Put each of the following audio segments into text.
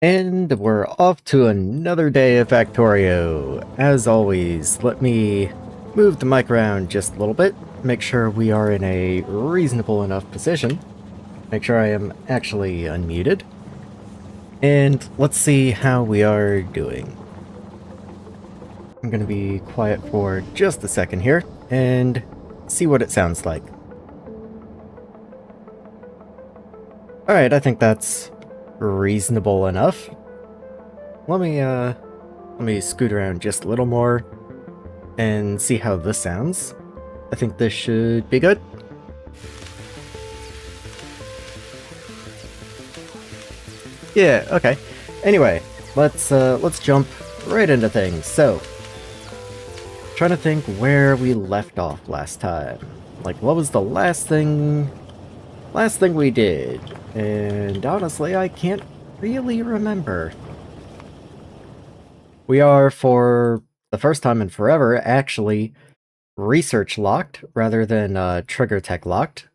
And we're off to another day of Factorio. As always, let me move the mic around just a little bit, make sure we are in a reasonable enough position, make sure I am actually unmuted, and let's see how we are doing. I'm going to be quiet for just a second here, and see what it sounds like. Alright, I think that's reasonable enough. Let me scoot around just a little more and see how this sounds. I think this should be good. Yeah, okay. Anyway, let's jump right into things. So, trying to think where we left off last time. Like, what was the last thing we did? And honestly, I can't really remember. We are, for the first time in forever, actually research locked rather than trigger tech locked.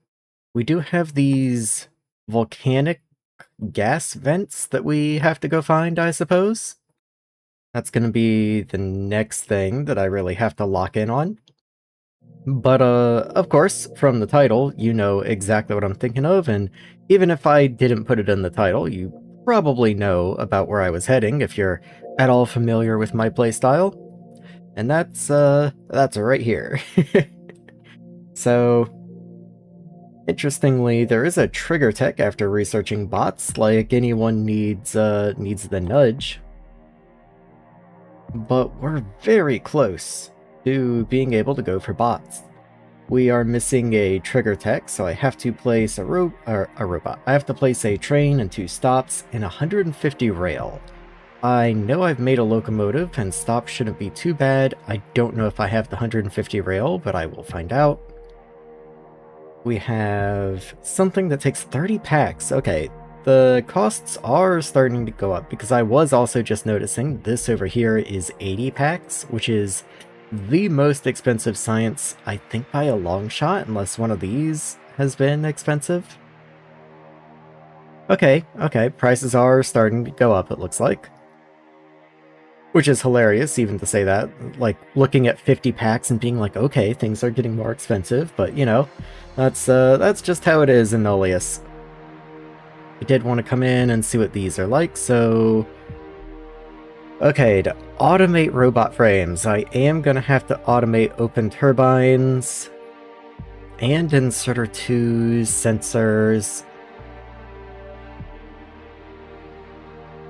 We do have these volcanic gas vents that we have to go find, I suppose. That's going to be the next thing that I really have to lock in on. But, of course, from the title, you know exactly what I'm thinking of, and even if I didn't put it in the title, you probably know about where I was heading if you're at all familiar with my playstyle. And that's right here. So, interestingly, there is a trigger tech after researching bots, like anyone needs the nudge. But we're very close to being able to go for bots. We are missing a trigger tech, so I have to place a robot. I have to place a train and 2 stops and 150 rail. I know I've made a locomotive, and stops shouldn't be too bad. I don't know if I have the 150 rail, but I will find out. We have something that takes 30 packs. Okay, the costs are starting to go up, because I was also just noticing this over here is 80 packs, which is the most expensive science, I think, by a long shot, unless one of these has been expensive. Okay, prices are starting to go up, it looks like. Which is hilarious, even to say that. Like, looking at 50 packs and being like, okay, things are getting more expensive, but, you know, that's just how it is in Nullius. I did want to come in and see what these are like, so... Okay, to automate robot frames, I am gonna have to automate open turbines, and inserter 2s, sensors.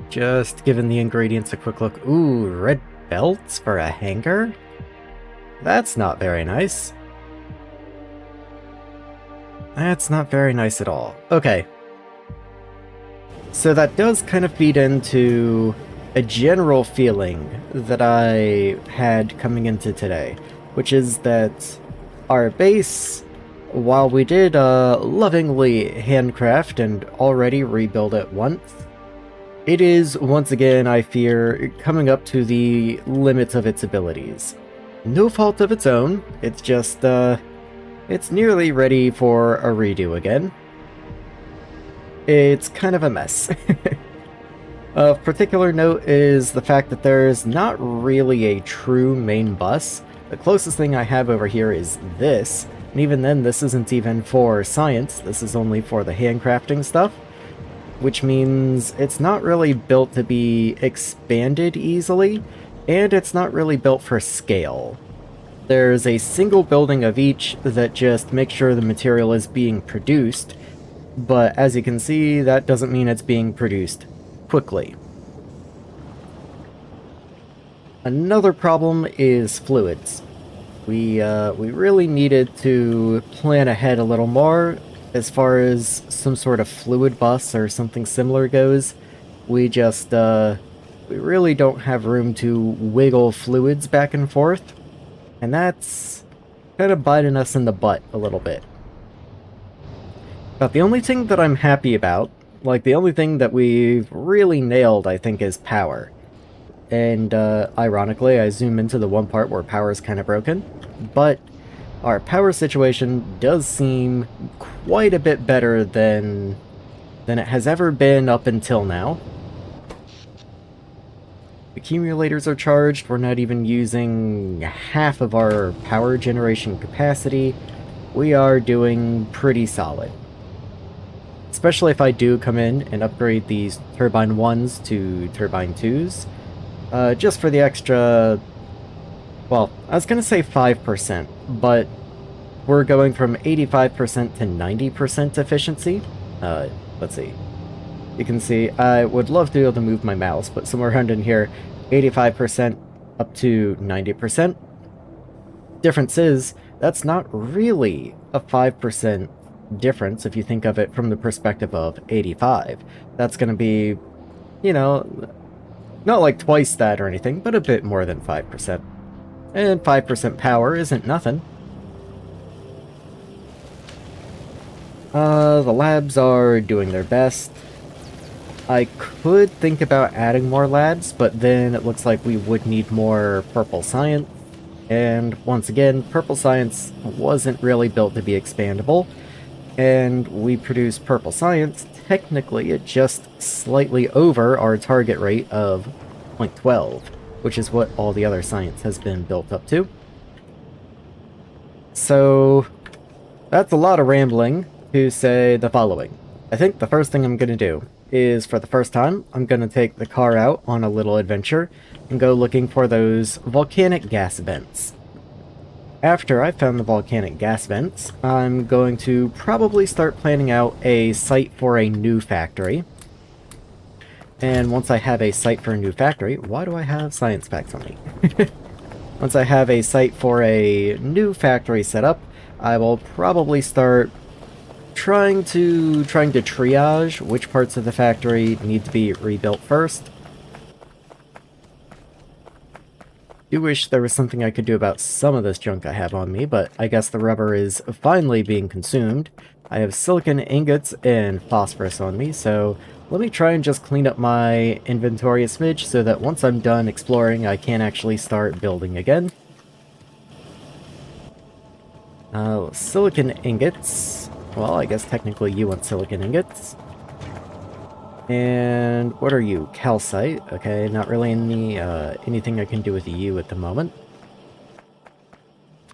Just giving the ingredients a quick look. Ooh, red belts for a hanger? That's not very nice. That's not very nice at all. Okay. So that does kind of feed into a general feeling that I had coming into today, which is that our base, while we did lovingly handcraft and already rebuild it once, it is, once again, I fear, coming up to the limits of its abilities. No fault of its own, it's just, it's nearly ready for a redo again. It's kind of a mess. Of particular note is the fact that there's not really a true main bus. The closest thing I have over here is this, and even then this isn't even for science, this is only for the handcrafting stuff. Which means it's not really built to be expanded easily, and it's not really built for scale. There's a single building of each that just makes sure the material is being produced, but as you can see, that doesn't mean it's being produced quickly. Another problem is fluids. We really needed to plan ahead a little more. As far as some sort of fluid bus or something similar goes, we really don't have room to wiggle fluids back and forth, and that's kind of biting us in the butt a little bit. But the only thing that I'm happy about, like the only thing that we've really nailed, I think, is power. And ironically, I zoom into the one part where power is kind of broken, but our power situation does seem quite a bit better than it has ever been up until now. Accumulators are charged, we're not even using half of our power generation capacity. We are doing pretty solid. Especially if I do come in and upgrade these Turbine 1s to Turbine 2s. Just for the extra... Well, I was gonna say 5%, but we're going from 85% to 90% efficiency. Let's see. You can see, I would love to be able to move my mouse, but somewhere around in here, 85% up to 90%. Difference is, that's not really a 5% difference if you think of it from the perspective of 85. That's going to be, you know, not like twice that or anything, but a bit more than 5%. And 5% power isn't nothing. The labs are doing their best. I could think about adding more labs, but then it looks like we would need more purple science. And once again, purple science wasn't really built to be expandable. And we produce purple science technically at just slightly over our target rate of 0.12, which is what all the other science has been built up to. So that's a lot of rambling to say the following. I think the first thing I'm going to do is, for the first time, I'm going to take the car out on a little adventure and go looking for those volcanic gas vents. After I've found the volcanic gas vents, I'm going to probably start planning out a site for a new factory. And once I have a site for a new factory, why do I have science facts on me? Once I have a site for a new factory set up, I will probably start trying to triage which parts of the factory need to be rebuilt first. I do wish there was something I could do about some of this junk I have on me, but I guess the rubber is finally being consumed. I have silicon ingots and phosphorus on me, so let me try and just clean up my inventory a smidge so that once I'm done exploring, I can actually start building again. Silicon ingots. Well, I guess technically you want silicon ingots. And what are you? Calcite. Okay, not really anything I can do with you at the moment.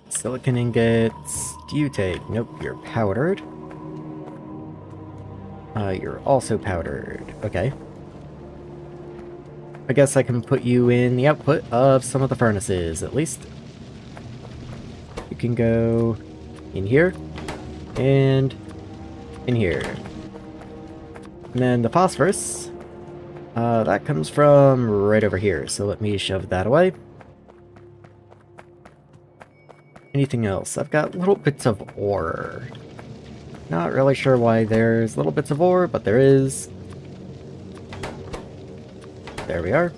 Silicon ingots. Do you take? Nope, you're powdered. You're also powdered. Okay. I guess I can put you in the output of some of the furnaces, at least. You can go in here. And in here. And then the phosphorus, that comes from right over here, so let me shove that away. Anything else? I've got little bits of ore. Not really sure why there's little bits of ore, but there is. There we are.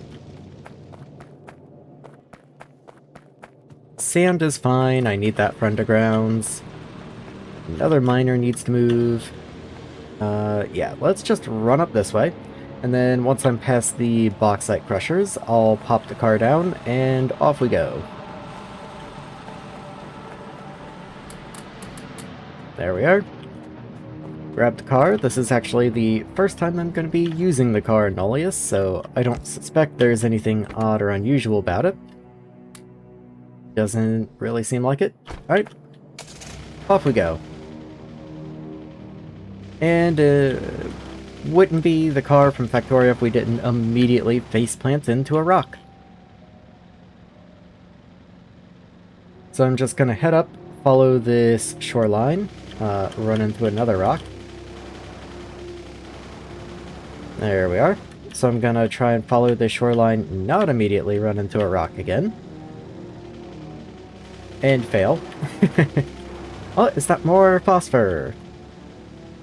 Sand is fine, I need that for undergrounds. Another miner needs to move. Yeah, let's just run up this way. And then once I'm past the bauxite crushers, I'll pop the car down and off we go. There we are. Grab the car. This is actually the first time I'm going to be using the car in Nullius, so I don't suspect there's anything odd or unusual about it. Doesn't really seem like it. Alright. Off we go. And wouldn't be the car from Factorio if we didn't immediately faceplant into a rock. So I'm just gonna head up, follow this shoreline, run into another rock. There we are. So I'm gonna try and follow the shoreline, not immediately run into a rock again. And fail. Oh, is that more phosphor?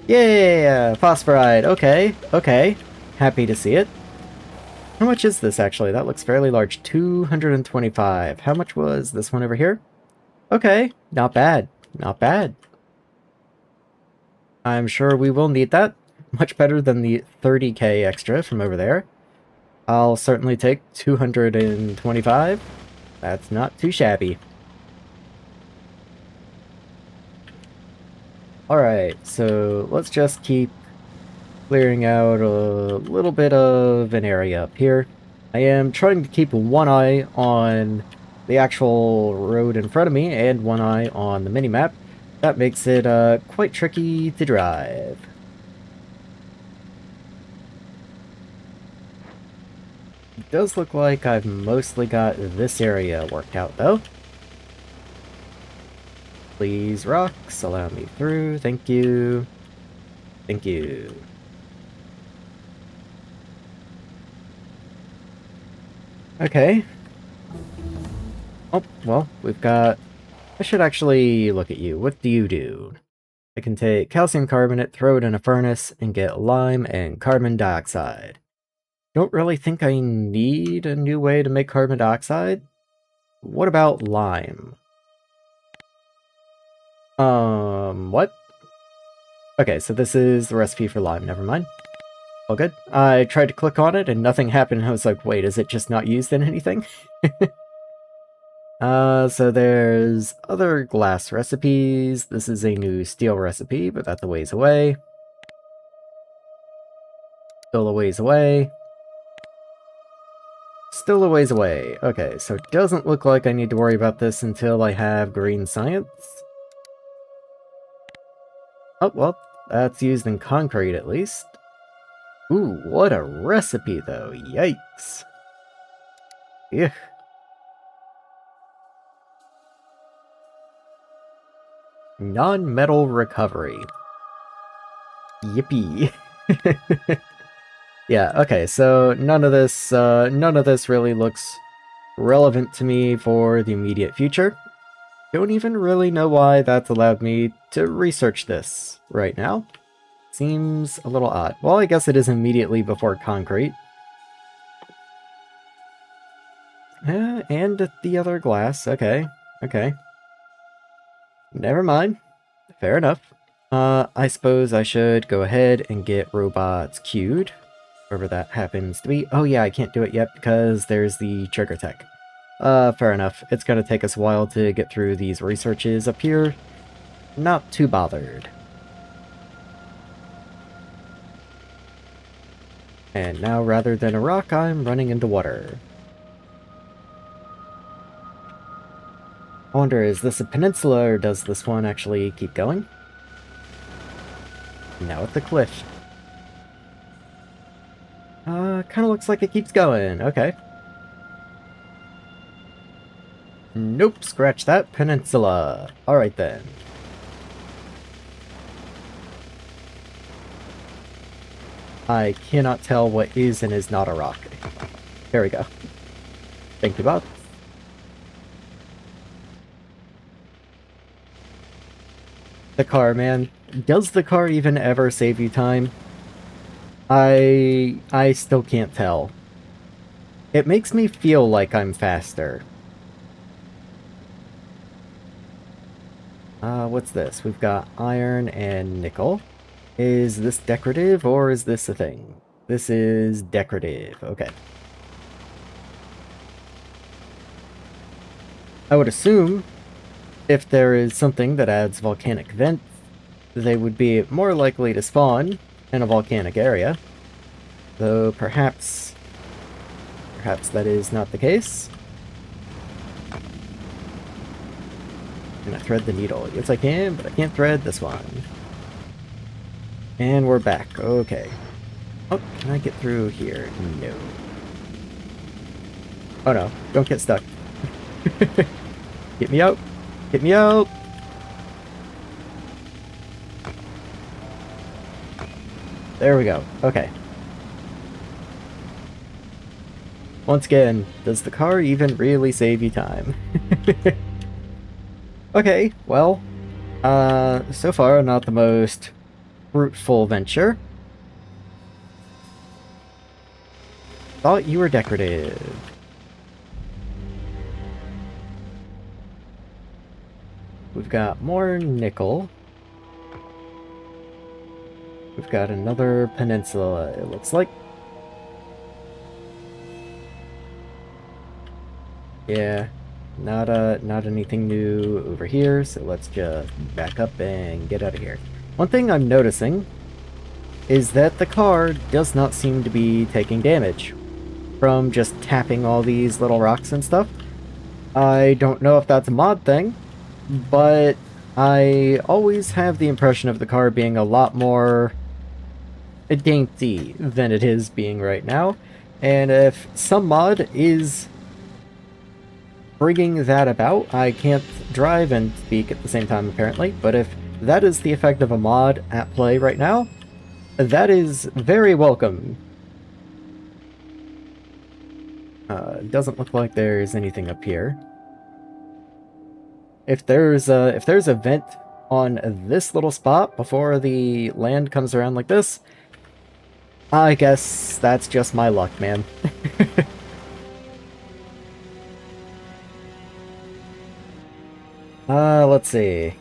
Yeah, phosphoride. Okay, okay. Happy to see it. How much is this, actually? That looks fairly large. 225. How much was this one over here? Okay, not bad. Not bad. I'm sure we will need that. Much better than the 30k extra from over there. I'll certainly take 225. That's not too shabby. Alright, so let's just keep clearing out a little bit of an area up here. I am trying to keep one eye on the actual road in front of me and one eye on the minimap. That makes it quite tricky to drive. It does look like I've mostly got this area worked out, though. Please, rocks, allow me through. Thank you. Thank you. Okay. Oh, well, we've got... I should actually look at you. What do you do? I can take calcium carbonate, throw it in a furnace, and get lime and carbon dioxide. Don't really think I need a new way to make carbon dioxide. What about lime? What? Okay, so this is the recipe for lime, never mind. All good. I tried to click on it and nothing happened, and I was like, wait, is it just not used in anything? So there's other glass recipes. This is a new steel recipe, but that's a ways away. Still a ways away. Still a ways away. Okay, so it doesn't look like I need to worry about this until I have green science. Oh, well, that's used in concrete at least. Ooh, what a recipe though. Yikes. Ugh. Non-metal recovery. Yippee. Yeah, okay, so none of this really looks relevant to me for the immediate future. Don't even really know why that's allowed me to research this right now. Seems a little odd. Well, I guess it is immediately before concrete. And the other glass, okay, okay. Never mind. Fair enough. I suppose I should go ahead and get robots queued. Wherever that happens to be. Oh yeah, I can't do it yet because there's the trigger tech. Fair enough. It's gonna take us a while to get through these researches up here. Not too bothered. And now, rather than a rock, I'm running into water. I wonder, is this a peninsula, or does this one actually keep going? Now at the cliff. Kinda looks like it keeps going. Okay. Nope, scratch that. Peninsula. Alright then. I cannot tell what is and is not a rock. There we go. Thank you, Bob. The car, man. Does the car even ever save you time? I still can't tell. It makes me feel like I'm faster. What's this? We've got iron and nickel. Is this decorative or is this a thing? This is decorative. Okay. I would assume if there is something that adds volcanic vents, they would be more likely to spawn in a volcanic area. Though perhaps that is not the case. Can I thread the needle? Yes I can, but I can't thread this one. And we're back. Okay. Oh, can I get through here? No. Oh no, don't get stuck. Get me out! Get me out! There we go. Okay. Once again, does the car even really save you time? Okay, well, so far not the most fruitful venture. Thought you were decorative. We've got more nickel. We've got another peninsula, it looks like. Yeah, not anything new over here, so let's just back up and get out of here. One thing I'm noticing is that the car does not seem to be taking damage. from just tapping all these little rocks and stuff. I don't know if that's a mod thing, but I always have the impression of the car being a lot more dainty than it is being right now. And if some mod is bringing that about, I can't drive and speak at the same time apparently, but if that is the effect of a mod at play right now, that is very welcome. Doesn't look like there's anything up here. If there's a vent on this little spot before the land comes around like this, I guess that's just my luck, man. Let's see.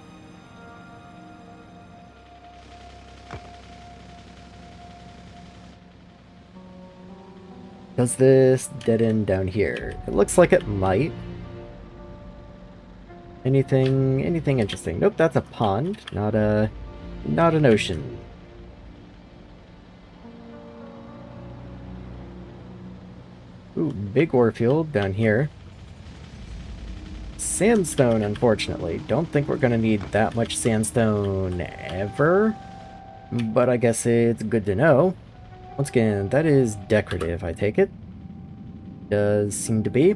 Does this dead end down here? It looks like it might. Anything interesting? Nope, that's a pond, not an ocean. Ooh, big ore field down here. Sandstone, unfortunately. Don't think we're gonna need that much sandstone ever, but I guess it's good to know. Once again, that is decorative, I take it. Does seem to be.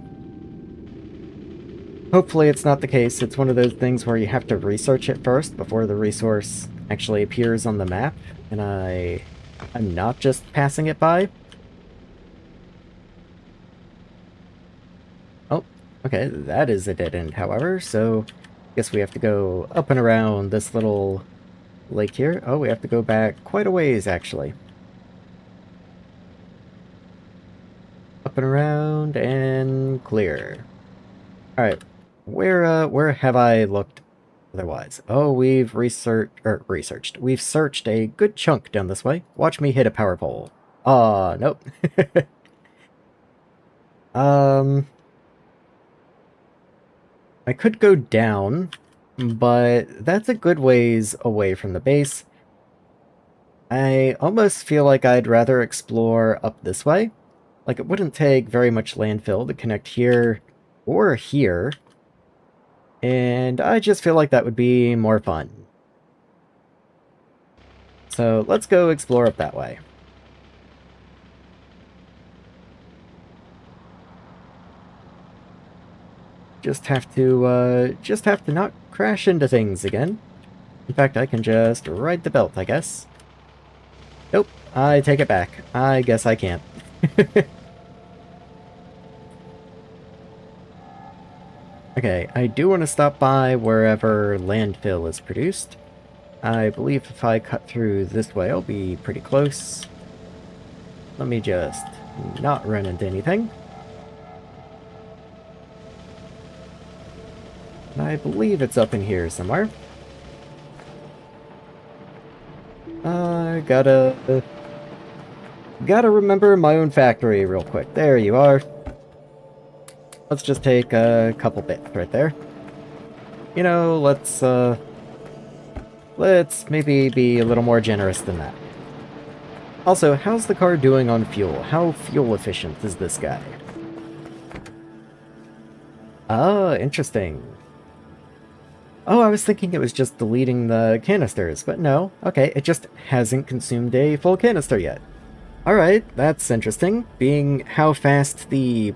Hopefully it's not the case. It's one of those things where you have to research it first before the resource actually appears on the map, and I'm not just passing it by. Oh, okay, that is a dead end, however, so I guess we have to go up and around this little lake here. Oh, we have to go back quite a ways, actually. Up and around and clear. Alright, where have I looked otherwise? Oh, we've researched. We've searched a good chunk down this way. Watch me hit a power pole. Nope. I could go down, but that's a good ways away from the base. I almost feel like I'd rather explore up this way. Like, it wouldn't take very much landfill to connect here or here. And I just feel like that would be more fun. So let's go explore up that way. Just have to not crash into things again. In fact, I can just ride the belt, I guess. Nope, I take it back. I guess I can't. Okay, I do want to stop by wherever landfill is produced. I believe if I cut through this way, I'll be pretty close. Let me just not run into anything. I believe it's up in here somewhere. Gotta remember my own factory real quick. There you are. Let's just take a couple bits right there. You know, let's maybe be a little more generous than that. Also, how's the car doing on fuel? How fuel efficient is this guy? Ah, interesting. Oh, I was thinking it was just deleting the canisters, but no. Okay, it just hasn't consumed a full canister yet. Alright, that's interesting. Being how fast the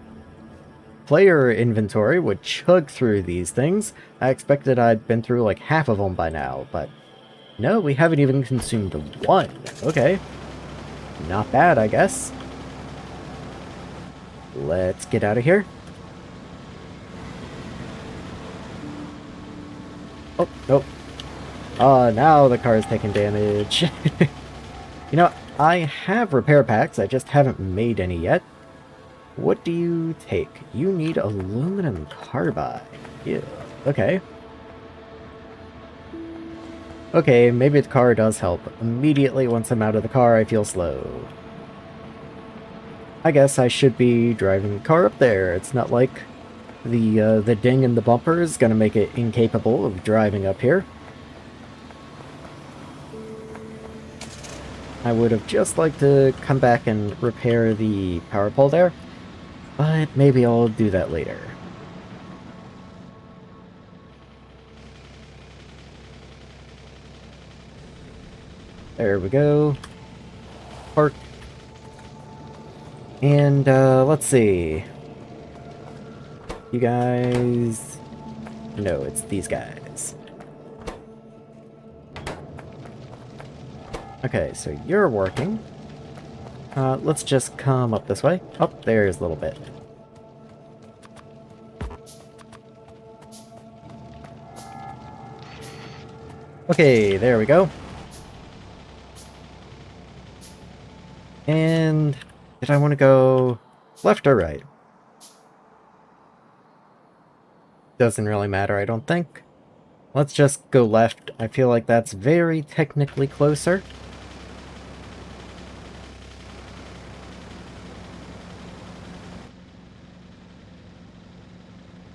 player inventory would chug through these things, I expected I'd been through like half of them by now, but no, we haven't even consumed one. Okay. Not bad, I guess. Let's get out of here. Oh, nope. Now the car is taking damage. You know, I have repair packs, I just haven't made any yet. What do you take? You need aluminum carbide. Yeah, okay. Okay, maybe the car does help. Immediately once I'm out of the car, I feel slow. I guess I should be driving the car up there. It's not like the ding in the bumper is gonna make it incapable of driving up here. I would have just liked to come back and repair the power pole there. But maybe I'll do that later. There we go. Park. And, let's see. You guys... No, it's these guys. Okay, so you're working. Let's just come up this way. Oh, there's a little bit. Okay, there we go. And did I want to go left or right? Doesn't really matter, I don't think. Let's just go left. I feel like that's very technically closer.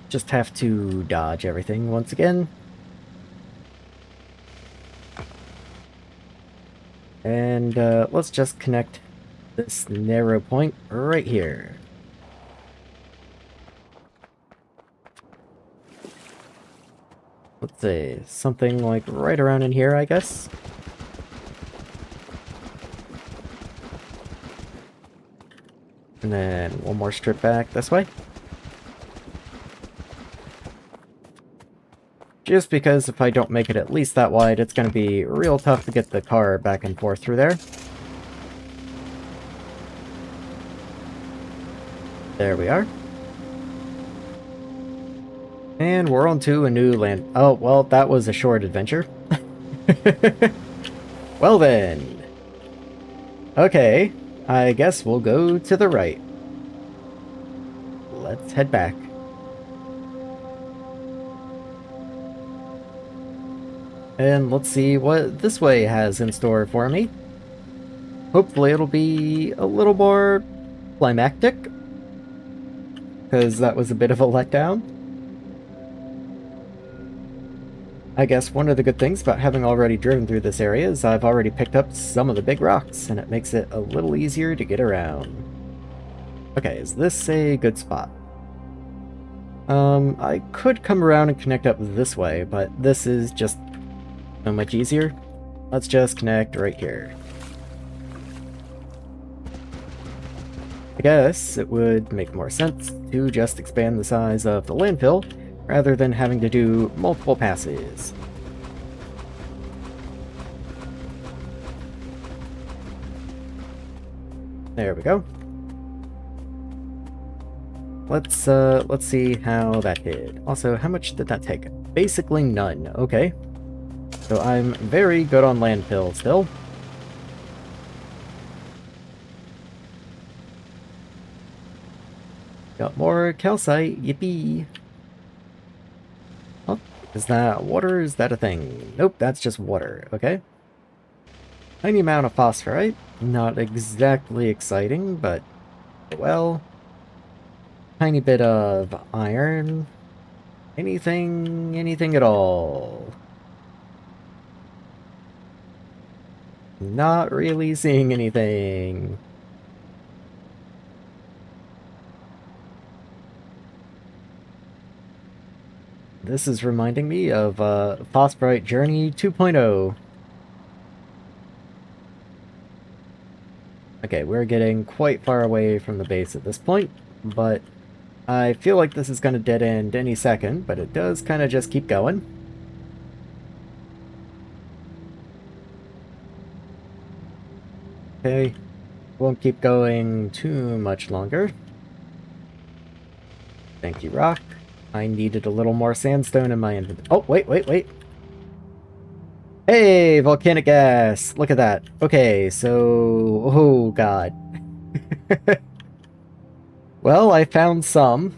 Just have to dodge everything once again. And let's just connect this narrow point right here. Let's see, something like right around in here, I guess. And then one more strip back this way. Just because if I don't make it at least that wide, it's going to be real tough to get the car back and forth through there. There we are. And we're on to a new land... Oh, well, that was a short adventure. Well then. Okay, I guess we'll go to the right. Let's head back. And let's see what this way has in store for me. Hopefully it'll be a little more climactic, because that was a bit of a letdown. I guess one of the good things about having already driven through this area is I've already picked up some of the big rocks, and it makes it a little easier to get around. Okay, is this a good spot? I could come around and connect up this way, but this is just so much easier. Let's just connect right here. I guess it would make more sense to just expand the size of the landfill rather than having to do multiple passes. There we go. Let's see how that did. Also, how much did that take? Basically none. Okay. So I'm very good on landfill still. Got more calcite, yippee! Oh, is that water? Is that a thing? Nope, that's just water, okay. Tiny amount of phosphorite. Not exactly exciting, but, well... Tiny bit of iron. Anything at all. Not really seeing anything. This is reminding me of Phosphorite Journey 2.0. Okay, we're getting quite far away from the base at this point, but I feel like this is going to dead end any second, but it does kind of just keep going. Okay, won't keep going too much longer. Thank you, rock. I needed a little more sandstone in my inventory. Oh, wait. Hey, volcanic gas! Look at that. Okay, so... Oh, God. Well, I found some.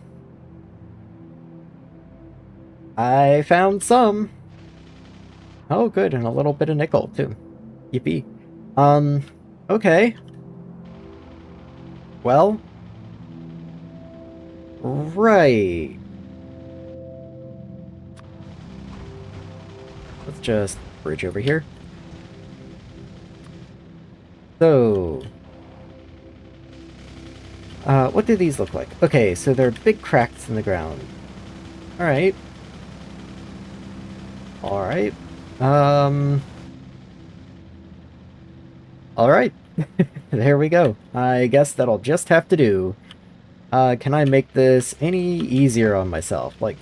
Oh, good, and a little bit of nickel, too. Yippee. Okay. Well... Right. Let's just bridge over here. So... What do these look like? Okay, so they're big cracks in the ground. Alright. Alright. Alright. There we go. I guess that'll just have to do. Can I make this any easier on myself? Like,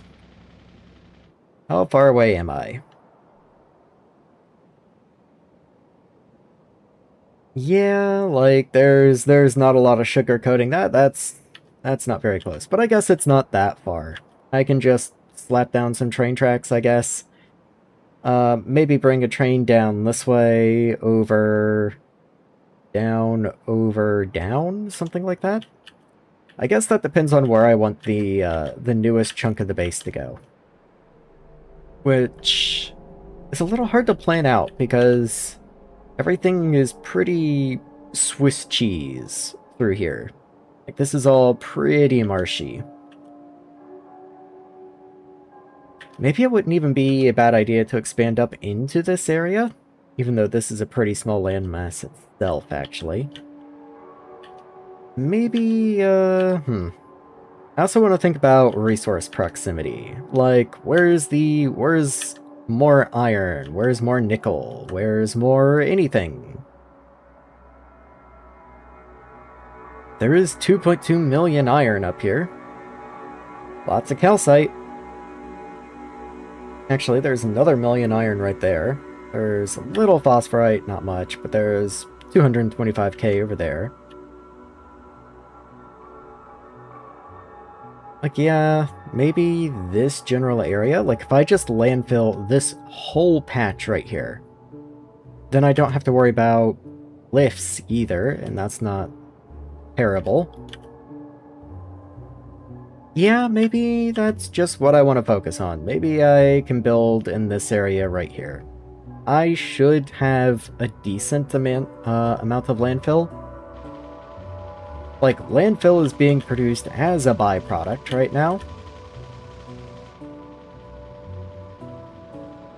how far away am I? Yeah, like there's not a lot of sugar coating. That's not very close. But I guess it's not that far. I can just slap down some train tracks, I guess. Maybe bring a train down this way, over, down, something like that. I guess that depends on where I want the newest chunk of the base to go. Which is a little hard to plan out because everything is pretty Swiss cheese through here. Like, this is all pretty marshy. Maybe it wouldn't even be a bad idea to expand up into this area, even though this is a pretty small landmass itself, actually. Maybe, I also want to think about resource proximity. Like, where's more iron? Where's more nickel? Where's more anything? There is 2.2 million iron up here. Lots of calcite. Actually, there's another million iron right there. There's a little phosphorite, not much, but there's 225k over there. Like, yeah, maybe this general area? Like, if I just landfill this whole patch right here, then I don't have to worry about lifts either, and that's not terrible. Yeah, maybe that's just what I want to focus on. Maybe I can build in this area right here. I should have a decent amount of landfill. Like, landfill is being produced as a byproduct right now.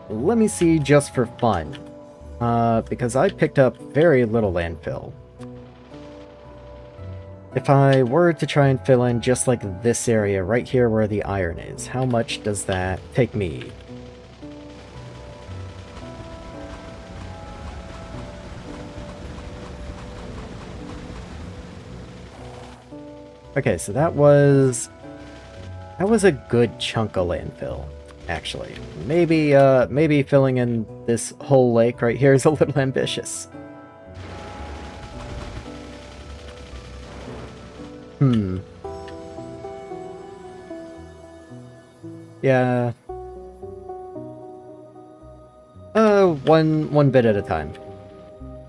Let me see just for fun. Because I picked up very little landfill. If I were to try and fill in just like this area right here where the iron is, how much does that take me? Okay, so that was a good chunk of landfill, actually. Maybe filling in this whole lake right here is a little ambitious. Yeah. One bit at a time.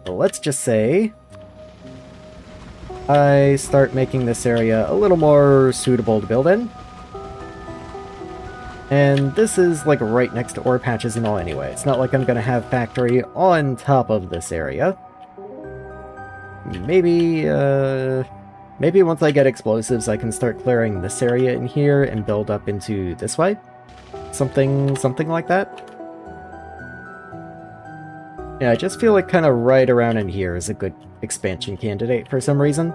Well, let's just say I start making this area a little more suitable to build in. And this is like right next to ore patches and all anyway. It's not like I'm gonna have factory on top of this area. Maybe once I get explosives I can start clearing this area in here and build up into this way. Something like that. Yeah, I just feel like kind of right around in here is a good expansion candidate for some reason.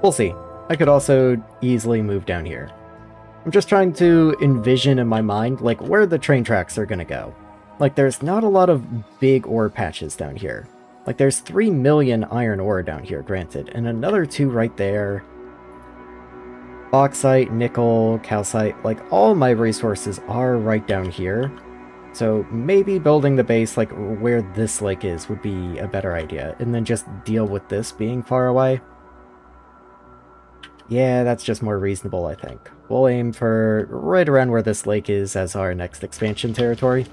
We'll see. I could also easily move down here. I'm just trying to envision in my mind, like, where the train tracks are gonna go. Like, there's not a lot of big ore patches down here. Like, there's 3 million iron ore down here, granted, and another 2 right there. Bauxite, nickel, calcite, like, all my resources are right down here. So maybe building the base, like, where this lake is would be a better idea, and then just deal with this being far away. Yeah, that's just more reasonable, I think. We'll aim for right around where this lake is as our next expansion territory.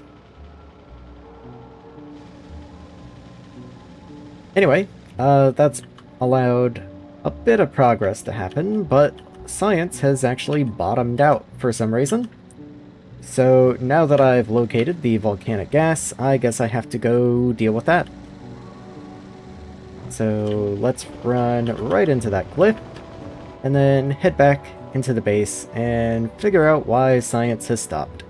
Anyway, that's allowed a bit of progress to happen, but science has actually bottomed out for some reason. So now that I've located the volcanic gas, I guess I have to go deal with that. So let's run right into that cliff, and then head back into the base and figure out why science has stopped.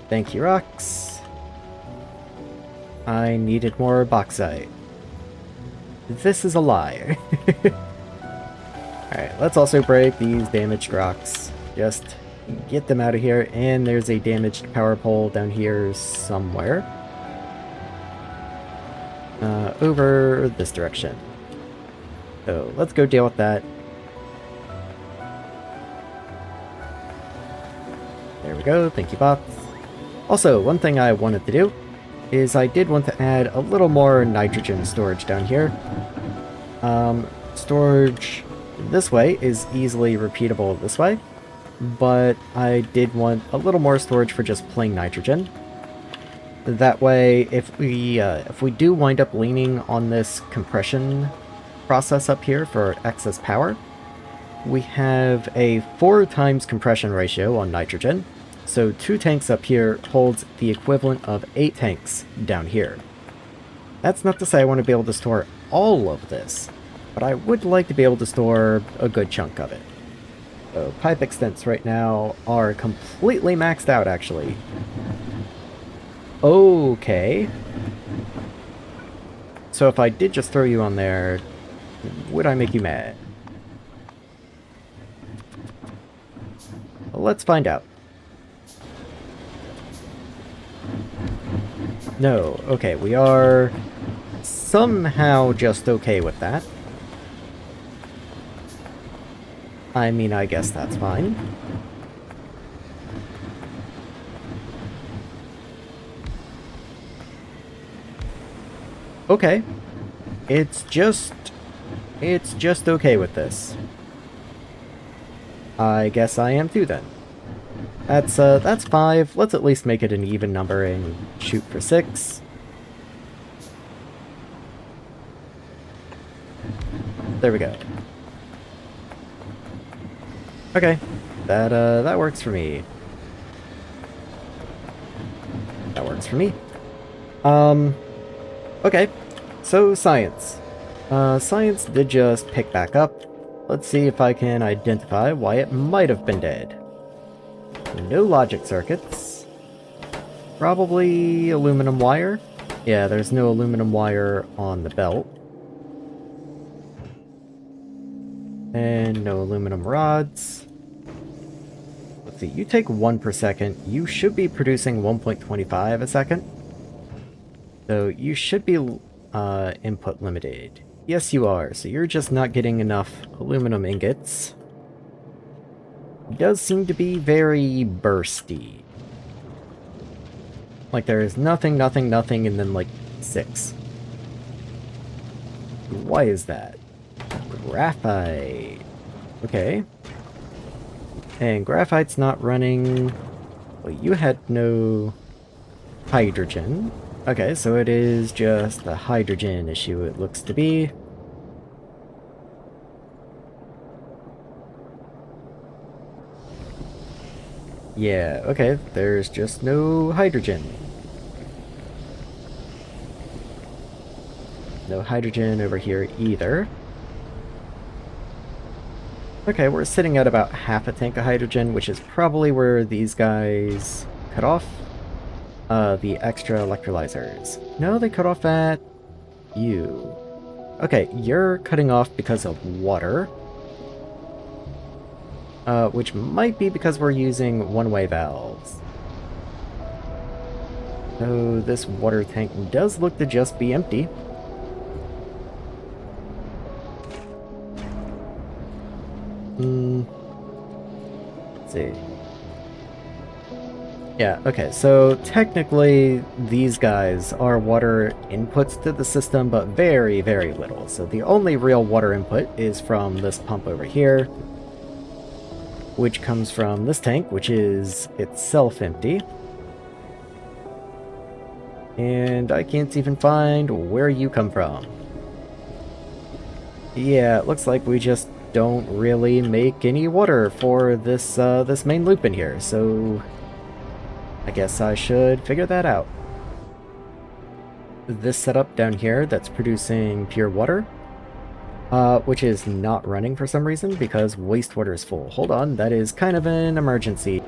Thank you, rocks. I needed more bauxite. This is a lie. Alright, let's also break these damaged rocks. Just get them out of here, and there's a damaged power pole down here somewhere. Over this direction. So let's go deal with that. There we go, thank you, bots. Also, one thing I wanted to do is I did want to add a little more nitrogen storage down here. Storage this way is easily repeatable this way, but I did want a little more storage for just plain nitrogen. That way, if we do wind up leaning on this compression process up here for excess power, we have a 4 times compression ratio on nitrogen, so 2 tanks up here holds the equivalent of 8 tanks down here. That's not to say I want to be able to store all of this, but I would like to be able to store a good chunk of it. So pipe extents right now are completely maxed out, actually. Okay. So if I did just throw you on there, would I make you mad? Well, let's find out. No, okay, we are somehow just okay with that. I mean, I guess that's fine. Okay. It's just okay with this. I guess I am too then. That's 5. Let's at least make it an even number and shoot for 6. There we go. Okay, that works for me. That works for me. Okay, so science. Science did just pick back up. Let's see if I can identify why it might have been dead. No logic circuits. Probably aluminum wire. Yeah, there's no aluminum wire on the belt. And no aluminum rods. Let's see, you take 1 per second. You should be producing 1.25 a second. So you should be input limited. Yes, you are. So you're just not getting enough aluminum ingots. It does seem to be very bursty. Like there is nothing, nothing, nothing, and then like 6. Why is that? Graphite. Okay. And graphite's not running. Well, you had no hydrogen. Okay, so it is just a hydrogen issue, it looks to be. Yeah, okay, there's just no hydrogen. No hydrogen over here either. Okay, we're sitting at about half a tank of hydrogen, which is probably where these guys cut off. The extra electrolyzers. No, they cut off at you. Okay, you're cutting off because of water. Which might be because we're using one-way valves. So this water tank does look to just be empty. Let's see. Yeah, okay, so technically these guys are water inputs to the system, but very, very little. So the only real water input is from this pump over here, which comes from this tank, which is itself empty. And I can't even find where you come from. Yeah, it looks like we just don't really make any water for this this main loop in here, so I guess I should figure that out. This setup down here that's producing pure water, which is not running for some reason because wastewater is full. Hold on, that is kind of an emergency.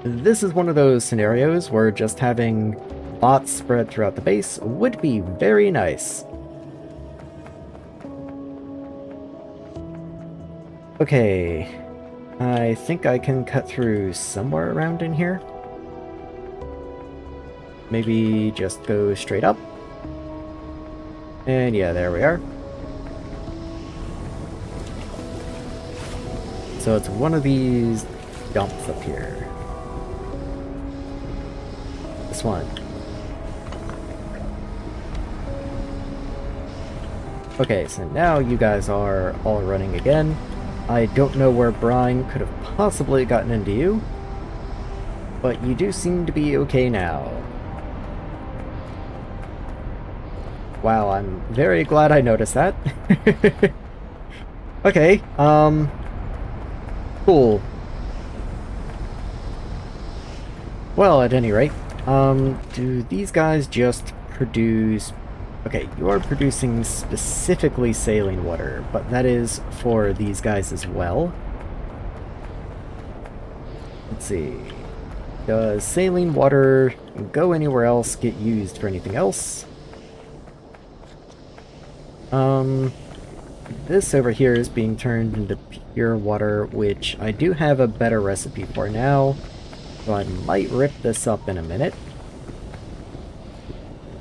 This is one of those scenarios where just having bots spread throughout the base would be very nice. Okay, I think I can cut through somewhere around in here. Maybe just go straight up. And yeah, there we are. So it's one of these dumps up here. This one. Okay, so now you guys are all running again. I don't know where brine could have possibly gotten into you, but you do seem to be okay now. Wow, I'm very glad I noticed that. Okay, cool. Well, at any rate, do these guys just produce... Okay, you are producing specifically saline water, but that is for these guys as well. Let's see. Does saline water go anywhere else, get used for anything else? This over here is being turned into pure water, which I do have a better recipe for now, so I might rip this up in a minute.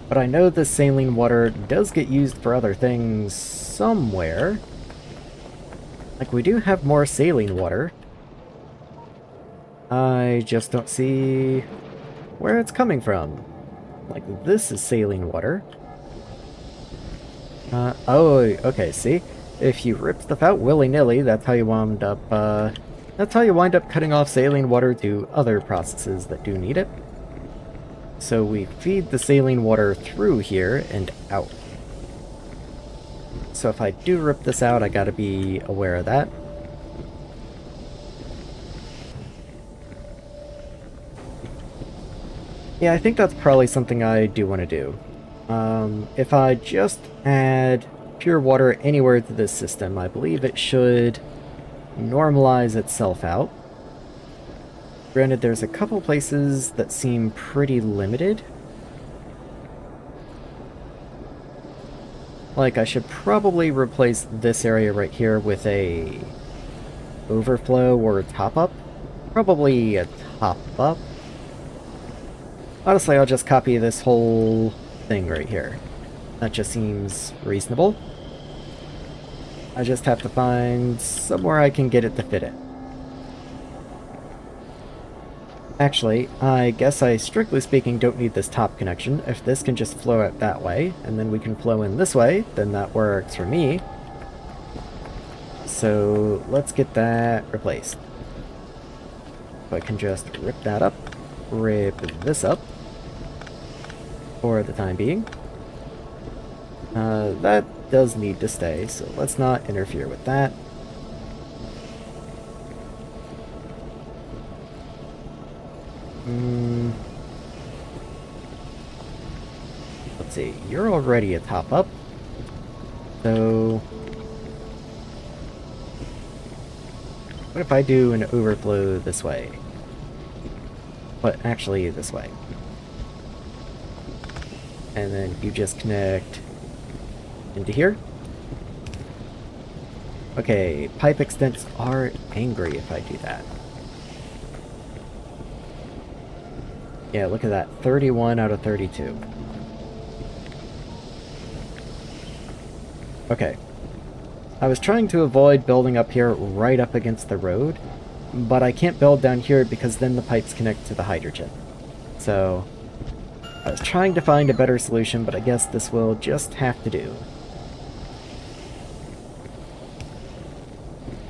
But I know the saline water does get used for other things somewhere. Like, we do have more saline water. I just don't see where it's coming from. Like, this is saline water. Oh, okay, see? If you rip stuff out willy-nilly, that's how you wind up, cutting off saline water to other processes that do need it. So we feed the saline water through here and out. So if I do rip this out, I gotta be aware of that. Yeah, I think that's probably something I do want to do. If I just add pure water anywhere to this system, I believe it should normalize itself out. Granted, there's a couple places that seem pretty limited. Like, I should probably replace this area right here with a overflow or a top-up. Probably a top-up. Honestly, I'll just copy this whole thing right here. That just seems reasonable. I just have to find somewhere I can get it to fit it. Actually, I guess I, strictly speaking, don't need this top connection. If this can just flow out that way, and then we can flow in this way, then that works for me. So let's get that replaced. So I can just rip that up, rip this up, for the time being. That does need to stay, so let's not interfere with that. Let's see, you're already a top-up, so... What if I do an overflow this way? But actually this way. And then you just connect into here. Okay, pipe extents are angry if I do that. Yeah, look at that. 31 out of 32. Okay. I was trying to avoid building up here right up against the road, but I can't build down here because then the pipes connect to the hydrogen. So, I was trying to find a better solution, but I guess this will just have to do.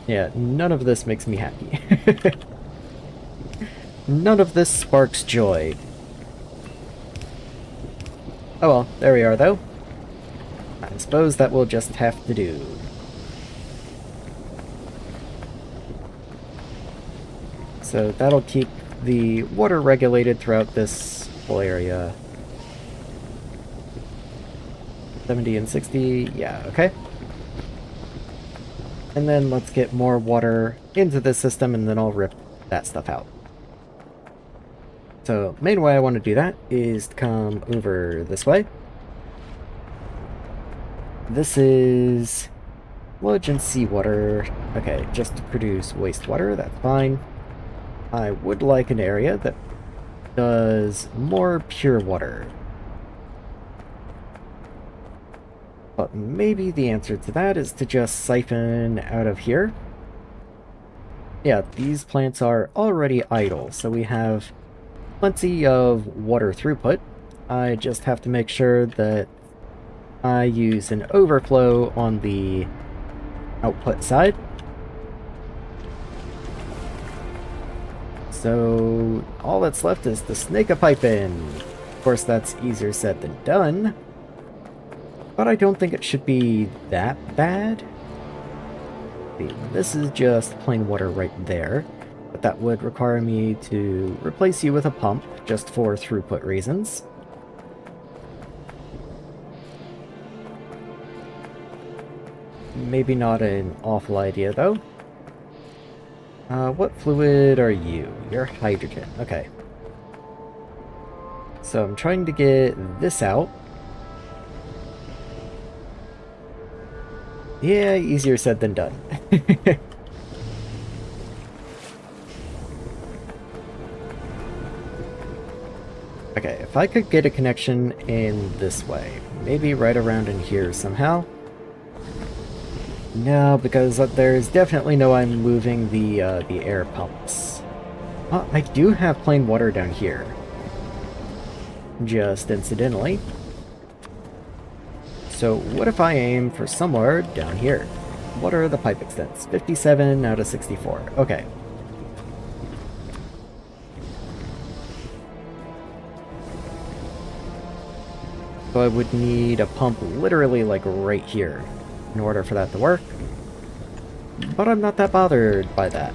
Yeah, none of this makes me happy. None of this sparks joy. Oh well, there we are though. I suppose that will just have to do. So that'll keep the water regulated throughout this whole area. 70 and 60, yeah, okay. And then let's get more water into this system and then I'll rip that stuff out. So, main way I want to do that is to come over this way. This is sludge and seawater. Okay, just to produce wastewater, that's fine. I would like an area that does more pure water. But maybe the answer to that is to just siphon out of here. Yeah, these plants are already idle, so we have plenty of water throughput. I just have to make sure that I use an overflow on the output side. So all that's left is to snake a pipe in. Of course, that's easier said than done, but I don't think it should be that bad. This is just plain water right there, but that would require me to replace you with a pump just for throughput reasons. Maybe not an awful idea, though. What fluid are you? You're hydrogen. Okay. So I'm trying to get this out. Yeah, easier said than done. Okay, if I could get a connection in this way, maybe right around in here somehow. No, because there's definitely no I'm moving the air pumps. I do have plain water down here. Just incidentally. So what if I aim for somewhere down here? What are the pipe extents? 57 out of 64. Okay. So I would need a pump literally like right here in order for that to work. But I'm not that bothered by that.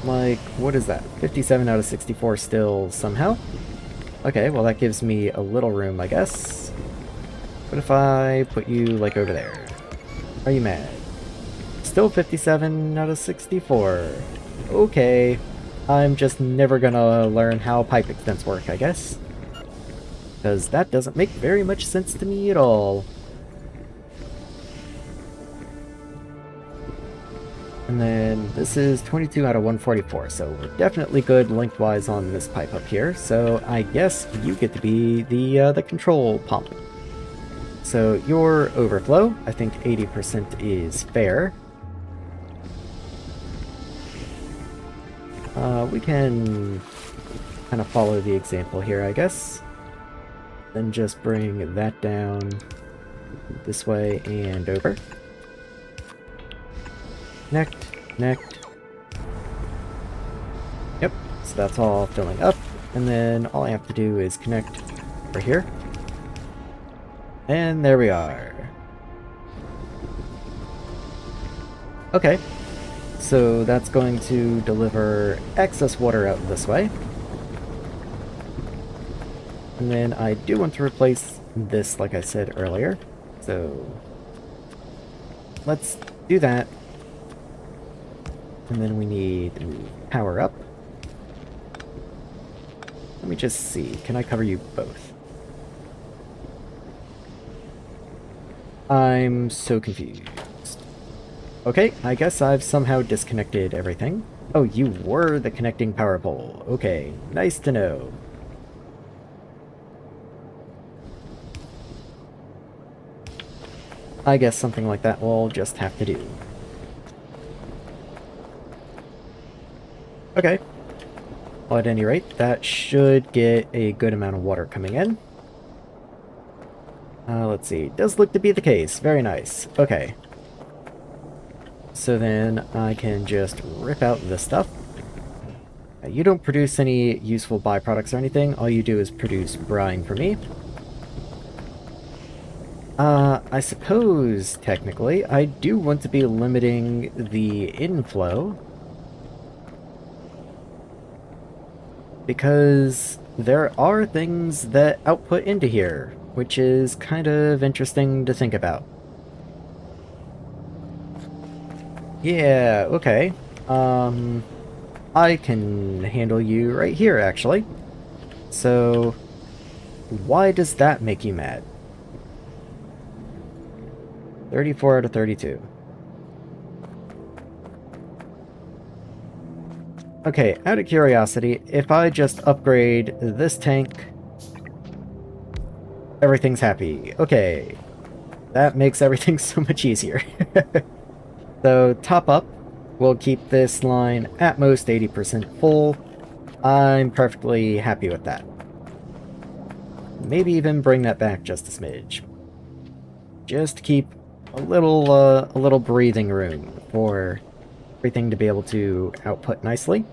Like, what is that? 57 out of 64 still somehow? Okay, well that gives me a little room, I guess. What if I put you, like, over there? Are you mad? Still 57 out of 64. Okay. I'm just never gonna learn how pipe extents work, I guess. Because that doesn't make very much sense to me at all. And then this is 22 out of 144, so we're definitely good lengthwise on this pipe up here. So I guess you get to be the control pump. So your overflow, I think 80% is fair. We can kind of follow the example here, I guess. Then just bring that down this way and over. Connect. Yep, so that's all filling up. And then all I have to do is connect over here. And there we are. Okay. So that's going to deliver excess water out this way. And then I do want to replace this, like I said earlier. So let's do that. And then we need to power up. Let me just see. Can I cover you both? I'm so confused. Okay, I guess I've somehow disconnected everything. Oh, you were the connecting power pole. Okay, nice to know. I guess something like that will just have to do. Okay. Well, at any rate, that should get a good amount of water coming in. Let's see. Does look to be the case. Very nice. Okay. So then I can just rip out this stuff. You don't produce any useful byproducts or anything. All you do is produce brine for me. I suppose, technically, I do want to be limiting the inflow. Because there are things that output into here, which is kind of interesting to think about. Yeah, okay. I can handle you right here, actually. So, why does that make you mad? 34 out of 32. Okay, out of curiosity, if I just upgrade this tank, everything's happy. Okay, that makes everything so much easier. So, top up, we'll keep this line at most 80% full. I'm perfectly happy with that. Maybe even bring that back just a smidge. Just keep a little breathing room for everything to be able to output nicely.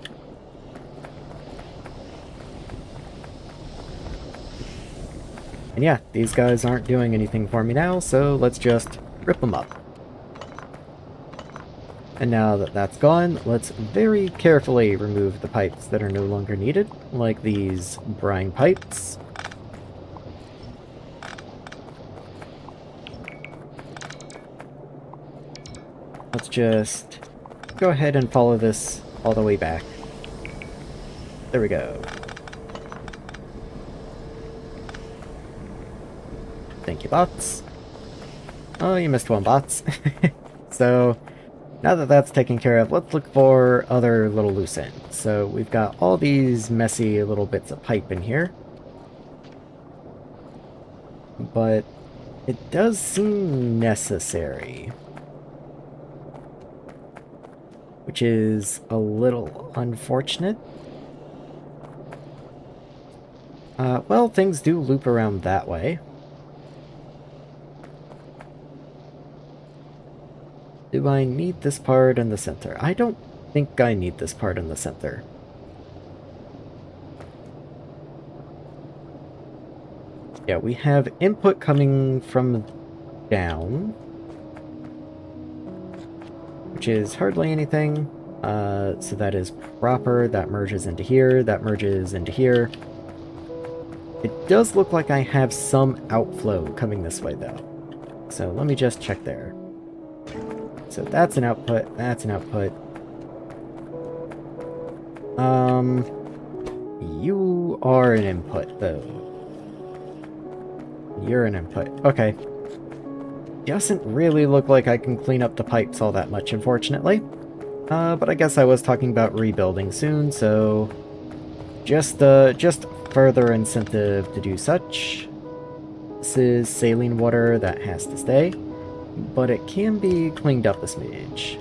And yeah, these guys aren't doing anything for me now, so let's just rip them up. And now that that's gone, let's very carefully remove the pipes that are no longer needed, like these brine pipes. Let's just go ahead and follow this all the way back. There we go. Thank you, bots. Oh, you missed one, bots. So, now that that's taken care of, let's look for other little loose ends. So, we've got all these messy little bits of pipe in here. But it does seem necessary. Which is a little unfortunate. Well, things do loop around that way. Do I need this part in the center? I don't think I need this part in the center. Yeah, we have input coming from down, which is hardly anything. So that is proper. That merges into here. That merges into here. It does look like I have some outflow coming this way, though. So let me just check there. So that's an output, that's an output. You are an input, though. You're an input. Okay. Doesn't really look like I can clean up the pipes all that much, unfortunately. But I guess I was talking about rebuilding soon, so... Just further incentive to do such. This is saline water that has to stay. But it can be cleaned up a smidge.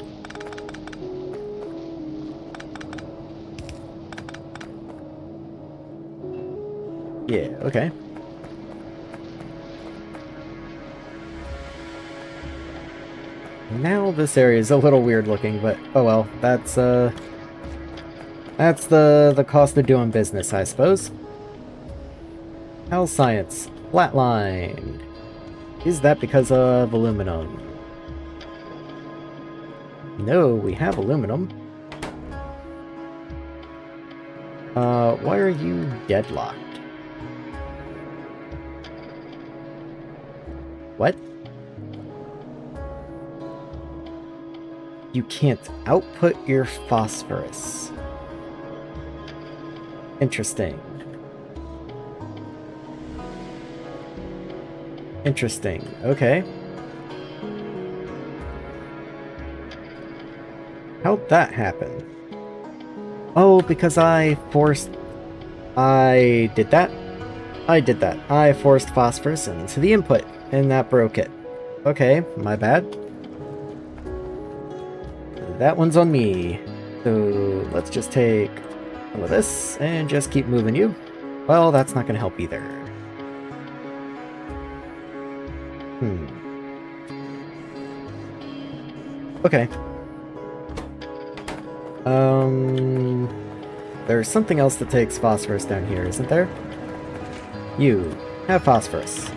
Yeah, okay. Now this area is a little weird looking, but oh well, that's the cost of doing business, I suppose. How's science? Flatlined. Is that because of aluminum? No, we have aluminum. Why are you deadlocked? What? You can't output your phosphorus. Interesting. Interesting. Okay. How'd that happen? Oh, because I did that? I did that. I forced phosphorus into the input, and that broke it. Okay, my bad. That one's on me. So, let's just take some of this, and just keep moving you. Well, that's not gonna help either. Okay. There's something else that takes phosphorus down here, isn't there? You have phosphorus.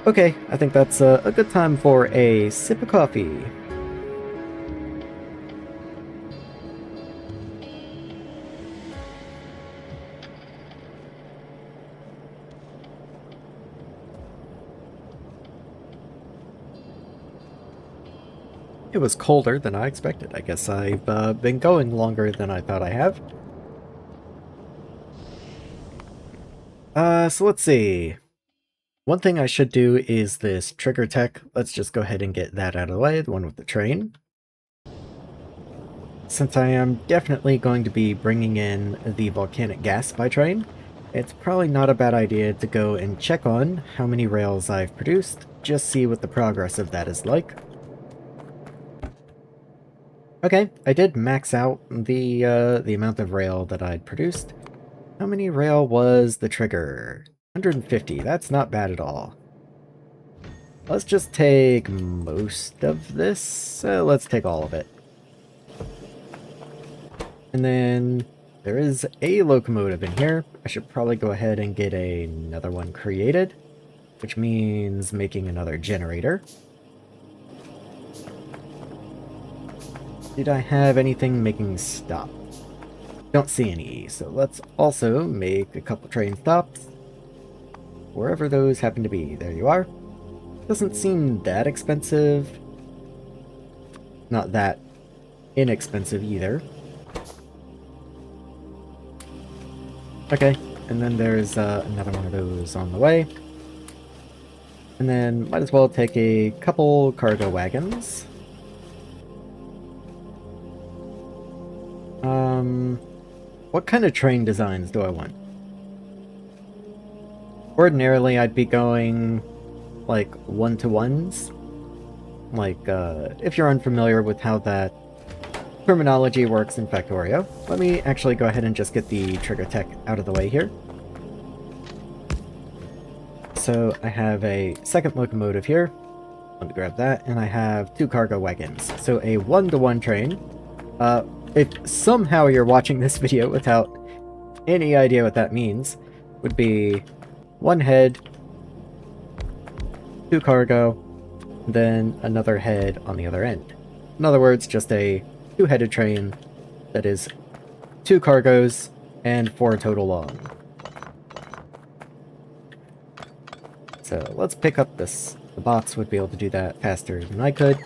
Okay, I think that's a good time for a sip of coffee. It was colder than I expected. I guess I've been going longer than I thought I have. So let's see. One thing I should do is this trigger tech. Let's just go ahead and get that out of the way, the one with the train. Since I am definitely going to be bringing in the volcanic gas by train, it's probably not a bad idea to go and check on how many rails I've produced, just see what the progress of that is like. Okay, I did max out the amount of rail that I'd produced. How many rail was the trigger? 150, that's not bad at all. Let's just take most of this. Let's take all of it. And then there is a locomotive in here. I should probably go ahead and get another one created, which means making another generator. Did I have anything making stop? Don't see any, so let's also make a couple train stops. Wherever those happen to be. There you are. Doesn't seem that expensive. Not that inexpensive either. Okay, and then there's another one of those on the way. And then might as well take a couple cargo wagons. What kind of train designs do I want? Ordinarily, I'd be going, like, one-to-ones. Like, if you're unfamiliar with how that terminology works in Factorio, let me actually go ahead and just get the trigger tech out of the way here. So I have a second locomotive here. Let me grab that, and I have 2 cargo wagons. So a one-to-one train. If somehow you're watching this video without any idea what that means, would be 1 head, 2 cargo, then another head on the other end. In other words, just a 2-headed train that is 2 cargoes and 4 total long. So let's pick up this. The bots would be able to do that faster than I could.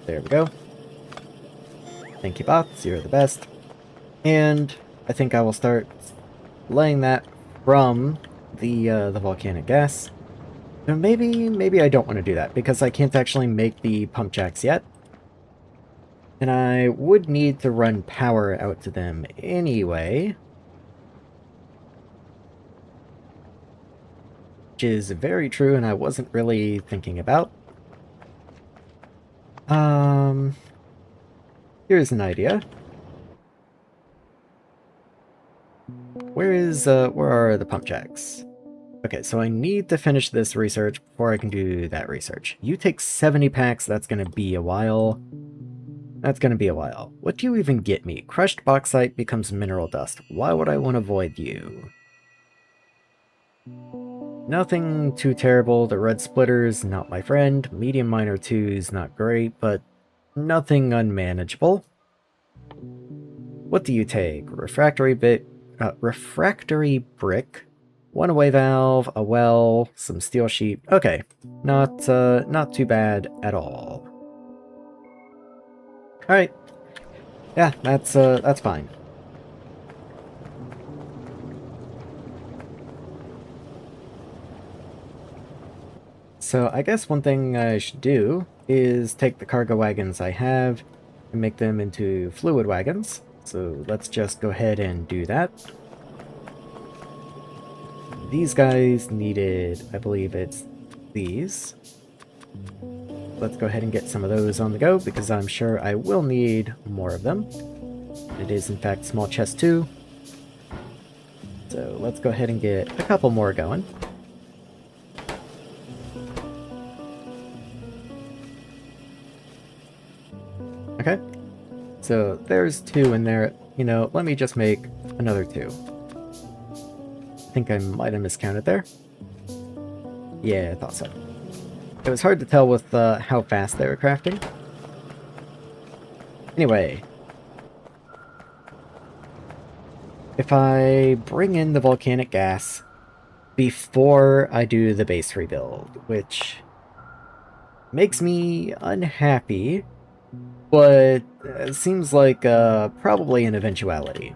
There we go. Thank you, bots. You're the best. And I think I will start laying that from the volcanic gas. And maybe I don't want to do that because I can't actually make the pump jacks yet. And I would need to run power out to them anyway. Which is very true and I wasn't really thinking about. Here's an idea. Where are the pump jacks? Okay, so I need to finish this research before I can do that research. You take 70 packs, that's gonna be a while. That's gonna be a while. What do you even get me? Crushed bauxite becomes mineral dust. Why would I want to avoid you? Nothing too terrible. The red splitter's not my friend. Medium miner 2's not great, but nothing unmanageable. What do you take? Refractory brick, 1 away valve, a well, some steel sheet. Okay, not too bad at all. All right, yeah, that's fine. So I guess one thing I should do is take the cargo wagons I have and make them into fluid wagons. So let's just go ahead and do that. These guys needed, I believe it's these. Let's go ahead and get some of those on the go because I'm sure I will need more of them. It is in fact small chest 2. So let's go ahead and get a couple more going. Okay, so there's 2 in there. You know, let me just make another 2. I think I might have miscounted there. Yeah, I thought so. It was hard to tell with how fast they were crafting. Anyway, if I bring in the volcanic gas before I do the base rebuild, which makes me unhappy, but it seems like probably an eventuality.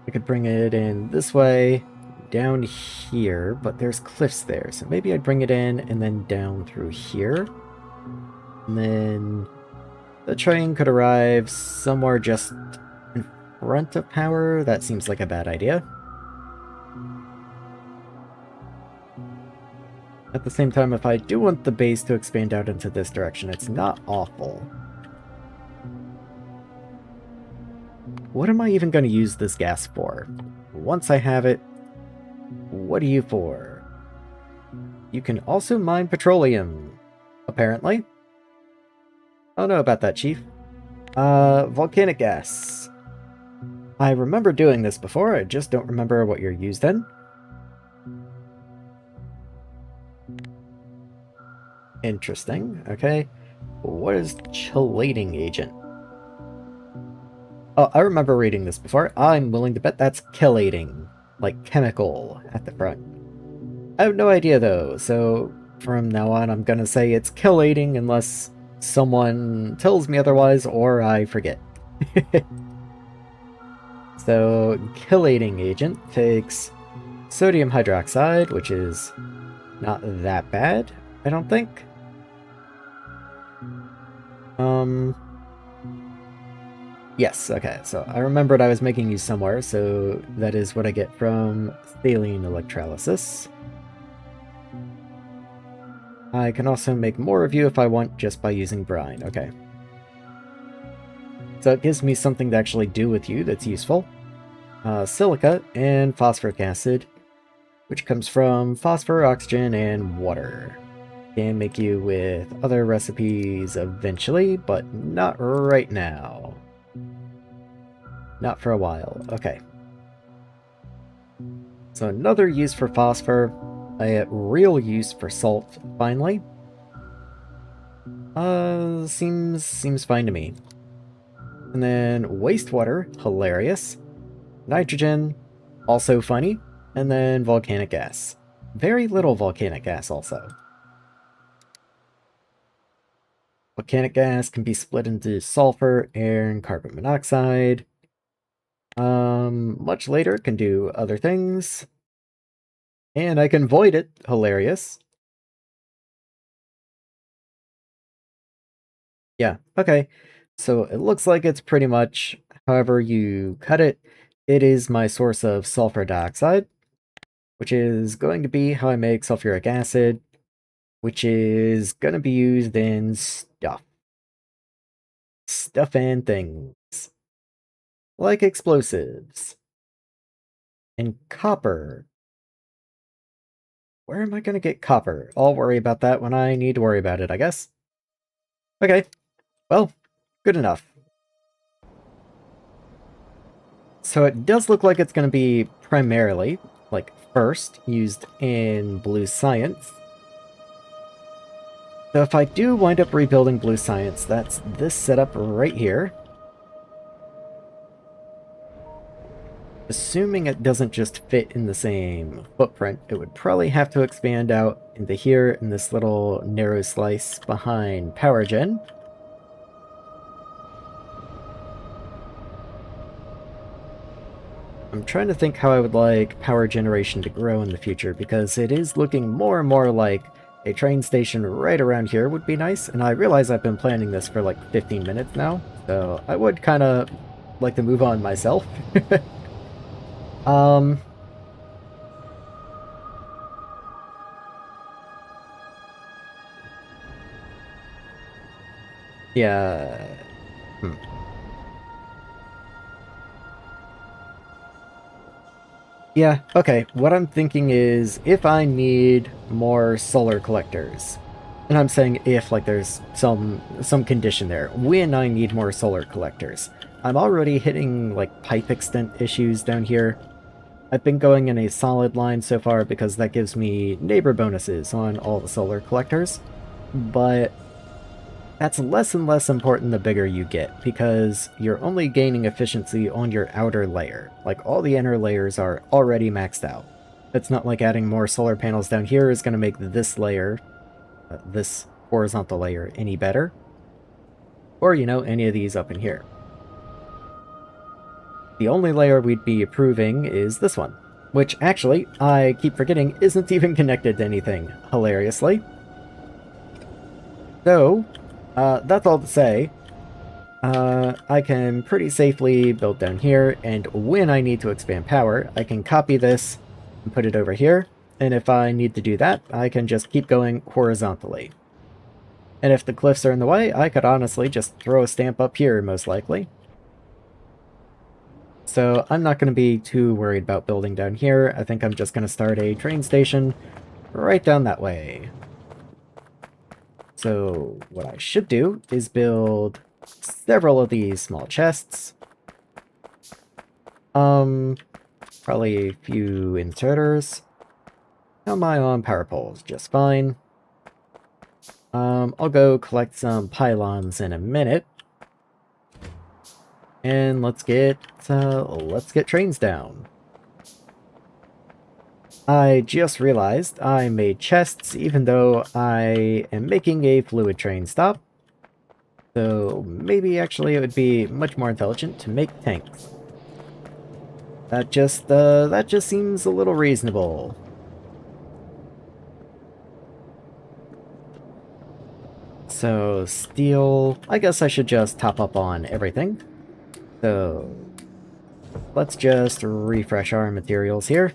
I could bring it in this way, down here, but there's cliffs there, so maybe I'd bring it in and then down through here. And then the train could arrive somewhere just in front of power. That seems like a bad idea. At the same time, if I do want the base to expand out into this direction, it's not awful. What am I even going to use this gas for? Once I have it, what are you for? You can also mine petroleum, apparently. I don't know about that, Chief. Volcanic gas. I remember doing this before, I just don't remember what you're used in. Interesting, okay. What is chelating agent? Oh, I remember reading this before. I'm willing to bet that's chelating, like chemical at the front. I have no idea though, so from now on I'm gonna say it's chelating unless someone tells me otherwise or I forget. So, chelating agent takes sodium hydroxide, which is not that bad, I don't think. Yes, okay, so I remembered I was making use somewhere, so that is what I get from thalene electrolysis. I can also make more of you if I want just by using brine, okay. So it gives me something to actually do with you that's useful. Silica and phosphoric acid, which comes from phosphor, oxygen, and water. Can make you with other recipes eventually, but not right now. Not for a while. Okay. So another use for phosphor. A real use for salt, finally. Seems fine to me. And then wastewater, hilarious. Nitrogen, also funny. And then volcanic gas. Very little volcanic gas also. Volcanic gas can be split into sulfur, air, and carbon monoxide. Much later can do other things. And I can void it. Hilarious. Yeah, okay. So it looks like it's pretty much however you cut it. It is my source of sulfur dioxide, which is going to be how I make sulfuric acid, which is going to be used in stuff. Stuff and things. Like explosives. And copper. Where am I going to get copper? I'll worry about that when I need to worry about it, I guess. Okay. Well, good enough. So it does look like it's going to be primarily, like first, used in blue science. So if I do wind up rebuilding blue science, that's this setup right here. Assuming it doesn't just fit in the same footprint, it would probably have to expand out into here in this little narrow slice behind power gen. I'm trying to think how I would like power generation to grow in the future, because it is looking more and more like a train station right around here would be nice, and I realize I've been planning this for like 15 minutes now, so I would kind of like to move on myself. Yeah. Yeah, okay, what I'm thinking is, if I need more solar collectors, and I'm saying if, like there's some condition there, when I need more solar collectors. I'm already hitting, like, pipe extent issues down here. I've been going in a solid line so far because that gives me neighbor bonuses on all the solar collectors, but that's less and less important the bigger you get, because you're only gaining efficiency on your outer layer. Like, all the inner layers are already maxed out. It's not like adding more solar panels down here is going to make this layer, this horizontal layer, any better. Or, you know, any of these up in here. The only layer we'd be approving is this one, which actually, I keep forgetting, isn't even connected to anything, hilariously. So, that's all to say, I can pretty safely build down here, and when I need to expand power, I can copy this and put it over here, and if I need to do that, I can just keep going horizontally. And if the cliffs are in the way, I could honestly just throw a stamp up here, most likely. So I'm not going to be too worried about building down here. I think I'm just going to start a train station right down that way. So what I should do is build several of these small chests. Probably a few inserters. How am I on power poles? Just fine. I'll go collect some pylons in a minute. And let's get trains down. I just realized I made chests even though I am making a fluid train stop. So maybe actually it would be much more intelligent to make tanks. That just seems a little reasonable. So steel, I guess I should just top up on everything. So let's just refresh our materials here.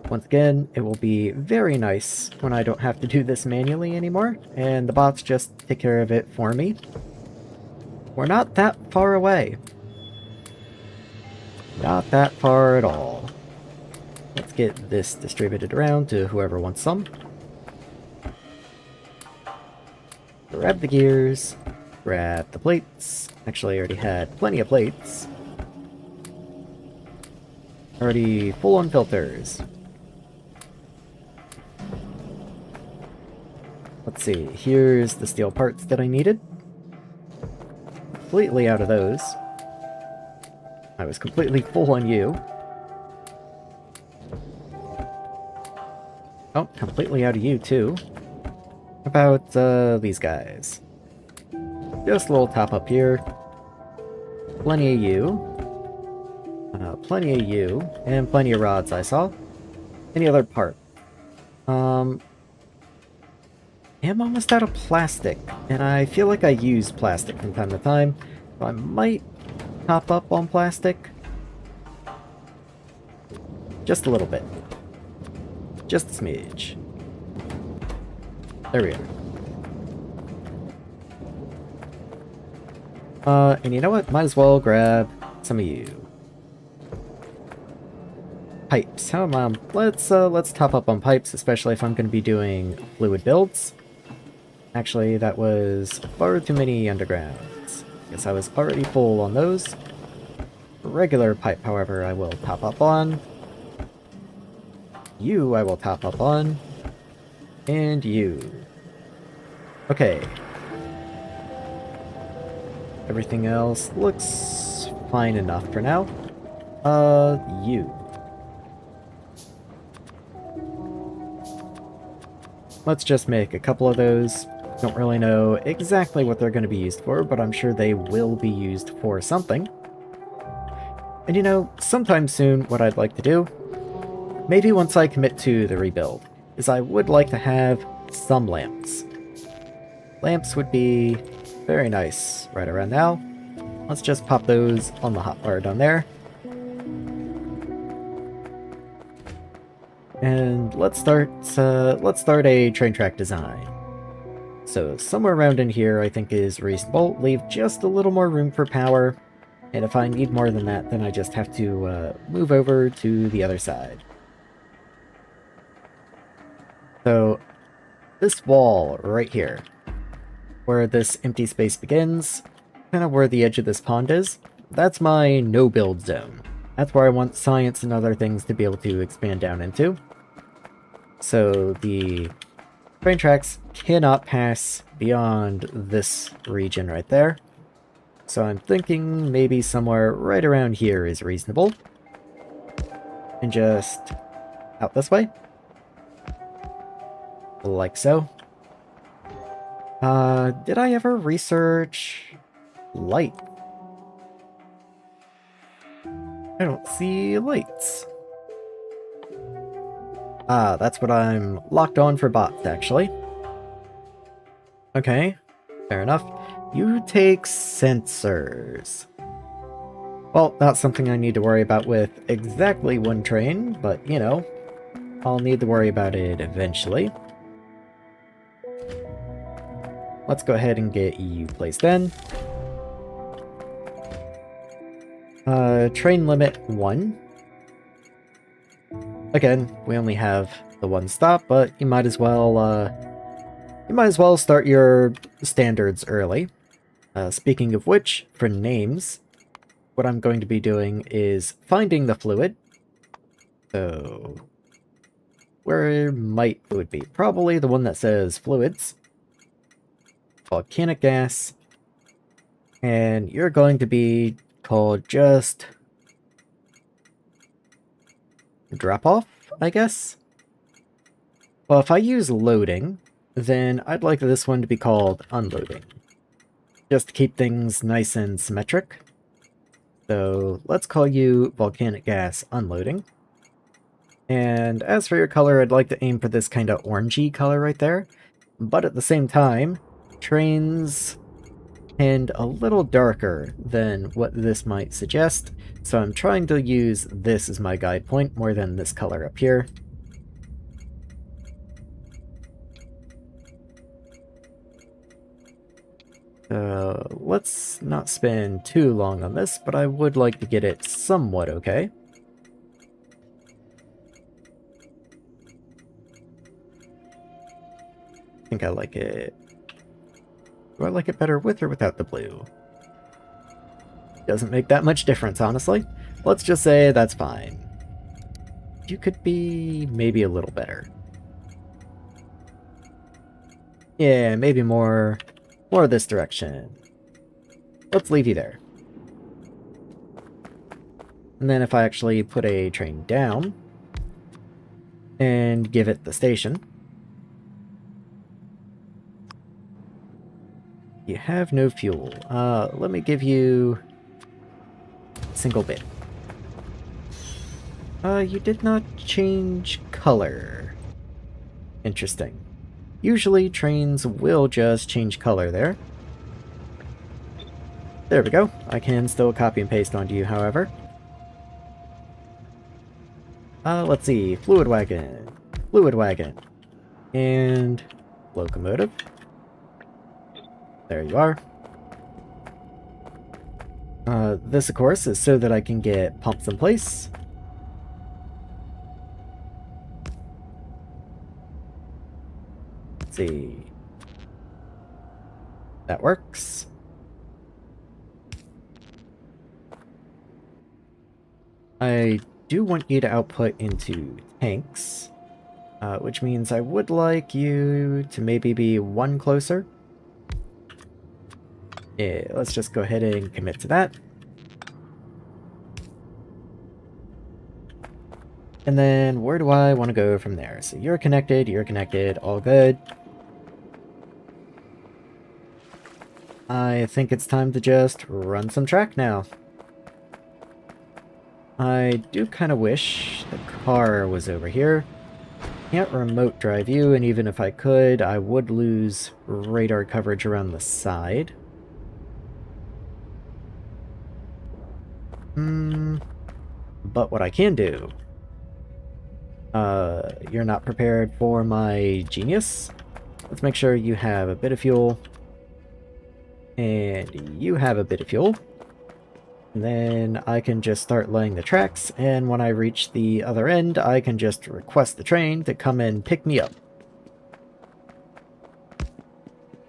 Once again, it will be very nice when I don't have to do this manually anymore, and the bots just take care of it for me. We're not that far away. Not that far at all. Let's get this distributed around to whoever wants some. Grab the gears. Grab the plates. Actually, I already had plenty of plates. Already full on filters. Let's see, here's the steel parts that I needed. Completely out of those. I was completely full on you. Oh, completely out of you too. How about these guys? Just a little top up here. Plenty of you. Plenty of you. And plenty of rods I saw. Any other part? I'm almost out of plastic, and I feel like I use plastic from time to time, so I might top up on plastic. Just a little bit. Just a smidge. There we are. And you know what? Might as well grab some of you. Pipes. How am I? Let's top up on pipes, especially if I'm going to be doing fluid builds. Actually, that was far too many undergrounds. Guess I was already full on those. Regular pipe, however, I will top up on. You I will top up on. And you. Okay. Everything else looks fine enough for now. You. Let's just make a couple of those. Don't really know exactly what they're going to be used for, but I'm sure they will be used for something. And you know, sometime soon, what I'd like to do, maybe once I commit to the rebuild, is I would like to have some lamps. Lamps would be very nice right around now. Let's just pop those on the hotbar down there. And let's start a train track design. So somewhere around in here I think is reasonable. Leave just a little more room for power. And if I need more than that, then I just have to move over to the other side. So this wall right here, where this empty space begins, kind of where the edge of this pond is, that's my no-build zone. That's where I want science and other things to be able to expand down into. So the train tracks cannot pass beyond this region right there. So I'm thinking maybe somewhere right around here is reasonable. and just out this way. Like so. Did I ever research light? I don't see lights. Ah, that's what I'm locked on for bots, actually. Okay, fair enough. You take sensors. Well, not something I need to worry about with exactly one train, but, you know, I'll need to worry about it eventually. Let's go ahead and get you placed in. Train limit 1. Again, we only have the one stop, but you might as well start your standards early. Speaking of which, for names, what I'm going to be doing is finding the fluid. So, where might fluid be? Probably the one that says fluids. Volcanic gas. And you're going to be called just drop off, I guess? Well, if I use loading, then I'd like this one to be called unloading. Just to keep things nice and symmetric. So let's call you volcanic gas unloading. And as for your color, I'd like to aim for this kind of orangey color right there. But at the same time, trains tend a little darker than what this might suggest. So I'm trying to use this as my guide point more than this color up here. Let's not spend too long on this, but I would like to get it somewhat okay. I think I like it. Do I like it better with or without the blue? Doesn't make that much difference, honestly. Let's just say that's fine. You could be maybe a little better. Yeah, maybe more of this direction. Let's leave you there. And then if I actually put a train down and give it the station, you have no fuel. Let me give you a single bit. You did not change color. Interesting. Usually trains will just change color there. There we go. I can still copy and paste onto you, however. Let's see. Fluid wagon. Fluid wagon. And locomotive. There you are. This, of course, is so that I can get pumps in place. Let's see. That works. I do want you to output into tanks, which means I would like you to maybe be one closer. Yeah, let's just go ahead and commit to that. And then where do I want to go from there? So you're connected, all good. I think it's time to just run some track now. I do kind of wish the car was over here. Can't remote drive you, and even if I could, I would lose radar coverage around the side. But what I can do... you're not prepared for my genius? Let's make sure you have a bit of fuel. And you have a bit of fuel. And then I can just start laying the tracks, and when I reach the other end, I can just request the train to come and pick me up.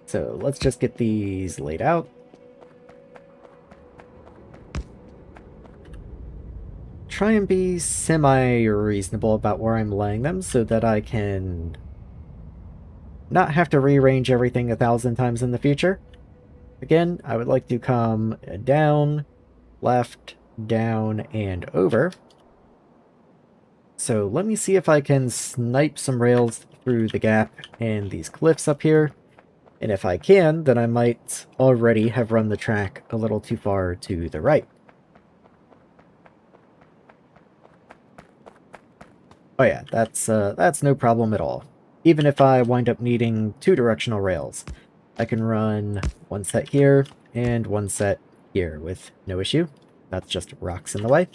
So let's just get these laid out. Try and be semi-reasonable about where I'm laying them so that I can not have to rearrange everything 1,000 times in the future. Again, I would like to come down, left, down, and over. So let me see if I can snipe some rails through the gap in these cliffs up here. And if I can, then I might already have run the track a little too far to the right. Oh yeah, that's no problem at all. Even if I wind up needing 2 directional rails, I can run one set here and one set here with no issue. That's just rocks in the way.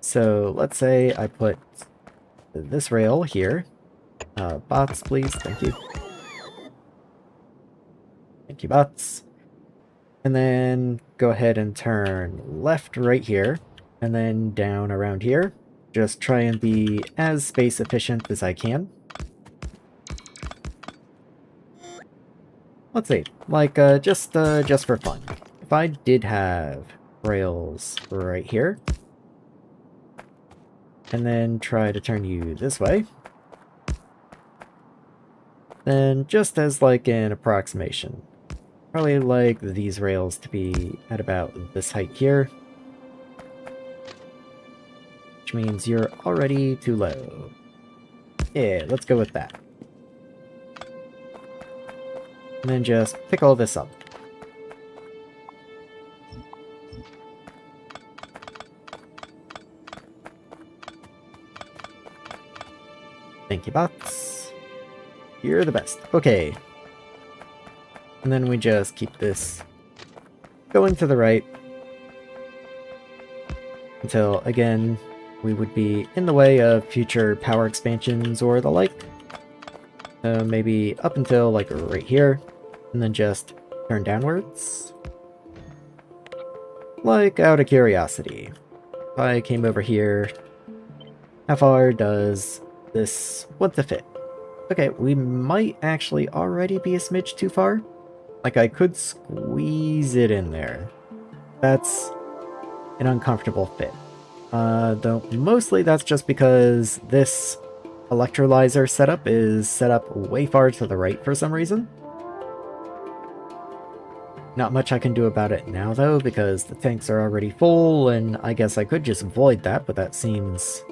So let's say I put this rail here. Bots, please. Thank you. Thank you, bots. And then go ahead and turn left right here, and then down around here. Just try and be as space efficient as I can. Let's see, like, just for fun. If I did have rails right here, and then try to turn you this way, then just as like an approximation, probably like these rails to be at about this height here, which means you're already too low. Yeah, let's go with that. And then just pick all this up. Thank you, bots. You're the best. Okay. And then we just keep this going to the right until, again, we would be in the way of future power expansions or the like. Maybe up until, like, right here, and then just turn downwards. Like, out of curiosity, if I came over here, how far does this want to fit? Okay, we might actually already be a smidge too far. Like, I could squeeze it in there. That's an uncomfortable fit. Though mostly that's just because this electrolyzer setup is set up way far to the right for some reason. Not much I can do about it now, though, because the tanks are already full, and I guess I could just void that, but that seems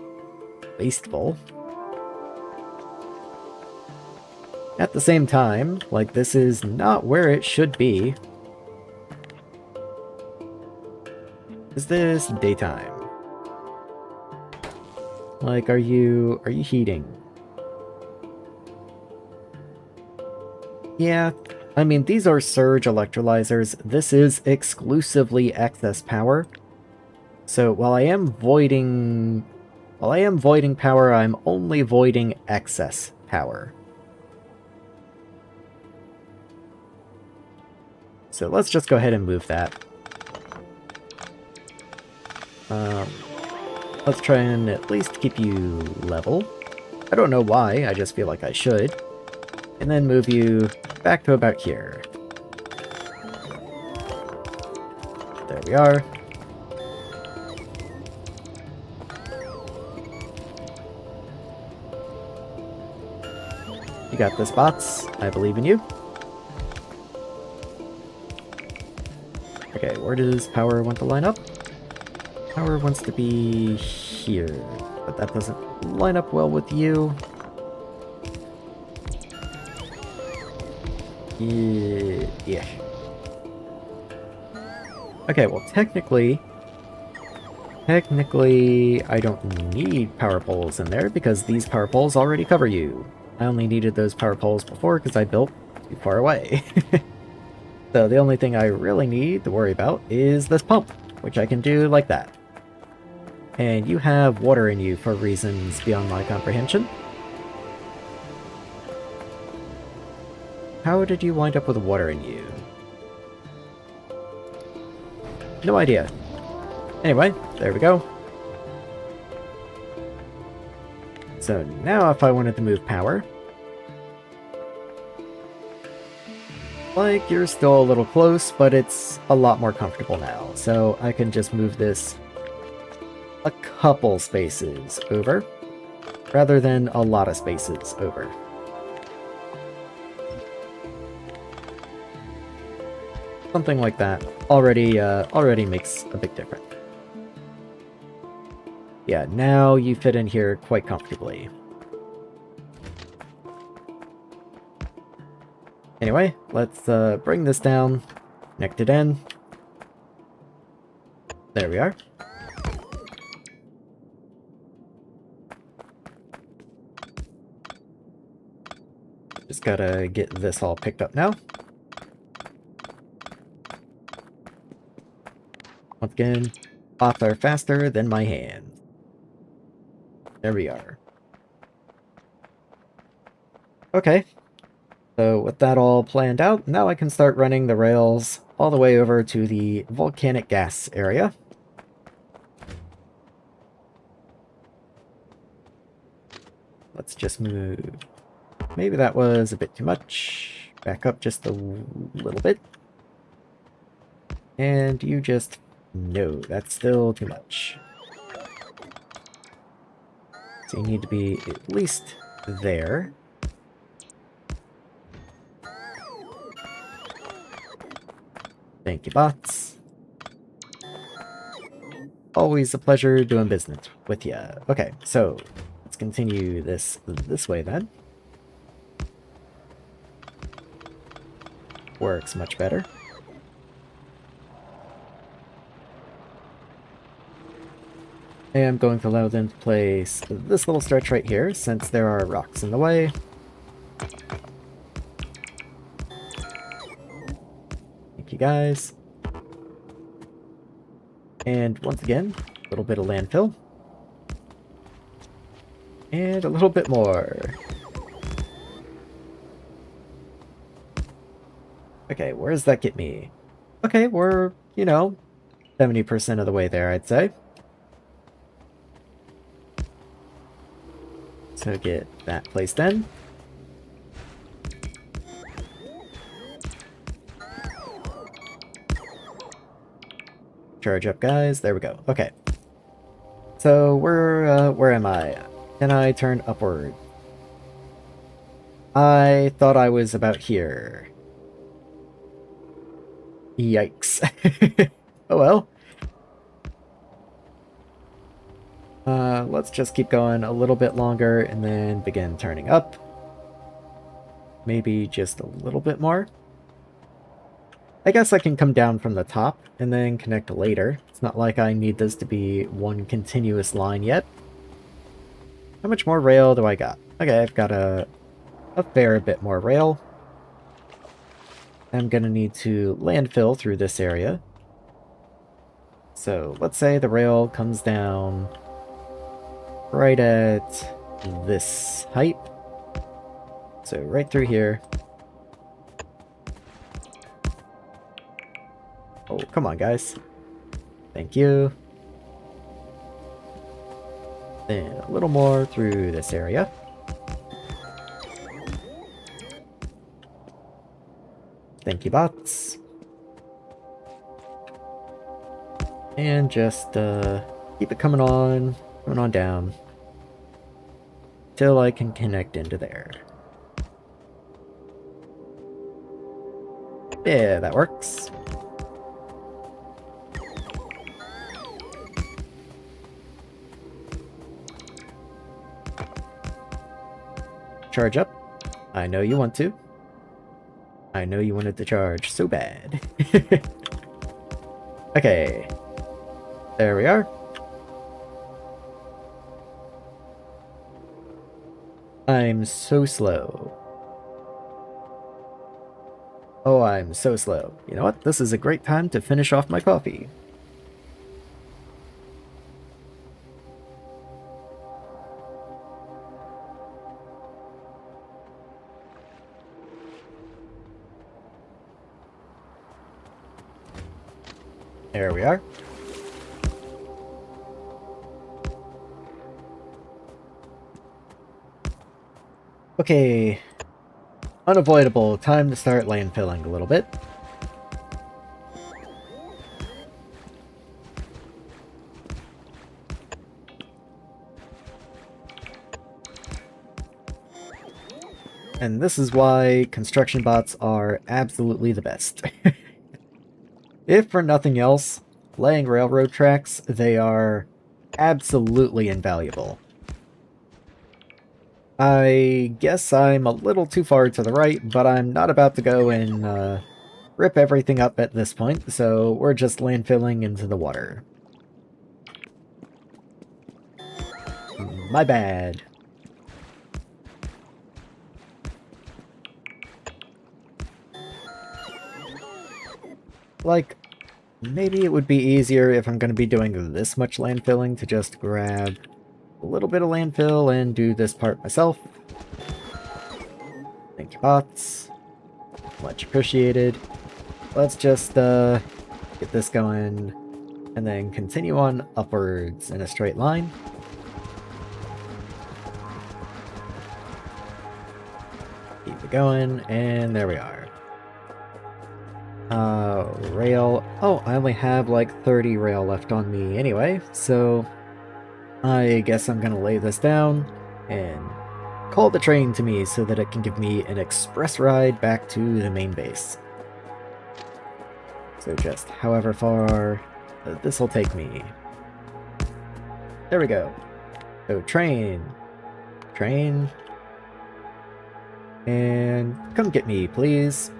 wasteful. At the same time, like, this is not where it should be. Is this daytime? Like, are you heating? Yeah, I mean, these are surge electrolyzers. This is exclusively excess power. So while I am voiding power, I'm only voiding excess power. So let's just go ahead and move that. Let's try and at least keep you level. I don't know why, I just feel like I should. And then move you back to about here. There we are. You got this, bots. I believe in you. Okay, where does power want to line up? Power wants to be here, but that doesn't line up well with you. Yeah. Okay, well, technically, I don't need power poles in there because these power poles already cover you. I only needed those power poles before because I built too far away. So the only thing I really need to worry about is this pump, which I can do like that. And you have water in you for reasons beyond my comprehension. How did you wind up with water in you? No idea. Anyway, there we go. So now if I wanted to move power, like, you're still a little close, but it's a lot more comfortable now. So I can just move this a couple spaces over, rather than a lot of spaces over. Something like that already makes a big difference. Yeah, now you fit in here quite comfortably. Anyway, let's bring this down, connect it in. There we are. Just gotta get this all picked up now. Once again, bots are faster than my hands. There we are. Okay, so with that all planned out, now I can start running the rails all the way over to the volcanic gas area. Let's just move. Maybe that was a bit too much. Back up just a little bit. And you just... No, that's still too much. So you need to be at least there. Thank you, bots. Always a pleasure doing business with ya. Okay, so let's continue this way then. Works much better. I am going to allow them to place this little stretch right here, since there are rocks in the way. Thank you guys. And once again, a little bit of landfill. And a little bit more. Okay, where does that get me? Okay, we're, 70% of the way there, I'd say. So get that placed in. Charge up, guys. There we go. Okay. So where am I? Can I turn upward? I thought I was about here. Yikes. Oh well. Let's just keep going a little bit longer and then begin turning up. Maybe just a little bit more. I guess I can come down from the top and then connect later. It's not like I need this to be one continuous line yet. How much more rail do I got? Okay, I've got a fair bit more rail. I'm gonna need to landfill through this area. So let's say the rail comes down right at this height. So right through here. Oh, come on, guys. Thank you. Then a little more through this area. Thank you, bots. And just keep it coming on down. Till I can connect into there. Yeah, that works. Charge up. I know you want to. I know you wanted to charge so bad. Okay. There we are. I'm so slow. Oh, I'm so slow. You know what? This is a great time to finish off my coffee. There we are. Okay. Unavoidable. Time to start landfilling a little bit. And this is why construction bots are absolutely the best. If for nothing else, laying railroad tracks, they are absolutely invaluable. I guess I'm a little too far to the right, but I'm not about to go and rip everything up at this point, so we're just landfilling into the water. My bad. Like, maybe it would be easier if I'm going to be doing this much landfilling to just grab a little bit of landfill and do this part myself. Thank you, bots. Much appreciated. Let's just get this going and then continue on upwards in a straight line. Keep it going, and there we are. Rail. Oh, I only have like 30 rail left on me anyway, so I guess I'm gonna lay this down and call the train to me so that it can give me an express ride back to the main base. So just however far this will take me. There we go. So train. Train. And come get me, please.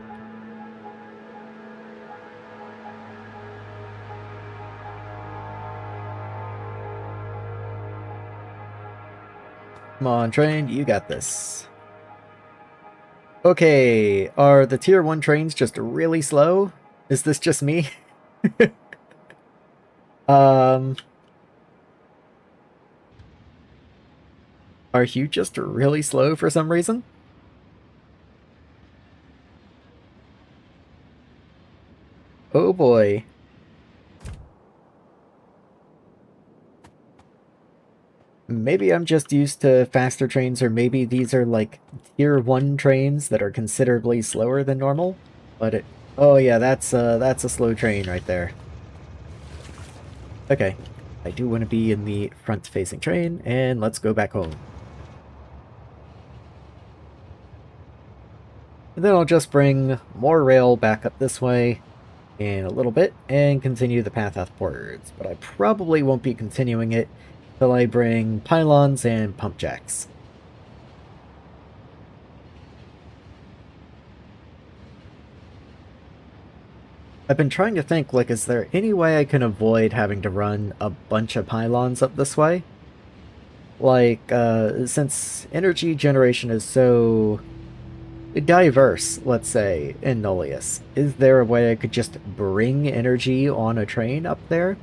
Come on, train, you got this. Okay, are the tier 1 trains just really slow? Is this just me? Are you just really slow for some reason? Oh boy. Maybe I'm just used to faster trains, or maybe these are like tier 1 trains that are considerably slower than normal. But it... Oh yeah, that's a slow train right there. Okay, I do want to be in the front-facing train, and let's go back home. And then I'll just bring more rail back up this way in a little bit, and continue the path upwards. But I probably won't be continuing it till I bring pylons and pump jacks. I've been trying to think, like, is there any way I can avoid having to run a bunch of pylons up this way? Like, since energy generation is so diverse, let's say, in Nullius, is there a way I could just bring energy on a train up there?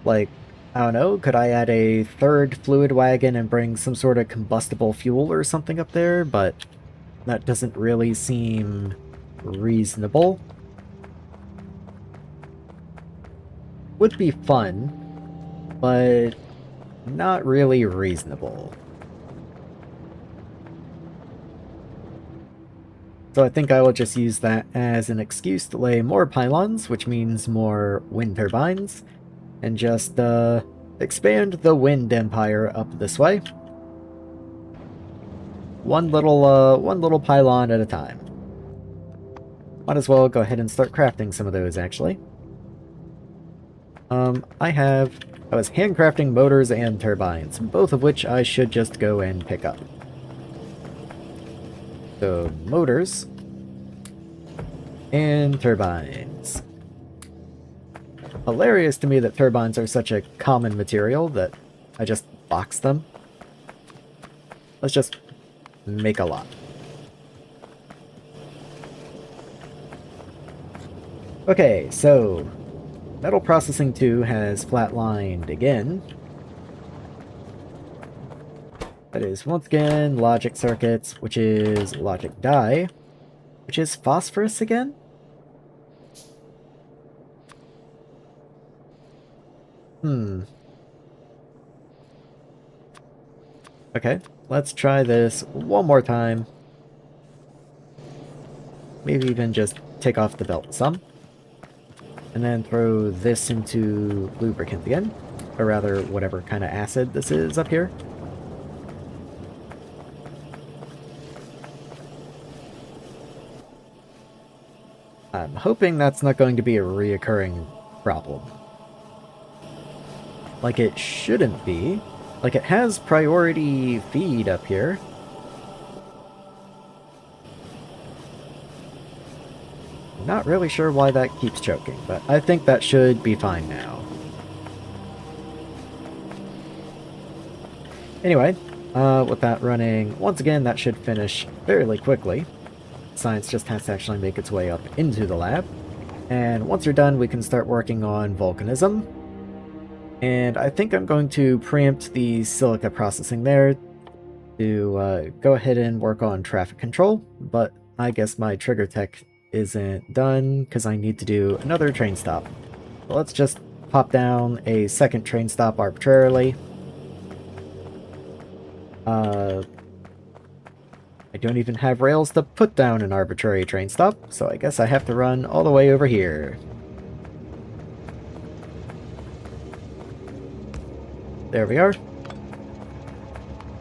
Like, I don't know, could I add a third fluid wagon and bring some sort of combustible fuel or something up there? But that doesn't really seem reasonable. Would be fun, but not really reasonable. So I think I will just use that as an excuse to lay more pylons, which means more wind turbines, and just expand the wind empire up this way. One little pylon at a time. Might as well go ahead and start crafting some of those, actually. I was handcrafting motors and turbines, both of which I should just go and pick up. So, motors and turbines. Hilarious to me that turbines are such a common material that I just box them. Let's just make a lot. Okay, so Metal Processing 2 has flatlined again. That is, once again, logic circuits, which is logic die, which is phosphorus again? Okay, let's try this one more time. Maybe even just take off the belt some. And then throw this into lubricant again. Or rather, whatever kind of acid this is up here. I'm hoping that's not going to be a reoccurring problem. like it shouldn't be. Like, it has priority feed up here. Not really sure why that keeps choking, but I think that should be fine now. Anyway, with that running, once again, that should finish fairly quickly. Science just has to actually make its way up into the lab. And once you're done, we can start working on volcanism. And I think I'm going to preempt the silica processing there to go ahead and work on traffic control, but I guess my trigger tech isn't done because I need to do another train stop. So let's just pop down a second train stop arbitrarily. I don't even have rails to put down an arbitrary train stop, so I guess I have to run all the way over here. There we are.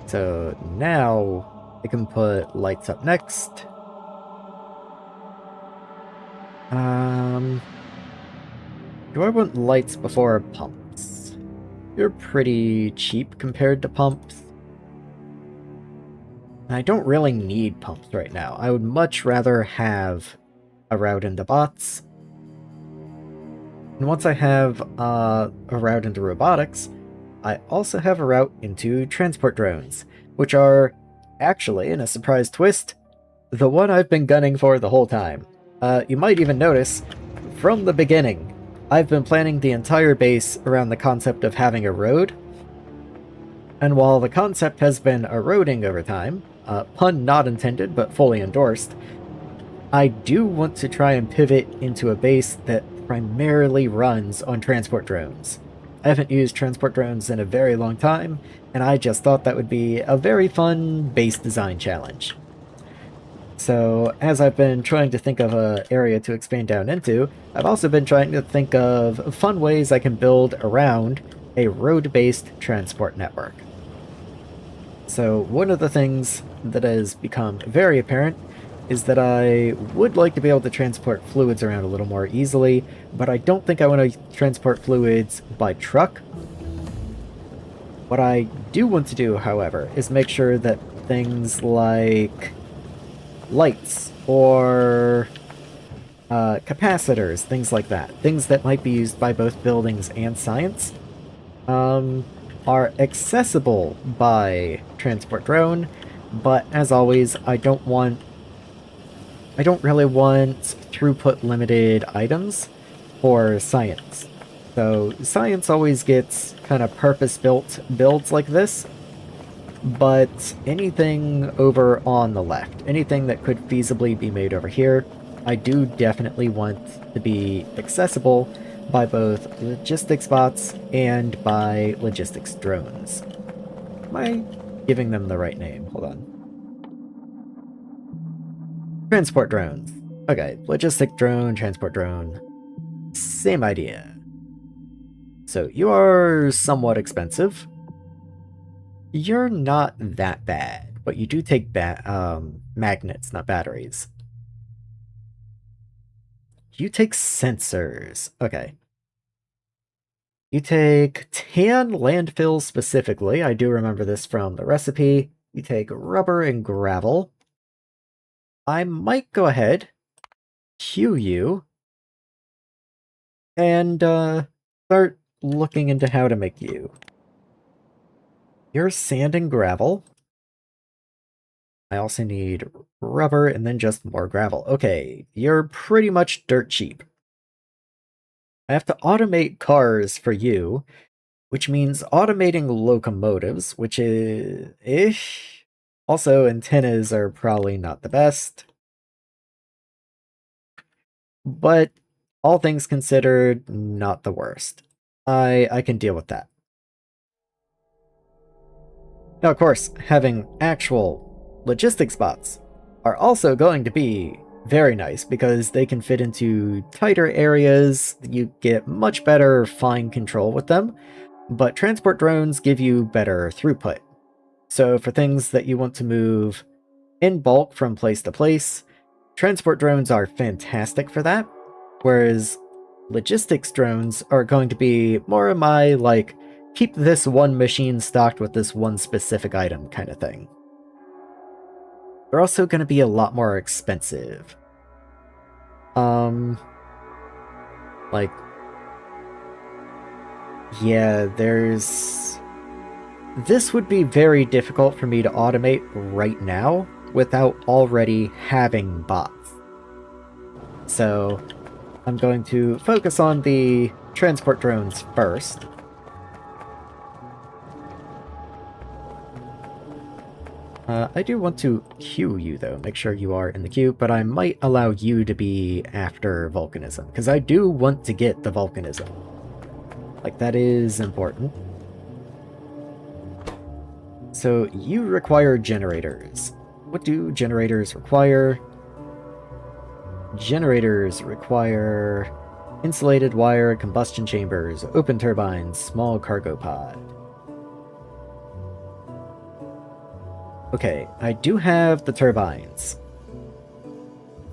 So now I can put lights up next. Do I want lights before pumps? You're pretty cheap compared to pumps. I don't really need pumps right now. I would much rather have a route into bots. And once I have a route into robotics, I also have a route into transport drones, which are actually, in a surprise twist, the one I've been gunning for the whole time. You might even notice, from the beginning, I've been planning the entire base around the concept of having a road. And while the concept has been eroding over time, pun not intended but fully endorsed, I do want to try and pivot into a base that primarily runs on transport drones. I haven't used transport drones in a very long time, and I just thought that would be a very fun base design challenge. So, as I've been trying to think of an area to expand down into, I've also been trying to think of fun ways I can build around a road-based transport network. So, one of the things that has become very apparent is that I would like to be able to transport fluids around a little more easily, but I don't think I want to transport fluids by truck. What I do want to do, however, is make sure that things like lights or capacitors, things like that, things that might be used by both buildings and science, are accessible by transport drone, but as always, I don't really want throughput limited items for science. So science always gets kind of purpose-built builds like this, but anything over on the left, anything that could feasibly be made over here, I do definitely want to be accessible by both logistics bots and by logistics drones. Am I giving them the right name? Hold on. Transport drones. Okay, logistic drone, transport drone. Same idea. So you are somewhat expensive. You're not that bad, but you do take magnets, not batteries. You take sensors. Okay. You take tan landfill specifically. I do remember this from the recipe. You take rubber and gravel. I might go ahead, queue you, and start looking into how to make you. You're sand and gravel. I also need rubber and then just more gravel. Okay, you're pretty much dirt cheap. I have to automate cars for you, which means automating locomotives, which is ish. Also, antennas are probably not the best. But all things considered, not the worst. I can deal with that. Now, of course, having actual logistics bots are also going to be very nice because they can fit into tighter areas. You get much better fine control with them, but transport drones give you better throughput. So for things that you want to move in bulk from place to place, transport drones are fantastic for that, whereas logistics drones are going to be more of my, like, keep this one machine stocked with this one specific item kind of thing. They're also going to be a lot more expensive. Like, yeah, there's... This would be very difficult for me to automate right now without already having bots. So, I'm going to focus on the transport drones first. I do want to queue you, though. Make sure you are in the queue, but I might allow you to be after volcanism, because I do want to get the volcanism. Like, that is important. So, you require generators. What do generators require? Generators require insulated wire, combustion chambers, open turbines, small cargo pod. Okay, I do have the turbines.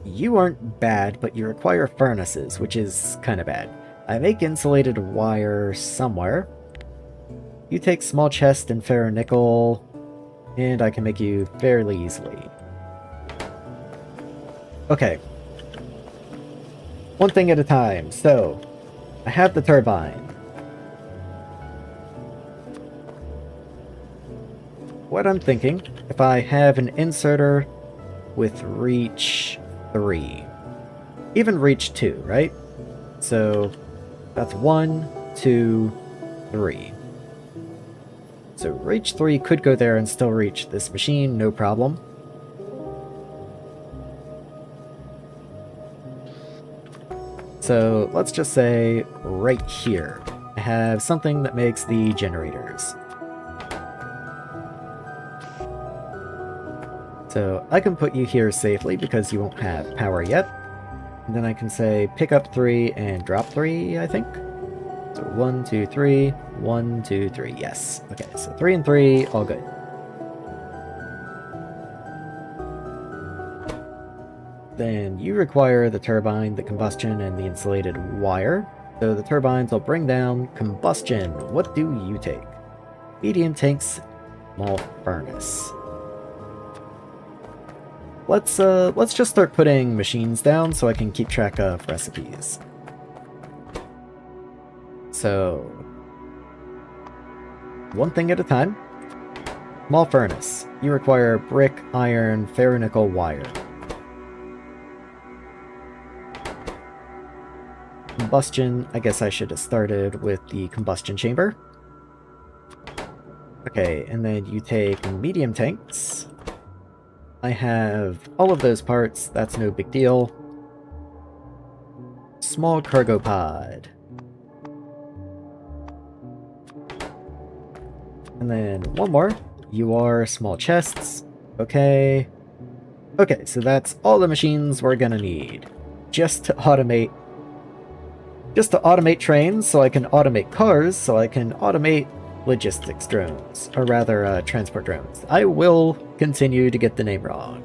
You aren't bad, but you require furnaces, which is kind of bad. I make insulated wire somewhere. You take small chest and ferronickel, and I can make you fairly easily. Okay. One thing at a time. So, I have the turbine. What I'm thinking, if I have an inserter with reach 3, even reach 2, right? So that's 1, 2, 3. So reach 3 could go there and still reach this machine, no problem. So let's just say right here, I have something that makes the generators. So I can put you here safely because you won't have power yet. And then I can say pick up 3 and drop 3, I think. So 1, 2, 3, 1, 2, 3, yes. Okay, so 3 and 3, all good. Then you require the turbine, the combustion, and the insulated wire. So the turbines will bring down combustion. What do you take? Medium tanks, small furnace. Let's just start putting machines down so I can keep track of recipes. So, one thing at a time. Small furnace. You require brick, iron, ferronickel, wire. Combustion, I guess I should have started with the combustion chamber. Okay, and then you take medium tanks. I have all of those parts, that's no big deal. Small cargo pod. And then one more. You are small chests. Okay. Okay, so that's all the machines we're gonna need. Just to automate trains, so I can automate cars, so I can automate logistics drones, or rather, transport drones. I will continue to get the name wrong.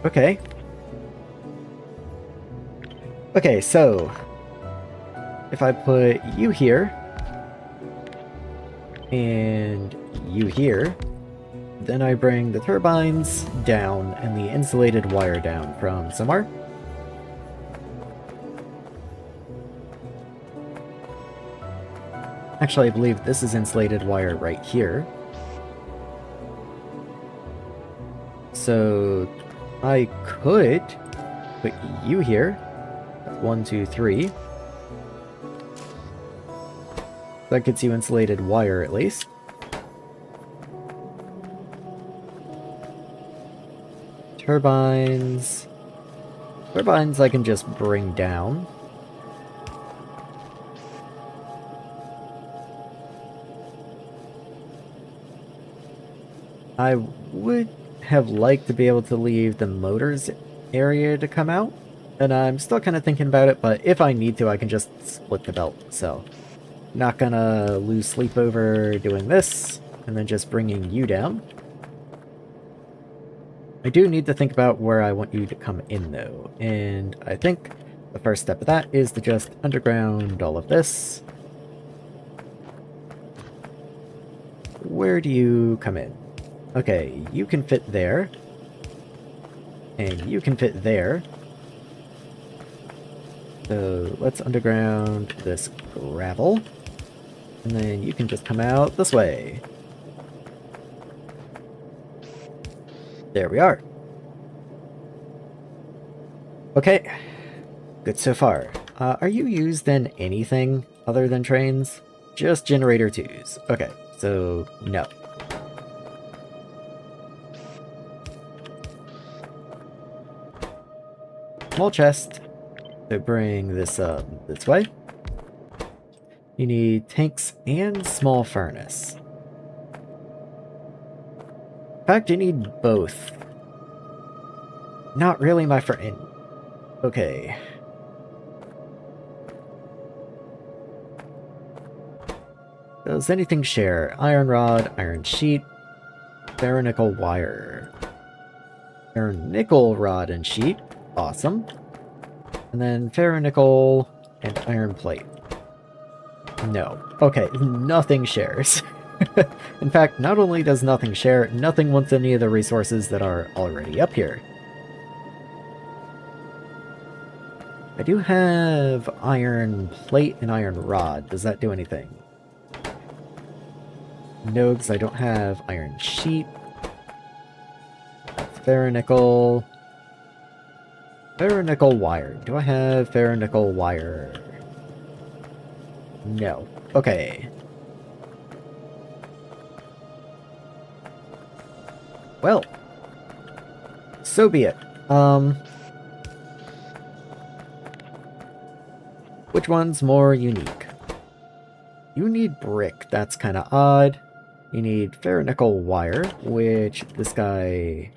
Okay. Okay, so if I put you here, and you here, then I bring the turbines down and the insulated wire down from somewhere. Actually, I believe this is insulated wire right here. So I could put you here. 1, 2, 3. That gets you insulated wire at least. Turbines. Turbines I can just bring down. I would have liked to be able to leave the motors area to come out, and I'm still kind of thinking about it, but if I need to, I can just split the belt, so not gonna lose sleep over doing this, and then just bringing you down. I do need to think about where I want you to come in, though, and I think The first step of that is to just underground all of this. Where do you come in? Okay, you can fit there. And you can fit there. So let's underground this gravel. And then you can just come out this way. There we are. Okay. Good so far. Are you used in anything other than trains? Just generator 2s. Okay, so no. Small chest. So bring this up this way. You need tanks and small furnace. In fact, you need both. Not really, my friend. Okay. Does anything share? Iron rod, iron sheet, ferronickel wire. Ferronickel rod and sheet. Awesome. And then ferronickel and iron plate. No. Okay, nothing shares. In fact, not only does nothing share, nothing wants any of the resources that are already up here. I do have iron plate and iron rod. Does that do anything? No, because I don't have iron sheet. Ferronickel. Ferronickel wire. Do I have ferronickel wire? No. Okay. Well. So be it. Which one's more unique? You need brick. That's kind of odd. You need ferronickel wire, which this guy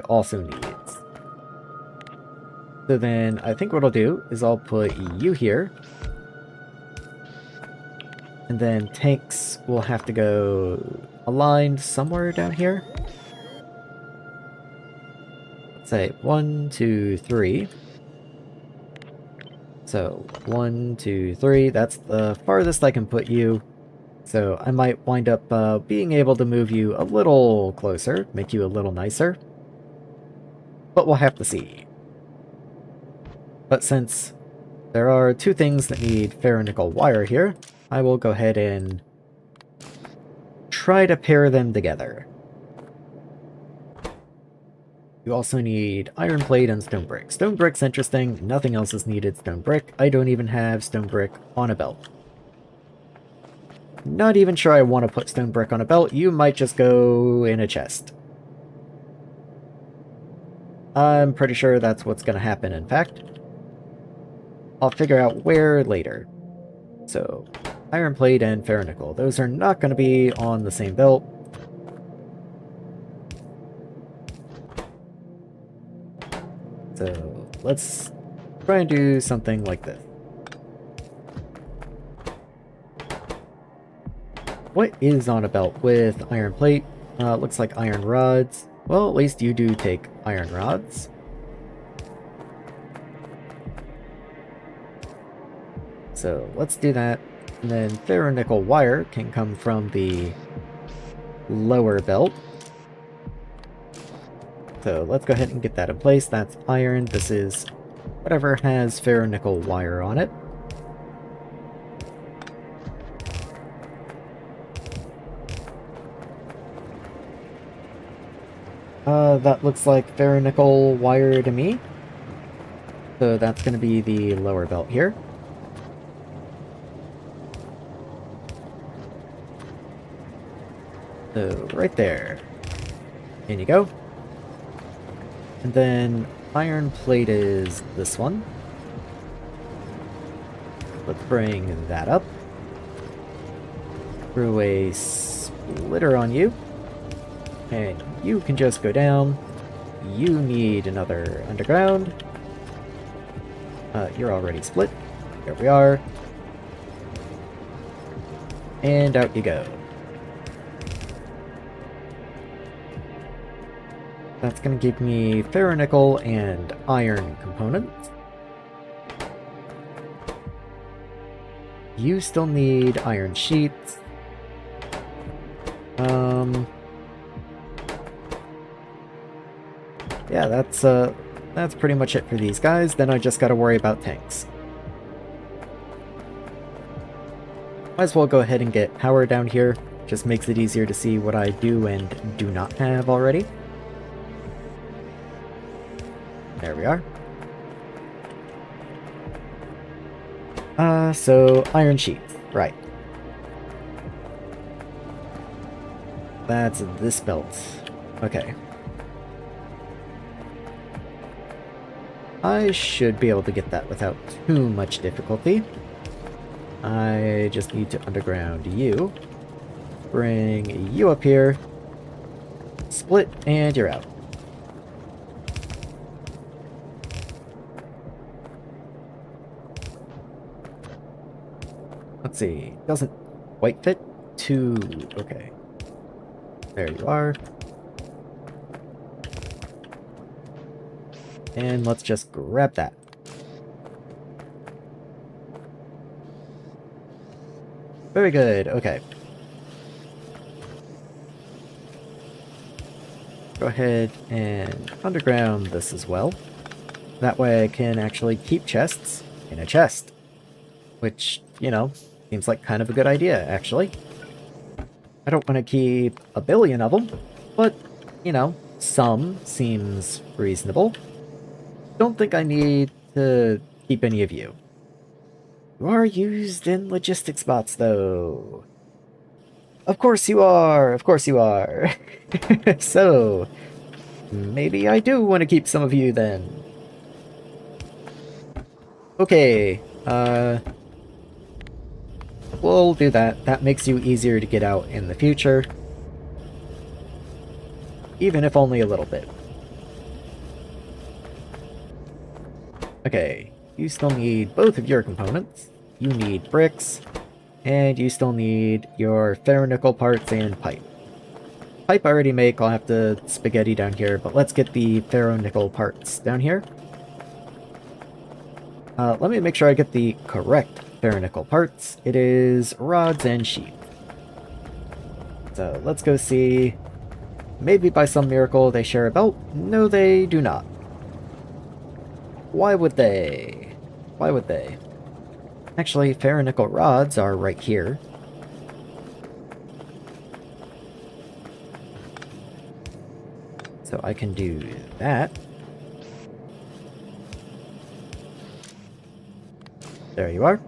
also needs. So then I think what I'll do is I'll put you here. And then tanks will have to go aligned somewhere down here. Let's say 1, 2, 3. So 1, 2, 3. That's the farthest I can put you. So I might wind up being able to move you a little closer, make you a little nicer. But we'll have to see. But since there are two things that need ferronickel wire here, I will go ahead and try to pair them together. You also need iron plate and stone brick. Stone brick's interesting, nothing else is needed stone brick. I don't even have stone brick on a belt. Not even sure I want to put stone brick on a belt. You might just go in a chest. I'm pretty sure that's what's going to happen, in fact. I'll figure out where later. So, iron plate and ferronickel. Those are not going to be on the same belt. So, let's try and do something like this. What is on a belt with iron plate? Looks like iron rods. Well, at least you do take iron rods. So let's do that. And then ferronickel wire can come from the lower belt. So let's go ahead and get that in place. That's iron. This is whatever has ferronickel wire on it. That looks like ferronickel wire to me. So that's going to be the lower belt here. So right there. In you go. And then iron plate is this one. Let's bring that up. Throw a splitter on you. And you can just go down. You need another underground. You're already split. There we are. And out you go. That's gonna give me ferronickel and iron components. You still need iron sheets. Yeah, that's pretty much it for these guys. Then I just gotta worry about tanks. Might as well go ahead and get power down here. Just makes it easier to see what I do and do not have already. There we are. So iron sheet, right. That's this belt. Okay. I should be able to get that without too much difficulty. I just need to underground you. Bring you up here. Split, and you're out. Let's see. Doesn't quite fit. 2. Okay. There you are. And let's just grab that. Very good. Okay. Go ahead and underground this as well. That way I can actually keep chests in a chest. Which, you know, seems like kind of a good idea, actually. I don't want to keep a billion of them, but, you know, some seems reasonable. Don't think I need to keep any of you. You are used in logistics bots, though. Of course you are! Of course you are! So, maybe I do want to keep some of you, then. Okay, we'll do that. That makes you easier to get out in the future. Even if only a little bit. Okay, you still need both of your components. You need bricks, and you still need your ferronickel parts and pipe. Pipe I already make, I'll have to spaghetti down here, but let's get the ferronickel parts down here. Let me make sure I get the correct ferronickel parts. It is rods and sheet. So let's go see. Maybe by some miracle they share a belt. No, they do not. Why would they? Why would they? Actually, ferronickel rods are right here. So I can do that. There you are.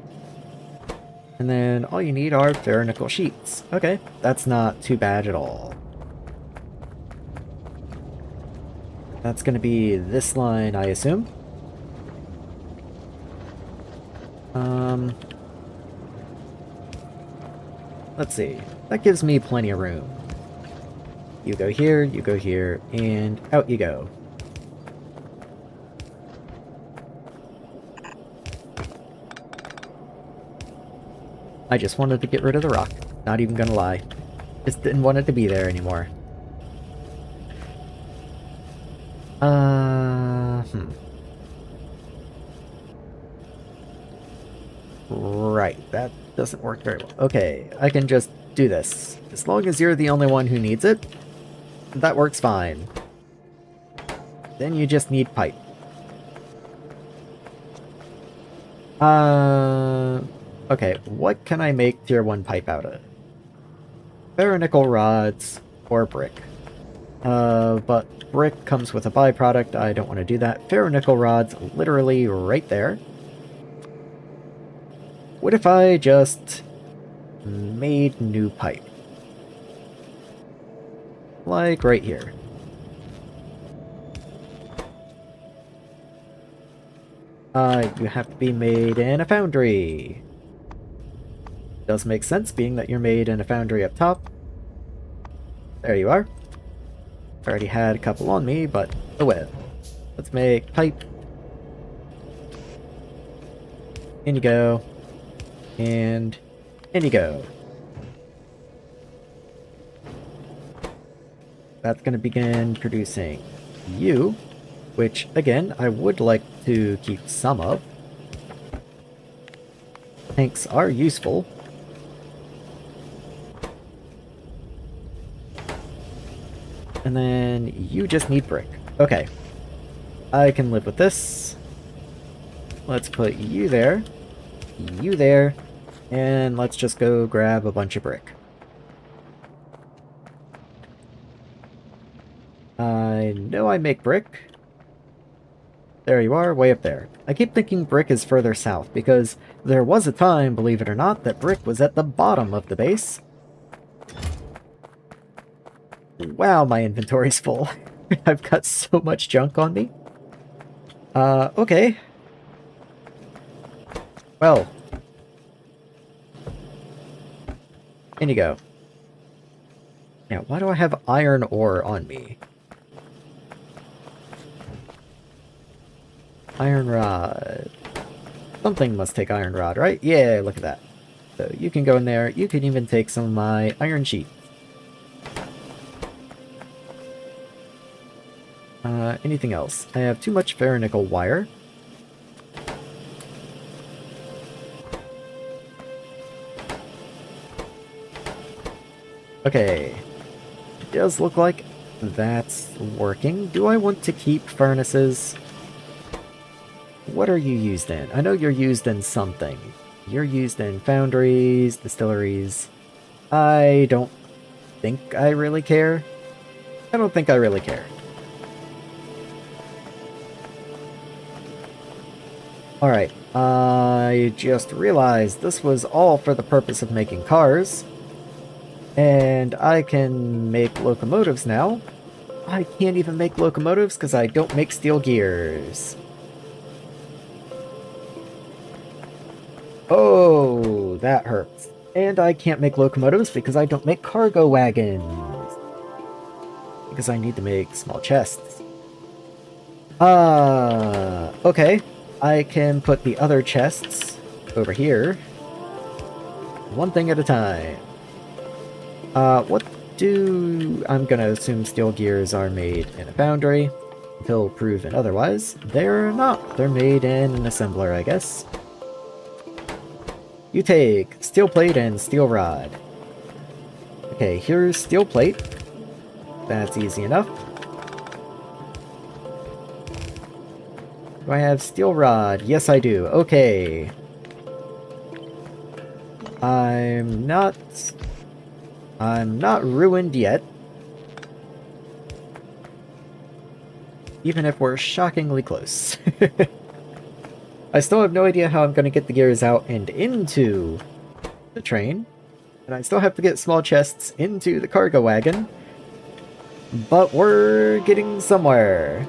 And then all you need are ferronickel sheets. Okay, that's not too bad at all. That's going to be this line, I assume. Let's see. That gives me plenty of room. You go here, and out you go. I just wanted to get rid of the rock. Not even gonna lie. Just didn't want it to be there anymore. Right, that doesn't work very well. Okay, I can just do this. As long as you're the only one who needs it, that works fine. Then you just need pipe. Okay, what can I make tier 1 pipe out of? Ferronickel rods or brick. But brick comes with a byproduct. I don't want to do that. Ferronickel rods literally right there. What if I just made new pipe? Like right here. You have to be made in a foundry. Does make sense, being that you're made in a foundry up top. There you are. I already had a couple on me, but oh well. Let's make pipe. In you go. And in you go. That's going to begin producing you, which, again, I would like to keep some of. Tanks are useful. And then you just need brick. Okay. I can live with this. Let's put you there, and let's just go grab a bunch of brick. I know I make brick. There you are, way up there. I keep thinking brick is further south, because there was a time, believe it or not, that brick was at the bottom of the base. Wow, my inventory's full. I've got so much junk on me. Okay. Well. In you go. Now, why do I have iron ore on me? Iron rod. Something must take iron rod, right? Yeah, look at that. So you can go in there. You can even take some of my iron sheet. Anything else? I have too much ferronickel wire. Okay. It does look like that's working. Do I want to keep furnaces? What are you used in? I know you're used in something. You're used in foundries, distilleries. I don't think I really care. I don't think I really care. Alright, I just realized this was all for the purpose of making cars. And I can make locomotives now. I can't even make locomotives because I don't make steel gears. Oh, that hurts. And I can't make locomotives because I don't make cargo wagons. Because I need to make small chests. Okay. I can put the other chests over here. One thing at a time. What do... I'm gonna assume steel gears are made in a foundry. Until proven otherwise. They're not. They're made in an assembler, I guess. You take steel plate and steel rod. Okay, here's steel plate. That's easy enough. Do I have steel rod? Yes, I do. Okay. I'm not ruined yet. Even if we're shockingly close. I still have no idea how I'm going to get the gears out and into the train. And I still have to get small chests into the cargo wagon. But we're getting somewhere.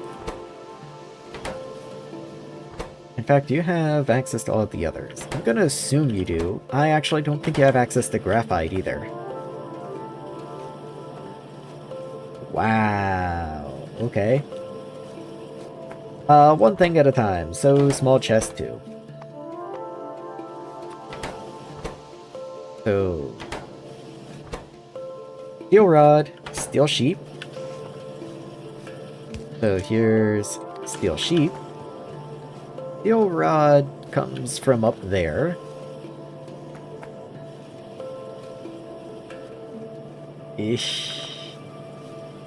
In fact, do you have access to all of the others? I'm going to assume you do. I actually don't think you have access to graphite either. Wow. Okay. One thing at a time. So, small chest too. So... steel rod, steel sheep. So here's steel sheep. Steel rod comes from up there. Ish.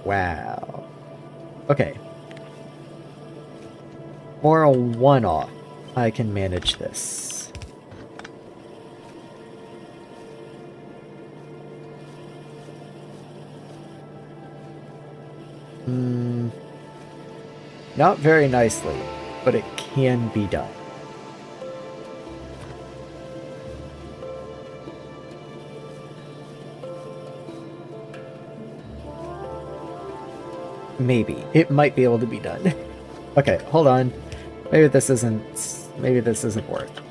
Wow. Okay. For a one-off, I can manage this. Not very nicely, but it can be done. Maybe. It might be able to be done. Okay, hold on. Maybe this isn't worth.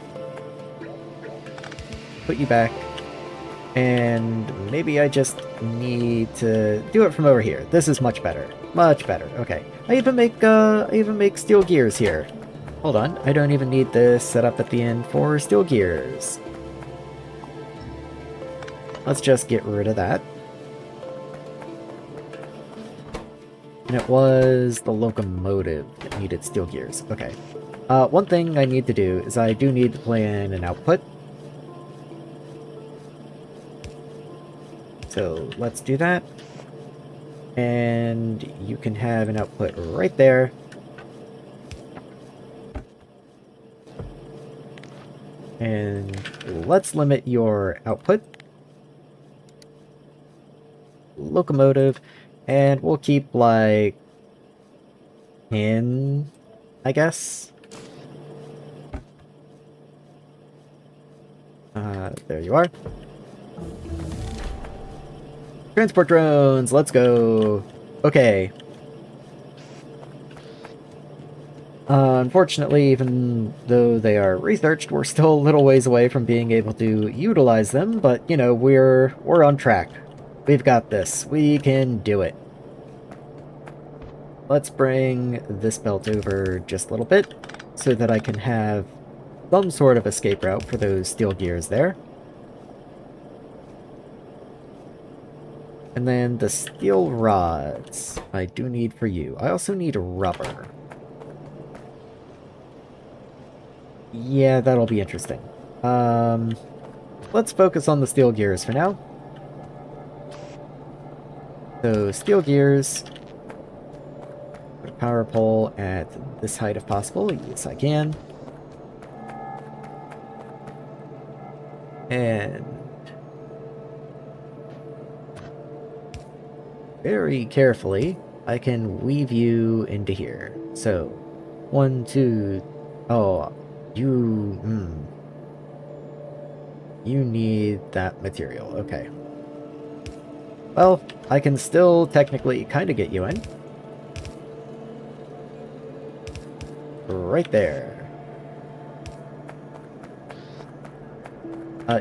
Put you back. And maybe I just need to do it from over here. This is much better. Much better. Okay. I even make steel gears here. Hold on. I don't even need this set up at the end for steel gears. Let's just get rid of that. And it was the locomotive that needed steel gears. Okay. One thing I need to do is I do need to plan an output. So let's do that. And you can have an output right there. And let's limit your output. Locomotive. And we'll keep like 10, I guess. There you are. Transport drones, let's go. Okay. Unfortunately, even though they are researched, we're still a little ways away from being able to utilize them, but, you know, we're on track. We've got this. We can do it. Let's bring this belt over just a little bit so that I can have some sort of escape route for those steel gears there. And then the steel rods I do need for you. I also need rubber. Yeah, that'll be interesting. Let's focus on the steel gears for now. So, steel gears. Put a power pole at this height if possible. Yes, I can. And very carefully, I can weave you into here. So, 1, 2... Oh, you... You need that material. Okay. Well, I can still technically kind of get you in. Right there.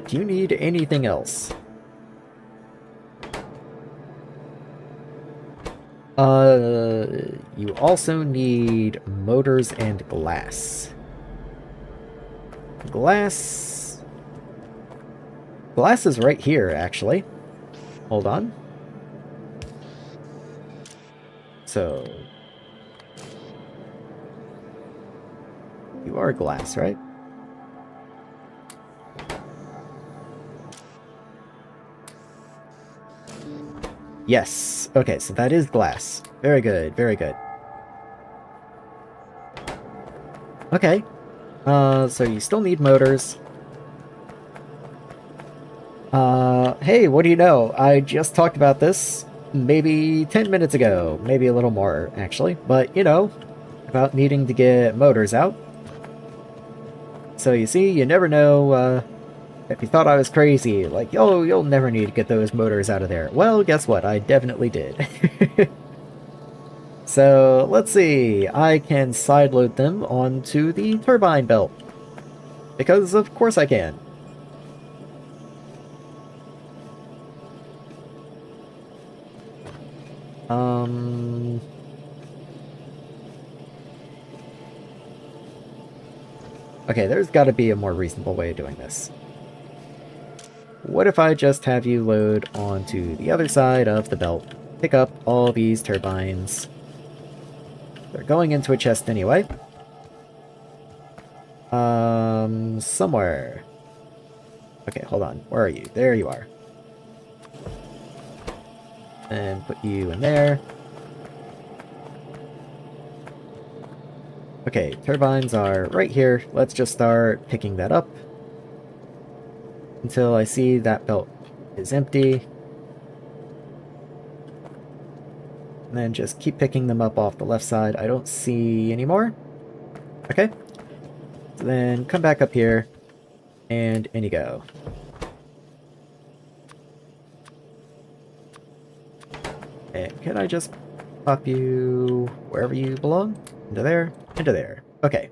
Do you need anything else? You also need motors and glass. Glass is right here, actually. Hold on. So... You are glass, right? Yes. Okay, so that is glass. Very good, very good. Okay. So you still need motors. Hey, what do you know? I just talked about this maybe 10 minutes ago. Maybe a little more, actually. But, you know, about needing to get motors out. So you see, you never know, if you thought I was crazy, like, oh, you'll never need to get those motors out of there. Well, guess what? I definitely did. So, let's see. I can sideload them onto the turbine belt. Because, of course I can. Okay, there's got to be a more reasonable way of doing this. What if I just have you load onto the other side of the belt, pick up all these turbines. They're going into a chest anyway. Somewhere. Okay, hold on. Where are you? There you are. And put you in there. Okay, turbines are right here. Let's just start picking that up until I see that belt is empty. And then just keep picking them up off the left side. I don't see any more. Okay. So then come back up here, and in you go. And can I just pop you wherever you belong? Into there, into there. Okay.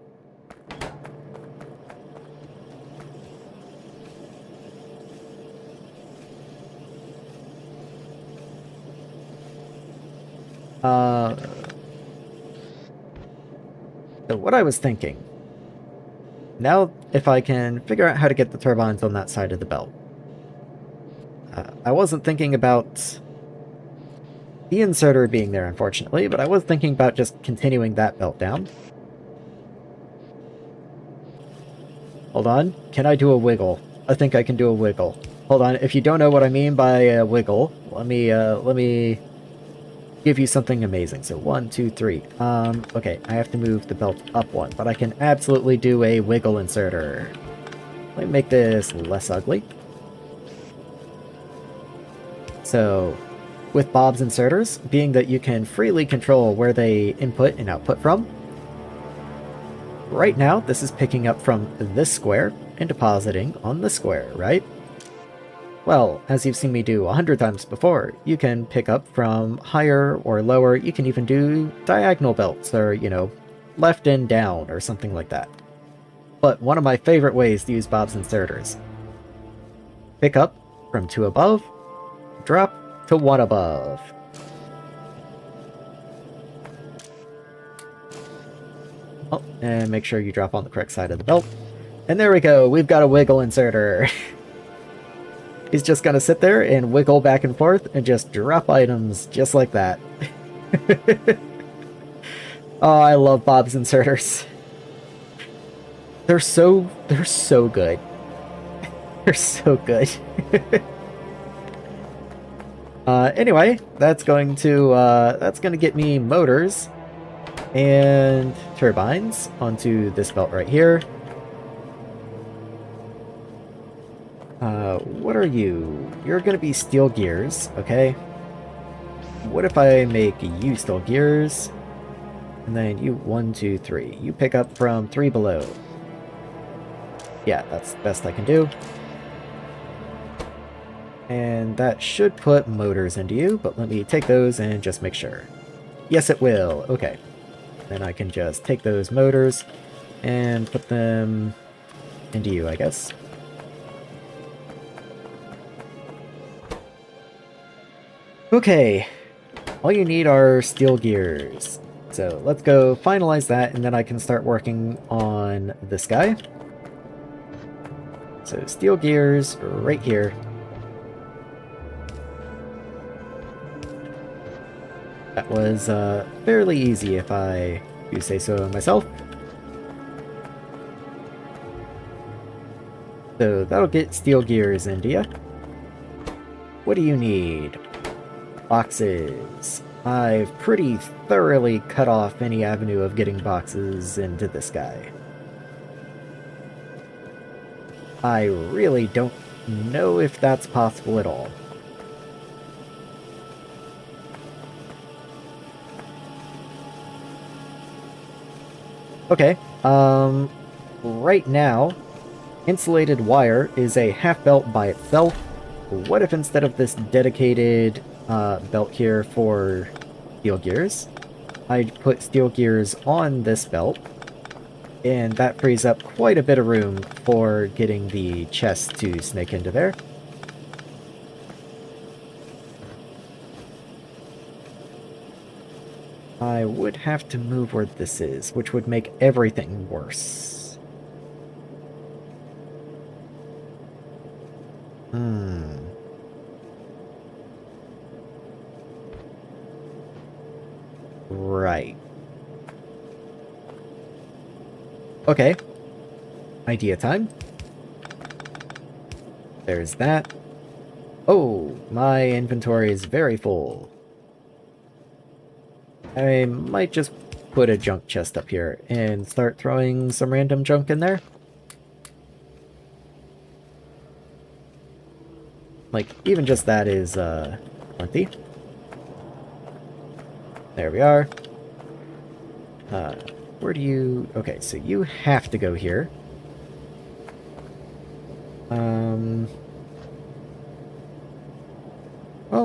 So what I was thinking, now if I can figure out how to get the turbines on that side of the belt. I wasn't thinking about the inserter being there, unfortunately, but I was thinking about just continuing that belt down. Hold on. Can I do a wiggle? I think I can do a wiggle. Hold on. If you don't know what I mean by a wiggle, let me give you something amazing. So 1, 2, 3. Okay, I have to move the belt up one, but I can absolutely do a wiggle inserter. Let me make this less ugly. So, with Bob's inserters, being that you can freely control where they input and output from, right now this is picking up from this square and depositing on this square, right? Well, as you've seen me do 100 times before, you can pick up from higher or lower. You can even do diagonal belts, or, you know, left and down, or something like that. But one of my favorite ways to use Bob's inserters. Pick up from 2 above, drop to 1 above. Oh, and make sure you drop on the correct side of the belt. And there we go, we've got a wiggle inserter. He's just gonna sit there and wiggle back and forth and just drop items just like that. Oh, I love Bob's inserters. They're so good. They're so good. Anyway, that's going to get me motors and turbines onto this belt right here. What are you? You're gonna be steel gears, okay? What if I make you steel gears? And then you 1, 2, 3. You pick up from 3 below. Yeah, that's the best I can do. And that should put motors into you, but let me take those and just make sure. Yes, it will. Okay. Then I can just take those motors and put them into you, I guess. Okay. All you need are steel gears. So let's go finalize that, and then I can start working on this guy. So steel gears right here. That was fairly easy, if I do say so myself. So that'll get steel gears into ya. What do you need? Boxes. I've pretty thoroughly cut off any avenue of getting boxes into this guy. I really don't know if that's possible at all. Okay, right now, insulated wire is a half belt by itself. What if instead of this dedicated belt here for steel gears, I put steel gears on this belt, and that frees up quite a bit of room for getting the chest to snake into there. I would have to move where this is, which would make everything worse. Right. Okay. Idea time. There's that. Oh, my inventory is very full. I might just put a junk chest up here and start throwing some random junk in there. Like, even just that is, plenty. There we are. Where do you... Okay, so you have to go here. Well,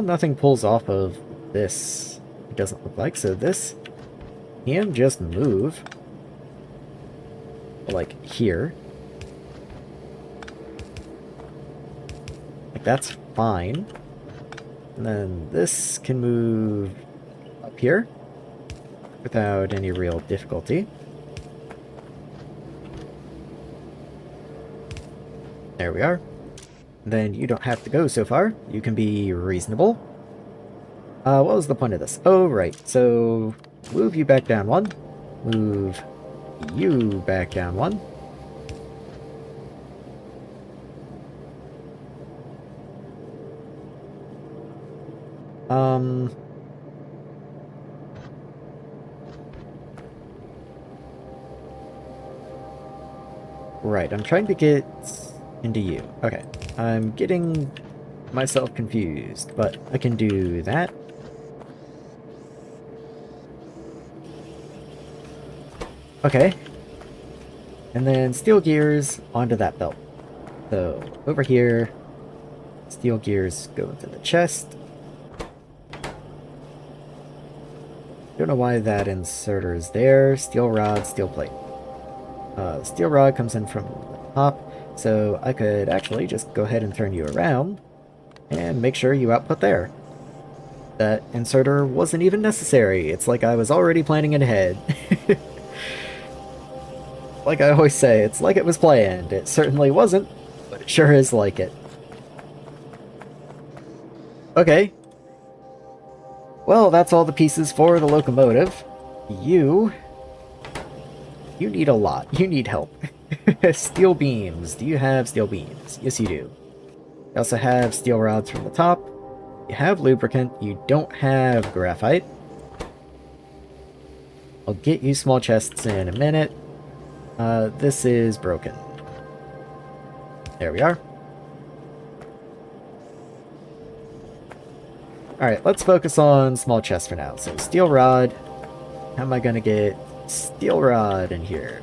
nothing pulls off of this. It doesn't look like, so this can just move. Like, here. Like, that's fine. And then this can move up here without any real difficulty. There we are. Then you don't have to go so far. You can be reasonable. What was the point of this? Oh, right. So, move you back down one. Move you back down one. Right, I'm trying to get into you. Okay, I'm getting myself confused, but I can do that. Okay. And then steel gears onto that belt. So, over here, steel gears go into the chest. Don't know why that inserter is there. Steel rod, steel plate. Steel rod comes in from the top, so I could actually just go ahead and turn you around and make sure you output there. That inserter wasn't even necessary. It's like I was already planning it ahead. Like I always say, it's like it was planned. It certainly wasn't, but it sure is like it. Okay. Well, that's all the pieces for the locomotive. You need a lot. You need help. Steel beams. Do you have steel beams? Yes, you do. You also have steel rods from the top. You have lubricant. You don't have graphite. I'll get you small chests in a minute. This is broken. There we are. Alright, let's focus on small chests for now. So, steel rod. How am I gonna get steel rod in here?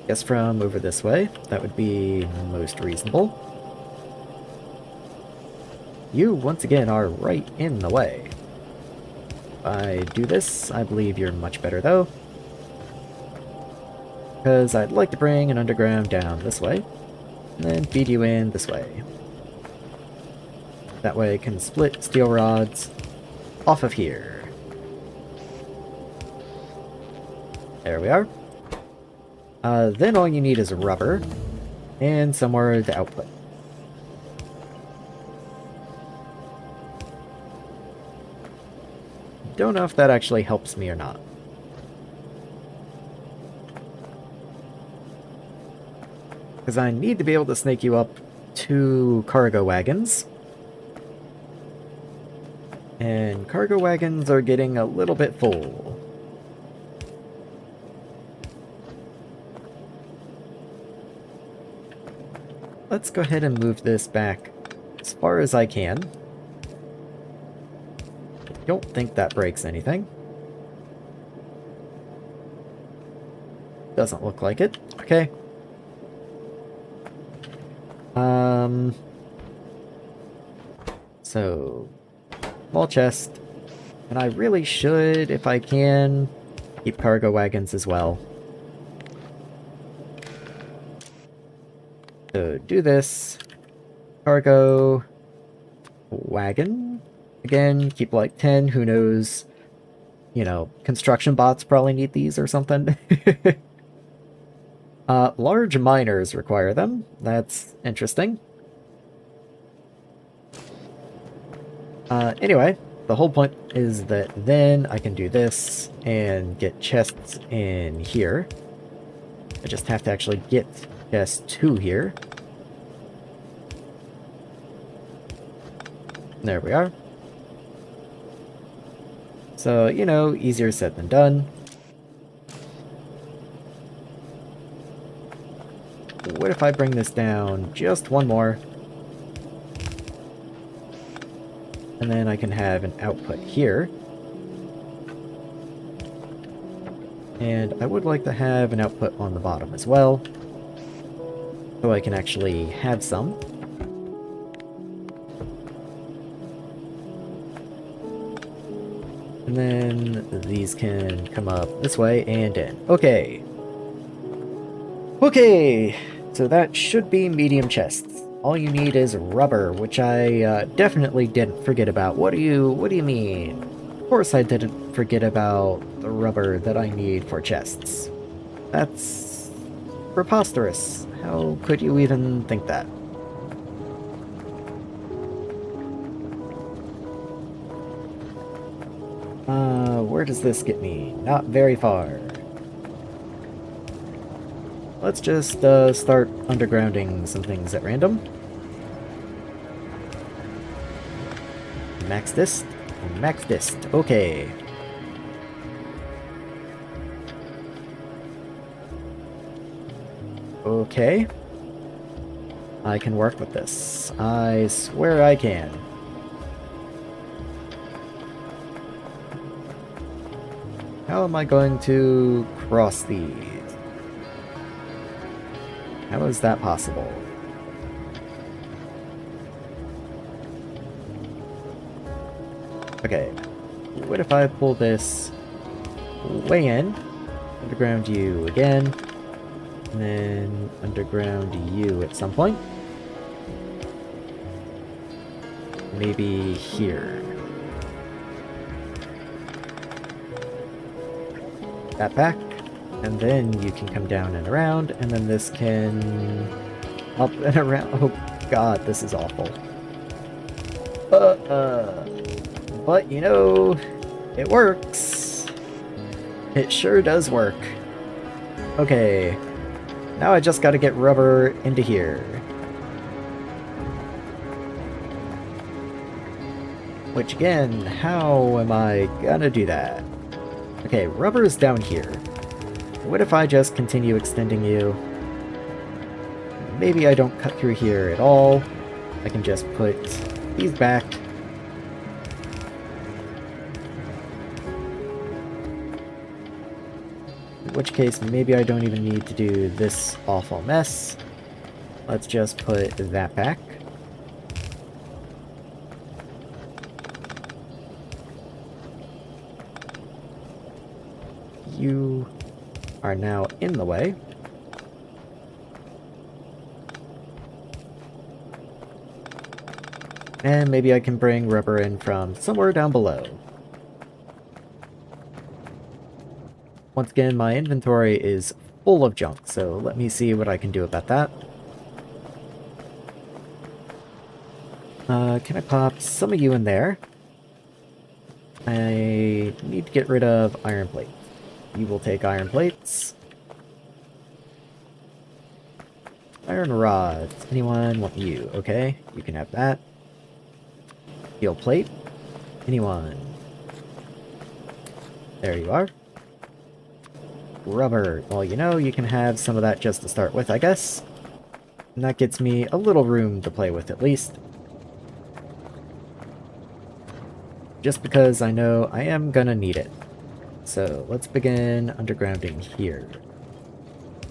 Guess from over this way. That would be most reasonable. You, once again, are right in the way. If I do this, I believe you're much better, though. Because I'd like to bring an underground down this way, and then feed you in this way. That way I can split steel rods off of here. There we are. Then all you need is rubber, and somewhere to output. Don't know if that actually helps me or not. Because I need to be able to snake you up 2 cargo wagons. And cargo wagons are getting a little bit full. Let's go ahead and move this back as far as I can. I don't think that breaks anything. Doesn't look like it. Okay. So, small chest. And I really should, if I can, keep cargo wagons as well. So, do this. Cargo wagon. Again, keep like 10, who knows. You know, construction bots probably need these or something. Large miners require them. That's interesting. Anyway, the whole point is that then I can do this and get chests in here. I just have to actually get chest 2 here. There we are. So, you know, easier said than done. What if I bring this down just one more? And then I can have an output here. And I would like to have an output on the bottom as well, so I can actually have some. And then these can come up this way and in. Okay. Okay, so that should be medium chests. All you need is rubber, which I definitely didn't forget about. What do you mean? Of course I didn't forget about the rubber that I need for chests. That's preposterous. How could you even think that? Where does this get me? Not very far. Let's just start undergrounding some things at random. Max dist. Max dist. Okay. Okay. I can work with this. I swear I can. How am I going to cross these? How is that possible? Okay. What if I pull this way in? Underground you again. And then underground you at some point. Maybe here. That back. And then you can come down and around. And then this can up and around. Oh god, this is awful. But you know, it works. It sure does work. Okay. Now I just gotta get rubber into here. Which again, how am I gonna do that? Okay, rubber is down here. What if I just continue extending you? Maybe I don't cut through here at all. I can just put these back. In which case, maybe I don't even need to do this awful mess. Let's just put that back. You are now in the way. And maybe I can bring rubber in from somewhere down below. Once again, my inventory is full of junk, so let me see what I can do about that. Can I pop some of you in there? I need to get rid of iron plates. You will take iron plates. Iron rods. Anyone want you? Okay, you can have that. Steel plate. Anyone? There you are. Rubber. Well, you know, you can have some of that just to start with, I guess. And that gets me a little room to play with, at least. Just because I know I am gonna need it. So, let's begin undergrounding here.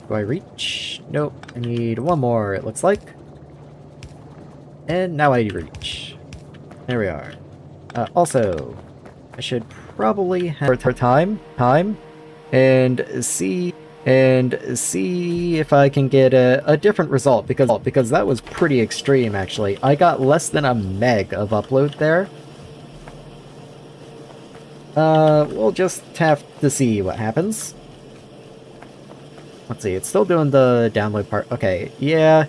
Do I reach? Nope. I need one more, it looks like. And now I reach. There we are. Also, I should probably have time and see if I can get a different result, because that was pretty extreme, actually. I got less than a meg of upload there. We'll just have to see what happens. Let's see, it's still doing the download part. Okay, yeah.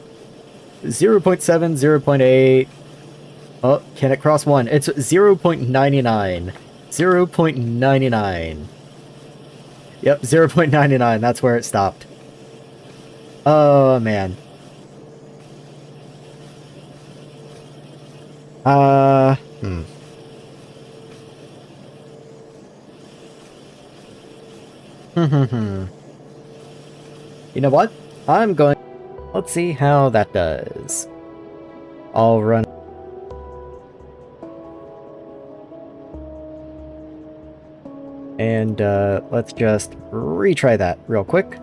0.7, 0.8. Oh, can it cross 1? It's 0.99. 0.99. Yep, 0.99, that's where it stopped. Oh, man. You know what? I'm going... Let's see how that does. I'll run... And, let's just retry that real quick.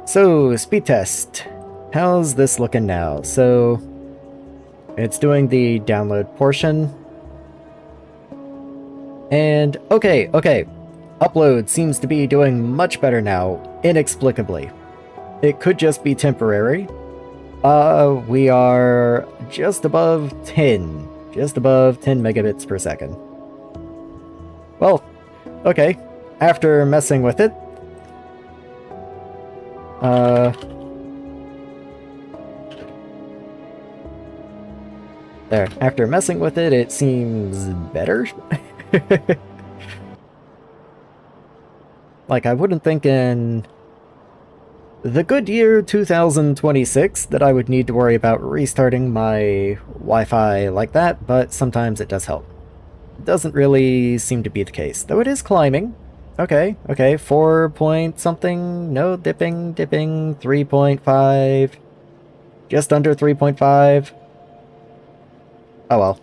So, speed test. How's this looking now? So, it's doing the download portion. And, okay. Upload seems to be doing much better now, inexplicably. It could just be temporary. We are just above 10. Just above 10 megabits per second. Well, okay. After messing with it... There. After messing with it, it seems better. Like, I wouldn't think in the good year 2026 that I would need to worry about restarting my Wi-Fi like that, but sometimes it does help. It doesn't really seem to be the case, though it is climbing. Okay, 4 point something, no, dipping, 3.5, just under 3.5. Oh well.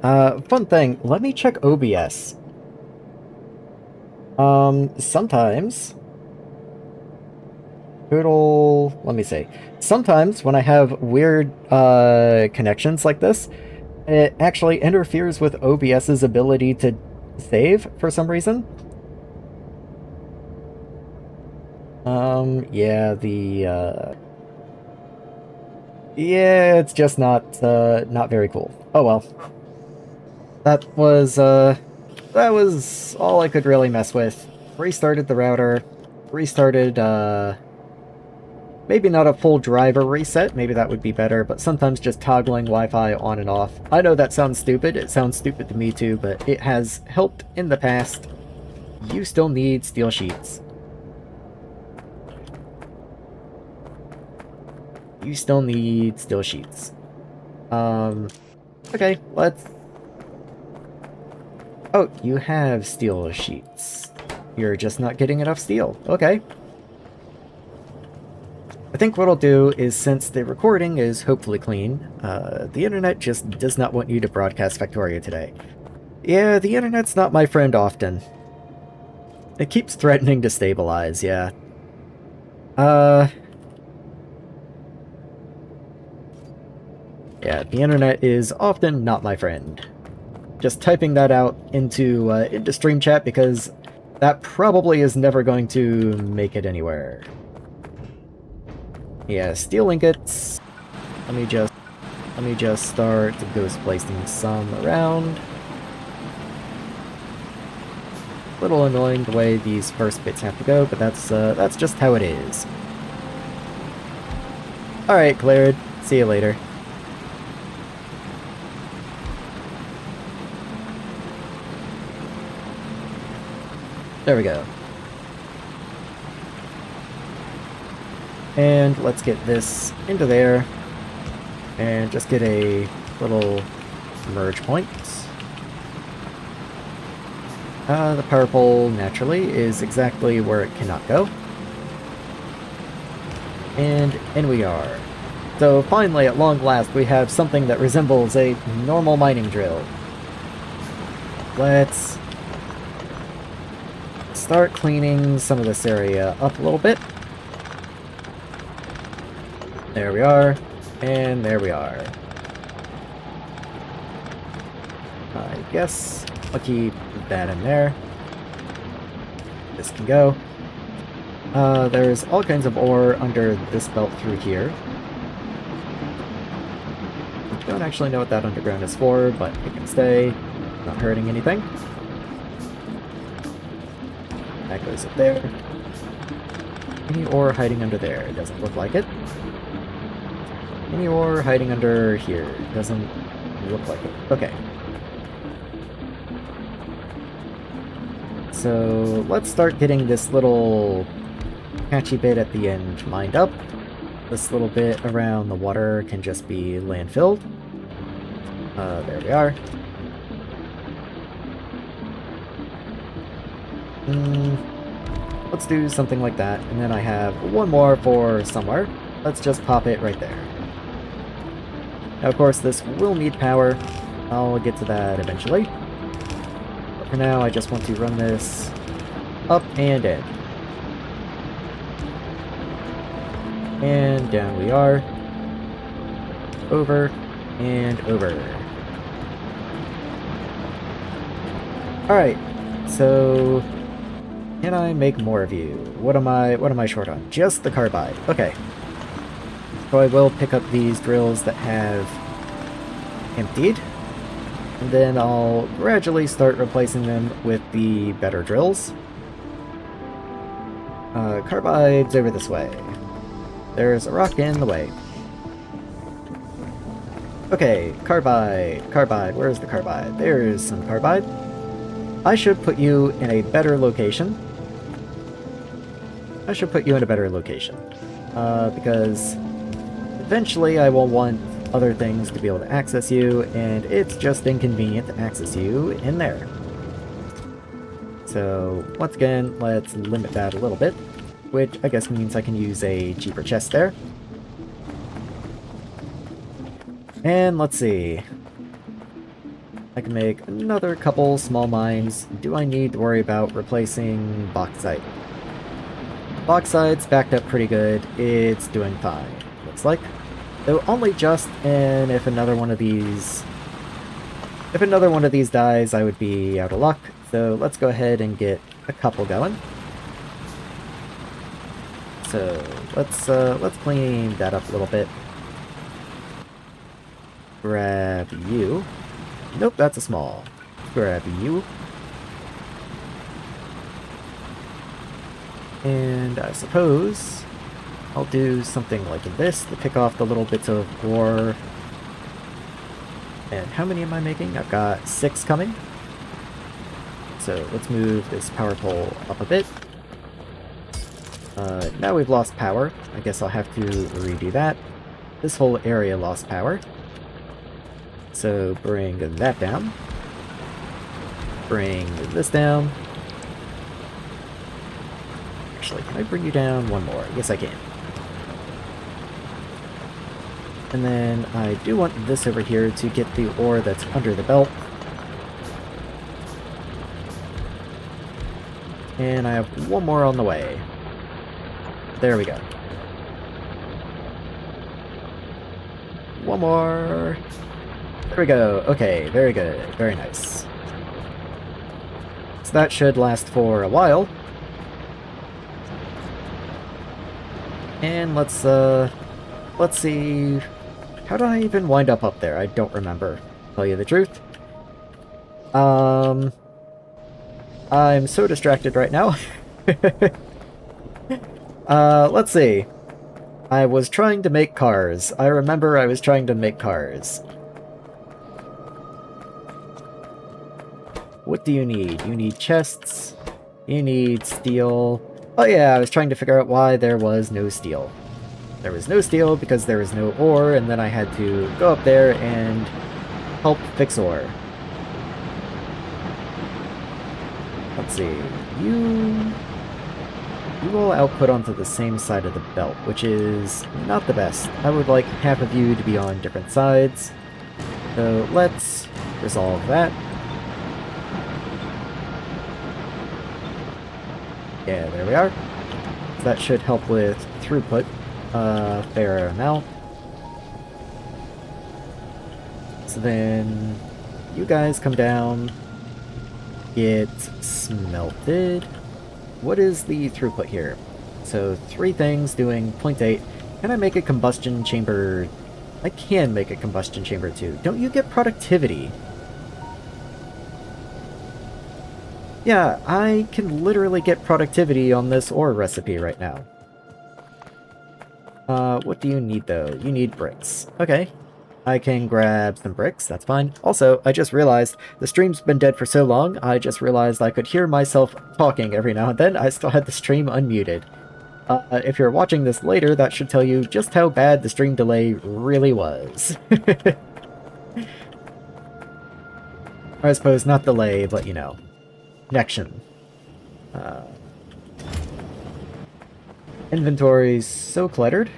uh, fun thing, let me check OBS. Sometimes let me see. Sometimes when I have weird, connections like this, it actually interferes with OBS's ability to save for some reason. Yeah, yeah, it's just not very cool. Oh well. That was all I could really mess with. Restarted the router, restarted, maybe not a full driver reset, maybe that would be better, but sometimes just toggling Wi-Fi on and off. I know that sounds stupid, it sounds stupid to me too, but it has helped in the past. You still need steel sheets. You still need steel sheets. Okay, let's... Oh, you have steel sheets. You're just not getting enough steel. Okay. I think what I'll do is, since the recording is hopefully clean, the internet just does not want you to broadcast Factorio today. Yeah, the internet's not my friend often. It keeps threatening to stabilize, yeah. Yeah, the internet is often not my friend. Just typing that out into stream chat, because that probably is never going to make it anywhere. Yeah, steel ingots. Let me just start ghost placing some around. A little annoying the way these first bits have to go, but that's just how it is. Alright, cleared. See you later. There we go. And let's get this into there, and just get a little merge point. The power pole, naturally, is exactly where it cannot go. And in we are. So finally, at long last, we have something that resembles a normal mining drill. Let's start cleaning some of this area up a little bit. There we are, and there we are. I guess I'll keep that in there. This can go. There's all kinds of ore under this belt through here. I don't actually know what that underground is for, but it can stay. Not hurting anything. That goes up there. Any ore hiding under there? It doesn't look like it. Any ore hiding under here? Doesn't look like it. Okay. So let's start getting this little patchy bit at the end mined up. This little bit around the water can just be landfilled. There we are. Let's do something like that, and then I have one more for somewhere. Let's just pop it right there. Now, of course, this will need power. I'll get to that eventually. But for now, I just want to run this up and in. And down we are. Over and over. Alright, so can I make more of you? What am I short on? Just the carbide. Okay. So I will pick up these drills that have emptied, and then I'll gradually start replacing them with the better drills. Carbide's over this way. There's a rock in the way. Okay, carbide, where's the carbide? There's some carbide. I should put you in a better location. Because eventually I will want other things to be able to access you, and it's just inconvenient to access you in there. So, once again, let's limit that a little bit, which I guess means I can use a cheaper chest there. And let's see. I can make another couple small mines. Do I need to worry about replacing bauxite? Bauxite's backed up pretty good. It's doing fine, looks like. Though only just, and if another one of these dies, I would be out of luck. So let's go ahead and get a couple going. So let's clean that up a little bit. Grab you. Nope, that's a small. Grab you. And I suppose I'll do something like this to pick off the little bits of ore. And how many am I making? I've got 6 coming. So let's move this power pole up a bit. Now we've lost power. I guess I'll have to redo that. This whole area lost power. So bring that down. Bring this down. Actually, can I bring you down one more? Yes, I can. And then I do want this over here to get the ore that's under the belt. And I have one more on the way. There we go. One more. There we go. Okay, very good. Very nice. So that should last for a while. And let's see. How did I even wind up there? I don't remember, to tell you the truth. I'm so distracted right now. Let's see. I was trying to make cars. I remember I was trying to make cars. What do you need? You need chests. You need steel. Oh yeah, I was trying to figure out why there was no steel. There was no steel because there was no ore, and then I had to go up there and help fix ore. Let's see. You will output onto the same side of the belt, which is not the best. I would like half of you to be on different sides. So let's resolve that. Yeah, there we are. So that should help with throughput a fair amount. So then you guys come down, get smelted. What is the throughput here? So 3 things doing 0.8. Can I make a combustion chamber? I can make a combustion chamber too. Don't you get productivity? Yeah, I can literally get productivity on this ore recipe right now. What do you need though? You need bricks. Okay. I can grab some bricks, that's fine. Also, I just realized the stream's been dead for so long, I just realized I could hear myself talking every now and then. I still had the stream unmuted. If you're watching this later, that should tell you just how bad the stream delay really was. Or I suppose not delay, but you know, connection. Inventory's so cluttered.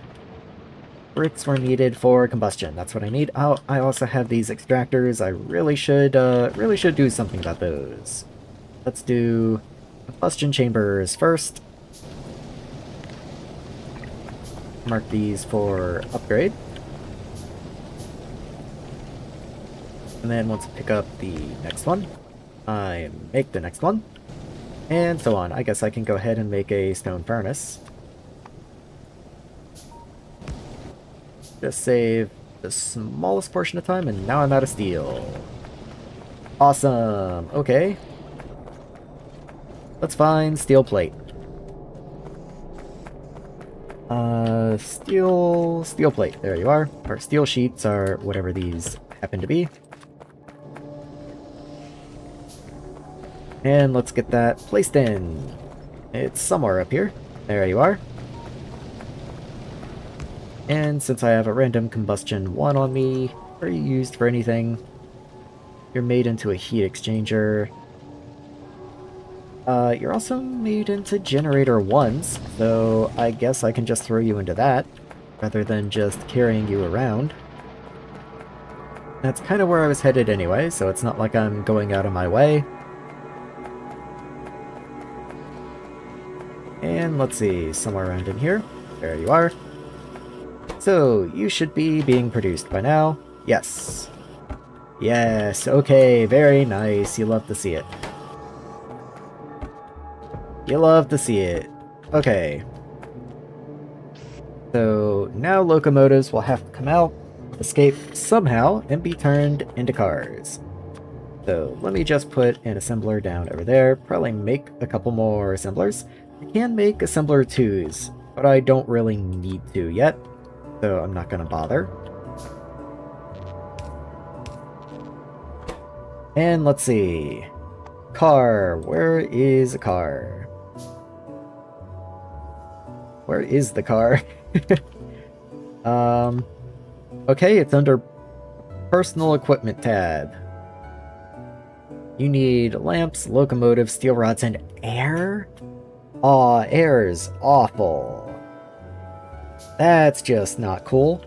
Bricks were needed for combustion. That's what I need. I also have these extractors. I really should do something about those. Let's do combustion chambers first. Mark these for upgrade. And then once I pick up the next one, I make the next one. And so on. I guess I can go ahead and make a stone furnace. Just save the smallest portion of time, and now I'm out of steel. Awesome! Okay. Let's find steel plate. Steel plate. There you are. Or steel sheets, or whatever these happen to be. And let's get that placed in. It's somewhere up here. There you are. And since I have a random combustion 1 on me, are you used for anything? You're made into a heat exchanger. You're also made into generator 1s, so I guess I can just throw you into that, rather than just carrying you around. That's kind of where I was headed anyway, so it's not like I'm going out of my way. And let's see, somewhere around in here. There you are. So, you should be being produced by now. Yes. Yes, okay, very nice. You love to see it. You love to see it. Okay. So, now locomotives will have to come out, escape somehow, and be turned into cars. So, let me just put an assembler down over there. Probably make a couple more assemblers. I can make assembler 2s, but I don't really need to yet, so I'm not going to bother. And let's see. Car. Where is a car? Where is the car? Okay, it's under Personal Equipment tab. You need lamps, locomotives, steel rods, and air? Aw, air's awful. That's just not cool.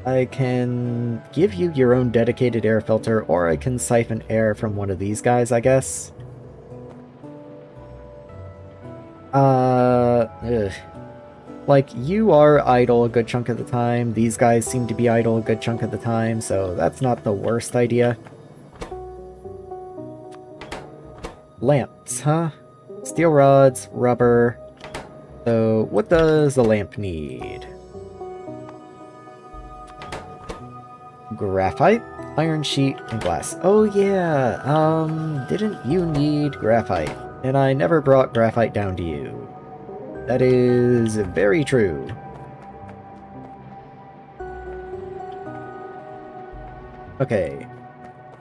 I can give you your own dedicated air filter, or I can siphon air from one of these guys, I guess. Ugh. Like, you are idle a good chunk of the time, these guys seem to be idle a good chunk of the time, so that's not the worst idea. Lamps, huh? Steel rods, rubber. So, what does a lamp need? Graphite, iron sheet, and glass. Oh yeah, didn't you need graphite? And I never brought graphite down to you. That is very true. Okay.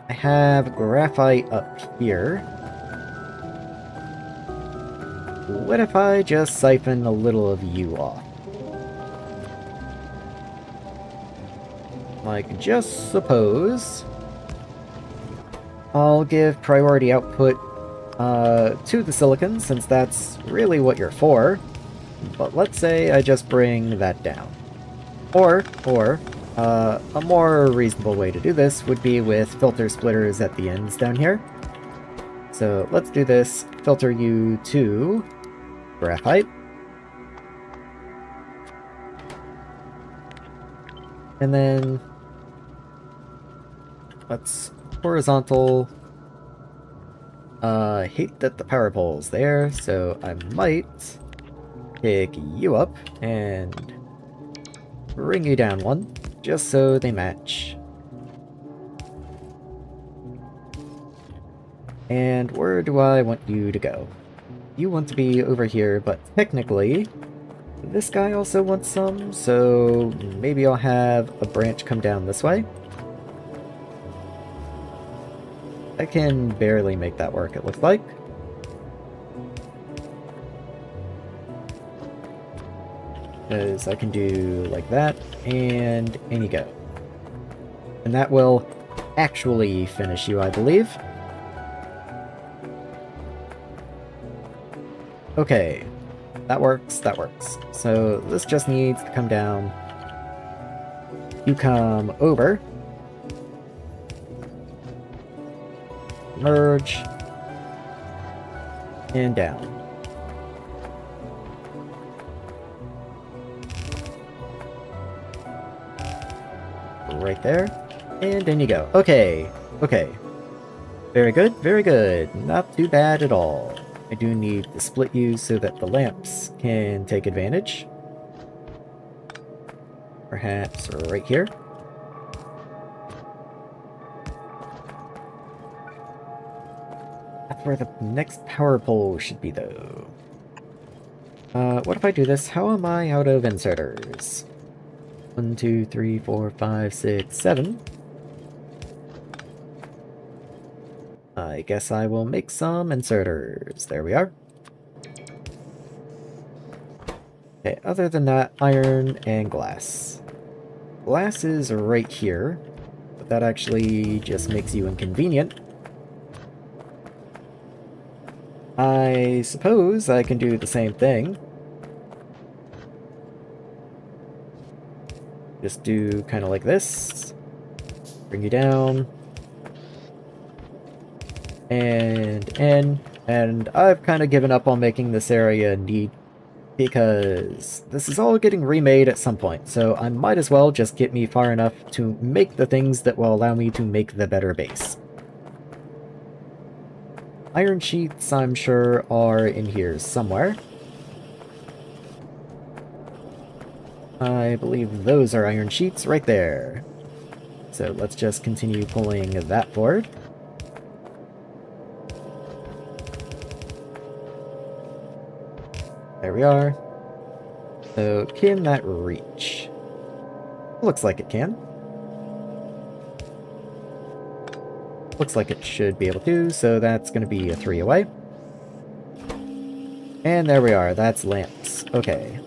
I have graphite up here. What if I just siphon a little of you off? Like, just suppose I'll give priority output to the silicon, since that's really what you're for. But let's say I just bring that down. Or, a more reasonable way to do this would be with filter splitters at the ends down here. So let's do this. Filter you to graphite. And then let's horizontal. Hate that the power pole's there, so I might pick you up and bring you down one, just so they match. And where do I want you to go? You want to be over here, but technically, this guy also wants some, so maybe I'll have a branch come down this way. I can barely make that work, it looks like. Because I can do like that, and in you go. And that will actually finish you, I believe. Okay, that works, that works. So this just needs to come down. You come over. Merge. And down. Right there. And in you go. Okay, okay. Very good, very good. Not too bad at all. I do need to split you so that the lamps can take advantage. Perhaps right here. That's where the next power pole should be, though. What if I do this? How am I out of inserters? 1, 2, 3, 4, 5, 6, 7. I guess I will make some inserters. There we are. Okay, other than that, iron and glass. Glass is right here, but that actually just makes you inconvenient. I suppose I can do the same thing. Just do kind of like this. Bring you down. And in. And I've kind of given up on making this area neat because this is all getting remade at some point, so I might as well just get me far enough to make the things that will allow me to make the better base. Iron sheets, I'm sure, are in here somewhere. I believe those are iron sheets right there. So let's just continue pulling that forward. There we are. So, can that reach? Looks like it can. Looks like it should be able to, so that's going to be a 3 away. And there we are, that's lamps. Okay.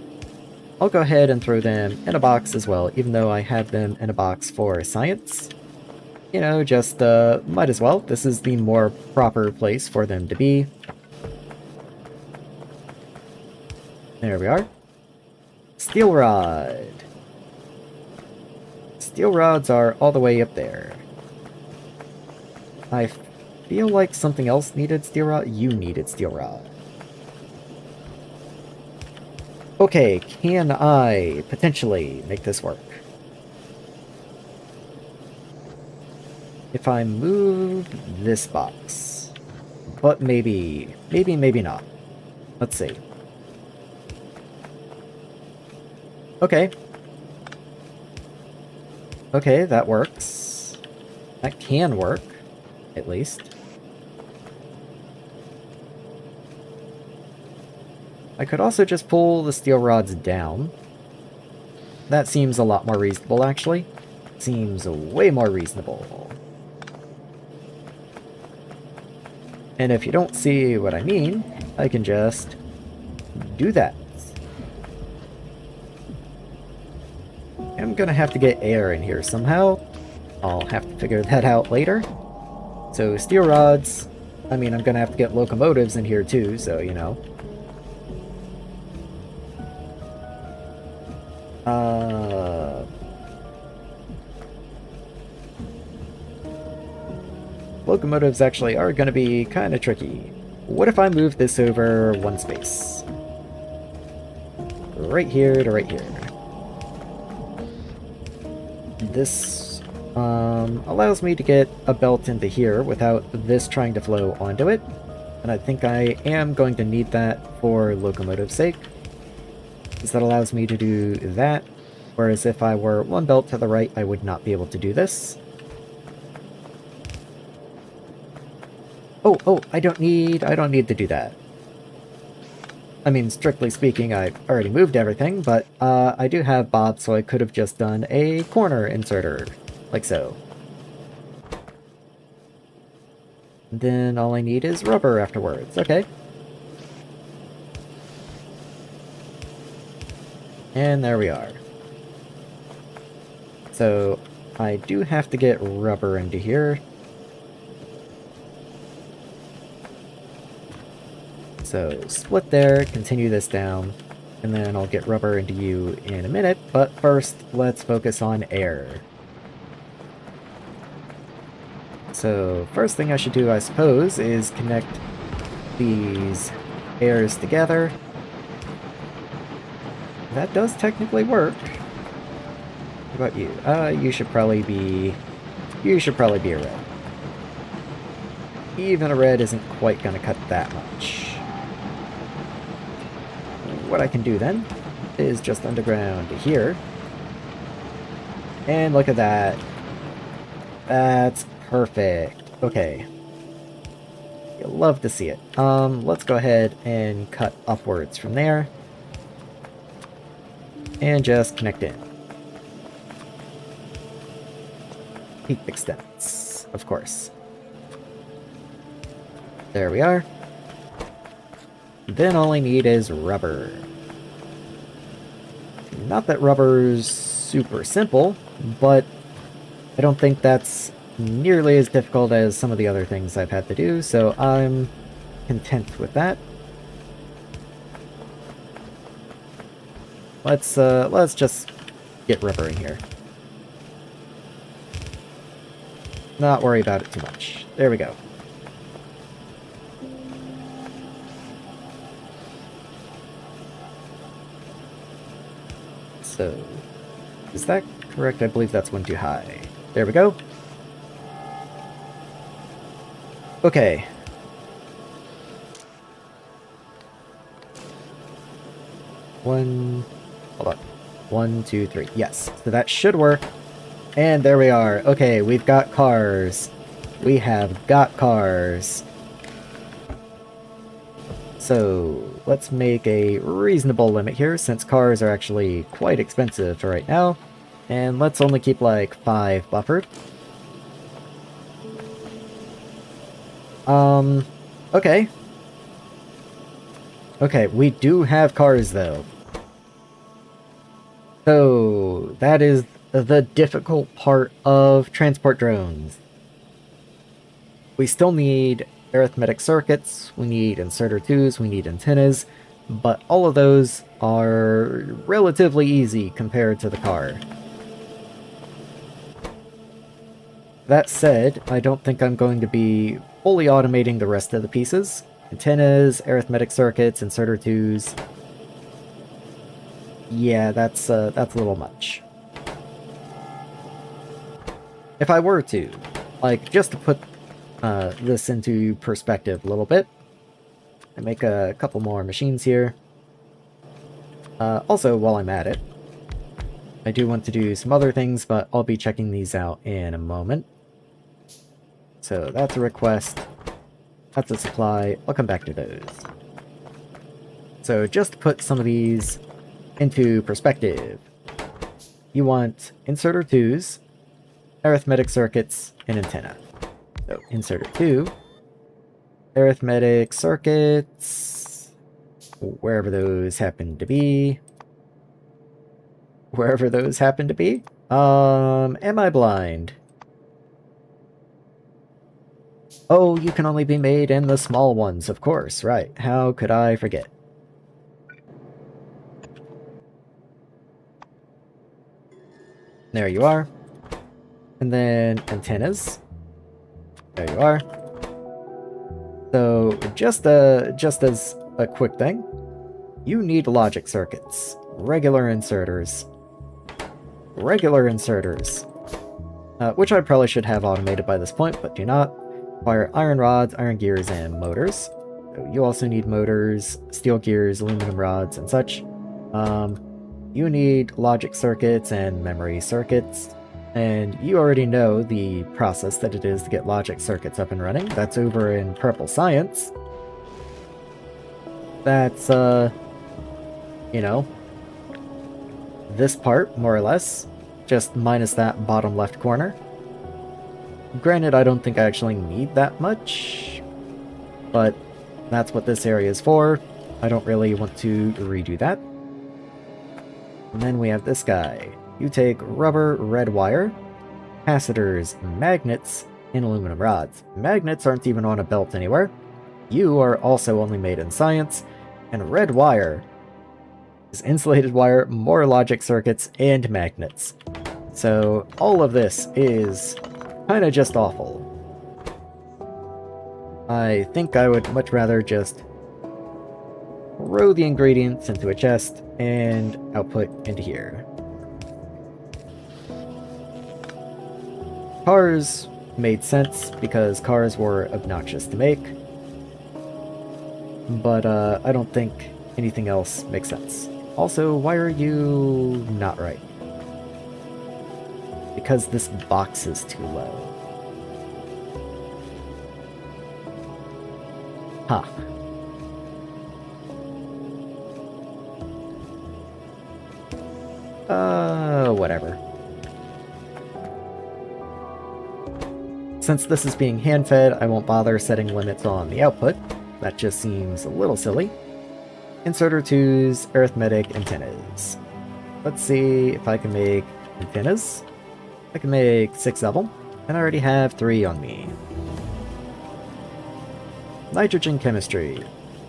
I'll go ahead and throw them in a box as well, even though I have them in a box for science. You know, just, might as well. This is the more proper place for them to be. There we are. Steel rod. Steel rods are all the way up there. I feel like something else needed steel rod. You needed steel rod. Okay, can I potentially make this work? If I move this box. But maybe not. Let's see. Okay. Okay, that works. That can work, at least. I could also just pull the steel rods down. That seems a lot more reasonable, actually. Seems way more reasonable. And if you don't see what I mean, I can just do that. I'm gonna have to get air in here somehow. I'll have to figure that out later. So steel rods, I mean, I'm gonna have to get locomotives in here too, so you know. Locomotives actually are gonna be kind of tricky. What if I move this over one space? Right here to right here. This allows me to get a belt into here without this trying to flow onto it. And I think I am going to need that for locomotive's sake, because that allows me to do that, whereas if I were one belt to the right, I would not be able to do this. Oh, I don't need to do that. I mean, strictly speaking, I've already moved everything, but I do have Bob, so I could have just done a corner inserter, like so. And then all I need is rubber afterwards, okay. And there we are. So, I do have to get rubber into here. So, split there, continue this down, and then I'll get rubber into you in a minute, but first, let's focus on air. So, first thing I should do, I suppose, is connect these airs together. That does technically work. What about you? You should probably be You should probably be a red. Even a red isn't quite going to cut that much. What I can do then is just underground to here. And look at that. That's perfect. Okay. You'll love to see it. Let's go ahead and cut upwards from there. And just connect in. Peak extents, of course. There we are. Then all I need is rubber. Not that rubber's super simple, but I don't think that's nearly as difficult as some of the other things I've had to do, so I'm content with that. Let's just get rubber in here. Not worry about it too much. There we go. So, is that correct? I believe that's one too high. There we go. Okay. Hold on. 1, 2, 3. Yes. So that should work. And there we are. Okay, we've got cars. We have got cars. So, let's make a reasonable limit here, since cars are actually quite expensive for right now. And let's only keep like 5 buffered. Okay. Okay, we do have cars though. So, that is the difficult part of transport drones. We still need arithmetic circuits, we need inserter 2s, we need antennas, but all of those are relatively easy compared to the car. That said, I don't think I'm going to be fully automating the rest of the pieces. Antennas, arithmetic circuits, inserter 2s. Yeah, that's a little much. If I were to, like, just to put this into perspective a little bit, I make a couple more machines here. Also, while I'm at it, I do want to do some other things, but I'll be checking these out in a moment. So that's a request. That's a supply. I'll come back to those. So just to put some of these into perspective, you want inserter 2s, arithmetic circuits, and antenna. So inserter 2, arithmetic circuits, wherever those happen to be. Wherever those happen to be? Am I blind? Oh, you can only be made in the small ones, of course, right. How could I forget? There you are. And then antennas. There you are. So, just as a quick thing, you need logic circuits. Regular inserters. Regular inserters. Which I probably should have automated by this point, but do not. Require iron rods, iron gears, and motors. So you also need motors, steel gears, aluminum rods, and such. You need logic circuits and memory circuits. And you already know the process that it is to get logic circuits up and running. That's over in Purple Science. That's, you know, this part, more or less. Just minus that bottom left corner. Granted, I don't think I actually need that much, but that's what this area is for. I don't really want to redo that. And then we have this guy. You take rubber, red wire, capacitors, magnets, and aluminum rods. Magnets aren't even on a belt anywhere. You are also only made in science, and red wire is insulated wire, more logic circuits, and magnets. So all of this is kind of just awful. I think I would much rather just throw the ingredients into a chest and output into here. Cars made sense because cars were obnoxious to make. But I don't think anything else makes sense. Also, why are you not right? Because this box is too low. Huh. Whatever. Since this is being hand-fed, I won't bother setting limits on the output. That just seems a little silly. Inserter 2's arithmetic antennas. Let's see if I can make antennas. I can make 6 of them, and I already have 3 on me. Nitrogen chemistry.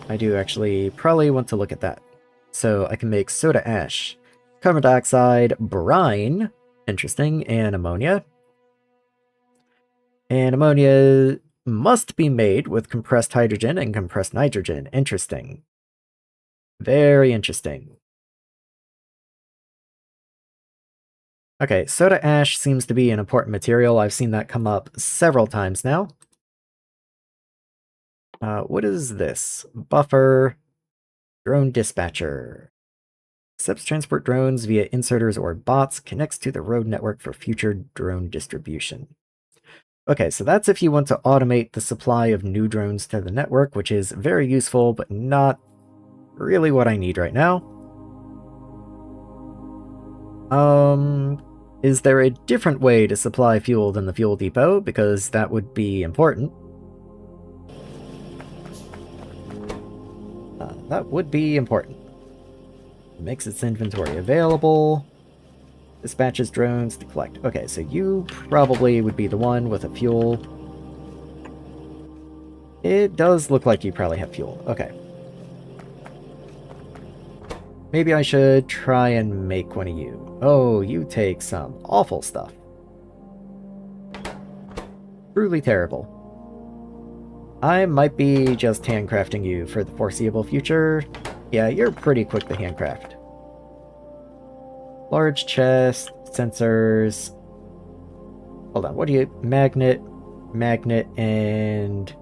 I do actually probably want to look at that. So I can make soda ash, carbon dioxide, brine, interesting, and ammonia. And ammonia must be made with compressed hydrogen and compressed nitrogen. Interesting. Very interesting. Okay, soda ash seems to be an important material. I've seen that come up several times now. What is this? Buffer. Drone dispatcher. Accepts transport drones via inserters or bots. Connects to the road network for future drone distribution. Okay, so that's if you want to automate the supply of new drones to the network, which is very useful, but not really what I need right now. Is there a different way to supply fuel than the fuel depot? Because that would be important. That would be important. Makes its inventory available. Dispatches drones to collect. Okay, so you probably would be the one with a fuel. It does look like you probably have fuel. Okay. Maybe I should try and make one of you. Oh, you take some awful stuff. Truly terrible. I might be just handcrafting you for the foreseeable future. Yeah, you're pretty quick to handcraft. Large chest, sensors. Hold on, what do you... Magnet, and...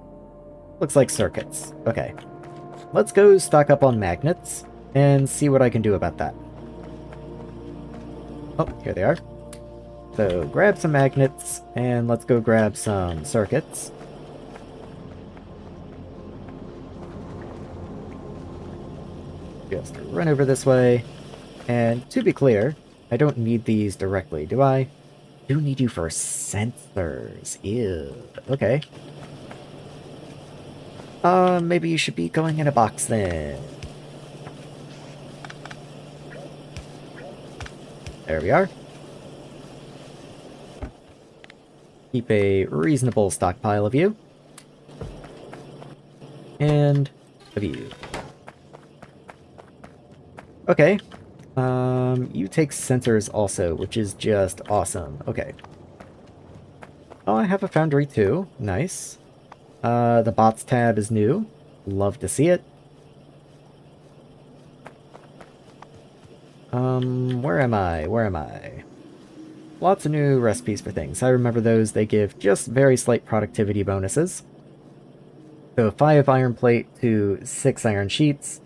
looks like circuits. Okay. Let's go stock up on magnets and see what I can do about that. Oh, here they are. So, grab some magnets, and let's go grab some circuits. Just run over this way. And to be clear, I don't need these directly, do I? I do need you for sensors. Ew. Okay. Maybe you should be going in a box then. There we are. Keep a reasonable stockpile of you. And of you. Okay. You take sensors also, which is just awesome. Okay. Oh, I have a foundry too. Nice. The bots tab is new. Love to see it. Where am I? Where am I? Lots of new recipes for things. I remember those. They give just very slight productivity bonuses. So 5 iron plate to 6 iron sheets,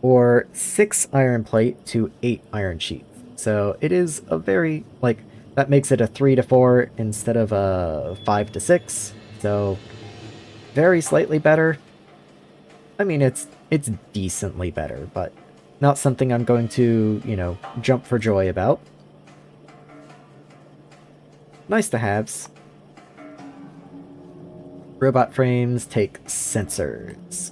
or 6 iron plate to 8 iron sheets. So it is a very, like, that makes it a 3 to 4 instead of a 5 to 6. So very slightly better. I mean, it's decently better, but not something I'm going to, you know, jump for joy about. Nice to haves. Robot frames take sensors.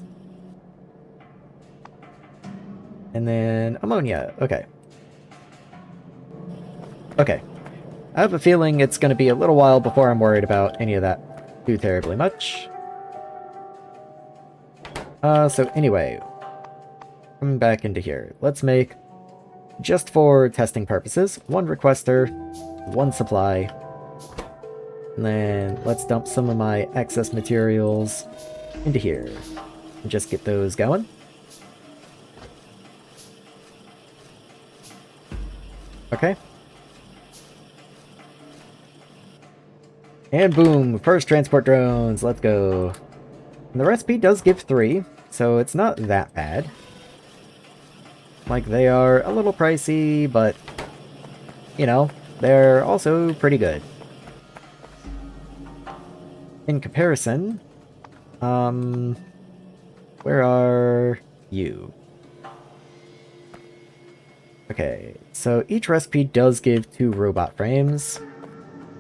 And then ammonia. Okay. Okay. I have a feeling it's going to be a little while before I'm worried about any of that too terribly much. So anyway, coming back into here. Let's make, just for testing purposes, 1 requester, 1 supply. And then let's dump some of my excess materials into here. And just get those going. Okay. And boom, first transport drones, let's go. And the recipe does give 3, so it's not that bad. Like, they are a little pricey, but, you know, they're also pretty good. In comparison, where are you? Okay, so each recipe does give 2 robot frames.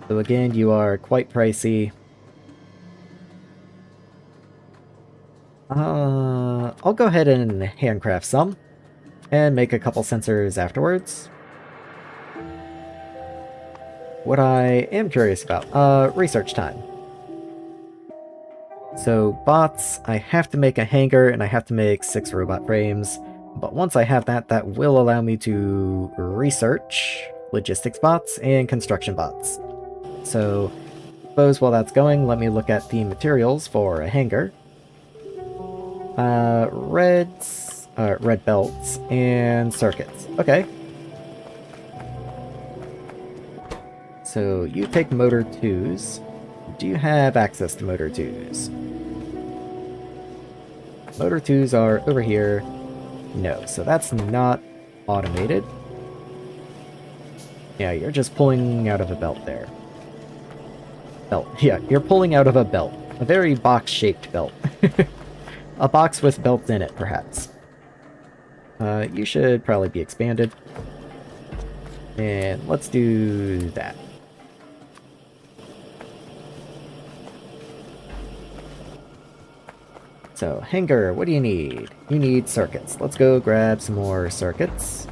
So again, you are quite pricey. I'll go ahead and handcraft some, and make a couple sensors afterwards. What I am curious about, research time. So bots, I have to make a hangar and I have to make 6 robot frames, but once I have that, that will allow me to research logistics bots and construction bots. So, suppose while that's going, let me look at the materials for a hangar. Red belts and circuits. Okay. So you take motor 2s. Do you have access to motor 2s? Motor 2s are over here. No, so that's not automated. Yeah, you're just pulling out of a belt there. Belt. Yeah, you're pulling out of a belt. A very box-shaped belt. A box with belts in it, perhaps. You should probably be expanded. And let's do that. So, hangar, what do you need? You need circuits. Let's go grab some more circuits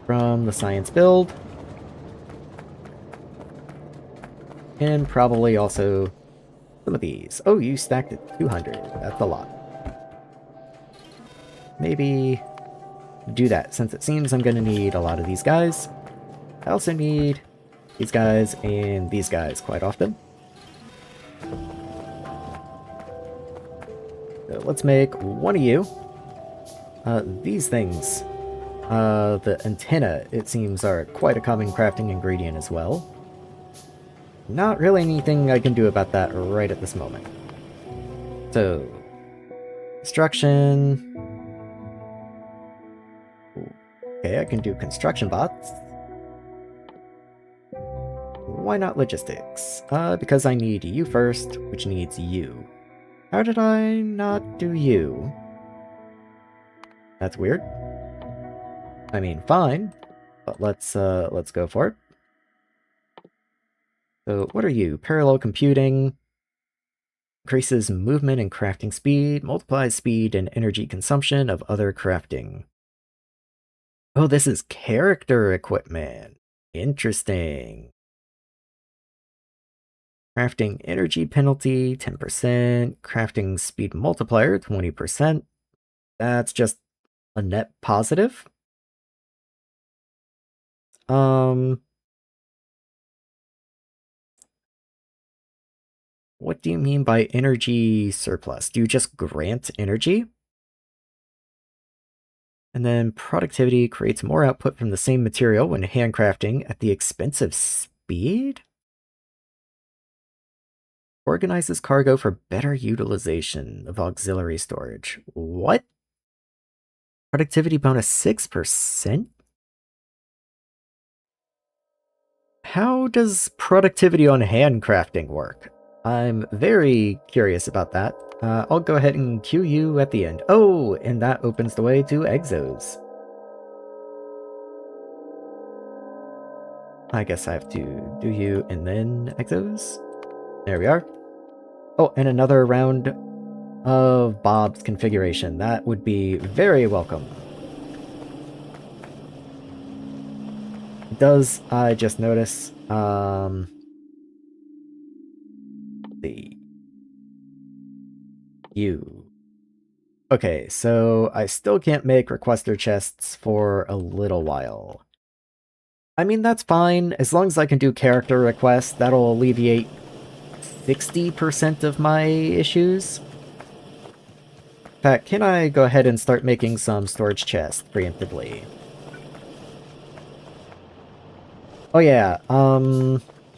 from the science build. And probably also some of these. Oh, you stacked at 200. That's a lot. Maybe do that, since it seems I'm going to need a lot of these guys. I also need these guys and these guys quite often. So let's make one of you. These things, the antenna, it seems, are quite a common crafting ingredient as well. Not really anything I can do about that right at this moment. So, construction. Okay, I can do construction bots. Why not logistics? Because I need you first, which needs you. How did I not do you? That's weird. I mean, fine, but let's go for it. So, what are you? Parallel computing. Increases movement and crafting speed, multiplies speed and energy consumption of other crafting. Oh, this is character equipment. Interesting. Crafting energy penalty, 10%. Crafting speed multiplier, 20%. That's just a net positive. What do you mean by energy surplus? Do you just grant energy? And then productivity creates more output from the same material when handcrafting at the expense of speed? Organizes cargo for better utilization of auxiliary storage. What? Productivity bonus 6%? How does productivity on handcrafting work? I'm very curious about that. I'll go ahead and queue you at the end. Oh, and that opens the way to exos. I guess I have to do you and then exos. There we are. Oh, and another round of Bob's configuration. That would be very welcome. Does I just notice, the you. Okay, so I still can't make requester chests for a little while. I mean, that's fine. As long as I can do character requests, that'll alleviate 60% of my issues. In fact, can I go ahead and start making some storage chests preemptively? Oh yeah,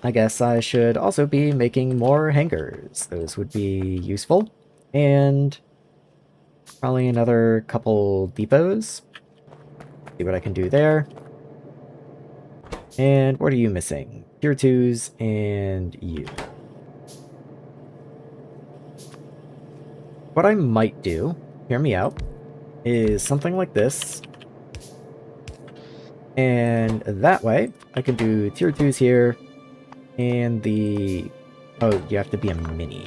I guess I should also be making more hangars. Those would be useful. And probably another couple depots. See what I can do there. And what are you missing? Tier 2s and you. What I might do, hear me out, is something like this. And that way, I can do tier 2s here, and the... Oh, you have to be a mini.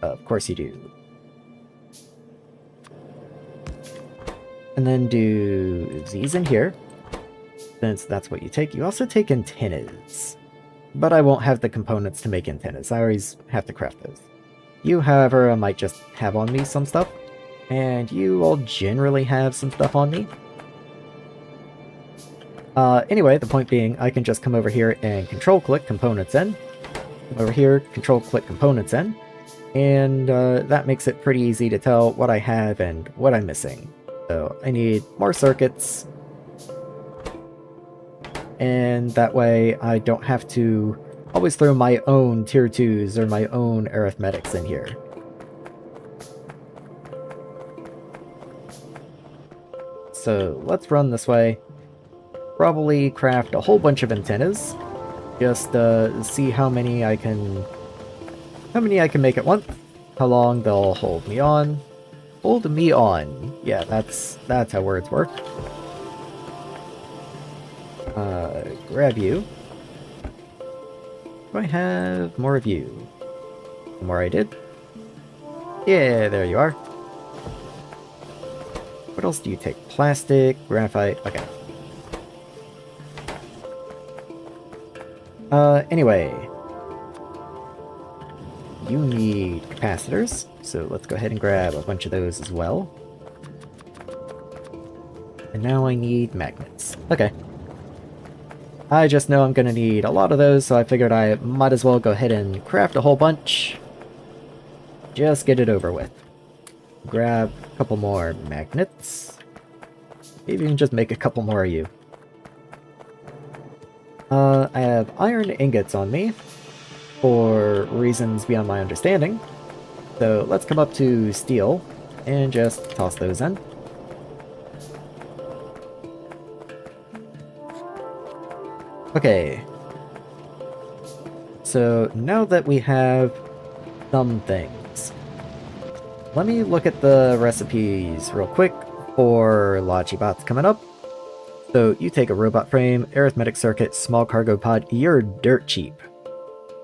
Of course you do. And then do these in here, since that's what you take. You also take antennas, but I won't have the components to make antennas. I always have to craft those. You, however, I might just have on me some stuff, and you all generally have some stuff on me. Anyway, the point being, I can just come over here and control-click components in. Come over here, control-click components in. And that makes it pretty easy to tell what I have and what I'm missing. So I need more circuits. And that way I don't have to always throw my own tier 2s or my own arithmetics in here. So let's run this way. Probably craft a whole bunch of antennas. Just see how many I can make at once. How long they'll hold me on. Hold me on. Yeah, that's how words work. Grab you. Do I have more of you? The more I did. Yeah, there you are. What else do you take? Plastic, graphite, okay. Anyway. You need capacitors, so let's go ahead and grab a bunch of those as well. And now I need magnets. Okay. I just know I'm gonna need a lot of those, so I figured I might as well go ahead and craft a whole bunch. Just get it over with. Grab a couple more magnets. Maybe even just make a couple more of you. I have iron ingots on me, for reasons beyond my understanding. So let's come up to steel, and just toss those in. Okay. So now that we have some things, let me look at the recipes real quick for Logibots coming up. So you take a robot frame, arithmetic circuit, small cargo pod. You're dirt cheap.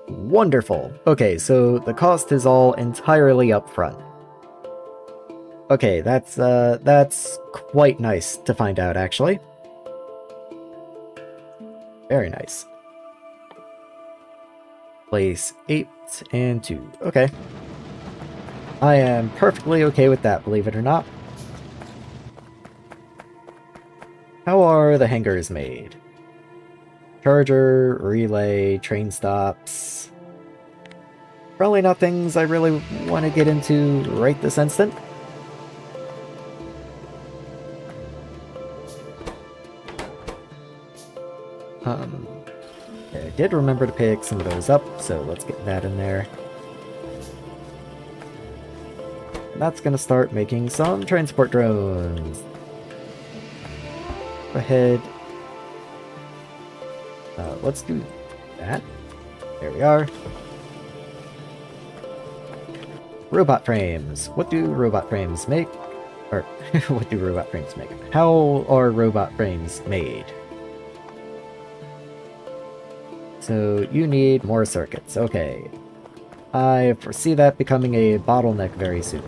Wonderful. Okay, so the cost is all entirely up front. Okay, that's quite nice to find out, actually. Very nice. Place 8 and 2. Okay. I am perfectly okay with that, believe it or not. How are the hangars made? Charger, relay, train stops. Probably not things I really want to get into right this instant. I did remember to pick some of those up, so let's get that in there. And that's gonna start making some transport drones. Go ahead. Let's do that. There we are. Robot frames. What do robot frames make? Or, what do robot frames make? How are robot frames made? So, you need more circuits. Okay. I foresee that becoming a bottleneck very soon.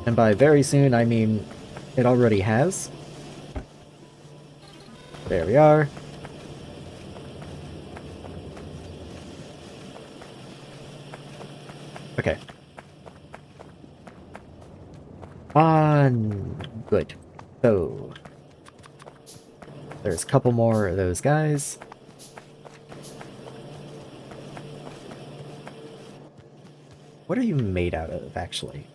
And by very soon, I mean it already has. There we are. Okay. Good. So, there's a couple more of those guys. What are you made out of, actually?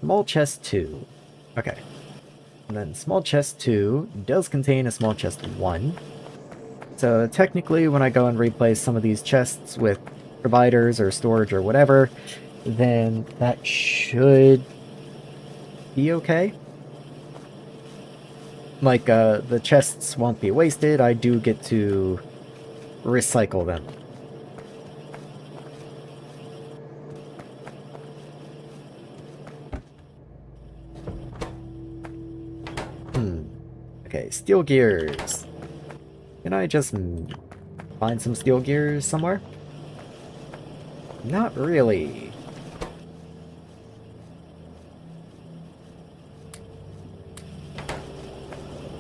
Small chest 2. Okay. And then small chest 2 does contain a small chest 1. So technically, when I go and replace some of these chests with providers or storage or whatever, then that should be okay. Like, the chests won't be wasted. I do get to recycle them. Okay, steel gears. Can I just find some steel gears somewhere? Not really.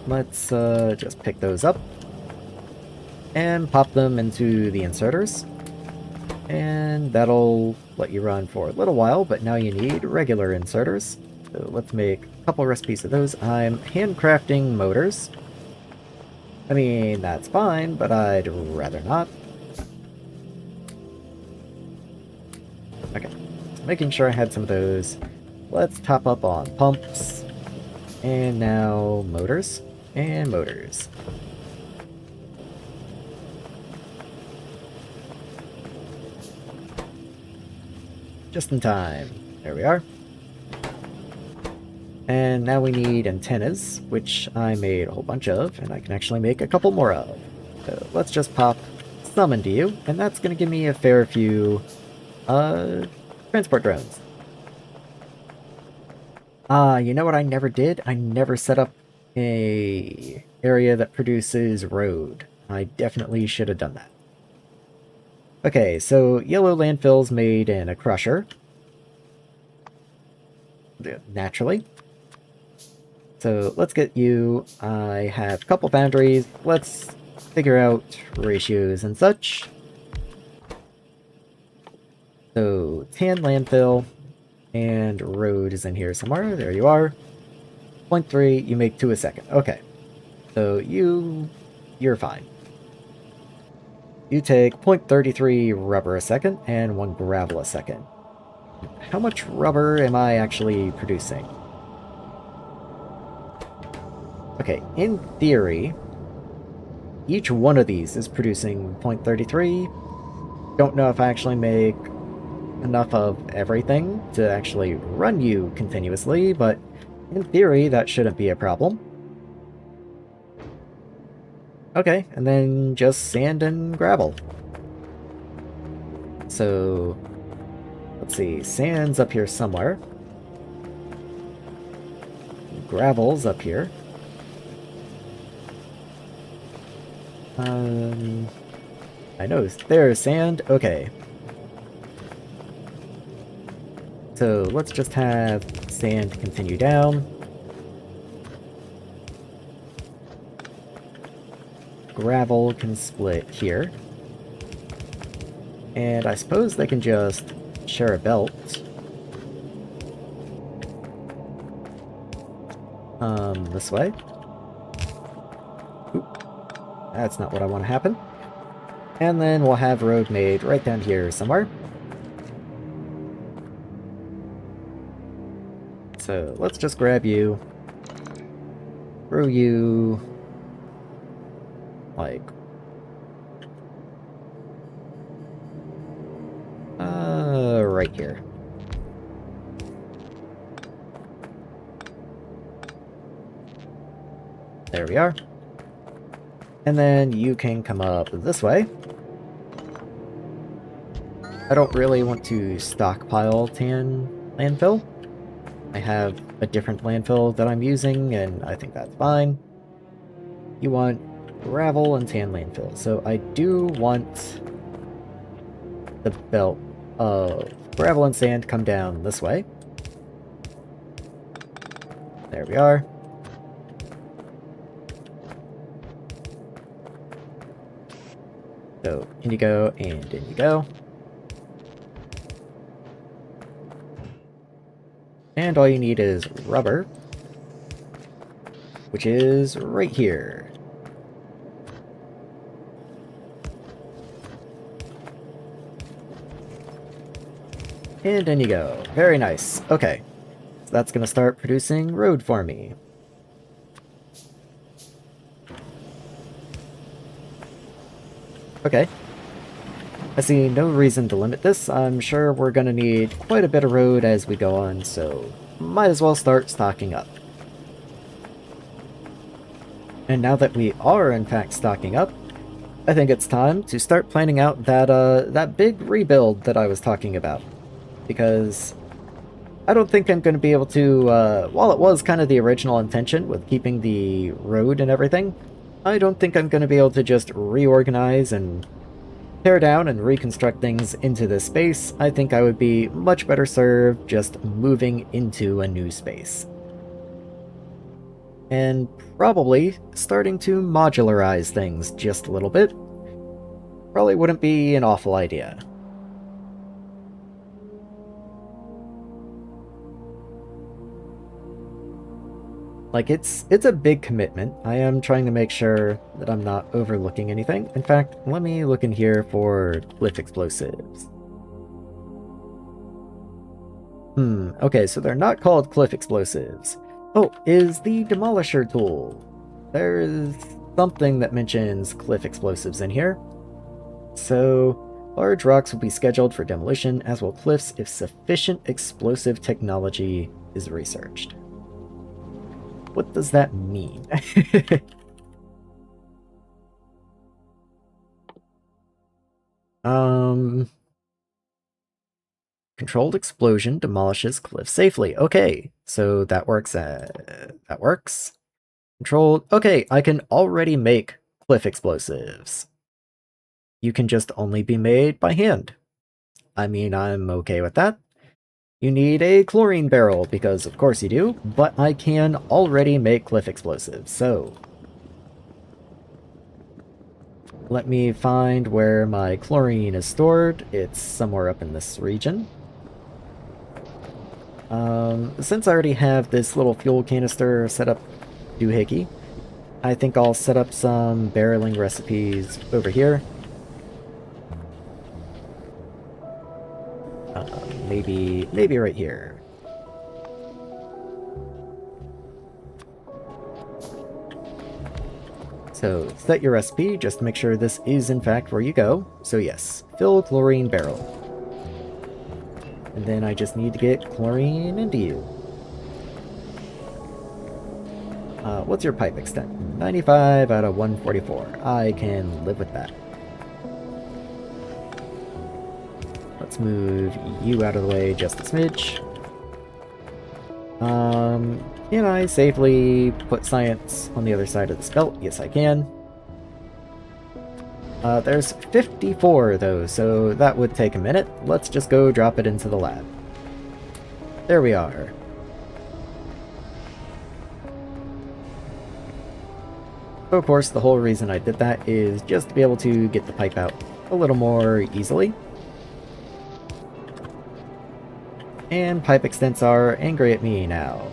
Let's just pick those up and pop them into the inserters. And that'll let you run for a little while, but now you need regular inserters. So let's make a couple recipes of those. I'm handcrafting motors. I mean, that's fine, but I'd rather not. Okay, making sure I had some of those. Let's top up on pumps. And now motors. And motors. Just in time. There we are. And now we need antennas, which I made a whole bunch of, and I can actually make a couple more of. So let's just pop some into you, and that's going to give me a fair few transport drones. You know what I never did? I never set up a area that produces road. I definitely should have done that. Okay, so yellow landfills made in a crusher. Naturally. So let's get you. I have a couple boundaries. Let's figure out ratios and such. So tan landfill and road is in here somewhere. There you are. 0.3, you make 2 a second. Okay. So you're fine. You take 0.33 rubber a second and 1 gravel a second. How much rubber am I actually producing? Okay, in theory, each one of these is producing 0.33. Don't know if I actually make enough of everything to actually run you continuously, but in theory, that shouldn't be a problem. Okay, and then just sand and gravel. So, let's see, sand's up here somewhere. Gravel's up here. I know, there's sand. Okay. So let's just have sand continue down. Gravel can split here. And I suppose they can just share a belt. This way. Oop. That's not what I want to happen. And then we'll have road made right down here somewhere. So let's just grab you. Throw you... like... right here. There we are. And then you can come up this way. I don't really want to stockpile tan landfill. I have a different landfill that I'm using, and I think that's fine. You want gravel and tan landfill. So I do want the belt of gravel and sand come down this way. There we are. So in you go, and in you go. And all you need is rubber, which is right here. And in you go. Very nice. Okay. So that's going to start producing road for me. Okay. I see no reason to limit this. I'm sure we're gonna need quite a bit of road as we go on, so might as well start stocking up. And now that we are in fact stocking up, I think it's time to start planning out that big rebuild that I was talking about. Because I don't think I'm going to be able to, while it was kind of the original intention with keeping the road and everything, I don't think I'm going to be able to just reorganize and tear down and reconstruct things into this space. I think I would be much better served just moving into a new space. And probably starting to modularize things just a little bit. Probably wouldn't be an awful idea. Like, it's a big commitment. I am trying to make sure that I'm not overlooking anything. In fact, let me look in here for cliff explosives. Okay, so they're not called cliff explosives. Oh, is the demolisher tool. There's something that mentions cliff explosives in here. So, large rocks will be scheduled for demolition, as will cliffs if sufficient explosive technology is researched. What does that mean? Controlled explosion demolishes cliff safely. Okay, so that works. That works. Controlled. Okay, I can already make cliff explosives. You can just only be made by hand. I mean, I'm okay with that. You need a chlorine barrel, because of course you do, but I can already make cliff explosives, so... Let me find where my chlorine is stored. It's somewhere up in this region. Since I already have this little fuel canister set up doohickey, I think I'll set up some barreling recipes over here. Maybe right here. So set your recipe, just to make sure this is in fact where you go. So yes, fill chlorine barrel. And then I just need to get chlorine into you. What's your pipe extent? 95 out of 144. I can live with that. Let's move you out of the way just a smidge. Can I safely put science on the other side of the belt? Yes, I can. There's 54 though, so that would take a minute. Let's just go drop it into the lab. There we are. So of course, the whole reason I did that is just to be able to get the pipe out a little more easily. And pipe extents are angry at me now.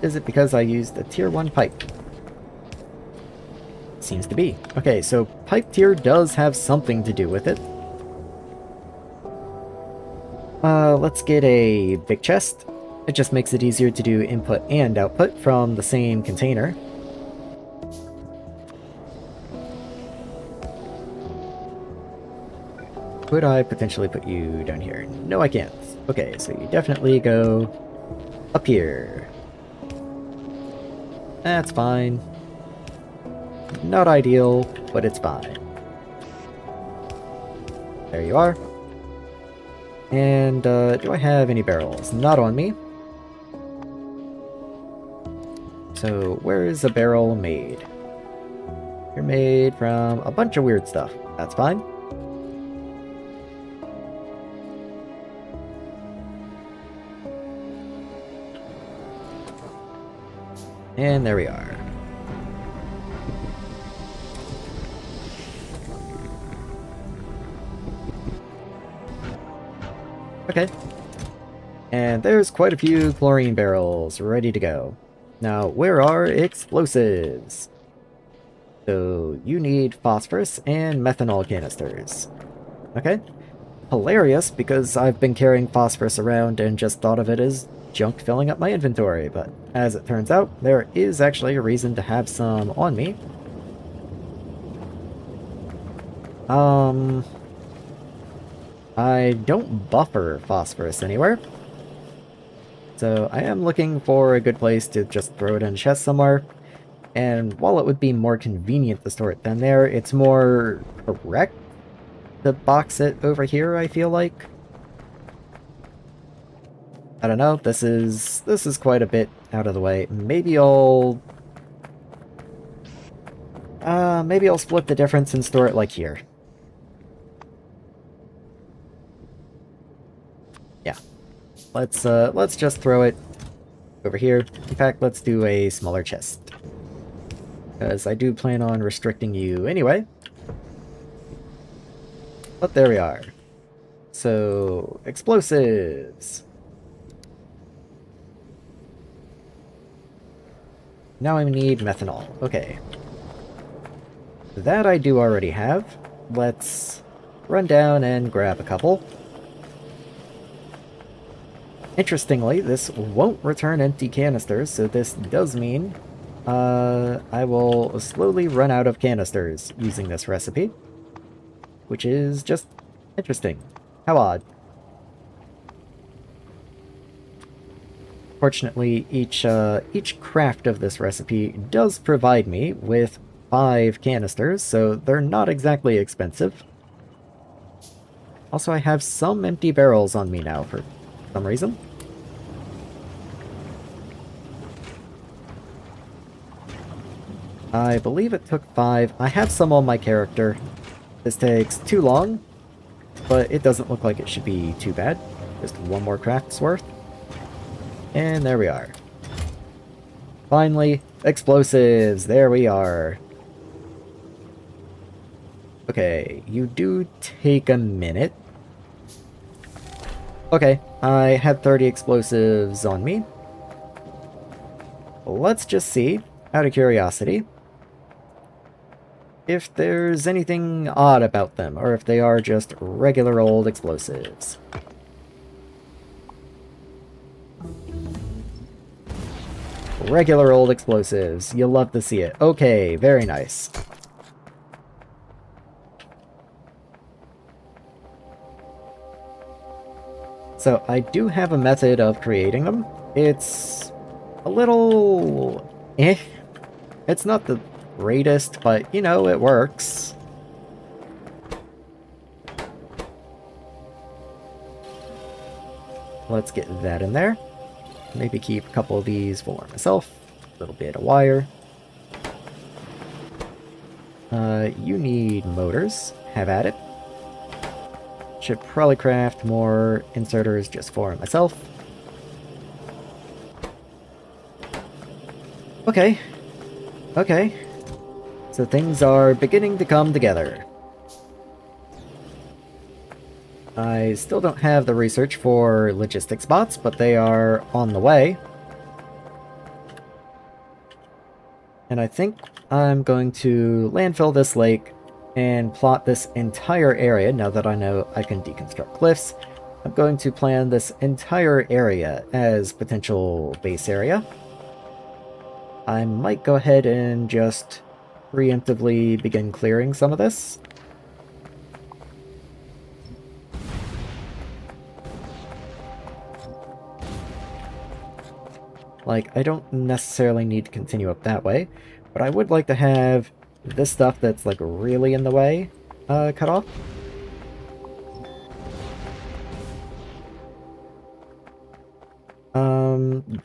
Is it because I used a tier 1 pipe? Seems to be. Okay, so pipe tier does have something to do with it. Let's get a big chest. It just makes it easier to do input and output from the same container. Could I potentially put you down here? No, I can't. Okay, so you definitely go up here. That's fine. Not ideal, but it's fine. There you are. And, do I have any barrels? Not on me. So, where is a barrel made? You're made from a bunch of weird stuff. That's fine. And there we are. Okay. And there's quite a few chlorine barrels ready to go. Now, where are explosives? So, you need phosphorus and methanol canisters. Okay. Hilarious, because I've been carrying phosphorus around and just thought of it as junk filling up my inventory, but as it turns out, there is actually a reason to have some on me. I don't buffer phosphorus anywhere. So I am looking for a good place to just throw it in a chest somewhere. And while it would be more convenient to store it down there, it's more correct to box it over here, I feel like. I don't know, this is quite a bit out of the way. Maybe I'll split the difference and store it like here. Yeah. Let's just throw it over here. In fact, let's do a smaller chest. Because I do plan on restricting you anyway. But there we are. So, explosives. Now I need methanol. Okay. That I do already have. Let's run down and grab a couple. Interestingly, this won't return empty canisters, so this does mean I will slowly run out of canisters using this recipe. Which is just interesting. How odd. Fortunately, each craft of this recipe does provide me with 5 canisters, so they're not exactly expensive. Also, I have some empty barrels on me now for some reason. I believe it took 5. I have some on my character. This takes too long, but it doesn't look like it should be too bad. Just one more craft's worth. And there we are. Finally, explosives! There we are. Okay, you do take a minute. Okay, I had 30 explosives on me. Let's just see, out of curiosity, if there's anything odd about them, or if they are just regular old explosives. Regular old explosives. You'll love to see it. Okay, very nice. So, I do have a method of creating them. It's a little... It's not the greatest, but, you know, it works. Let's get that in there. Maybe keep a couple of these for myself. A little bit of wire. You need motors. Have at it. Should probably craft more inserters just for myself. Okay. Okay. So things are beginning to come together. I still don't have the research for logistics bots, but they are on the way. And I think I'm going to landfill this lake and plot this entire area. Now that I know I can deconstruct cliffs, I'm going to plan this entire area as potential base area. I might go ahead and just preemptively begin clearing some of this. Like, I don't necessarily need to continue up that way, but I would like to have this stuff that's, like, really in the way cut off.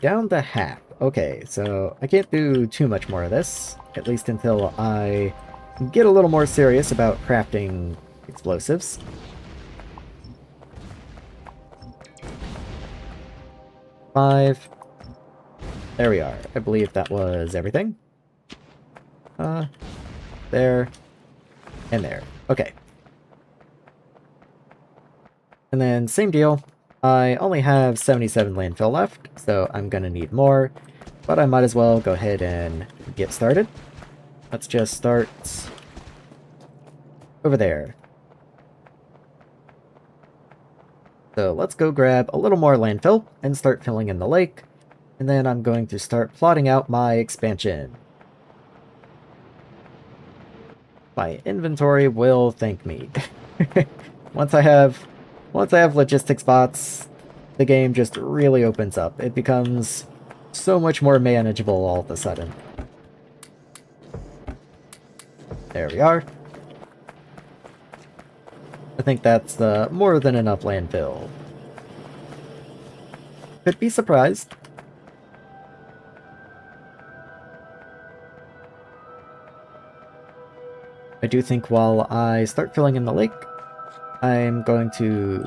Down to half. Okay, so I can't do too much more of this, at least until I get a little more serious about crafting explosives. Five. There we are. I believe that was everything. There. And there. Okay. And then, same deal. I only have 77 landfill left, so I'm gonna need more. But I might as well go ahead and get started. Let's just start over there. So let's go grab a little more landfill and start filling in the lake. And then I'm going to start plotting out my expansion. My inventory will thank me. Once I have logistics bots, the game just really opens up. It becomes so much more manageable all of a sudden. There we are. I think that's more than enough landfill. Could be surprised. I do think while I start filling in the lake, I'm going to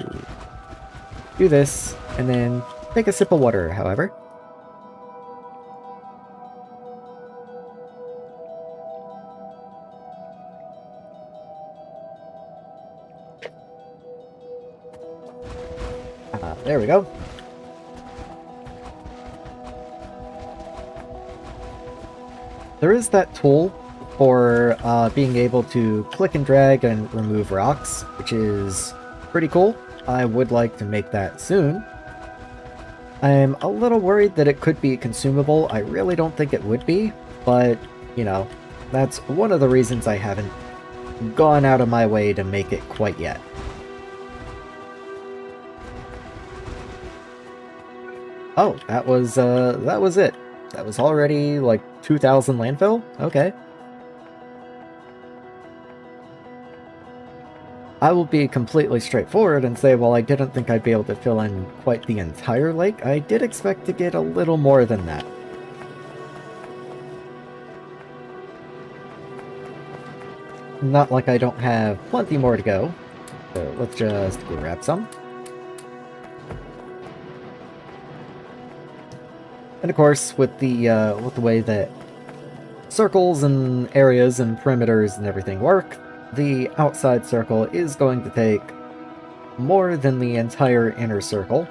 do this, and then take a sip of water, however. There we go. There is that tool for being able to click and drag and remove rocks, which is pretty cool. I would like to make that soon. I'm a little worried that it could be consumable. I really don't think it would be, but, you know, that's one of the reasons I haven't gone out of my way to make it quite yet. Oh, that was it. That was already, like, 2,000 landfill? Okay. I will be completely straightforward and say, while I didn't think I'd be able to fill in quite the entire lake, I did expect to get a little more than that. Not like I don't have plenty more to go. So let's just grab some. And of course, with the way that circles and areas and perimeters and everything work, the outside circle is going to take more than the entire inner circle.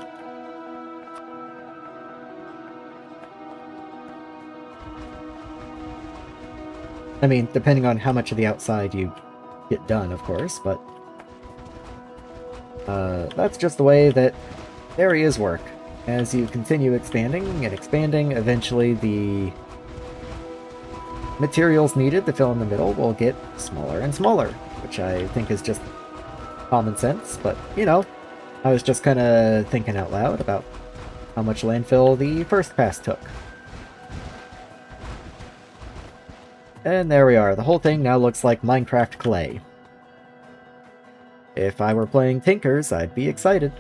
I mean, depending on how much of the outside you get done, of course, but that's just the way that areas work. As you continue expanding and expanding, eventually the materials needed to fill in the middle will get smaller and smaller, which I think is just common sense, but, you know, I was just kind of thinking out loud about how much landfill the first pass took. And there we are. The whole thing now looks like Minecraft clay. If I were playing Tinkers, I'd be excited.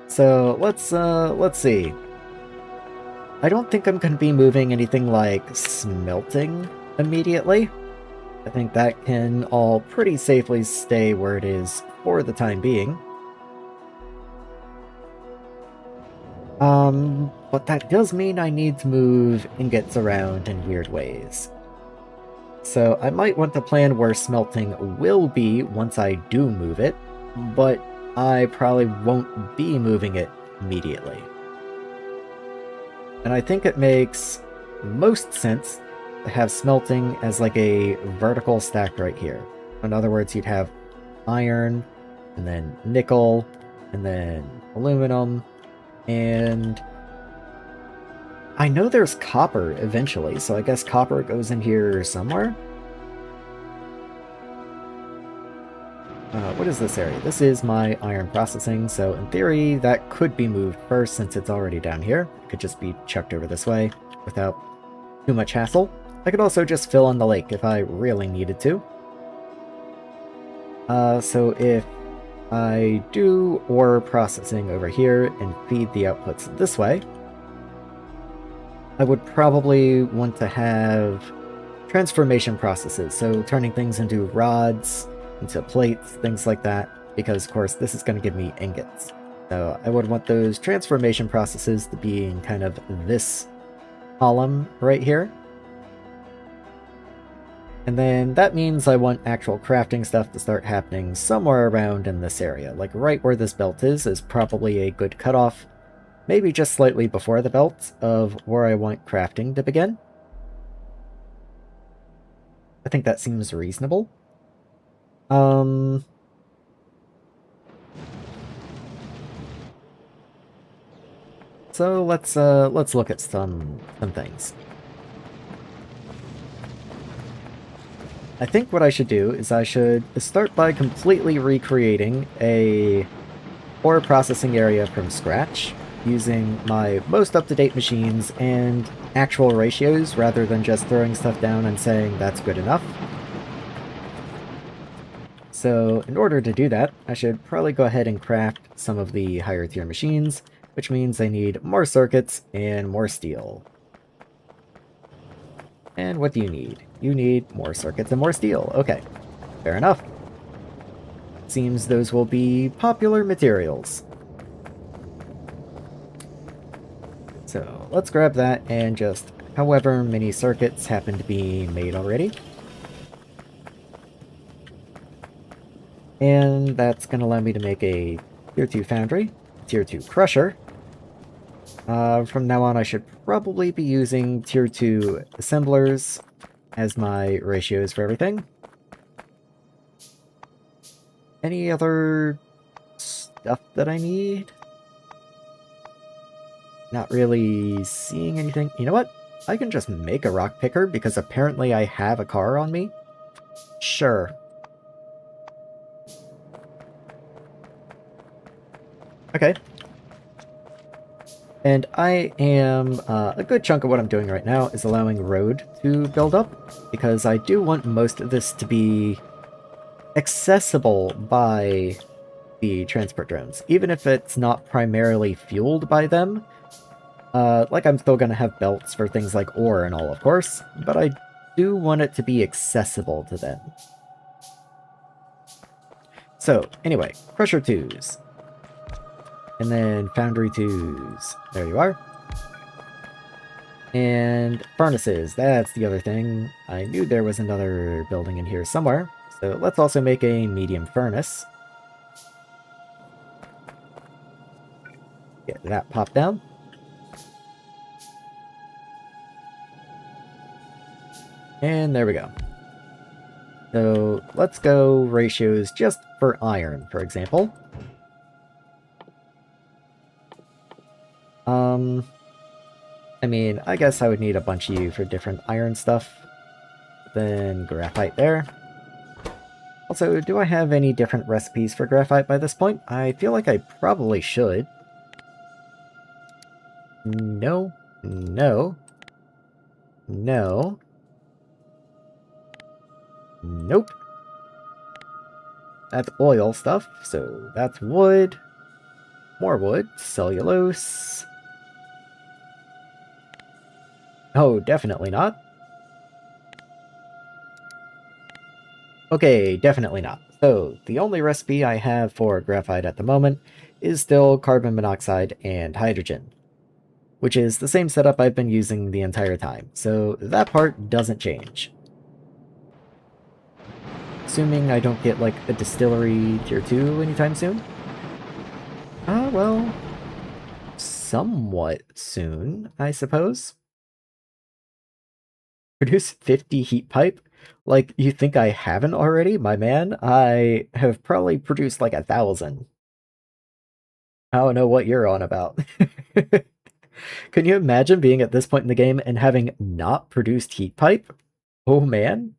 So let's see. I don't think I'm going to be moving anything like smelting immediately. I think that can all pretty safely stay where it is for the time being. But that does mean I need to move ingots around in weird ways. So I might want to plan where smelting will be once I do move it, but I probably won't be moving it immediately. And I think it makes most sense to have smelting as like a vertical stack right here. In other words, you'd have iron, and then nickel, and then aluminum, and I know there's copper eventually, so I guess copper goes in here somewhere? What is this area? This is my iron processing, so in theory that could be moved first since it's already down here. It could just be chucked over this way without too much hassle. I could also just fill in the lake if I really needed to. So if I do ore processing over here and feed the outputs this way, I would probably want to have transformation processes, so turning things into rods, into plates, things like that, because of course this is going to give me ingots. So I would want those transformation processes to be in kind of this column right here. And then that means I want actual crafting stuff to start happening somewhere around in this area. Like right where this belt is probably a good cutoff. Maybe just slightly before the belt of where I want crafting to begin. I think that seems reasonable. So let's look at some things. I think what I should do is I should start by completely recreating a ore processing area from scratch, using my most up-to-date machines and actual ratios rather than just throwing stuff down and saying that's good enough. So in order to do that, I should probably go ahead and craft some of the higher tier machines, which means I need more circuits and more steel. And what do you need? You need more circuits and more steel. Okay, fair enough. Seems those will be popular materials. So let's grab that and just however many circuits happen to be made already. And that's going to allow me to make a tier 2 foundry, tier 2 crusher. From now on I should probably be using tier 2 assemblers as my ratios for everything. Any other stuff that I need? Not really seeing anything. You know what? I can just make a rock picker because apparently I have a car on me. Sure. Okay. And I am, a good chunk of what I'm doing right now is allowing road to build up, because I do want most of this to be accessible by the transport drones. Even if it's not primarily fueled by them, like I'm still gonna have belts for things like ore and all, of course, but I do want it to be accessible to them. So, anyway, Crusher 2s. And then Foundry 2s. There you are. And furnaces, that's the other thing. I knew there was another building in here somewhere. So let's also make a medium furnace. Get that popped down. And there we go. So let's go ratios just for iron, for example. I mean, I guess I would need a bunch of you for different iron stuff. Then graphite there. Also, do I have any different recipes for graphite by this point? I feel like I probably should. No. No. No. Nope. That's oil stuff, so that's wood. More wood. Cellulose. Oh, definitely not. Okay, definitely not. So, the only recipe I have for graphite at the moment is still carbon monoxide and hydrogen, which is the same setup I've been using the entire time, so that part doesn't change. Assuming I don't get, like, a distillery tier 2 anytime soon? Well, somewhat soon, I suppose. Produce 50 heat pipe? Like, you think I haven't already, my man? I have probably produced like 1,000. I don't know what you're on about. Can you imagine being at this point in the game and having not produced heat pipe? Oh man.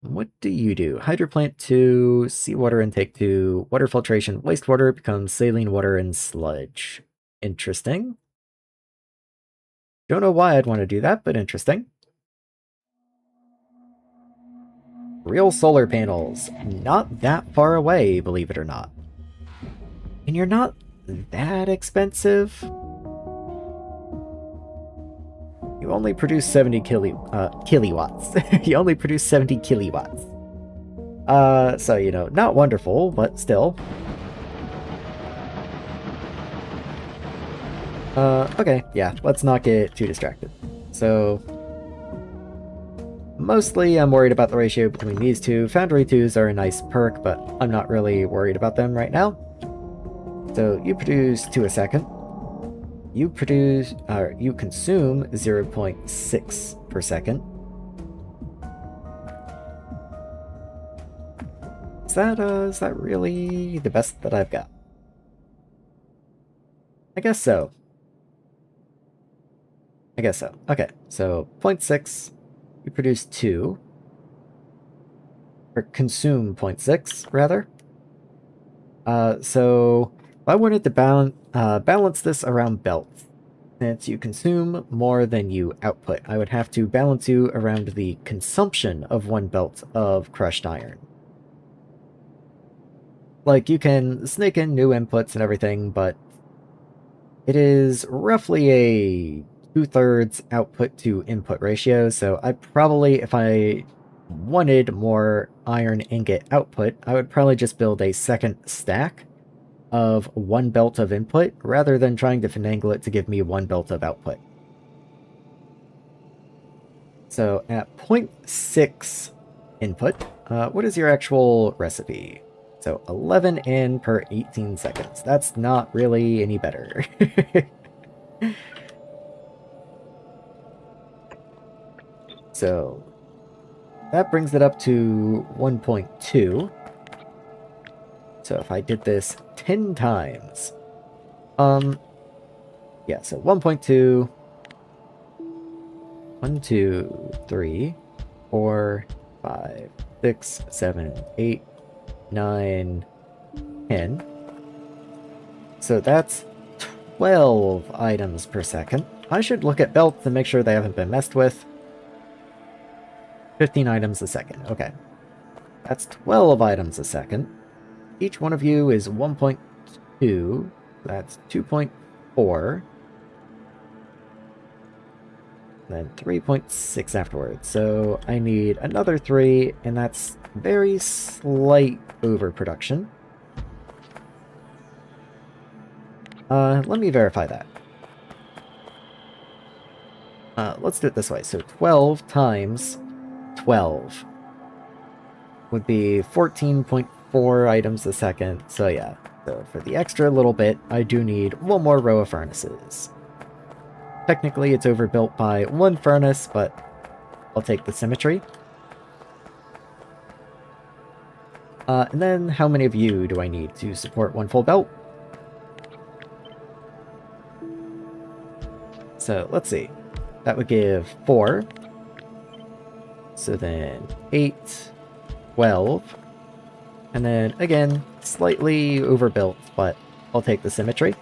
What do you do? Hydroplant 2, seawater intake 2, water filtration, wastewater becomes saline water and sludge. Interesting. Don't know why I'd want to do that, but interesting. Real solar panels. Not that far away, believe it or not. And you're not that expensive. You only produce 70 kilowatts. You only produce 70 kilowatts. So, you know, not wonderful, but still. Okay, yeah, let's not get too distracted. So, mostly I'm worried about the ratio between these two. Foundry 2s are a nice perk, but I'm not really worried about them right now. So, you produce 2 a second. You consume 0.6 per second. Is that really the best that I've got? I guess so. I guess so. Okay, so 0.6, we produce 2. Or consume 0.6, rather. So if I wanted to balance this around belts, since you consume more than you output, I would have to balance you around the consumption of 1 belt of crushed iron. Like, you can snake in new inputs and everything, but it is roughly a 2/3 output to input ratio, so I probably, if I wanted more iron ingot output, I would probably just build a second stack of 1 belt of input, rather than trying to finagle it to give me 1 belt of output. So at 0.6 input, what is your actual recipe? So 11 in per 18 seconds. That's not really any better. So that brings it up to 1.2. So if I did this 10 times, yeah, so 1.2, 1, 2, 3, 4, 5, 6, 7, 8, 9, 10. So that's 12 items per second. I should look at belts and make sure they haven't been messed with. 15 items a second. Okay. That's 12 items a second. Each one of you is 1.2. That's 2.4. Then 3.6 afterwards. So I need another 3, and that's very slight overproduction. Let me verify that. Let's do it this way. So 12 times 12 would be 14.4 items a second. So yeah, so for the extra little bit, I do need 1 more row of furnaces. Technically, it's overbuilt by 1 furnace, but I'll take the symmetry. And then how many of you do I need to support 1 full belt? So let's see. That would give 4. So then 8, 12. And then, again, slightly overbuilt, but I'll take the symmetry.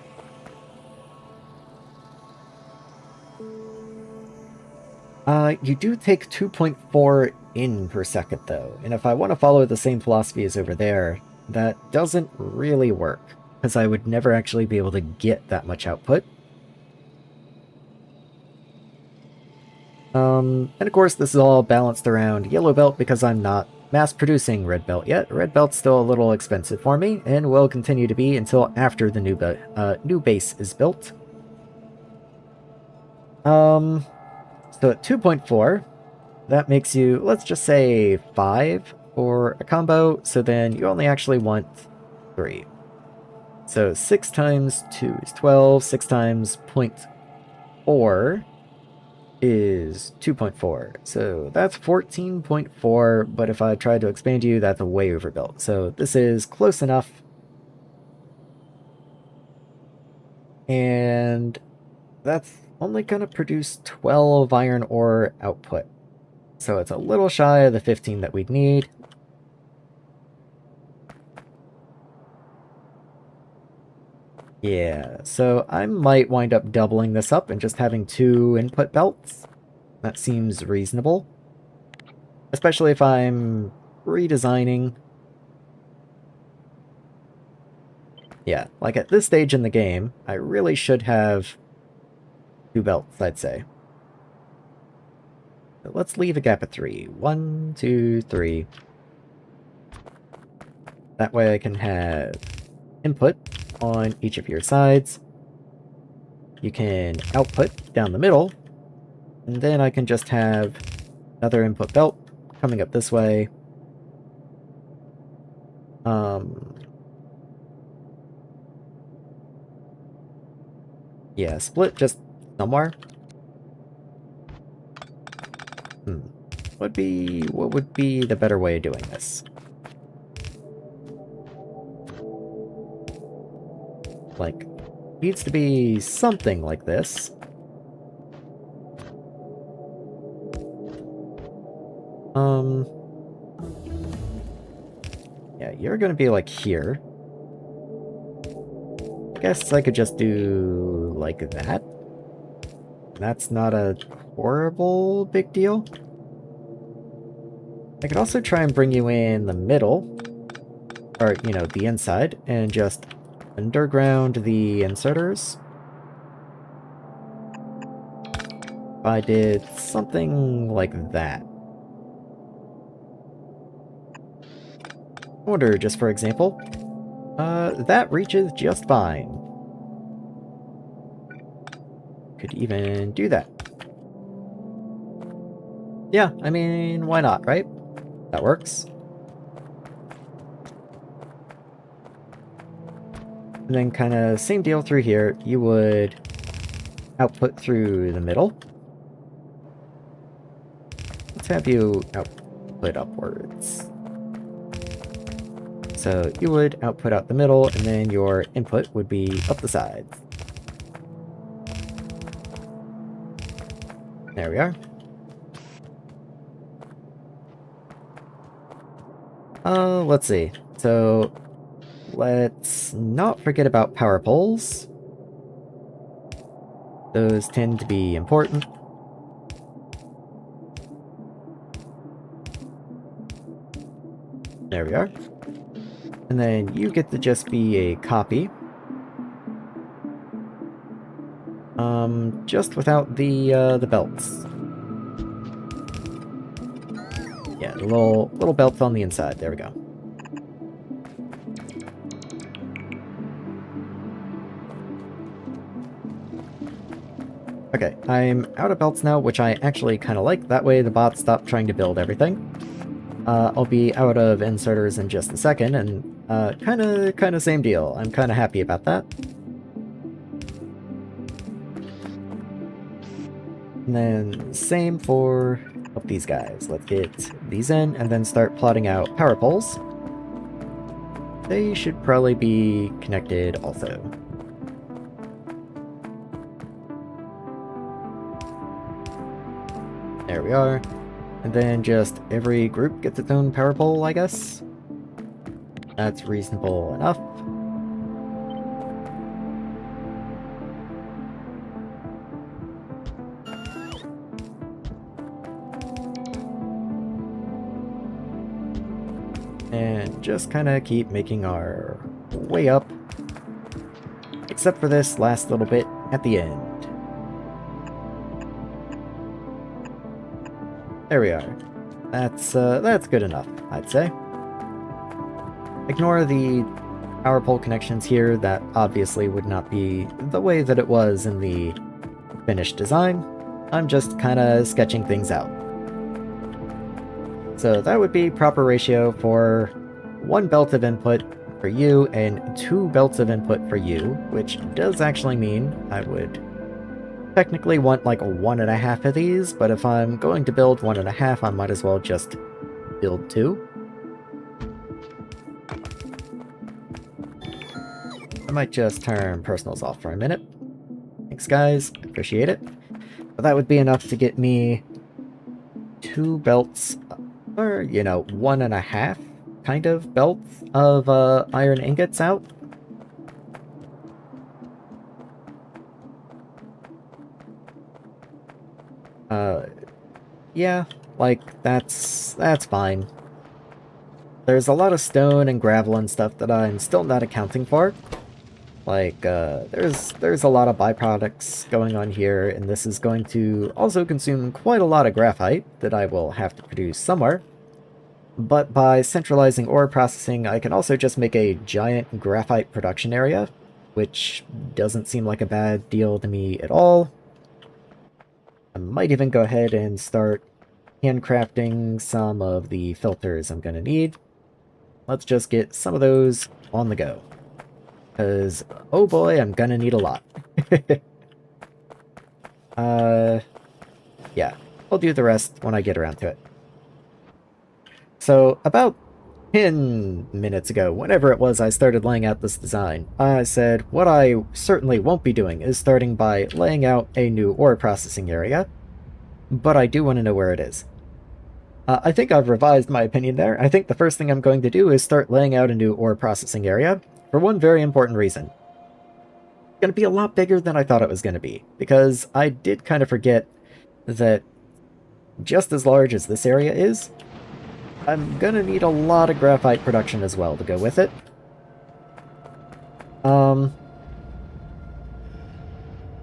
You do take 2.4 in per second, though. And if I want to follow the same philosophy as over there, that doesn't really work, because I would never actually be able to get that much output. And of course, this is all balanced around yellow belt because I'm not mass-producing red belt yet. Red belt's still a little expensive for me, and will continue to be until after the new base is built. So at 2.4, that makes you, let's just say 5 for a combo, so then you only actually want 3. So 6 times 2 is 12, 6 times 0.4 is 2.4. So that's 14.4, but if I try to expand you, that's a way overbuilt. So this is close enough. And that's only going to produce 12 iron ore output. So it's a little shy of the 15 that we'd need. Yeah, so I might wind up doubling this up and just having 2 input belts. That seems reasonable. Especially if I'm redesigning. Yeah, like at this stage in the game, I really should have 2 belts, I'd say. So let's leave a gap of 3. 1, 2, 3. That way I can have input on each of your sides. You can output down the middle, and then I can just have another input belt coming up this way. Yeah, split just somewhere. What would be the better way of doing this? Like, needs to be something like this. Yeah, you're gonna be like here. I guess I could just do like that. That's not a horrible big deal. I could also try and bring you in the middle, or, you know, the inside, and just underground the inserters. If I did something like that. I wonder, just for example, that reaches just fine. Could even do that. Yeah, I mean, why not, right? That works. And then kind of same deal through here. You would output through the middle. Let's have you output upwards. So you would output out the middle, and then your input would be up the sides. There we are. Let's see. So let's not forget about power poles. Those tend to be important. There we are. And then you get to just be a copy. Just without the belts. Yeah, the little belts on the inside. There we go. Okay, I'm out of belts now, which I actually kind of like. That way the bots stop trying to build everything. I'll be out of inserters in just a second, and kind of same deal. I'm kind of happy about that. And then same for these guys. Let's get these in, and then start plotting out power poles. They should probably be connected also. There we are. And then just every group gets its own power pole, I guess. That's reasonable enough. And just kind of keep making our way up. Except for this last little bit at the end. There we are. That's good enough, I'd say. Ignore the power pole connections here. That obviously would not be the way that it was in the finished design. I'm just kind of sketching things out. So that would be proper ratio for 1 belt of input for you and 2 belts of input for you, which does actually mean I would technically want like 1.5 of these, but if I'm going to build 1.5, I might as well just build 2. I might just turn personals off for a minute. Thanks guys, appreciate it. But that would be enough to get me 2 belts, or, you know, 1.5 kind of belts of iron ingots out. Yeah, like, that's fine. There's a lot of stone and gravel and stuff that I'm still not accounting for. Like, there's a lot of byproducts going on here, and this is going to also consume quite a lot of graphite that I will have to produce somewhere. But by centralizing ore processing, I can also just make a giant graphite production area, which doesn't seem like a bad deal to me at all. I might even go ahead and start handcrafting some of the filters I'm going to need. Let's just get some of those on the go. Because, oh boy, I'm going to need a lot. Yeah, I'll do the rest when I get around to it. So, about 10 minutes ago, whenever it was I started laying out this design, I said what I certainly won't be doing is starting by laying out a new ore processing area, but I do want to know where it is. I think I've revised my opinion there. I think the first thing I'm going to do is start laying out a new ore processing area for one very important reason. It's going to be a lot bigger than I thought it was going to be, because I did kind of forget that just as large as this area is, I'm going to need a lot of graphite production as well to go with it.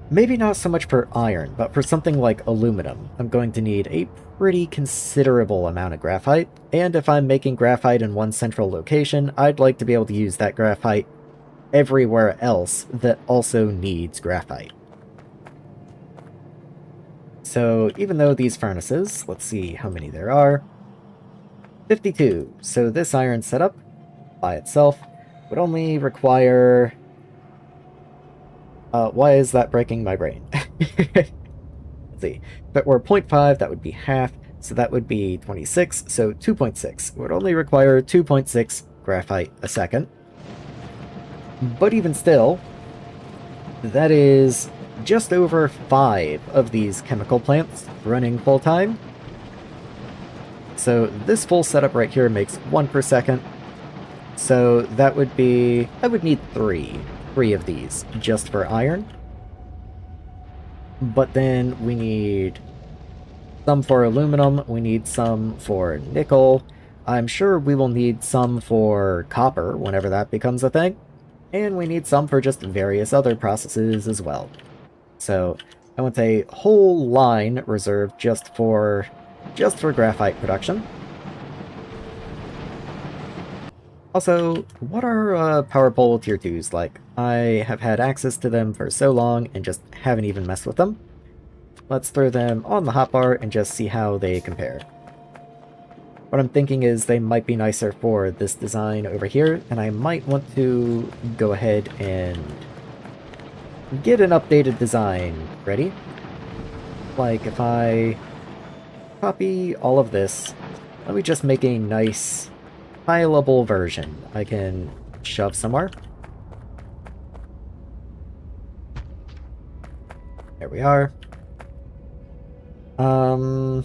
Maybe not so much for iron, but for something like aluminum, I'm going to need a pretty considerable amount of graphite, and if I'm making graphite in one central location, I'd like to be able to use that graphite everywhere else that also needs graphite. So even though these furnaces, let's see how many there are, 52, so this iron setup by itself would only require... why is that breaking my brain? Let's see. If it were 0.5, that would be half, so that would be 26, so 2.6. It would only require 2.6 graphite a second. But even still, that is just over 5 of these chemical plants running full-time. So this full setup right here makes 1 per second. So that would be... I would need 3 of these just for iron. But then we need some for aluminum, we need some for nickel. I'm sure we will need some for copper whenever that becomes a thing. And we need some for just various other processes as well. So I want a whole line reserved just for graphite production. Also, what are power pole tier 2s like? I have had access to them for so long and just haven't even messed with them. Let's throw them on the hotbar and just see how they compare. What I'm thinking is they might be nicer for this design over here, and I might want to go ahead and get an updated design ready. Like if I copy all of this, let me just make a nice high-level version I can shove somewhere. There we are. I'd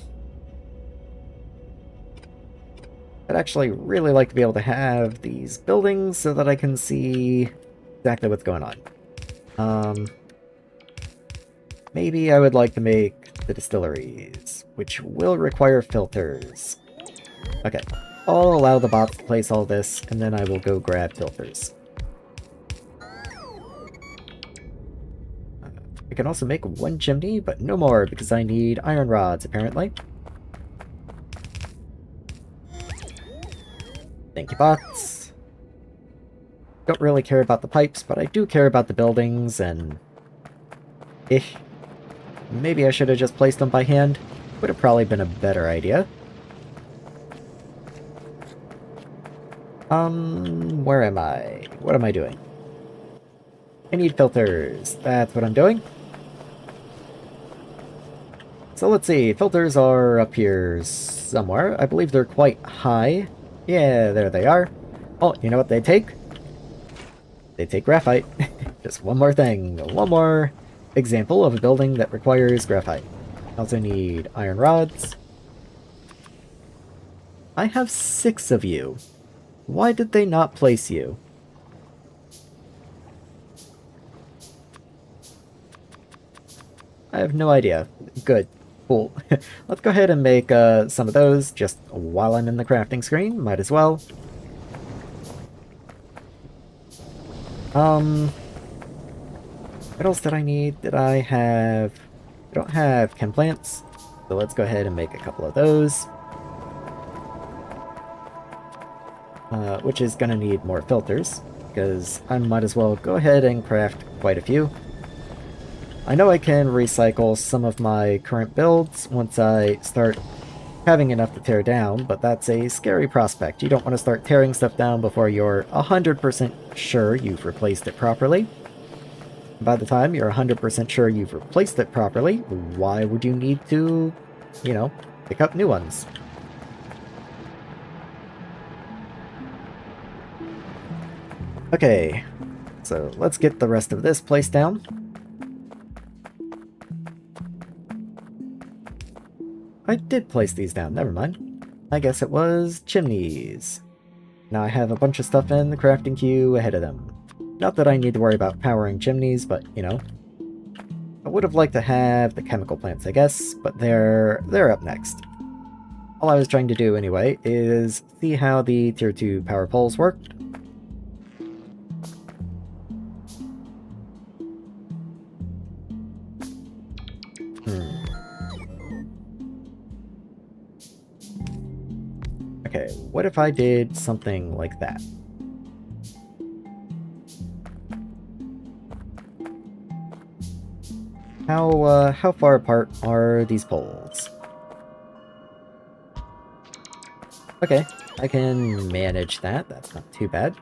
actually really like to be able to have these buildings so that I can see exactly what's going on. Maybe I would like to make the distilleries, which will require filters. Okay. I'll allow the bots to place all this, and then I will go grab filters. I can also make 1 chimney, but no more, because I need iron rods, apparently. Thank you, bots. Don't really care about the pipes, but I do care about the buildings, and... maybe I should have just placed them by hand. Would have probably been a better idea. Where am I? What am I doing? I need filters. That's what I'm doing. So let's see. Filters are up here somewhere. I believe they're quite high. Yeah, there they are. Oh, you know what they take? They take graphite. Just one more thing. One more example of a building that requires graphite. I also need iron rods. I have 6 of you. Why did they not place you? I have no idea. Good. Cool. Let's go ahead and make some of those just while I'm in the crafting screen. Might as well. What else did I need? Did I have... I don't have chem plants. So let's go ahead and make a couple of those. Which is going to need more filters, because I might as well go ahead and craft quite a few. I know I can recycle some of my current builds once I start having enough to tear down, but that's a scary prospect. You don't want to start tearing stuff down before you're 100% sure you've replaced it properly. By the time you're 100% sure you've replaced it properly, why would you need to, you know, pick up new ones? Okay, so let's get the rest of this placed down. I did place these down, never mind. I guess it was chimneys. Now I have a bunch of stuff in the crafting queue ahead of them. Not that I need to worry about powering chimneys, but, you know. I would have liked to have the chemical plants, I guess, but they're up next. All I was trying to do, anyway, is see how the Tier 2 power poles worked. Okay, what if I did something like that? How far apart are these poles? Okay, I can manage that. That's not too bad.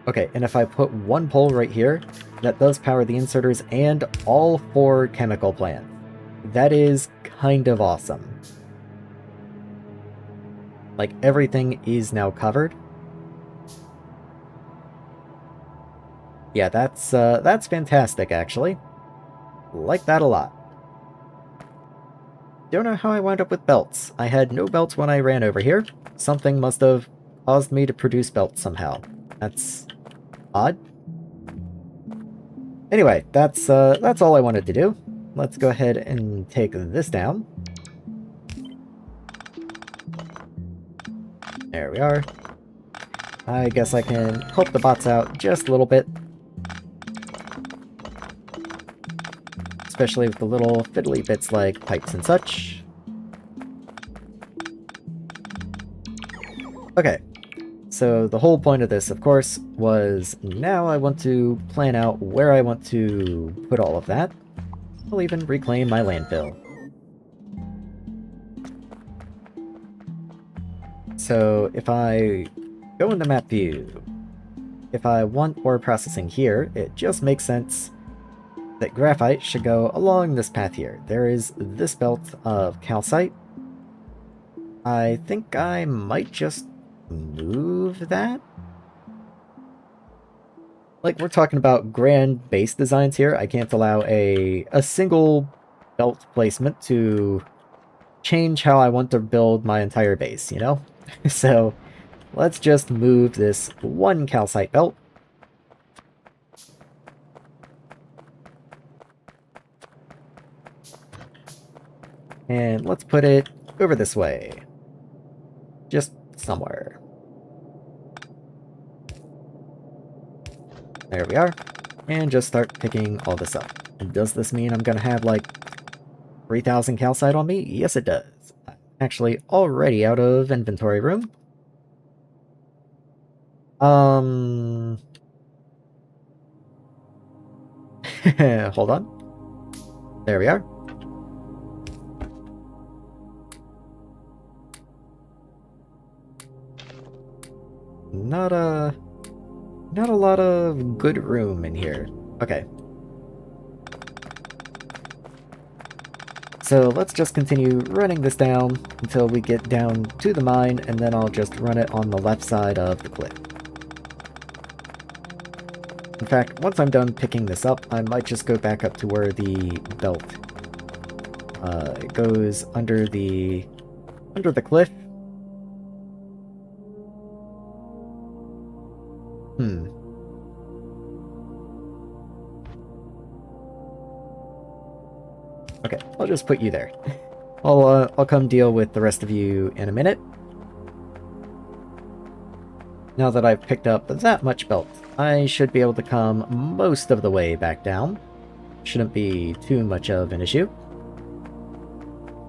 Okay, and if I put one pole right here, that does power the inserters and all 4 chemical plants. That is kind of awesome. Like, everything is now covered. Yeah, that's fantastic, actually. Like that a lot. Don't know how I wound up with belts. I had no belts when I ran over here. Something must have caused me to produce belts somehow. That's odd. Anyway, that's all I wanted to do. Let's go ahead and take this down. There we are. I guess I can help the bots out just a little bit. Especially with the little fiddly bits like pipes and such. Okay, so the whole point of this, of course, was now I want to plan out where I want to put all of that. I'll even reclaim my landfill. So if I go into map view, if I want ore processing here, it just makes sense that graphite should go along this path here. There is this belt of calcite. I think I might just move that? Like, we're talking about grand base designs here. I can't allow a single belt placement to change how I want to build my entire base, you know? So, let's just move this one calcite belt. And let's put it over this way. Just somewhere. There we are. And just start picking all this up. And does this mean I'm gonna have, like, 3,000 calcite on me? Yes, it does. I'm actually already out of inventory room. Hold on. There we are. Not a lot of good room in here. Okay. So let's just continue running this down until we get down to the mine, and then I'll just run it on the left side of the cliff. In fact, once I'm done picking this up, I might just go back up to where the belt goes under the cliff. Okay, I'll just put you there. I'll come deal with the rest of you in a minute. Now that I've picked up that much belt, I should be able to come most of the way back down. Shouldn't be too much of an issue.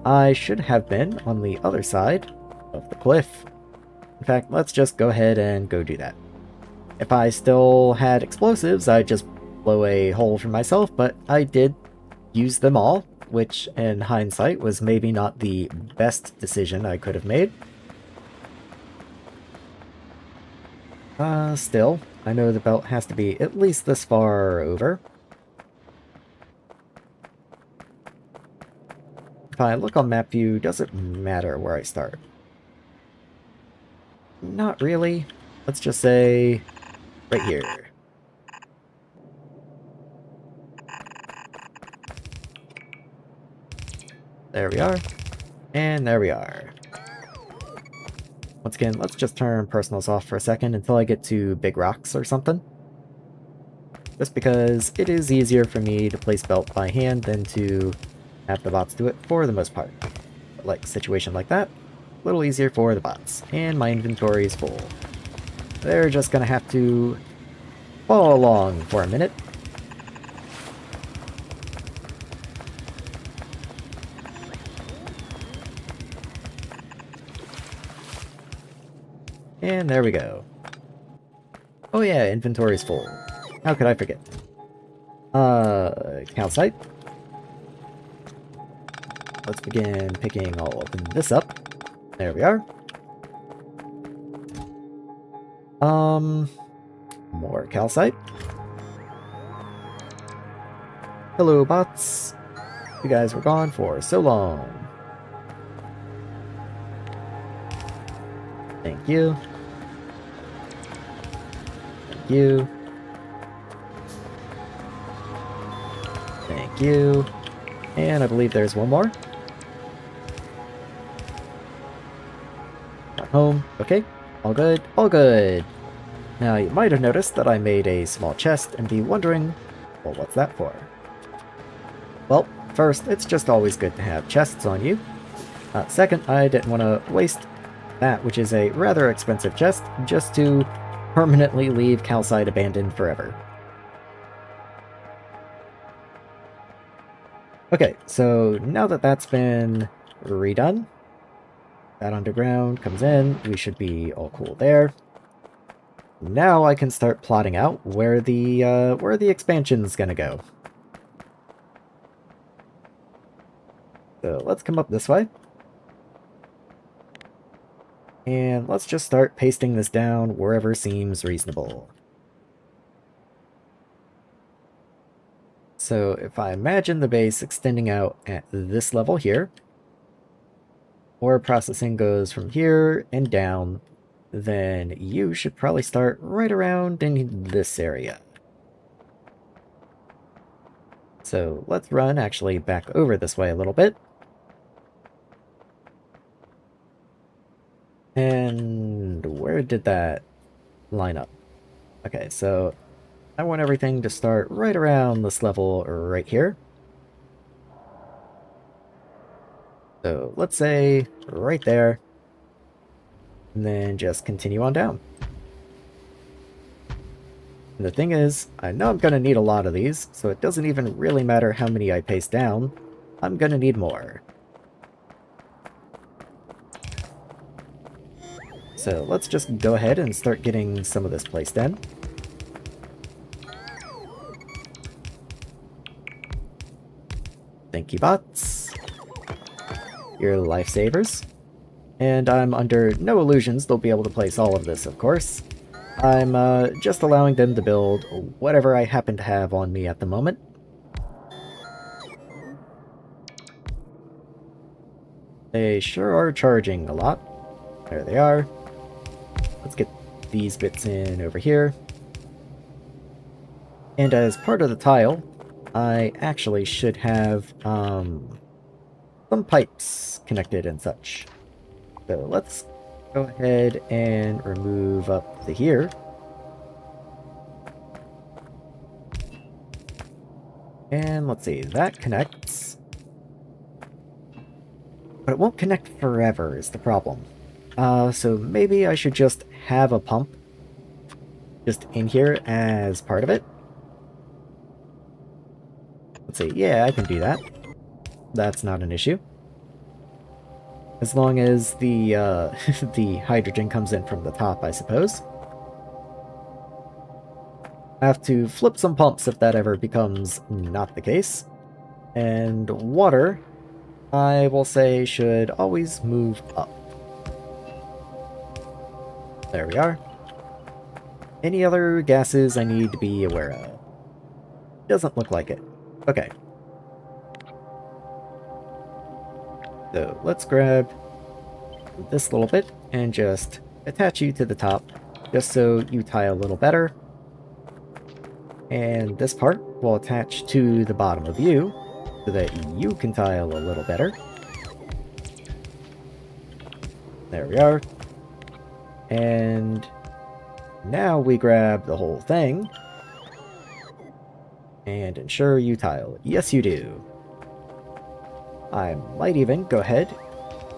I should have been on the other side of the cliff. In fact, let's just go ahead and go do that. If I still had explosives, I'd just blow a hole for myself, but I did use them all, which in hindsight was maybe not the best decision I could have made. Still, I know the belt has to be at least this far over. If I look on map view, does it matter where I start? Not really. Let's just say right here. There we are. And there we are. Once again, let's just turn personals off for a second until I get to big rocks or something. Just because it is easier for me to place belt by hand than to have the bots do it for the most part. Like situation like that, a little easier for the bots. And my inventory is full. They're just gonna have to follow along for a minute. And there we go. Oh yeah, inventory's full. How could I forget? Calcite. Let's begin picking all of this up. There we are. More calcite. Hello, bots. You guys were gone for so long. Thank you. Thank you. Thank you. And I believe there's one more. Not home. Okay. All good. All good. Now, you might have noticed that I made a small chest and be wondering, well, what's that for? Well, first, it's just always good to have chests on you. Second, I didn't want to waste that, which is a rather expensive chest, just to permanently leave calcite abandoned forever. Okay, so now that that's been redone, that underground comes in, we should be all cool there. Now I can start plotting out where the expansion's gonna go. So let's come up this way. And let's just start pasting this down wherever seems reasonable. So if I imagine the base extending out at this level here, ore processing goes from here and down, then you should probably start right around in this area. So let's run actually back over this way a little bit. And where did that line up? Okay, so I want everything to start right around this level right here. So let's say right there, and then just continue on down. And the thing is, I know I'm going to need a lot of these, so it doesn't even really matter how many I paste down. I'm going to need more. So let's just go ahead and start getting some of this placed in. Thank you, bots. You're lifesavers. And I'm under no illusions they'll be able to place all of this, of course. I'm just allowing them to build whatever I happen to have on me at the moment. They sure are charging a lot. There they are. Let's get these bits in over here. And as part of the tile, I actually should have some pipes connected and such. So let's go ahead and remove up to here. And let's see, that connects. But it won't connect forever is the problem. So maybe I should just have a pump just in here as part of it. Let's see, yeah, I can do that. That's not an issue. As long as the the hydrogen comes in from the top, I suppose. I have to flip some pumps if that ever becomes not the case. And water, I will say, should always move up. There we are. Any other gases I need to be aware of? Doesn't look like it. Okay. So let's grab this little bit and just attach you to the top, just so you tile a little better. And this part will attach to the bottom of you, so that you can tile a little better. There we are. And now we grab the whole thing. And ensure you tile. Yes, you do. I might even go ahead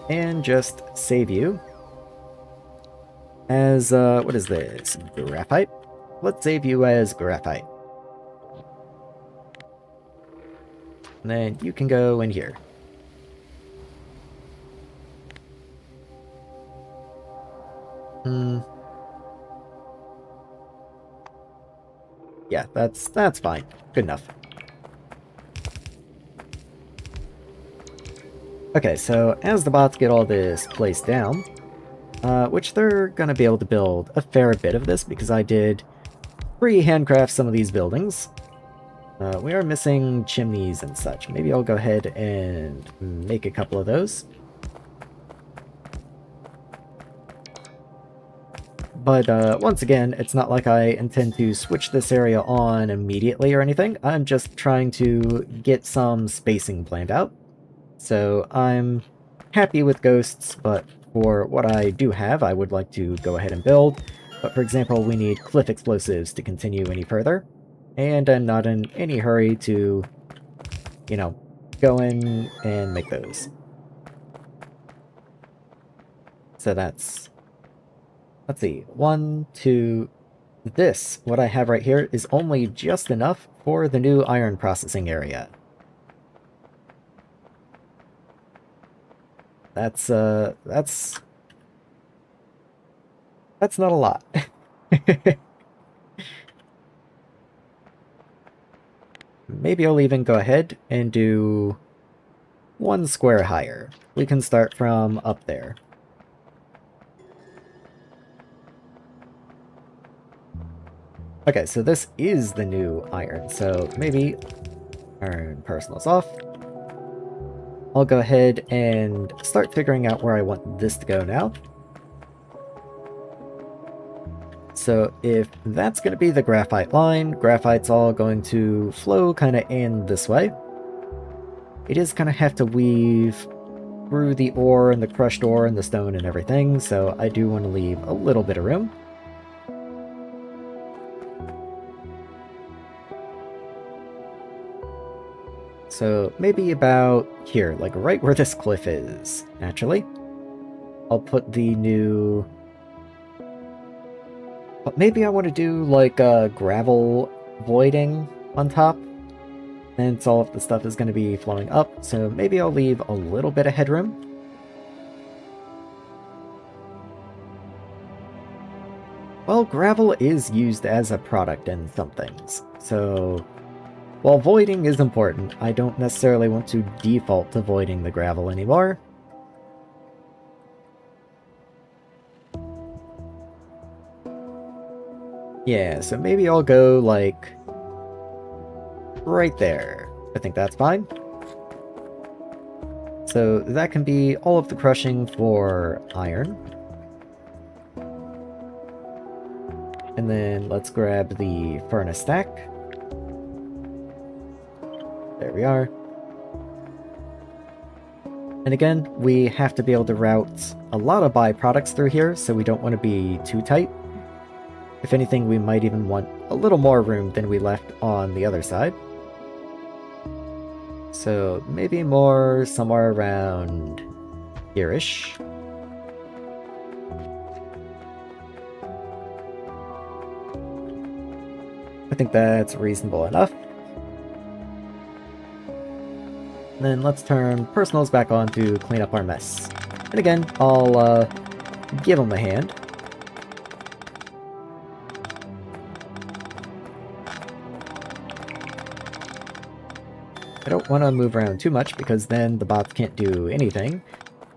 and just save you as, what is this? Graphite? Let's save you as graphite. And then you can go in here. Yeah, that's fine. Good enough. Okay, so as the bots get all this placed down, which they're gonna be able to build a fair bit of this because I did pre-handcraft some of these buildings. We are missing chimneys and such. Maybe I'll go ahead and make a couple of those. But once again, it's not like I intend to switch this area on immediately or anything. I'm just trying to get some spacing planned out. So I'm happy with ghosts, but for what I do have, I would like to go ahead and build. But for example, we need cliff explosives to continue any further. And I'm not in any hurry to, you know, go in and make those. So that's... Let's see, 1, 2... This, what I have right here, is only just enough for the new iron processing area. That's not a lot. Maybe I'll even go ahead and do 1 square higher. We can start from up there. Okay, so this is the new iron, so maybe turn personals off. I'll go ahead and start figuring out where I want this to go now. So if that's going to be the graphite line, graphite's all going to flow kind of in this way. It is going to have to weave through the ore and the crushed ore and the stone and everything, so I do want to leave a little bit of room. So maybe about here, like right where this cliff is, actually. I'll put the new... But maybe I want to do like a gravel voiding on top. Since all of the stuff is going to be flowing up, so maybe I'll leave a little bit of headroom. Well, gravel is used as a product in some things, so while voiding is important, I don't necessarily want to default to voiding the gravel anymore. Yeah, so maybe I'll go, like, right there. I think that's fine. So that can be all of the crushing for iron. And then let's grab the furnace stack. There we are. And again, we have to be able to route a lot of byproducts through here, so we don't want to be too tight. If anything, we might even want a little more room than we left on the other side. So maybe more somewhere around here-ish. I think that's reasonable enough. Then let's turn personals back on to clean up our mess. And again, I'll give them a hand. I don't want to move around too much because then the bots can't do anything.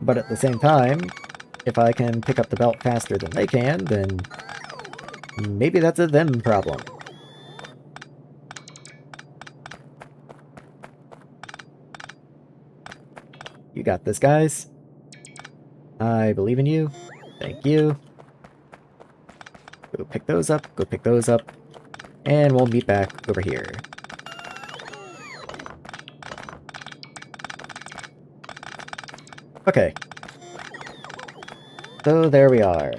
But at the same time, if I can pick up the belt faster than they can, then maybe that's a them problem. You got this, guys. I believe in you. Thank you. Go pick those up, go pick those up. And we'll meet back over here. Okay. So there we are.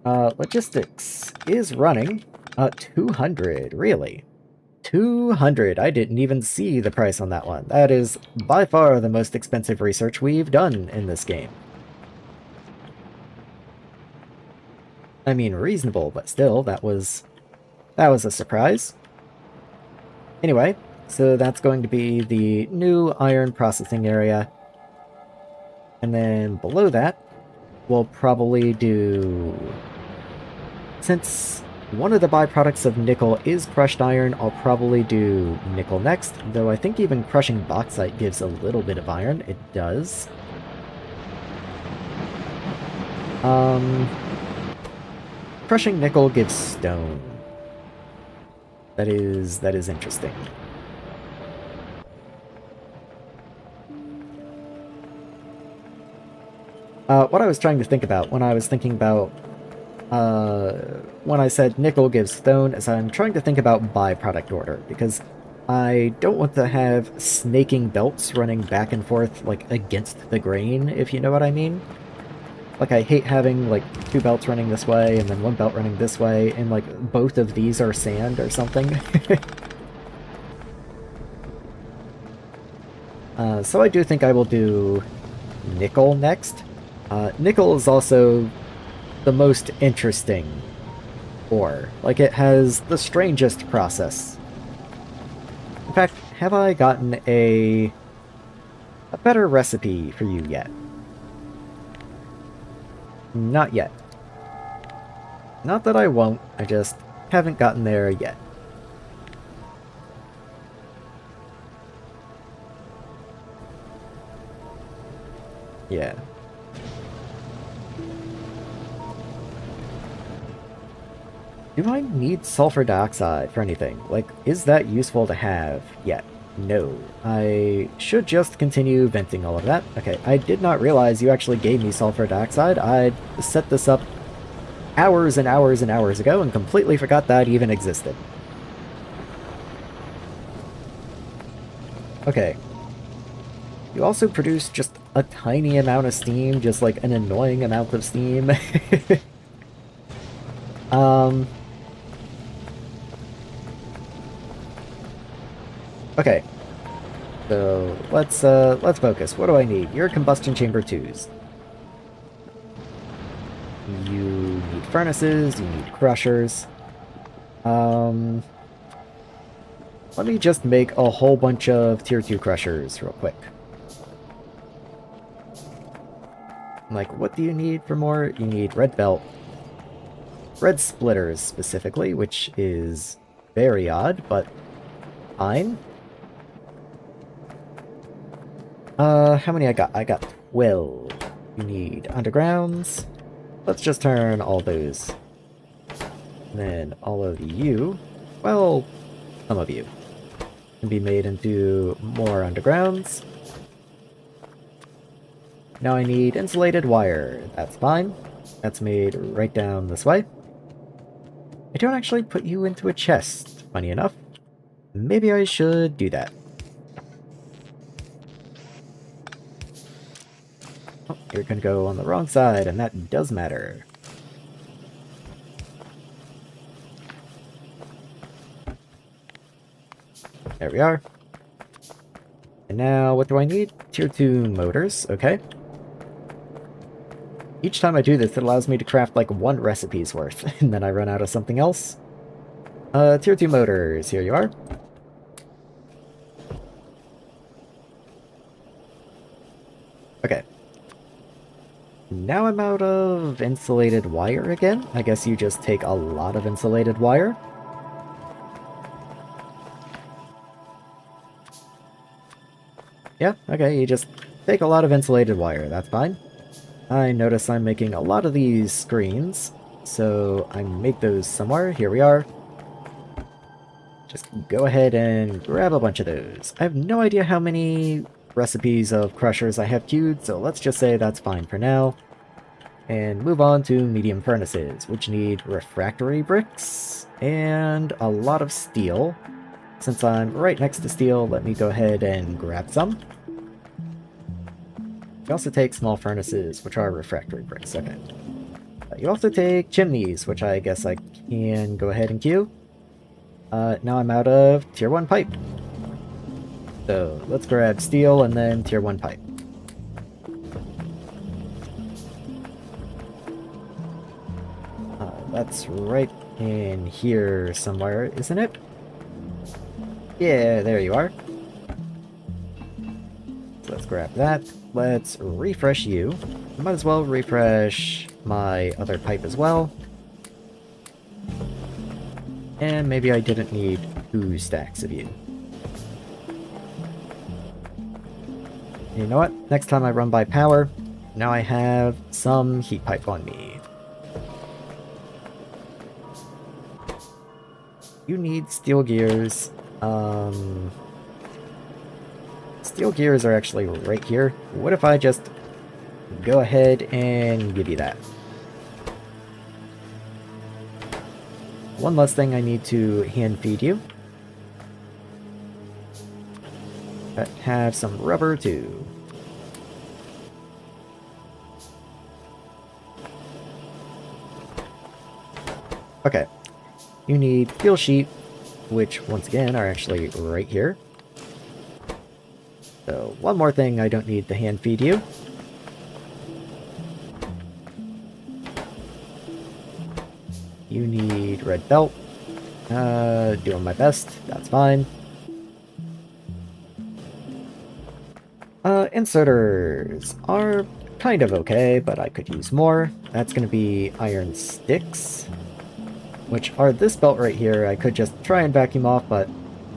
Logistics is running. 200, really? 200. I didn't even see the price on that one. That is by far the most expensive research we've done in this game. I mean, reasonable, but still, that was a surprise. Anyway, so that's going to be the new iron processing area. And then below that, we'll probably do... Since one of the byproducts of nickel is crushed iron, I'll probably do nickel next, though I think even crushing bauxite gives a little bit of iron. It does. Crushing nickel gives stone. That is interesting. What I was trying to think about when I was thinking about when I said nickel gives stone is I'm trying to think about byproduct order, because I don't want to have snaking belts running back and forth, like, against the grain, if you know what I mean. Like, I hate having, like, two belts running this way and then one belt running this way, and, like, both of these are sand or something. So I do think I will do nickel next. Nickel is also the most interesting ore. Like, it has the strangest process. In fact, have I gotten a better recipe for you yet? Not yet. Not that I won't, I just haven't gotten there yet. Yeah. Do I need sulfur dioxide for anything? Like, is that useful to have yet? No. I should just continue venting all of that. Okay, I did not realize you actually gave me sulfur dioxide. I set this up hours and hours and hours ago and completely forgot that even existed. Okay. You also produce just a tiny amount of steam, just like an annoying amount of steam. Okay. So let's focus. What do I need? You're combustion chamber 2s. You need furnaces, you need crushers. Let me just make a whole bunch of tier 2 crushers real quick. Like, what do you need for more? You need red belt. Red splitters, specifically, which is very odd, but fine. How many I got? I got 12. You need undergrounds. Let's just turn all those. And then all of you, well, some of you, can be made into more undergrounds. Now I need insulated wire. That's fine. That's made right down this way. I don't actually put you into a chest, funny enough. Maybe I should do that. Oh, you're gonna go on the wrong side, and that does matter. There we are. And now, what do I need? Tier 2 motors, okay. Each time I do this, it allows me to craft like one recipe's worth, and then I run out of something else. Tier 2 motors, here you are. Okay. Now I'm out of insulated wire again. I guess you just take a lot of insulated wire. Yeah, okay, you just take a lot of insulated wire, that's fine. I notice I'm making a lot of these screens, so I make those somewhere. Here we are. Just go ahead and grab a bunch of those. I have no idea how many recipes of crushers I have queued, so let's just say that's fine for now. And move on to medium furnaces, which need refractory bricks and a lot of steel. Since I'm right next to steel, let me go ahead and grab some. We also take small furnaces, which are refractory bricks, okay. You also take chimneys, which I guess I can go ahead and queue. Now I'm out of tier 1 pipe. So let's grab steel and then tier 1 pipe. That's right in here somewhere, isn't it? Yeah, there you are. So let's grab that. Let's refresh you. Might as well refresh my other pipe as well. And maybe I didn't need 2 stacks of you. You know what? Next time I run by power, now I have some heat pipe on me. You need steel gears. Steel gears are actually right here. What if I just go ahead and give you that? One less thing I need to hand feed you. But have some rubber too. Okay. You need fuel sheet, which once again are actually right here. So one more thing I don't need to hand feed you. You need red belt. Doing my best, that's fine. Inserters are kind of okay, but I could use more. That's gonna be iron sticks, which are this belt right here. I could just try and vacuum off, but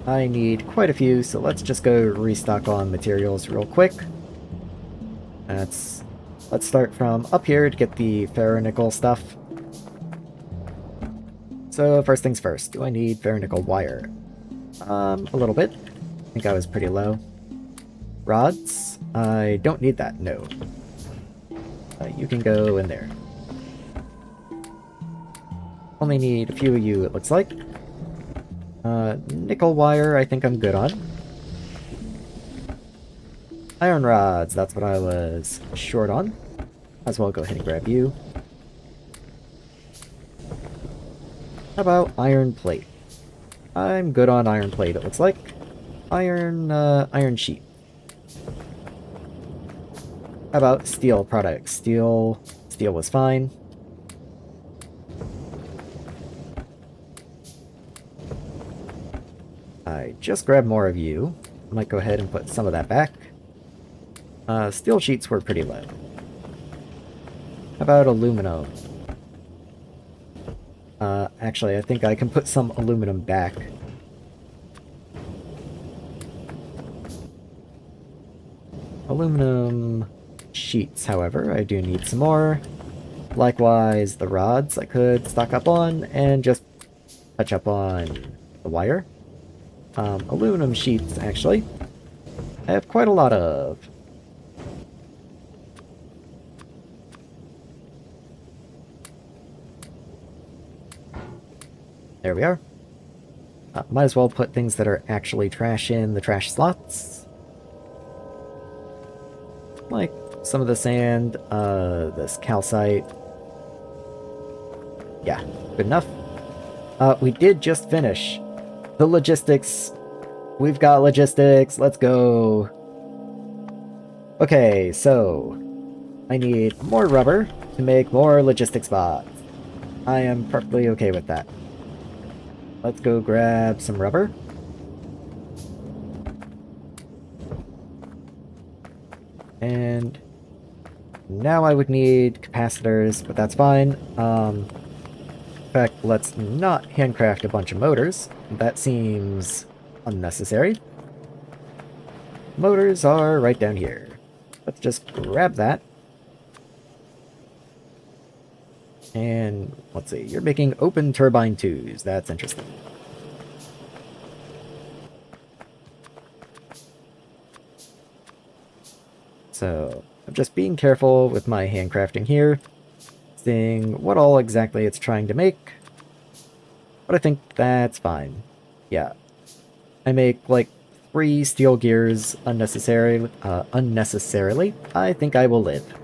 I need quite a few, so let's just go restock on materials real quick. Let's start from up here to get the ferronickel stuff. So first things first, do I need ferronickel wire? A little bit. I think I was pretty low. Rods? I don't need that, no. You can go in there. Only need a few of you, it looks like. Nickel wire, I think I'm good on. Iron rods, that's what I was short on. Might as well go ahead and grab you. How about iron plate? I'm good on iron plate, it looks like. Iron sheet. How about steel products? Steel was fine. I just grabbed more of you. I might go ahead and put some of that back. Steel sheets were pretty low. How about aluminum? Actually, I think I can put some aluminum back. Aluminum sheets, however, I do need some more. Likewise, the rods I could stock up on and just touch up on the wire. Aluminum sheets, actually, I have quite a lot of. There we are. Might as well put things that are actually trash in the trash slots. Like some of the sand, this calcite. Yeah, good enough. We did just finish the logistics. We've got logistics, let's go. Okay, so I need more rubber to make more logistics bots. I am perfectly okay with that. Let's go grab some rubber. And now I would need capacitors, but that's fine. In fact, let's not handcraft a bunch of motors. That seems unnecessary. Motors are right down here. Let's just grab that. And let's see, you're making open turbine 2s. That's interesting. So I'm just being careful with my handcrafting here, seeing what all exactly it's trying to make. But I think that's fine. Yeah. I make like 3 steel gears unnecessarily. I think I will live.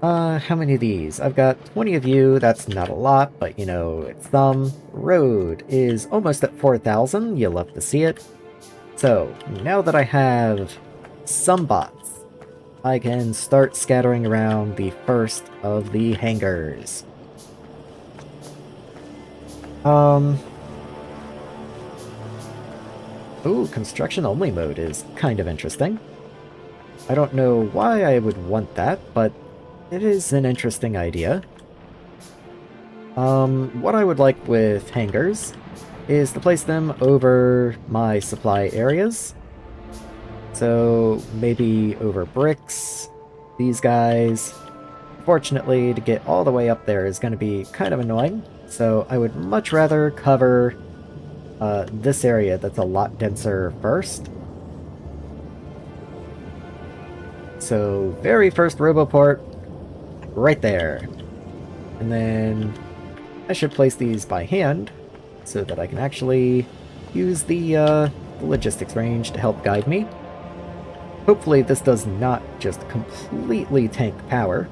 How many of these? I've got 20 of you, that's not a lot, but you know, it's some. Road is almost at 4,000, you'll love to see it. So, now that I have some bots, I can start scattering around the first of the hangars. Ooh, construction only mode is kind of interesting. I don't know why I would want that, but it is an interesting idea. What I would like with hangars is to place them over my supply areas. So maybe over bricks, these guys. Fortunately, to get all the way up there is going to be kind of annoying, so I would much rather cover this area that's a lot denser first. So, very first Roboport, right there. And then I should place these by hand so that I can actually use the logistics range to help guide me. Hopefully this does not just completely tank power.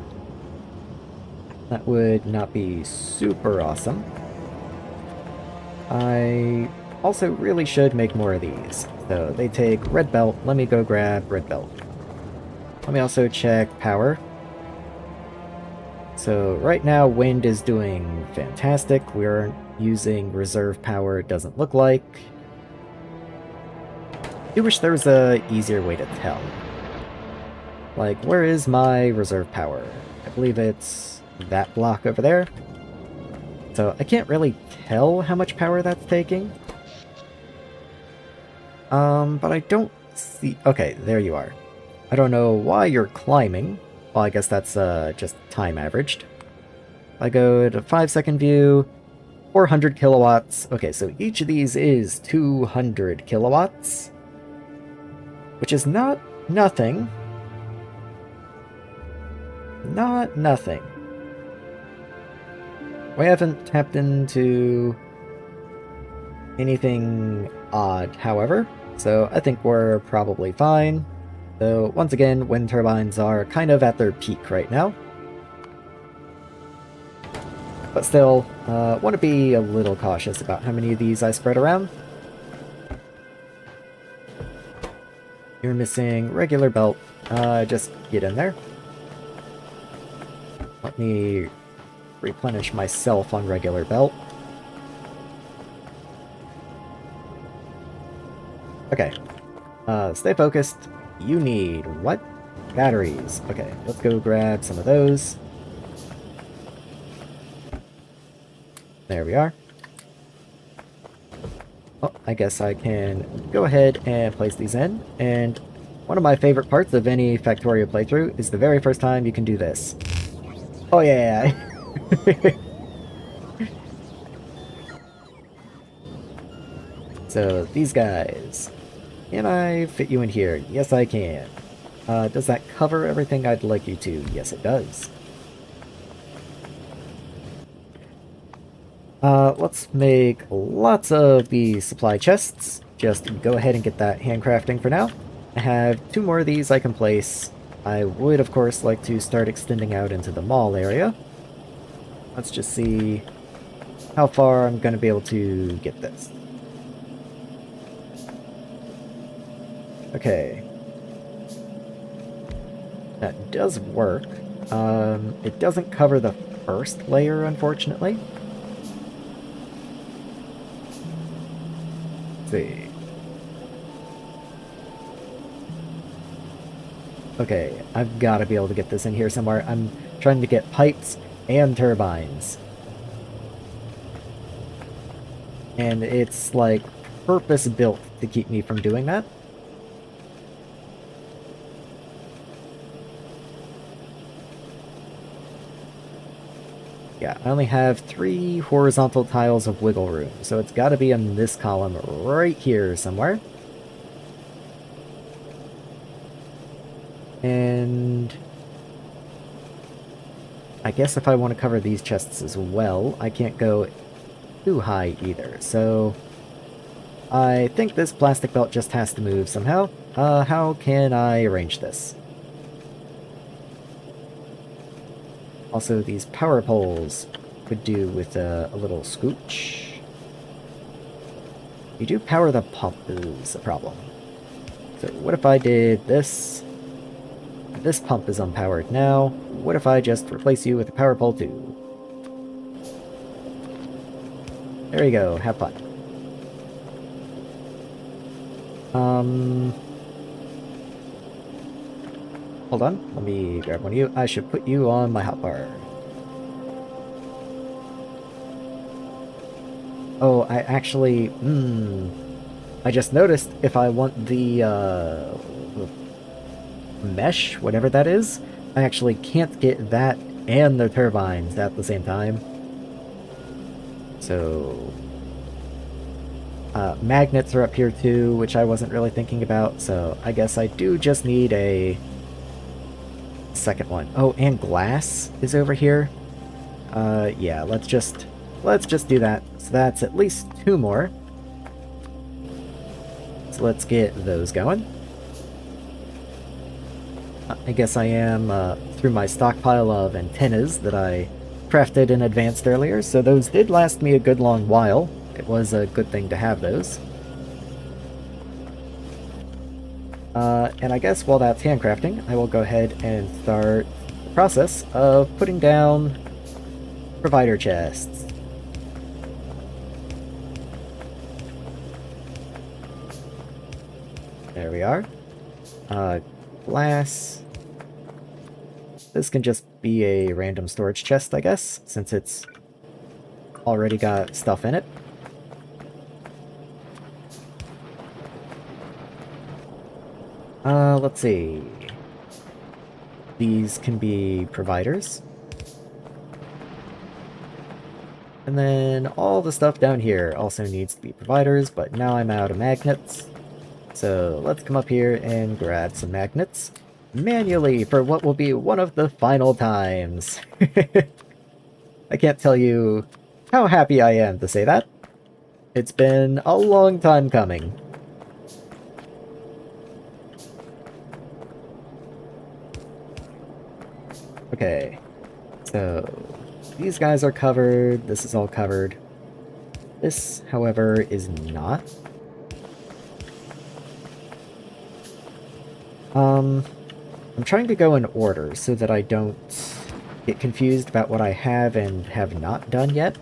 That would not be super awesome. I also really should make more of these. So they take red belt. Let me go grab red belt. Let me also check power. So right now wind is doing fantastic. We're using reserve power, it doesn't look like. I wish there was a easier way to tell. Like, where is my reserve power? I believe it's that block over there. So I can't really tell how much power that's taking. But I don't see... Okay, there you are. I don't know why you're climbing. Well, I guess that's just time averaged. I go to 5-second view, 400 kilowatts. Okay, so each of these is 200 kilowatts, which is not nothing. Not nothing. We haven't tapped into anything odd, however, so I think we're probably fine. Though, once again, wind turbines are kind of at their peak right now. But still, want to be a little cautious about how many of these I spread around. You're missing regular belt. Just get in there. Let me replenish myself on regular belt. Okay. Stay focused. You need what? Batteries. Okay, let's go grab some of those. There we are. Oh, I guess I can go ahead and place these in. And one of my favorite parts of any Factorio playthrough is the very first time you can do this. Oh yeah! So, these guys. Can I fit you in here? Yes, I can. Does that cover everything I'd like you to? Yes, it does. Let's make lots of the supply chests. Just go ahead and get that handcrafting for now. I have 2 more of these I can place. I would, of course, like to start extending out into the mall area. Let's just see how far I'm going to be able to get this. Okay. That does work. It doesn't cover the first layer, unfortunately. Let's see. Okay, I've got to be able to get this in here somewhere. I'm trying to get pipes and turbines. And it's, like, purpose-built to keep me from doing that. Yeah, I only have 3 horizontal tiles of wiggle room, so it's got to be in this column right here somewhere. And I guess if I want to cover these chests as well, I can't go too high either, so I think this plastic belt just has to move somehow. How can I arrange this? Also, these power poles could do with a little scooch. You do power the pump is a problem. So what if I did this? This pump is unpowered now. What if I just replace you with a power pole too? There you go, have fun. Hold on, let me grab one of you. I should put you on my hotbar. Oh, I actually, I just noticed if I want the mesh, whatever that is, I actually can't get that and the turbines at the same time. So, magnets are up here too, which I wasn't really thinking about, so I guess I do just need a second one. Oh, and glass is over here. Yeah, let's just do that. So that's at least 2 more. So let's get those going. I guess I am through my stockpile of antennas that I crafted and advanced earlier, so those did last me a good long while. It was a good thing to have those. And I guess while that's handcrafting, I will go ahead and start the process of putting down provider chests. There we are. Glass. This can just be a random storage chest, I guess, since it's already got stuff in it. Let's see. These can be providers. And then all the stuff down here also needs to be providers, but now I'm out of magnets. So let's come up here and grab some magnets manually for what will be one of the final times. I can't tell you how happy I am to say that. It's been a long time coming. Okay, so these guys are covered, this is all covered. This, however, is not. I'm trying to go in order so that I don't get confused about what I have and have not done yet.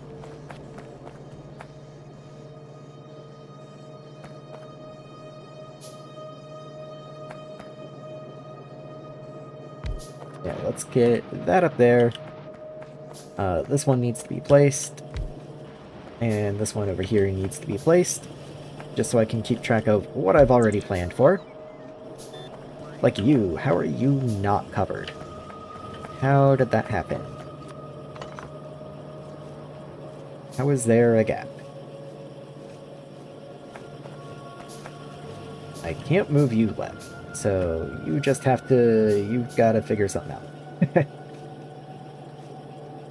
Yeah, let's get that up there. This one needs to be placed. And this one over here needs to be placed. Just so I can keep track of what I've already planned for. Like you, how are you not covered? How did that happen? How is there a gap? I can't move you left, so you just have to... you've got to figure something out.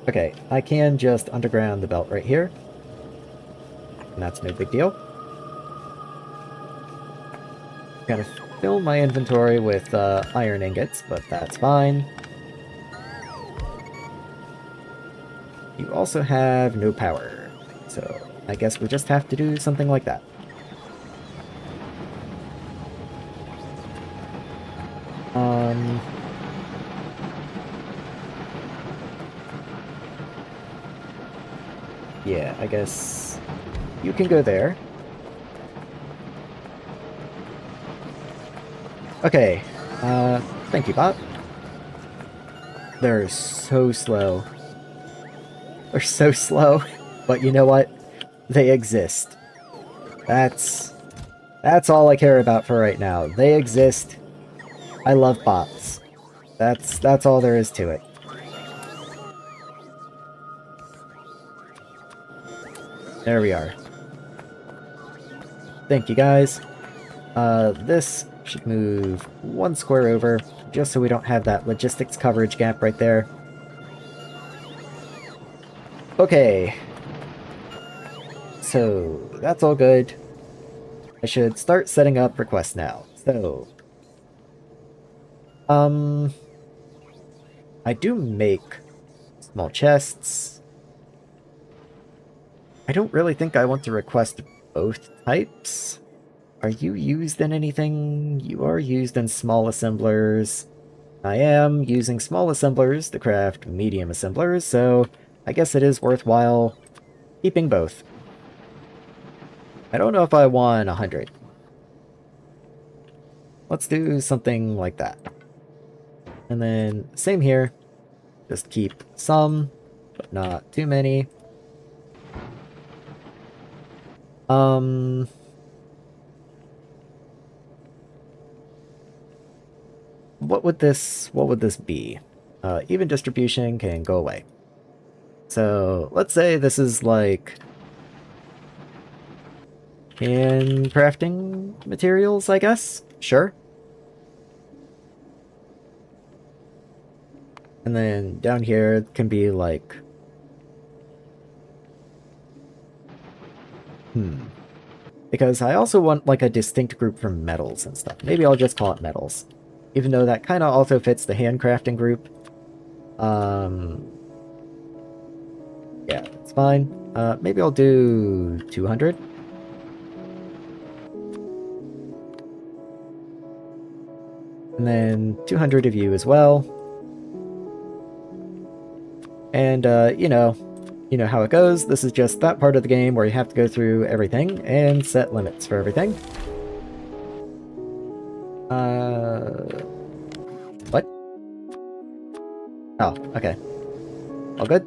Okay, I can just underground the belt right here. And that's no big deal. Gotta fill my inventory with iron ingots, but that's fine. You also have no power, so I guess we just have to do something like that. Yeah, I guess you can go there. Okay, thank you, bot. They're so slow. They're so slow, but you know what? They exist. That's all I care about for right now. They exist. I love bots. That's all there is to it. There we are. Thank you, guys. This should move 1 square over, just so we don't have that logistics coverage gap right there. Okay. So, that's all good. I should start setting up requests now. So, I do make Small chests. I don't really think I want to request both types. Are you used in anything? You are used in small assemblers. I am using small assemblers to craft medium assemblers, so I guess it is worthwhile keeping both. I don't know if I want 100. Let's do something like that. And then, same here. Just keep some, but not too many. What would this be? Even distribution can go away. So let's say this is like handcrafting materials, I guess? Sure. And then down here it can be like... Because I also want like a distinct group for metals and stuff. Maybe I'll just call it metals. Even though that kind of also fits the handcrafting group. Yeah, it's fine. Maybe I'll do 200. And then 200 of you as well. And, you know how it goes. This is just that part of the game where you have to go through everything and set limits for everything. What? Oh, okay. All good?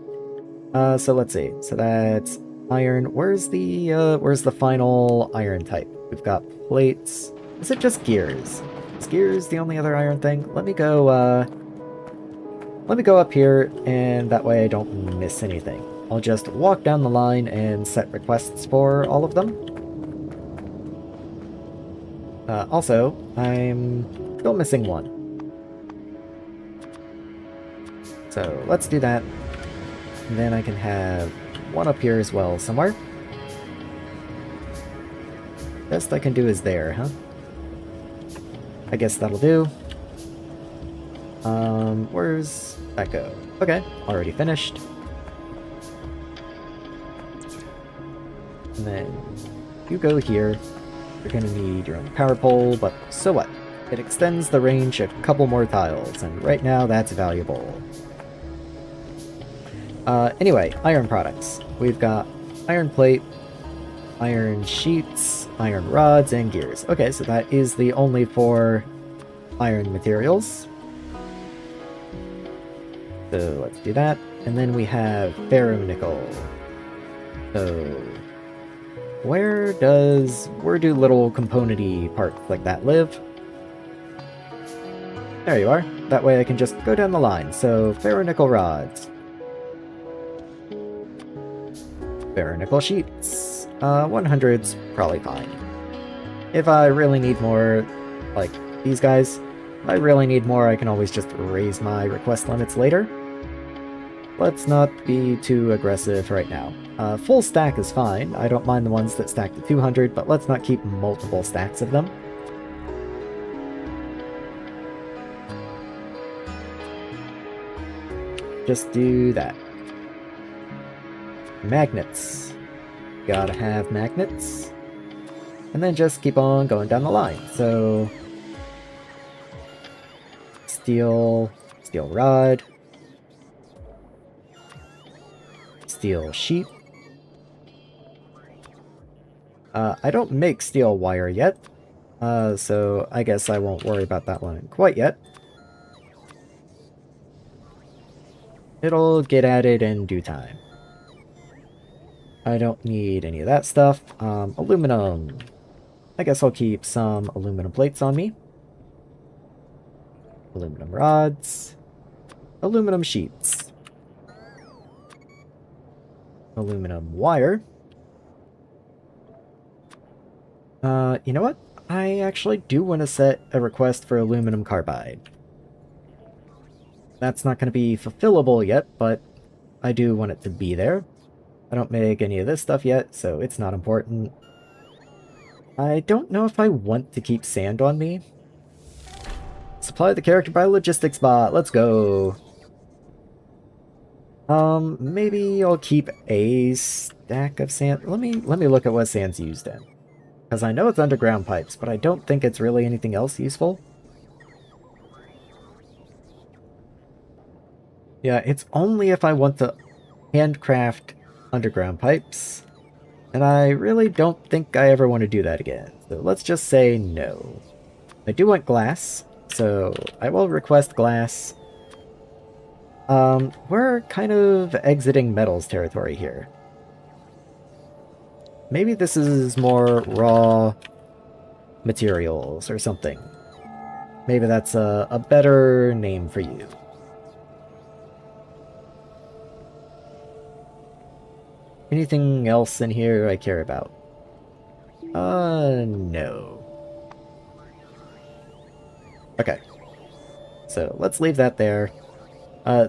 So let's see. So that's iron. Where's the final iron type? We've got plates. Is it just gears? Is gears the only other iron thing? Let me go up here, and that way I don't miss anything. I'll just walk down the line and set requests for all of them. Also, I'm still missing one. So let's do that. And then I can have one up here as well somewhere. Best I can do is there, huh? I guess that'll do. Where's that go? Okay, already finished. And then you go here. You're gonna need your own power pole, but so what? It extends the range a couple more tiles, and right now that's valuable. Anyway, iron products. We've got iron plate, iron sheets, iron rods, and gears. Okay, so that is the only 4 iron materials. So let's do that. And then we have ferronickel. So where do little component-y parts like that live? There you are. That way I can just go down the line. So ferronickel rods. Ferronickel sheets. 100's probably fine. If I really need more, like these guys, if I really need more, I can always just raise my request limits later. Let's not be too aggressive right now. Full stack is fine. I don't mind the ones that stack to 200, but let's not keep multiple stacks of them. Just do that. Magnets. Gotta have magnets. And then just keep on going down the line. So steel rod, steel sheet. I don't make steel wire yet, so I guess I won't worry about that one quite yet. It'll get added in due time. I don't need any of that stuff. Aluminum. I guess I'll keep some aluminum plates on me. Aluminum rods. Aluminum sheets. Aluminum wire. You know what? I actually do want to set a request for aluminum carbide. That's not going to be fulfillable yet, but I do want it to be there. I don't make any of this stuff yet, so it's not important. I don't know if I want to keep sand on me. Supply the character by logistics bot. Let's go. Maybe I'll keep a stack of sand. Let me look at what sand's used in. Because I know it's underground pipes, but I don't think it's really anything else useful. Yeah, it's only if I want to handcraft underground pipes. And I really don't think I ever want to do that again. So let's just say no. I do want glass, so I will request glass. We're kind of exiting metals territory here. Maybe this is more raw materials or something. Maybe that's a better name for you. Anything else in here I care about? No. Okay. So let's leave that there.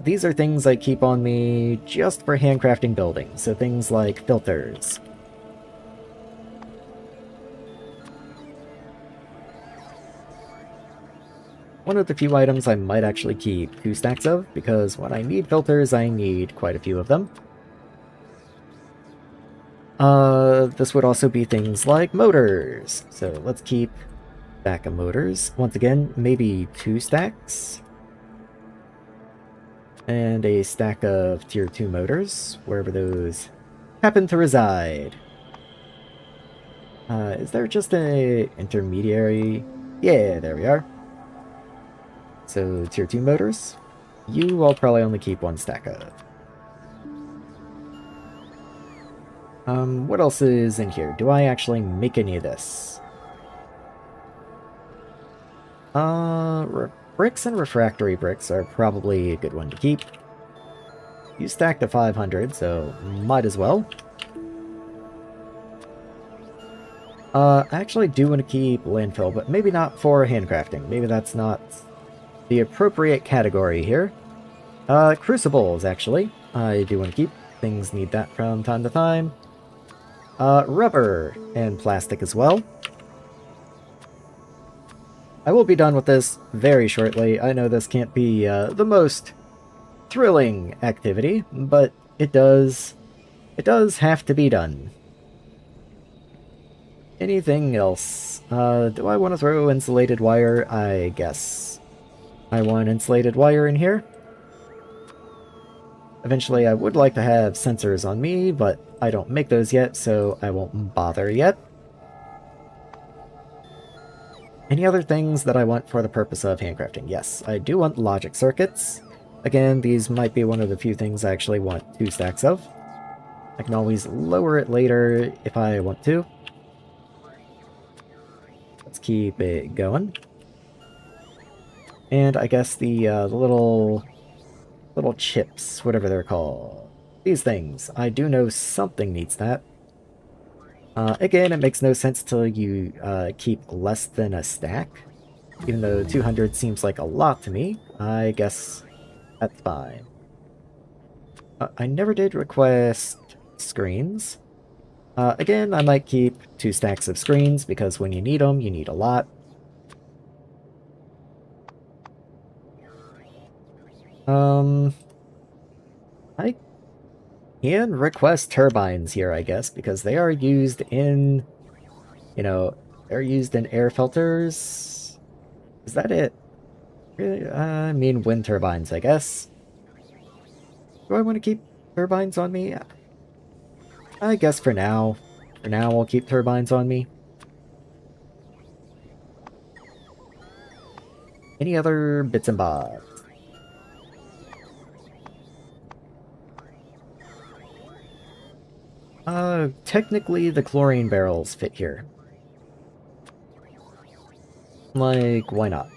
These are things I keep on me just for handcrafting buildings, so things like filters. One of the few items I might actually keep 2 stacks of, because when I need filters, I need quite a few of them. This would also be things like motors. So let's keep a stack of motors. Once again, maybe 2 stacks. And a stack of tier 2 motors, wherever those happen to reside. Is there just a intermediary? Yeah, there we are. So, tier 2 motors. You I'll probably only keep 1 stack of. What else is in here? Do I actually make any of this? Bricks and refractory bricks are probably a good one to keep. You stacked to 500, so might as well. I actually do want to keep landfill, but maybe not for handcrafting. Maybe that's not the appropriate category here. Crucibles, actually. I do want to keep. Things need that from time to time. Rubber and plastic as well. I will be done with this very shortly. I know this can't be the most thrilling activity, but it does have to be done. Anything else? Do I want to throw insulated wire? I guess I want insulated wire in here. Eventually I would like to have sensors on me, but I don't make those yet, so I won't bother yet. Any other things that I want for the purpose of handcrafting? Yes, I do want logic circuits. Again, these might be one of the few things I actually want 2 stacks of. I can always lower it later if I want to. Let's keep it going. And I guess the little chips, whatever they're called. These things. I do know something needs that. Again, it makes no sense till you keep less than a stack. Even though 200 seems like a lot to me, I guess that's fine. I never did request screens. Again, I might keep 2 stacks of screens, because when you need them, you need a lot. I can request turbines here, I guess, because they are used in, they're used in air filters. Is that it? Really? I mean wind turbines, I guess. Do I want to keep turbines on me? I guess for now. For now, I'll keep turbines on me. Any other bits and bobs? Technically the chlorine barrels fit here. Like, why not?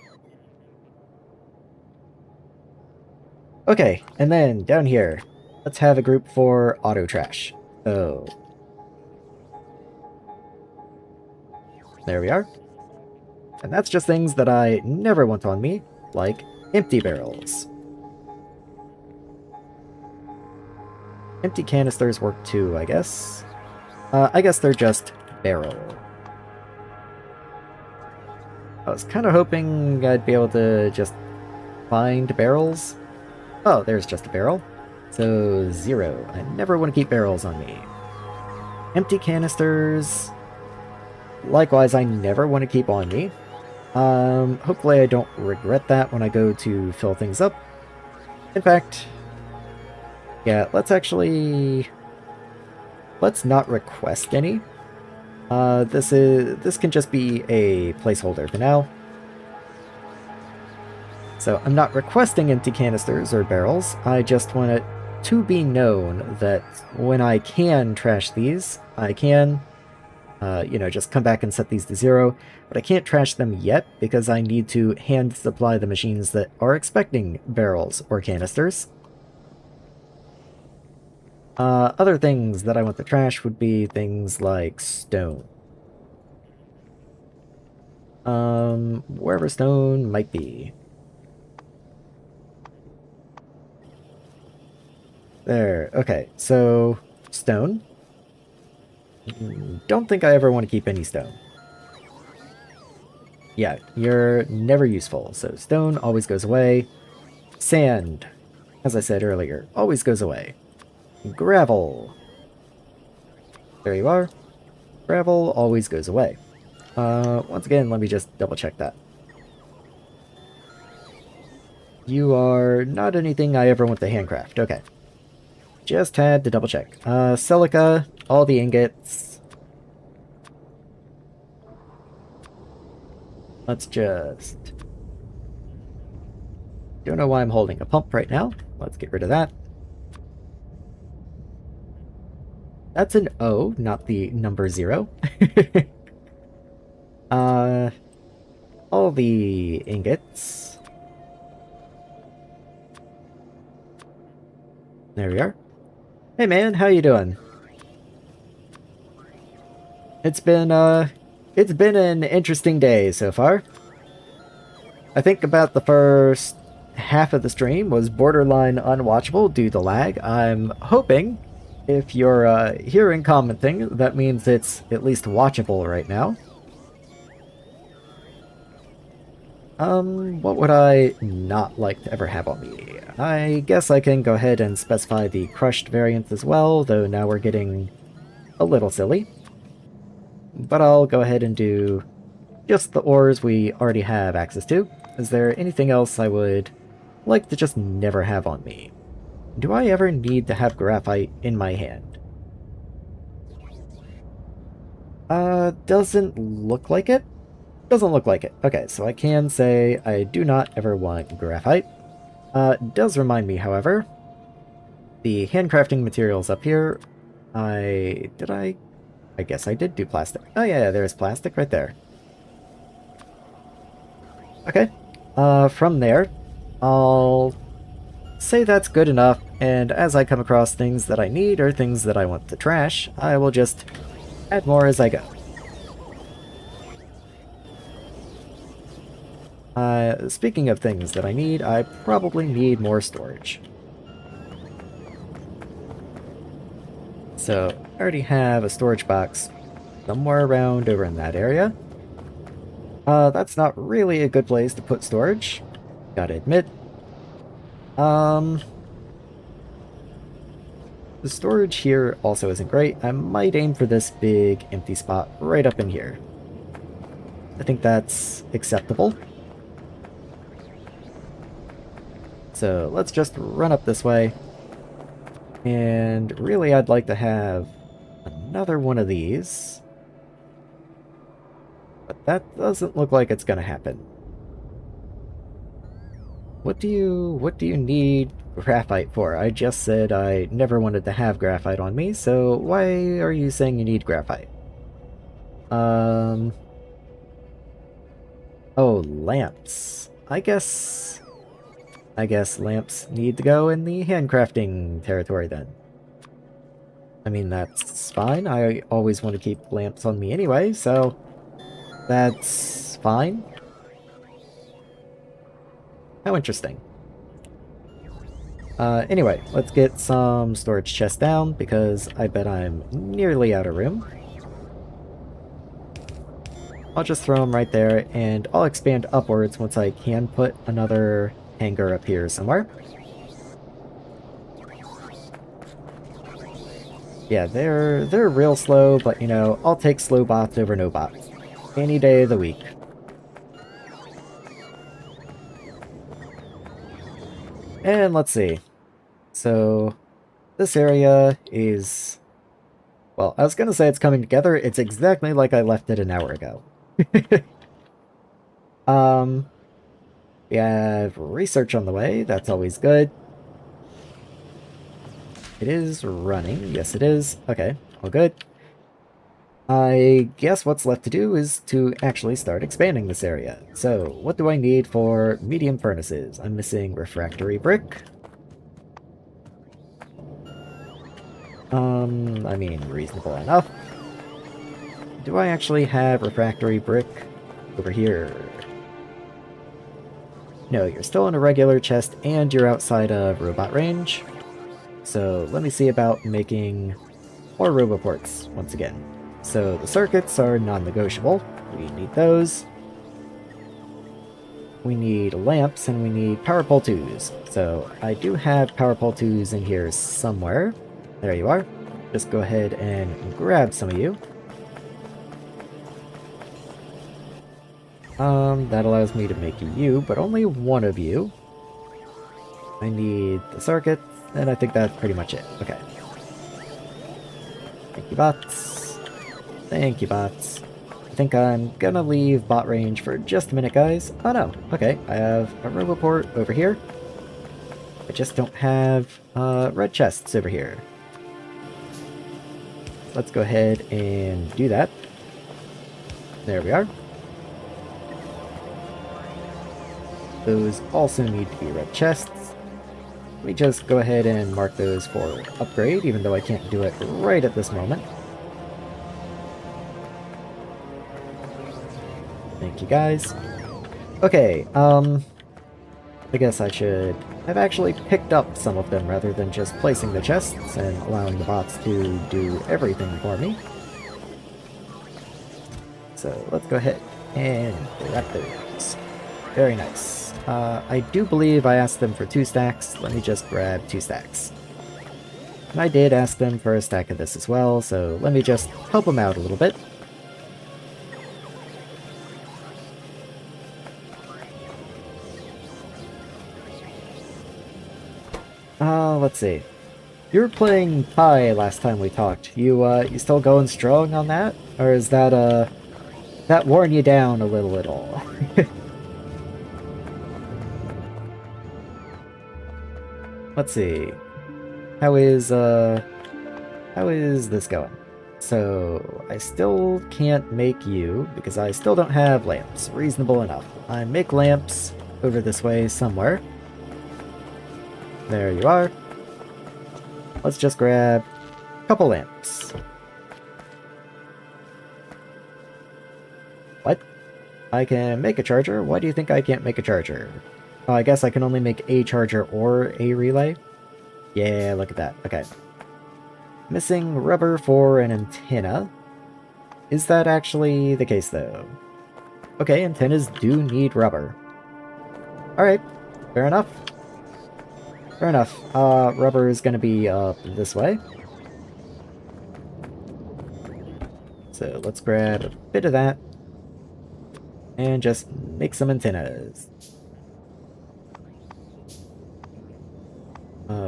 Okay, and then down here, let's have a group for auto trash. Oh. There we are. And that's just things that I never want on me, like empty barrels. Empty canisters work too, I guess. I guess they're just barrel. I was kind of hoping I'd be able to just find barrels. Oh, there's just a barrel. So 0. I never want to keep barrels on me. Empty canisters. Likewise, I never want to keep on me. Hopefully I don't regret that when I go to fill things up. In fact, yeah, let's not request any. This can just be a placeholder for now. So I'm not requesting empty canisters or barrels. I just want it to be known that when I can trash these, I can, just come back and set these to 0. But I can't trash them yet because I need to hand supply the machines that are expecting barrels or canisters. Other things that I want to trash would be things like stone. Wherever stone might be. There, okay, so stone. Don't think I ever want to keep any stone. Yeah, you're never useful, so stone always goes away. Sand, as I said earlier, always goes away. Gravel. There you are. Gravel always goes away. Once again, let me just double check that. You are not anything I ever want to handcraft. Okay. Just had to double check. Silica, all the ingots. Let's just... Don't know why I'm holding a pump right now. Let's get rid of that. That's an O, not the number 0. All the ingots. There we are. Hey man, how you doing? It's been an interesting day so far. I think about the first half of the stream was borderline unwatchable due to lag. I'm hoping if you're here and commenting, that means it's at least watchable right now. What would I not like to ever have on me? I guess I can go ahead and specify the crushed variant as well, though now we're getting a little silly. But I'll go ahead and do just the ores we already have access to. Is there anything else I would like to just never have on me? Do I ever need to have graphite in my hand? Doesn't look like it. Doesn't look like it. Okay, so I can say I do not ever want graphite. Does remind me, however, the handcrafting materials up here, I guess I did do plastic. Oh yeah, there's plastic right there. Okay, from there, I'll say that's good enough, and as I come across things that I need or things that I want to trash, I will just add more as I go. Speaking of things that I need, I probably need more storage. So, I already have a storage box somewhere around over in that area. That's not really a good place to put storage, gotta admit. The storage here also isn't great. I might aim for this big empty spot right up in here. I think that's acceptable. So let's just run up this way. And really I'd like to have another one of these. But that doesn't look like it's gonna happen. What do you need graphite for? I just said I never wanted to have graphite on me, so why are you saying you need graphite? Oh, lamps. I guess lamps need to go in the handcrafting territory then. I mean, that's fine. I always want to keep lamps on me anyway, so that's fine. How interesting. Anyway, let's get some storage chests down, because I bet I'm nearly out of room. I'll just throw them right there, and I'll expand upwards once I can put another hangar up here somewhere. Yeah, they're real slow, but you know, I'll take slow bots over no bots. Any day of the week. And let's see. So, this area is... Well, I was gonna say it's coming together. It's exactly like I left it an hour ago. um, we have research on the way. That's always good. It is running. Yes, it is. Okay, all good. I guess what's left to do is to actually start expanding this area. So, what do I need for medium furnaces? I'm missing refractory brick. I mean, reasonable enough. Do I actually have refractory brick over here? No, you're still in a regular chest and you're outside of robot range. So let me see about making more roboports once again. So the circuits are non-negotiable. We need those. We need lamps and we need power pole 2s. So I do have power pole 2s in here somewhere. There you are. Just go ahead and grab some of you. That allows me to make you, but only one of you. I need the circuits, and I think that's pretty much it. Okay. Thank you, bots. Thank you, bots. I think I'm gonna leave bot range for just a minute, guys. Oh no, okay. I have a roboport over here. I just don't have red chests over here. Let's go ahead and do that. There we are. Those also need to be red chests. Let me just go ahead and mark those for upgrade, even though I can't do it right at this moment. Thank you, guys. Okay, I guess I should have actually picked up some of them rather than just placing the chests and allowing the bots to do everything for me. So let's go ahead and grab those. Very nice. I do believe I asked them for 2 stacks. Let me just grab 2 stacks. And I did ask them for a stack of this as well, so let me just help them out a little bit. Let's see. You were playing Pi last time we talked. You still going strong on that? Or is that, that worn you down a little? Let's see. How is this going? So, I still can't make you, because I still don't have lamps. Reasonable enough. I make lamps over this way somewhere. There you are. Let's just grab a couple lamps. What? I can make a charger? Why do you think I can't make a charger? Oh, I guess I can only make a charger or a relay? Yeah, look at that. Okay. Missing rubber for an antenna. Is that actually the case, though? Okay, antennas do need rubber. Alright, fair enough. Fair enough. Rubber is gonna be up this way. So let's grab a bit of that. And just make some antennas.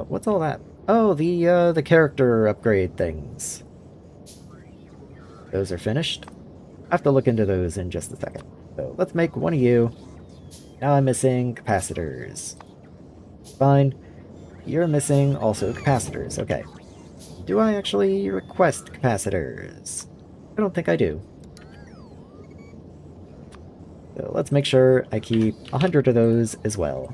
What's all that? Oh, the character upgrade things. Those are finished. I have to look into those in just a second. So let's make one of you. Now I'm missing capacitors. Fine. You're missing also capacitors. Okay. Do I actually request capacitors? I don't think I do. So let's make sure I keep 100 of those as well.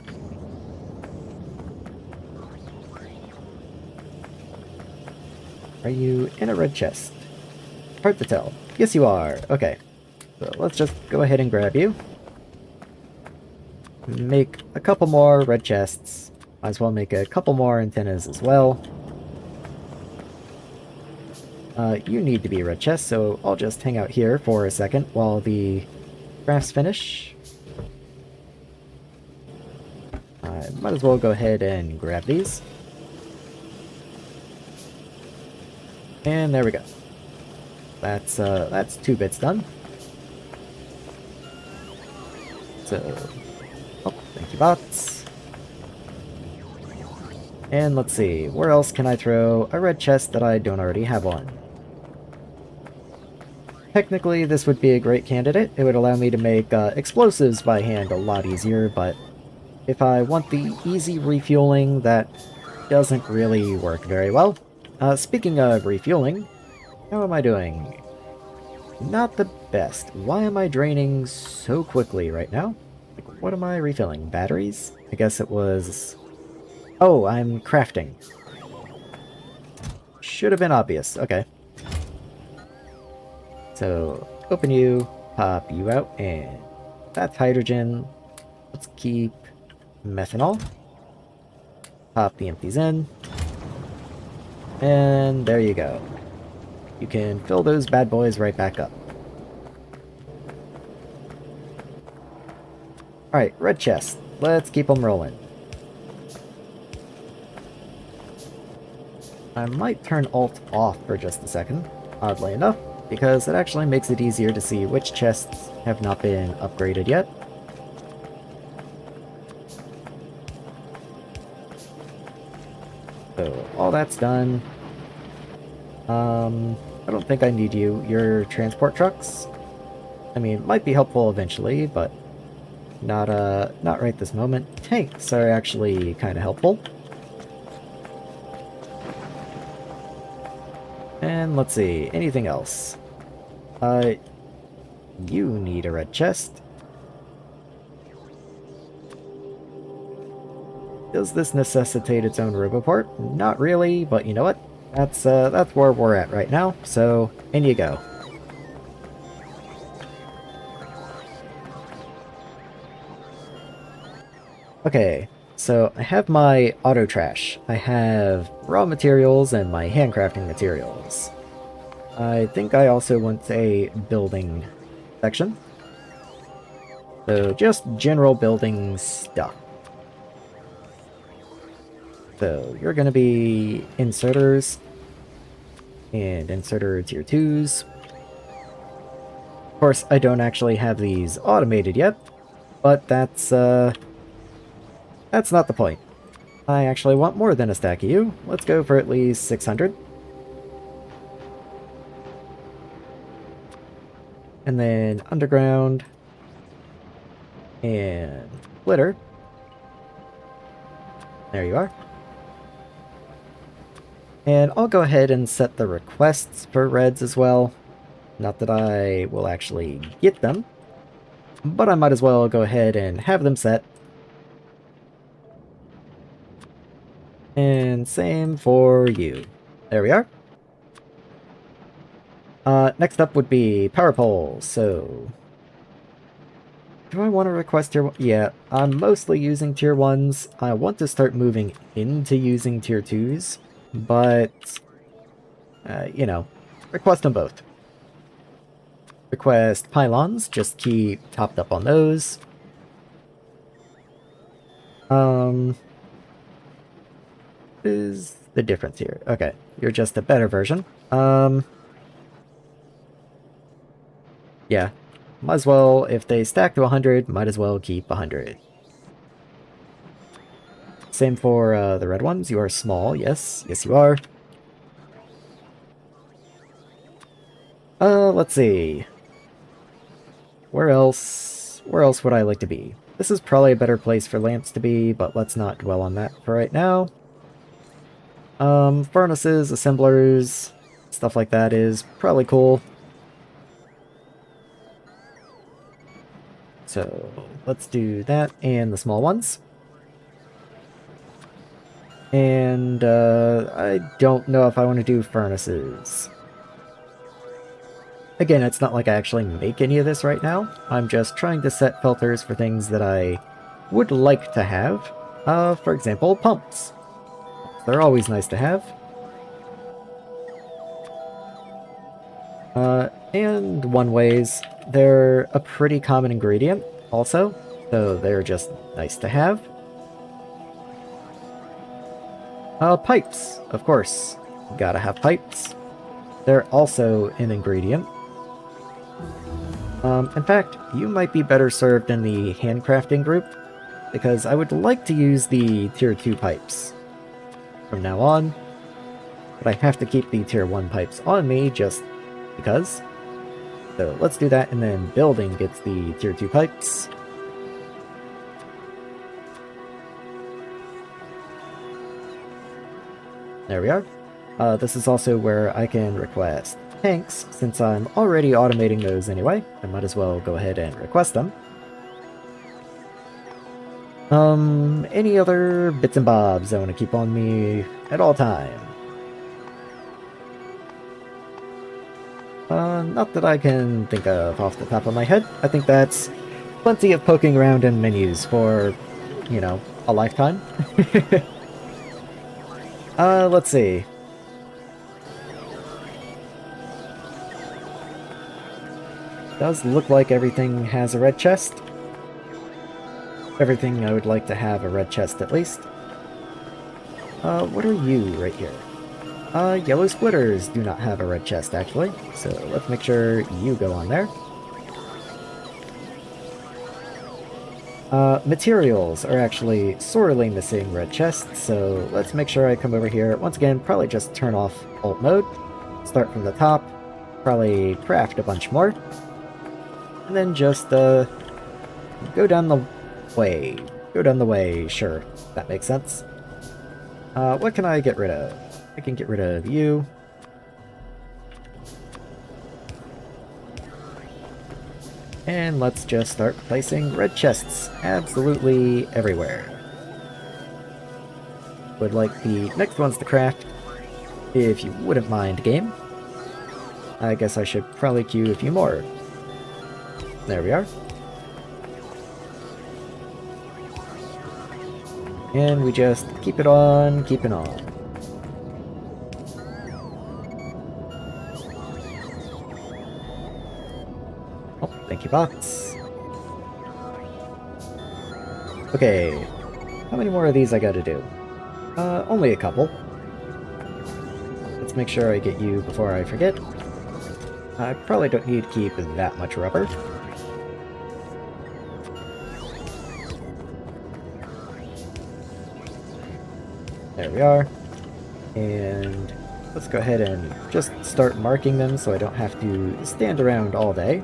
Are you in a red chest? Hard to tell. Yes, you are. Okay. So let's just go ahead and grab you. Make a couple more red chests. Might as well make a couple more antennas as well. You need to be a red chest, so I'll just hang out here for a second while the crafts finish. I might as well go ahead and grab these. And there we go. That's 2 bits done. So, oh, thank you, bots. And let's see, where else can I throw a red chest that I don't already have on? Technically, this would be a great candidate. It would allow me to make explosives by hand a lot easier, but if I want the easy refueling, that doesn't really work very well. Speaking of refueling, how am I doing? Not the best. Why am I draining so quickly right now? Like, what am I refilling? Batteries? I guess it was... Oh, I'm crafting. Should have been obvious. Okay. So, open you, pop you out, and that's hydrogen. Let's keep methanol. Pop the empties in. And there you go. You can fill those bad boys right back up. Alright, red chest. Let's keep them rolling. I might turn Alt off for just a second, oddly enough, because it actually makes it easier to see which chests have not been upgraded yet. So, all that's done. I don't think I need you. Your transport trucks? I mean, might be helpful eventually, but not right this moment. Tanks are actually kind of helpful. And let's see, anything else? You need a red chest. Does this necessitate its own roboport? Not really, but you know what? That's where we're at right now, so in you go. Okay, so I have my auto trash. I have raw materials and my handcrafting materials. I think I also want a building section. So just general building stuff. So you're going to be inserters and inserter tier 2s. Of course, I don't actually have these automated yet, but that's not the point. I actually want more than a stack of you. Let's go for at least 600. And then underground and glitter. There you are. And I'll go ahead and set the requests for reds as well. Not that I will actually get them, but I might as well go ahead and have them set. And same for you. There we are. Next up would be power poles, so... Do I want to request tier 1? Yeah, I'm mostly using tier 1s. I want to start moving into using tier 2s, but... you know, request them both. Request pylons, just keep topped up on those. Is the difference here? Okay, you're just a better version. Yeah, might as well, if they stack to 100, might as well keep 100. Same for the red ones. You are small, yes. Yes, you are. Let's see. Where else would I like to be? This is probably a better place for lamps to be, but let's not dwell on that for right now. Furnaces, assemblers, stuff like that is probably cool. So, let's do that and the small ones. And, I don't know if I want to do furnaces. Again, it's not like I actually make any of this right now. I'm just trying to set filters for things that I would like to have. For example, pumps. They're always nice to have. And one-ways, they're a pretty common ingredient also, so they're just nice to have. Pipes, of course. Gotta have pipes. They're also an ingredient. In fact, you might be better served in the handcrafting group, because I would like to use the tier 2 pipes from now on, but I have to keep the tier 1 pipes on me just because. So let's do that, and then building gets the tier 2 pipes. There we are. This is also where I can request tanks. Since I'm already automating those anyway, I might as well go ahead and request them. Any other bits and bobs I want to keep on me at all time? Not that I can think of off the top of my head. I think that's plenty of poking around in menus for, you know, a lifetime. Let's see. Does look like everything has a red chest. Everything I would like to have a red chest at least. What are you right here? Yellow splitters do not have a red chest actually, so let's make sure you go on there. Materials are actually sorely missing red chests, so let's make sure I come over here. Once again, probably just turn off alt mode, start from the top, probably craft a bunch more, and then just go down the way. Go down the way, sure, that makes sense. What can I get rid of? I can get rid of you. And let's just start placing red chests absolutely everywhere. Would like the next ones to craft, if you wouldn't mind, game. I guess I should probably queue a few more. There we are. And we just keep it on, keep it on. Oh, thank you, bots. Okay, how many more of these I gotta do? Only a couple. Let's make sure I get you before I forget. I probably don't need to keep that much rubber. There we are. And let's go ahead and just start marking them so I don't have to stand around all day.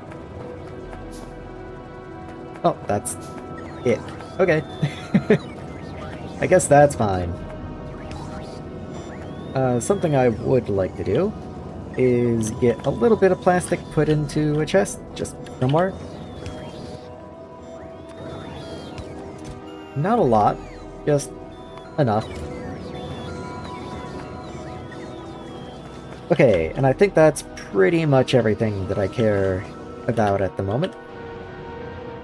Oh, that's it. Okay. I guess that's fine. Something I would like to do is get a little bit of plastic put into a chest, just somewhere. Not a lot, just enough. Okay, and I think that's pretty much everything that I care about at the moment.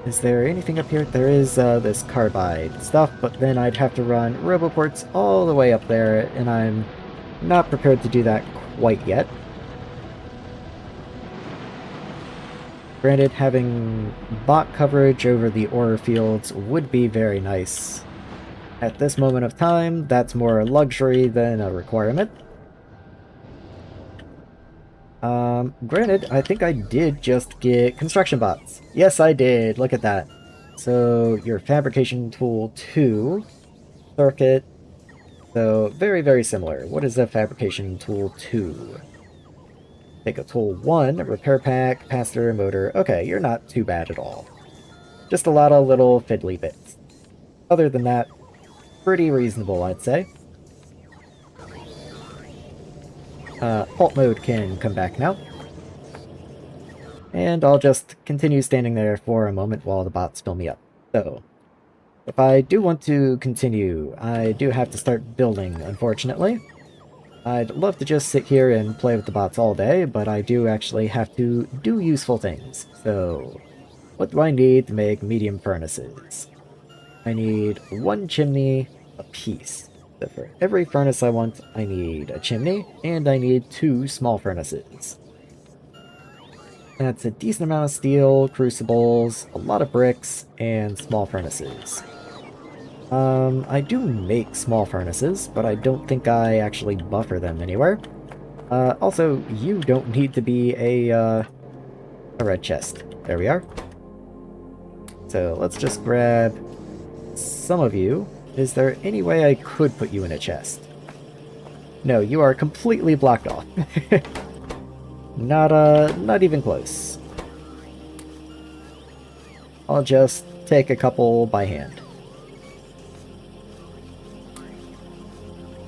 Is there anything up here? There is this carbide stuff, but then I'd have to run roboports all the way up there, and I'm not prepared to do that quite yet. Granted, having bot coverage over the ore fields would be very nice. At this moment of time, that's more a luxury than a requirement. Granted, I think I did just get construction bots. Yes, I did. Look at that. So, your fabrication tool 2, circuit. So, very, very similar. What is a fabrication tool 2? Take a tool 1, repair pack, capacitor, motor. Okay, you're not too bad at all. Just a lot of little fiddly bits. Other than that, pretty reasonable, I'd say. Alt mode can come back now. And I'll just continue standing there for a moment while the bots fill me up. So, if I do want to continue, I do have to start building, unfortunately. I'd love to just sit here and play with the bots all day, but I do actually have to do useful things. So, what do I need to make medium furnaces? I need 1 chimney apiece. So for every furnace I want, I need a chimney, and I need 2 small furnaces. That's a decent amount of steel, crucibles, a lot of bricks, and small furnaces. I do make small furnaces, but I don't think I actually buffer them anywhere. Also, you don't need to be a red chest. There we are. So let's just grab some of you. Is there any way I could put you in a chest? No, you are completely blocked off. Not even close. I'll just take a couple by hand.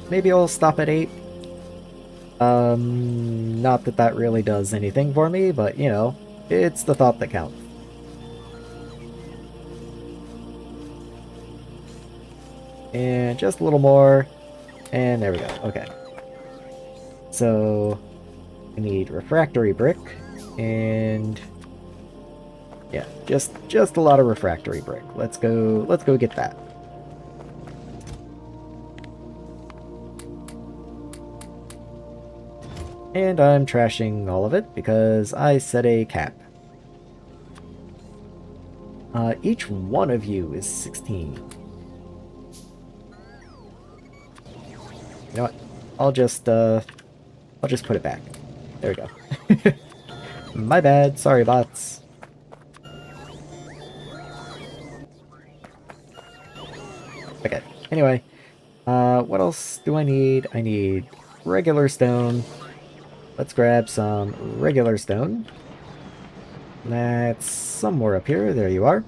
Maybe I'll stop at 8. Not that that really does anything for me, but, you know, it's the thought that counts. And just a little more, and there we go. Okay. So, I need refractory brick, and yeah, just a lot of refractory brick. Let's go get that. And I'm trashing all of it because I set a cap. Each one of you is 16. You know what? I'll just put it back. There we go. My bad. Sorry, bots. Okay. Anyway, what else do I need? I need regular stone. Let's grab some regular stone. That's somewhere up here. There you are.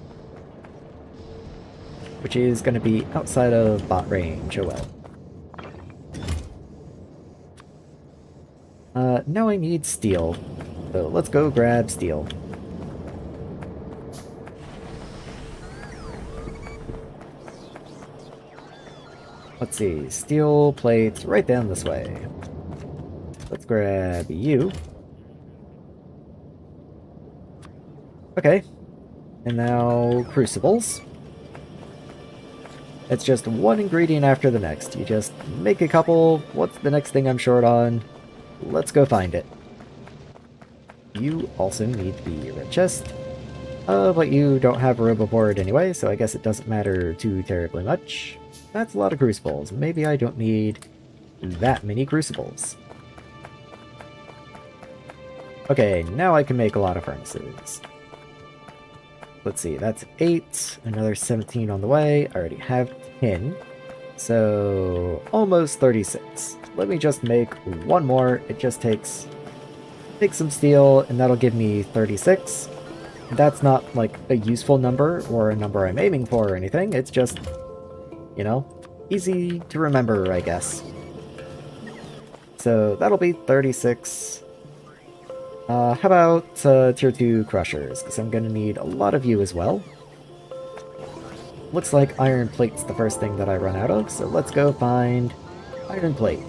Which is going to be outside of bot range. Oh well. Now I need steel. So let's go grab steel. Let's see. Steel plates right down this way. Let's grab you. Okay. And now crucibles. It's just one ingredient after the next. You just make a couple. What's the next thing I'm short on? Let's go find it. You also need to be a red chest. But you don't have a roboboard anyway, so I guess it doesn't matter too terribly much. That's a lot of crucibles. Maybe I don't need that many crucibles. Okay, now I can make a lot of furnaces. Let's see, that's 8, another 17 on the way. I already have 10, so almost 36. Let me just make one more. It just takes some steel, and that'll give me 36. That's not like a useful number or a number I'm aiming for or anything. It's just, you know, easy to remember, I guess. So that'll be 36. How about tier 2 crushers? Because I'm going to need a lot of you as well. Looks like iron plate's the first thing that I run out of, so let's go find iron plate.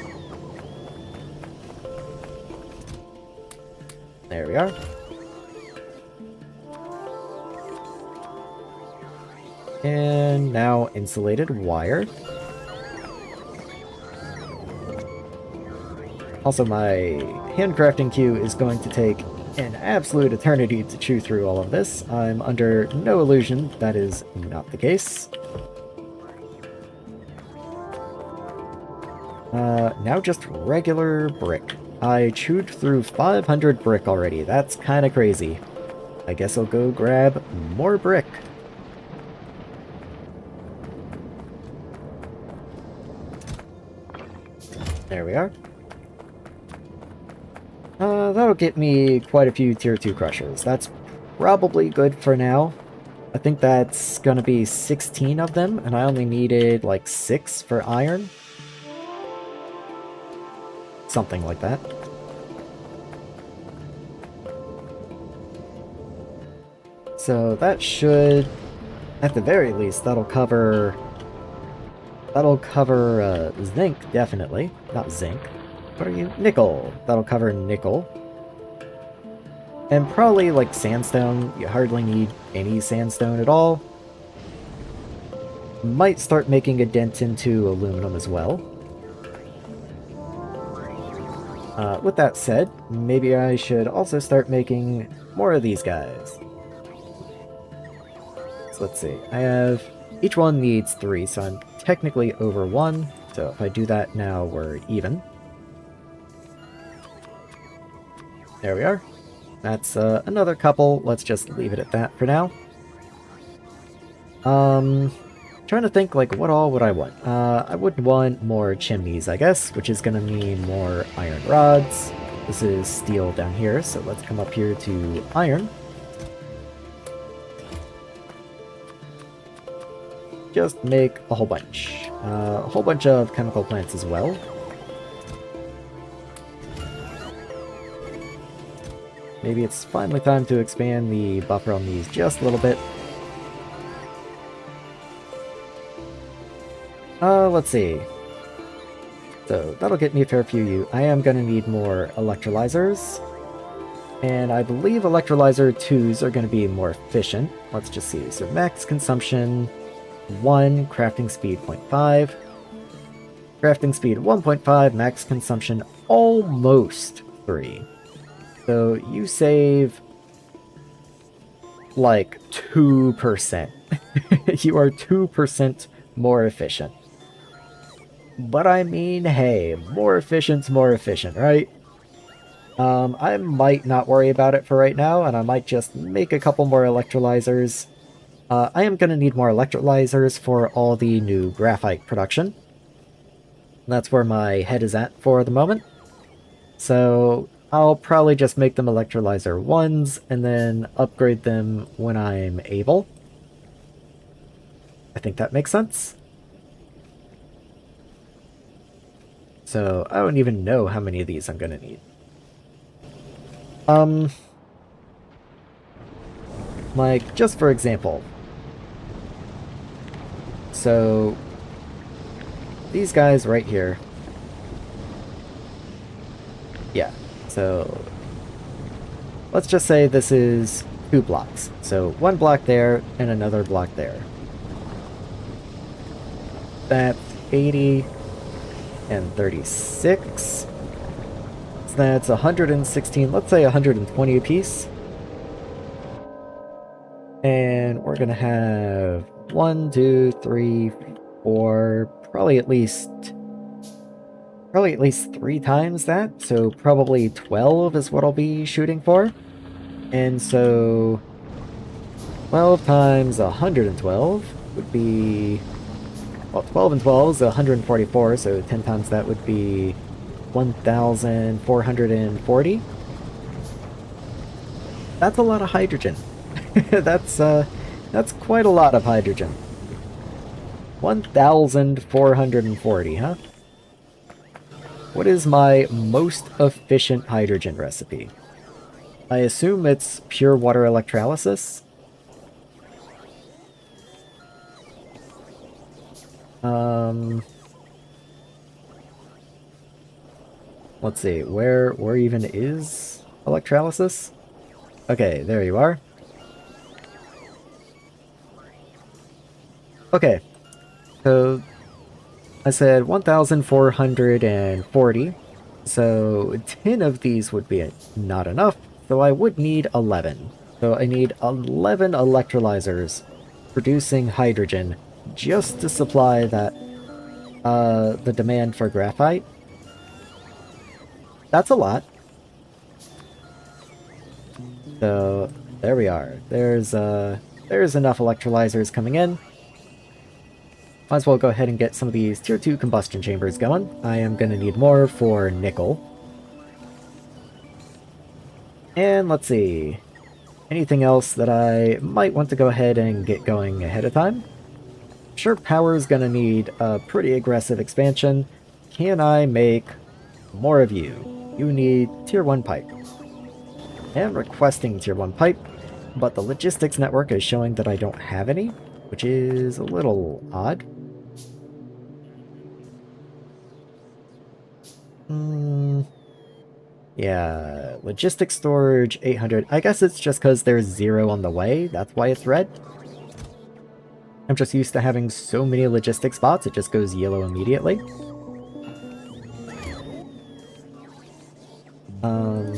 There we are. And now insulated wire. Also, my handcrafting queue is going to take an absolute eternity to chew through all of this. I'm under no illusion that is not the case. Now just regular brick. I chewed through 500 brick already. That's kind of crazy. I guess I'll go grab more brick. There we are. That'll get me quite a few tier 2 crushers. That's probably good for now. I think that's gonna be 16 of them, and I only needed like 6 for iron. Something like that. So that should, at the very least, that'll cover zinc, definitely. Not zinc. What are you? Nickel. That'll cover nickel. And probably, like, sandstone. You hardly need any sandstone at all. Might start making a dent into aluminum as well. With that said, maybe I should also start making more of these guys. So let's see. I have... Each one needs 3, so I'm technically over 1. So if I do that now, we're even. There we are. That's another couple. Let's just leave it at that for now. Trying to think, like, what all would I want? I would want more chimneys, I guess, which is gonna mean more iron rods. This is steel down here, so let's come up here to iron. Just make a whole bunch. A whole bunch of chemical plants as well. Maybe it's finally time to expand the buffer on these just a little bit. Let's see. So that'll get me a fair few. I am gonna need more electrolyzers. And I believe electrolyzer 2s are gonna be more efficient. Let's just see. So max consumption 1, crafting speed 0.5. Crafting speed 1.5, max consumption almost 3. So you save like 2%. You are 2% more efficient. But I mean, hey, more efficient's more efficient, right? I might not worry about it for right now, and I might just make a couple more electrolyzers. I am going to need more electrolyzers for all the new graphite production. That's where my head is at for the moment. So I'll probably just make them electrolyzer 1s, and then upgrade them when I'm able. I think that makes sense. So I don't even know how many of these I'm gonna need. Like, just for example. So, these guys right here. Yeah, so let's just say this is 2 blocks. So 1 block there and another block there. That's 80 and 36. So that's 116, let's say 120 apiece. And we're gonna have 1, 2, 3, 4, probably at least 3 times that. So probably 12 is what I'll be shooting for. And so 12 times 112 would be, well, 12 and 12 is 144, so 10 times that would be 1,440. That's a lot of hydrogen. That's quite a lot of hydrogen. 1,440, huh? What is my most efficient hydrogen recipe? I assume it's pure water electrolysis. Let's see, where even is electrolysis? Okay, there you are. Okay, so I said 1,440, so 10 of these would be not enough, so I would need 11. So I need 11 electrolyzers producing hydrogen just to supply that, the demand for graphite. That's a lot. So there we are. There's enough electrolyzers coming in. Might as well go ahead and get some of these tier 2 combustion chambers going. I am going to need more for nickel. And let's see. Anything else that I might want to go ahead and get going ahead of time? Sure, power is going to need a pretty aggressive expansion. Can I make more of you? You need tier 1 pipe. I am requesting tier 1 pipe, but the logistics network is showing that I don't have any, which is a little odd. Yeah, logistics storage 800. I guess it's just because there's 0 on the way, that's why it's red. I'm just used to having so many logistic spots, it just goes yellow immediately.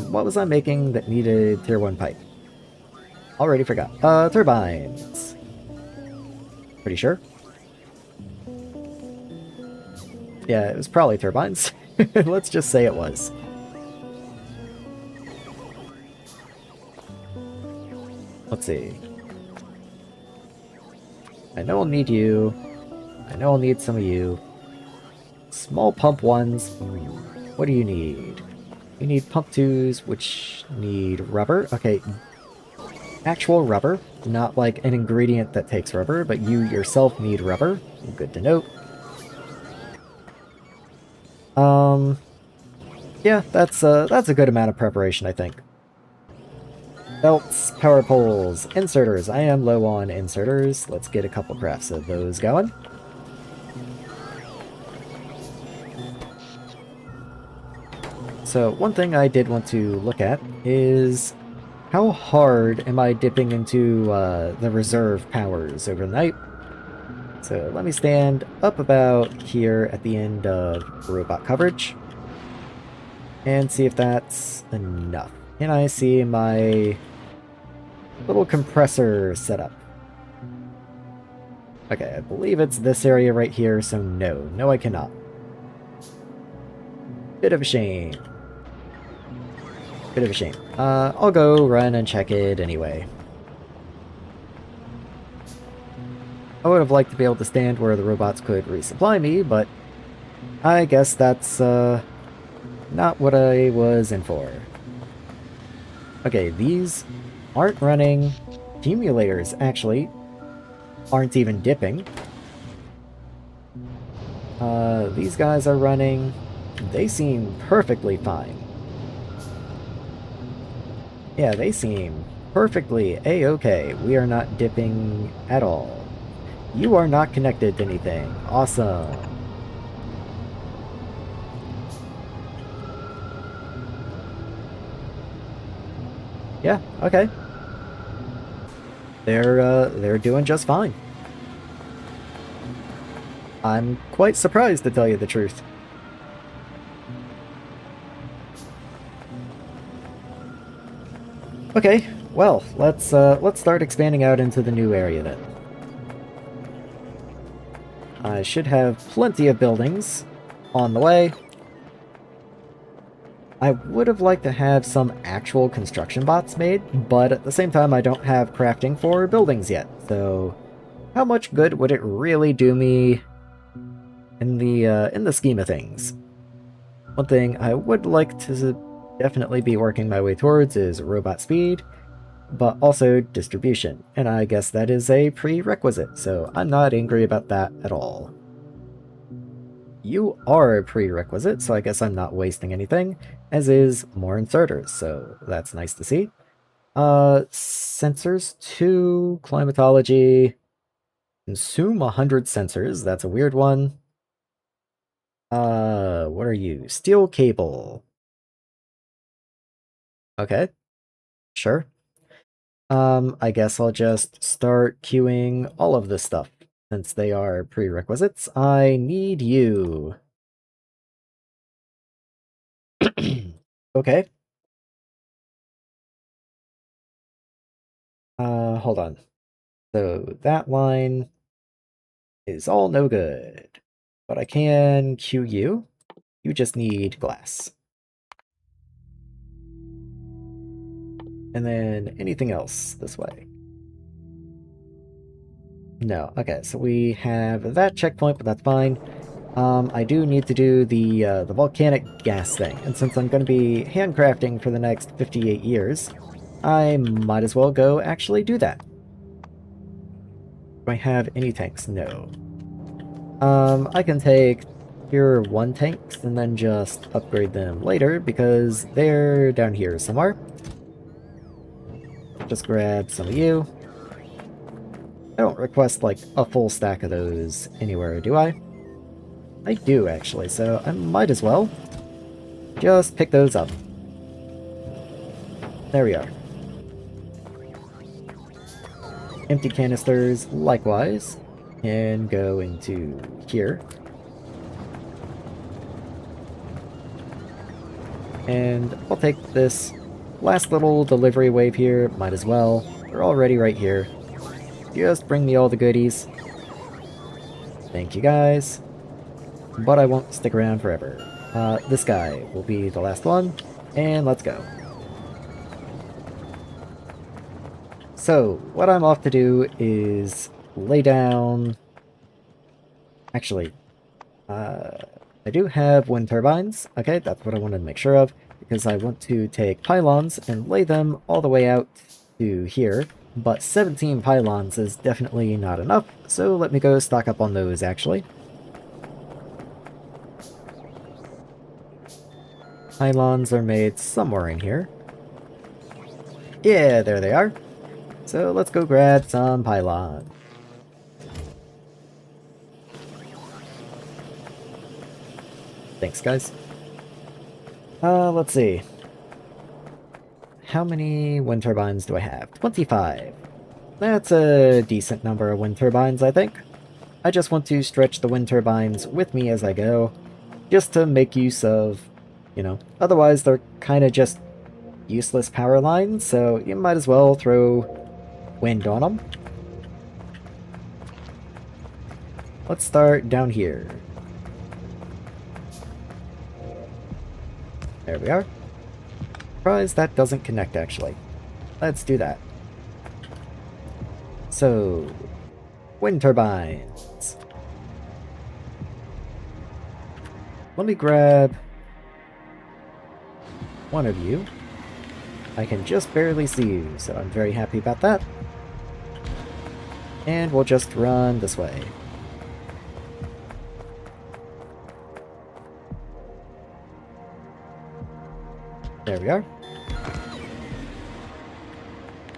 What was I making that needed tier 1 pipe? Already forgot. Turbines. Pretty sure. Yeah, it was probably turbines. Let's just say it was. Let's see. I know I'll need you. I know I'll need some of you. Small pump ones. What do you need? You need pump twos, which need rubber. Okay, actual rubber, not like an ingredient that takes rubber, but you yourself need rubber. Good to note. Yeah, that's a good amount of preparation, I think. Belts, power poles, inserters. I am low on inserters. Let's get a couple crafts of those going. So one thing I did want to look at is how hard am I dipping into the reserve powers overnight? So let me stand up about here at the end of robot coverage and see if that's enough. Can I see my little compressor setup? Okay, I believe it's this area right here, so no. No, I cannot. Bit of a shame. Bit of a shame. I'll go run and check it anyway. I would have liked to be able to stand where the robots could resupply me, but I guess that's not what I was in for. Okay, these aren't running. Accumulators, actually, aren't even dipping. These guys are running. They seem perfectly fine. Yeah, they seem perfectly a-okay. We are not dipping at all. You are not connected to anything. Awesome. Yeah, okay. They're doing just fine. I'm quite surprised, to tell you the truth. Okay, well, let's start expanding out into the new area then. I should have plenty of buildings on the way. I would have liked to have some actual construction bots made, but at the same time I don't have crafting for buildings yet, so how much good would it really do me in the scheme of things? One thing I would like to definitely be working my way towards is robot speed, but also distribution, and I guess that is a prerequisite, so I'm not angry about that at all. You are a prerequisite, so I guess I'm not wasting anything, as is more inserters, so that's nice to see. Sensors 2, climatology, consume 100 sensors, that's a weird one. What are you? Steel cable. Okay, sure. I guess I'll just start queuing all of this stuff, since they are prerequisites. I need you. Okay. Hold on. So that line is all no good. But I can queue you. You just need glass. And then anything else this way. No. Okay, so we have that checkpoint, but that's fine. I do need to do the volcanic gas thing, and since I'm going to be handcrafting for the next 58 years, I might as well go actually do that. Do I have any tanks? No. I can take Tier 1 tanks and then just upgrade them later, because they're down here somewhere. Just grab some of you. I don't request, like, a full stack of those anywhere, do I? I do, actually, so I might as well just pick those up. There we are. Empty canisters, likewise, can go into here. And I'll take this last little delivery wave here, might as well. They're already right here. Just bring me all the goodies. Thank you guys. But I won't stick around forever. This guy will be the last one, and let's go. So, what I'm off to do is lay down... Actually, I do have wind turbines. Okay, that's what I wanted to make sure of, because I want to take pylons and lay them all the way out to here. But 17 pylons is definitely not enough, so let me go stock up on those, actually. Pylons are made somewhere in here. Yeah, there they are. So let's go grab some pylon. Thanks, guys. Let's see. How many wind turbines do I have? 25. That's a decent number of wind turbines, I think. I just want to stretch the wind turbines with me as I go, just to make use of, otherwise they're kind of just useless power lines, so you might as well throw wind on them. Let's start down here. There we are. Surprised that doesn't connect, actually. Let's do that. So, wind turbines. Let me grab one of you. I can just barely see you, so I'm very happy about that. And we'll just run this way. There we are.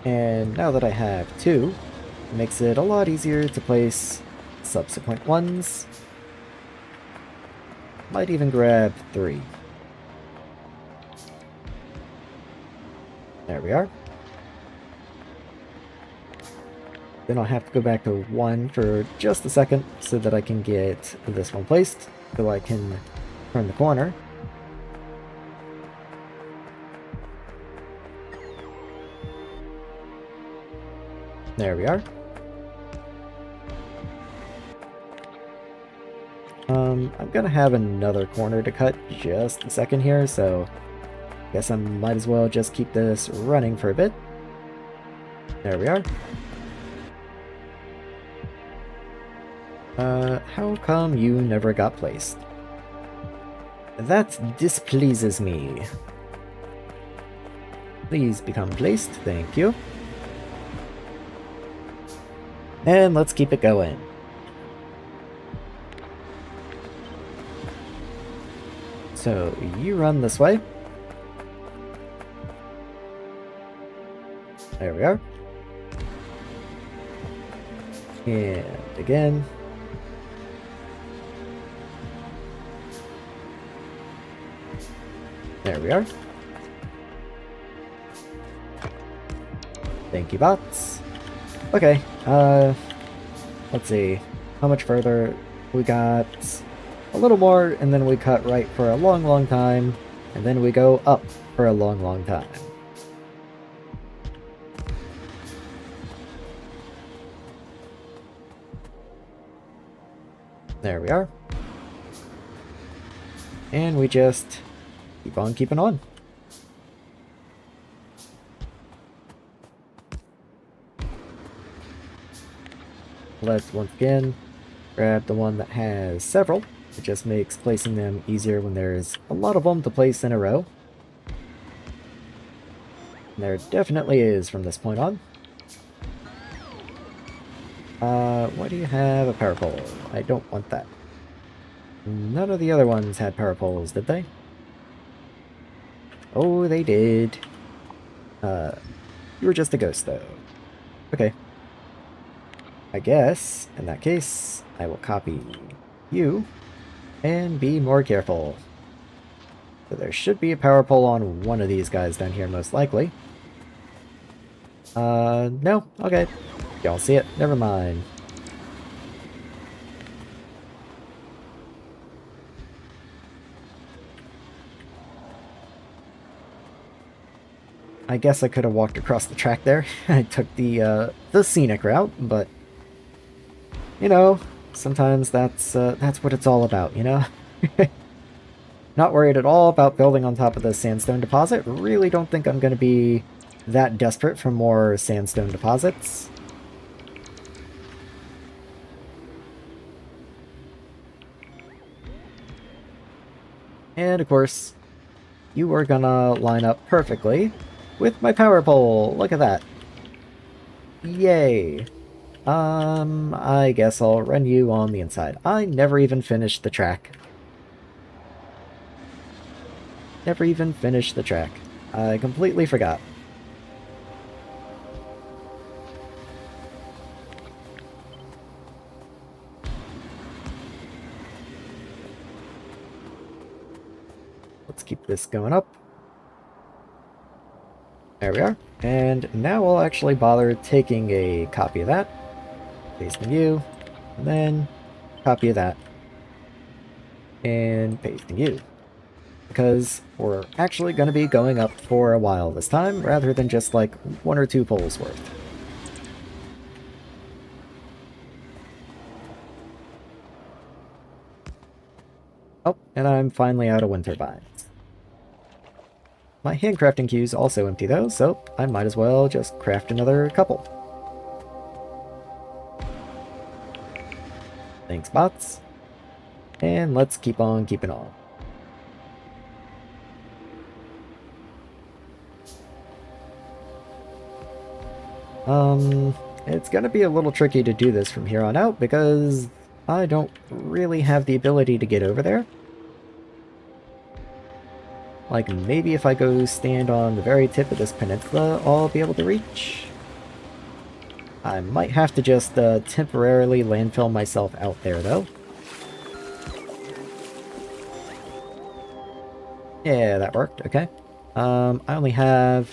And now that I have two, it makes it a lot easier to place subsequent ones. Might even grab 3. There we are. Then I'll have to go back to 1 for just a second so that I can get this one placed, so I can turn the corner. There we are. I'm gonna have another corner to cut just a second here, so I guess I might as well just keep this running for a bit. There we are. How come you never got placed? That displeases me. Please become placed, thank you. And let's keep it going. So, you run this way. There we are. And again. There we are. Thank you, bots. Okay, let's see. How much further? We got a little more, and then we cut right for a long, long time, and then we go up for a long, long time. There we are. And we just keep on keeping on. Let's once again grab the one that has several. It just makes placing them easier when there's a lot of them to place in a row. And there definitely is from this point on. Why do you have a power pole? I don't want that. None of the other ones had power poles, did they? Oh, they did. You were just a ghost, though. Okay. I guess, in that case, I will copy you and be more careful. So there should be a power pole on one of these guys down here, most likely. No? Okay. Y'all see it? Never mind. I guess I could have walked across the track there. I took the scenic route, but you know, sometimes that's what it's all about, you know? Not worried at all about building on top of the sandstone deposit. Really don't think I'm going to be that desperate for more sandstone deposits. And of course, you are gonna line up perfectly with my power pole. Look at that. Yay. I guess I'll run you on the inside. I never even finished the track. Never even finished the track. I completely forgot. Let's keep this going up. There we are. And now I'll actually bother taking a copy of that. Pasting you. And then copy of that. And pasting you. Because we're actually going to be going up for a while this time, rather than just like 1 or 2 poles worth. Oh, and I'm finally out of wind turbines. My handcrafting queue's also empty though, so I might as well just craft another couple. Thanks, bots. And let's keep on keeping on. It's gonna be a little tricky to do this from here on out because I don't really have the ability to get over there. Like, maybe if I go stand on the very tip of this peninsula, I'll be able to reach. I might have to just temporarily landfill myself out there, though. Yeah, that worked. Okay. I only have...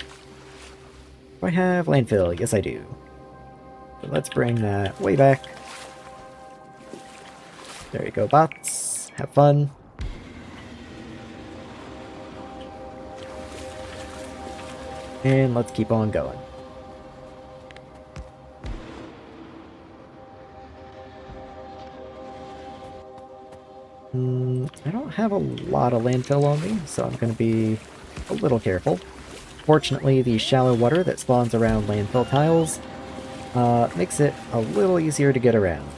Do I have landfill? Yes, I do. So let's bring that way back. There you go, bots. Have fun. And let's keep on going. I don't have a lot of landfill on me, so I'm going to be a little careful. Fortunately, the shallow water that spawns around landfill tiles makes it a little easier to get around.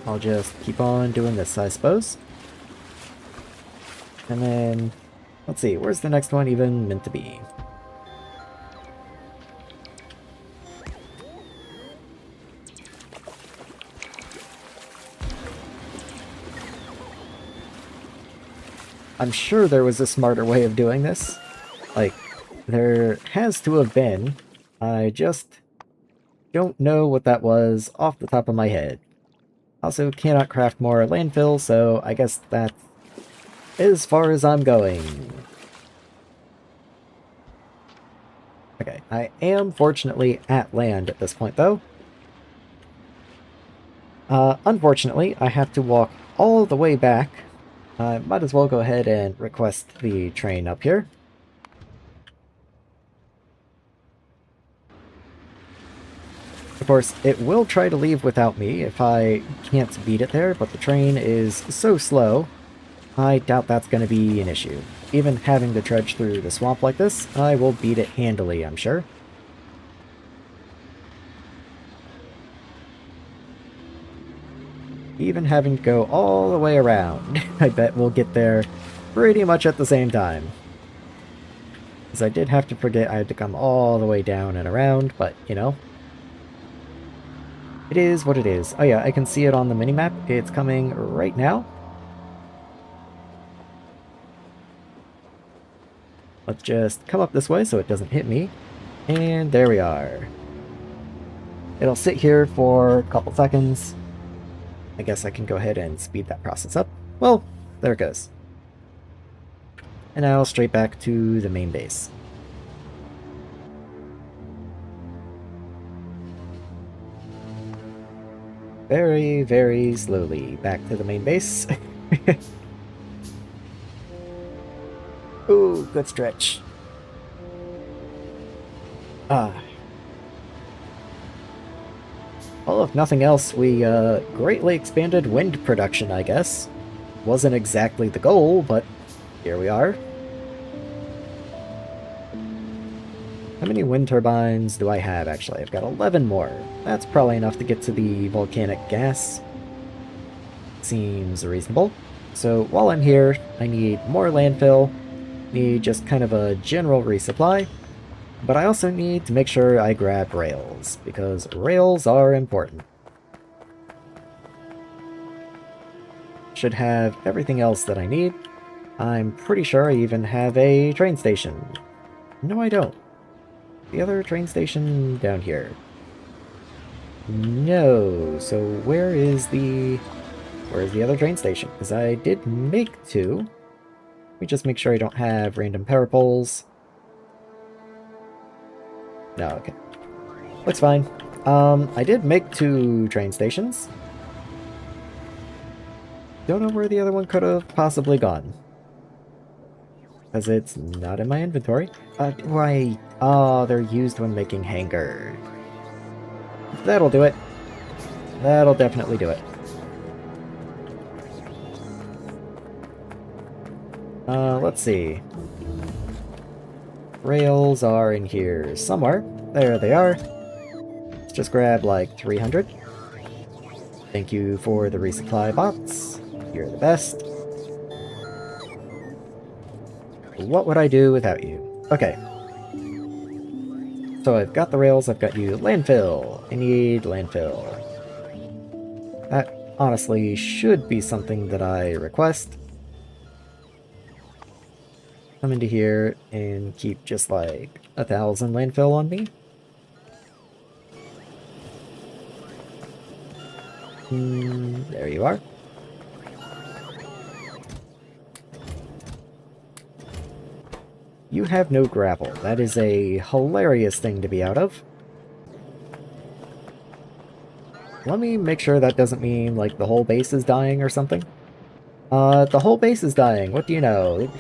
I'll just keep on doing this, I suppose. And then, let's see, where's the next one even meant to be? I'm sure there was a smarter way of doing this. Like, there has to have been. I just don't know what that was off the top of my head. Also, cannot craft more landfill, so I guess that's as far as I'm going. Okay, I am fortunately at land at this point, though. Unfortunately, I have to walk all the way back. I might as well go ahead and request the train up here. Of course, it will try to leave without me if I can't beat it there, but the train is so slow, I doubt that's going to be an issue. Even having to trudge through the swamp like this, I will beat it handily, I'm sure. Even having to go all the way around, I bet we'll get there pretty much at the same time. Because I did have to forget I had to come all the way down and around, but, you know. It is what it is. Oh yeah, I can see it on the minimap. It's coming right now. Let's just come up this way so it doesn't hit me. And there we are. It'll sit here for a couple seconds. I guess I can go ahead and speed that process up. Well, there it goes. And now straight back to the main base. Very, very slowly back to the main base. Ooh, good stretch. Ah. Well, if nothing else, we greatly expanded wind production, I guess. Wasn't exactly the goal, but here we are. How many wind turbines do I have, actually? I've got 11 more. That's probably enough to get to the volcanic gas. Seems reasonable. So while I'm here, I need more landfill, need just kind of a general resupply, but I also need to make sure I grab rails, because rails are important. Should have everything else that I need. I'm pretty sure I even have a train station. No, I don't. The other train station down here. No, so where's the other train station? Because I did make two. Let me just make sure I don't have random power poles. No, okay. Looks fine. I did make two train stations. Don't know where the other one could have possibly gone. Because it's not in my inventory. Right. Oh, they're used when making hangars. That'll do it. That'll definitely do it. Let's see. Rails are in here somewhere. There they are. Let's just grab like 300. Thank you for the resupply bots. You're the best. What would I do without you? Okay. So I've got the rails, I've got you. Landfill. I need landfill. That honestly should be something that I request. Come into here and keep just like 1,000 landfill on me. There you are. You have no gravel. That is a hilarious thing to be out of. Let me make sure that doesn't mean, like, the whole base is dying or something. The whole base is dying. What do you know?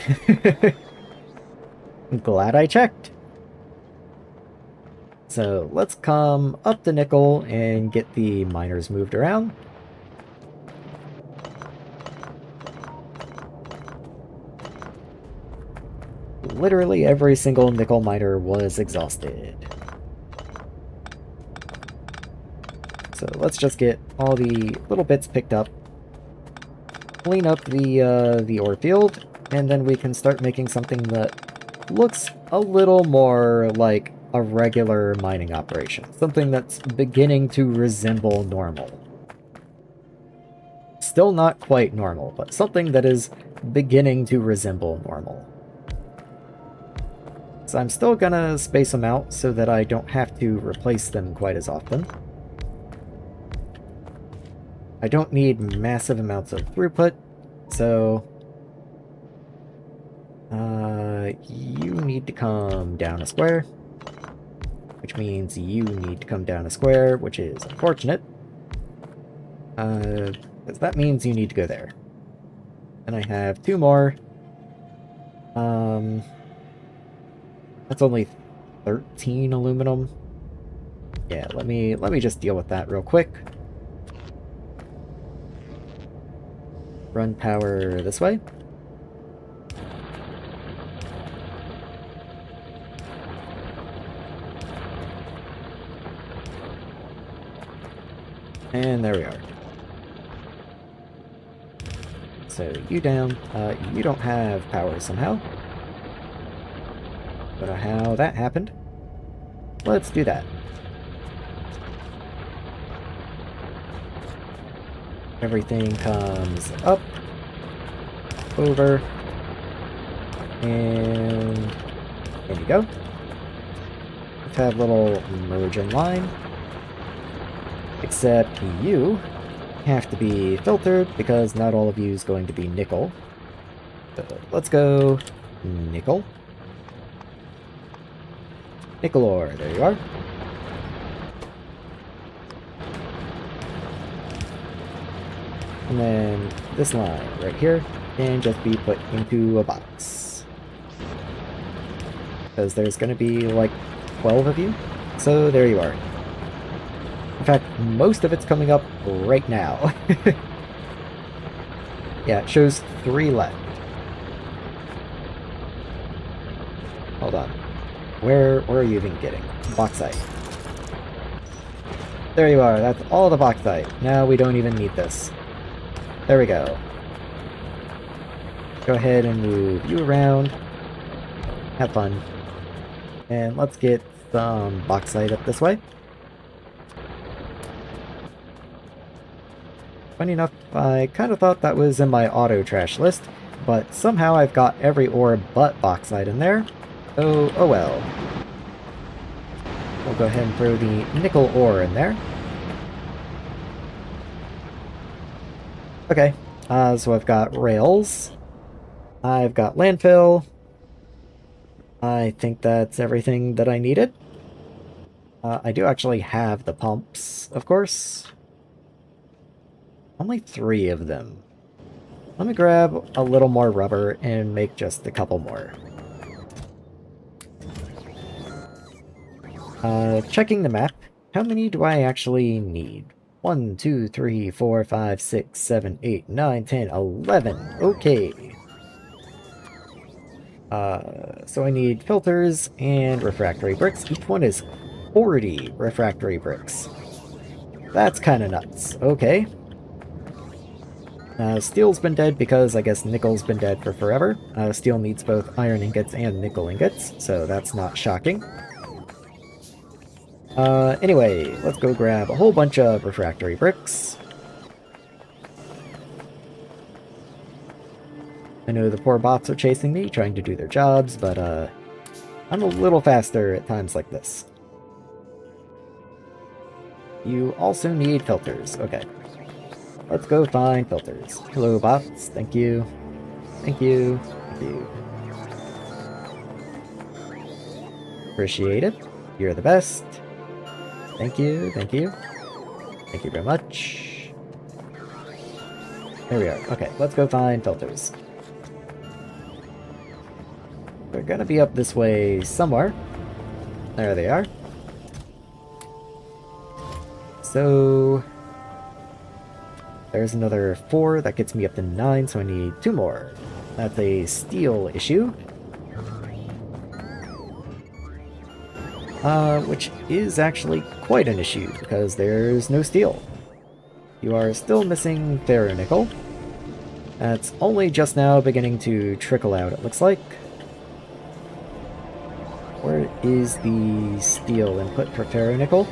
I'm glad I checked. So, let's come up to nickel and get the miners moved around. Literally every single nickel miner was exhausted. So let's just get all the little bits picked up, clean up the ore field, and then we can start making something that looks a little more like a regular mining operation. Something that's beginning to resemble normal. Still not quite normal, but something that is beginning to resemble normal. So I'm still gonna space them out so that I don't have to replace them quite as often. I don't need massive amounts of throughput, so you need to come down a square, which means you need to come down a square, which is unfortunate, because that means you need to go there. And I have two more. That's only 13 aluminum. Yeah, let me just deal with that real quick. Run power this way. And there we are. So you down. You don't have power somehow. Don't know how that happened. Let's do that. Everything comes up, over, and there you go. Let's have a little merge in line. Except you have to be filtered because not all of you is going to be nickel. So let's go nickel. Nickel ore, there you are. And then this line right here can just be put into a box. Because there's going to be like 12 of you. So there you are. fact, most of it's coming up right now. Yeah, it shows 3 left. Hold on. Where are you even getting? Bauxite. There you are, that's all the bauxite. Now we don't even need this. There we go. Go ahead and move you around. Have fun. And let's get some bauxite up this way. Funny enough, I kind of thought that was in my auto trash list, but somehow I've got every ore but bauxite in there. Oh well. We'll go ahead and throw the nickel ore in there. Okay, so I've got rails. I've got landfill. I think that's everything that I needed. I do actually have the pumps, of course. Only 3 of them. Let me grab a little more rubber and make just a couple more. Checking the map, how many do I actually need? 1, 2, 3, 4, 5, 6, 7, 8, 9, 10, 11. Okay. So I need filters and refractory bricks. Each one is 40 refractory bricks. That's kind of nuts. Okay. Steel's been dead because I guess nickel's been dead for forever. Steel needs both iron ingots and nickel ingots, so that's not shocking. Anyway, let's go grab a whole bunch of refractory bricks. I know the poor bots are chasing me, trying to do their jobs, but I'm a little faster at times like this. You also need filters. Okay. Let's go find filters. Hello, bots. Thank you. Thank you. Thank you. Appreciate it. You're the best. Thank you. Thank you. Thank you very much. There we are. Okay, let's go find filters. They're gonna be up this way somewhere. There they are. So there's another 4. That gets me up to 9, so I need 2 more. That's a steel issue. Which is actually quite an issue, because there's no steel. You are still missing ferronickel. That's only just now beginning to trickle out, it looks like. Where is the steel input for ferronickel?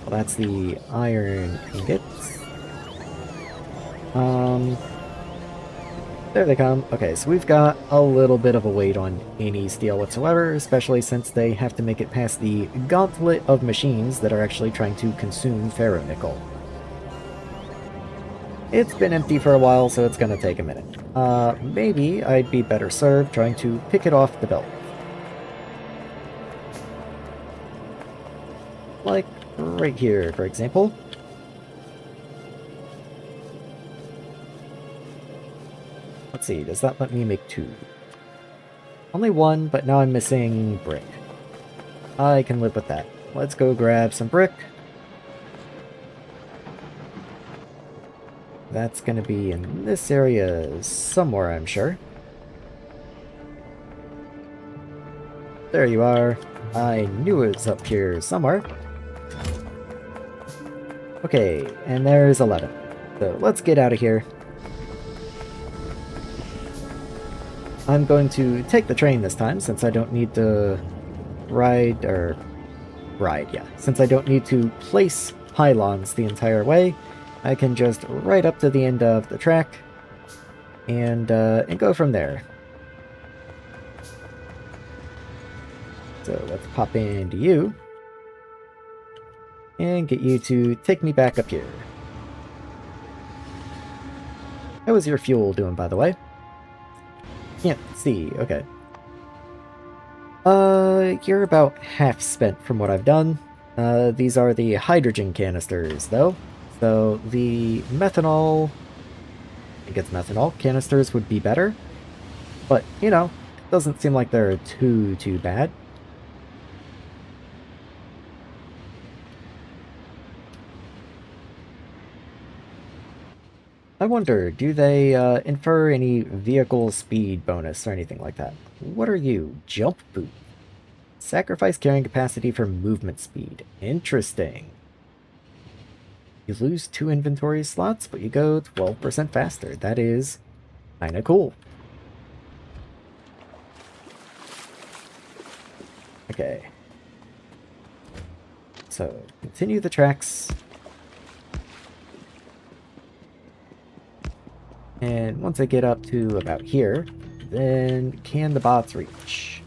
Well, that's the iron ingots. There they come. Okay, so we've got a little bit of a wait on any steel whatsoever, especially since they have to make it past the gauntlet of machines that are actually trying to consume ferronickel. It's been empty for a while, so it's gonna take a minute. Maybe I'd be better served trying to pick it off the belt. Like right here, for example. Let's see, does that let me make 2? Only 1, but now I'm missing brick. I can live with that. Let's go grab some brick. That's gonna be in this area somewhere, I'm sure. There you are. I knew it was up here somewhere. Okay, and there's 11. So let's get out of here. I'm going to take the train this time, since I don't need to since I don't need to place pylons the entire way. I can just ride up to the end of the track and go from there. So let's pop into you and get you to take me back up here. How is your fuel doing, by the way? Can't see. Okay. You're about half spent from what I've done. These are the hydrogen canisters, though. So the methanol, I think it's methanol, canisters would be better. But, you know, it doesn't seem like they're too bad. I wonder, do they infer any vehicle speed bonus or anything like that? What are you? Jump boot. Sacrifice carrying capacity for movement speed. Interesting. You lose 2 inventory slots, but you go 12% faster. That is kinda cool. Okay. So, continue the tracks. And once I get up to about here, then can the bots reach?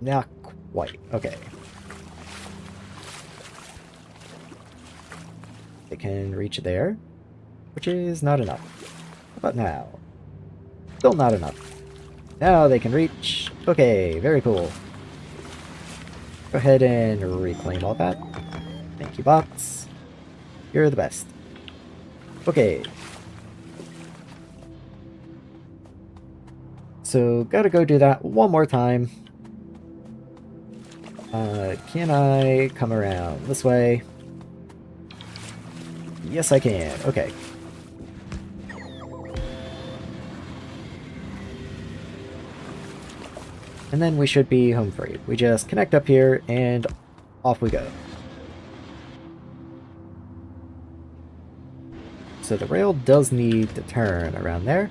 Not quite. Okay. They can reach there, which is not enough. How about now? Still not enough. Now they can reach. Okay, very cool. Go ahead and reclaim all that. Thank you, bots. You're the best. Okay. So, gotta go do that one more time. Can I come around this way? Yes, I can. Okay. And then we should be home free. We just connect up here, and off we go. So the rail does need to turn around there.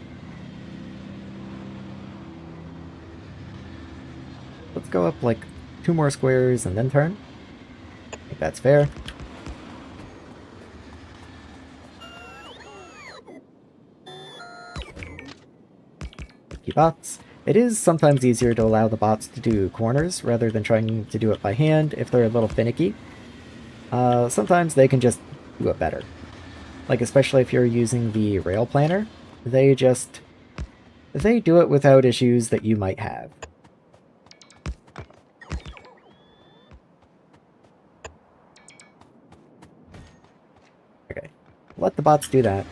Let's go up like 2 more squares and then turn. I think that's fair. Keep bots. It is sometimes easier to allow the bots to do corners rather than trying to do it by hand if they're a little finicky. Sometimes they can just do it better. Like especially if you're using the rail planner, they do it without issues that you might have. Okay, let the bots do that.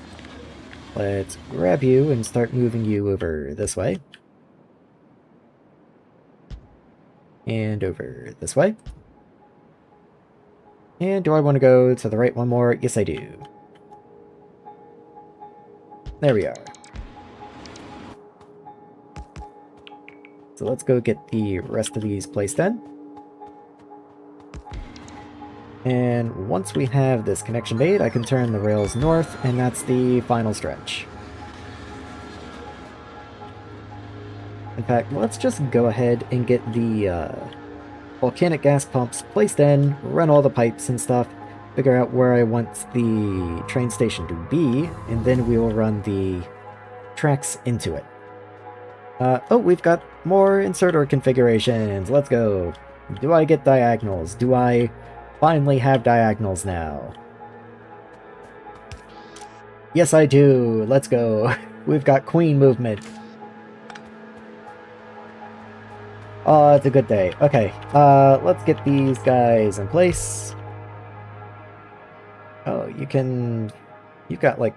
Let's grab you and start moving you over this way. And over this way. And do I want to go to the right one more? Yes, I do. There we are. So let's go get the rest of these placed in. And once we have this connection made, I can turn the rails north, and that's the final stretch. In fact, let's just go ahead and get the volcanic gas pumps placed in, run all the pipes and stuff, figure out where I want the train station to be, and then we will run the tracks into it. Oh, we've got more inserter configurations. Let's go. Do I get diagonals? Do I finally have diagonals now? Yes, I do. Let's go. We've got queen movement. Oh, it's a good day. Okay, let's get these guys in place. Oh, you've got, like,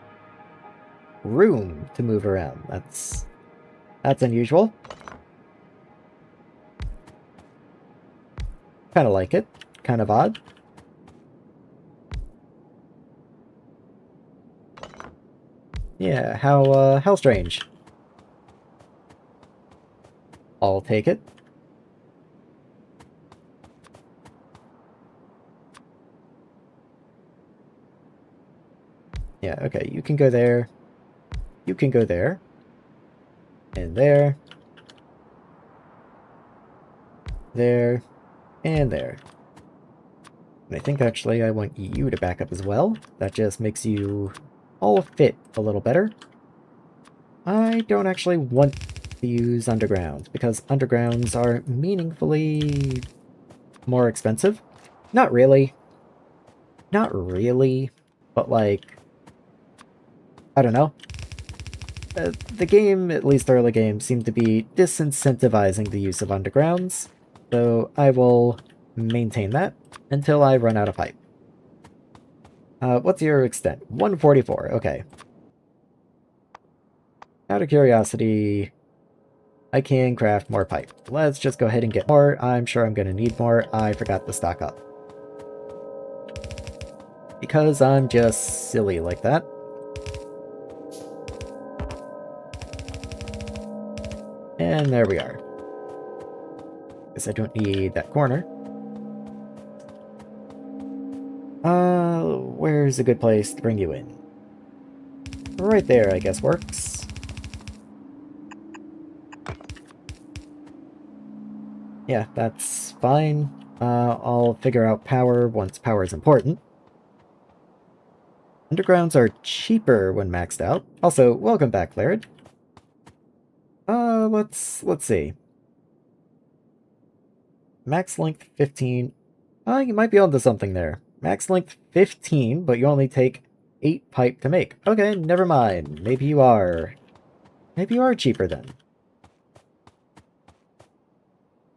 room to move around. That's unusual. Kind of like it. Kind of odd. Yeah, how strange. I'll take it. Yeah, okay, you can go there. You can go there. And there. There. And there. And I think actually I want you to back up as well. That just makes you all fit a little better. I don't actually want to use undergrounds, because undergrounds are meaningfully more expensive. Not really. Not really. But like, I don't know. The game, at least early game, seemed to be disincentivizing the use of undergrounds, so I will maintain that until I run out of pipe. What's your extent? 144, okay. Out of curiosity, I can craft more pipe. Let's just go ahead and get more. I'm sure I'm going to need more. I forgot to stock up. Because I'm just silly like that. And there we are. Guess I don't need that corner. Where's a good place to bring you in? Right there, I guess, works. Yeah, that's fine. I'll figure out power once power is important. Undergrounds are cheaper when maxed out. Also, welcome back, Laird. Let's see. Max length 15. You might be onto something there. Max length 15, but you only take 8 pipe to make. Okay, never mind. Maybe you are cheaper then.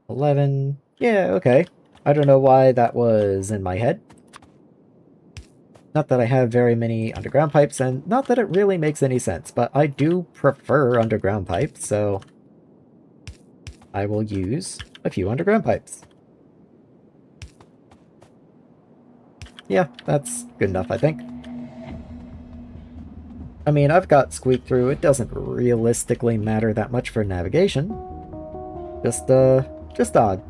11. Yeah, okay. I don't know why that was in my head. Not that I have very many underground pipes, and not that it really makes any sense, but I do prefer underground pipes, so I will use a few underground pipes. Yeah, that's good enough, I think. I mean, I've got squeak through. It doesn't realistically matter that much for navigation. Just odd.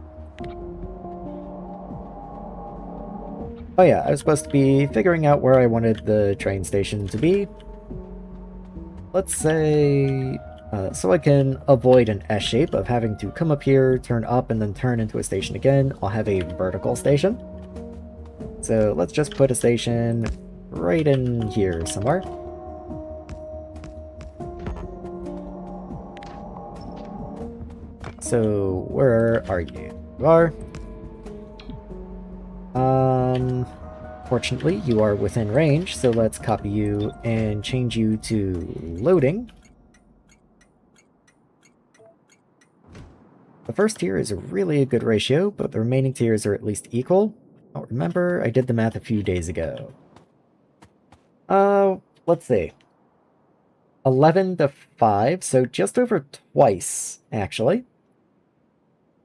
Oh yeah, I was supposed to be figuring out where I wanted the train station to be. Let's say... so I can avoid an S shape of having to come up here, turn up, and then turn into a station again. I'll have a vertical station. So let's just put a station right in here somewhere. So, where are you? You are. Fortunately, you are within range, so let's copy you and change you to loading. The first tier is really a good ratio, but the remaining tiers are at least equal. I don't remember, I did the math a few days ago. Let's see. 11 to 5, so just over twice, actually.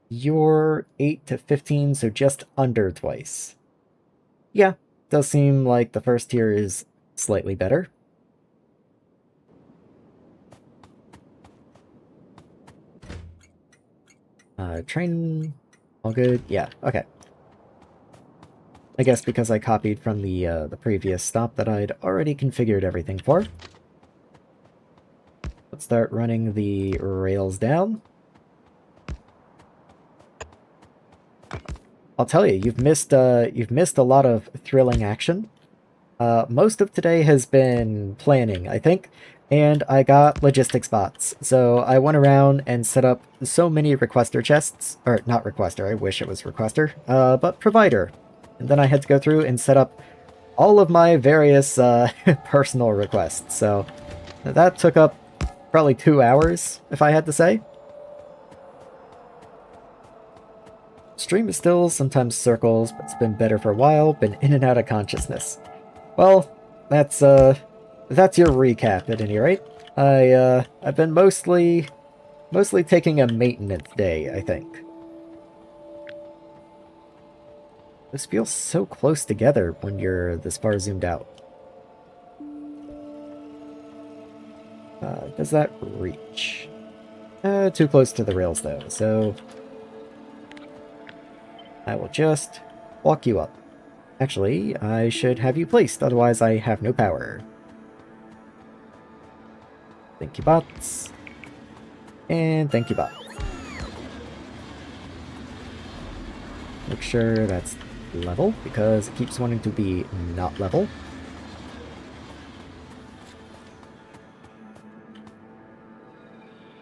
You're 8 to 15, so just under twice. Yeah, does seem like the first tier is slightly better. Train... all good? Yeah, okay. I guess because I copied from the previous stop that I'd already configured everything for. Let's start running the rails down. I'll tell you, you've missed a lot of thrilling action. Most of today has been planning, I think, and I got logistics bots. So I went around and set up so many requester chests, or not requester, I wish it was requester, but provider. And then I had to go through and set up all of my various personal requests. So that took up probably 2 hours, if I had to say. Stream is still sometimes circles, but it's been better for a while, been in and out of consciousness. Well, that's your recap at any rate. I've been mostly taking a maintenance day, I think. This feels so close together when you're this far zoomed out. Does that reach? Too close to the rails though, so I will just walk you up. Actually, I should have you placed, otherwise I have no power. Thank you, bots. And thank you, bots. Make sure that's level, because it keeps wanting to be not level.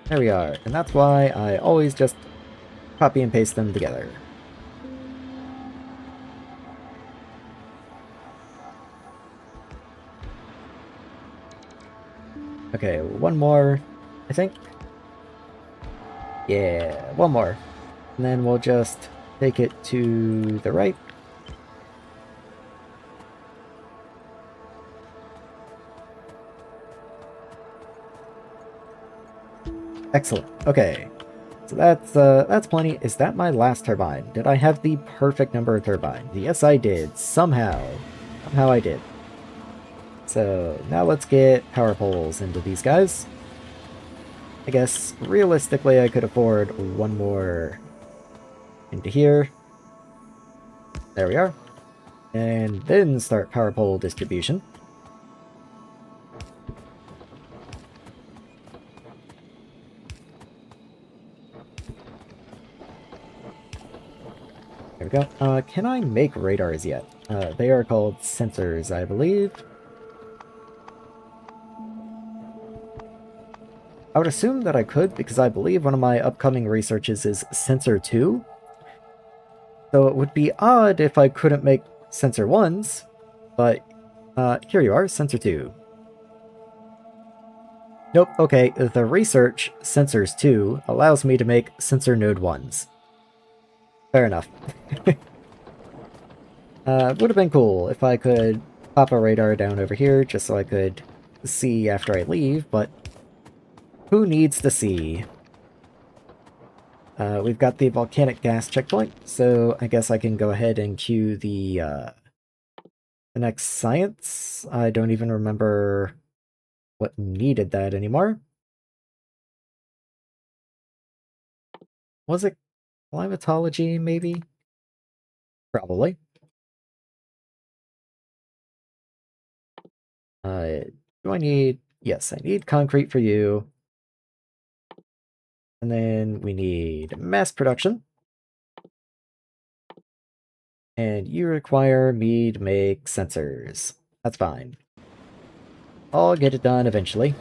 There we are, and that's why I always just copy and paste them together. Okay, one more, I think. Yeah, one more. And then we'll just take it to the right. Excellent. Okay. So that's plenty. Is that my last turbine? Did I have the perfect number of turbines? Yes, I did. Somehow I did. So now let's get power poles into these guys. I guess realistically I could afford one more into here. There we are. And then start power pole distribution. There we go. Can I make radars yet? They are called sensors, I believe. I would assume that I could, because I believe one of my upcoming researches is Sensor 2. So it would be odd if I couldn't make Sensor 1s, but here you are, Sensor 2. Nope, okay, the research, Sensors 2, allows me to make Sensor Node 1s. Fair enough. Would have been cool if I could pop a radar down over here just so I could see after I leave, but who needs to see? We've got the volcanic gas checkpoint, so I guess I can go ahead and cue the next science. I don't even remember what needed that anymore. Was it climatology, maybe? Probably. Do I need... Yes, I need concrete for you. And then we need mass production. And you require me to make sensors. That's fine. I'll get it done eventually.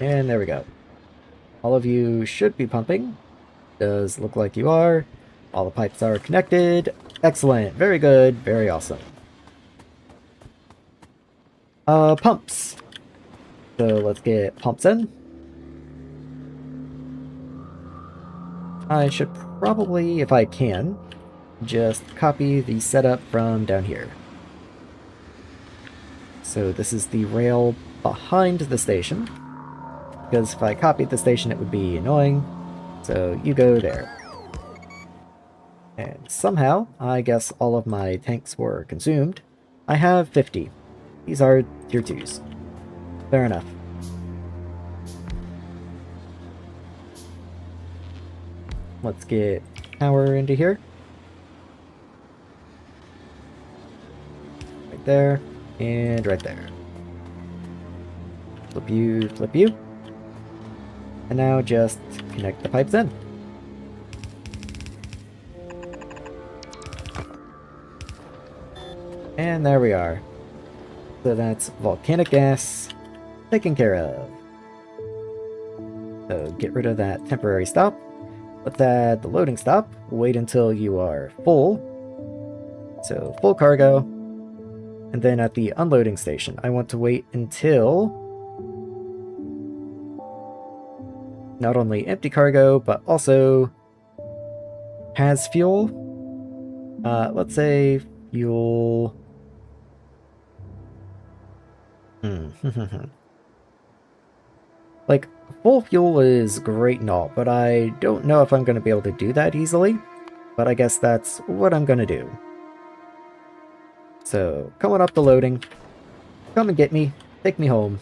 And there we go. All of you should be pumping. Does look like you are. All the pipes are connected. Excellent. Very good. Very awesome. Pumps. So let's get pumps in. I should probably, if I can, just copy the setup from down here. So this is the rail behind the station. Because if I copied the station, it would be annoying. So you go there. And somehow, I guess all of my tanks were consumed. I have 50. These are tier 2s. Fair enough. Let's get power into here. Right there, and right there. Flip you, flip you. And now just connect the pipes in. And there we are. So that's volcanic gas taken care of. So get rid of that temporary stop. Let's add the loading stop. Wait until you are full. So full cargo. And then at the unloading station, I want to wait until not only empty cargo, but also has fuel. Let's say fuel... Like, full fuel is great and all, but I don't know if I'm going to be able to do that easily. But I guess that's what I'm going to do. So, coming up the loading. Come and get me. Take me home.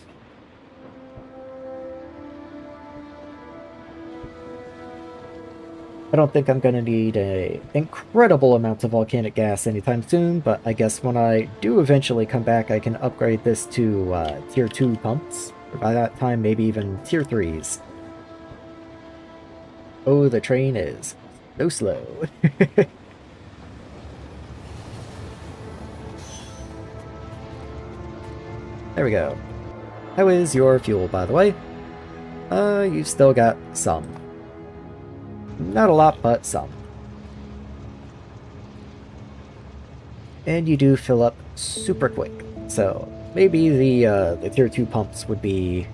I don't think I'm going to need an incredible amount of volcanic gas anytime soon, but I guess when I do eventually come back, I can upgrade this to tier 2 pumps. Or by that time, maybe even tier 3s. Oh, the train is so slow. There we go. How is your fuel, by the way? You've still got some. Not a lot, but some. And you do fill up super quick, so maybe the tier 2 pumps would be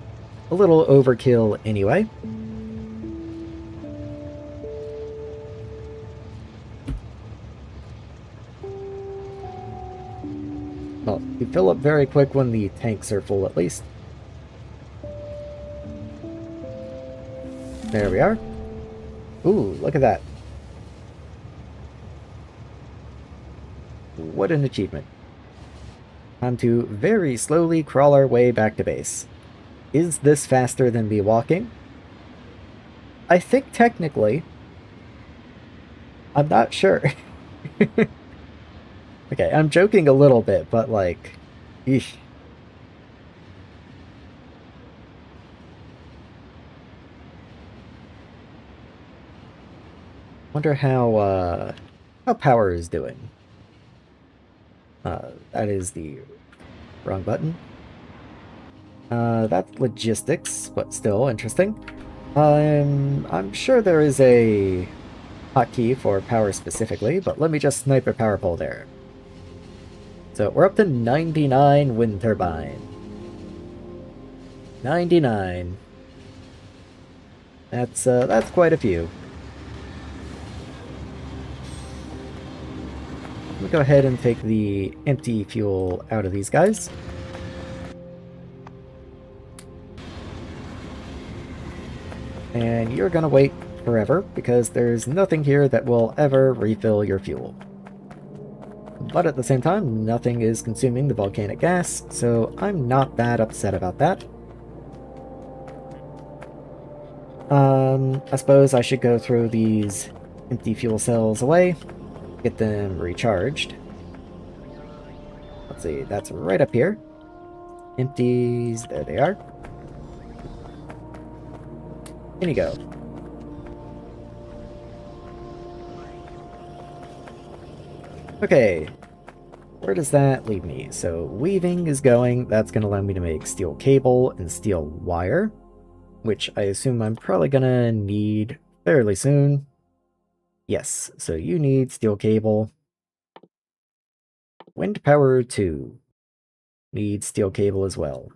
a little overkill anyway. Well, you fill up very quick when the tanks are full at least. There we are. Ooh, look at that. What an achievement. Time to very slowly crawl our way back to base. Is this faster than me walking? I think technically. I'm not sure. Okay, I'm joking a little bit, but like, eesh. Wonder how power is doing. That is the wrong button. That's logistics, but still interesting. I'm sure there is a hotkey for power specifically, but let me just snipe a power pole there. So we're up to 99 wind turbine. 99. That's quite a few. Let me go ahead and take the empty fuel out of these guys. And you're gonna wait forever, because there's nothing here that will ever refill your fuel. But at the same time, nothing is consuming the volcanic gas, so I'm not that upset about that. I suppose I should go throw these empty fuel cells away, get them recharged. Let's see, that's right up here. Empties, there they are. In you go. Okay, where does that leave me? So weaving is going, that's going to allow me to make steel cable and steel wire, which I assume I'm probably going to need fairly soon. Yes, so you need steel cable. Wind power 2 needs steel cable as well.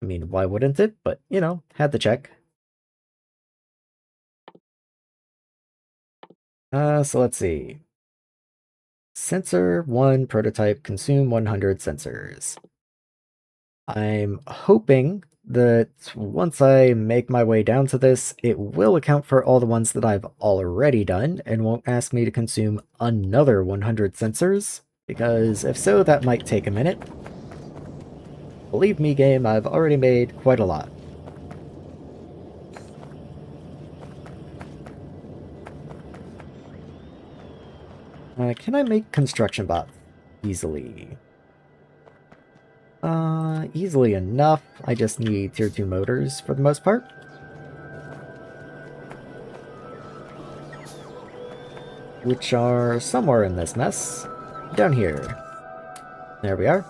I mean, why wouldn't it? But, you know, had to check. So let's see. Sensor 1 prototype, consume 100 sensors. I'm hoping that once I make my way down to this, it will account for all the ones that I've already done and won't ask me to consume another 100 sensors, because if so, that might take a minute. Believe me, game, I've already made quite a lot. Can I make construction bots easily? Easily enough. I just need tier 2 motors for the most part. Which are somewhere in this mess. Down here. There we are.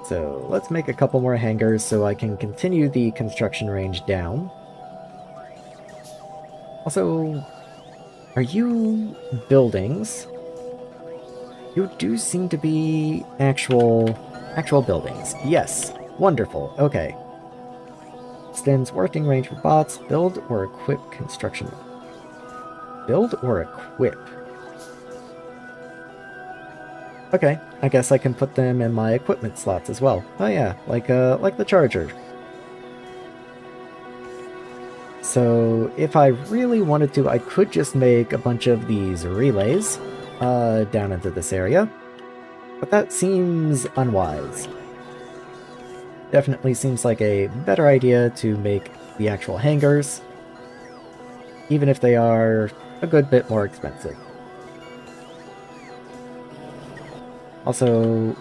So let's make a couple more hangars so I can continue the construction range down. Also, are you buildings? You do seem to be actual buildings. Yes. Wonderful. Okay. Extends working range for bots. Build or equip construction. Build or equip. Okay, I guess I can put them in my equipment slots as well. Oh yeah, like the charger. So if I really wanted to, I could just make a bunch of these relays down into this area, but that seems unwise. Definitely seems like a better idea to make the actual hangars, even if they are a good bit more expensive. Also,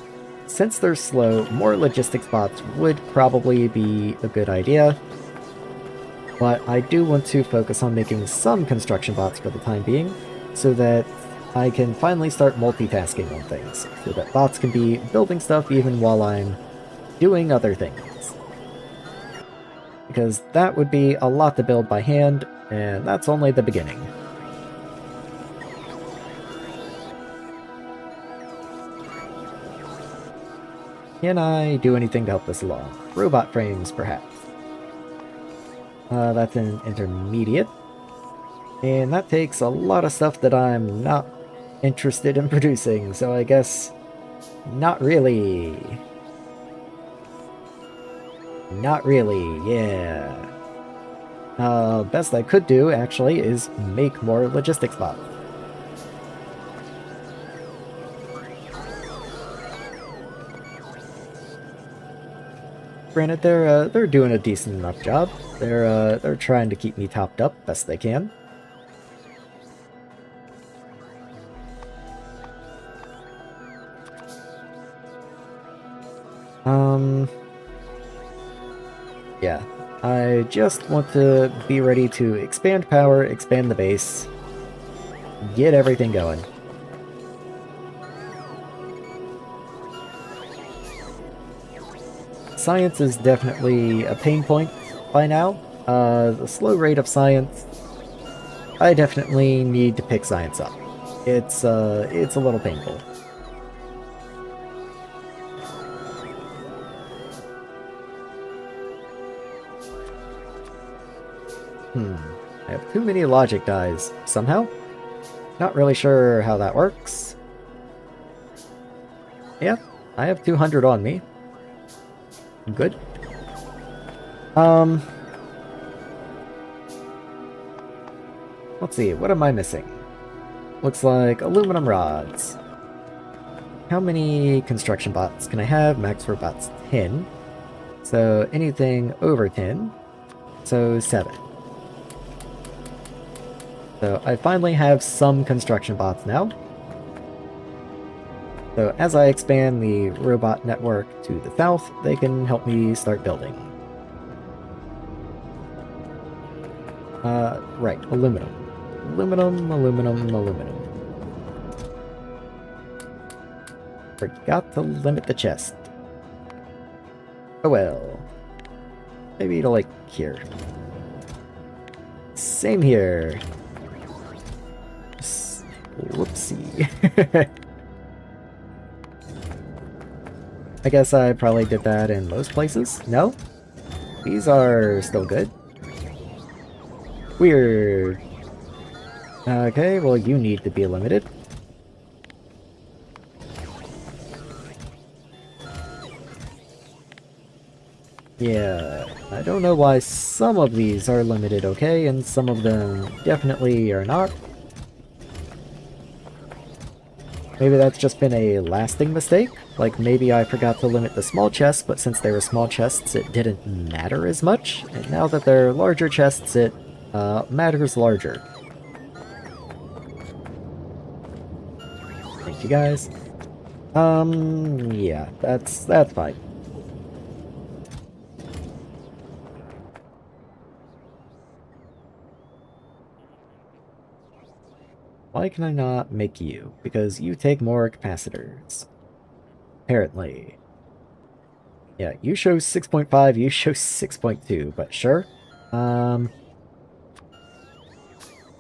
since they're slow, more logistics bots would probably be a good idea, but I do want to focus on making some construction bots for the time being, so that I can finally start multitasking on things, so that bots can be building stuff even while I'm doing other things. Because that would be a lot to build by hand, and that's only the beginning. Can I do anything to help this along? Robot frames, perhaps. That's an intermediate. And that takes a lot of stuff that I'm not interested in producing, so I guess not really. Not really, yeah. Best I could do, actually, is make more logistics bots. Granted, they're doing a decent enough job. They're trying to keep me topped up best they can. Yeah. I just want to be ready to expand power, expand the base, get everything going. Science is definitely a pain point by now. The slow rate of science, I definitely need to pick science up. It's a little painful. I have too many logic dies, somehow. Not really sure how that works. Yeah, I have 200 on me. Good. Let's see, what am I missing? Looks like aluminum rods. How many construction bots can I have? Max for bots 10. So anything over 10. So 7. So I finally have some construction bots now. So as I expand the robot network to the south, they can help me start building. Right, aluminum. Aluminum, aluminum, aluminum. Forgot to limit the chest. Oh well. Maybe to like here. Same here. Whoopsie. I guess I probably did that in most places. No? These are still good. Weird. Okay, well you need to be limited. Yeah, I don't know why some of these are limited okay, and some of them definitely are not. Maybe that's just been a lasting mistake. Like, maybe I forgot to limit the small chests, but since they were small chests, it didn't matter as much. And now that they're larger chests, it matters larger. Thank you guys. Yeah, that's fine. Why can I not make you? Because you take more capacitors. Apparently. Yeah, you show 6.5, you show 6.2, but sure.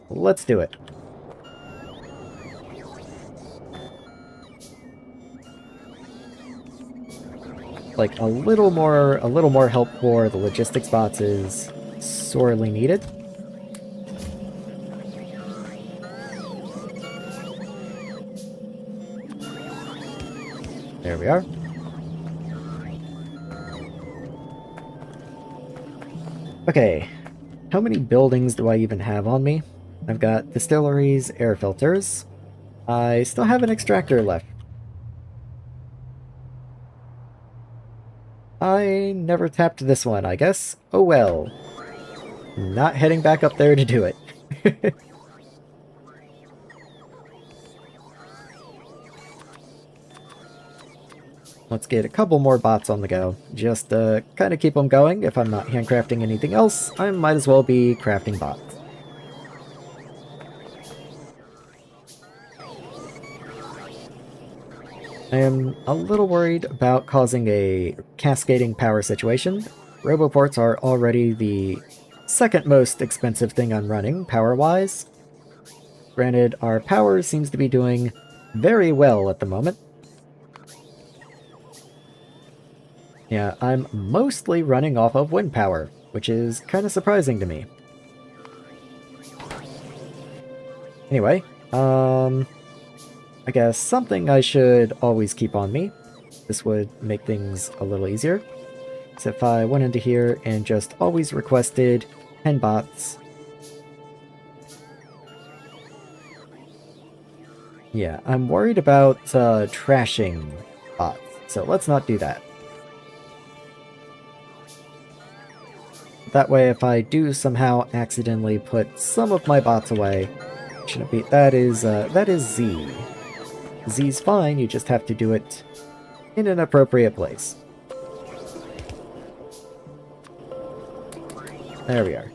Let's do it. Like, a little more help for the logistics bots is sorely needed. There we are. Okay, how many buildings do I even have on me? I've got distilleries, air filters. I still have an extractor left. I never tapped this one, I guess. Oh well. Not heading back up there to do it. Let's get a couple more bots on the go. Just kind of keep them going. If I'm not handcrafting anything else, I might as well be crafting bots. I am a little worried about causing a cascading power situation. Roboports are already the second most expensive thing I'm running, power-wise. Granted, our power seems to be doing very well at the moment. Yeah, I'm mostly running off of wind power, which is kind of surprising to me. Anyway, I guess something I should always keep on me. This would make things a little easier. So if I went into here and just always requested 10 bots. Yeah, I'm worried about trashing bots, so let's not do that. That way if I do somehow accidentally put some of my bots away, shouldn't be, that is Z. Z's fine, you just have to do it in an appropriate place. There we are.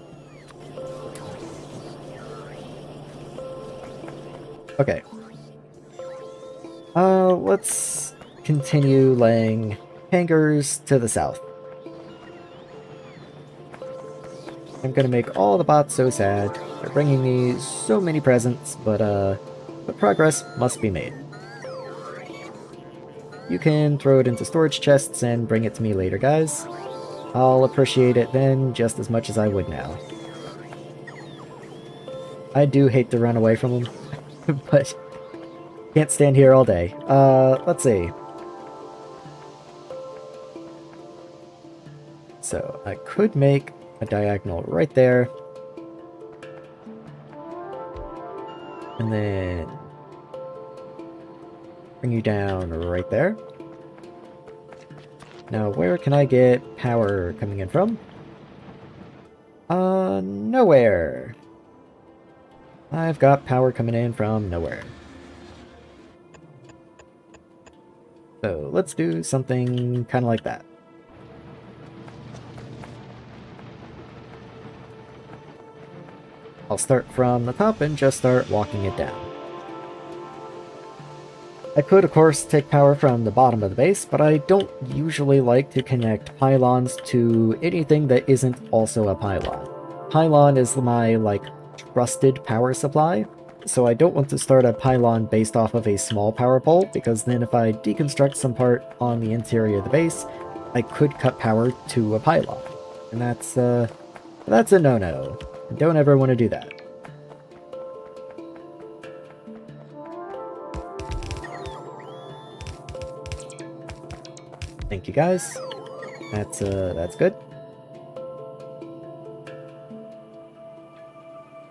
Okay. Let's continue laying hangars to the south. I'm gonna make all the bots so sad. They're bringing me so many presents, but progress must be made. You can throw it into storage chests and bring it to me later, guys. I'll appreciate it then just as much as I would now. I do hate to run away from them, but can't stand here all day. Let's see. So, I could make a diagonal right there. And then bring you down right there. Now, where can I get power coming in from? Nowhere. I've got power coming in from nowhere. So, let's do something kind of like that. I'll start from the top and just start walking it down. I could, of course, take power from the bottom of the base, but I don't usually like to connect pylons to anything that isn't also a pylon. Pylon is my, trusted power supply, so I don't want to start a pylon based off of a small power pole, because then if I deconstruct some part on the interior of the base, I could cut power to a pylon. And that's a no-no. Don't ever want to do that. Thank you, guys. That's good.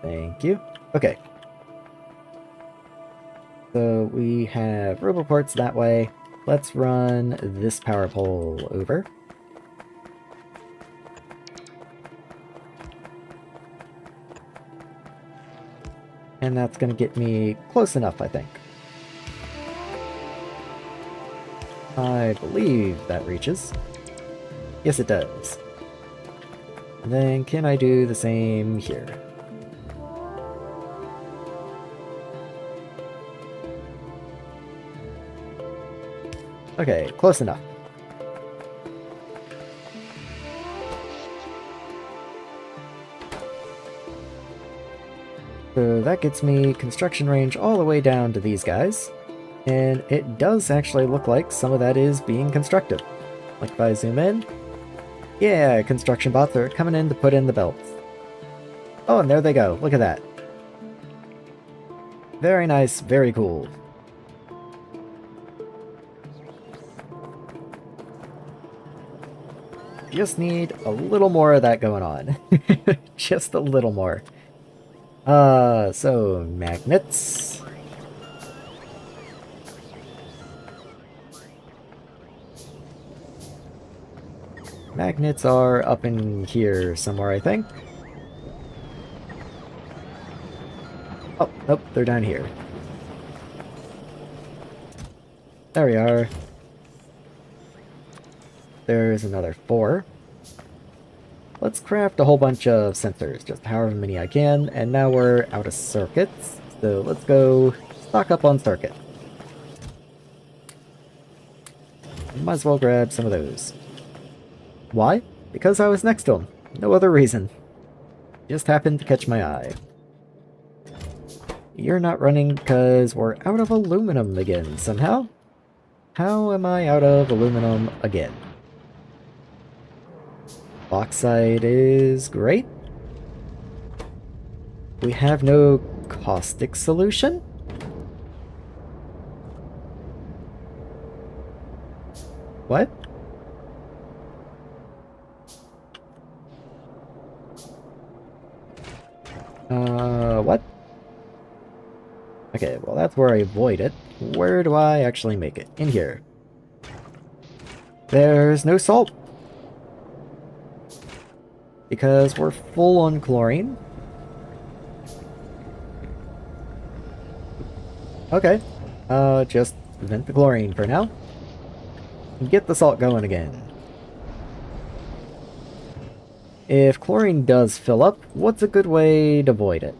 Thank you. Okay. So we have roboports that way. Let's run this power pole over. And that's going to get me close enough, I think. I believe that reaches. Yes, it does. And then can I do the same here? Okay, close enough. So that gets me construction range all the way down to these guys. And it does actually look like some of that is being constructed. Like if I zoom in, yeah, construction bots are coming in to put in the belts. Oh, and there they go. Look at that. Very nice, very cool. Just need a little more of that going on. Just a little more. So magnets. Magnets are up in here somewhere, I think. Oh, nope, they're down here. There we are. There's another 4. Let's craft a whole bunch of sensors, just however many I can, and now we're out of circuits, so let's go stock up on circuit. Might as well grab some of those. Why? Because I was next to him. No other reason. Just happened to catch my eye. You're not running because we're out of aluminum again, somehow? How am I out of aluminum again? Bauxite is great. We have no caustic solution? What? What? Okay, well that's where I avoid it. Where do I actually make it? In here. There's no salt. because we're full on chlorine. Okay, just vent the chlorine for now. Get the salt going again. If chlorine does fill up, what's a good way to void it?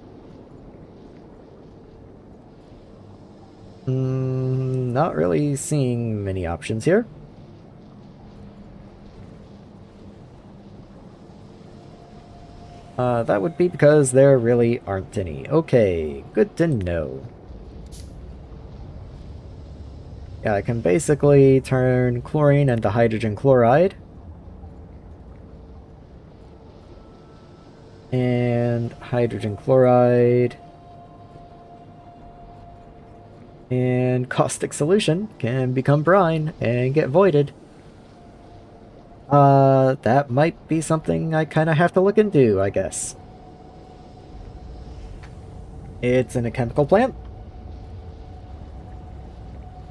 Not really seeing many options here. That would be because there really aren't any. Okay, good to know. Yeah, I can basically turn chlorine into hydrogen chloride. And hydrogen chloride. And caustic solution can become brine and get voided. That might be something I kind of have to look into, I guess. It's in a chemical plant.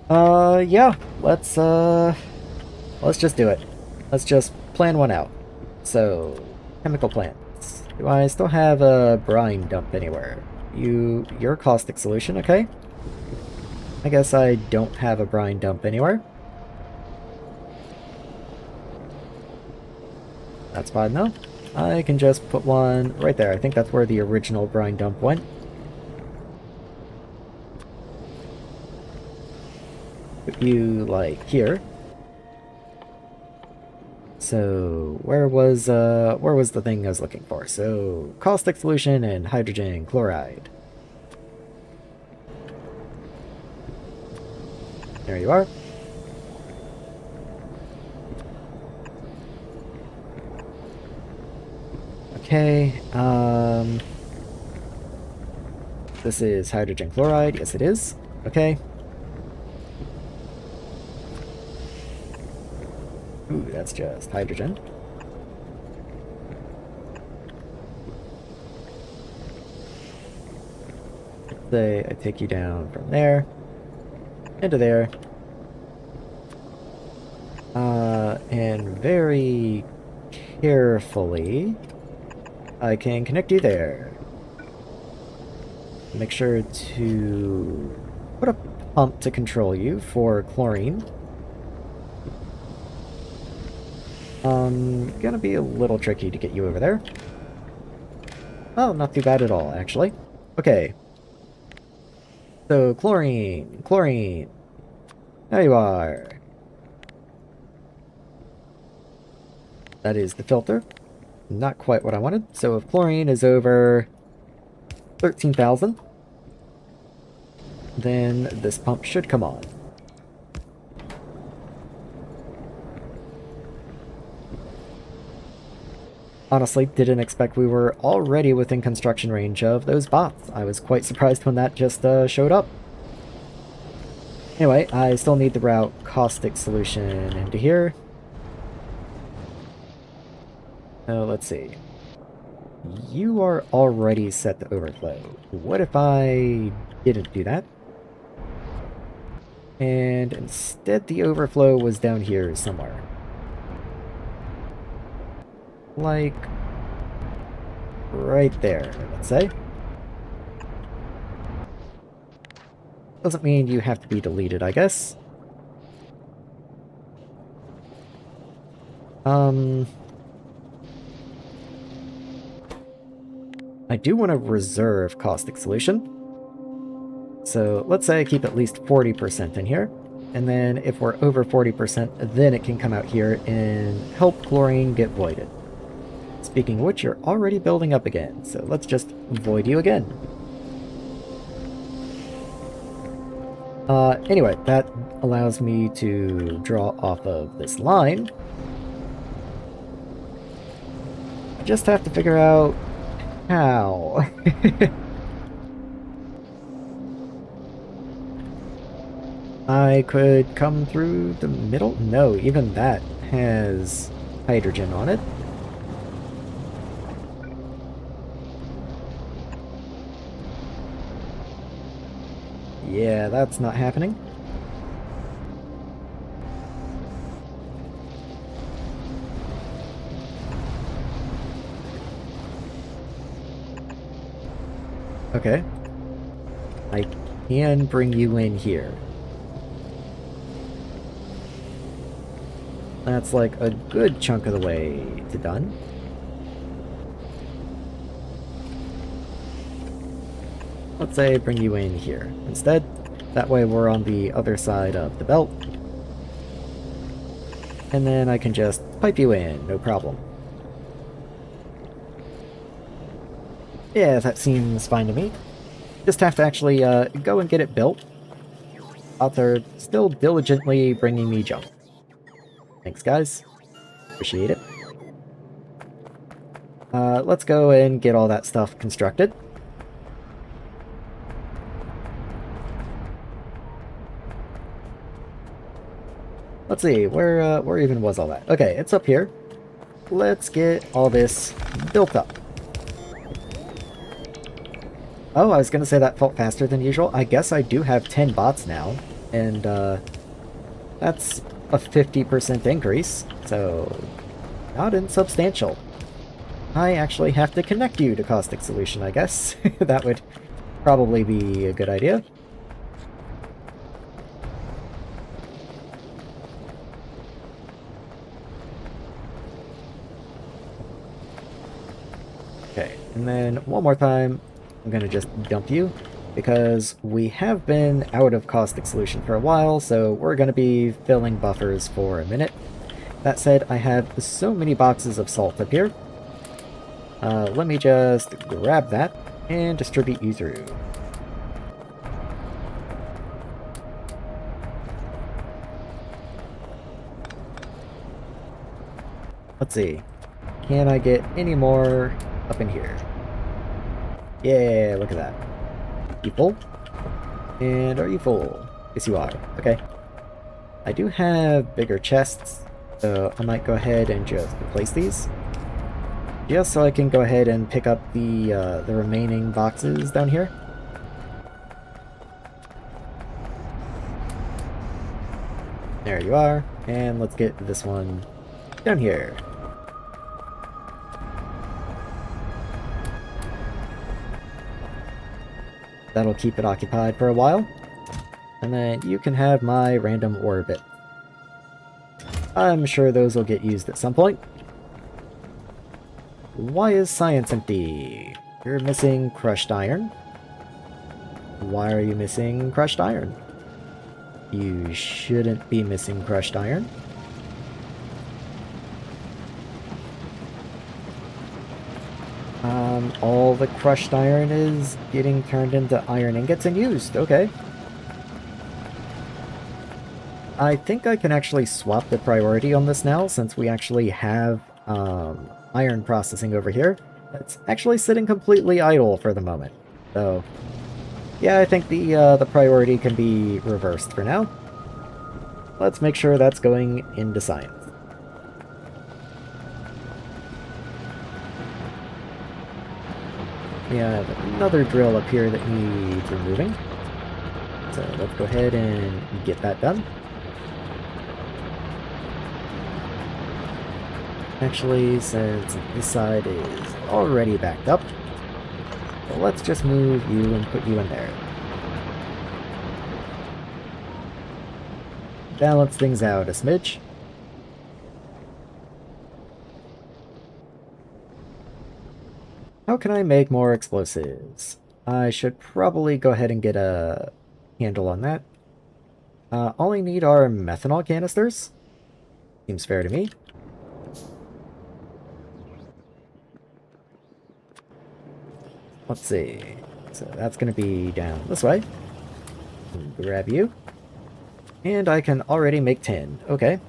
Yeah, let's just do it. Let's just plan one out. So, chemical plants. Do I still have a brine dump anywhere? Your caustic solution, okay? I guess I don't have a brine dump anywhere. That's fine though. I can just put one right there. I think that's where the original brine dump went. Put you, like, here. So, where was the thing I was looking for? So, caustic solution and hydrogen chloride. There you are. Okay, this is hydrogen chloride. Yes, it is. Okay. Ooh, that's just hydrogen. Say I take you down from there into there. And very carefully, I can connect you there. Make sure to put a pump to control you for chlorine. Gonna be a little tricky to get you over there. Oh, not too bad at all, actually. Okay. So, chlorine. Chlorine. There you are. That is the filter. Not quite what I wanted. So if chlorine is over 13,000, then this pump should come on. Honestly, didn't expect we were already within construction range of those bots. I was quite surprised when that just showed up. Anyway, I still need to route caustic solution into here. Let's see. You are already set to overflow. What if I didn't do that? And instead the overflow was down here somewhere. Like, right there, let's say. Doesn't mean you have to be deleted, I guess. I do want to reserve caustic solution. So let's say I keep at least 40% in here. And then if we're over 40%, then it can come out here and help chlorine get voided. Speaking of which, you're already building up again. So let's just void you again. Anyway, that allows me to draw off of this line. I just have to figure out how. I could come through the middle? No, even that has hydrogen on it. Yeah, that's not happening. Okay. I can bring you in here. That's like a good chunk of the way to done. Let's say bring you in here instead. That way we're on the other side of the belt. And then I can just pipe you in, no problem. Yeah, that seems fine to me. Just have to actually go and get it built. They're still diligently bringing me junk. Thanks, guys. Appreciate it. Let's go and get all that stuff constructed. Let's see, where even was all that? Okay, it's up here. Let's get all this built up. Oh, I was gonna say that felt faster than usual. I guess I do have 10 bots now, and that's a 50% increase, so not insubstantial. I actually have to connect you to Caustic Solution, I guess. That would probably be a good idea. Okay, and then one more time, I'm gonna just dump you, because we have been out of Caustic Solution for a while, so we're gonna be filling buffers for a minute. That said, I have so many boxes of salt up here. Let me just grab that and distribute you through. Let's see. Can I get any more up in here? Yeah, look at that. You full? And are you full? Yes, you are. Okay. I do have bigger chests, so I might go ahead and just replace these. Just so I can go ahead and pick up the remaining boxes down here. There you are. And let's get this one down here. That'll keep it occupied for a while. And then you can have my random orbit. I'm sure those will get used at some point. Why is science empty? You're missing crushed iron. Why are you missing crushed iron? You shouldn't be missing crushed iron. All the crushed iron is getting turned into iron ingots and used. Okay. I think I can actually swap the priority on this now, since we actually have iron processing over here. It's actually sitting completely idle for the moment. So, yeah, I think the priority can be reversed for now. Let's make sure that's going into science. We have another drill up here that needs removing. So let's go ahead and get that done. Actually, since this side is already backed up, well, let's just move you and put you in there. Balance things out a smidge. How can I make more explosives? I should probably go ahead and get a handle on that. All I need are methanol canisters. Seems fair to me. Let's see. So that's going to be down this way. Grab you. And I can already make 10. Okay.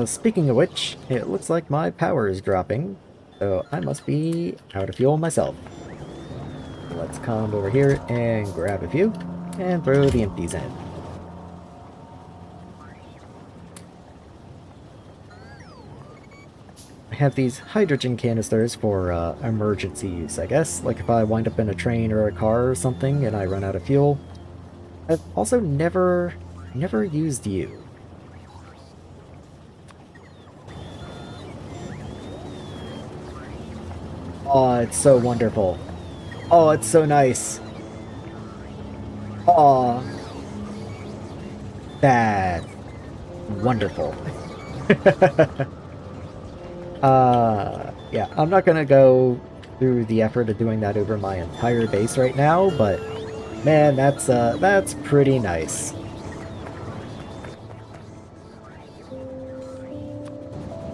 Speaking of which, it looks like my power is dropping, so I must be out of fuel myself. Let's come over here and grab a few, and throw the empties in. I have these hydrogen canisters for emergency use, I guess, like if I wind up in a train or a car or something and I run out of fuel. I've also never used you. Oh, it's so wonderful. Oh, it's so nice. Oh, that's wonderful. Yeah, I'm not gonna go through the effort of doing that over my entire base right now, but man, that's pretty nice.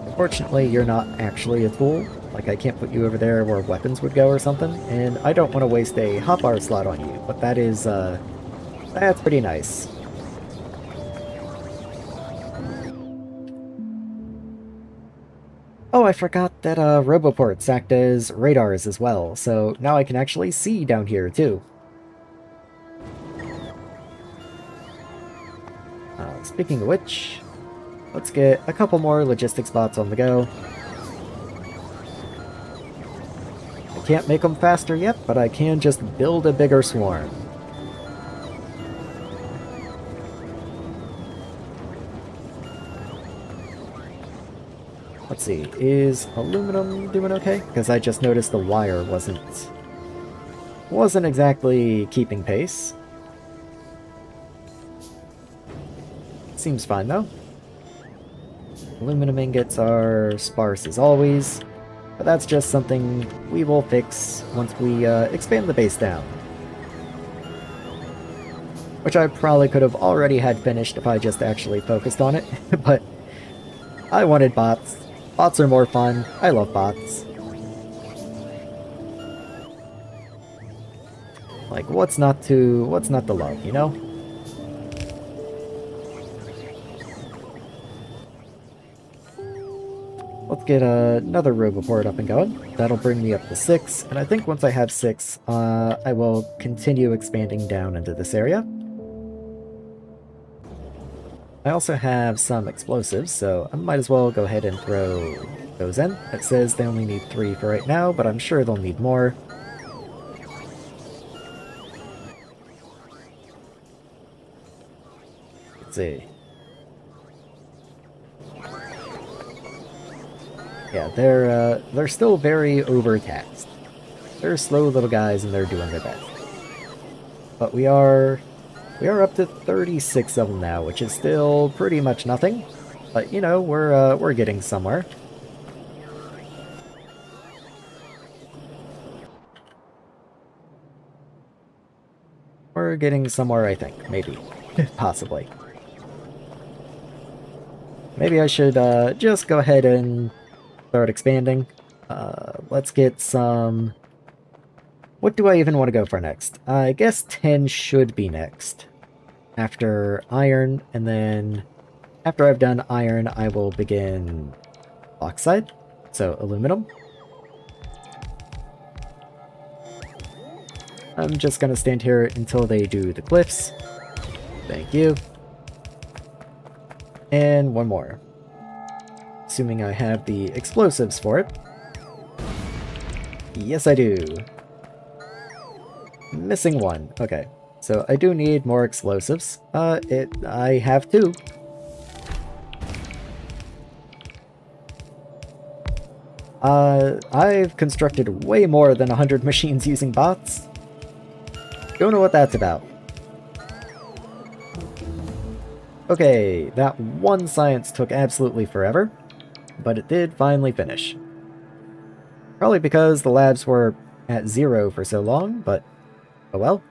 Unfortunately, you're not actually a tool. Like, I can't put you over there where weapons would go or something, and I don't want to waste a hotbar slot on you, but that's pretty nice. Oh, I forgot that roboports act as radars as well, so now I can actually see down here too. Speaking of which, let's get a couple more logistics bots on the go. I can't make them faster yet, but I can just build a bigger swarm. Let's see, is aluminum doing okay? Because I just noticed the wire wasn't exactly keeping pace. Seems fine though. Aluminum ingots are sparse as always, but that's just something we will fix once we expand the base down. Which I probably could have already had finished if I just actually focused on it, but I wanted bots. Bots are more fun. I love bots. Like, what's not to love, you know? Let's get another roboport up and going. That'll bring me up to 6, and I think once I have 6, I will continue expanding down into this area. I also have some explosives, so I might as well go ahead and throw those in. It says they only need 3 for right now, but I'm sure they'll need more. Let's see. Yeah, they're still very overtaxed. They're slow little guys and they're doing their best. But we are up to 36 of them now, which is still pretty much nothing. But you know, we're getting somewhere. We're getting somewhere, I think. Maybe. Possibly. Maybe I should just go ahead and start expanding. Let's get some... What do I even want to go for next? I guess 10 should be next. After iron, and then after I've done iron, I will begin oxide, so aluminum. I'm just gonna stand here until they do the cliffs. Thank you. And one more. Assuming I have the explosives for it. Yes, I do. Missing one. Okay. So I do need more explosives. I have 2. I've constructed way more than 100 machines using bots. Don't know what that's about. Okay, that one science took absolutely forever, but it did finally finish. Probably because the labs were at 0 for so long, but oh well.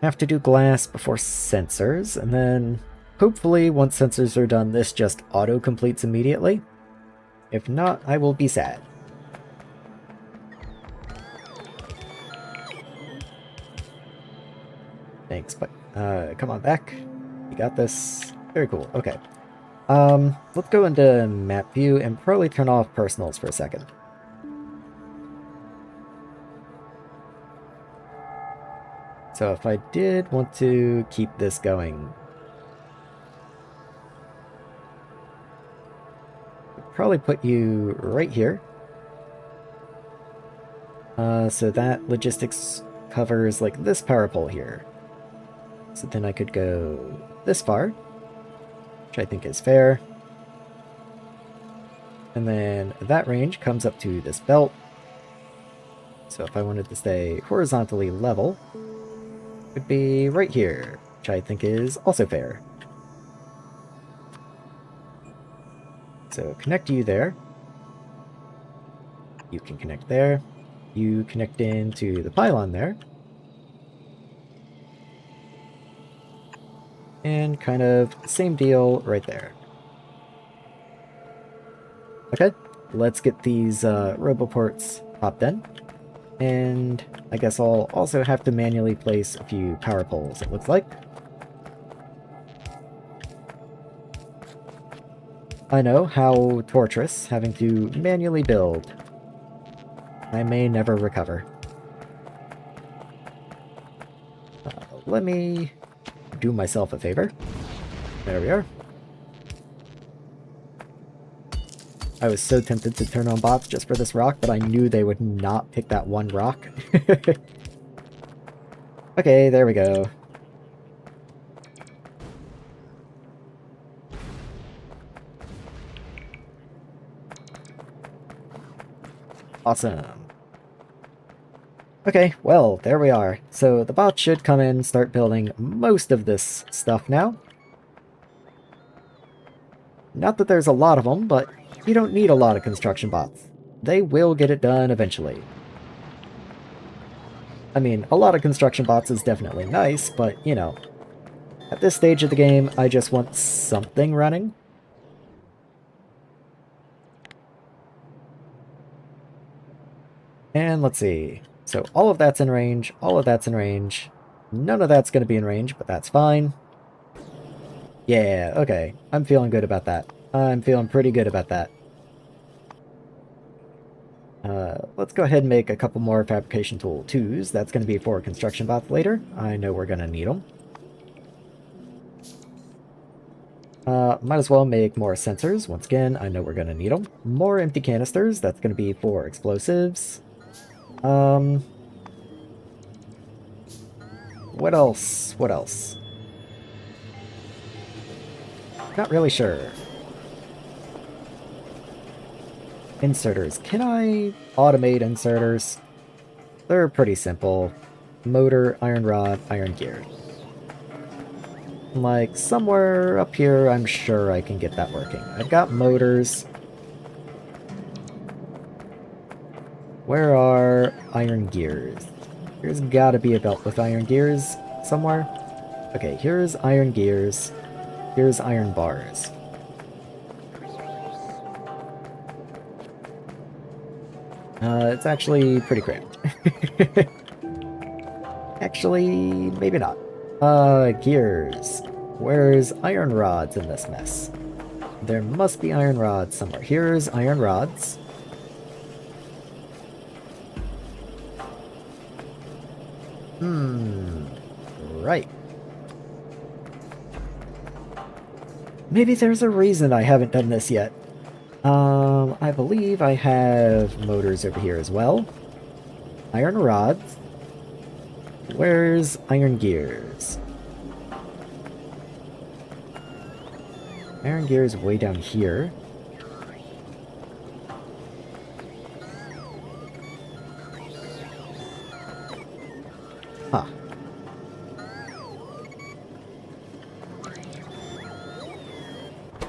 Have to do glass before sensors, and then hopefully once sensors are done, this just auto-completes immediately. If not, I will be sad. Thanks, but come on back. You got this. Very cool. Okay. Let's go into map view and probably turn off personals for a second. So if I did want to keep this going, I'd probably put you right here. So that logistics covers like this power pole here. So then I could go this far, which I think is fair. And then that range comes up to this belt. So if I wanted to stay horizontally level, it would be right here, which I think is also fair. So connect you there. You can connect there. You connect into the pylon there. And kind of same deal right there. Okay, let's get these roboports popped in. And I guess I'll also have to manually place a few power poles, it looks like. I know how torturous having to manually build. I may never recover. Let me do myself a favor. There we are. I was so tempted to turn on bots just for this rock, but I knew they would not pick that one rock. Okay, there we go. Awesome. Okay, well, there we are. So the bots should come in, start building most of this stuff now. Not that there's a lot of them, but you don't need a lot of construction bots. They will get it done eventually. I mean, a lot of construction bots is definitely nice, but, you know, at this stage of the game, I just want something running. And let's see. So all of that's in range, all of that's in range. None of that's going to be in range, but that's fine. Yeah, okay. I'm feeling good about that. I'm feeling pretty good about that. Let's go ahead and make a couple more fabrication tool 2s. That's going to be for construction bots later. I know we're going to need them. Might as well make more sensors. Once again, I know we're going to need them. More empty canisters. That's going to be for explosives. What else? What else? Not really sure. Inserters. Can I automate inserters? They're pretty simple. Motor, iron rod, iron gear. Like, somewhere up here, I'm sure I can get that working. I've got motors. Where are iron gears? There's gotta be a belt with iron gears somewhere. Okay, here's iron gears. Here's iron bars. It's actually pretty cramped. Actually, maybe not. Gears. Where's iron rods in this mess? There must be iron rods somewhere. Here's iron rods. Right. Maybe there's a reason I haven't done this yet. I believe I have motors over here as well. Iron rods. Where's iron gears? Iron gears way down here. Huh.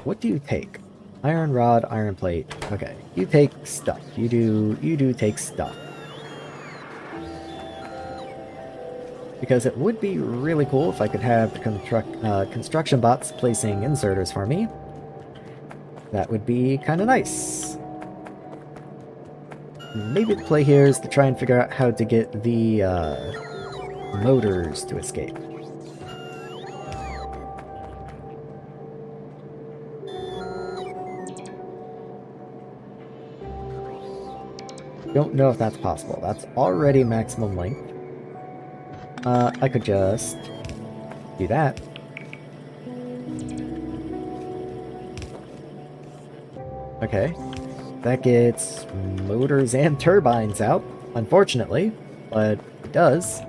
What do you take? Iron rod, iron plate. Okay, you take stuff. You do take stuff. Because it would be really cool if I could have the construction bots placing inserters for me. That would be kind of nice. Maybe the play here is to try and figure out how to get the motors to escape. Don't know if that's possible. That's already maximum length. I could just do that. Okay. That gets motors and turbines out, unfortunately, but it does.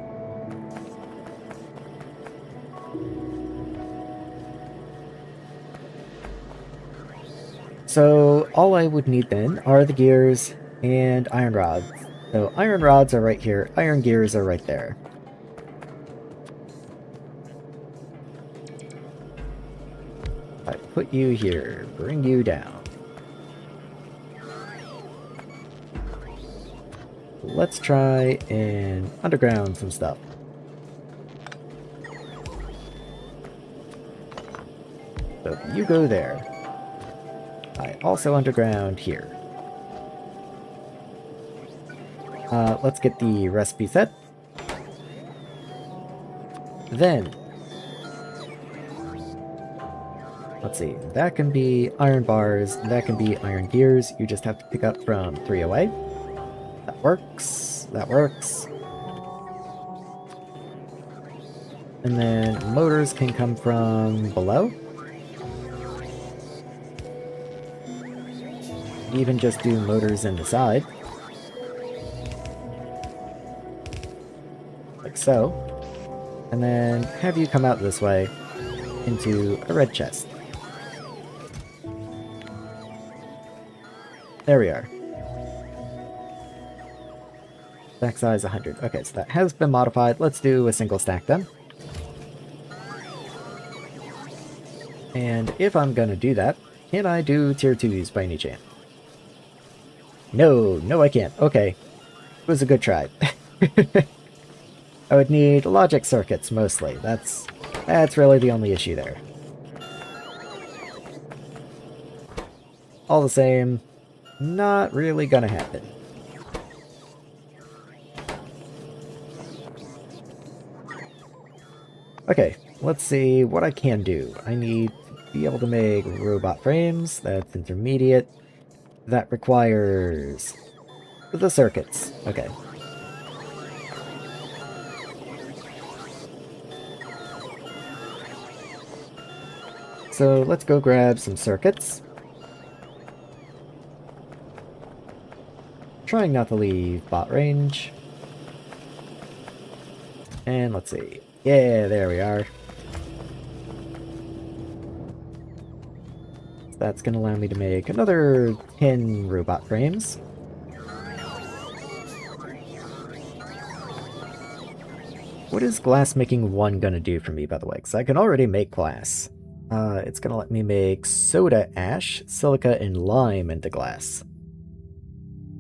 So all I would need then are the gears and iron rods. So iron rods are right here, iron gears are right there. I put you here, bring you down. Let's try and underground some stuff. So you go there. I also underground here. Let's get the recipe set. Then, let's see, that can be iron bars, that can be iron gears. You just have to pick up from 3 away. That works, that works. And then motors can come from below. Even just do motors in the side. Like so. And then have you come out this way into a red chest. There we are. Stack size 100. Okay, so that has been modified. Let's do a single stack then. And if I'm gonna do that, can I do tier 2s by any chance? No, no I can't. Okay. It was a good try. I would need logic circuits mostly. That's really the only issue there. All the same, not really gonna happen. Okay, let's see what I can do. I need to be able to make robot frames. That's intermediate. That requires the circuits. Okay. So let's go grab some circuits. Trying not to leave bot range. And let's see. Yeah, there we are. That's going to allow me to make another 10 robot frames. What is glass making 1 going to do for me, by the way? Because I can already make glass. It's going to let me make soda ash, silica, and lime into glass.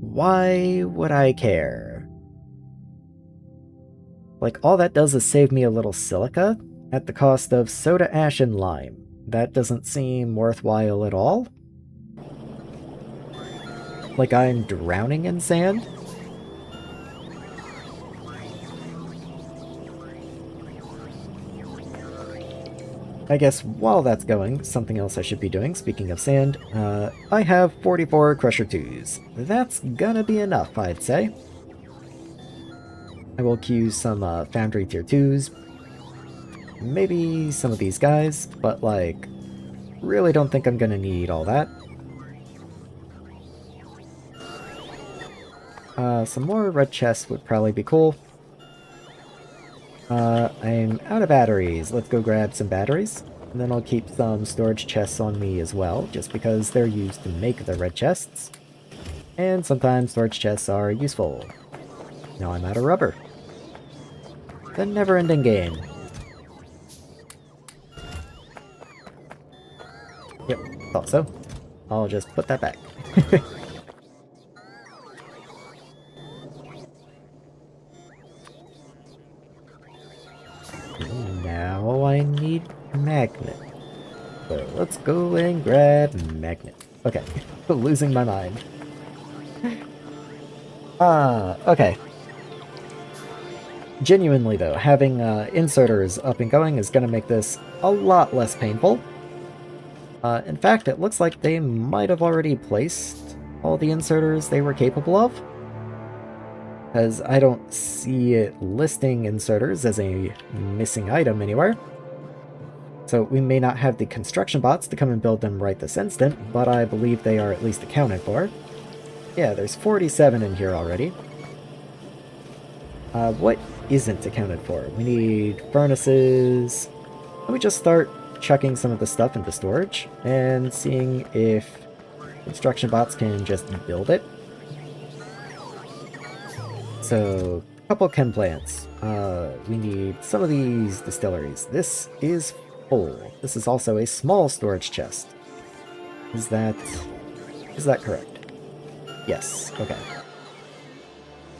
Why would I care? Like, all that does is save me a little silica at the cost of soda ash and lime. That doesn't seem worthwhile at all. Like I'm drowning in sand? I guess while that's going, something else I should be doing, speaking of sand, I have 44 Crusher 2s. That's gonna be enough, I'd say. I will queue some Foundry Tier 2s. Maybe some of these guys, but like, really don't think I'm gonna need all that. Some more red chests would probably be cool. I'm out of batteries. Let's go grab some batteries. And then I'll keep some storage chests on me as well, just because they're used to make the red chests. And sometimes storage chests are useful. Now I'm out of rubber. The never-ending game. Yep, thought so. I'll just put that back. Now I need magnet. So let's go and grab magnet. Okay, losing my mind. Okay. Genuinely though, having inserters up and going is going to make this a lot less painful. In fact, it looks like they might have already placed all the inserters they were capable of. Because I don't see it listing inserters as a missing item anywhere. So we may not have the construction bots to come and build them right this instant, but I believe they are at least accounted for. Yeah, there's 47 in here already. What isn't accounted for? We need furnaces. Let me just start chucking some of the stuff into storage and seeing if construction bots can just build it. So, a couple chem plants. We need some of these distilleries. This is full. This is also a small storage chest. Is that correct? Yes, okay.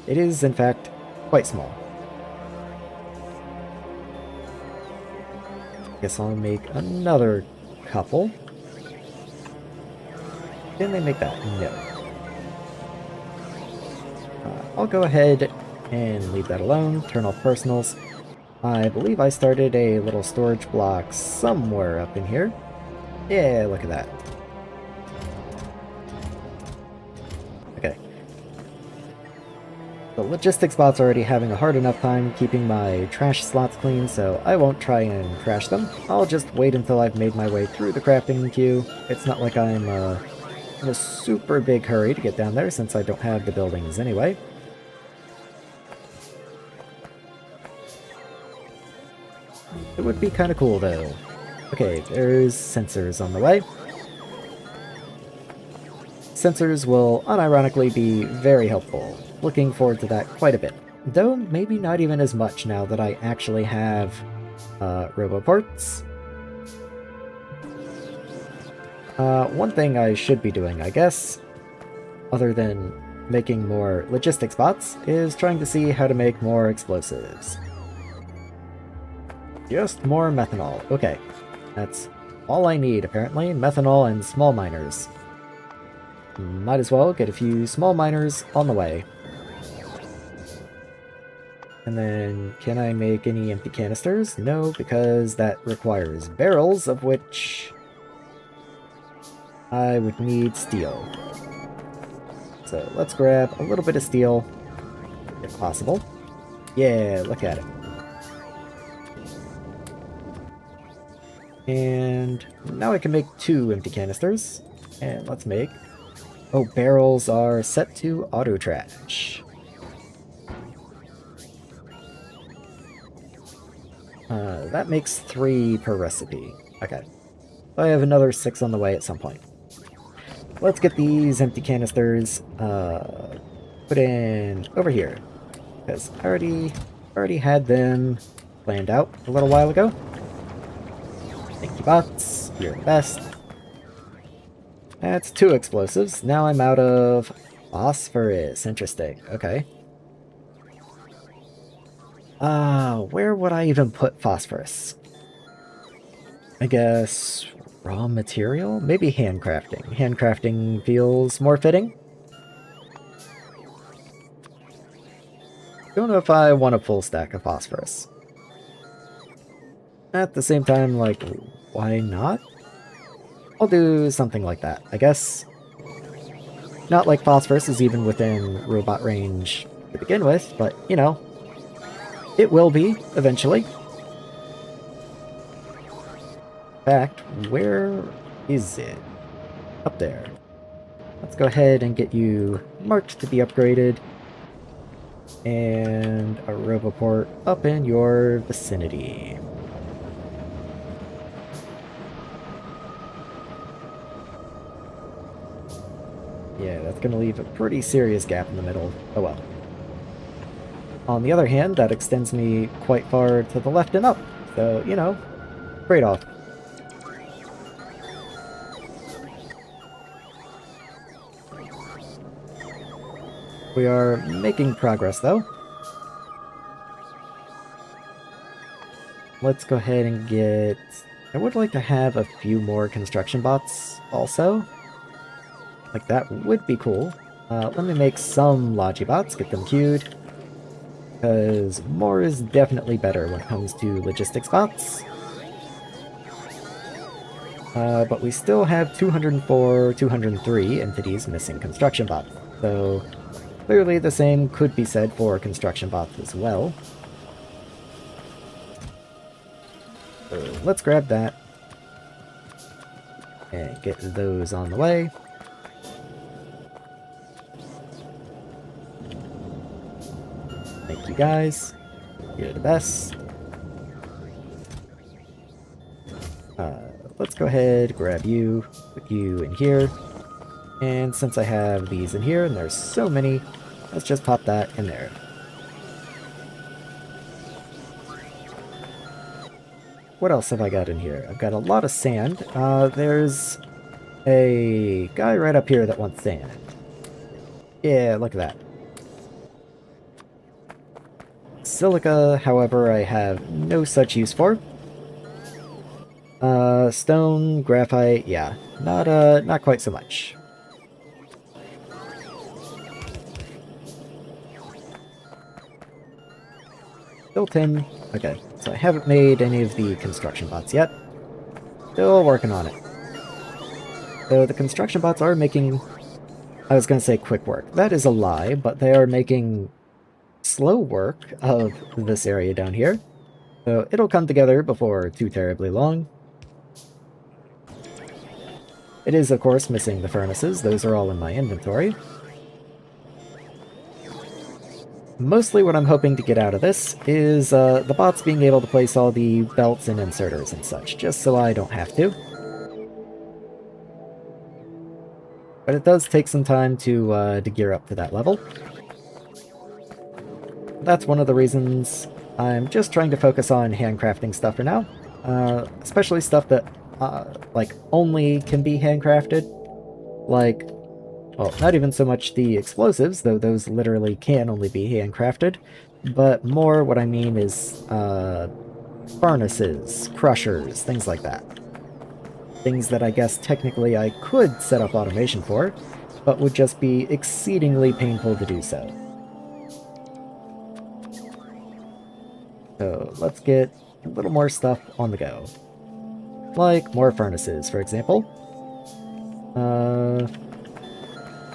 It is, in fact, quite small. Guess I'll make another couple. Can they make that? No. I'll go ahead and leave that alone. Turn off personals. I believe I started a little storage block somewhere up in here. Yeah, look at that. Okay. The logistics bot's already having a hard enough time keeping my trash slots clean, so I won't try and crash them. I'll just wait until I've made my way through the crafting queue. It's not like I'm in a super big hurry to get down there since I don't have the buildings anyway. It would be kind of cool though. Okay, there's sensors on the way. Sensors will unironically be very helpful. Looking forward to that quite a bit. Though maybe not even as much now that I actually have roboports. One thing I should be doing, I guess, other than making more logistics bots, is trying to see how to make more explosives. Just more methanol. Okay. That's all I need, apparently. Methanol and small miners. Might as well get a few small miners on the way. And then, can I make any empty canisters? No, because that requires barrels, of which I would need steel. So let's grab a little bit of steel, if possible. Yeah, look at it. And now I can make 2 empty canisters. And let's make... Oh, barrels are set to auto trash. That makes 3 per recipe. Okay. I have another 6 on the way at some point. Let's get these empty canisters put in over here. Because I already had them planned out a little while ago. Thank you, bots. You're the best. That's 2 explosives. Now I'm out of phosphorus. Interesting. Okay. Where would I even put phosphorus? I guess raw material? Maybe handcrafting. Handcrafting feels more fitting. Don't know if I want a full stack of phosphorus. At the same time, like, why not? I'll do something like that, I guess. Not like phosphorus is even within robot range to begin with, but, you know, it will be, eventually. In fact, where is it? Up there. Let's go ahead and get you marked to be upgraded. And a roboport up in your vicinity. Yeah, that's going to leave a pretty serious gap in the middle. Oh well. On the other hand, that extends me quite far to the left and up. So, you know, trade-off. We are making progress, though. Let's go ahead and get... I would like to have a few more construction bots, also. Like, that would be cool. Let me make some Logibots, get them queued. Because more is definitely better when it comes to logistics bots. But we still have 204, 203 entities missing construction bots. So, clearly the same could be said for construction bots as well. So let's grab that. And get those on the way. Thank you guys. You're the best. Let's go ahead, grab you, put you in here, And since I have these in here, and there's so many, let's just pop that in there. What else have I got in here? I've got a lot of sand. There's a guy right up here that wants sand. Yeah, look at that. Silica, however, I have no such use for. Stone, graphite, yeah, not quite so much. Built in. Okay, so I haven't made any of the construction bots yet. Still working on it. So the construction bots are making, I was going to say quick work. That is a lie, but they are making slow work of this area down here. So it'll come together before too terribly long. It is, of course, missing the furnaces. Those are all in my inventory. Mostly what I'm hoping to get out of this is the bots being able to place all the belts and inserters and such, just so I don't have to. But it does take some time to gear up to that level. That's one of the reasons I'm just trying to focus on handcrafting stuff for now. Especially stuff that like only can be handcrafted. Like, well, not even so much the explosives, though those literally can only be handcrafted, but more what I mean is furnaces, crushers, things like that. Things that I guess technically I could set up automation for, but would just be exceedingly painful to do so. So let's get a little more stuff on the go. Like more furnaces, for example.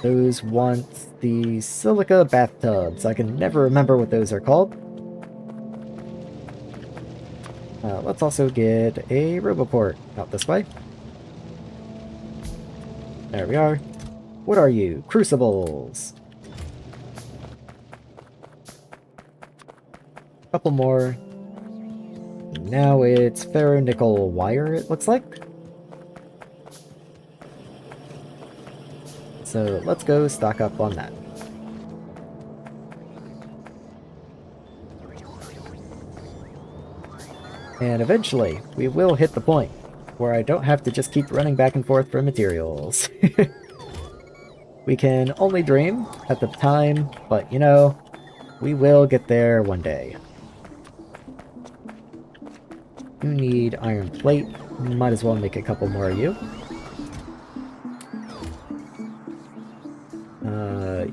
Those want the silica bathtubs. I can never remember what those are called. Let's also get a roboport out this way. There we are. What are you? Crucibles. Couple more. Now it's ferronickel wire, it looks like. So let's go stock up on that. And eventually, we will hit the point where I don't have to just keep running back and forth for materials. We can only dream at the time, but you know, we will get there one day. You need iron plate. Might as well make a couple more of you.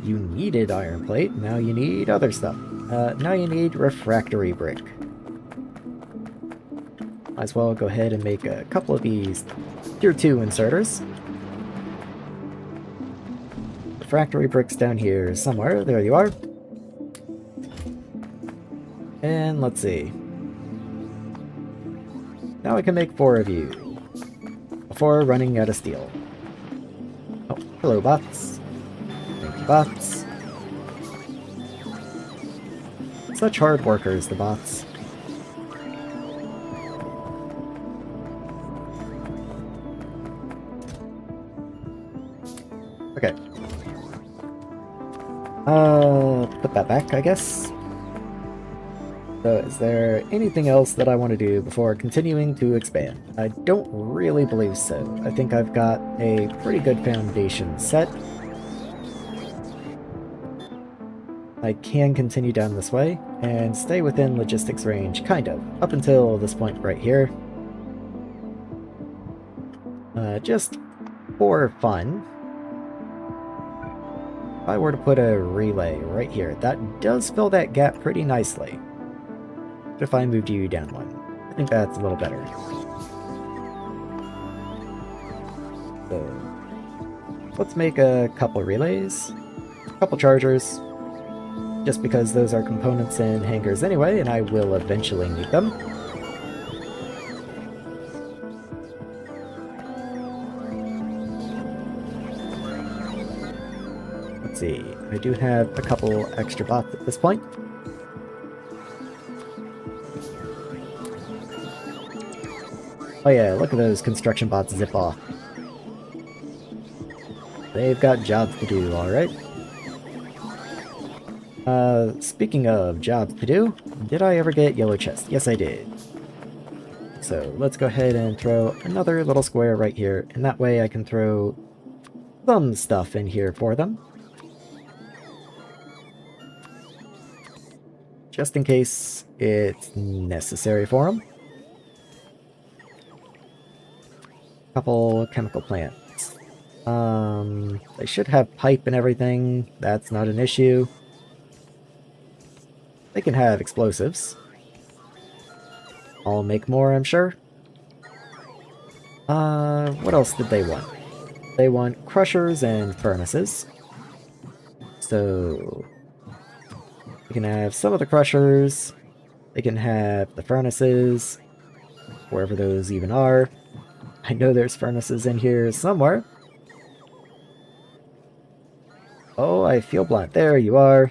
You needed iron plate, now you need other stuff. Now you need refractory brick. Might as well go ahead and make a couple of these tier 2 inserters. Refractory bricks down here somewhere. There you are. And let's see. Now I can make 4 of you before running out of steel. Oh, hello bots. Thank you, bots. Such hard workers, the bots. Okay. Put that back, I guess. So, is there anything else that I want to do before continuing to expand? I don't really believe so. I think I've got a pretty good foundation set. I can continue down this way, and stay within logistics range, kind of, up until this point right here. Just for fun, if I were to put a relay right here, that does fill that gap pretty nicely. What if I moved you down one? I think that's a little better. So, let's make a couple relays, a couple chargers, just because those are components in hangars anyway, and I will eventually need them. Let's see, I do have a couple extra bots at this point. Oh yeah, look at those construction bots zip off. they've got jobs to do, alright. Speaking of jobs to do, did I ever get yellow chest? Yes, I did. So let's go ahead and throw another little square right here, and that way I can throw some stuff in here for them. Just in case it's necessary for them. Couple chemical plants. They should have pipe and everything. That's not an issue. They can have explosives. I'll make more, I'm sure. What else did they want? They want crushers and furnaces. So they can have some of the crushers. They can have the furnaces, wherever those even are. I know there's furnaces in here somewhere. Oh, I feel blunt. There you are.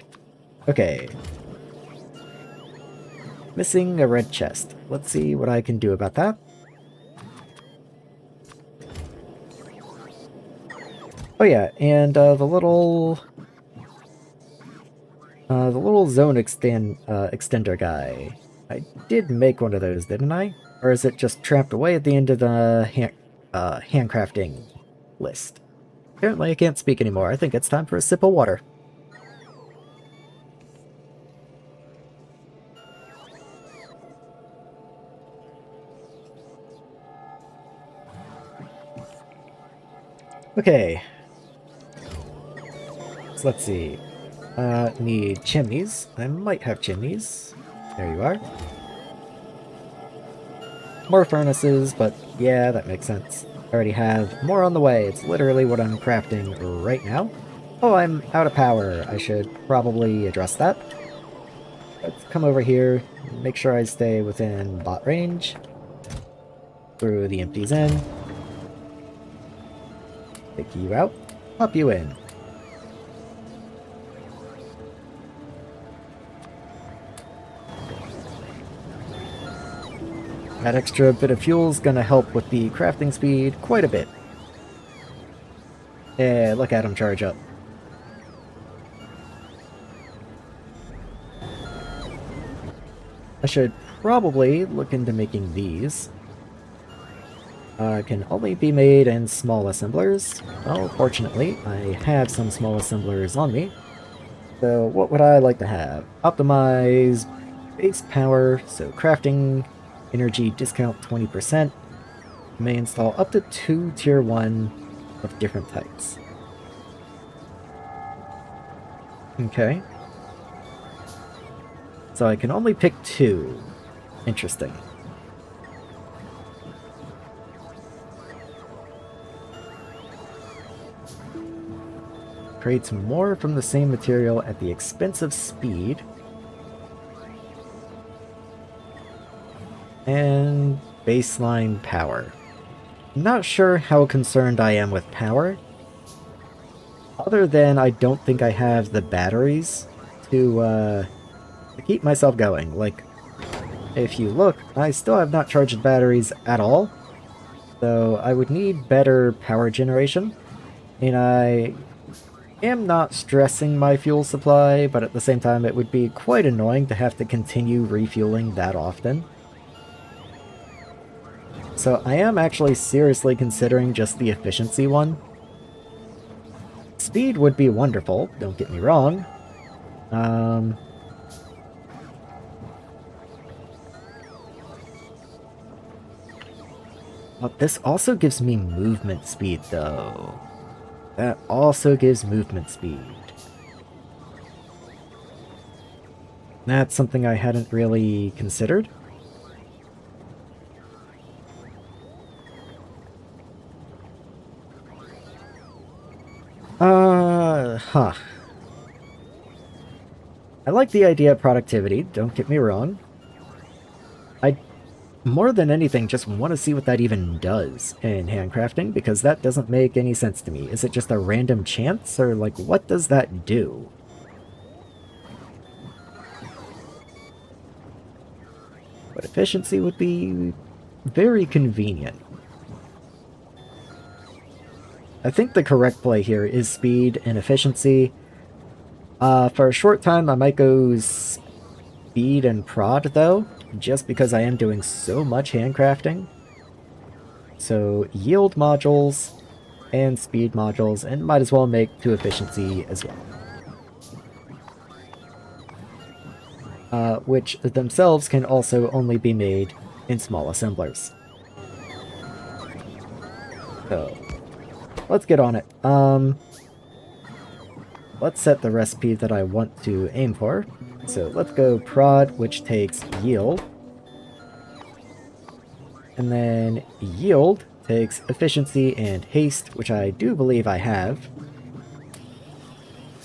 Okay. Missing a red chest. Let's see what I can do about that. Oh yeah, and the little zone extender guy. I did make one of those, didn't I? Or is it just trapped away at the end of the handcrafting list? Apparently I can't speak anymore. I think it's time for a sip of water. Okay. So let's see. Need chimneys. I might have chimneys. There you are. More furnaces, but yeah, that makes sense. I already have more on the way. It's literally what I'm crafting right now. Oh, I'm out of power. I should probably address that. Let's come over here, make sure I stay within bot range. Throw the empties in. Take you out. Pop you in. That extra bit of fuel is gonna help with the crafting speed quite a bit. Yeah, look at him charge up. I should probably look into making these. Can only be made in small assemblers. Well, fortunately, I have some small assemblers on me. So what would I like to have? Optimize base power, so crafting energy discount 20%. May install up to 2 tier 1 of different types. Okay. So I can only pick 2. Interesting. Creates more from the same material at the expense of speed. And baseline power. Not sure how concerned I am with power. Other than I don't think I have the batteries to keep myself going. Like, if you look, I still have not charged batteries at all. So I would need better power generation. And I am not stressing my fuel supply, but at the same time it would be quite annoying to have to continue refueling that often. So I am actually seriously considering just the efficiency one. Speed would be wonderful, don't get me wrong. But this also gives me movement speed, though. That also gives movement speed. That's something I hadn't really considered. Huh. I like the idea of productivity, don't get me wrong. I, more than anything, just want to see what that even does in handcrafting, because that doesn't make any sense to me. Is it just a random chance, or like, what does that do? But efficiency would be very convenient. I think the correct play here is speed and efficiency. For a short time, I might go speed and prod, though, just because I am doing so much handcrafting. So, yield modules and speed modules, and might as well make to efficiency as well. Which themselves can also only be made in small assemblers. So, let's get on it. Let's set the recipe that I want to aim for. So let's go prod, which takes yield. And then yield takes efficiency and haste, which I do believe I have.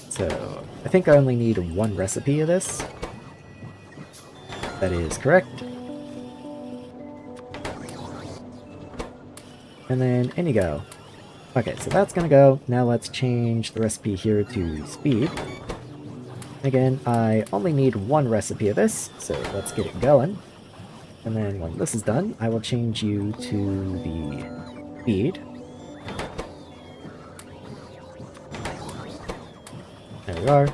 So I think I only need one recipe of this. That is correct. And then in you go. Okay, so that's gonna go. Now let's change the recipe here to speed. Again, I only need one recipe of this, so let's get it going. And then when this is done, I will change you to the speed. There we are.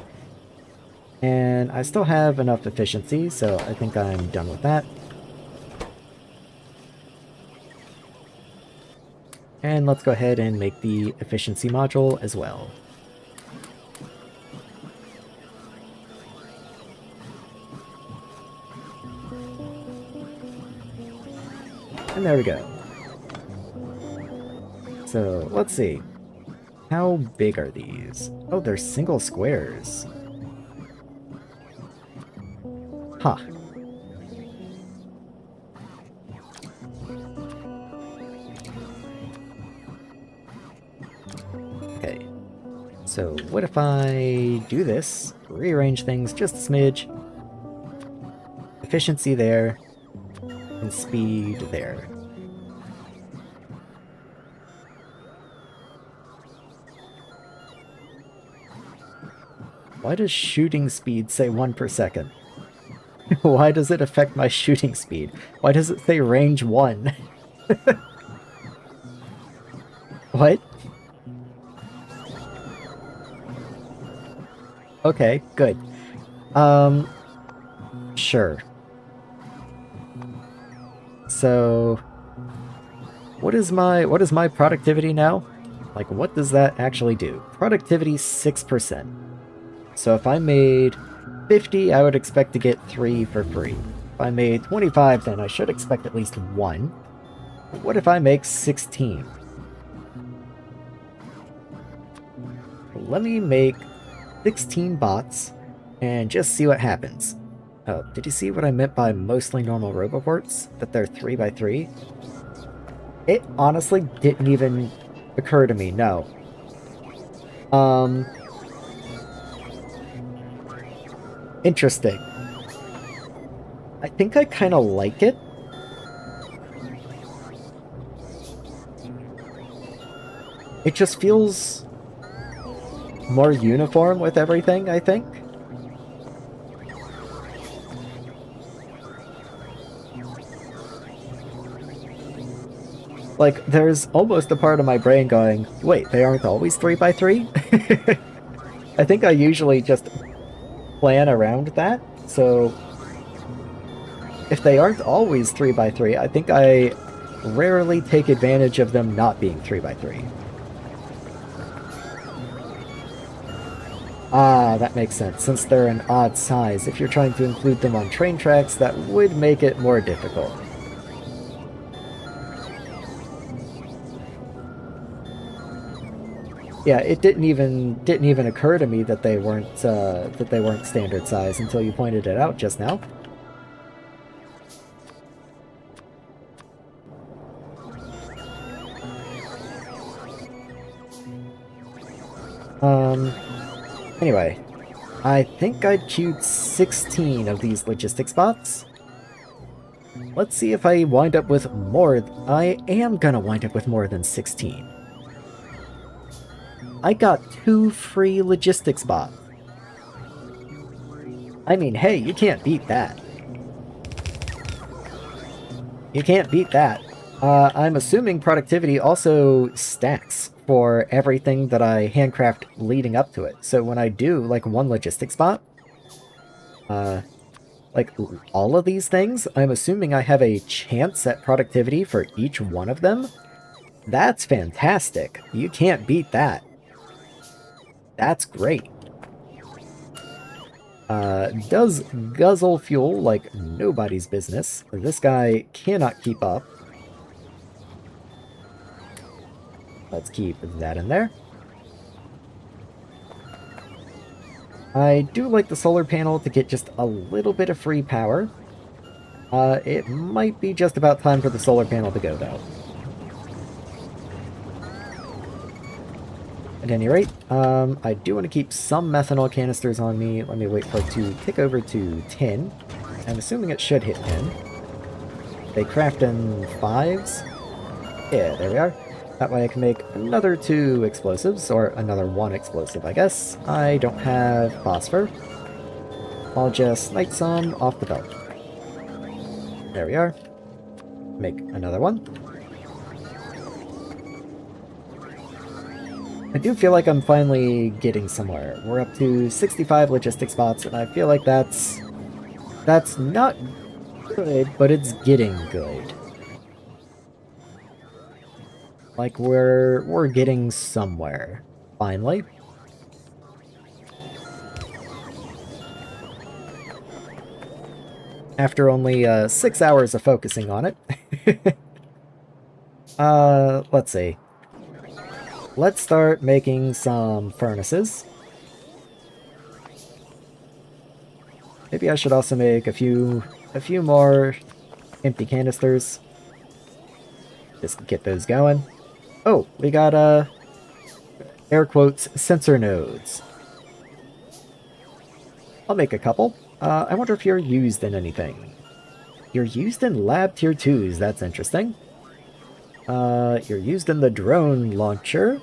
And I still have enough efficiency, so I think I'm done with that. And let's go ahead and make the efficiency module as well. And there we go. So, let's see. How big are these? Oh, they're single squares. Huh. Okay. So, what if I do this? Rearrange things just a smidge. Efficiency there. And speed there. Why does shooting speed say 1 per second? Why does it affect my shooting speed? Why does it say range 1? What? Okay, good. Sure. So, what is my productivity now? Like, what does that actually do? Productivity 6%. So if I made 50, I would expect to get 3 for free. If I made 25, then I should expect at least 1. What if I make 16? Let me make 16 bots and just see what happens. Oh, did you see what I meant by mostly normal roboports? That they're 3x3? It honestly didn't even occur to me, no. Interesting. I think I kind of like it. It just feels more uniform with everything, I think. Like, there's almost a part of my brain going, wait, they aren't always 3x3? I think I usually just plan around that, so if they aren't always 3x3, I think I rarely take advantage of them not being 3x3. Ah, that makes sense. Since they're an odd size, if you're trying to include them on train tracks, that would make it more difficult. Yeah, it didn't even occur to me that they weren't standard size until you pointed it out just now. Anyway, I think I queued 16 of these logistics bots. Let's see if I wind up with more. I am gonna wind up with more than 16. I got 2 free logistics bots. I mean, hey, you can't beat that. You can't beat that. I'm assuming productivity also stacks for everything that I handcraft leading up to it. So when I do, like, one logistics spot, like, all of these things, I'm assuming I have a chance at productivity for each one of them. That's fantastic. You can't beat that. That's great. Does guzzle fuel like nobody's business. This guy cannot keep up. Let's keep that in there. I do like the solar panel to get just a little bit of free power. It might be just about time for the solar panel to go, though. At any rate, I do want to keep some methanol canisters on me. Let me wait for it to tick over to 10. I'm assuming it should hit 10. They craft in 5s. Yeah, there we are. That way I can make another 2 explosives, or another 1 explosive, I guess. I don't have phosphor. I'll just snipe some off the belt. There we are. Make another one. I do feel like I'm finally getting somewhere. We're up to 65 logistic spots, and I feel like that's not good, but it's getting good. Like, we're getting somewhere, finally. After only 6 hours of focusing on it. Let's see. Let's start making some furnaces. Maybe I should also make a few more empty canisters. Just get those going. Oh, we got air quotes sensor nodes. I'll make a couple. I wonder if you're used in anything. You're used in lab tier 2s, that's interesting. You're used in the drone launcher.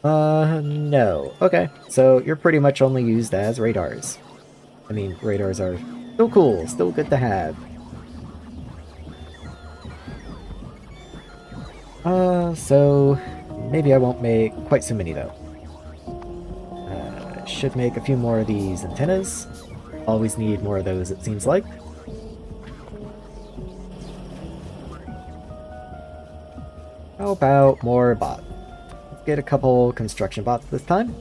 No. Okay, so you're pretty much only used as radars. I mean, radars are still cool, still good to have. So maybe I won't make quite so many, though. Should make a few more of these antennas. Always need more of those, it seems like. How about more bots? Let's get a couple construction bots this time.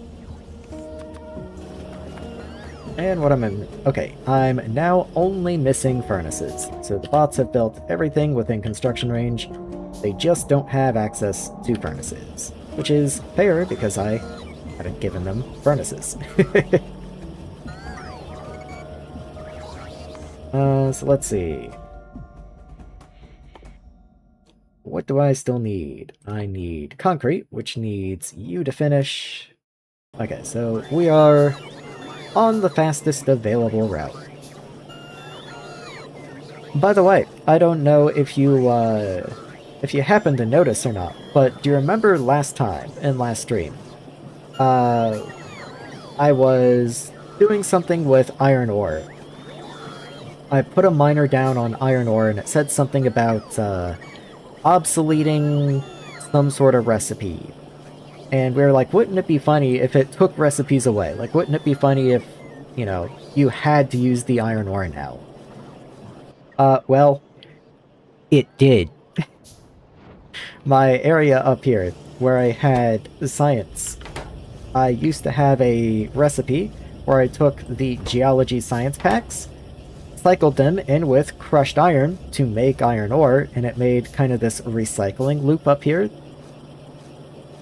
And what am I... Okay, I'm now only missing furnaces. So the bots have built everything within construction range. They just don't have access to furnaces. Which is fair, because I haven't given them furnaces. So let's see. What do I still need? I need concrete, which needs you to finish. Okay, so we are on the fastest available route. By the way, I don't know if you happen to notice or not, but do you remember last time, in last stream, I was doing something with iron ore. I put a miner down on iron ore and it said something about, obsoleting some sort of recipe. And we were like, wouldn't it be funny if it took recipes away? Like, wouldn't it be funny if, you know, you had to use the iron ore now? Well, it did. My area up here, where I had science, I used to have a recipe where I took the geology science packs, cycled them in with crushed iron to make iron ore, and it made kind of this recycling loop up here.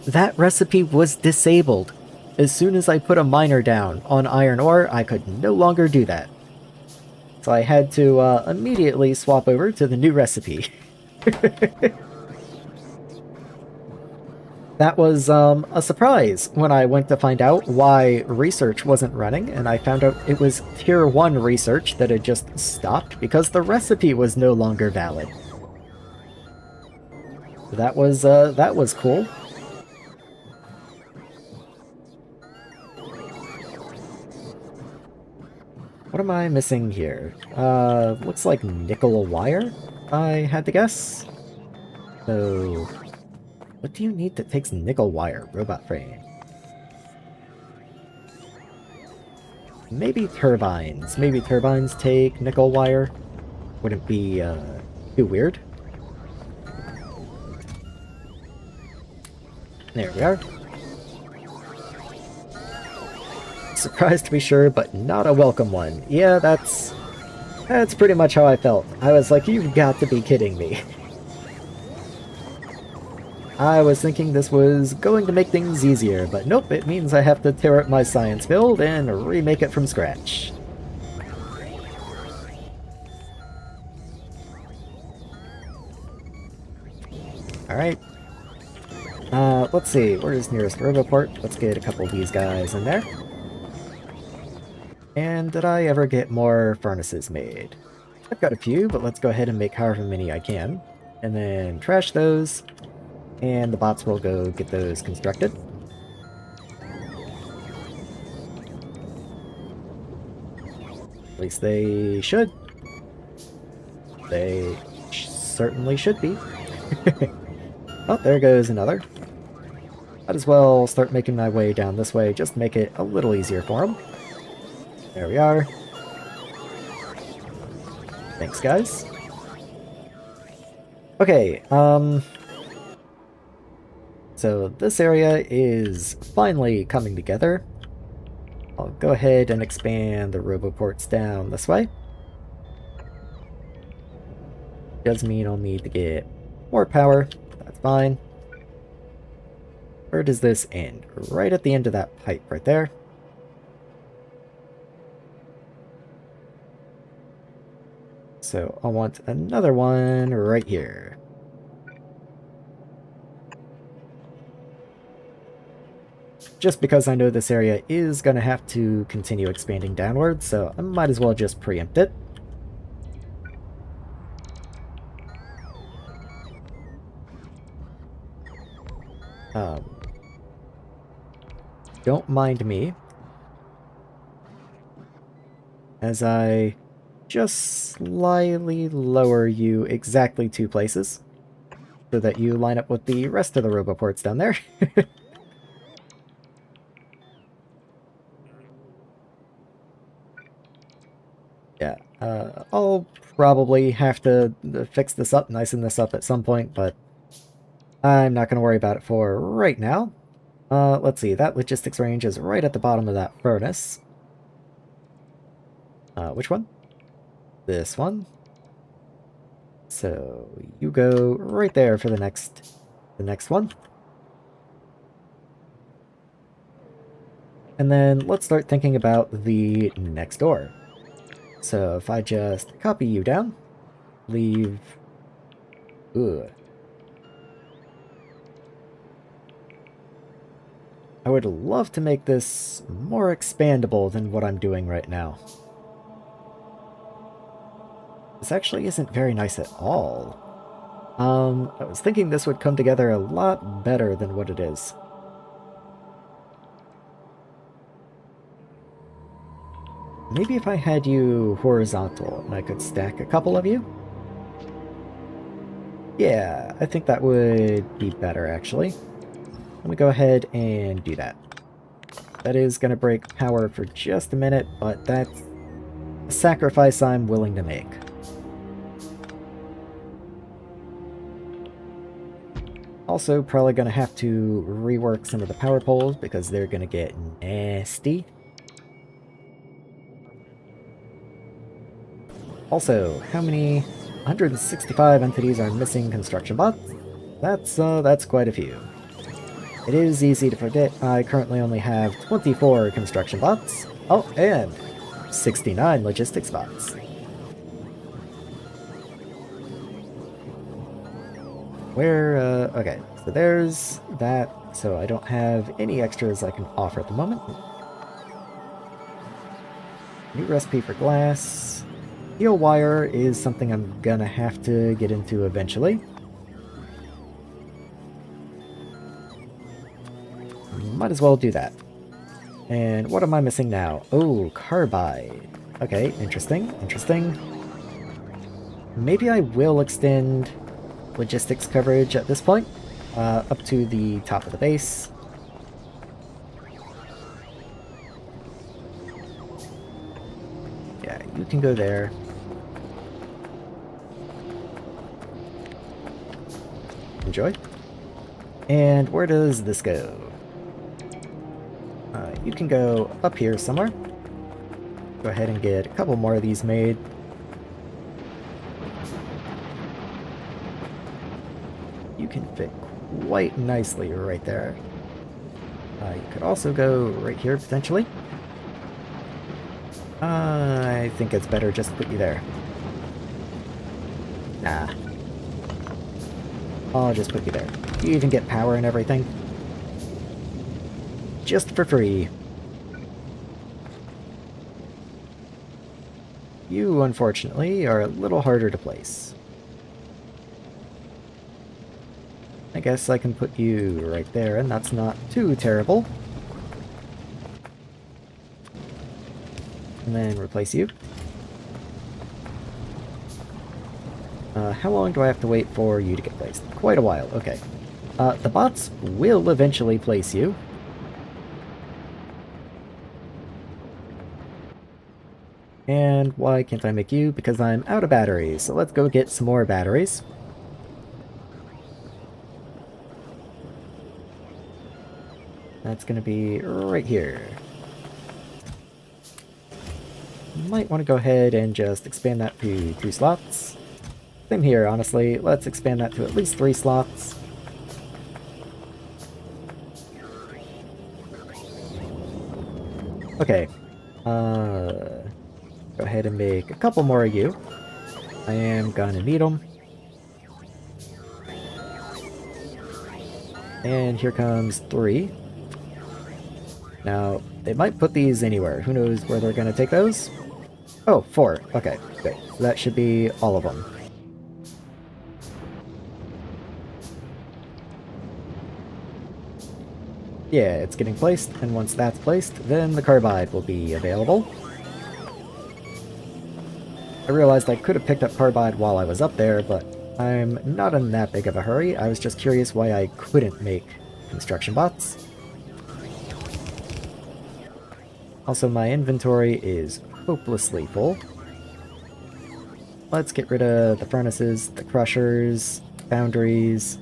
That recipe was disabled. As soon as I put a miner down on iron ore, I could no longer do that. So I had to immediately swap over to the new recipe. That was a surprise when I went to find out why research wasn't running, and I found out it was tier 1 research that had just stopped because the recipe was no longer valid. That was cool. What am I missing here? Looks like nickel wire, I had to guess. So What do you need that takes nickel wire? Robot frame. Maybe turbines. Maybe turbines take nickel wire. Wouldn't be too weird. There we are. Surprised to be sure, but not a welcome one. Yeah, that's pretty much how I felt. I was like, you've got to be kidding me. I was thinking this was going to make things easier, but nope, it means I have to tear up my science build and remake it from scratch. Alright. Let's see, where's nearest Roboport? Let's get a couple of these guys in there. And did I ever get more furnaces made? I've got a few, but let's go ahead and make however many I can. And then trash those, and the bots will go get those constructed. At least they should. They certainly should be. Oh, there goes another. Might as well start making my way down this way, just make it a little easier for them. There we are. Thanks, guys. Okay, so this area is finally coming together. I'll go ahead and expand the roboports down this way. Does mean I'll need to get more power. That's fine. Where does this end? Right at the end of that pipe right there. So I want another one right here. Just because I know this area is going to have to continue expanding downwards, so I might as well just preempt it. Don't mind me, as I just slightly lower you exactly 2 places, so that you line up with the rest of the roboports down there. Yeah, I'll probably have to fix this up, nicen this up at some point, but I'm not going to worry about it for right now. Let's see, that logistics range is right at the bottom of that furnace. Which one? This one. So you go right there for the next one. And then let's start thinking about the next door. So if I just copy you down, leave... Ugh. I would love to make this more expandable than what I'm doing right now. This actually isn't very nice at all. I was thinking this would come together a lot better than what it is. Maybe if I had you horizontal and I could stack a couple of you? Yeah, I think that would be better actually. Let me go ahead and do that. That is going to break power for just a minute, but that's a sacrifice I'm willing to make. Also, probably going to have to rework some of the power poles because they're going to get nasty. Also, how many? 165 entities are missing construction bots? That's quite a few. It is easy to forget I currently only have 24 construction bots. Oh, and 69 logistics bots. Where, okay, so there's that, so I don't have any extras I can offer at the moment. New recipe for glass. Steel wire is something I'm gonna have to get into eventually. Might as well do that. And what am I missing now? Oh, carbide. Okay, interesting, interesting. Maybe I will extend logistics coverage at this point. up to the top of the base. Yeah, you can go there. Enjoy. And where does this go? You can go up here somewhere. Go ahead and get a couple more of these made. You can fit quite nicely right there. You could also go right here, potentially. I think it's better just to put you there. Nah. I'll just put you there. You even get power and everything. Just for free. You, unfortunately, are a little harder to place. I guess I can put you right there, and that's not too terrible. And then replace you. How long do I have to wait for you to get placed? Quite a while, okay. The bots will eventually place you. And why can't I make you? Because I'm out of batteries, so let's go get some more batteries. That's gonna be right here. Might want to go ahead and just expand that to 2 slots. Same here, honestly. Let's expand that to at least 3 slots. Okay. Go ahead and make a couple more of you. I am gonna need them. And here comes 3. Now, they might put these anywhere. Who knows where they're gonna take those? Oh, 4. Okay, great. So that should be all of them. Yeah, it's getting placed, and once that's placed, then the carbide will be available. I realized I could have picked up carbide while I was up there, but I'm not in that big of a hurry. I was just curious why I couldn't make construction bots. Also, my inventory is hopelessly full. Let's get rid of the furnaces, the crushers, foundries.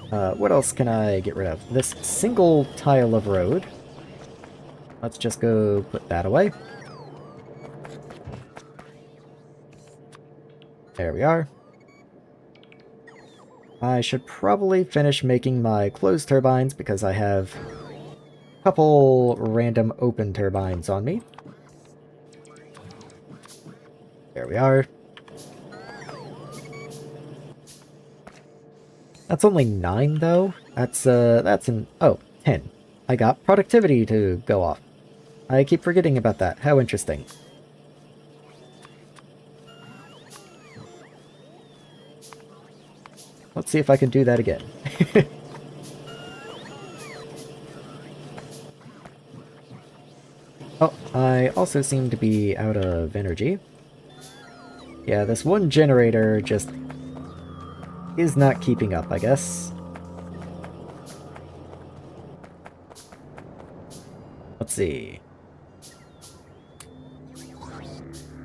What else can I get rid of? This single tile of road. Let's just go put that away. There we are. I should probably finish making my closed turbines because I have a couple random open turbines on me. There we are. That's only 9 though. That's an... oh, 10. I got productivity to go off. I keep forgetting about that. How interesting. Let's see if I can do that again. Oh, I also seem to be out of energy. Yeah, this one generator just is not keeping up, I guess. Let's see.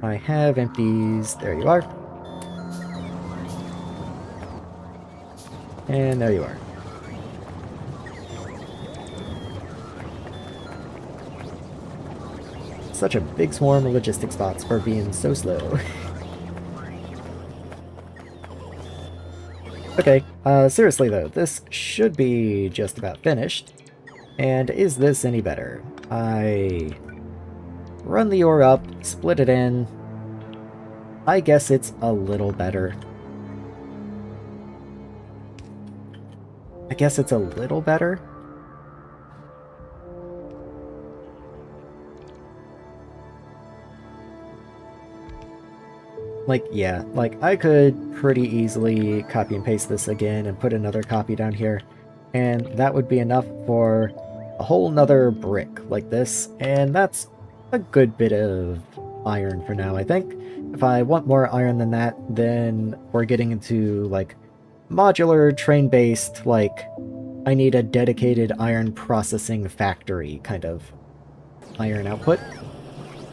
I have empties. There you are. And there you are. Such a big swarm of logistics bots for being so slow. Okay, seriously though, this should be just about finished. And is this any better? I run the ore up, split it in. I guess it's a little better. I guess it's a little better. Like, yeah, like, I could pretty easily copy and paste this again and put another copy down here, and that would be enough for a whole nother brick like this, and that's a good bit of iron for now, I think. If I want more iron than that, then we're getting into, like, modular train-based, like, I need a dedicated iron processing factory kind of iron output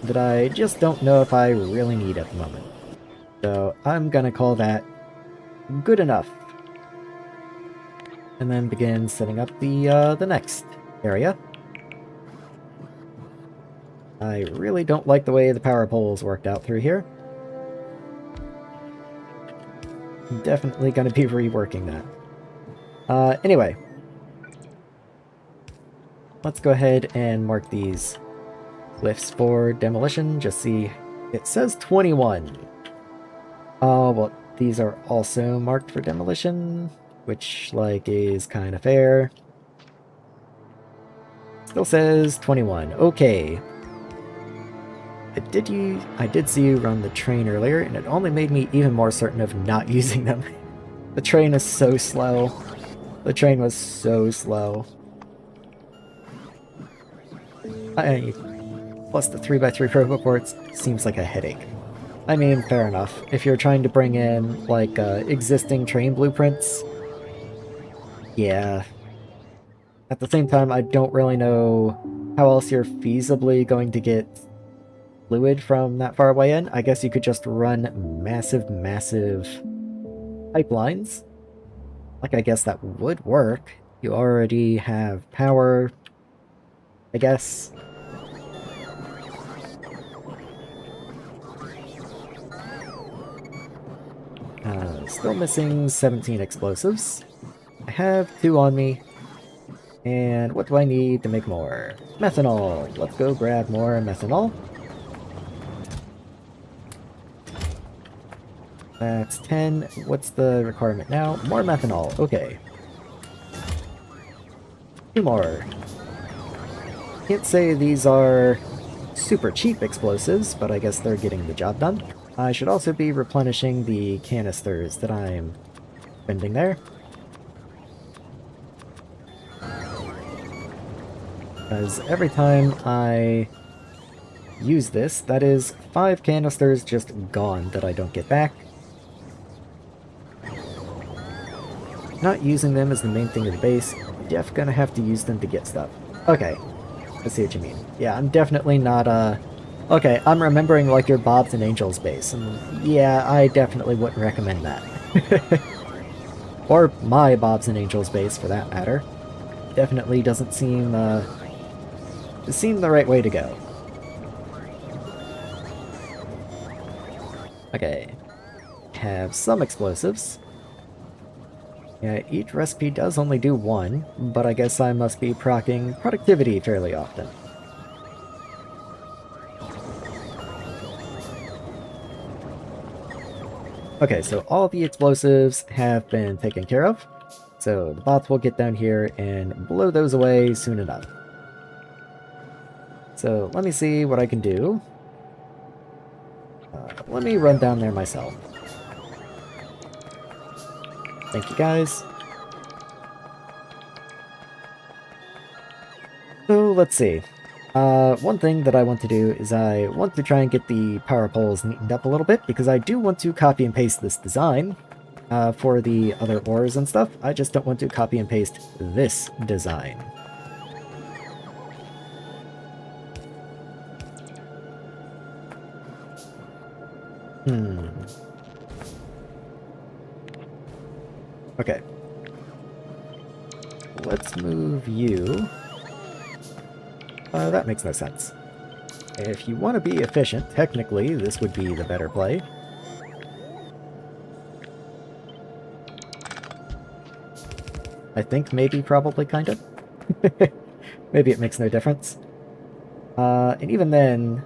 that I just don't know if I really need at the moment. So I'm gonna call that good enough. And then begin setting up the next area. I really don't like the way the power poles worked out through here. I'm definitely gonna be reworking that. Anyway. Let's go ahead and mark these lifts for demolition. Just see, it says 21. Oh, well, these are also marked for demolition, which, like, is kind of fair. Still says 21. Okay. I did see you run the train earlier, and it only made me even more certain of not using them. The train is so slow. The train was so slow. Plus the 3x3 protoports seems like a headache. I mean, fair enough. If you're trying to bring in, like, existing train blueprints, yeah. At the same time, I don't really know how else you're feasibly going to get fluid from that far away in. I guess you could just run massive, massive pipelines. Like, I guess that would work. You already have power, I guess. Still missing 17 explosives. I have 2 on me. And what do I need to make more? Methanol! Let's go grab more methanol. That's 10. What's the requirement now? More methanol. Okay. 2 more. Can't say these are super cheap explosives, but I guess they're getting the job done. I should also be replenishing the canisters that I'm spending there. Because every time I use this, that is 5 canisters just gone that I don't get back. Not using them is the main thing of the base. Def gonna have to use them to get stuff. Okay, I see what you mean. Yeah, I'm definitely not, okay, I'm remembering, like, your Bobs and Angels base, and yeah, I definitely wouldn't recommend that. Or my Bobs and Angels base, for that matter. Definitely doesn't seem the right way to go. Okay. Have some explosives. Yeah, each recipe does only do 1, but I guess I must be proccing productivity fairly often. Okay, so all the explosives have been taken care of, so the bots will get down here and blow those away soon enough. So let me see what I can do. Let me run down there myself. Thank you, guys. So, let's see. One thing that I want to do is I want to try and get the power poles neatened up a little bit, because I do want to copy and paste this design for the other ores and stuff. I just don't want to copy and paste this design. Okay. Let's move you. That makes no sense. If you want to be efficient, technically, this would be the better play. I think maybe, probably, kind of. Maybe it makes no difference. And even then,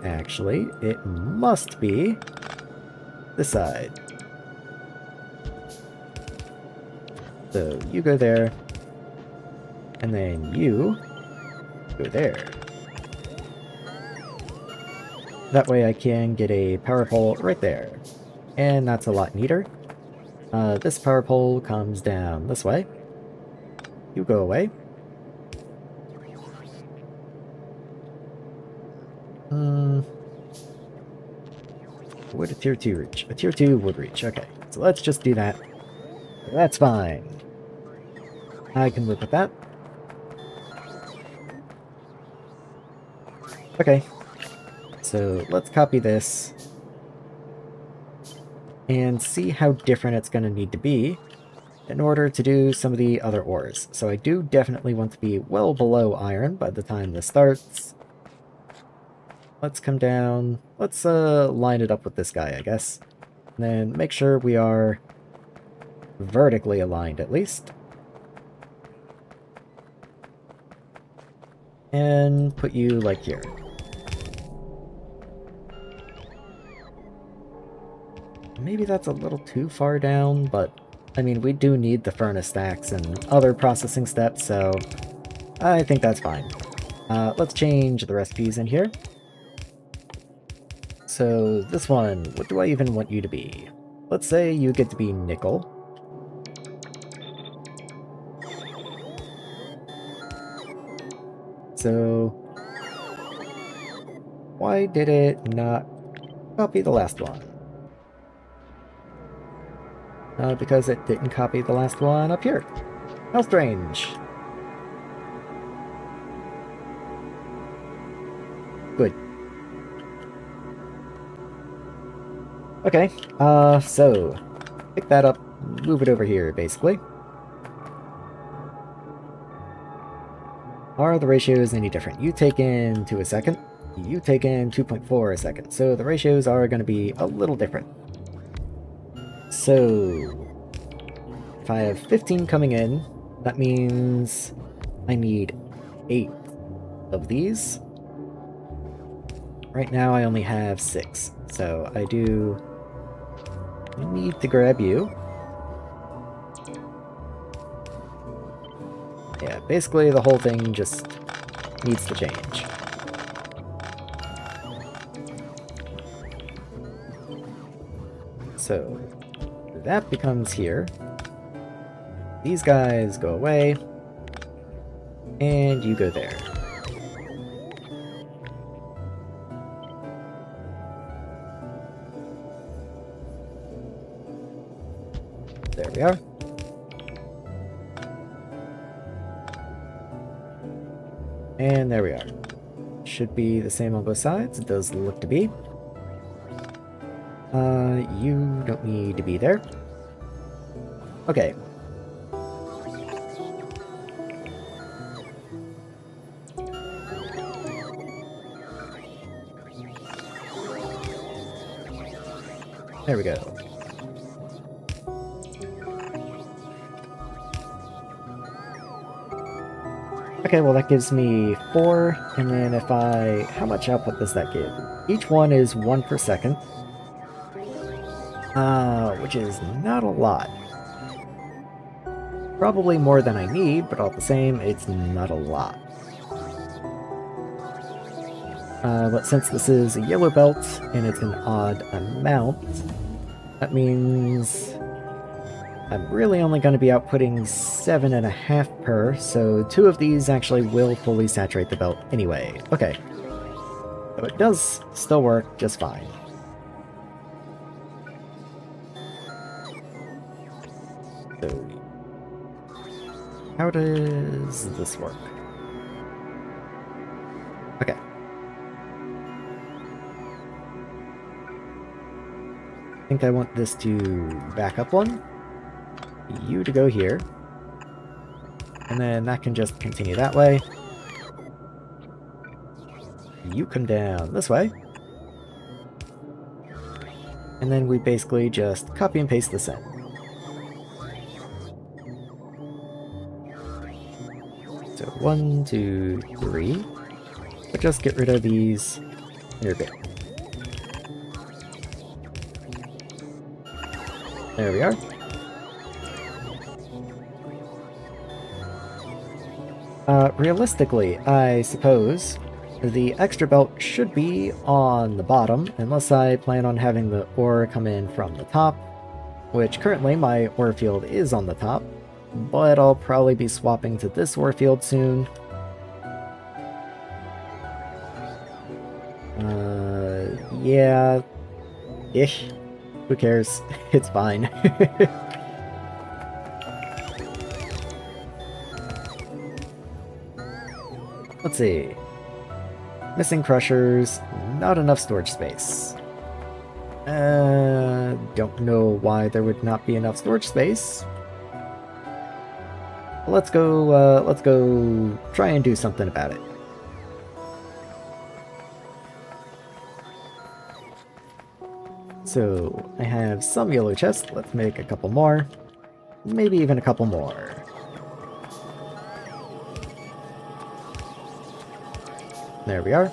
actually, it must be this side. So you go there, and then you go there. That way I can get a power pole right there. And that's a lot neater. This power pole comes down this way. You go away. Would a tier 2 reach? A tier 2 would reach. Okay, so let's just do that. That's fine. I can live with that. Okay, so let's copy this and see how different it's going to need to be in order to do some of the other ores. So I do definitely want to be well below iron by the time this starts. Let's come down. Let's line it up with this guy, I guess. And then make sure we are vertically aligned at least. And put you like here. Maybe that's a little too far down, but I mean, we do need the furnace stacks and other processing steps, so I think that's fine. Let's change the recipes in here. So this one, what do I even want you to be? Let's say you get to be nickel. So why did it not copy the last one? Because it didn't copy the last one up here. How strange. Good. Okay, so pick that up, move it over here, basically. Are the ratios any different? You take in 2 a second, you take in 2.4 a second, so the ratios are going to be a little different. So, if I have 15 coming in, that means I need 8 of these. Right now I only have 6, so I do need to grab you. Yeah, basically the whole thing just needs to change. So, that becomes here. These guys go away. And you go there. There we are. And there we are. Should be the same on both sides. It does look to be. You don't need to be there. Okay. There we go. Okay, well that gives me 4, and then if I... how much output does that give? Each one is 1 per second. Which is not a lot. Probably more than I need, but all the same, it's not a lot. But since this is a yellow belt, and it's an odd amount, that means I'm really only going to be outputting 7.5 per, so 2 of these actually will fully saturate the belt anyway. Okay. So it does still work just fine. So, how does this work? Okay. I think I want this to back up one. You to go here. And then that can just continue that way. You come down this way. And then we basically just copy and paste this in. So 1, 2, 3. But just get rid of these. You're good. There we are. Realistically, I suppose the extra belt should be on the bottom, unless I plan on having the ore come in from the top, which currently my ore field is on the top, but I'll probably be swapping to this ore field soon. Yeah, Ish. Who cares? It's fine. Let's see. Missing crushers, not enough storage space. Don't know why there would not be enough storage space. Let's go try and do something about it. So, I have some yellow chests. Let's make a couple more. Maybe even a couple more. There we are.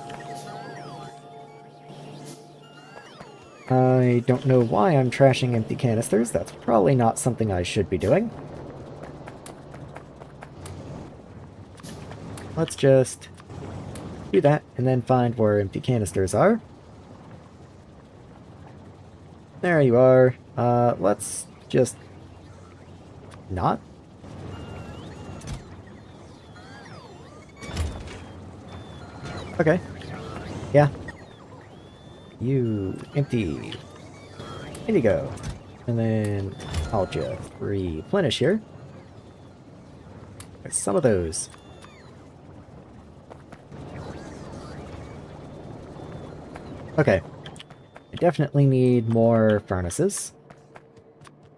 I don't know why I'm trashing empty canisters. That's probably not something I should be doing. Let's just do that and then find where empty canisters are. There you are. Let's just not. Okay. Yeah. You empty. Indigo. And then I'll just replenish here. There's some of those. Okay. I definitely need more furnaces.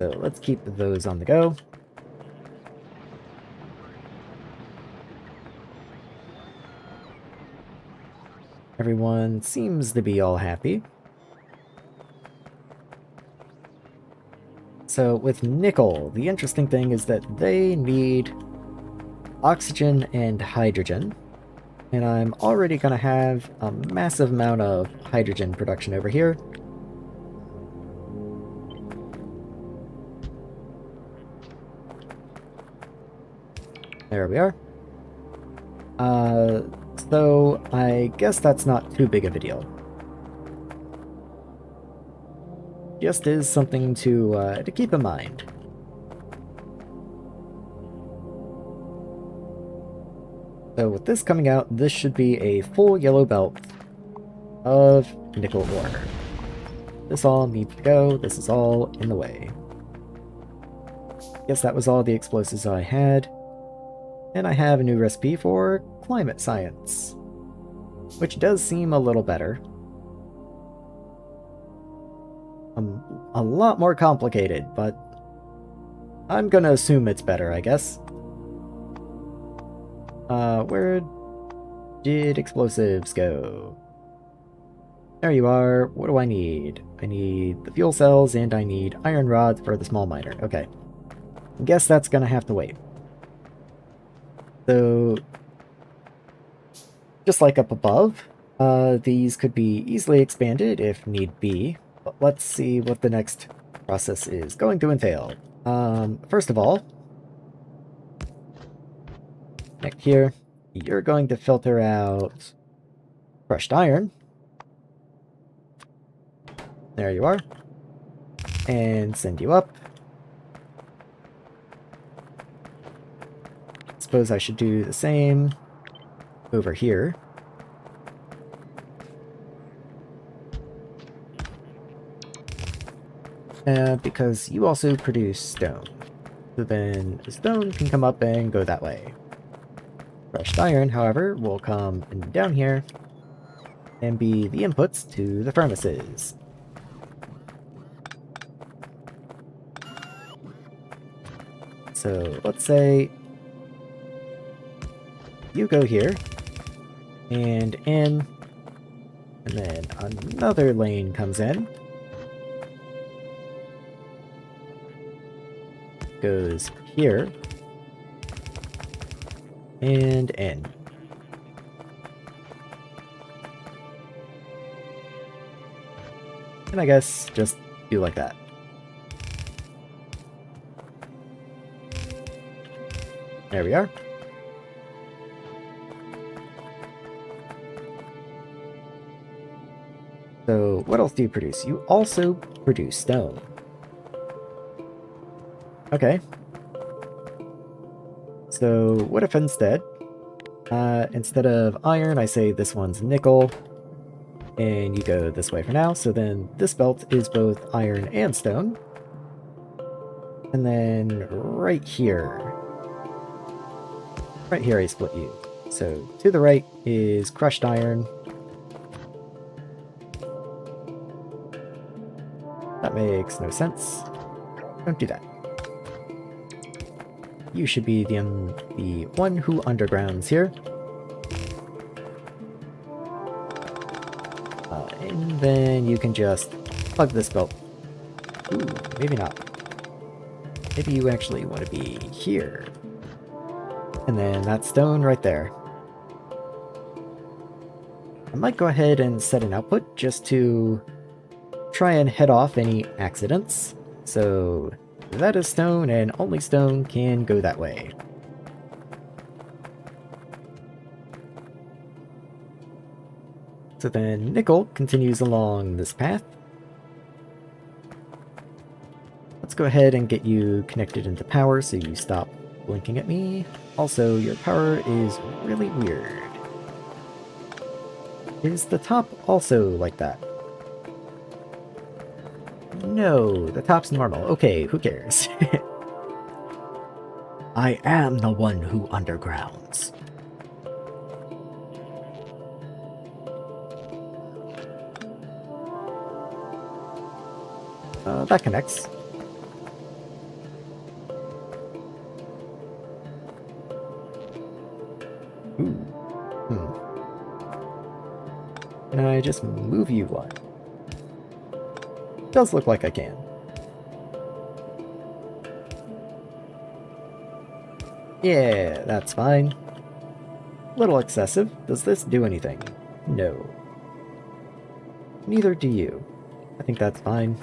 So let's keep those on the go. Everyone seems to be all happy. So with nickel, the interesting thing is that they need oxygen and hydrogen. And I'm already going to have a massive amount of hydrogen production over here. There we are. So I guess that's not too big of a deal. Just is something to keep in mind. So with this coming out, this should be a full yellow belt of nickel ore. This all needs to go. This is all in the way. Guess that was all the explosives I had. And I have a new recipe for climate science, which does seem a little better. A lot more complicated, but I'm gonna assume it's better, I guess. Where did explosives go? There you are. What do I need? I need the fuel cells and I need iron rods for the small miner. Okay. I guess that's gonna have to wait. So, just like up above, these could be easily expanded if need be. But let's see what the next process is going to entail. First of all, next here, you're going to filter out crushed iron. There you are. And send you up. Suppose I should do the same over here. Because you also produce stone. So then stone can come up and go that way. Crushed iron, however, will come down here and be the inputs to the furnaces. So let's say you go here and in, and then another lane comes in. Goes here and in. And I guess just do like that. There we are. So what else do you produce? You also produce stone. Okay. So what if instead of iron, I say this one's nickel, And you go this way for now, so then this belt is both iron and stone. And then right here I split you. So to the right is crushed iron. That makes no sense. Don't do that. You should be the one who undergrounds here. And then you can just plug this belt. Ooh, maybe not. Maybe you actually want to be here. And then that stone right there. I might go ahead and set an output just to try and head off any accidents. So that is stone, and only stone can go that way. So then nickel continues along this path. Let's go ahead and get you connected into power so you stop blinking at me. Also, your power is really weird. Is the top also like that? No, the top's normal. Okay, who cares? I am the one who undergrounds. That connects. Ooh. Can I just move you one? Does look like I can. Yeah, that's fine. Little excessive. Does this do anything? No. Neither do you. I think that's fine.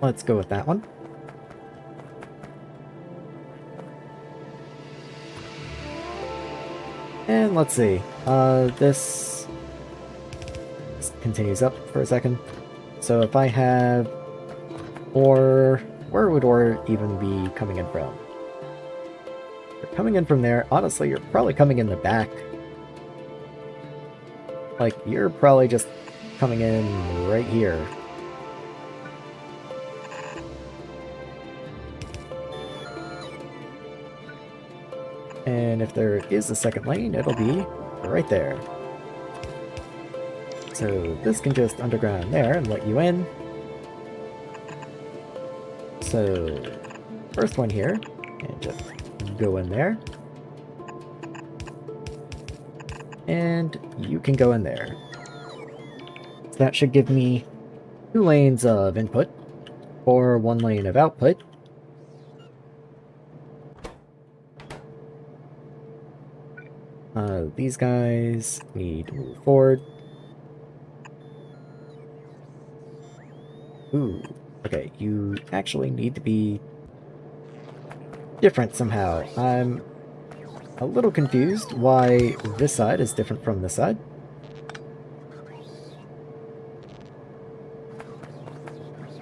Let's go with that one. And let's see. This continues up for a second. So if I have ore, where would ore even be coming in from? If you're coming in from there, honestly, you're probably coming in the back. Like, you're probably just coming in right here. And if there is a second lane, it'll be right there. So this can just underground there and let you in. So first one here, and just go in there. And you can go in there. So that should give me 2 lanes of input, or 1 lane of output. These guys need to move forward. Ooh, okay, you actually need to be different somehow. I'm a little confused why this side is different from this side.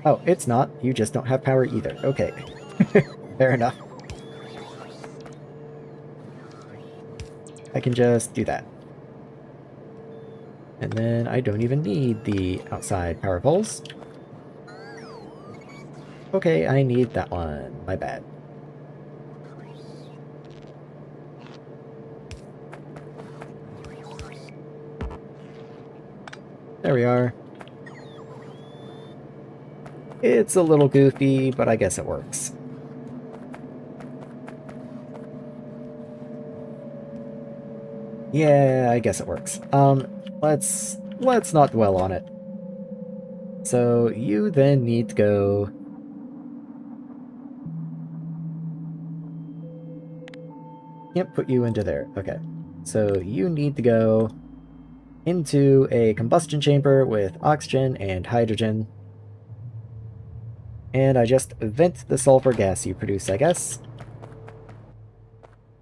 Oh, it's not. You just don't have power either. Okay. Fair enough. I can just do that. And then I don't even need the outside power poles. Okay, I need that one. My bad. There we are. It's a little goofy, but I guess it works. Yeah, I guess it works. Let's not dwell on it. So you then need to go... Can't put you into there. Okay. So you need to go into a combustion chamber with oxygen and hydrogen. And I just vent the sulfur gas you produce, I guess.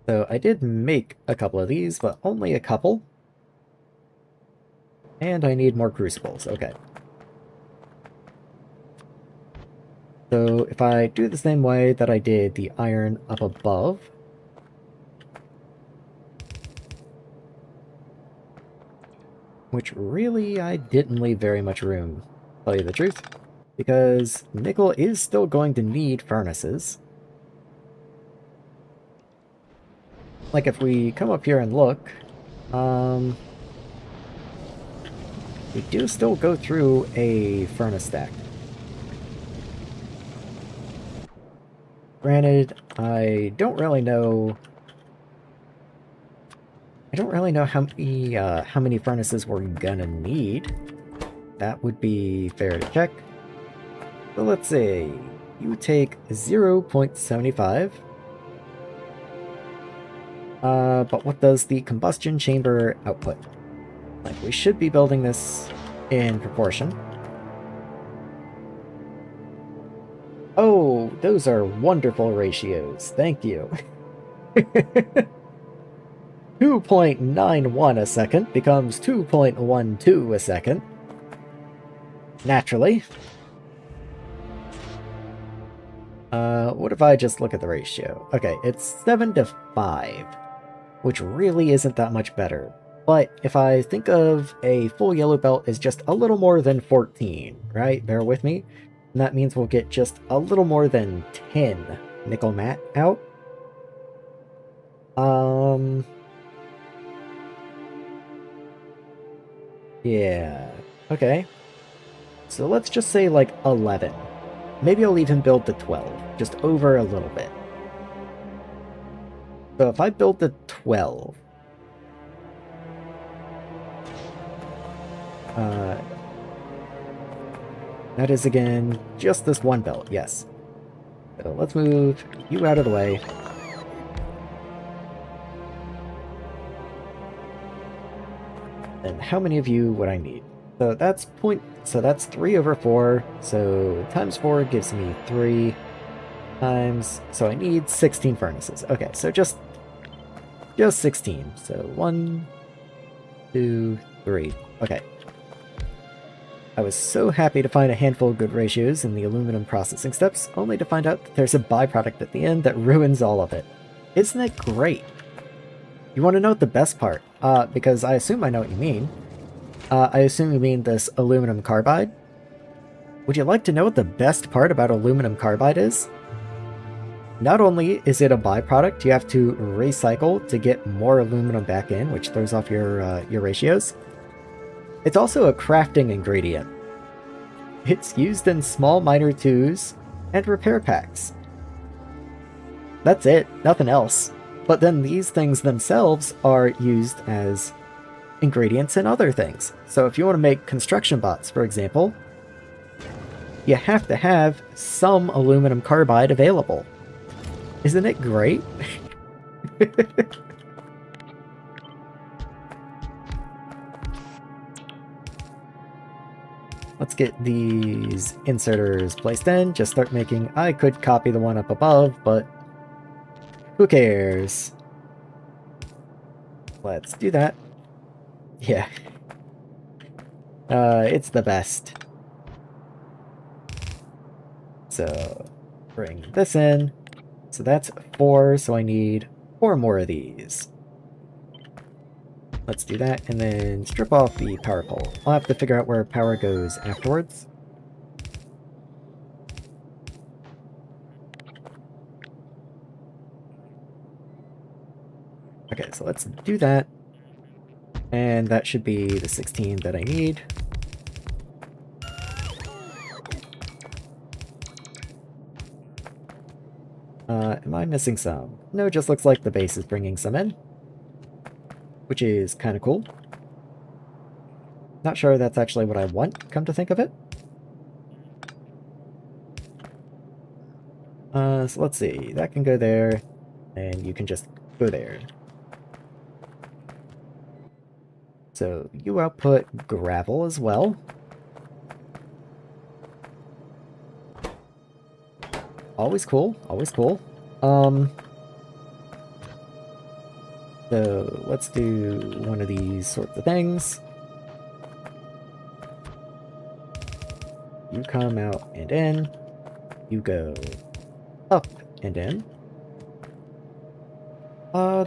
So I did make a couple of these, but only a couple. And I need more crucibles. Okay. So if I do the same way that I did the iron up above, which really I didn't leave very much room, to tell you the truth, because nickel is still going to need furnaces. Like, if we come up here and look, we do still go through a furnace stack. Granted, I don't really know how many furnaces we're gonna need. That would be fair to check. So let's say you take 0.75. But what does the combustion chamber output? Like, we should be building this in proportion. Oh, those are wonderful ratios. Thank you. 2.91 a second becomes 2.12 a second. Naturally. What if I just look at the ratio? Okay, it's 7 to 5, which really isn't that much better. But if I think of a full yellow belt as just a little more than 14, right? Bear with me. And that means we'll get just a little more than 10 nickel matte out. Yeah. Okay. So let's just say like 11. Maybe I'll even build the 12, just over a little bit. So if I build the 12, that is again just this one belt, yes. So let's move you out of the way. And how many of you would I need? So that's 3 over 4, so times 4 gives me 3 times, so I need 16 furnaces. Okay, so just 16. So 1, 2, 3. Okay. I was so happy to find a handful of good ratios in the aluminum processing steps, only to find out that there's a byproduct at the end that ruins all of it. Isn't it great? You want to know the best part? Because I assume I know what you mean. I assume you mean this aluminum carbide. Would you like to know what the best part about aluminum carbide is? Not only is it a byproduct you have to recycle to get more aluminum back in, which throws off your ratios, it's also a crafting ingredient. It's used in small miner 2s and repair packs. That's it, nothing else. But then these things themselves are used as ingredients in other things. So if you want to make construction bots, for example, you have to have some aluminum carbide available. Isn't it great? Let's get these inserters placed in. Just start making... I could copy the one up above, but who cares? Let's do that. Yeah. It's the best. So, bring this in. So that's 4, so I need 4 more of these. Let's do that, and then strip off the power pole. I'll have to figure out where power goes afterwards. Okay, so let's do that. And that should be the 16 that I need. Am I missing some? No, it just looks like the base is bringing some in, which is kind of cool. Not sure that's actually what I want, come to think of it. So let's see. That can go there, and you can just go there. So you output gravel as well. Always cool, always cool. So let's do one of these sorts of things. You come out and in. You go up and in.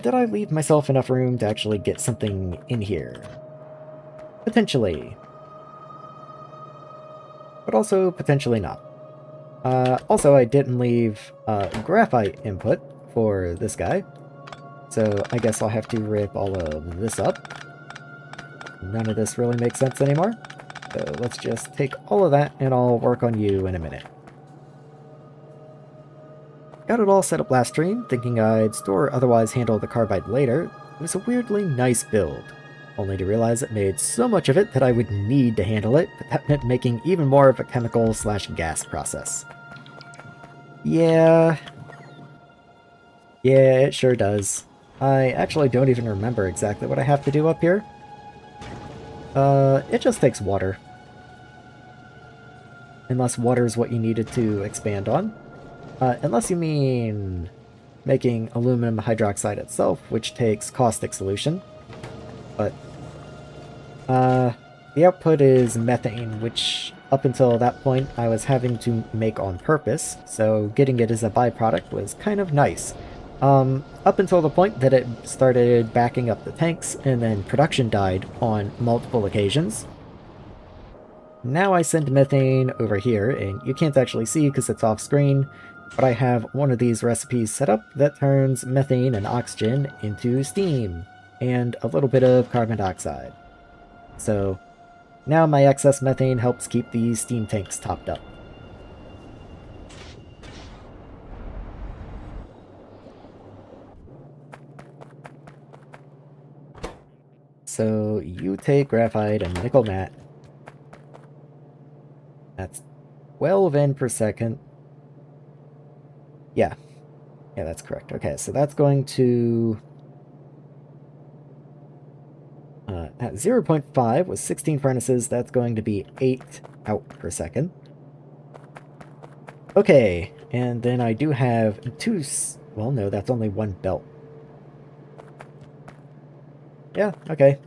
Did I leave myself enough room to actually get something in here? Potentially. But also potentially not. Also, I didn't leave graphite input for this guy, so I guess I'll have to rip all of this up. None of this really makes sense anymore, so let's just take all of that and I'll work on you in a minute. Got it all set up last stream, thinking I'd store or otherwise handle the carbide later. It was a weirdly nice build, only to realize it made so much of it that I would need to handle it, but that meant making even more of a chemical/gas process. Yeah, it sure does. I actually don't even remember exactly what I have to do up here. It just takes water. Unless water is what you needed to expand on. Unless you mean making aluminum hydroxide itself, which takes caustic solution. But, the output is methane, which up until that point I was having to make on purpose, so getting it as a byproduct was kind of nice. Up until the point that it started backing up the tanks, and then production died on multiple occasions. Now I send methane over here, and you can't actually see because it's off screen, but I have one of these recipes set up that turns methane and oxygen into steam, and a little bit of carbon dioxide. So now my excess methane helps keep these steam tanks topped up. So you take graphite and nickel matte. That's 12 N per second. Yeah, that's correct. Okay, so that's going to... at 0.5 with 16 furnaces, that's going to be 8 out per second. Okay, and then I do have two... well, no, that's only one belt. Yeah, okay.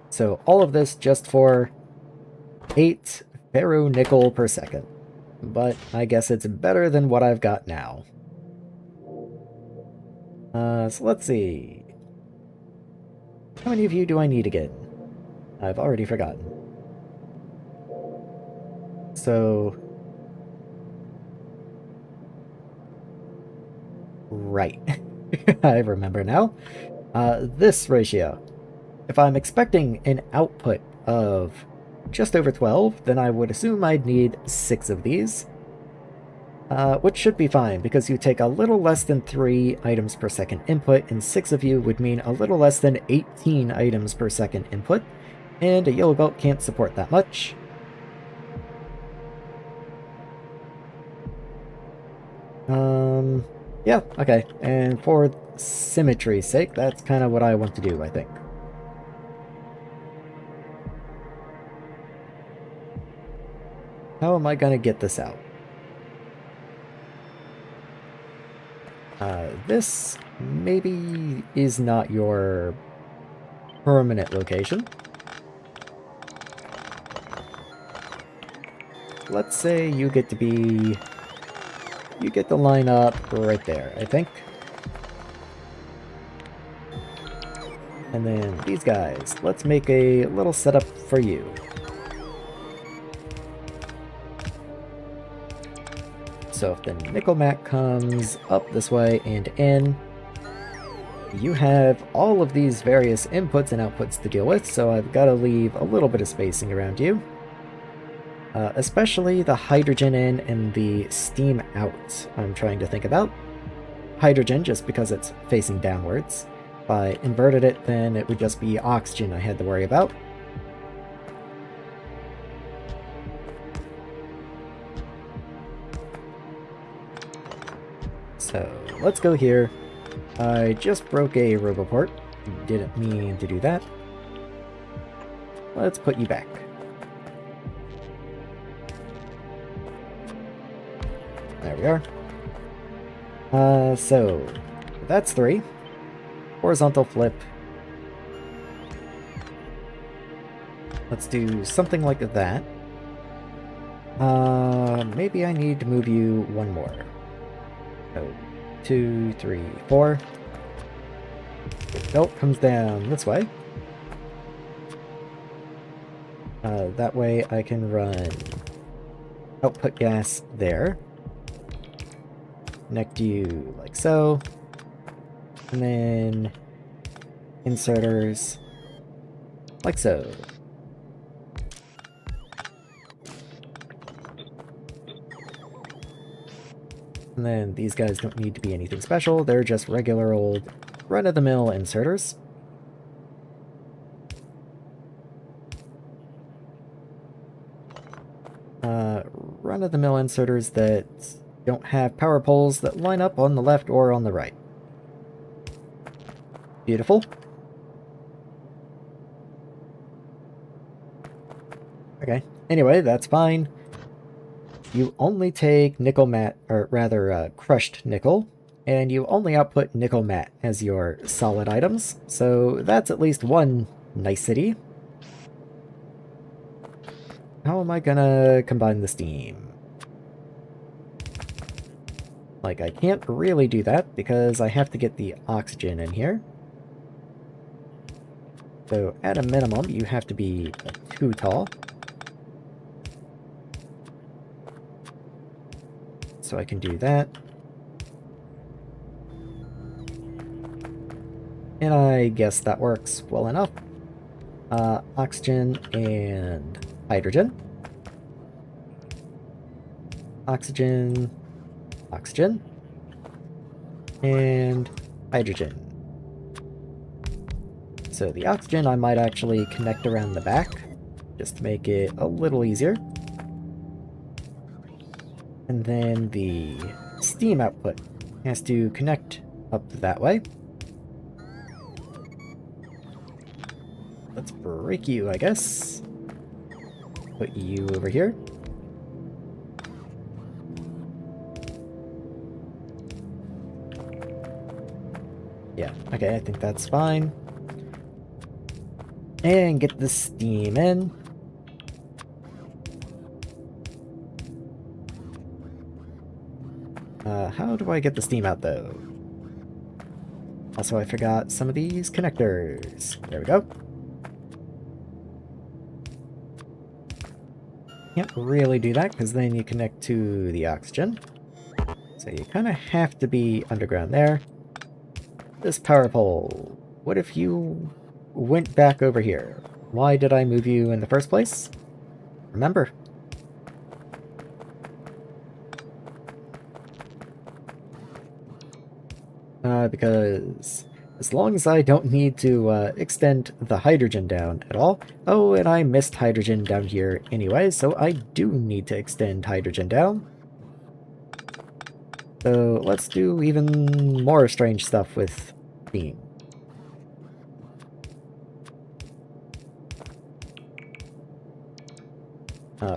So all of this just for 8 ferro-nickel per second. But I guess it's better than what I've got now. So let's see. How many of you do I need again? I've already forgotten. So... right. I remember now. This ratio. If I'm expecting an output of just over 12, then I would assume I'd need 6 of these. Which should be fine, because you take a little less than 3 items per second input, and 6 of you would mean a little less than 18 items per second input, and a yellow belt can't support that much. Yeah, okay, and for symmetry's sake, that's kind of what I want to do, I think. How am I gonna get this out? This maybe is not your permanent location. Let's say you get to be... you get to line up right there, I think. And then these guys, let's make a little setup for you. So if the nickel mat comes up this way and in, you have all of these various inputs and outputs to deal with, so I've got to leave a little bit of spacing around you. Especially the hydrogen in and the steam out I'm trying to think about. Hydrogen, just because it's facing downwards. If I inverted it, then it would just be oxygen I had to worry about. So, let's go here. I just broke a roboport. Didn't mean to do that. Let's put you back. There we are. So, that's 3. Horizontal flip. Let's do something like that. Maybe I need to move you one more. So, 2, 3, 4. Belt comes down this way. That way I can run output gas there. Connect you like so. And then inserters like so. And then these guys don't need to be anything special, they're just regular old run-of-the-mill inserters. Run-of-the-mill inserters that don't have power poles that line up on the left or on the right. Beautiful. Okay, anyway, that's fine. You only take nickel matte, or rather crushed nickel, and you only output nickel matte as your solid items, so that's at least one nicety. How am I gonna combine the steam? Like, I can't really do that because I have to get the oxygen in here. So, at a minimum, you have to be 2 tall. So I can do that. And I guess that works well enough. Oxygen and hydrogen. Oxygen, oxygen, and hydrogen. So the oxygen I might actually connect around the back, just to make it a little easier. And then the steam output has to connect up that way. Let's break you, I guess. Put you over here. Yeah, okay, I think that's fine. And get the steam in. How do I get the steam out, though? Also, I forgot some of these connectors. There we go. Can't really do that, because then you connect to the oxygen. So you kind of have to be underground there. This power pole. What if you went back over here? Why did I move you in the first place? Remember. Because as long as I don't need to extend the hydrogen down at all. Oh, and I missed hydrogen down here anyway, so I do need to extend hydrogen down. So let's do even more strange stuff with steam.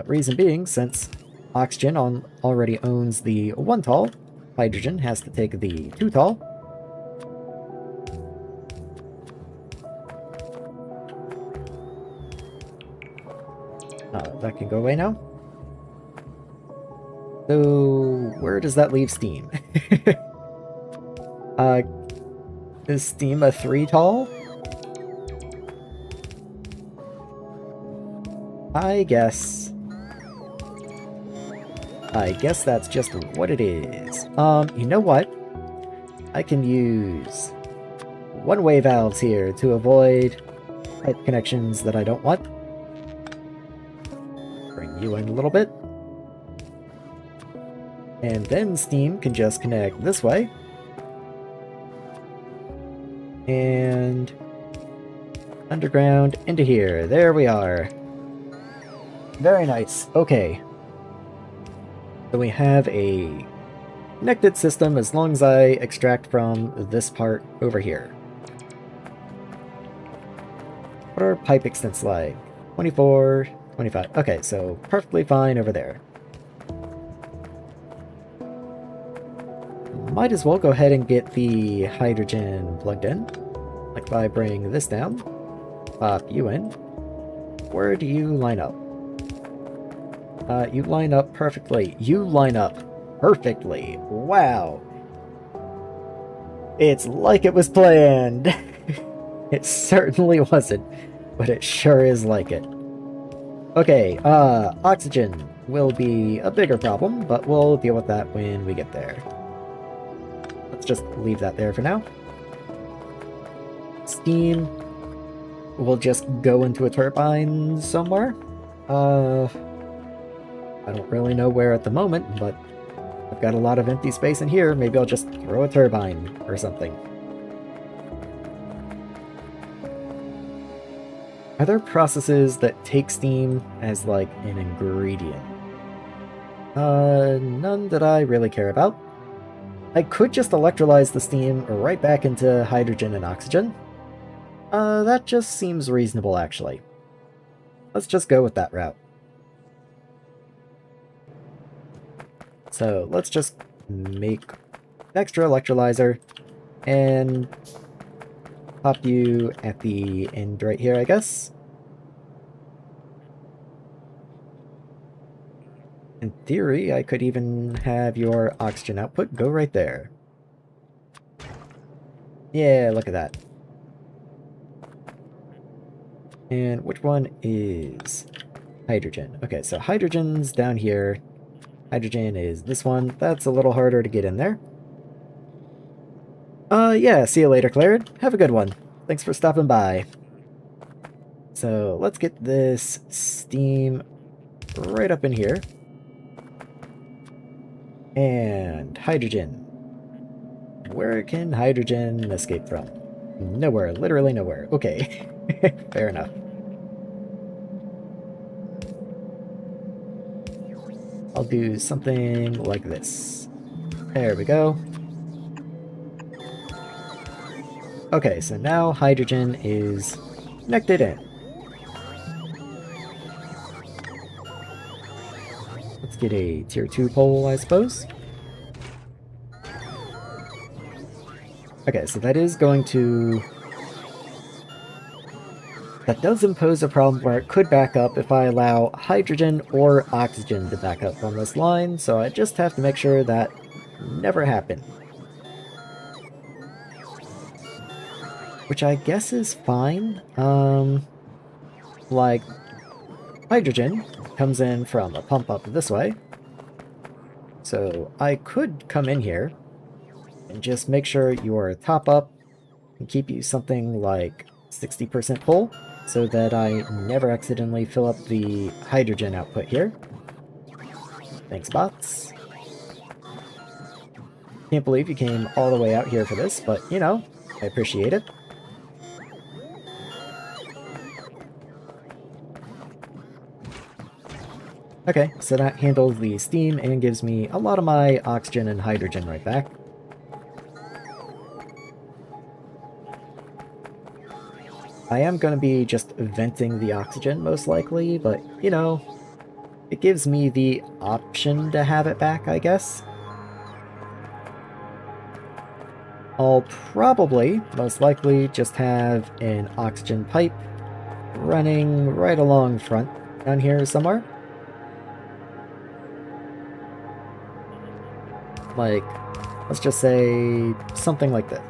Reason being, since oxygen already owns the 1 tall, hydrogen has to take the 2 tall. That can go away now. So, where does that leave steam? Is steam a 3 tall? I guess that's just what it is. You know what? I can use one-way valves here to avoid pipe connections that I don't want. Bring you in a little bit. And then steam can just connect this way. And underground into here. There we are. Very nice. Okay. So we have a connected system as long as I extract from this part over here. What are pipe extents like? 24, 25. Okay, so perfectly fine over there. Might as well go ahead and get the hydrogen plugged in. Like if I bring this down, pop you in. Where do you line up? You line up perfectly. You line up perfectly. Wow. It's like it was planned. It certainly wasn't, but it sure is like it. Okay, oxygen will be a bigger problem, but we'll deal with that when we get there. Let's just leave that there for now. Steam will just go into a turbine somewhere. I don't really know where at the moment, but I've got a lot of empty space in here. Maybe I'll just throw a turbine or something. Are there processes that take steam as, like, an ingredient? None that I really care about. I could just electrolyze the steam right back into hydrogen and oxygen. That just seems reasonable, actually. Let's just go with that route. So let's just make an extra electrolyzer and pop you at the end right here, I guess. In theory, I could even have your oxygen output go right there. Yeah, look at that. And which one is hydrogen? Okay, so hydrogen's down here. Hydrogen is this one. That's a little harder to get in there. Yeah, see you later, Claire. Have a good one. Thanks for stopping by. So, let's get this steam right up in here. And hydrogen. Where can hydrogen escape from? Nowhere, literally nowhere. Okay, fair enough. I'll do something like this. There we go. Okay, so now hydrogen is connected in. Let's get a tier 2 pole, I suppose. Okay, so that is going to... That does impose a problem where it could back up if I allow hydrogen or oxygen to back up on this line, so I just have to make sure that never happens. Which I guess is fine. Like, hydrogen comes in from a pump up this way. So I could come in here and just make sure your top up and keep you something like 60% full so that I never accidentally fill up the hydrogen output here. Thanks, bots. Can't believe you came all the way out here for this, but, you know, I appreciate it. Okay, so that handles the steam and gives me a lot of my oxygen and hydrogen right back. I am going to be just venting the oxygen, most likely, but, you know, it gives me the option to have it back, I guess. I'll probably, most likely, just have an oxygen pipe running right along front down here somewhere. Like, let's just say something like this.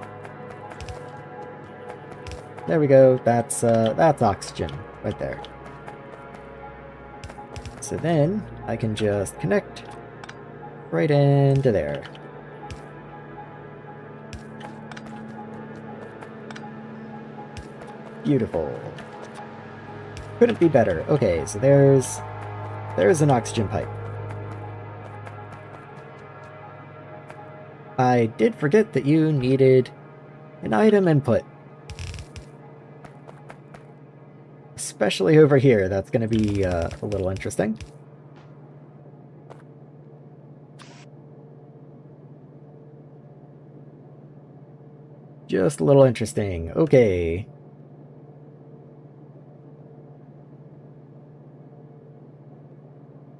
There we go, that's oxygen right there. So then I can just connect right into there. Beautiful. Couldn't be better. Okay, so there's an oxygen pipe. I did forget that you needed an item input. Especially over here, that's going to be a little interesting. Just a little interesting. Okay.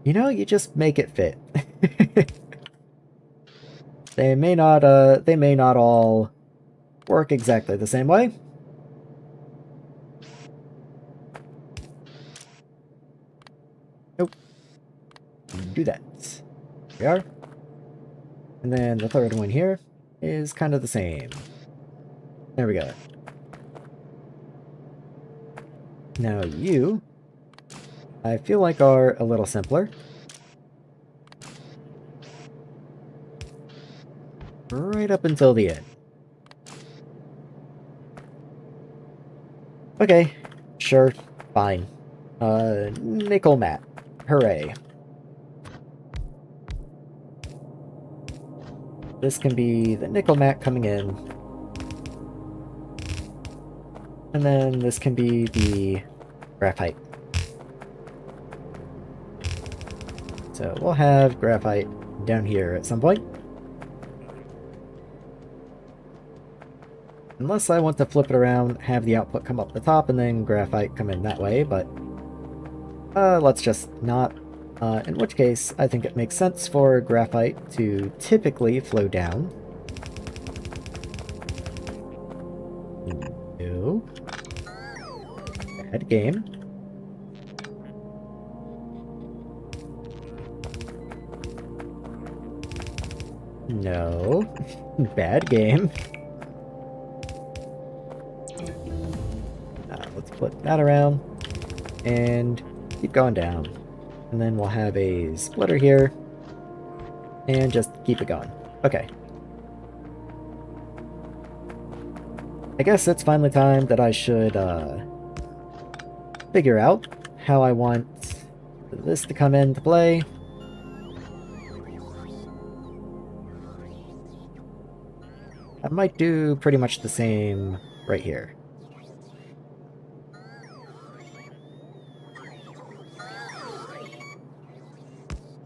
You know, you just make it fit. They may not all work exactly the same way. Nope. Do that. There we are. And then the third one here is kind of the same. There we go. Now you I feel like are a little simpler. Right up until the end. Okay, sure, fine. Nickel matte. Hooray. This can be the nickel matte coming in. And then this can be the graphite. So we'll have graphite down here at some point. Unless I want to flip it around, have the output come up the top, and then graphite come in that way, but let's just not. In which case, I think it makes sense for graphite to typically flow down. No. Bad game. No. Bad game. Let's flip that around and keep going down. And then we'll have a splitter here and just keep it going. Okay. I guess it's finally time that I should figure out how I want this to come into play. I might do pretty much the same right here.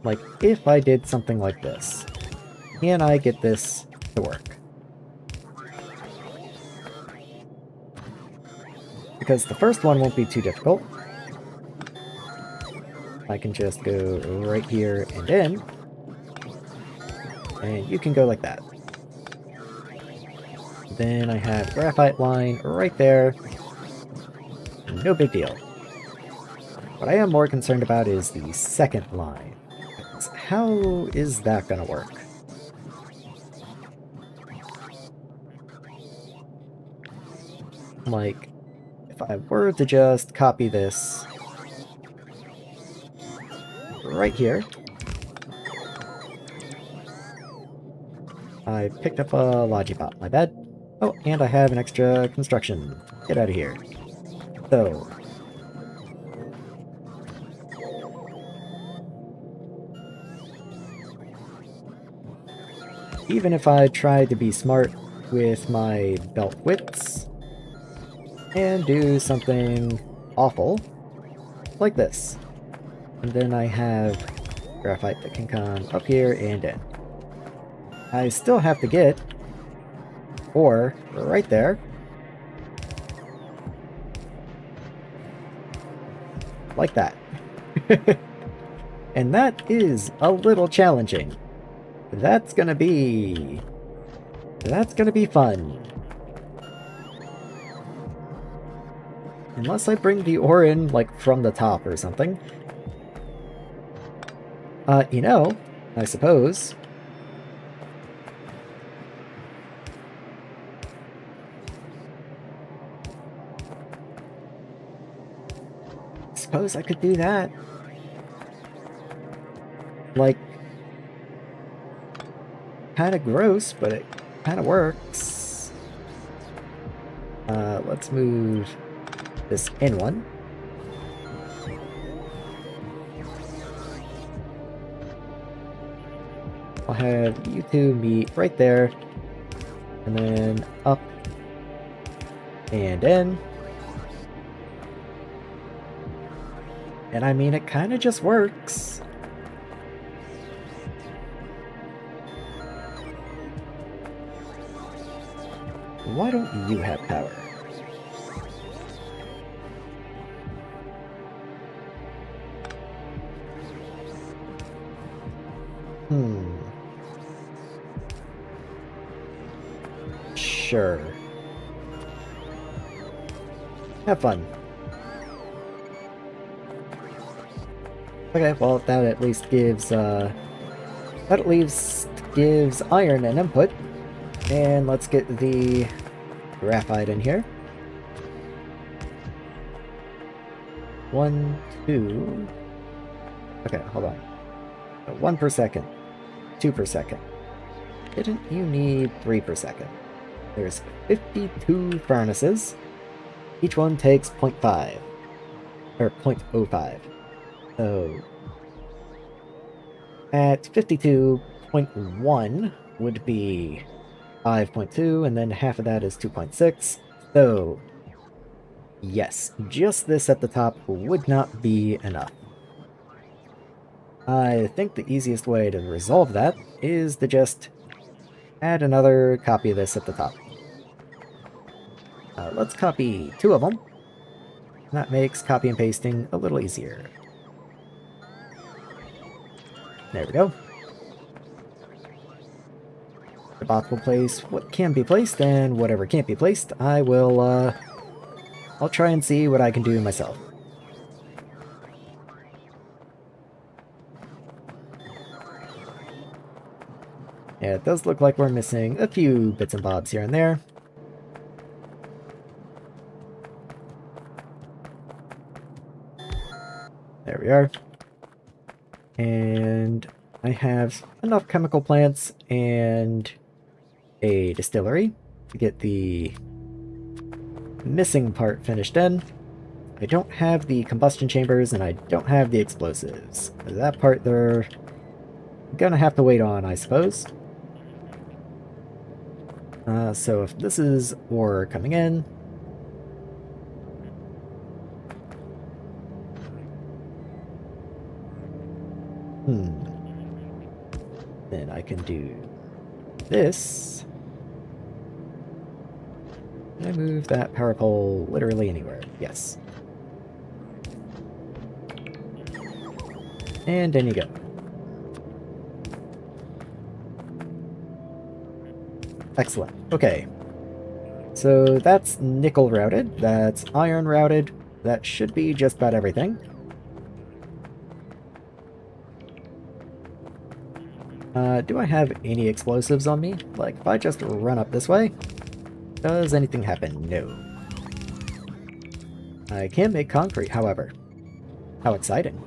Like, if I did something like this, can I get this to work? Because the first one won't be too difficult. I can just go right here and in. And you can go like that. Then I have graphite line right there. No big deal. What I am more concerned about is the second line. How is that gonna work? Like, if I were to just copy this right here. I picked up a Logibot, my bad. Oh, and I have an extra construction. Get out of here. So, even if I tried to be smart with my belt widths and do something awful like this, and then I have graphite that can come up here and in. I still have to get ore right there. Like that. And that is a little challenging. That's gonna be fun. Unless I bring the ore in, like, from the top or something. You know, I suppose. Suppose I could do that. Like, kind of gross, but it kind of works. Let's move this in one. I'll have you two meet right there, and then up and in. And I mean, it kind of just works. Why don't you have power? Sure. Have fun. Okay, well, that at least gives iron an input. And let's get the graphite in here. 1, 2... Okay, hold on. 1 per second. 2 per second. Didn't you need 3 per second? There's 52 furnaces. Each one takes 0.5. Or 0.05. So... at 52.1 would be 5.2, and then half of that is 2.6. So... yes, just this at the top would not be enough. I think the easiest way to resolve that is to just add another copy of this at the top. Let's copy 2 of them. That makes copy and pasting a little easier. There we go. The bot will place what can be placed, and whatever can't be placed, I'll try and see what I can do myself. Yeah, it does look like we're missing a few bits and bobs here and there. There we are. And I have enough chemical plants and a distillery to get the missing part finished in. I don't have the combustion chambers and I don't have the explosives. That part they're gonna have to wait on, I suppose. So if this is ore coming in, then I can do this. Can I move that power pole literally anywhere? Yes. And in you go. Excellent. Okay. So that's nickel routed, that's iron routed, that should be just about everything. Do I have any explosives on me? Like, if I just run up this way, does anything happen? No. I can make concrete, however. How exciting.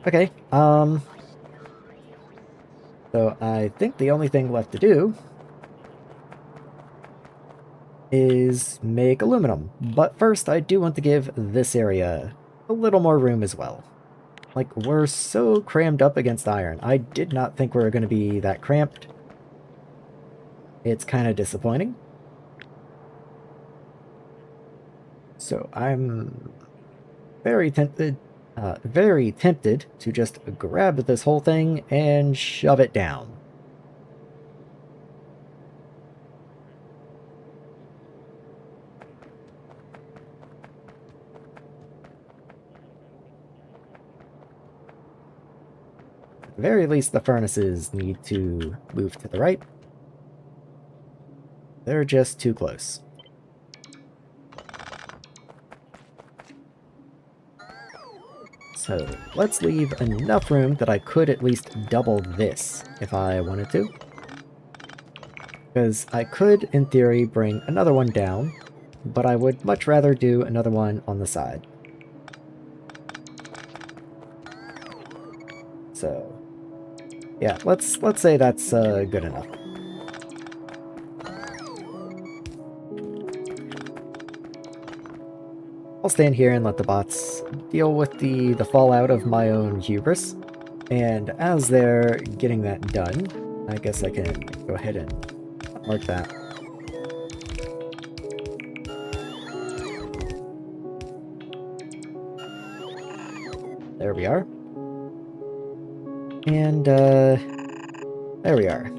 Okay, so I think the only thing left to do is make aluminum. But first, I do want to give this area a little more room as well. Like, we're so crammed up against iron. I did not think we were going to be that cramped. It's kind of disappointing. So I'm very tempted to just grab this whole thing and shove it down. At the very least, the furnaces need to move to the right. They're just too close. So let's leave enough room that I could at least double this if I wanted to. Because I could, in theory, bring another one down, but I would much rather do another one on the side. So, yeah, let's say that's good enough. I'll stand here and let the bots deal with the fallout of my own hubris. And as they're getting that done, I guess I can go ahead and mark that. There we are. And, there we are.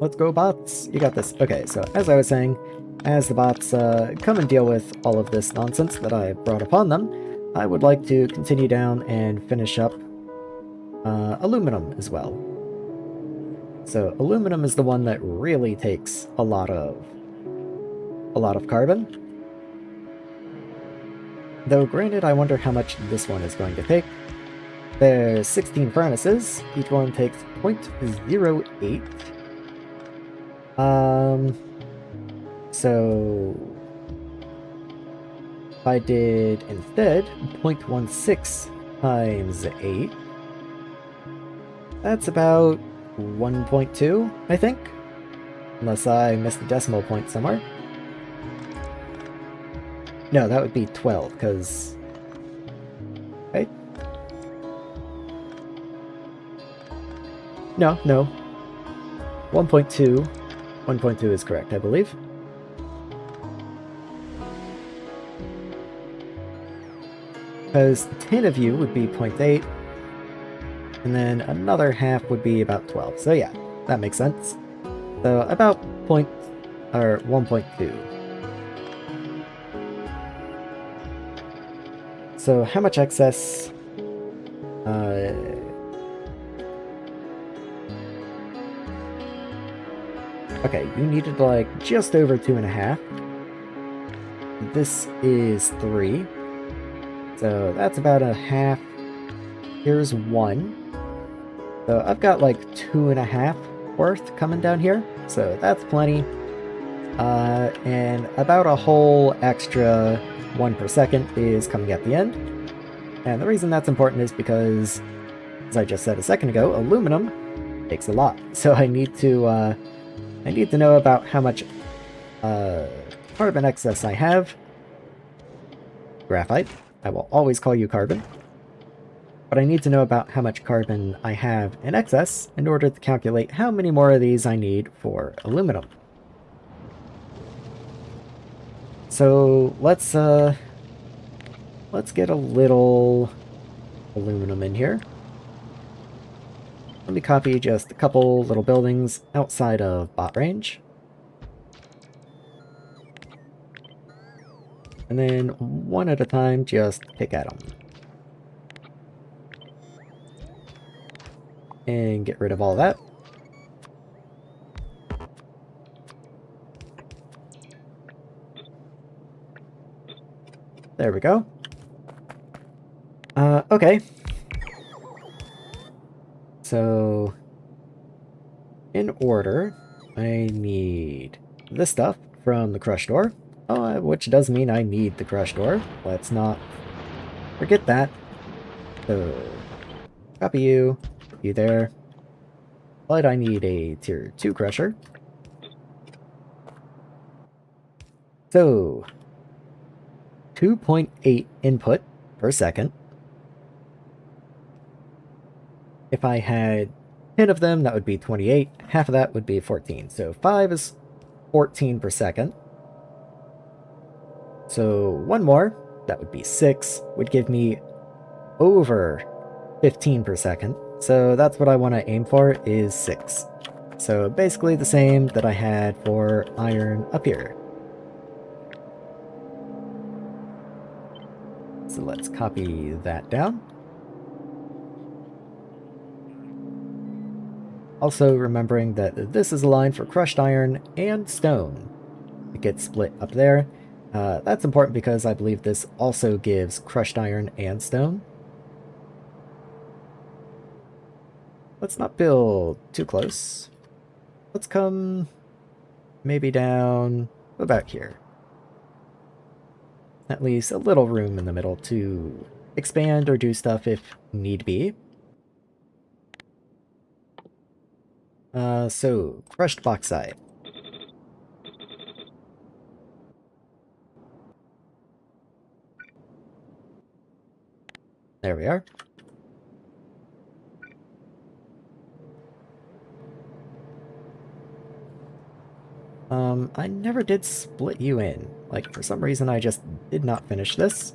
Let's go, bots. You got this. Okay, so as I was saying, as the bots come and deal with all of this nonsense that I brought upon them, I would like to continue down and finish up aluminum as well. So aluminum is the one that really takes a lot of carbon. Though granted, I wonder how much this one is going to take. There's 16 furnaces. Each one takes 0.08. So if I did instead 0.16 times 8, that's about 1.2, I think. Unless I missed the decimal point somewhere. No, that would be 12, because... Right? No. 1.2. 1.2 is correct, I believe. Because 10 of you would be 0.8, and then another half would be about 12. So yeah, that makes sense. So about 1.2. So how much excess? Okay, you needed like just over 2.5. This is 3. So that's about a half. Here's 1. So I've got like 2.5 worth coming down here. So that's plenty. And about a whole extra 1 per second is coming at the end. And the reason that's important is because, as I just said a second ago, aluminum takes a lot. So I need to know about how much carbon excess I have. Graphite. I will always call you carbon. But I need to know about how much carbon I have in excess in order to calculate how many more of these I need for aluminum. So let's get a little aluminum in here. Let me copy just a couple little buildings outside of bot range. And then one at a time, just pick at them. And get rid of all that. There we go. Okay. So, in order, I need this stuff from the crush door. Which does mean I need the crush door. Let's not forget that. So, copy you, put you there. But I need a tier 2 crusher. So, 2.8 input per second. If I had 10 of them, that would be 28. Half of that would be 14. So 5 is 14 per second. So one more, that would be 6, would give me over 15 per second. So that's what I want to aim for, is 6. So basically the same that I had for iron up here. So let's copy that down. Also remembering that this is a line for crushed iron and stone. It gets split up there. That's important because I believe this also gives crushed iron and stone. Let's not build too close. Let's come maybe down about here. At least a little room in the middle to expand or do stuff if need be. So, crushed bauxite. There we are. I never did split you in. Like, for some reason I just did not finish this.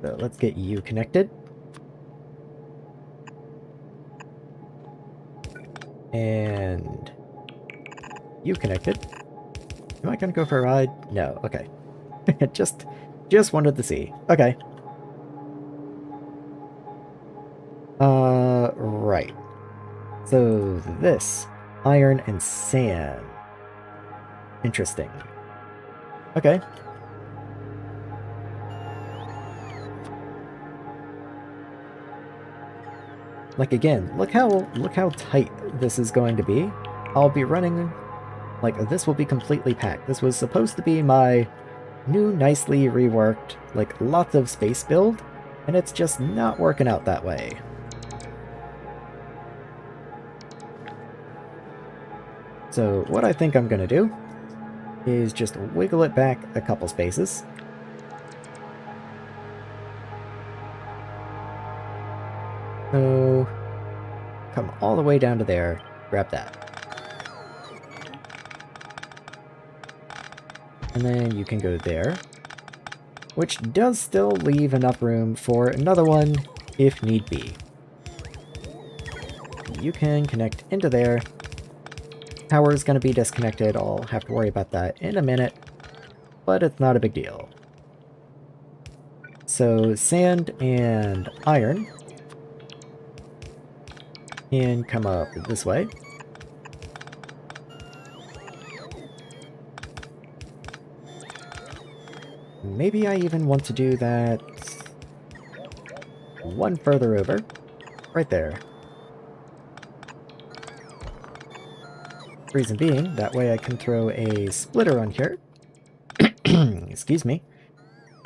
So let's get you connected. And you connected. Am I gonna go for a ride? No, okay. just wanted to see. Okay. Right. So this, iron and sand. Interesting. Okay. Like again, look how tight this is going to be. I'll be running Like, this will be completely packed. This was supposed to be my new, nicely reworked, like, lots of space build, and it's just not working out that way. So what I think I'm gonna do is just wiggle it back a couple spaces. So come all the way down to there, grab that. And then you can go there, which does still leave enough room for another one if need be. You can connect into there. Power's going to be disconnected, I'll have to worry about that in a minute, but it's not a big deal. So sand and iron can come up this way. Maybe I even want to do that one further over, right there. Reason being, that way I can throw a splitter on here. Excuse me.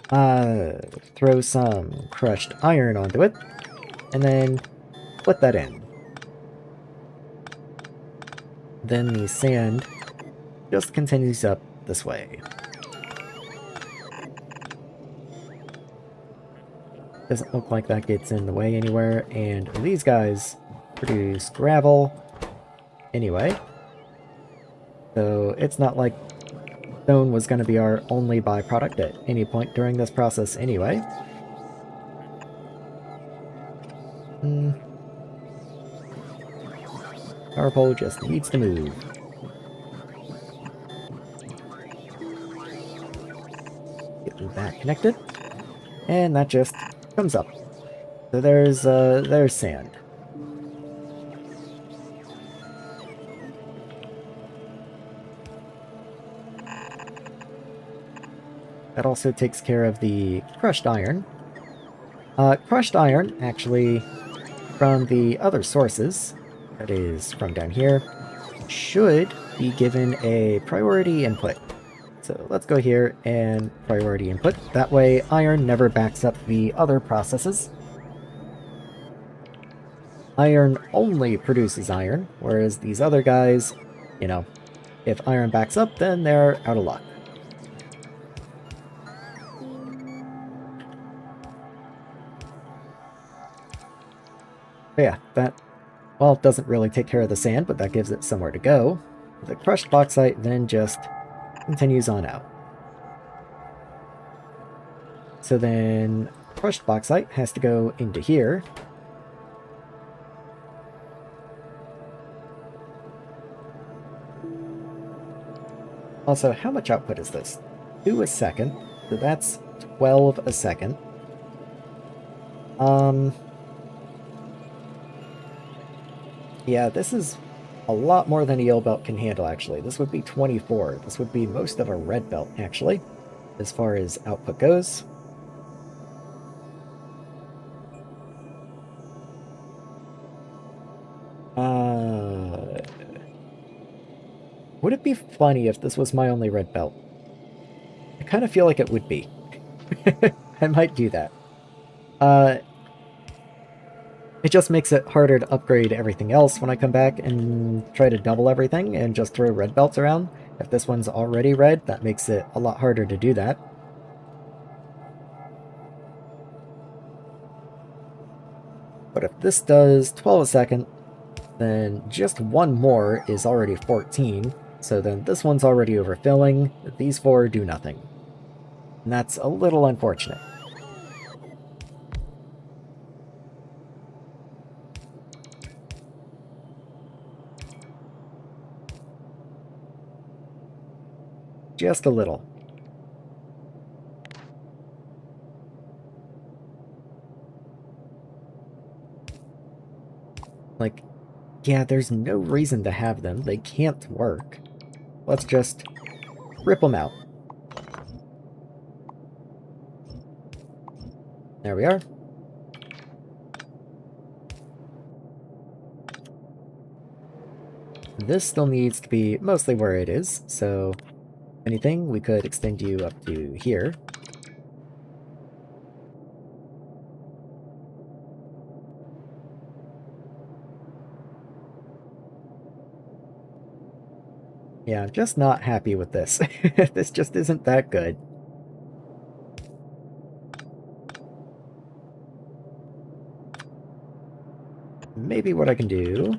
Throw some crushed iron onto it, and then put that in. Then the sand just continues up this way. Doesn't look like that gets in the way anywhere, and these guys produce gravel anyway. So it's not like stone was going to be our only byproduct at any point during this process anyway. Power pole just needs to move. Get that connected. And that just comes up. So there's sand. That also takes care of the crushed iron. Crushed iron, actually, from the other sources, that is from down here, should be given a priority input. So let's go here and priority input. That way iron never backs up the other processes. Iron only produces iron, whereas these other guys, you know, if iron backs up, then they're out of luck. But yeah, that, well, it doesn't really take care of the sand, but that gives it somewhere to go. The crushed bauxite then just continues on out. So then crushed bauxite has to go into here. Also, how much output is this? 2 a second. So that's 12 a second. Yeah, this is a lot more than a yellow belt can handle, actually. This would be 24. This would be most of a red belt, actually, as far as output goes. Would it be funny if this was my only red belt? I kind of feel like it would be. I might do that. It just makes it harder to upgrade everything else when I come back and try to double everything and just throw red belts around. If this one's already red, that makes it a lot harder to do that. But if this does 12 a second, then just one more is already 14. So then this one's already overfilling. These 4 do nothing. And that's a little unfortunate. Just a little. Like, yeah, there's no reason to have them. They can't work. Let's just rip them out. There we are. this still needs to be mostly where it is, so if anything, we could extend you up to here. Yeah, I'm just not happy with this. This just isn't that good. Maybe what I can do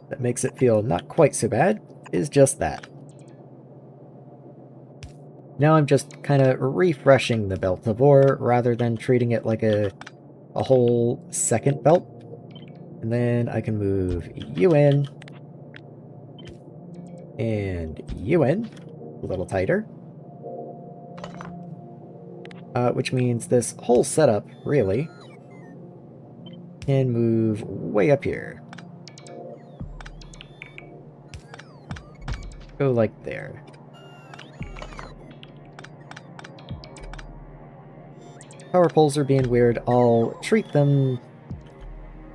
that makes it feel not quite so bad is just that. Now I'm just kind of refreshing the belt of ore rather than treating it like a whole second belt. And then I can move you in and you in a little tighter. Which means this whole setup, really, can move way up here. Go like there. Power poles are being weird. I'll treat them...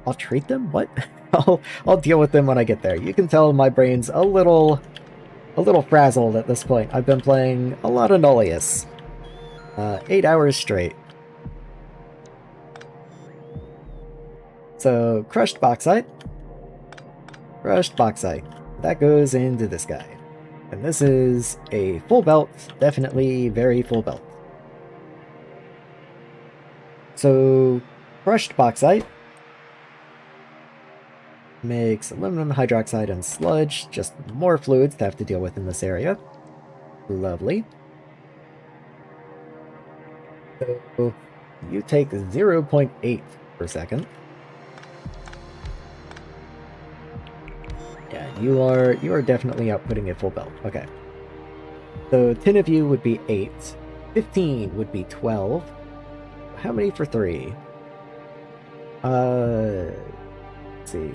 I'll treat them? What? I'll deal with them when I get there. You can tell my brain's a little frazzled at this point. I've been playing a lot of Nullius. 8 hours straight. So, crushed bauxite. Crushed bauxite. That goes into this guy. And this is a full belt. Definitely very full belt. So, crushed bauxite makes aluminum hydroxide and sludge. Just more fluids to have to deal with in this area. Lovely. So, you take 0.8 per second. Yeah, you are definitely outputting a full belt. Okay. So 10 of you would be 8. 15 would be 12. How many for 3? Let's see.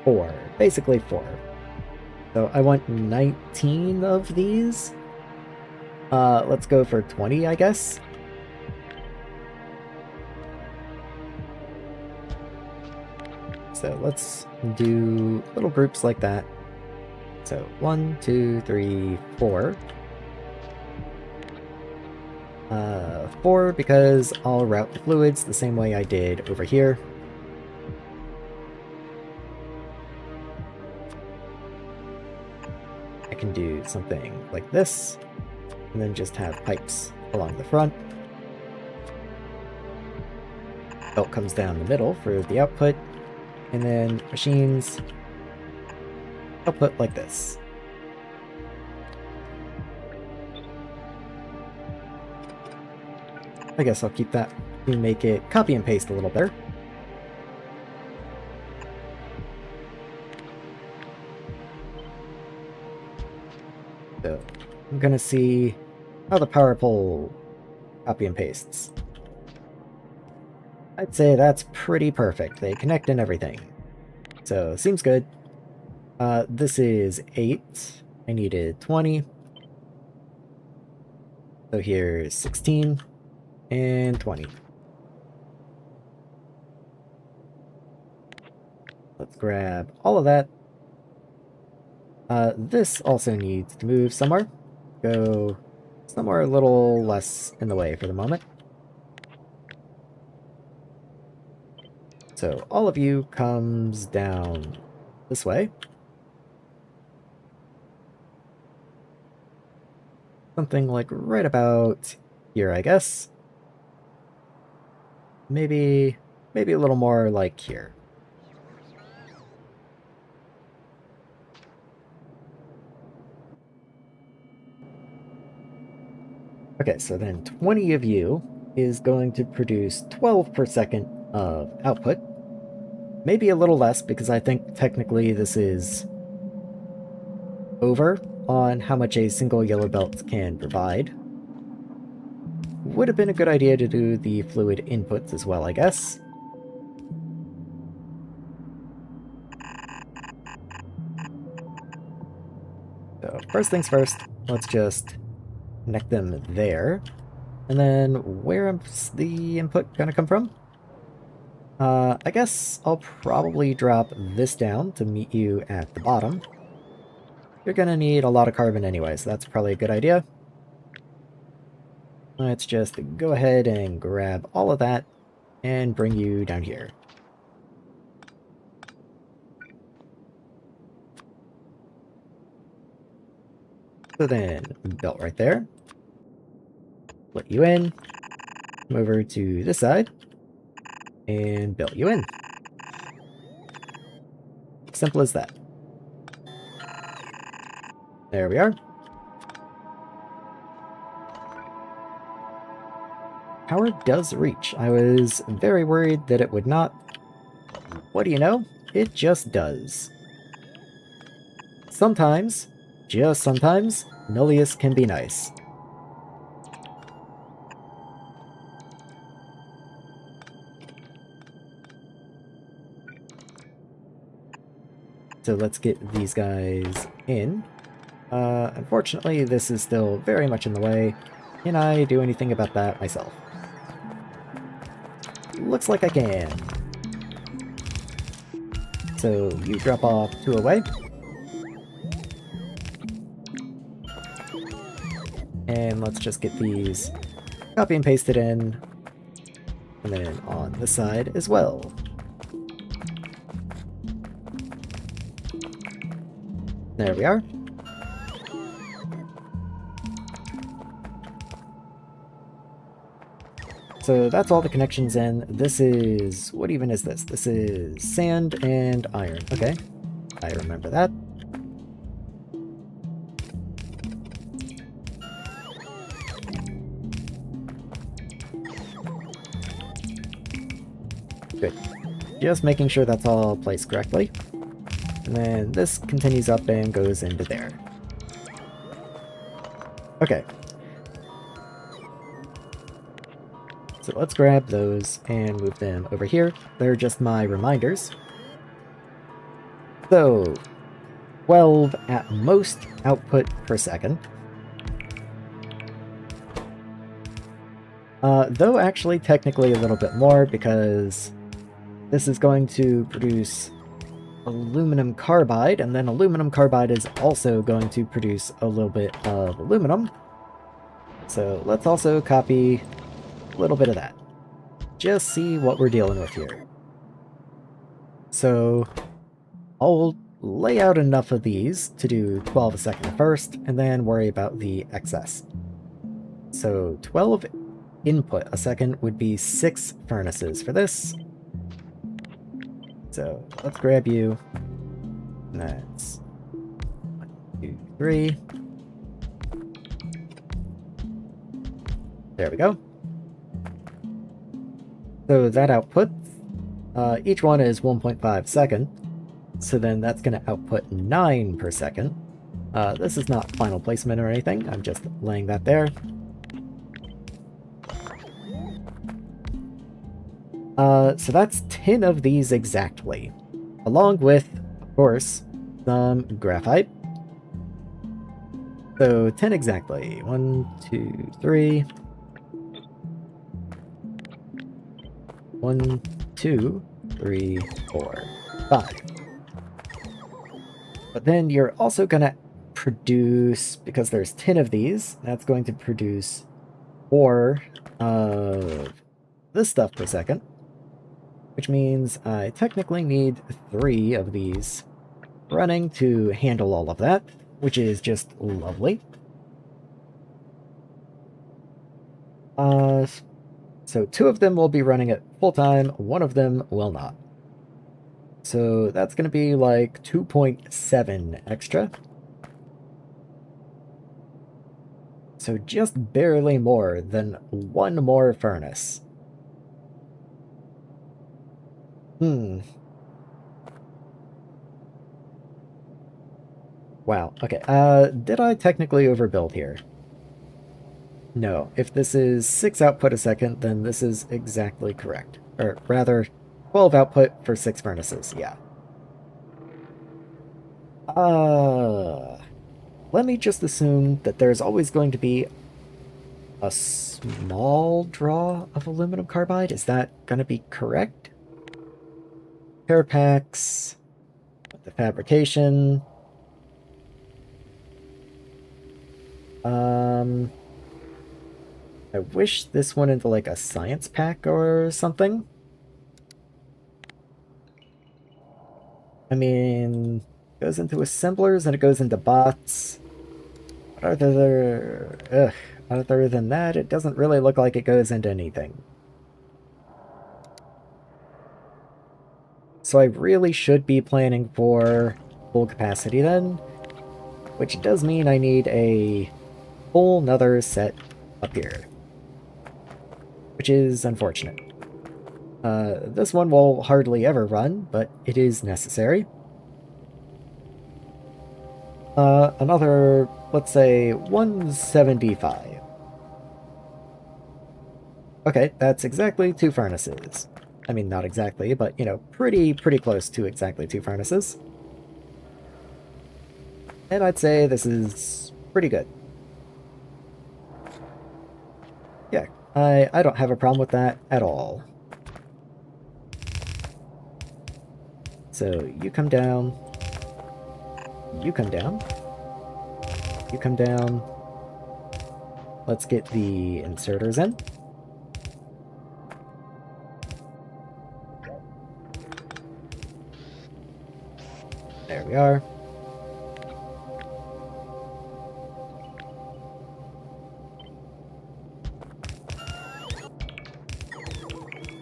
4. Basically 4. So I want 19 of these. Let's go for 20, I guess. So let's do little groups like that. So 1, 2, 3, 4. 4 because I'll route the fluids the same way I did over here. I can do something like this, and then just have pipes along the front. Belt comes down the middle for the output, and then machines output like this. I guess I'll keep that to make it copy and paste a little better. So I'm gonna see how the power pole copy and pastes. I'd say that's pretty perfect. They connect and everything. So seems good. This is 8. I needed 20. So here's 16 and 20. Let's grab all of that. This also needs to move somewhere. Go somewhere a little less in the way for the moment. So all of you comes down this way. Something like right about here, I guess. Maybe a little more like here. Okay, so then 20 of you is going to produce 12 per second of output. Maybe a little less, because I think technically this is over on how much a single yellow belt can provide. Would have been a good idea to do the fluid inputs as well, I guess. So first things first, let's just connect them there. And then where is the input gonna come from? I guess I'll probably drop this down to meet you at the bottom. You're gonna need a lot of carbon anyway, so that's probably a good idea. Let's just go ahead and grab all of that and bring you down here. So then, belt right there. Let you in. Come over to this side. And belt you in. Simple as that. There we are. Power does reach. I was very worried that it would not. What do you know? It just does. Sometimes, just sometimes, Nullius can be nice. So let's get these guys in. Unfortunately, this is still very much in the way. Can I do anything about that myself? Looks like I can. So you drop off 2 away. And let's just get these copy and pasted in. And then on this side as well. There we are. So that's all the connections in. This is... what even is this? This is sand and iron. Okay. I remember that. Good. Just making sure that's all placed correctly. And then this continues up and goes into there. Okay. So let's grab those and move them over here. They're just my reminders. So, 12 at most output per second. Though actually technically a little bit more because this is going to produce aluminum carbide, and then aluminum carbide is also going to produce a little bit of aluminum. So let's also copy a little bit of that. Just see what we're dealing with here. So I'll lay out enough of these to do 12 a second first, and then worry about the excess. So 12 input a second would be 6 furnaces for this. So let's grab you. And that's 1, 2, 3. There we go. So that output, each one is 1.5 second. So then that's going to output 9 per second. This is not final placement or anything. I'm just laying that there. So that's 10 of these exactly. Along with, of course, some graphite. So 10 exactly. 1, 2, 3. 1, 2, 3, 4, 5. But then you're also going to produce, because there's 10 of these, that's going to produce 4 of this stuff per second. Which means I technically need 3 of these running to handle all of that, which is just lovely. So 2 of them will be running at full time, 1 of them will not. So that's going to be like 2.7 extra. So just barely more than 1 more furnace. Wow, okay. Did I technically overbuild here? No. If this is 6 output a second, then this is exactly correct. Or rather, 12 output for 6 furnaces, yeah. Let me just assume that there's always going to be a small draw of aluminum carbide. Is that going to be correct? repair packs, the fabrication. I wish this went into like a science pack or something. I mean, it goes into assemblers and it goes into bots. But other than that, it doesn't really look like it goes into anything. So I really should be planning for full capacity then, which does mean I need a whole nother set up here, which is unfortunate. This one will hardly ever run, but it is necessary. Another, let's say, 175. Okay, that's exactly 2 furnaces. I mean, not exactly, but, you know, pretty close to exactly 2 furnaces. And I'd say this is pretty good. Yeah, I don't have a problem with that at all. So, you come down. You come down. You come down. Let's get the inserters in. There we are.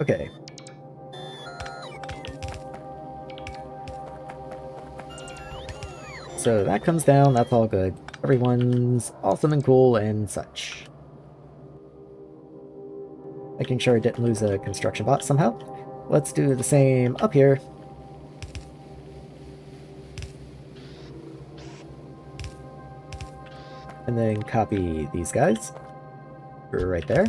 Okay. So that comes down, that's all good. Everyone's awesome and cool and such. Making sure I didn't lose a construction bot somehow. Let's do the same up here. And then copy these guys. Right there.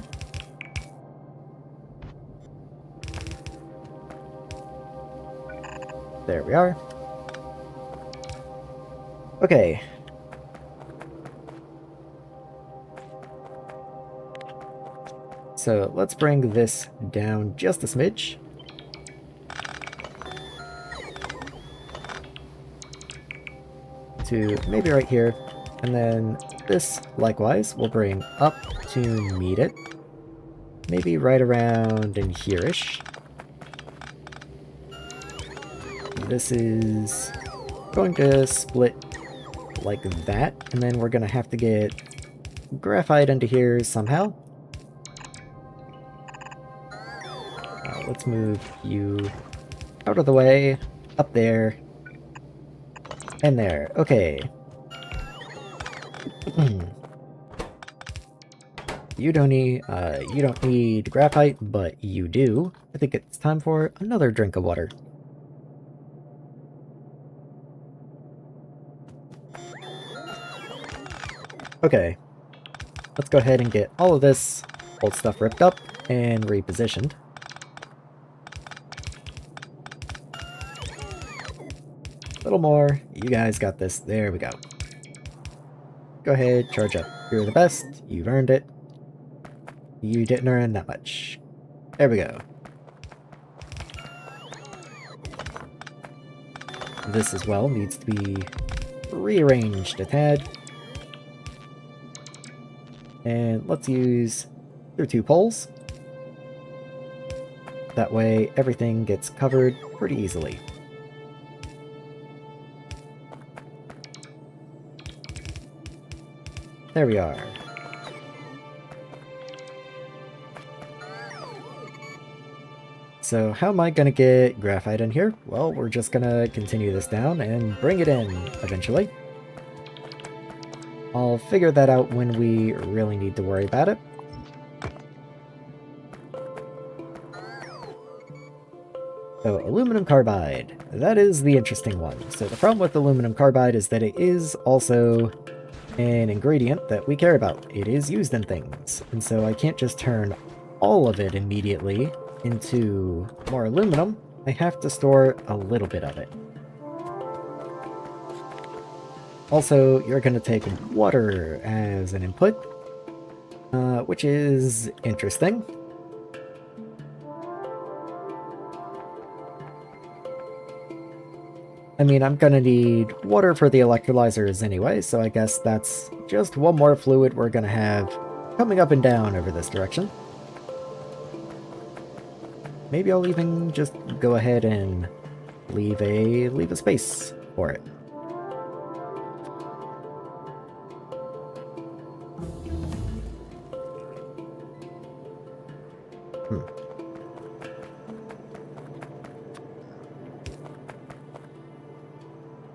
There we are. Okay. So let's bring this down just a smidge. To maybe right here. And then this, likewise, we'll bring up to meet it. Maybe right around in here-ish. This is going to split like that, and then we're going to have to get graphite into here somehow. Let's move you out of the way, up there, and there. Okay. You don't need graphite, but you do. I think it's time for another drink of water. Okay. Let's go ahead and get all of this old stuff ripped up and repositioned. A little more. You guys got this. There we go. Go ahead, charge up. You're the best. You've earned it. You didn't earn that much. There we go. This as well needs to be rearranged a tad. And let's use your 2 poles. That way everything gets covered pretty easily. There we are. So how am I going to get graphite in here? Well, we're just going to continue this down and bring it in eventually. I'll figure that out when we really need to worry about it. So, aluminum carbide. That is the interesting one. So the problem with aluminum carbide is that it is also an ingredient that we care about. It is used in things, and so I can't just turn all of it immediately into more aluminum. I have to store a little bit of it. Also, you're going to take water as an input, which is interesting. I mean, I'm gonna need water for the electrolyzers anyway, so I guess that's just one more fluid we're gonna have coming up and down over this direction. Maybe I'll even just go ahead and leave a space for it.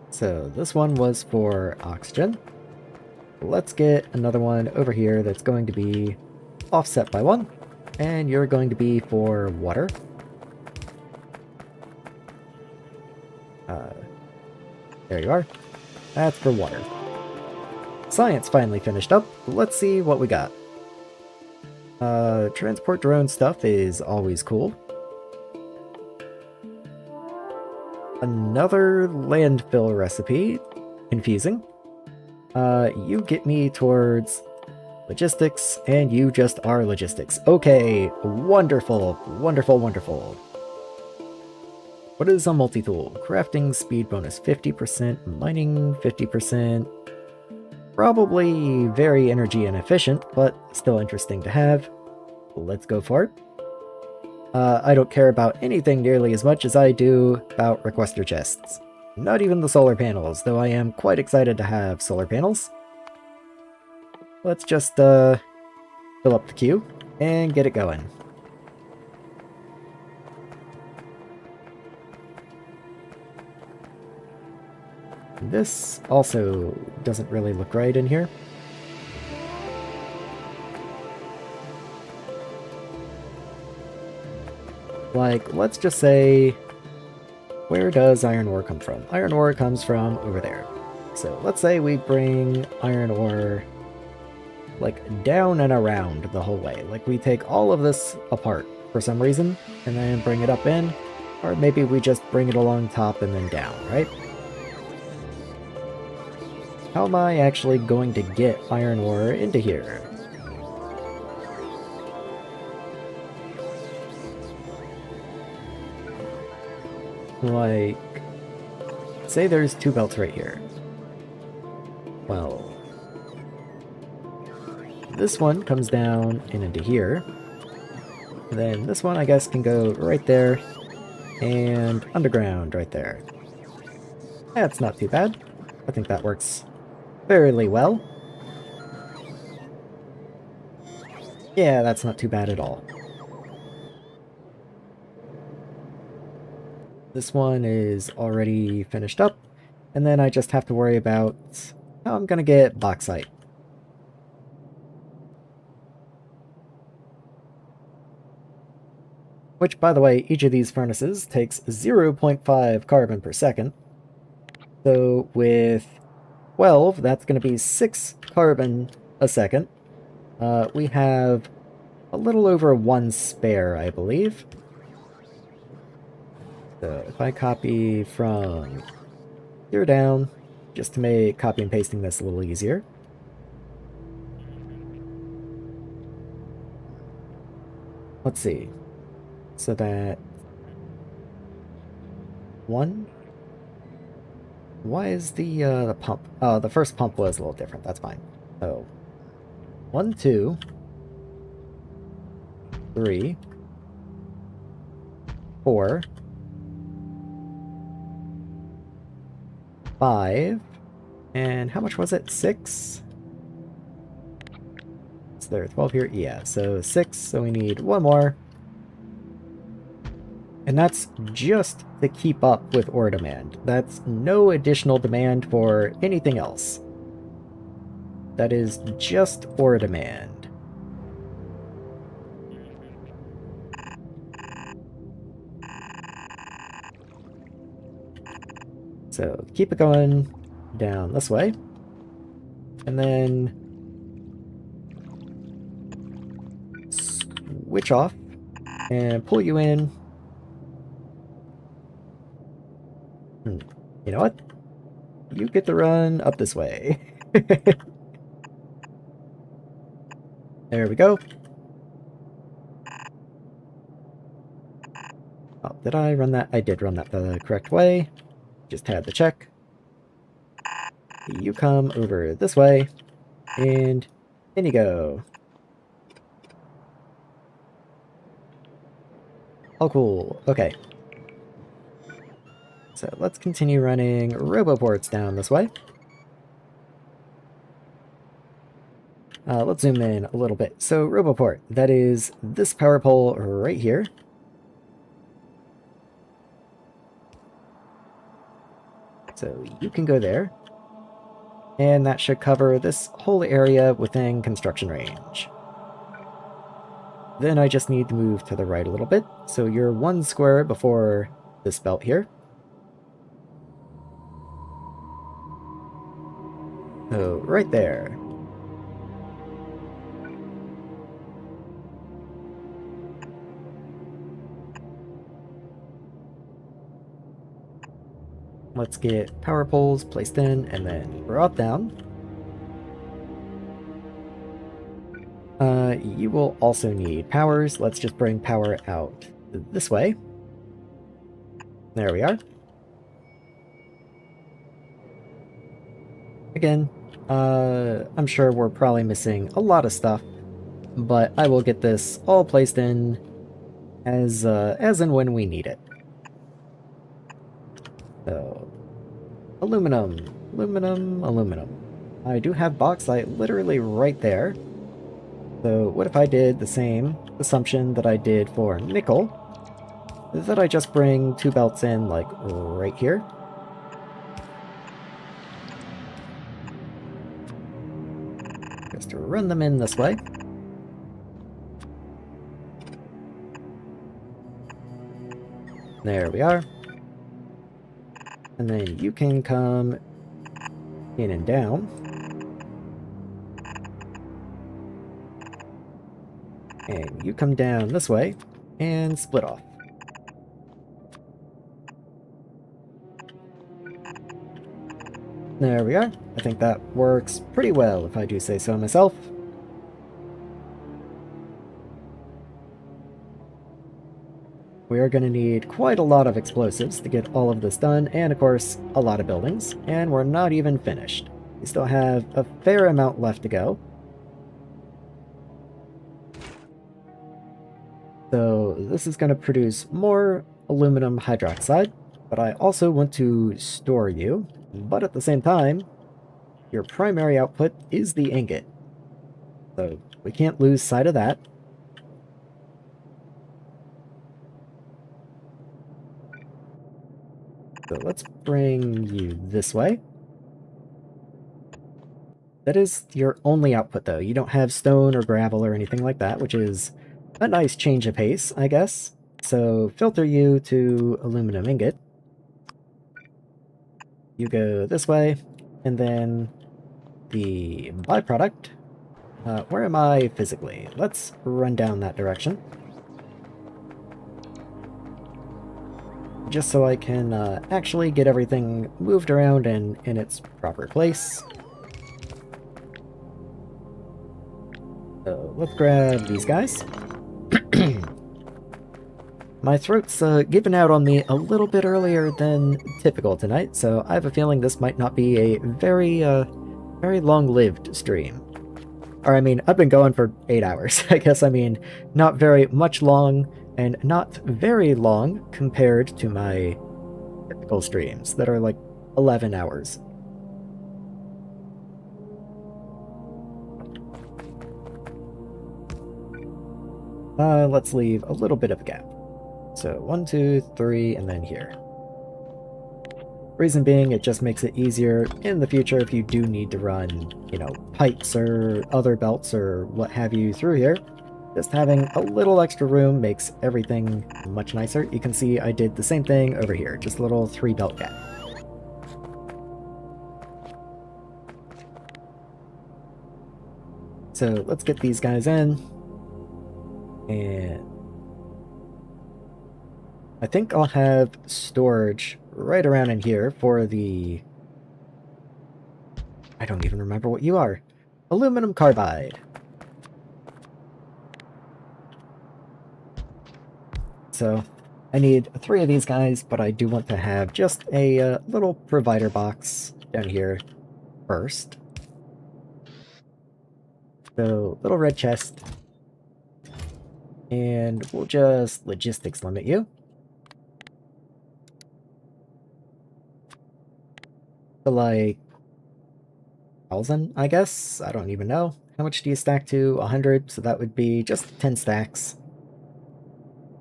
So this one was for oxygen. Let's get another one over here that's going to be offset by one, and you're going to be for water. There you are. That's for water. Science finally finished up. Let's see what we got. Transport drone stuff is always cool. Another landfill recipe. Confusing. You get me towards logistics, and you just are logistics. Okay, wonderful, wonderful, wonderful. What is a multi-tool? Crafting speed bonus 50%, mining 50%. Probably very energy inefficient, but still interesting to have. Let's go for it. I don't care about anything nearly as much as I do about requester chests. Not even the solar panels, though I am quite excited to have solar panels. Let's just fill up the queue and get it going. This also doesn't really look right in here. Like, let's just say, where does iron ore come from? Iron ore comes from over there. So let's say we bring iron ore, like, down and around the whole way. Like, we take all of this apart for some reason, and then bring it up in, or maybe we just bring it along top and then down, right? How am I actually going to get iron ore into here? Like, say there's two belts right here. Well, this one comes down and into here. And then this one, I guess, can go right there. And underground right there. That's not too bad. I think that works fairly well. Yeah, that's not too bad at all. This one is already finished up, and then I just have to worry about how I'm gonna get bauxite. Which, by the way, each of these furnaces takes 0.5 carbon per second. So with 12, that's going to be 6 carbon a second. We have a little over 1 spare, I believe. So if I copy from here down, just to make copy and pasting this a little easier. Let's see. So that 1. Why is the pump? Oh, the first pump was a little different. That's fine. So 1, 2, 3, 4, 5, and how much was it? 6? Is there 12 here? Yeah, so 6, so we need 1 more. And that's just to keep up with ore demand. That's no additional demand for anything else. That is just ore demand. So keep it going down this way. And then switch off and pull you in. You know what? You get to run up this way. There we go. Oh, did I run that? I did run that the correct way. Just had to check. You come over this way, and in you go. Oh, cool. Okay. So let's continue running roboports down this way. Let's zoom in a little bit. So roboport, that is this power pole right here. So you can go there. And that should cover this whole area within construction range. Then I just need to move to the right a little bit. So you're 1 square before this belt here. So right there. Let's get power poles placed in and then brought down. You will also need powers. Let's just bring power out this way. There we are. Again, I'm sure we're probably missing a lot of stuff, but I will get this all placed in as and when we need it. So, aluminum, aluminum, aluminum. I do have bauxite literally right there. So what if I did the same assumption that I did for nickel? Is that I just bring 2 belts in, like, right here? Just to run them in this way. There we are. And then you can come in and down. And you come down this way and split off. There we are. I think that works pretty well, if I do say so myself. We are going to need quite a lot of explosives to get all of this done, and of course, a lot of buildings. And we're not even finished. We still have a fair amount left to go. So this is going to produce more aluminum hydroxide, but I also want to store you. But at the same time, your primary output is the ingot. So we can't lose sight of that. So let's bring you this way. That is your only output though. You don't have stone or gravel or anything like that, which is a nice change of pace, I guess. So filter you to aluminum ingot. You go this way, and then the byproduct. Where am I physically? Let's run down that direction. Just so I can actually get everything moved around and in its proper place. So let's grab these guys. My throat's given out on me a little bit earlier than typical tonight, so I have a feeling this might not be a very long-lived stream. Or, I mean, I've been going for 8 hours. I guess, I mean, not very much long, and not very long compared to my typical streams that are like 11 hours. Let's leave a little bit of a gap. So 1, 2, 3, and then here. Reason being, it just makes it easier in the future if you do need to run, you know, pipes or other belts or what have you through here. Just having a little extra room makes everything much nicer. You can see I did the same thing over here, just a little 3 belt gap. So let's get these guys in. And I think I'll have storage right around in here for the... I don't even remember what you are. Aluminum carbide. So I need 3 of these guys, but I do want to have just a little provider box down here first. So, little red chest. And we'll just logistics limit you. To like 1,000, I guess? I don't even know. How much do you stack to? 100, so that would be just 10 stacks.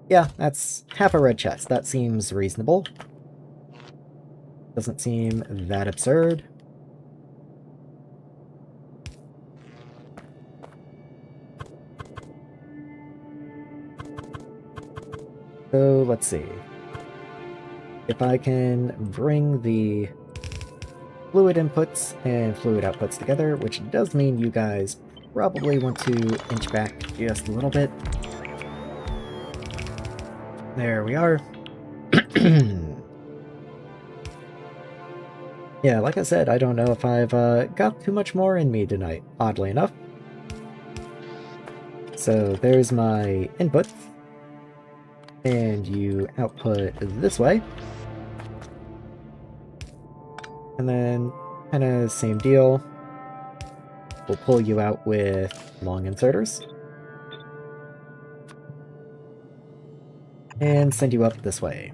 Yeah, that's half a red chest. That seems reasonable. Doesn't seem that absurd. So, let's see. If I can bring the fluid inputs and fluid outputs together, which does mean you guys probably want to inch back just a little bit. There we are. Yeah, like I said, I don't know if I've got too much more in me tonight, oddly enough. So there's my input, and you output this way. And then, kind of same deal. We'll pull you out with long inserters. And send you up this way.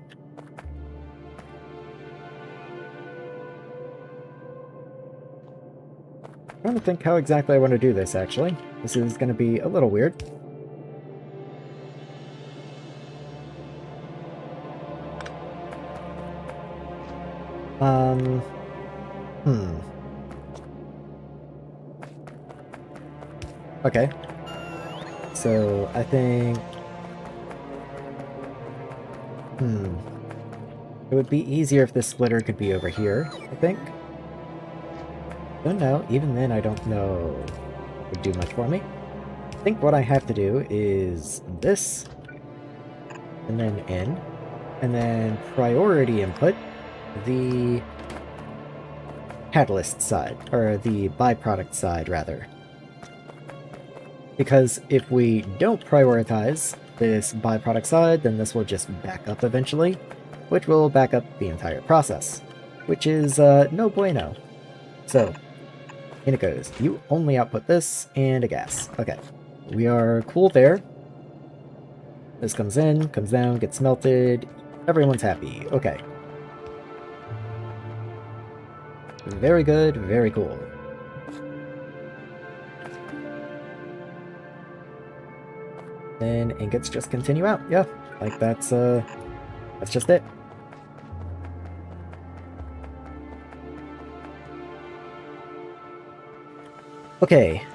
I'm trying to think how exactly I want to do this, actually. This is going to be a little weird. Okay. So, I think... It would be easier if this splitter could be over here, I think. Don't know. Even then, I don't know it would do much for me. I think what I have to do is this, and then in, and then priority input the catalyst side, or the byproduct side, rather. Because if we don't prioritize this byproduct side, then this will just back up eventually, which will back up the entire process, which is no bueno. So, in it goes. You only output this and a gas. Okay. We are cool there. This comes in, comes down, gets melted. Everyone's happy. Okay. Very good, very cool. Then ingots just continue out. Yeah, like that's just it. Okay,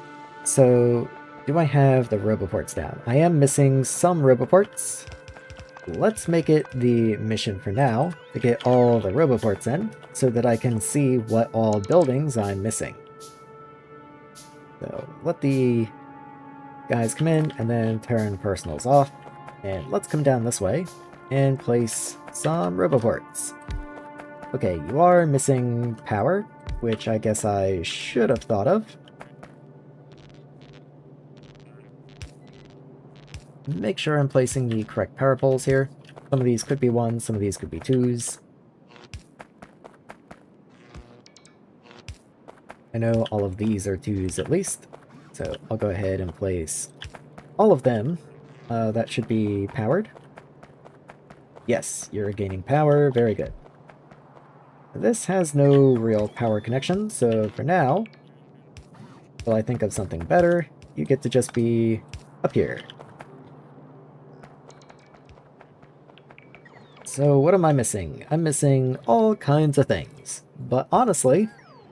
so do I have the roboports down? I am missing some roboports. Let's make it the mission for now to get all the roboports in so that I can see what all buildings I'm missing. So let the guys come in and then turn personals off. And let's come down this way and place some roboports. Okay, you are missing power, which I guess I should have thought of. Make sure I'm placing the correct power poles here. Some of these could be 1s, some of these could be 2s. I know all of these are 2s at least, so I'll go ahead and place all of them. That should be powered. Yes, you're gaining power, very good. This has no real power connection, so for now, until I think of something better, you get to just be up here. So what am I missing? I'm missing all kinds of things, but honestly,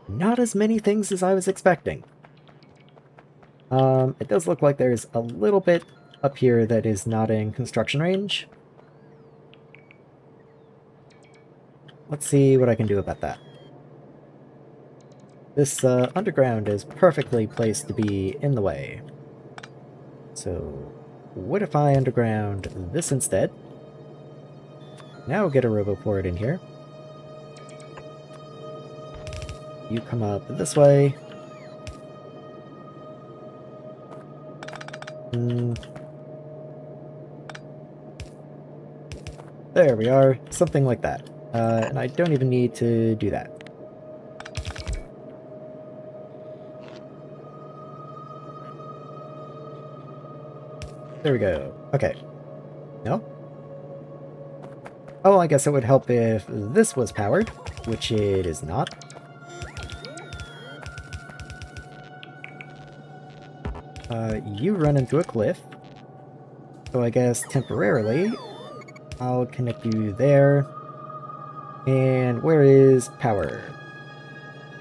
not as many things as I was expecting. It does look like there's a little bit up here that is not in construction range. Let's see what I can do about that. This underground is perfectly placed to be in the way. So what if I underground this instead? Now we'll get a roboport in here. You come up this way. There we are, something like that. And I don't even need to do that. There we go. Okay. No? Oh, I guess it would help if this was powered, which it is not. You run into a cliff. So I guess temporarily, I'll connect you there. And where is power?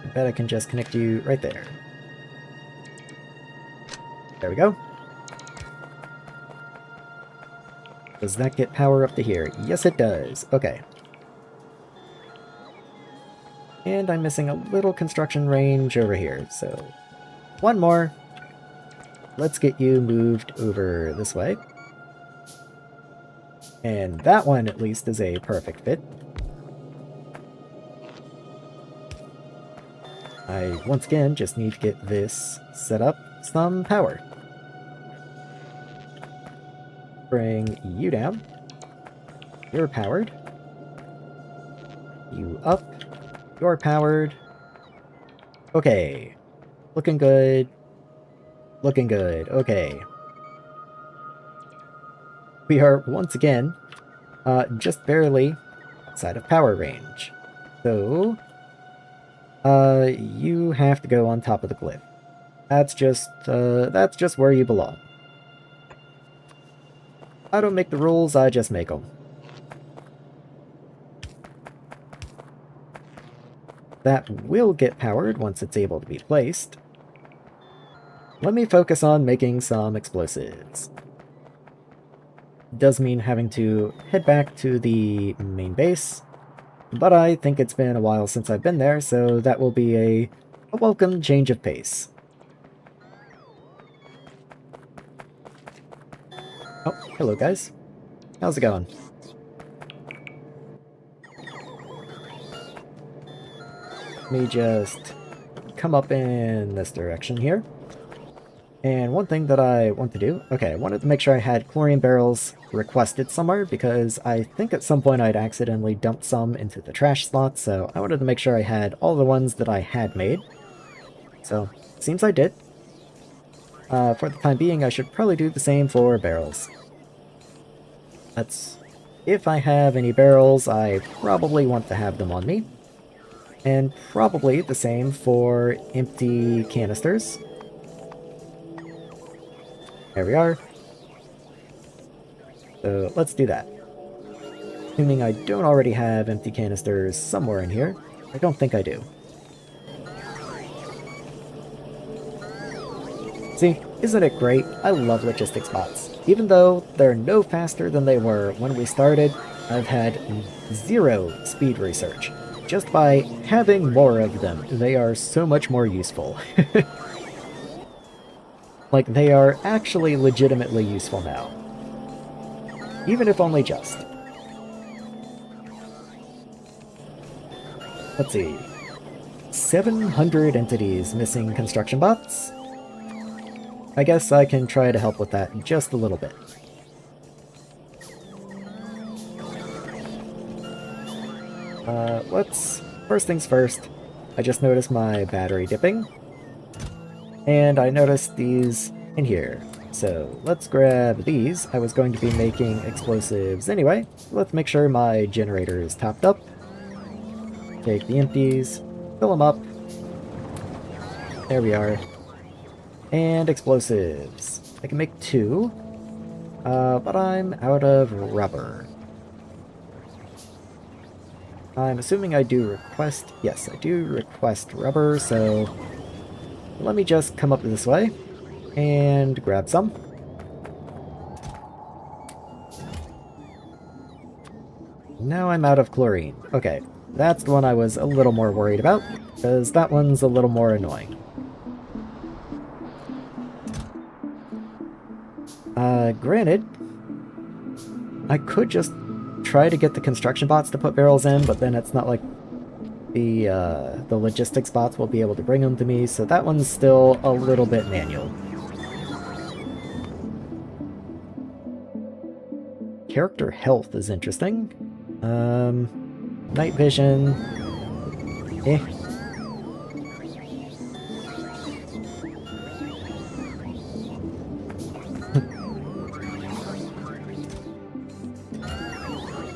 I bet I can just connect you right there. There we go. Does that get power up to here? Yes, it does. Okay. And I'm missing a little construction range over here, so one more. Let's get you moved over this way. And that one, at least, is a perfect fit. I, once again, just need to get this set up some power. Bring you down. You're powered. You up. You're powered. Okay. Looking good. Looking good. Okay. We are, once again, just barely outside of power range. So, you have to go on top of the cliff. That's just where you belong. I don't make the rules, I just make them. That will get powered once it's able to be placed. Let me focus on making some explosives. Does mean having to head back to the main base, but I think it's been a while since I've been there, so that will be a welcome change of pace. Oh, hello guys. How's it going? Let me just come up in this direction here. And one thing that I want to do, okay, I wanted to make sure I had chlorine barrels requested somewhere, because I think at some point I'd accidentally dumped some into the trash slot, so I wanted to make sure I had all the ones that I had made. So, seems I did. For the time being, I should probably do the same for barrels. That's... if I have any barrels, I probably want to have them on me. And probably the same for empty canisters. There we are. So let's do that. Assuming I don't already have empty canisters somewhere in here. I don't think I do. See, isn't it great? I love logistics bots. Even though they're no faster than they were when we started, I've had zero speed research. Just by having more of them, they are so much more useful. Like, they are actually legitimately useful now. Even if only just. Let's see. 700 entities missing construction bots? I guess I can try to help with that just a little bit. First things first, I just noticed my battery dipping. And I noticed these in here. So let's grab these. I was going to be making explosives anyway. Let's make sure my generator is topped up. Take the empties, fill them up. There we are. And explosives. I can make 2, but I'm out of rubber. I'm assuming I do request... yes, I do request rubber, so... let me just come up this way and grab some. Now I'm out of chlorine. Okay, that's the one I was a little more worried about, because that one's a little more annoying. Granted, I could just try to get the construction bots to put barrels in, but then it's not like the logistics bots will be able to bring them to me, so that one's still a little bit manual. character health is interesting. Night vision. Eh.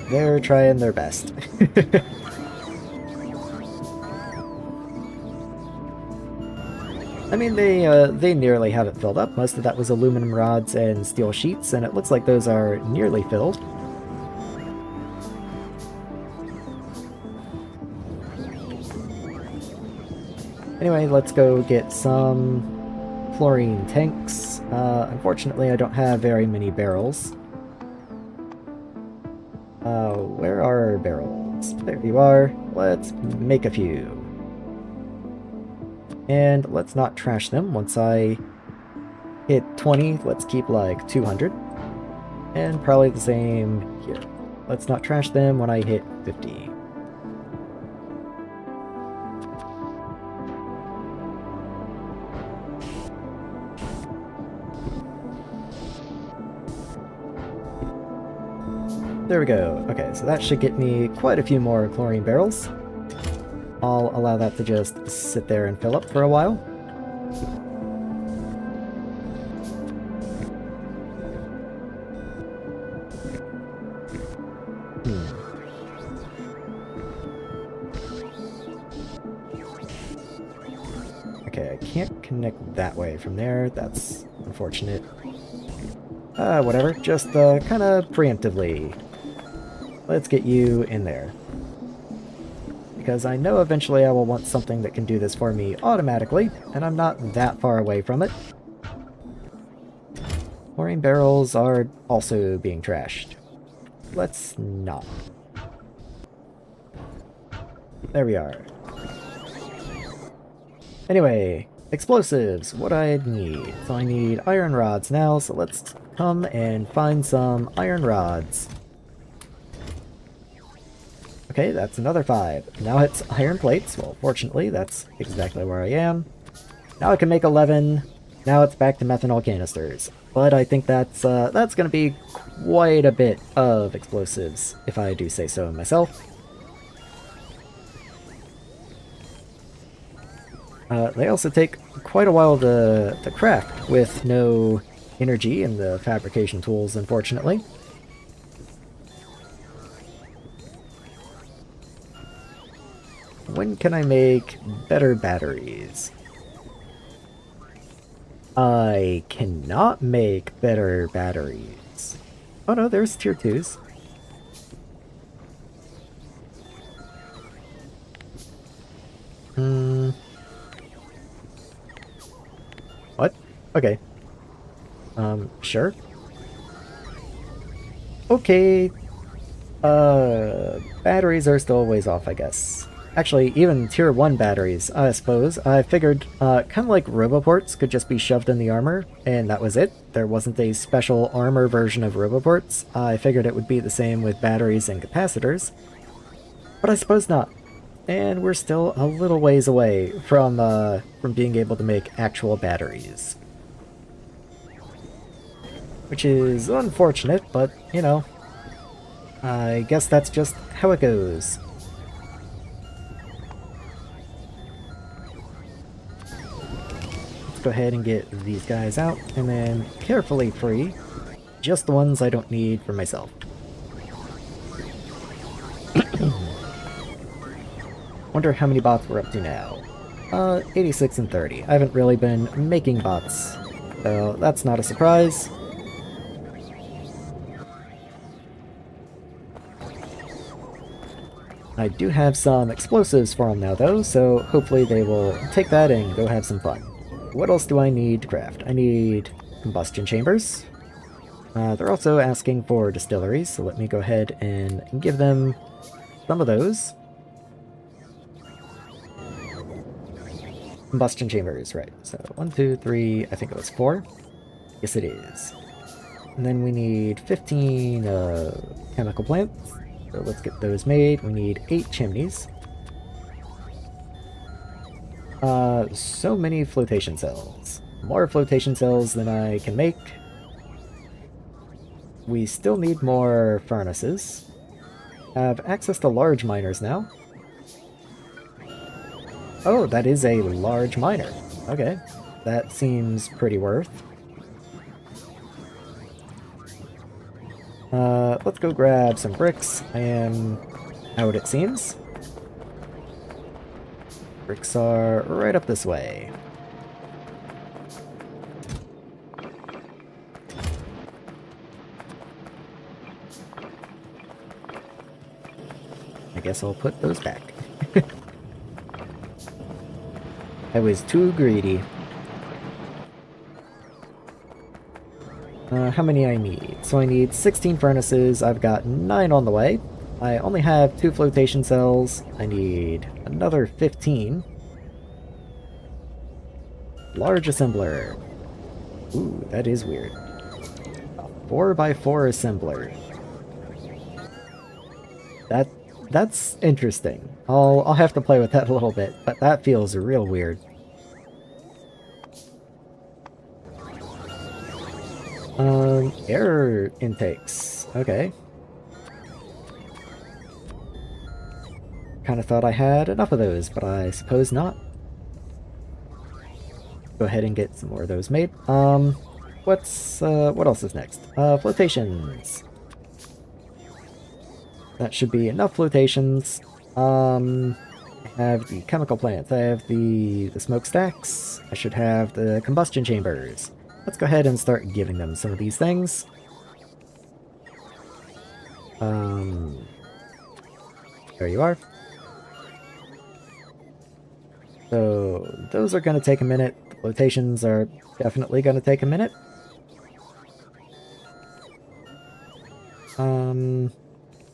They're trying their best. I mean, they nearly have it filled up. Most of that was aluminum rods and steel sheets, and it looks like those are nearly filled. Anyway, let's go get some chlorine tanks. Unfortunately, I don't have very many barrels. Where are our barrels? There you are. Let's make a few. And let's not trash them. Once I hit 20, let's keep like 200. And probably the same here. Let's not trash them when I hit 50. There we go. Okay, so that should get me quite a few more chlorine barrels. I'll allow that to just sit there and fill up for a while. Okay, I can't connect that way from there. That's unfortunate. Whatever. Just kind of preemptively. Let's get you in there. Because I know eventually I will want something that can do this for me automatically, and I'm not that far away from it. Chlorine barrels are also being trashed. Let's not. There we are. Anyway, explosives, what I need. So I need iron rods now, so let's come and find some iron rods. Okay, that's another 5. Now it's iron plates. Well, fortunately, that's exactly where I am. Now I can make 11. Now it's back to methanol canisters. But I think that's going to be quite a bit of explosives, if I do say so myself. They also take quite a while to craft with no energy in the fabrication tools, unfortunately. When can I make better batteries? I cannot make better batteries. Oh no, there's tier 2s. What? Okay. Sure. Okay. Batteries are still a ways off, I guess. Actually, even tier 1 batteries, I suppose. I figured, kind of like Roboports could just be shoved in the armor, and that was it. There wasn't a special armor version of Roboports. I figured it would be the same with batteries and capacitors. But I suppose not. And we're still a little ways away from being able to make actual batteries. Which is unfortunate, but, you know, I guess that's just how it goes. Go ahead and get these guys out, and then carefully free just the ones I don't need for myself. Wonder how many bots we're up to now. 86 and 30. I haven't really been making bots, so that's not a surprise. I do have some explosives for them now though, so hopefully they will take that and go have some fun. What else do I need to craft? I need combustion chambers. They're also asking for distilleries, so let me go ahead and give them some of those. Combustion chambers, right. So 1, 2, 3, I think it was 4. Yes, it is. And then we need 15 chemical plants. So let's get those made. We need 8 chimneys. So many flotation cells. More flotation cells than I can make. we still need more furnaces. Have access to large miners now. Oh, that is a large miner. Okay, that seems pretty worth. Let's go grab some bricks. I am out, it seems. Bricks are right up this way. I guess I'll put those back. I was too greedy. How many I need? So I need 16 furnaces. I've got 9 on the way. I only have 2 flotation cells. I need another 15. Large assembler. Ooh, that is weird. A 4x4 assembler. That's interesting. I'll have to play with that a little bit, but that feels real weird. Air intakes. Okay. Kinda thought I had enough of those, but I suppose not. Go ahead and get some more of those made. What else is next? Flotations. That should be enough flotations. I have the chemical plants. I have the smokestacks. I should have the combustion chambers. Let's go ahead and start giving them some of these things. There you are. So, those are going to take a minute. The flotations are definitely going to take a minute.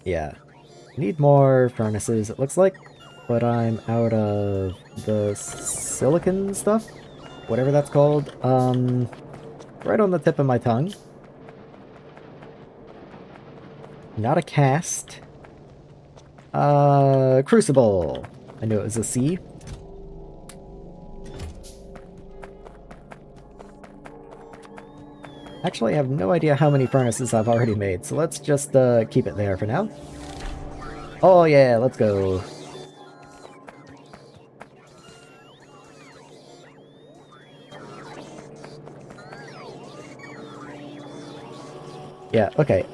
Yeah. Need more furnaces, it looks like. But I'm out of the silicon stuff? Whatever that's called. Right on the tip of my tongue. Not a cast. Crucible. I knew it was a C. Actually, I have no idea how many furnaces I've already made, so let's just keep it there for now. Oh yeah, let's go. Yeah, okay,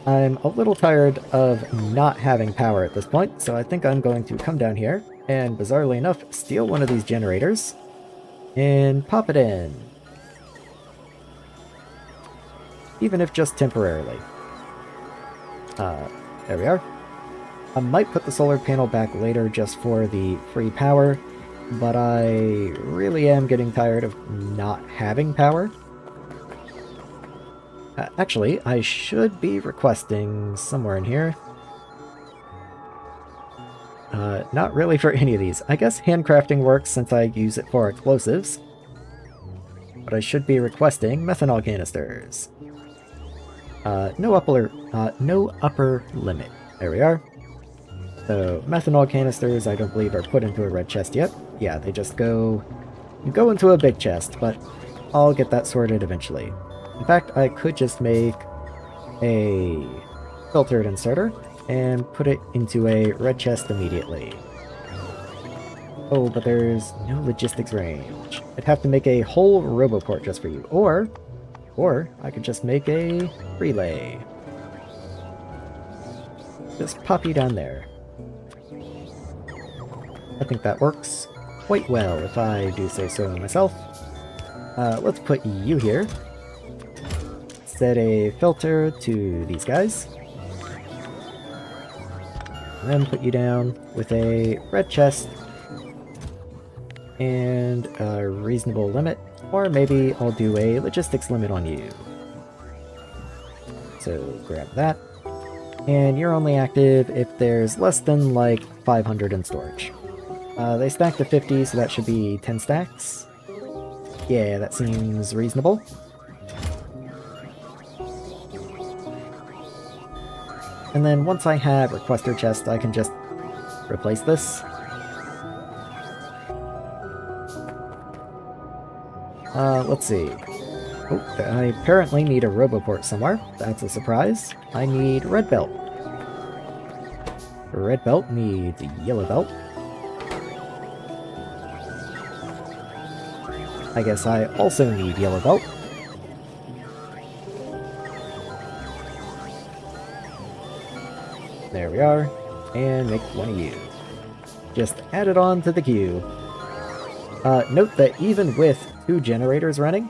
I'm a little tired of not having power at this point, so I think I'm going to come down here and, bizarrely enough, steal one of these generators and pop it in. Even if just temporarily. There we are. I might put the solar panel back later just for the free power, but I really am getting tired of not having power. Actually, I should be requesting somewhere in here. Not really for any of these. I guess handcrafting works since I use it for explosives. But I should be requesting methanol canisters. No upper limit. There we are. So, methanol canisters I don't believe are put into a red chest yet. Yeah, they just go into a big chest, but I'll get that sorted eventually. In fact, I could just make a filtered inserter and put it into a red chest immediately. Oh, but there's no logistics range. I'd have to make a whole roboport just for you, or I could just make a relay. Just pop you down there. I think that works quite well, if I do say so myself. Let's put you here. Set a filter to these guys. And then put you down with a red chest and a reasonable limit. Or maybe I'll do a logistics limit on you. So grab that. And you're only active if there's less than like 500 in storage. They stack to 50, so that should be 10 stacks. Yeah, that seems reasonable. And then once I have requester chest, I can just replace this. Let's see. Oh, I apparently need a Roboport somewhere. That's a surprise. I need red belt. Red belt needs yellow belt. I guess I also need yellow belt. There we are. And make one of you. Just add it on to the queue. Note that even with 2 generators running,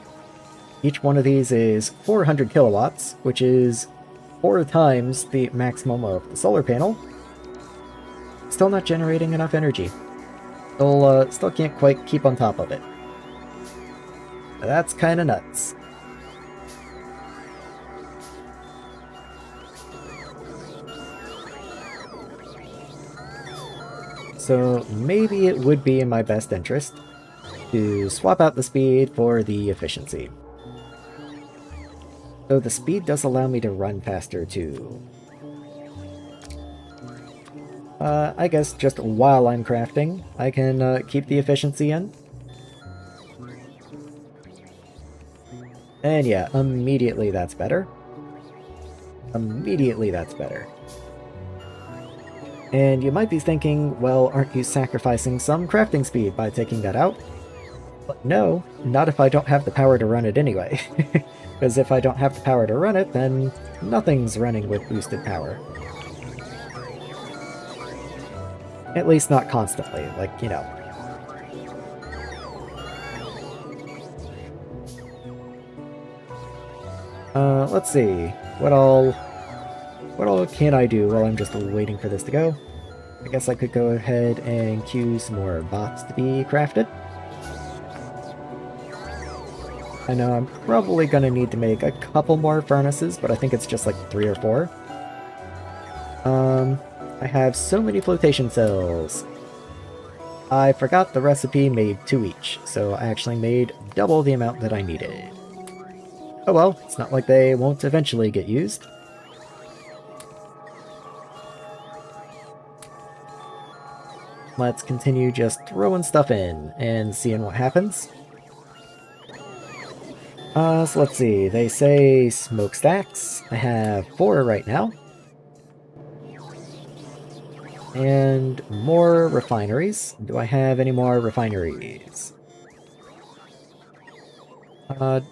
each one of these is 400 kilowatts, which is 4 times the maximum of the solar panel. Still not generating enough energy. Still can't quite keep on top of it. That's kinda nuts. So maybe it would be in my best interest to swap out the speed for the efficiency. Though the speed does allow me to run faster too. I guess just while I'm crafting, I can keep the efficiency in. And yeah, immediately that's better. Immediately that's better. And you might be thinking, well, aren't you sacrificing some crafting speed by taking that out? But no, not if I don't have the power to run it anyway. Because if I don't have the power to run it, then nothing's running with boosted power. At least not constantly, like, you know. Let's see. What all can I do while I'm just waiting for this to go? I guess I could go ahead and queue some more bots to be crafted. I know I'm probably gonna need to make a couple more furnaces, but I think it's just like 3 or 4. I have so many flotation cells. I forgot the recipe made 2 each, so I actually made double the amount that I needed. Oh well, it's not like they won't eventually get used. Let's continue just throwing stuff in and seeing what happens. So let's see, they say smokestacks. I have 4 right now. And more refineries. Do I have any more refineries?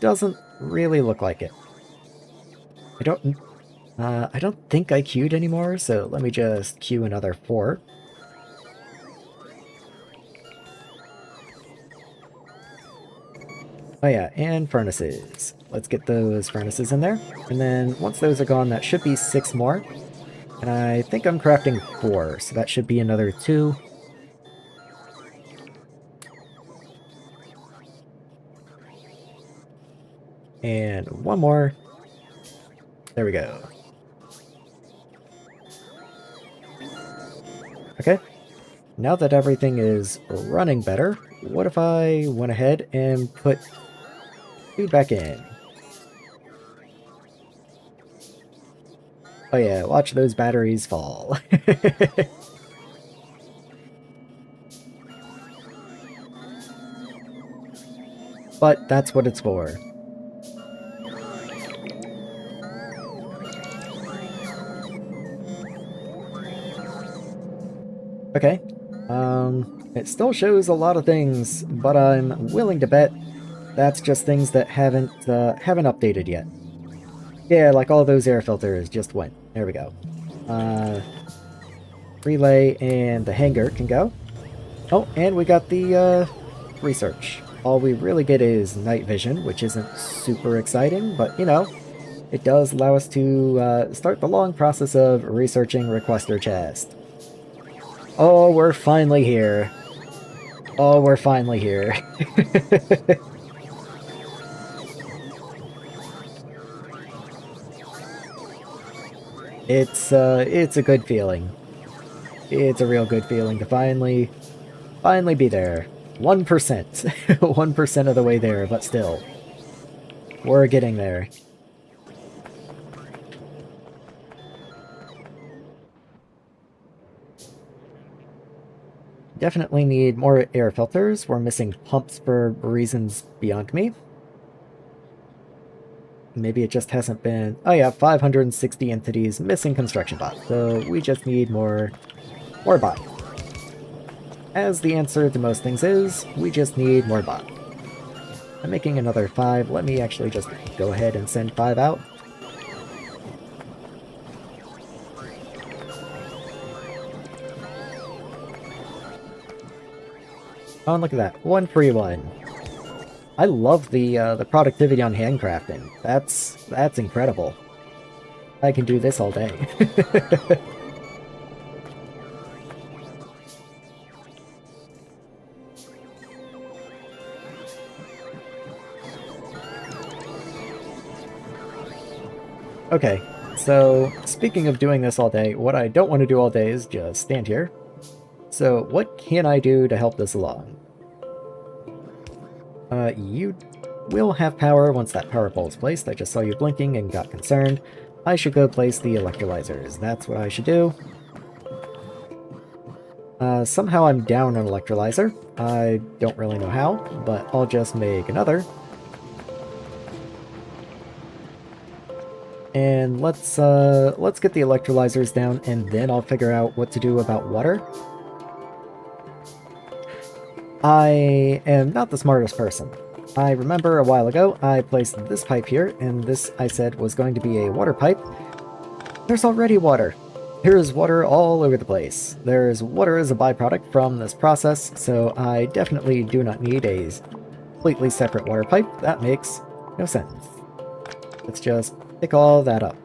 Doesn't really look like it. I don't think I queued anymore, so let me just queue another 4. Oh yeah, and furnaces. Let's get those furnaces in there. And then once those are gone, that should be 6 more. And I think I'm crafting 4, so that should be another 2. And 1 more. There we go. Okay. Now that everything is running better, what if I went ahead and put food back in? Oh yeah, watch those batteries fall. But that's what it's for. Okay. It still shows a lot of things, but I'm willing to bet that's just things that haven't updated yet. Yeah, like all those air filters just went. There we go. Relay and the hangar can go. Oh, and we got the research. All we really get is night vision, which isn't super exciting, but you know, it does allow us to start the long process of researching Requester Chest. Oh, we're finally here. Oh, we're finally here. It's a good feeling. It's a real good feeling to finally be there. 1%. 1% of the way there, but still. We're getting there. Definitely need more air filters. We're missing pumps for reasons beyond me. Maybe it just hasn't been... Oh yeah, 560 entities, missing construction bot. So we just need more bot. As the answer to most things is, we just need more bot. I'm making another 5. Let me actually just go ahead and send 5 out. Oh, and look at that. 1 free one. I love the productivity on handcrafting. That's incredible. I can do this all day. Okay, so speaking of doing this all day, what I don't want to do all day is just stand here. So what can I do to help this along? You will have power once that power pole is placed. I just saw you blinking and got concerned. I should go place the electrolyzers. That's what I should do. Somehow I'm down an electrolyzer. I don't really know how, but I'll just make another. And let's get the electrolyzers down, and then I'll figure out what to do about water. I am not the smartest person. I remember a while ago I placed this pipe here, and this I said was going to be a water pipe. There's already water. There's water all over the place. There's water as a byproduct from this process, so I definitely do not need a completely separate water pipe. That makes no sense. Let's just pick all that up.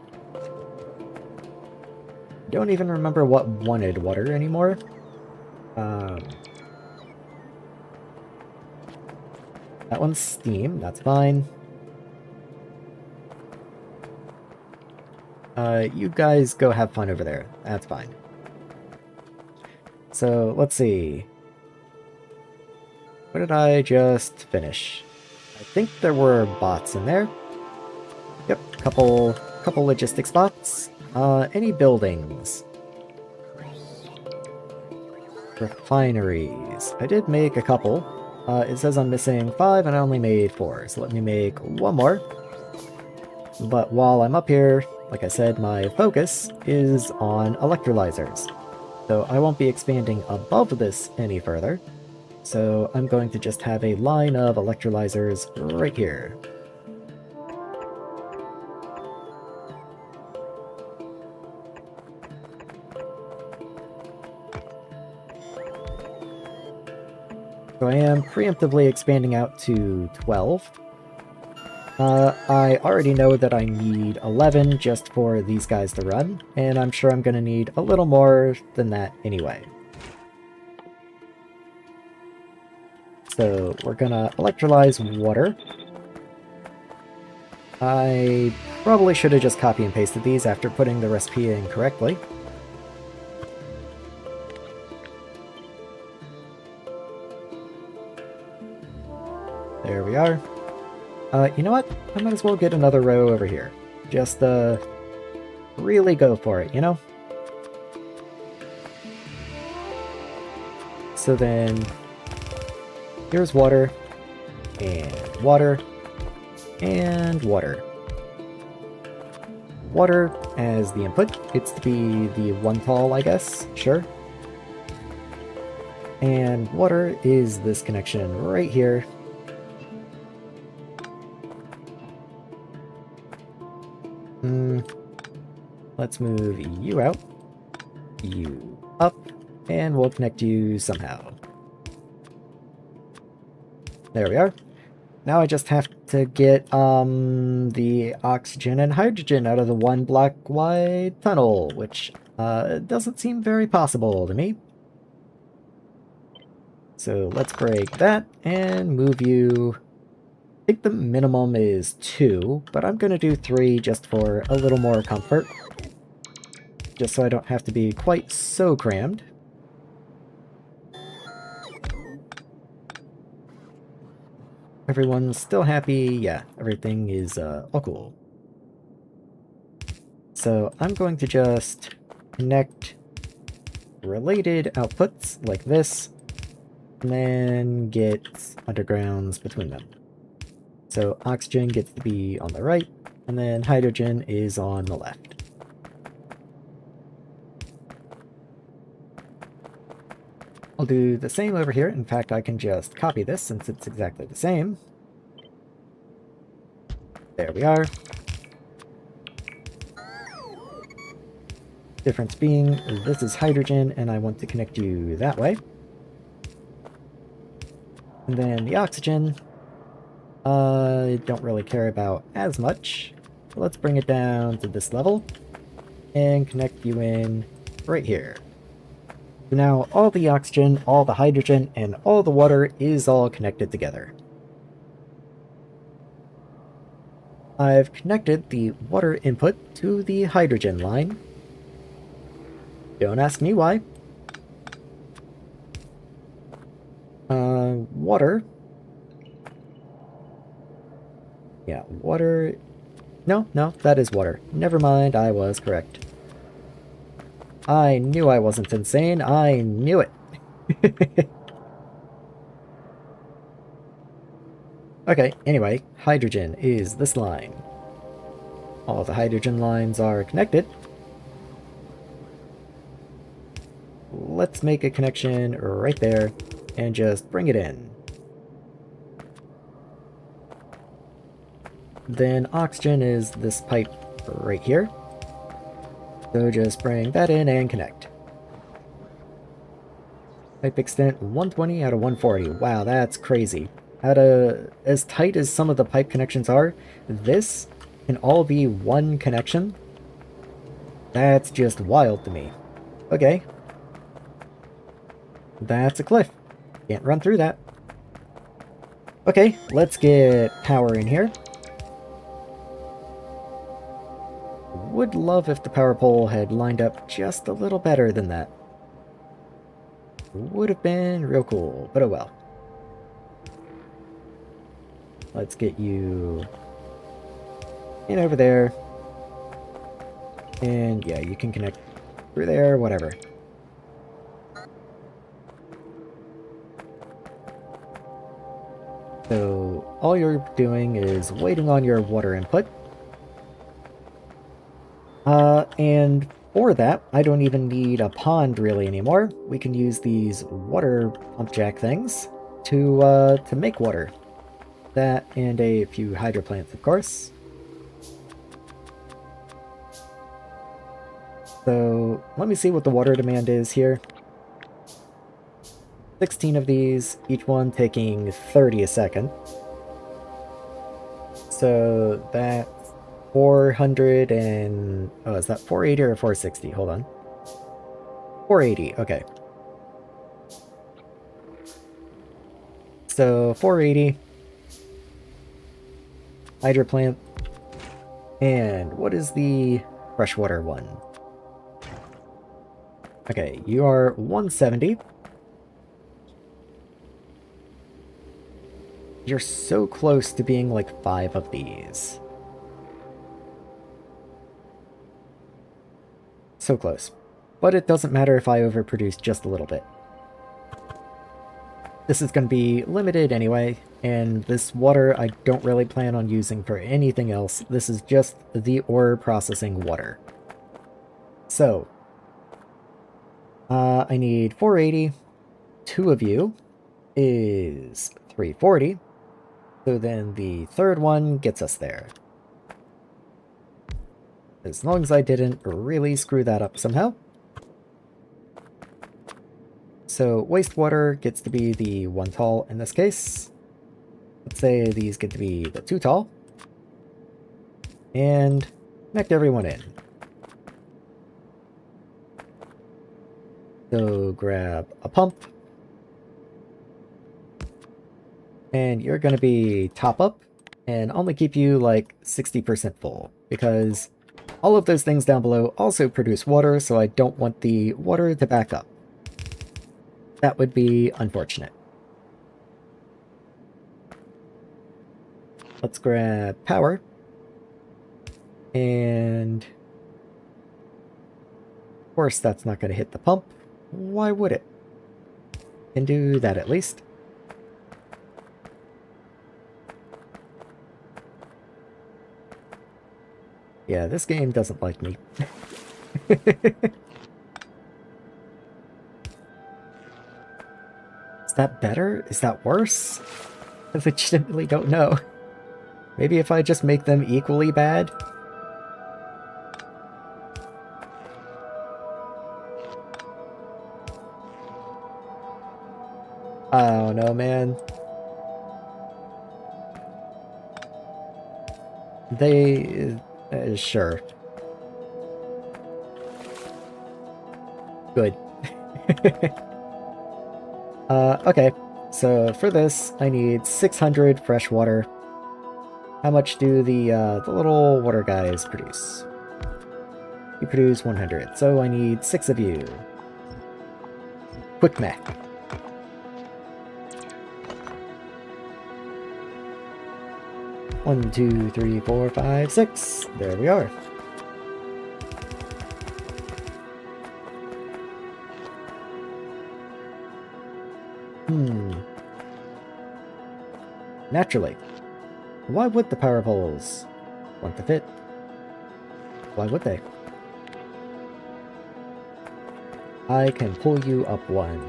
Don't even remember what wanted water anymore. That one's steam, that's fine. You guys go have fun over there. That's fine. So, let's see. What did I just finish? I think there were bots in there. Yep, couple logistics bots. Any buildings? Refineries. I did make a couple. It says I'm missing 5 and I only made 4, so let me make 1 more. But while I'm up here, like I said, my focus is on electrolyzers. So I won't be expanding above this any further. So I'm going to just have a line of electrolyzers right here. So I am preemptively expanding out to 12. I already know that I need 11 just for these guys to run, and I'm sure I'm going to need a little more than that anyway. So we're going to electrolyze water. I probably should have just copy and pasted these after putting the recipe in correctly. There we are. You know what? I might as well get another row over here. Just, really go for it, you know? So then, here's water, and water, and water. Water as the input. It's to be the 1 tall, I guess. Sure. And water is this connection right here. Let's move you out, you up, and we'll connect you somehow. There we are. Now I just have to get the oxygen and hydrogen out of the 1 block wide tunnel, which doesn't seem very possible to me. So let's break that and move you. I think the minimum is 2, but I'm going to do 3 just for a little more comfort. Just so I don't have to be quite so crammed. Everyone's still happy. Yeah, everything is all cool. So I'm going to just connect related outputs like this, and then get undergrounds between them. So oxygen gets to be on the right, And then hydrogen is on the left. I'll do the same over here. In fact, I can just copy this since it's exactly the same. There we are. Difference being, this is hydrogen, and I want to connect you that way. And then the oxygen, I don't really care about as much. Let's bring it down to this level, and connect you in right here. So now all the oxygen, all the hydrogen, and all the water is all connected together. I've connected the water input to the hydrogen line. Don't ask me why. Water. Yeah, water. No, that is water. Never mind, I was correct. I knew I wasn't insane. I knew it. Okay, anyway, hydrogen is this line. All the hydrogen lines are connected. Let's make a connection right there and just bring it in. Then oxygen is this pipe right here. So just bring that in and connect. Pipe extent 120 out of 140. Wow, that's crazy. As tight as some of the pipe connections are, this can all be one connection. That's just wild to me. Okay. That's a cliff. Can't run through that. Okay, let's get power in here. Would love if the power pole had lined up just a little better than that. Would have been real cool, but oh well. Let's get you in over there. And yeah, you can connect through there, whatever. So all you're doing is waiting on your water input. And for that, I don't even need a pond really anymore. We can use these water pump jack things to make water. That and a few hydro plants, of course. So let me see what the water demand is here. 16 of these, each one taking 30 a second. So that's 400 and... oh, is that 480 or 460? Hold on. 480, okay. So 480. Hydro plant. And what is the freshwater one? Okay, you are 170. You're so close to being like 5 of these. So close. But it doesn't matter if I overproduce just a little bit. This is going to be limited anyway, and this water I don't really plan on using for anything else. This is just the ore processing water. So, I need 480. 2 of you is 340. So then the third one gets us there. As long as I didn't really screw that up somehow. So wastewater gets to be the 1 tall in this case. Let's say these get to be the 2 tall. And connect everyone in. So grab a pump. And you're going to be top up and only keep you like 60% full because all of those things down below also produce water, so I don't want the water to back up. That would be unfortunate. Let's grab power. And of course that's not going to hit the pump. Why would it? Can do that at least. Yeah, this game doesn't like me. Is that better? Is that worse? I legitimately don't know. Maybe if I just make them equally bad? I don't know, man. They... sure. Good. Okay. So for this, I need 600 fresh water. How much do the little water guys produce? You produce 100, so I need 6 of you. Quick math. One, two, three, four, five, 6. There we are. Naturally. Why would the power poles want to fit? Why would they? I can pull you up one.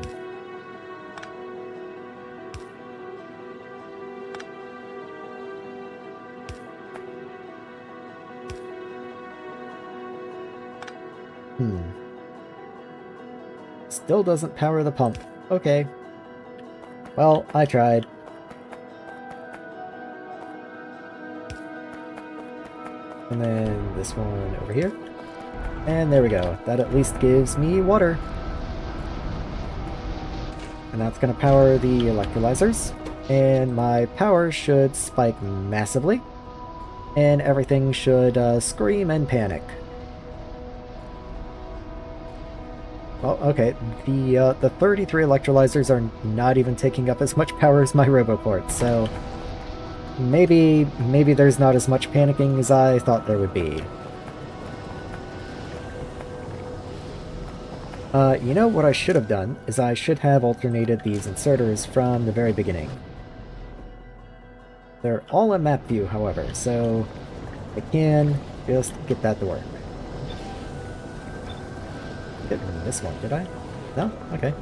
Still doesn't power the pump. Okay. Well, I tried. And then this one over here. And there we go. That at least gives me water. And that's going to power the electrolyzers. And my power should spike massively. And everything should scream and panic. Well, okay. The 33 electrolyzers are not even taking up as much power as my Roboport, so... Maybe there's not as much panicking as I thought there would be. You know what I should have done is I should have alternated these inserters from the very beginning. They're all in map view, however, so I can just get that to work. Didn't miss one, did I? No? Okay.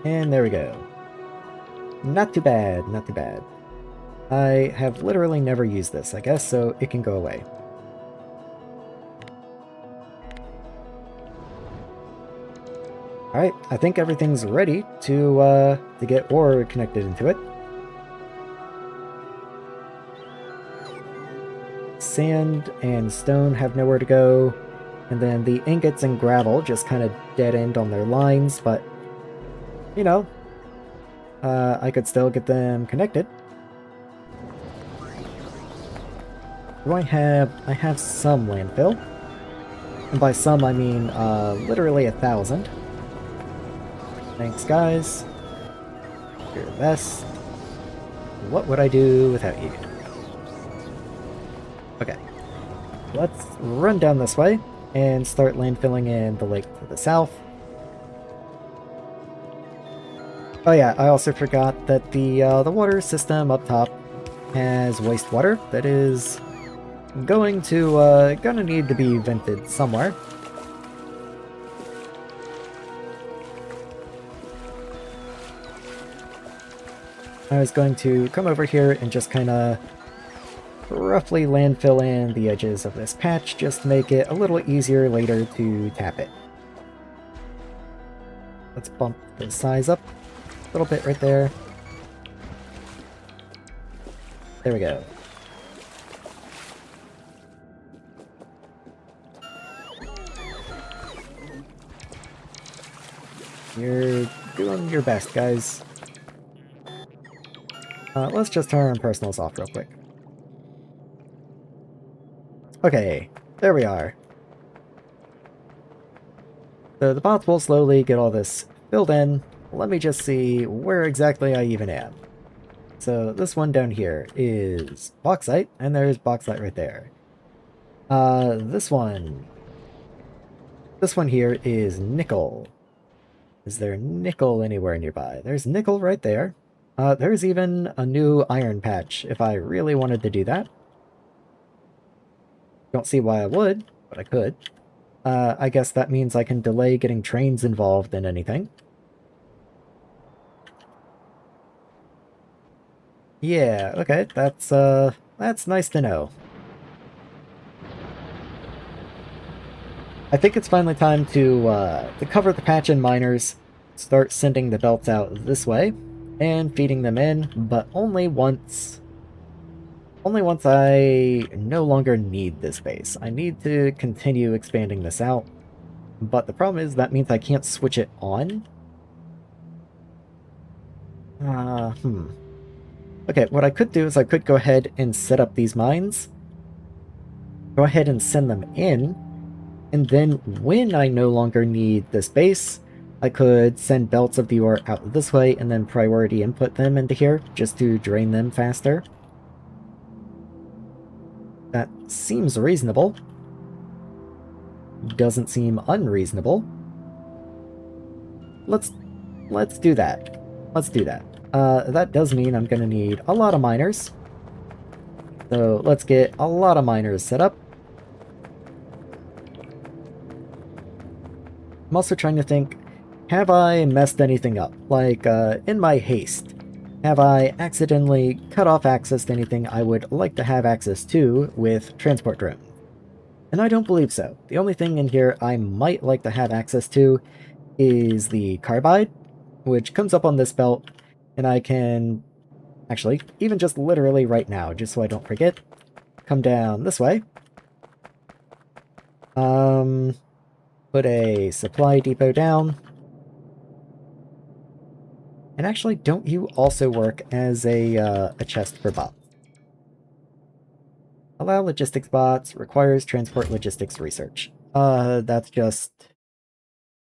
And there we go. Not too bad, not too bad. I have literally never used this, I guess, so it can go away. Alright, I think everything's ready to get ore connected into it. Sand and stone have nowhere to go, and then the ingots and gravel just kind of dead end on their lines, but you know, I could still get them connected. Do I have some landfill. And by some, I mean, literally 1,000. Thanks, guys. You're the best. What would I do without you? Okay. Let's run down this way and start landfilling in the lake to the south. Oh yeah, I also forgot that the water system up top has wastewater that is gonna need to be vented somewhere. I was going to come over here and just kind of roughly landfill in the edges of this patch just to make it a little easier later to tap it. Let's bump the size up a little bit right there. There we go. You're doing your best, guys. Let's just turn personals off real quick. Okay, there we are. So the bots will slowly get all this filled in. Let me just see where exactly I even am. So this one down here is bauxite, and there's bauxite right there. This one here is nickel. Is there nickel anywhere nearby? There's nickel right there. There's even a new iron patch if I really wanted to do that. Don't see why I would, but I could. I guess that means I can delay getting trains involved in anything. Yeah, okay, that's nice to know. I think it's finally time to cover the patch in miners, start sending the belts out this way, and feeding them in, but only once I no longer need this base. I need to continue expanding this out, but the problem is that means I can't switch it on. Okay, what I could do is I could go ahead and set up these mines, go ahead and send them in, and then when I no longer need this base, I could send belts of the ore out this way and then priority input them into here just to drain them faster. That seems reasonable. Doesn't seem unreasonable. Let's do that. Let's do that. That does mean I'm gonna need a lot of miners. So let's get a lot of miners set up. I'm also trying to think, have I messed anything up? Like, in my haste, have I accidentally cut off access to anything I would like to have access to with transport drones? And I don't believe so. The only thing in here I might like to have access to is the carbide, which comes up on this belt, and I can, actually, even just literally right now, just so I don't forget, come down this way. Put a supply depot down. And actually, don't you also work as a chest for bots? Allow logistics bots, requires transport logistics research. That's just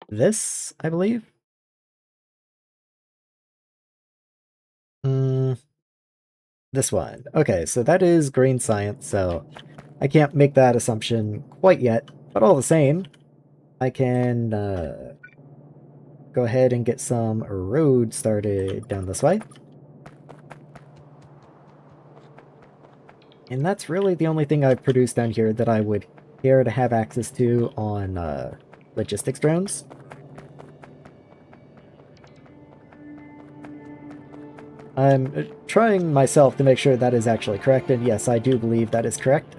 this, I believe? This one. Okay, so that is green science, so I can't make that assumption quite yet, but all the same, I can go ahead and get some road started down this way. And that's really the only thing I've produced down here that I would care to have access to on logistics drones. I'm trying myself to make sure that is actually correct, and yes, I do believe that is correct.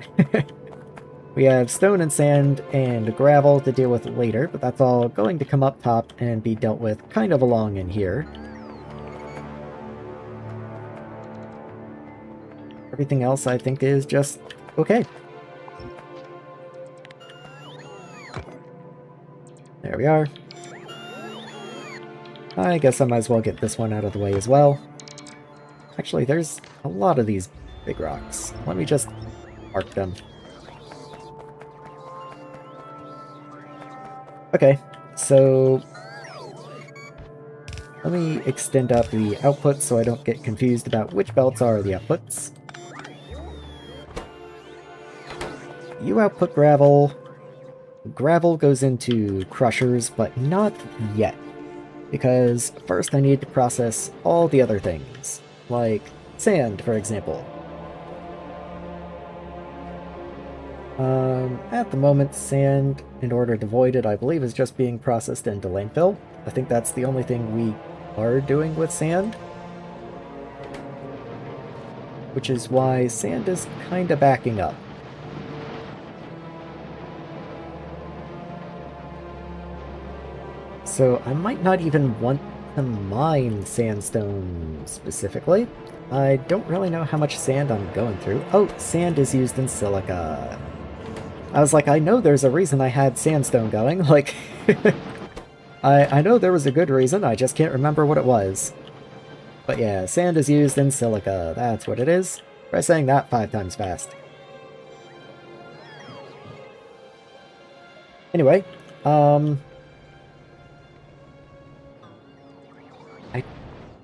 We have stone and sand and gravel to deal with later, but that's all going to come up top and be dealt with kind of along in here. Everything else I think is just okay. There we are. I guess I might as well get this one out of the way as well. Actually, there's a lot of these big rocks. Let me just mark them. Okay, so let me extend out the outputs so I don't get confused about which belts are the outputs. You output gravel. Gravel goes into crushers, but not yet. Because first I need to process all the other things. Like sand, for example. At the moment, sand, in order to void it, I believe is just being processed into landfill. I think that's the only thing we are doing with sand. Which is why sand is kinda backing up. So I might not even want to mine sandstone specifically. I don't really know how much sand I'm going through. Oh, sand is used in silica. I was like, I know there's a reason I had sandstone going. Like, I know there was a good reason, I just can't remember what it was. But yeah, sand is used in silica. That's what it is. Try saying that 5 times fast. Anyway,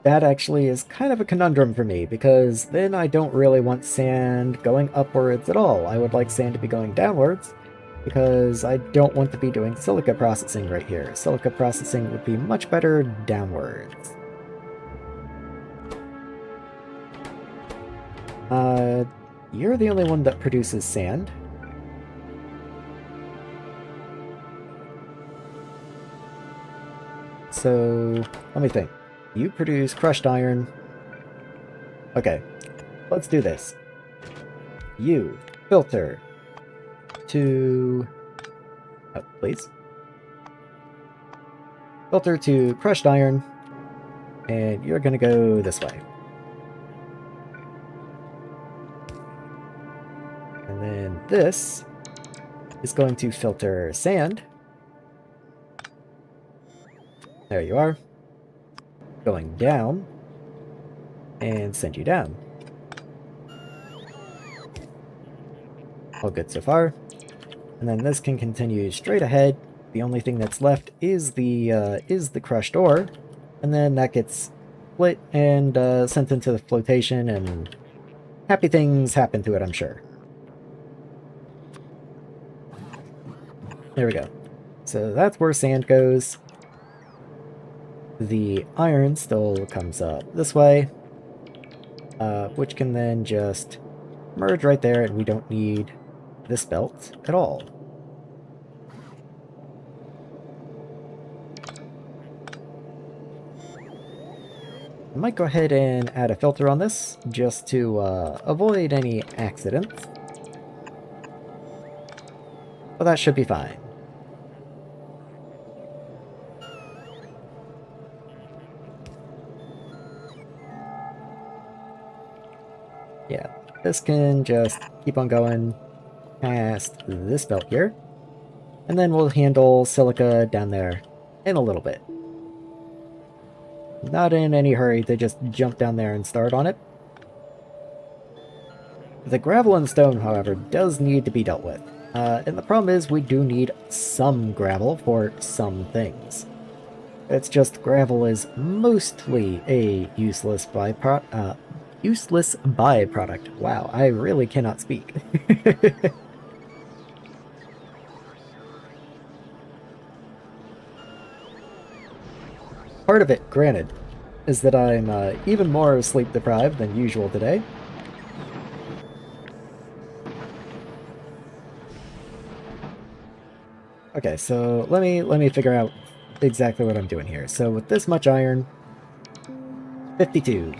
that actually is kind of a conundrum for me, because then I don't really want sand going upwards at all. I would like sand to be going downwards, because I don't want to be doing silica processing right here. Silica processing would be much better downwards. You're the only one that produces sand. So, let me think. You produce crushed iron. Okay, let's do this. You filter to... Oh, please. Filter to crushed iron, and you're gonna go this way. And then this is going to filter sand. There you are. Going down, and send you down. All good so far. And then this can continue straight ahead. The only thing that's left is the crushed ore, and then that gets split and sent into the flotation, and happy things happen to it, I'm sure. There we go. So that's where sand goes. The iron still comes up this way, which can then just merge right there, and we don't need this belt at all. I might go ahead and add a filter on this, just to avoid any accidents. But that should be fine. Yeah, this can just keep on going past this belt here. And then we'll handle silica down there in a little bit. Not in any hurry to just jump down there and start on it. The gravel and stone, however, does need to be dealt with. And the problem is we do need some gravel for some things. It's just gravel is mostly a useless byproduct. Wow, I really cannot speak. Part of it, granted, is that I'm even more sleep deprived than usual today. Okay, so let me figure out exactly what I'm doing here. So with this much iron, 52.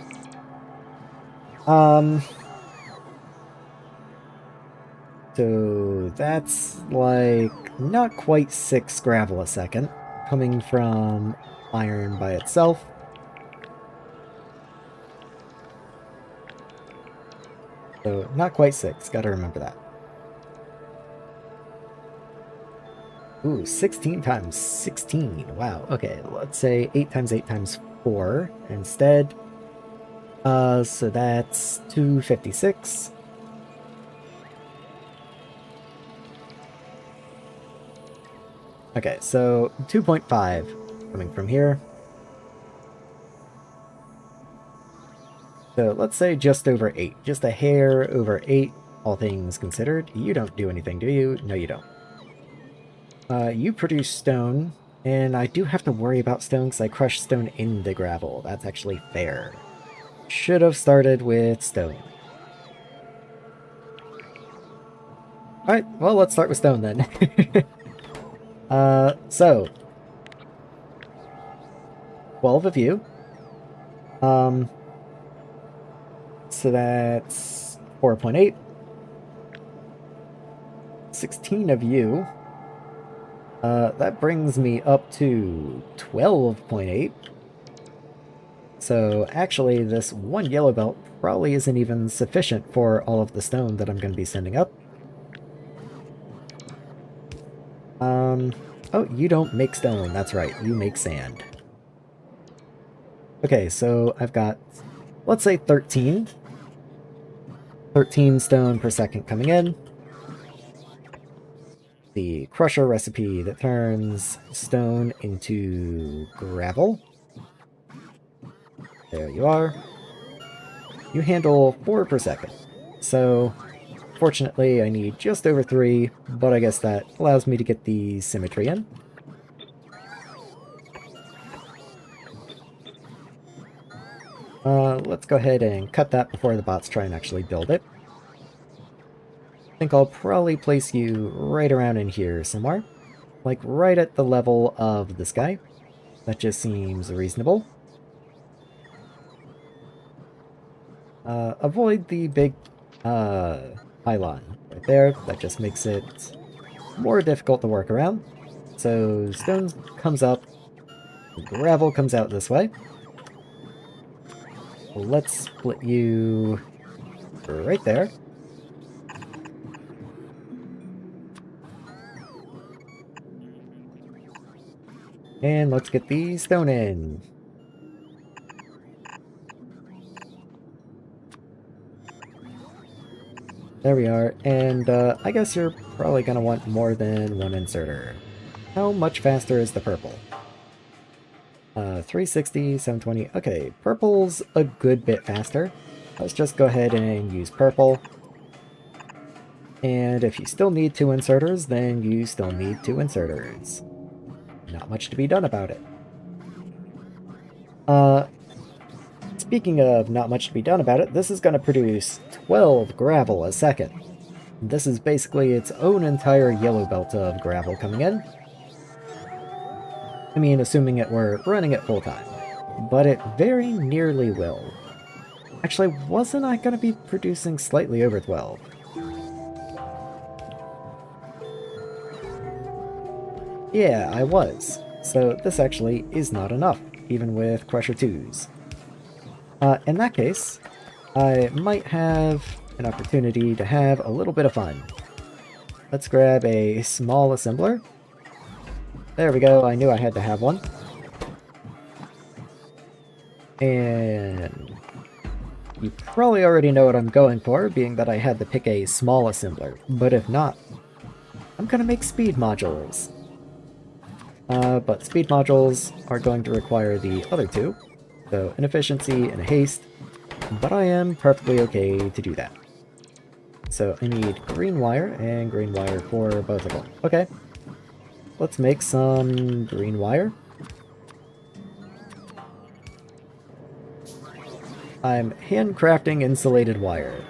So that's like not quite 6 gravel a second coming from iron by itself. So not quite 6, gotta remember that. Ooh, 16 times 16. Wow, okay, let's say 8 times 8 times 4 instead. So that's 256. Okay, so 2.5 coming from here. So let's say just over 8. Just a hair over 8, all things considered. You don't do anything, do you? No, you don't. You produce stone, and I do have to worry about stone because I crush stone into gravel. That's actually fair. Should have started with stone. Alright, well, let's start with stone then. So 12 of you. So that's 4.8. 16 of you. That brings me up to 12.8. So actually this one yellow belt probably isn't even sufficient for all of the stone that I'm going to be sending up. Oh, you don't make stone, that's right, you make sand. Okay, so I've got, let's say 13. 13 stone per second coming in. The crusher recipe that turns stone into gravel. There you are. You handle 4 per second. So Unfortunately, I need just over 3, but I guess that allows me to get the symmetry in. Let's go ahead and cut that before the bots try and actually build it. I think I'll probably place you right around in here somewhere. Like right at the level of this guy. That just seems reasonable. Avoid the big pylon right there. That just makes it more difficult to work around. So stone comes up, gravel comes out this way. Let's split you right there. And let's get the stone in. There we are, and I guess you're probably going to want more than one inserter. How much faster is the purple? 360, 720. Okay, purple's a good bit faster. Let's just go ahead and use purple. And if you still need 2 inserters, then you still need 2 inserters. Not much to be done about it. Speaking of not much to be done about it, this is going to produce 12 gravel a second. This is basically its own entire yellow belt of gravel coming in. I mean, assuming it were running at full time. But it very nearly will. Actually, wasn't I going to be producing slightly over 12? Yeah, I was. So this actually is not enough, even with Crusher 2s. In that case, I might have an opportunity to have a little bit of fun. Let's grab a small assembler. There we go, I knew I had to have one. And you probably already know what I'm going for, being that I had to pick a small assembler. But if not, I'm gonna make speed modules. But speed modules are going to require the other 2. So an efficiency and a haste, but I am perfectly okay to do that. So I need green wire and green wire for both of them. Okay, let's make some green wire. I'm handcrafting insulated wire.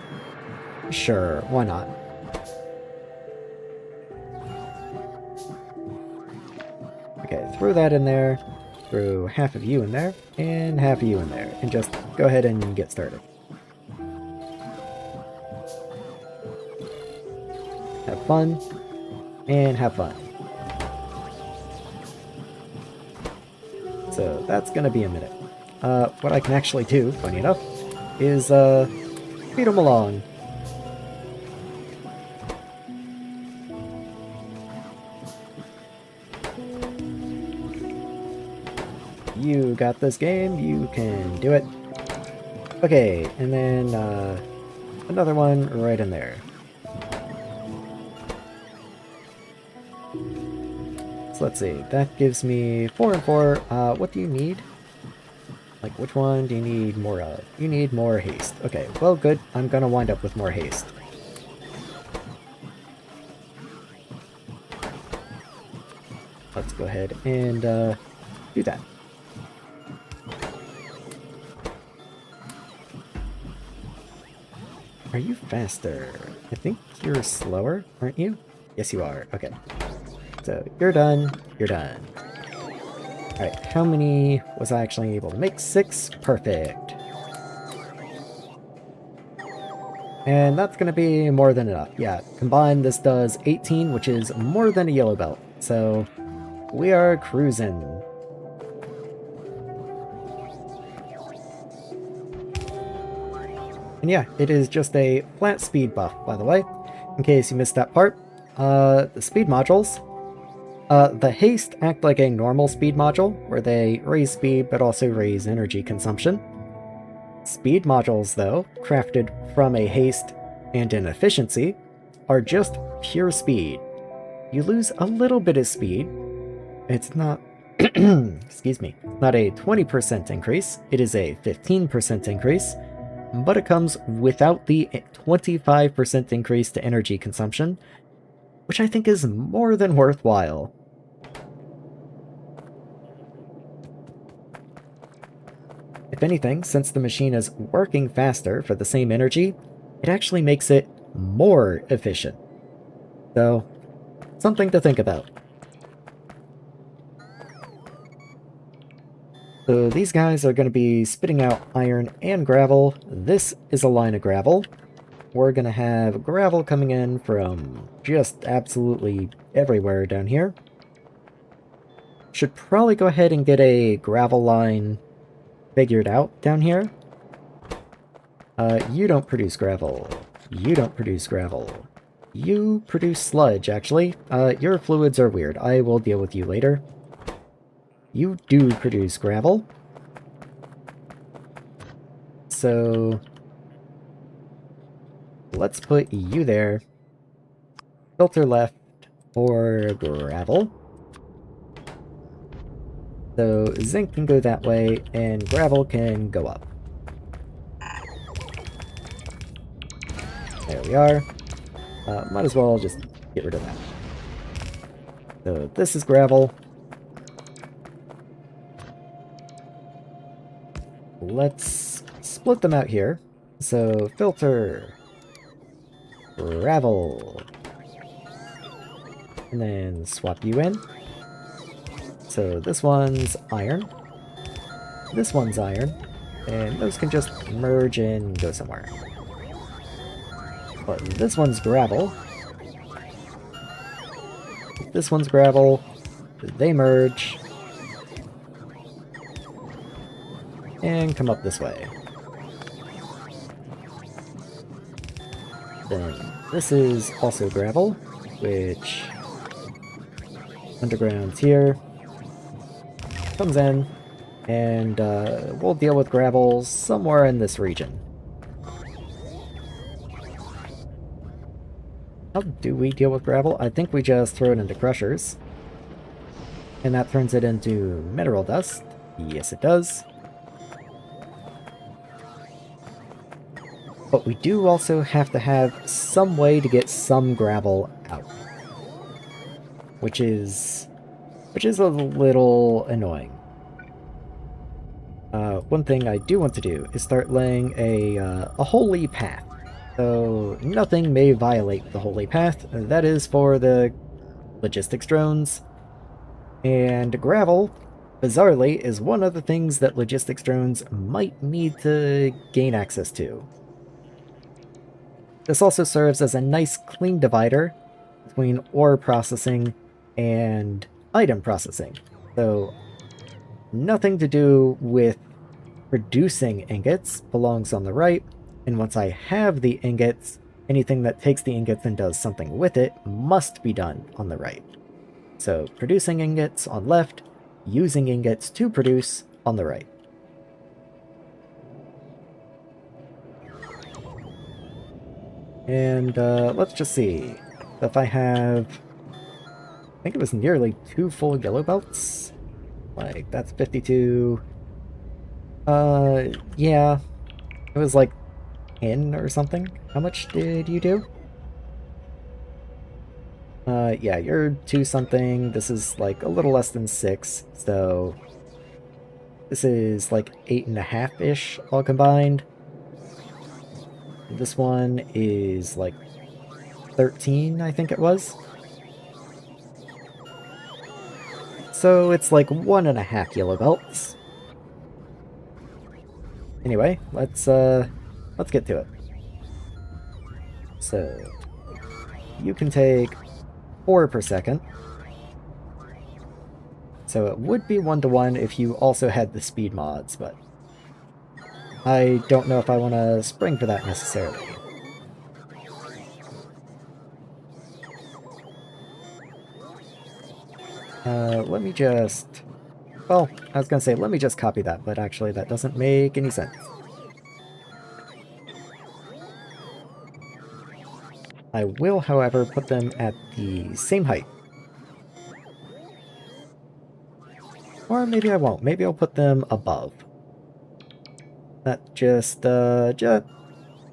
Sure, why not? Okay, throw that in there. Throw half of you in there, and half of you in there, and just go ahead and get started. Have fun, and have fun. So that's gonna be a minute. What I can actually do, funny enough, is feed them along. You got this game, you can do it. Okay, and then another one right in there. So let's see, that gives me 4 and 4. What do you need? Like, which one do you need more of? You need more haste. Okay, well, good. I'm gonna wind up with more haste. Let's go ahead and do that. Are you faster? I think you're slower, aren't you? Yes, you are. Okay. So, you're done. You're done. Alright, how many was I actually able to make? 6? Perfect. And that's going to be more than enough. Yeah, combined this does 18, which is more than a yellow belt. So, we are cruising. And yeah, it is just a flat speed buff, by the way, in case you missed that part. The speed modules. The haste act like a normal speed module, where they raise speed but also raise energy consumption. Speed modules, though, crafted from a haste and an efficiency, are just pure speed. You lose a little bit of speed. It's not, excuse me, not a 20% increase, it is a 15% increase. but it comes without the 25% increase to energy consumption, which I think is more than worthwhile. If anything, since the machine is working faster for the same energy, it actually makes it more efficient. So, something to think about. So these guys are going to be spitting out iron and gravel. This is a line of gravel. We're going to have gravel coming in from just absolutely everywhere down here. Should probably go ahead and get a gravel line figured out down here. You don't produce gravel. You don't produce gravel. You produce sludge, actually. Your fluids are weird. I will deal with you later. You do produce gravel. So let's put you there. Filter left for gravel. So zinc can go that way, and gravel can go up. There we are. Might as well just get rid of that. So this is gravel. Let's split them out here. So filter, gravel, and then swap you in. So this one's iron, this one's iron, and those can just merge and go somewhere. But this one's gravel. This one's gravel. They merge. And come up this way. Then this is also gravel, which underground's here. Comes in, and we'll deal with gravel somewhere in this region. How do we deal with gravel? I think we just throw it into crushers. And that turns it into mineral dust. Yes, it does. But we do also have to have some way to get some gravel out. Which is a little annoying. One thing I do want to do is start laying a holy path. So nothing may violate the holy path. That is for the logistics drones. And gravel, bizarrely, is one of the things that logistics drones might need to gain access to. This also serves as a nice clean divider between ore processing and item processing. So nothing to do with producing ingots belongs on the right, and once I have the ingots, anything that takes the ingots and does something with it must be done on the right. So producing ingots on left, using ingots to produce on the right. And let's just see. If I have... I think it was nearly 2 full yellow belts. Like, that's 52. Yeah. It was like 10 or something. How much did you do? Yeah, you're 2 something. This is like a little less than 6. So this is like 8.5-ish all combined. This one is like 13, I think it was. So it's like 1.5 yellow belts. Anyway, let's get to it. So you can take 4 per second. So it would be 1-to-1 if you also had the speed mods, but I don't know if I want to spring for that necessarily. Let me just... Well, I was gonna say, let me just copy that, but actually that doesn't make any sense. I will, however, put them at the same height. Or maybe I won't. Maybe I'll put them above. That just, does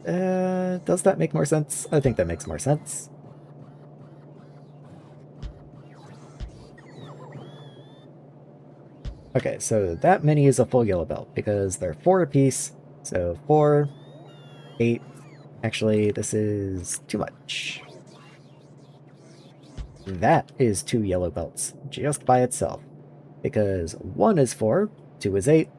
that make more sense? I think that makes more sense. Okay, so that many is a full yellow belt because they're 4 apiece. So 4, 8. Actually, this is too much. That is 2 yellow belts just by itself. Because 1 is 4, 2 is 8,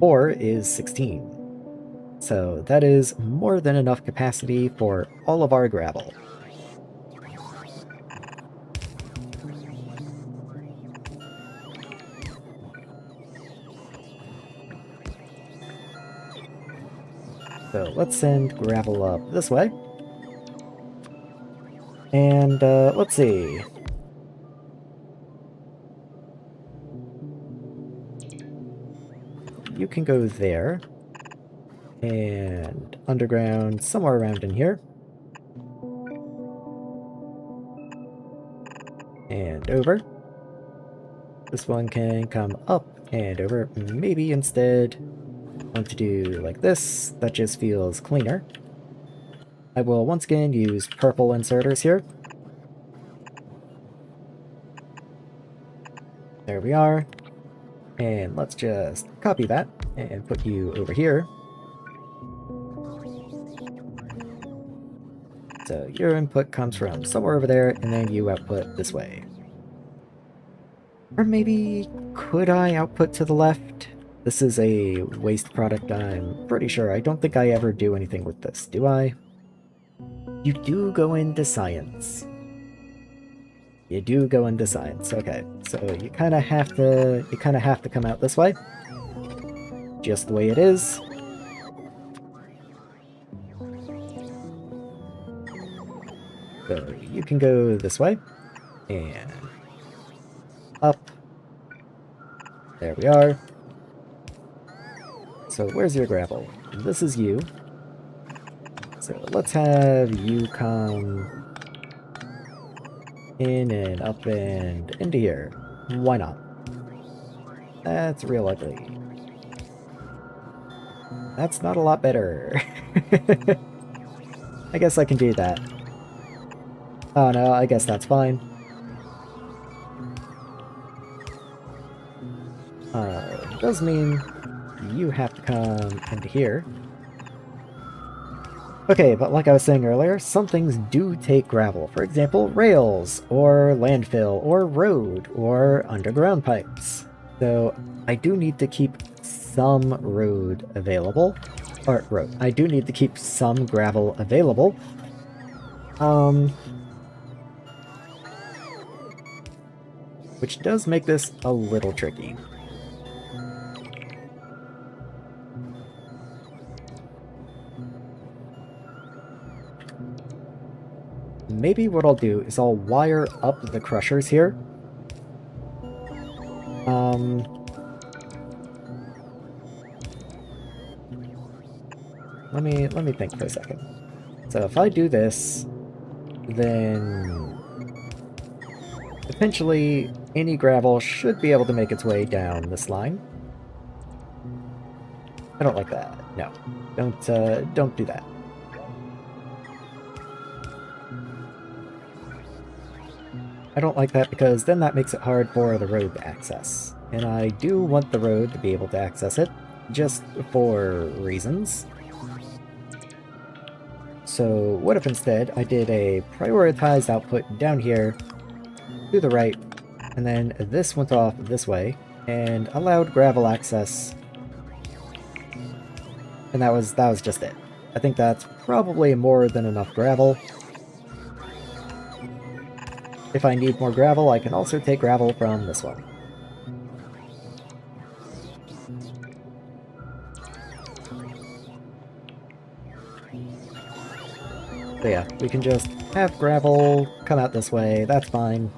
4 is 16. So that is more than enough capacity for all of our gravel. So let's send gravel up this way. And let's see. You can go there. And underground somewhere around in here. And over. This one can come up and over. Maybe instead want to do like this. That just feels cleaner. I will once again use purple inserters here. There we are. And let's just copy that and put you over here. So your input comes from somewhere over there, and then you output this way. Or maybe, could I output to the left? This is a waste product, I'm pretty sure. I don't think I ever do anything with this, do I? You do go into science. You do go into science, okay. So you kinda have to come out this way. Just the way it is. So you can go this way. And up. There we are. So where's your gravel? This is you. So let's have you come in and up and into here. Why not? That's real ugly. That's not a lot better. I guess I can do that. Oh no, I guess that's fine. Does mean you have to come into here. Okay, but like I was saying earlier, some things do take gravel. For example, rails, or landfill, or road, or underground pipes. So I do need to keep some road available. Or road. I do need to keep some gravel available. Which does make this a little tricky. Maybe what I'll do is I'll wire up the crushers here. Let me think for a second. So if I do this, then potentially any gravel should be able to make its way down this line. I don't like that. No. Don't do that. I don't like that because then that makes it hard for the road to access. And I do want the road to be able to access it, just for reasons. So what if instead I did a prioritized output down here, to the right, and then this went off this way, and allowed gravel access. And that was just it. I think that's probably more than enough gravel. If I need more gravel, I can also take gravel from this one. So yeah, we can just have gravel come out this way, that's fine.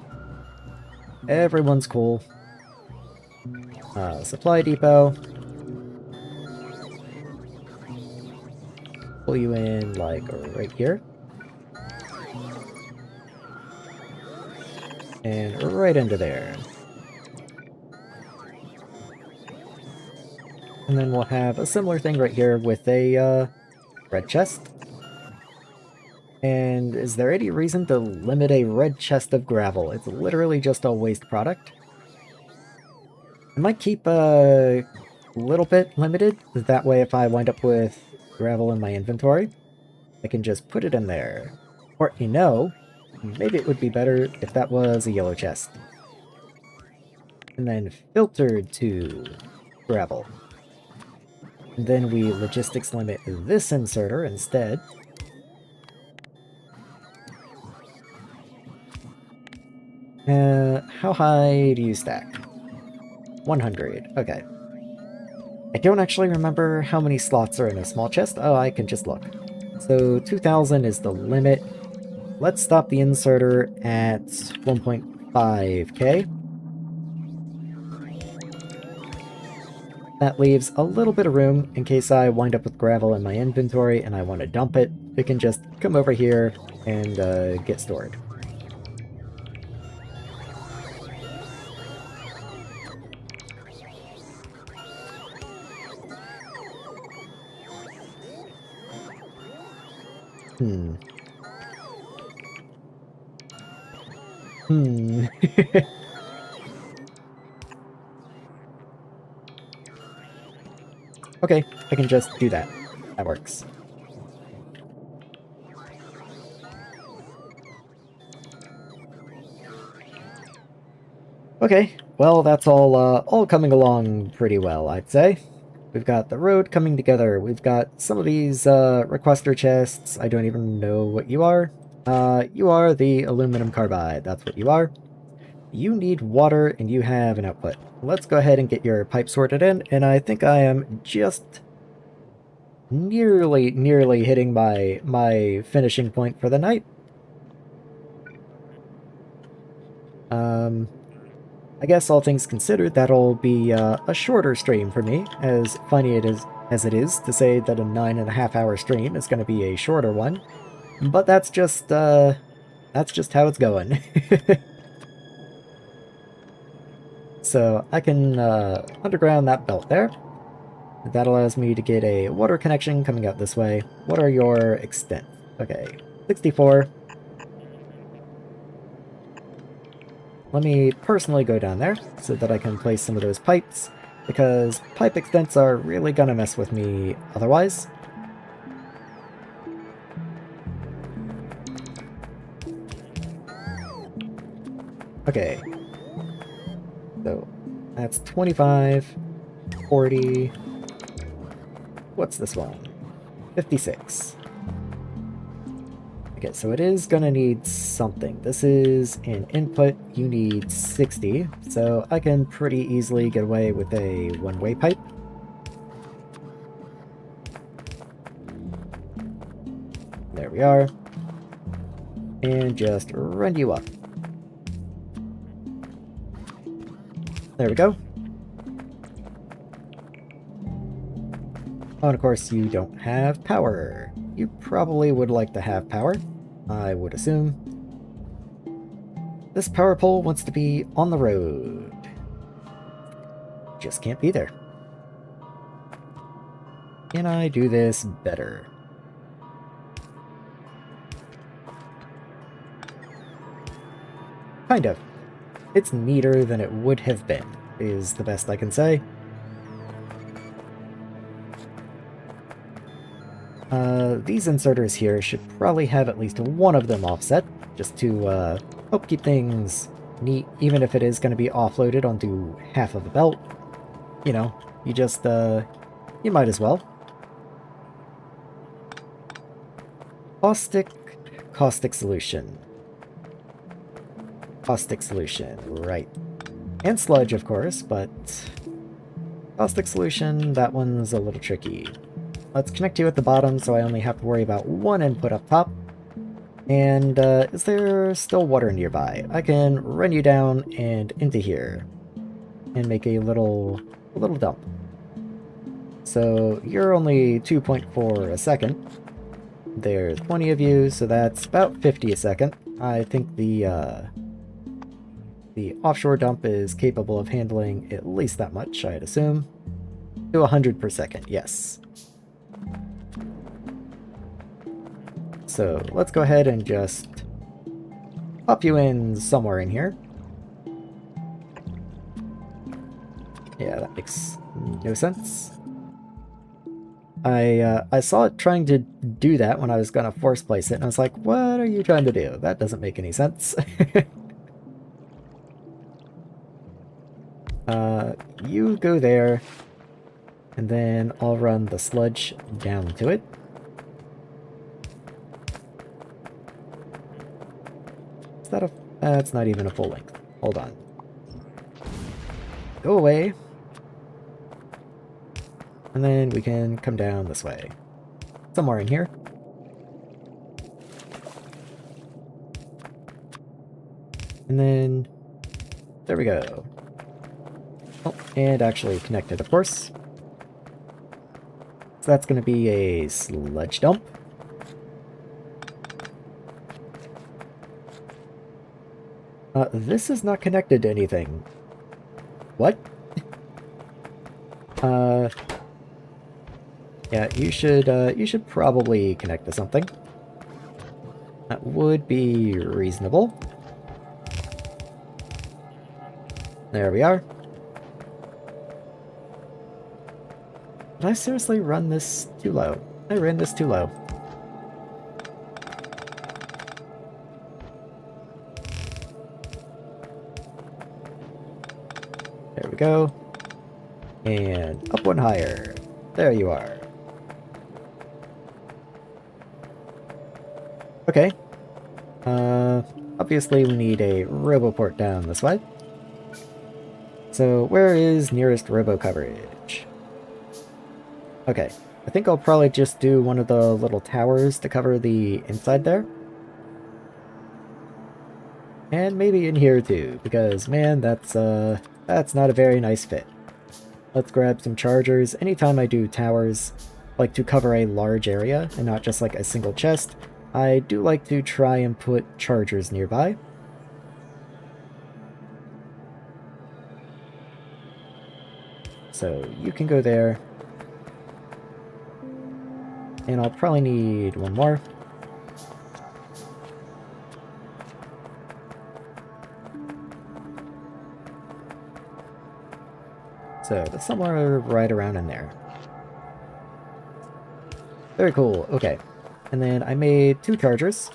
Everyone's cool. Supply depot. Pull you in, like, right here. And right into there. And then we'll have a similar thing right here with a red chest. And is there any reason to limit a red chest of gravel? It's literally just a waste product. I might keep a little bit limited. That way if I wind up with gravel in my inventory, I can just put it in there. Or, you know, maybe it would be better if that was a yellow chest. And then filtered to gravel. And then we logistics limit this inserter instead. How high do you stack? 100. Okay. I don't actually remember how many slots are in a small chest. Oh, I can just look. So 2000 is the limit. Let's stop the inserter at 1.5k. That leaves a little bit of room in case I wind up with gravel in my inventory and I want to dump it. It can just come over here and get stored. Okay, I can just do that. That works. Okay, well that's all coming along pretty well, I'd say. We've got the road coming together. We've got some of these requester chests. I don't even know what you are. You are the aluminum carbide. That's what you are. You need water and you have an output. Let's go ahead and get your pipe sorted in, and I think I am just nearly hitting my finishing point for the night. I guess all things considered, that'll be a shorter stream for me, as funny as it is to say that a 9.5-hour stream is going to be a shorter one. But that's just how it's going. So I can underground that belt there. That allows me to get a water connection coming out this way. What are your extent? Okay, 64. Let me personally go down there so that I can place some of those pipes, because pipe extents are really gonna mess with me otherwise. Okay. So that's 25, 40. What's this one? 56. Okay, so it is gonna need something. This is an input. You need 60, so I can pretty easily get away with a one-way pipe. There we are. And just run you up. There we go. Oh, and of course you don't have power. You probably would like to have power, I would assume. This power pole wants to be on the road. Just can't be there. Can I do this better? Kind of. It's neater than it would have been, is the best I can say. These inserters here should probably have at least one of them offset, just to help keep things neat, even if it is going to be offloaded onto half of the belt. You know, you might as well. Caustic solution. Caustic solution, right. And sludge, of course, but caustic solution, that one's a little tricky. Let's connect you at the bottom so I only have to worry about one input up top. And is there still water nearby? I can run you down and into here and make a little dump. So you're only 2.4 a second. There's 20 of you, so that's about 50 a second. I think the offshore dump is capable of handling at least that much, I'd assume. To 100 per second, yes. So let's go ahead and just pop you in somewhere in here. Yeah, that makes no sense. I saw it trying to do that when I was gonna force place it, and I was like, what are you trying to do? That doesn't make any sense. You go there, and then I'll run the sludge down to it. Is that a... That's not even a full length. Hold on. Go away. And then we can come down this way. Somewhere in here. And then... There we go. Oh, and actually connected, of course. So that's going to be a sludge dump. This is not connected to anything. What? Yeah, you should probably connect to something. That would be reasonable. There we are. Did I seriously run this too low? I ran this too low. There we go. And up one higher. There you are. Okay. Obviously we need a roboport down this way. So where is nearest robo coverage? Okay. I think I'll probably just do one of the little towers to cover the inside there. And maybe in here too, because man, that's not a very nice fit. Let's grab some chargers. Anytime I do towers, like to cover a large area and not just like a single chest, I do like to try and put chargers nearby. So you can go there. And I'll probably need one more. So that's somewhere right around in there. Very cool, okay. And then I made 2 chargers.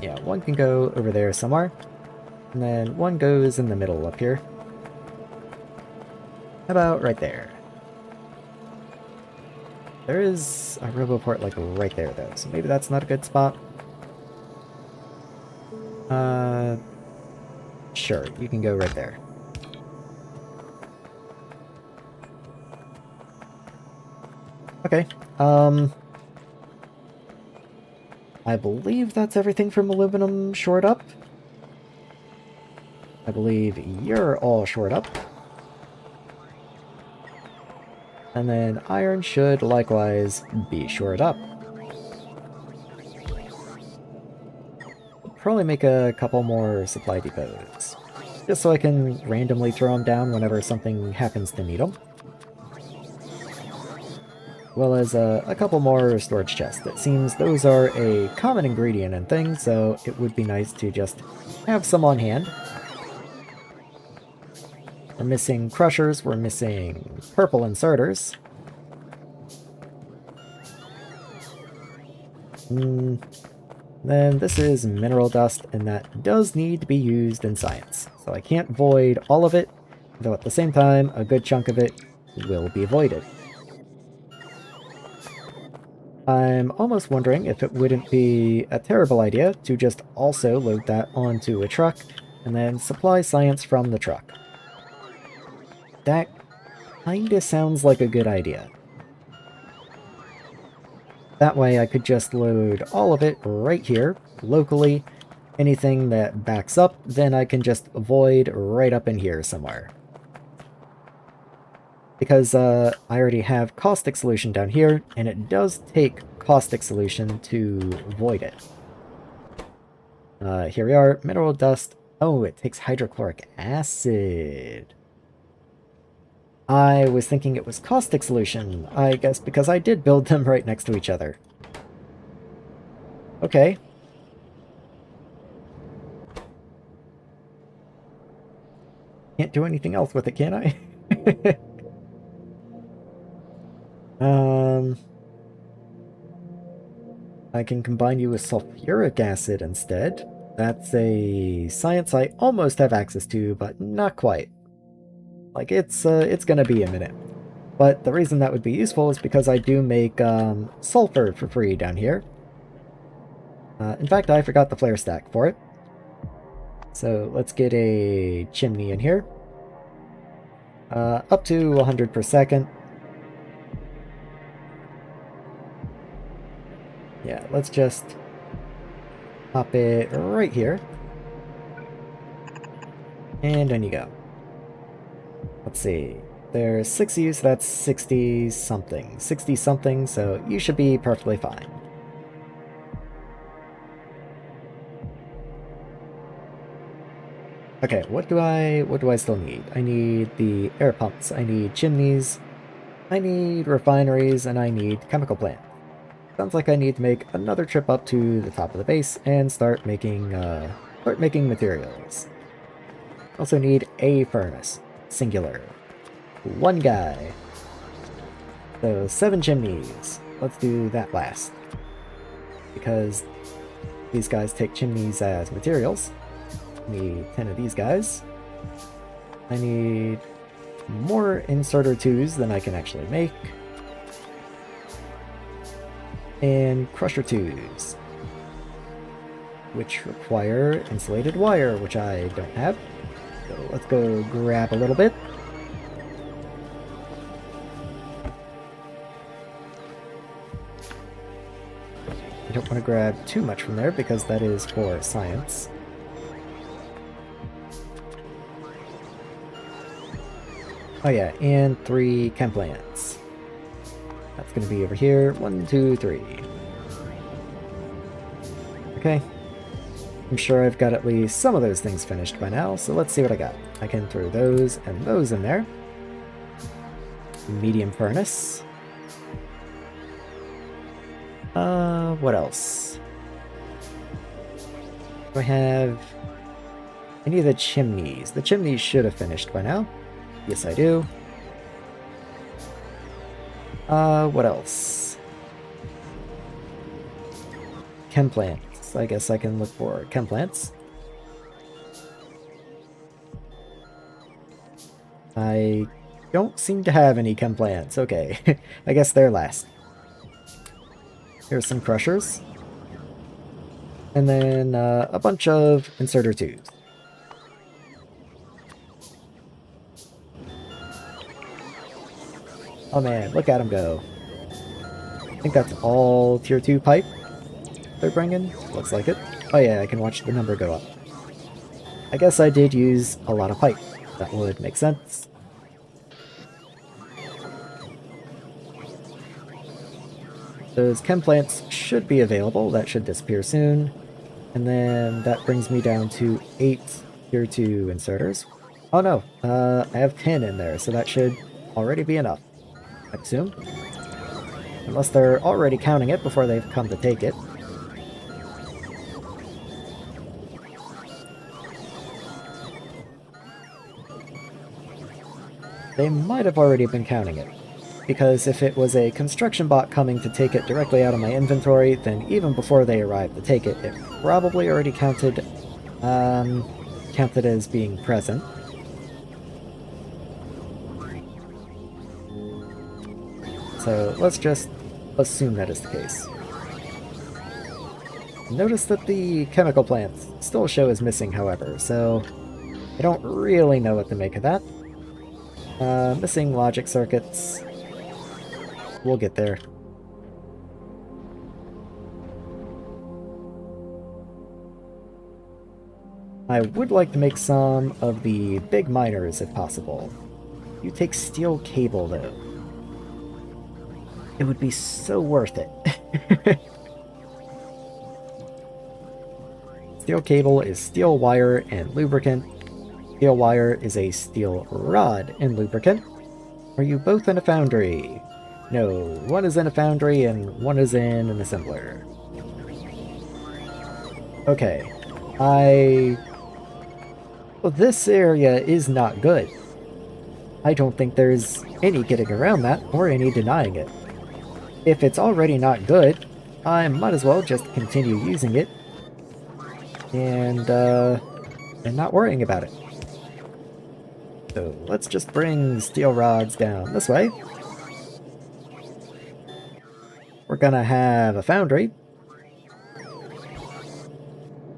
Yeah, one can go over there somewhere. And then one goes in the middle up here. How about right there? There is a roboport like right there though, so maybe that's not a good spot. Sure, you can go right there. Okay, I believe that's everything from aluminum shored up. I believe you're all shored up. And then iron should likewise be shored up. Probably make a couple more supply depots, just so I can randomly throw them down whenever something happens to need them. Well as a couple more storage chests. It seems those are a common ingredient in things, so it would be nice to just have some on hand. We're missing crushers, we're missing purple inserters. Then this is mineral dust, and that does need to be used in science. So I can't void all of it, though at the same time, a good chunk of it will be voided. I'm almost wondering if it wouldn't be a terrible idea to just also load that onto a truck, and then supply science from the truck. That kinda sounds like a good idea. That way I could just load all of it right here, locally. Anything that backs up, then I can just void right up in here somewhere. Because I already have caustic solution down here, and it does take caustic solution to void it. Here we are, mineral dust. Oh, it takes hydrochloric acid. I was thinking it was caustic solution, I guess because I did build them right next to each other. Okay. Can't do anything else with it, can I? I can combine you with sulfuric acid instead. That's a science I almost have access to, but not quite. Like, it's gonna be a minute. But the reason that would be useful is because I do make, sulfur for free down here. In fact, I forgot the flare stack for it. So let's get a chimney in here. Up to 100 per second. Yeah, let's just pop it right here. And in you go. Let's see. There's 6 of you, so that's 60 something. 60 something, so you should be perfectly fine. Okay, what do I still need? I need the air pumps, I need chimneys, I need refineries, and I need chemical plants. Sounds like I need to make another trip up to the top of the base and start making materials. Also need a furnace. Singular. One guy. So 7 chimneys. Let's do that last. Because these guys take chimneys as materials. I need 10 of these guys. I need more inserter 2s than I can actually make. And crusher 2s, which require insulated wire, which I don't have. So let's go grab a little bit. I don't want to grab too much from there because that is for science. Oh yeah, and 3 chem plants. That's going to be over here. 1, 2, 3. Okay. I'm sure I've got at least some of those things finished by now, so let's see what I got. I can throw those and those in there. Medium furnace. What else? Do I have any of the chimneys? The chimneys should have finished by now. Yes, I do. What else? Chem plants. I guess I can look for chem plants. I don't seem to have any chem plants. Okay, I guess they're last. Here's some crushers. And then a bunch of inserter 2s. Oh man, look at them go. I think that's all tier 2 pipe they're bringing. Looks like it. Oh yeah, I can watch the number go up. I guess I did use a lot of pipe. That would make sense. Those chem plants should be available. That should disappear soon. And then that brings me down to 8 tier 2 inserters. Oh no, I have 10 in there, so that should already be enough, I assume. Unless they're already counting it before they've come to take it. They might have already been counting it. Because if it was a construction bot coming to take it directly out of my inventory, then even before they arrived to take it, it probably already counted as being present. So let's just assume that is the case. Notice that the chemical plants still show as missing, however, so I don't really know what to make of that. Missing logic circuits. We'll get there. I would like to make some of the big miners if possible. You take steel cable though. It would be so worth it. Steel cable is steel wire and lubricant. Steel wire is a steel rod and lubricant. Are you both in a foundry? No, one is in a foundry and one is in an assembler. Okay, well, this area is not good. I don't think there's any getting around that, or any denying it. If it's already not good, I might as well just continue using it, and not worrying about it. So let's just bring steel rods down this way. We're gonna have a foundry.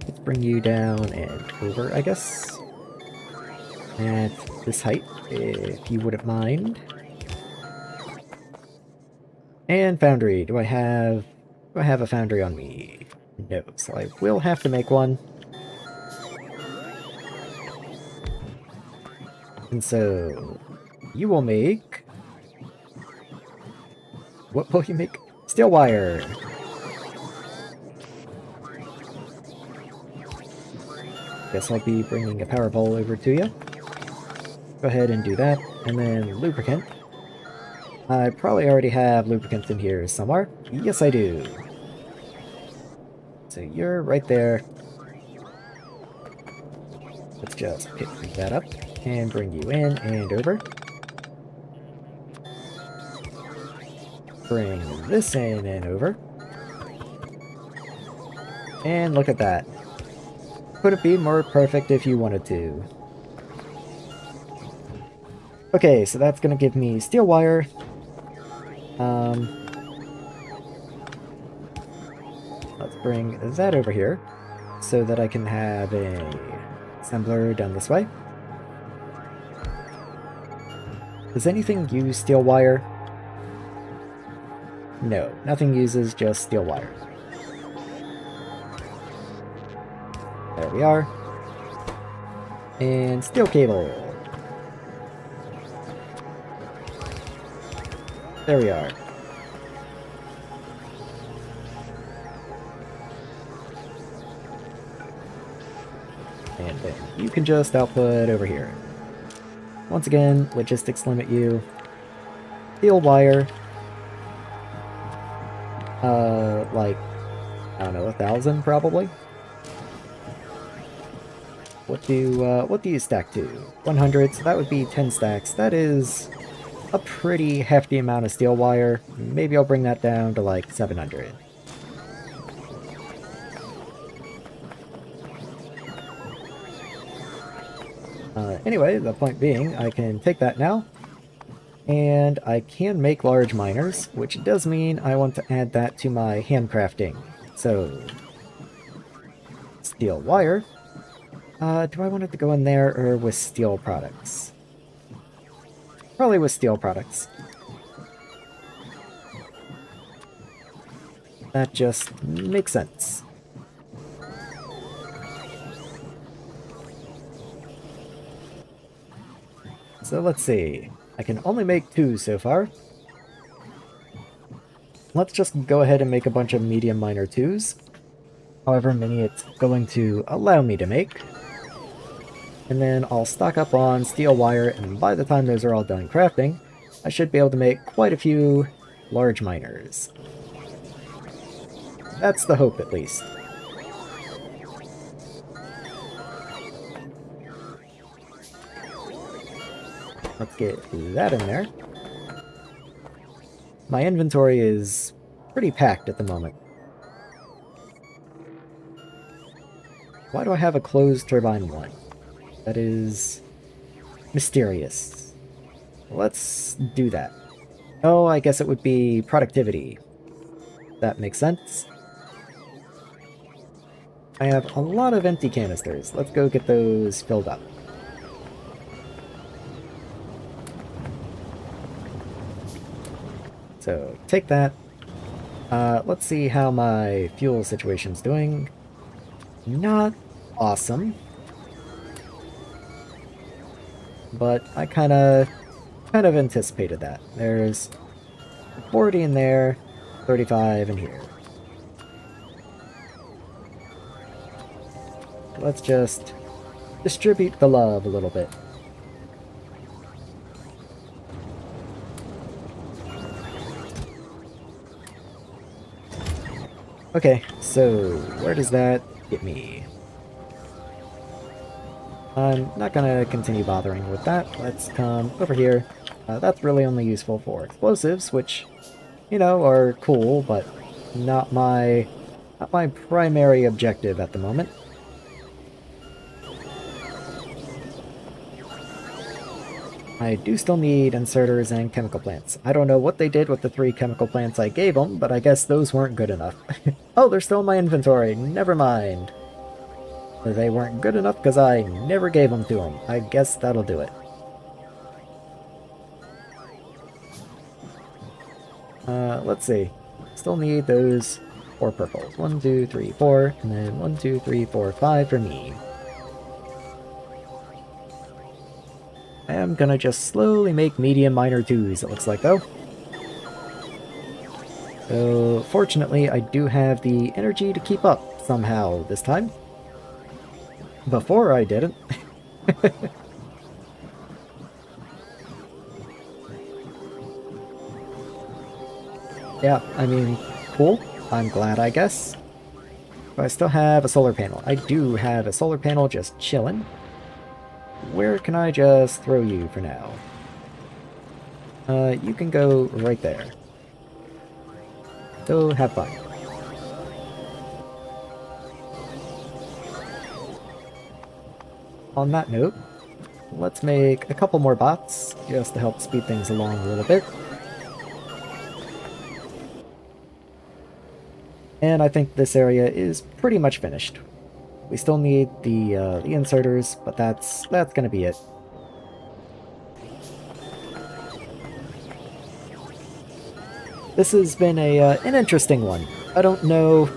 Let's bring you down and over, I guess. At this height, if you wouldn't mind. And foundry. Do I have a foundry on me? No, so I will have to make one. And so you will make... What will you make? Steel wire. Guess I'll be bringing a power pole over to you. Go ahead and do that. And then lubricant. I probably already have lubricant in here somewhere. Yes, I do. So you're right there. Let's just pick that up and bring you in and over. Bring this in and over. And look at that. Could it be more perfect if you wanted to? Okay, so that's gonna give me steel wire. Let's bring that over here so that I can have a assembler down this way. Does anything use steel wire? No, nothing uses just steel wire. There we are. And steel cable. There we are. And then you can just output over here. Once again, logistics limit you. Steel wire. Like, I don't know, 1,000 probably? What do you stack to? 100, so that would be 10 stacks. That is a pretty hefty amount of steel wire. Maybe I'll bring that down to like 700. Anyway, the point being, I can take that now, and I can make large miners, which does mean I want to add that to my handcrafting. So, steel wire. Do I want it to go in there or with steel products? Probably with steel products. That just makes sense. So let's see. I can only make 2 so far. Let's just go ahead and make a bunch of medium miner 2s. However many it's going to allow me to make. And then I'll stock up on steel wire, and by the time those are all done crafting, I should be able to make quite a few large miners. That's the hope, at least. Let's get that in there. My inventory is pretty packed at the moment. Why do I have a closed turbine 1? That is mysterious. Let's do that. Oh, I guess it would be productivity. That makes sense. I have a lot of empty canisters. Let's go get those filled up. So, take that. Let's see how my fuel situation's doing. Not awesome. But I kind of anticipated that. There's 40 in there, 35 in here. let's just distribute the love a little bit. Okay, so where does that get me? I'm not gonna continue bothering with that. Let's come over here. That's really only useful for explosives, which, you know, are cool, but not my primary objective at the moment. I do still need inserters and chemical plants. I don't know what they did with the 3 chemical plants I gave them, but I guess those weren't good enough. Oh, they're still in my inventory. Never mind. They weren't good enough because I never gave them to them. I guess that'll do it. Let's see. Still need those 4 purples. 1, 2, 3, 4, and then 1, 2, 3, 4, 5 for me. I am gonna just slowly make medium minor 2s, it looks like, though. So, fortunately, I do have the energy to keep up somehow this time. Before I didn't. Yeah, I mean, cool. I'm glad, I guess. But I still have a solar panel. I do have a solar panel just chilling. Where can I just throw you for now? You can go right there. So, have fun. On that note, let's make a couple more bots, just to help speed things along a little bit. And I think this area is pretty much finished. We still need the inserters, but that's gonna be it. This has been an interesting one. I don't know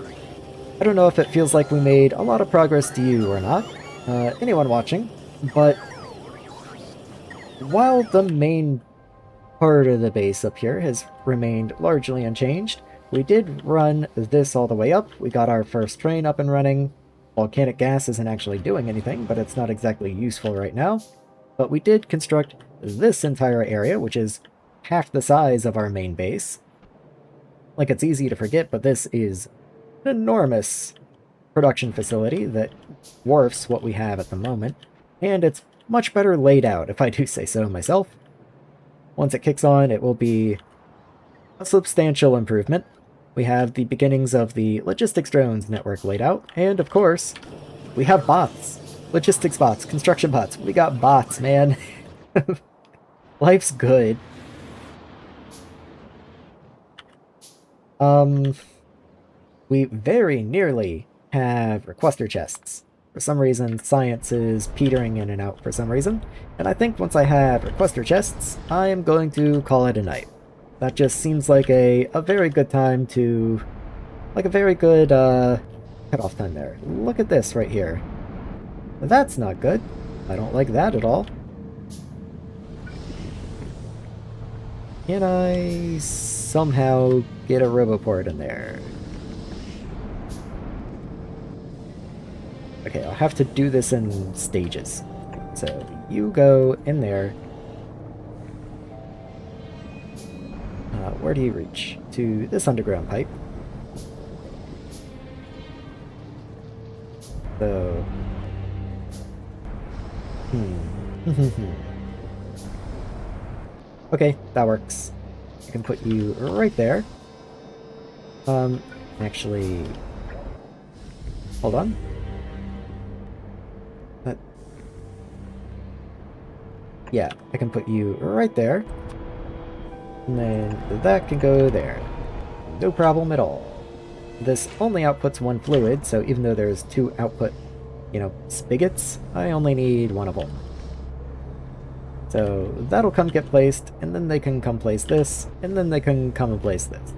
if it feels like we made a lot of progress to you or not, anyone watching, but while the main part of the base up here has remained largely unchanged, we did run this all the way up. We got our first train up and running. Volcanic gas isn't actually doing anything, but it's not exactly useful right now. But we did construct this entire area, which is half the size of our main base. Like, it's easy to forget, but this is an enormous production facility that dwarfs what we have at the moment, and it's much better laid out, if I do say so myself. Once it kicks on, it will be a substantial improvement. We have the beginnings of the logistics drones network laid out, and of course, we have bots. Logistics bots, construction bots. We got bots, man. Life's good. We very nearly have requester chests. For some reason, science is petering in and out for some reason, and I think once I have requester chests, I am going to call it a night. That just seems like a very good time to... like a very good, cutoff time there. Look at this right here. That's not good. I don't like that at all. Can I somehow get a roboport in there? Okay, I'll have to do this in stages. So, you go in there. Where do you reach? To this underground pipe. So... Okay, that works. I can put you right there. Actually... Hold on. Yeah, I can put you right there. And then that can go there. No problem at all. This only outputs 1 fluid, so even though there's 2 output, spigots, I only need 1 of them. So that'll come get placed, and then they can come place this, and then they can come and place this.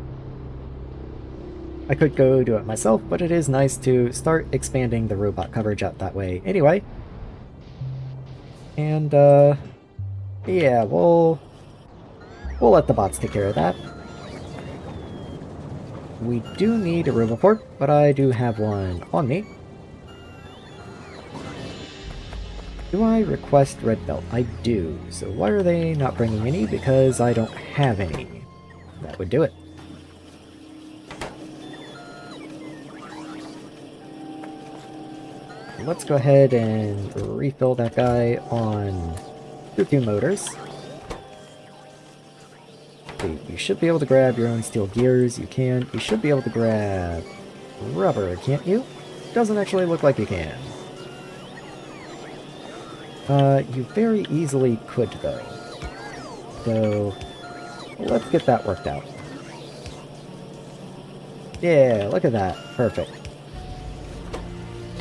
I could go do it myself, but it is nice to start expanding the robot coverage out that way anyway. And, yeah, we'll let the bots take care of that. We do need a roboport, but I do have one on me. Do I request red belt? I do. So why are they not bringing any? Because I don't have any. That would do it. Let's go ahead and refill that guy on Cuckoo motors. You should be able to grab your own steel gears. You can. You should be able to grab rubber, can't you? Doesn't actually look like you can. You very easily could, though. So, let's get that worked out. Yeah, look at that. Perfect.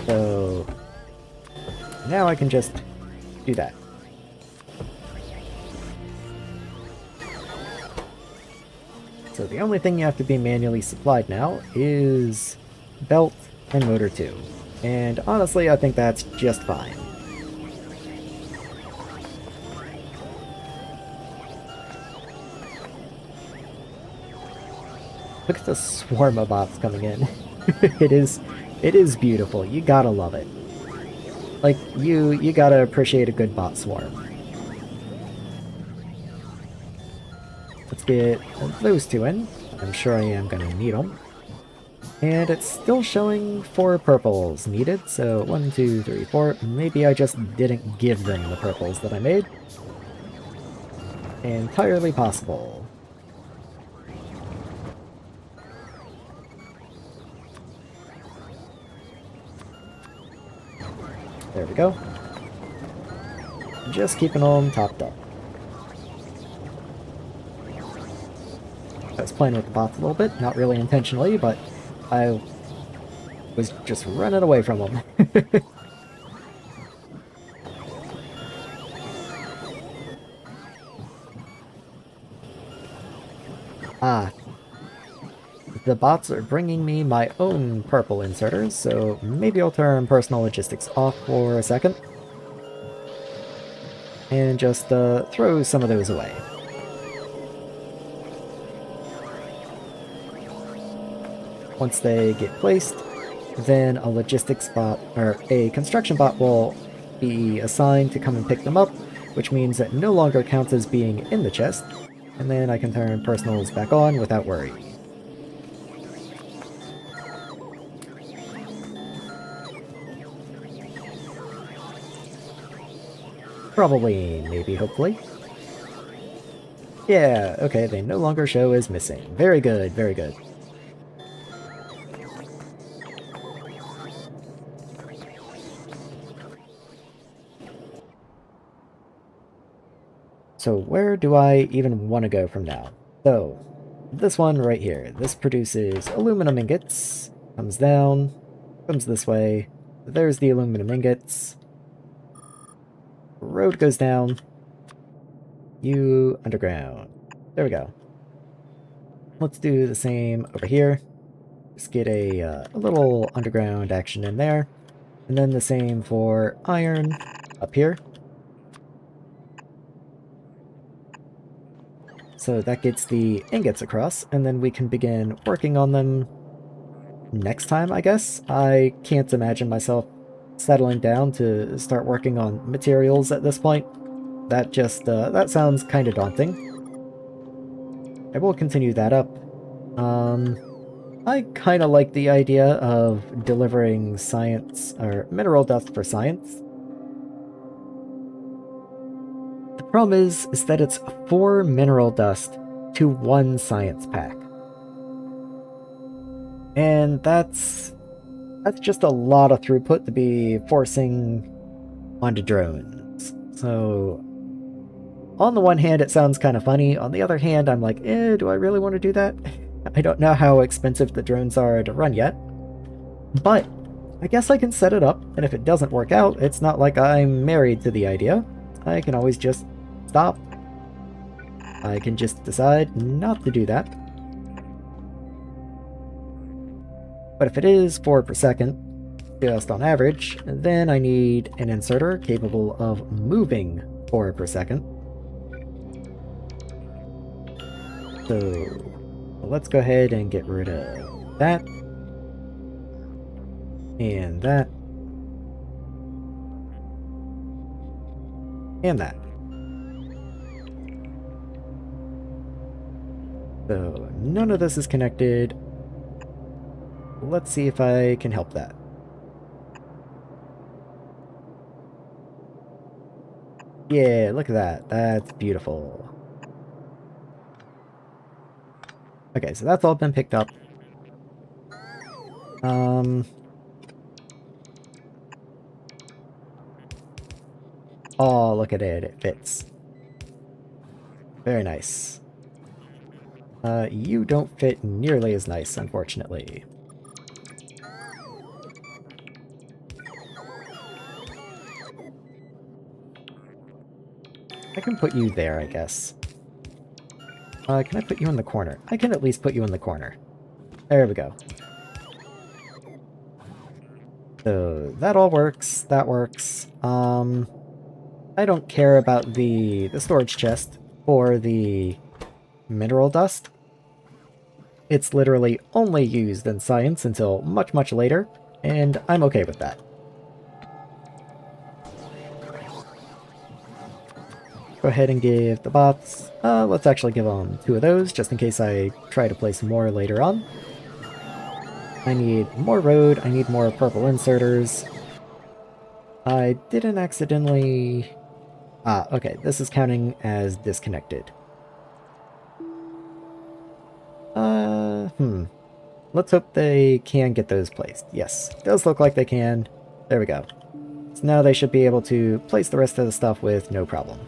So, now I can just do that. So the only thing you have to be manually supplied now is belt and motor 2. And honestly, I think that's just fine. Look at the swarm of bots coming in. It is beautiful. You gotta love it. Like, you gotta appreciate a good bot swarm. Let's get those two in. I'm sure I am gonna need them. And it's still showing 4 purples needed, so 1, 2, 3, 4. Maybe I just didn't give them the purples that I made. Entirely possible. There we go. Just keeping them topped up. I was playing with the bots a little bit, not really intentionally, but I was just running away from them. Ah. The bots are bringing me my own purple inserters, so maybe I'll turn personal logistics off for a second. And just throw some of those away. Once they get placed, then a logistics bot, or a construction bot will be assigned to come and pick them up, which means that no longer counts as being in the chest, and then I can turn personals back on without worry. Probably, maybe, hopefully. Yeah, okay, they no longer show as missing. Very good, very good. So where do I even want to go from now? So, this one right here. This produces aluminum ingots. Comes down, comes this way. There's the aluminum ingots. Road goes down. You underground. There we go. Let's do the same over here. Just get a little underground action in there. And then the same for iron up here. So that gets the ingots across, and then we can begin working on them next time, I guess. I can't imagine myself settling down to start working on materials at this point. That just, that sounds kind of daunting. I will continue that up. I kind of like the idea of delivering science, or mineral dust for science. The problem is that it's 4 mineral dust to 1 science pack. And that's just a lot of throughput to be forcing onto drones. So, on the one hand, it sounds kind of funny. On the other hand, I'm like, do I really want to do that? I don't know how expensive the drones are to run yet. But, I guess I can set it up, and if it doesn't work out, it's not like I'm married to the idea. I can always just stop. I can just decide not to do that. But if it is 4 per second, just on average, then I need an inserter capable of moving 4 per second. So let's go ahead and get rid of that. And that. And that. So none of this is connected. Let's see if I can help that. Yeah, look at that. That's beautiful. Okay, so that's all been picked up. Oh, look at it. It fits. Very nice. You don't fit nearly as nice, unfortunately. I can put you there, I guess. Can I put you in the corner? I can at least put you in the corner. There we go. So that all works. That works. I don't care about the storage chest or the mineral dust. It's literally only used in science until much, much later, and I'm okay with that. Go ahead and give the bots, let's actually give them 2 of those, just in case I try to place more later on. I need more road, I need more purple inserters. I didn't accidentally... Ah, okay, this is counting as disconnected. Let's hope they can get those placed. Yes, does look like they can. There we go. So now they should be able to place the rest of the stuff with no problem.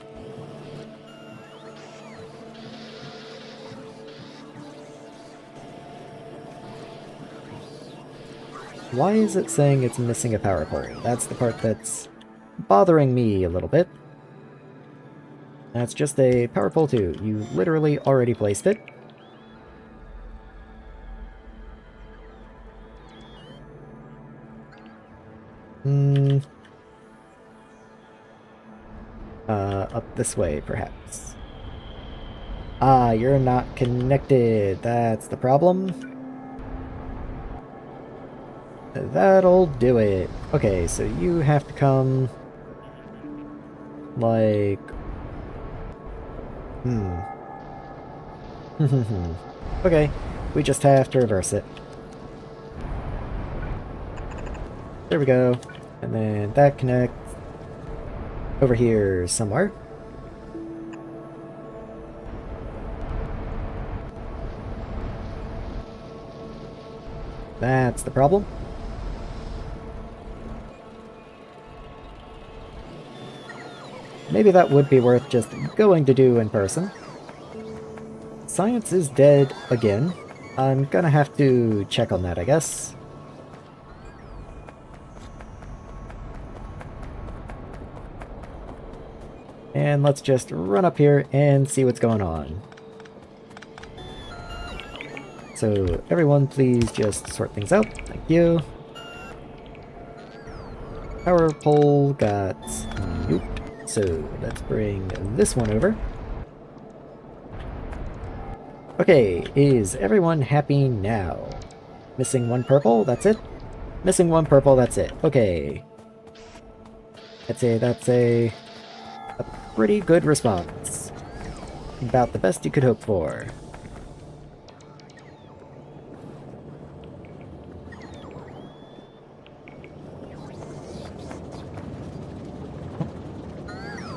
Why is it saying it's missing a power pole? That's the part that's bothering me a little bit. That's just a power pole 2. You literally already placed it. Up this way, perhaps. Ah, you're not connected. That's the problem. That'll do it. Okay, so you have to come... like... Okay, we just have to reverse it. There we go. And then that connects over here somewhere. That's the problem. Maybe that would be worth just going to do in person. Science is dead again. I'm gonna have to check on that, I guess. And let's just run up here and see what's going on. So everyone please just sort things out. Thank you. Power pole got nuked. So let's bring this one over. Okay, is everyone happy now? Missing 1 purple, that's it? Missing 1 purple, that's it. Okay. That's a pretty good response. About the best you could hope for.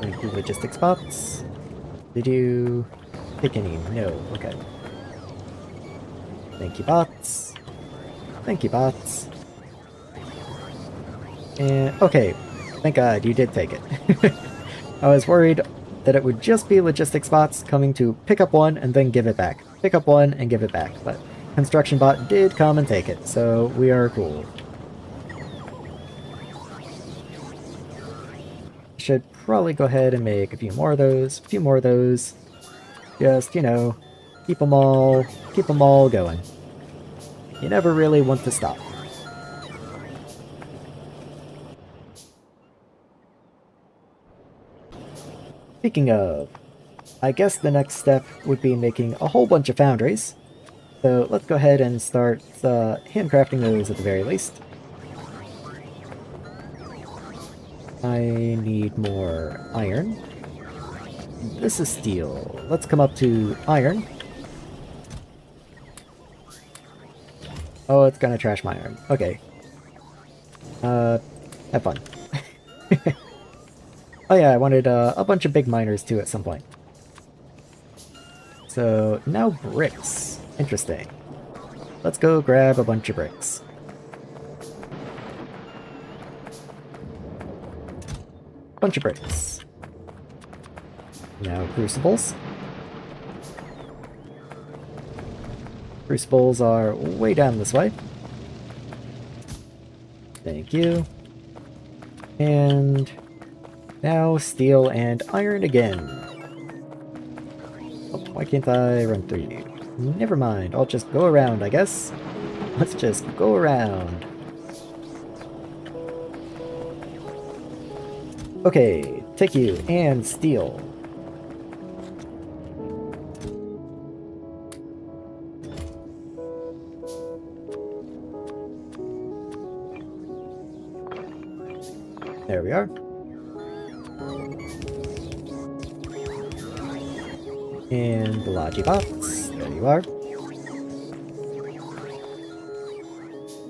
Thank you, logistics bots. Did you pick any? No, okay. Thank you, bots. Thank you, bots. And, okay. Thank God you did take it. I was worried that it would just be logistics bots coming to pick up 1 and then give it back. Pick up 1 and give it back, but construction bot did come and take it, so we are cool. Should probably go ahead and make a few more of those, Just, you know, keep them all going. You never really want to stop. Speaking of, I guess the next step would be making a whole bunch of foundries. So let's go ahead and start handcrafting those at the very least. I need more iron. This is steel. Let's come up to iron. Oh, it's gonna trash my iron. Okay. Have fun. Oh yeah, I wanted a bunch of big miners too at some point. So, now bricks. Interesting. Let's go grab a bunch of bricks. Bunch of bricks. Now crucibles. Crucibles are way down this way. Thank you. And now steel and iron again. Oh, why can't I run through you? Never mind, I'll just go around, I guess. Let's just go around. Okay, take you and steel. There we are. And the Logi box. There you are.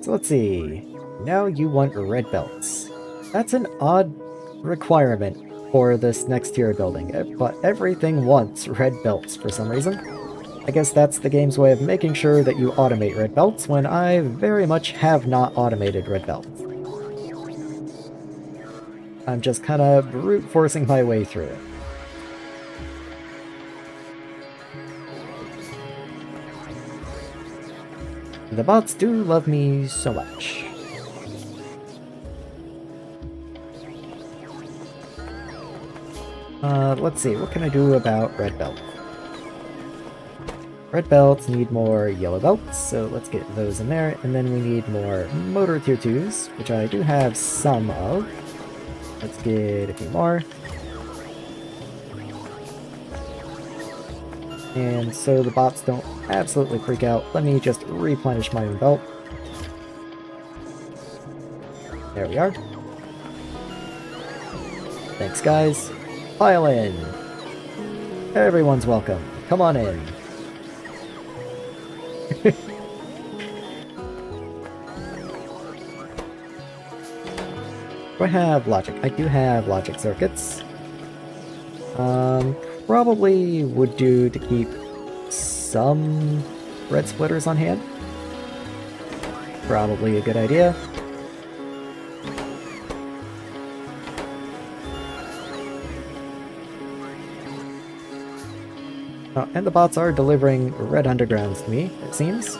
So let's see. Now you want red belts. That's an odd requirement for this next tier building, but everything wants red belts for some reason. I guess that's the game's way of making sure that you automate red belts when I very much have not automated red belts. I'm just kind of brute forcing my way through it. The bots do love me so much. Let's see, what can I do about red belts? Red belts need more yellow belts, so let's get those in there, and then we need more motor tier 2s, which I do have some of. Let's get a few more. And so the bots don't absolutely freak out, let me just replenish my own belt. There we are. Thanks, guys. Pile in. Everyone's welcome. Come on in. Do I have logic? I do have logic circuits. Probably would do to keep some red splitters on hand. Probably a good idea. Oh, and the bots are delivering red undergrounds to me, it seems.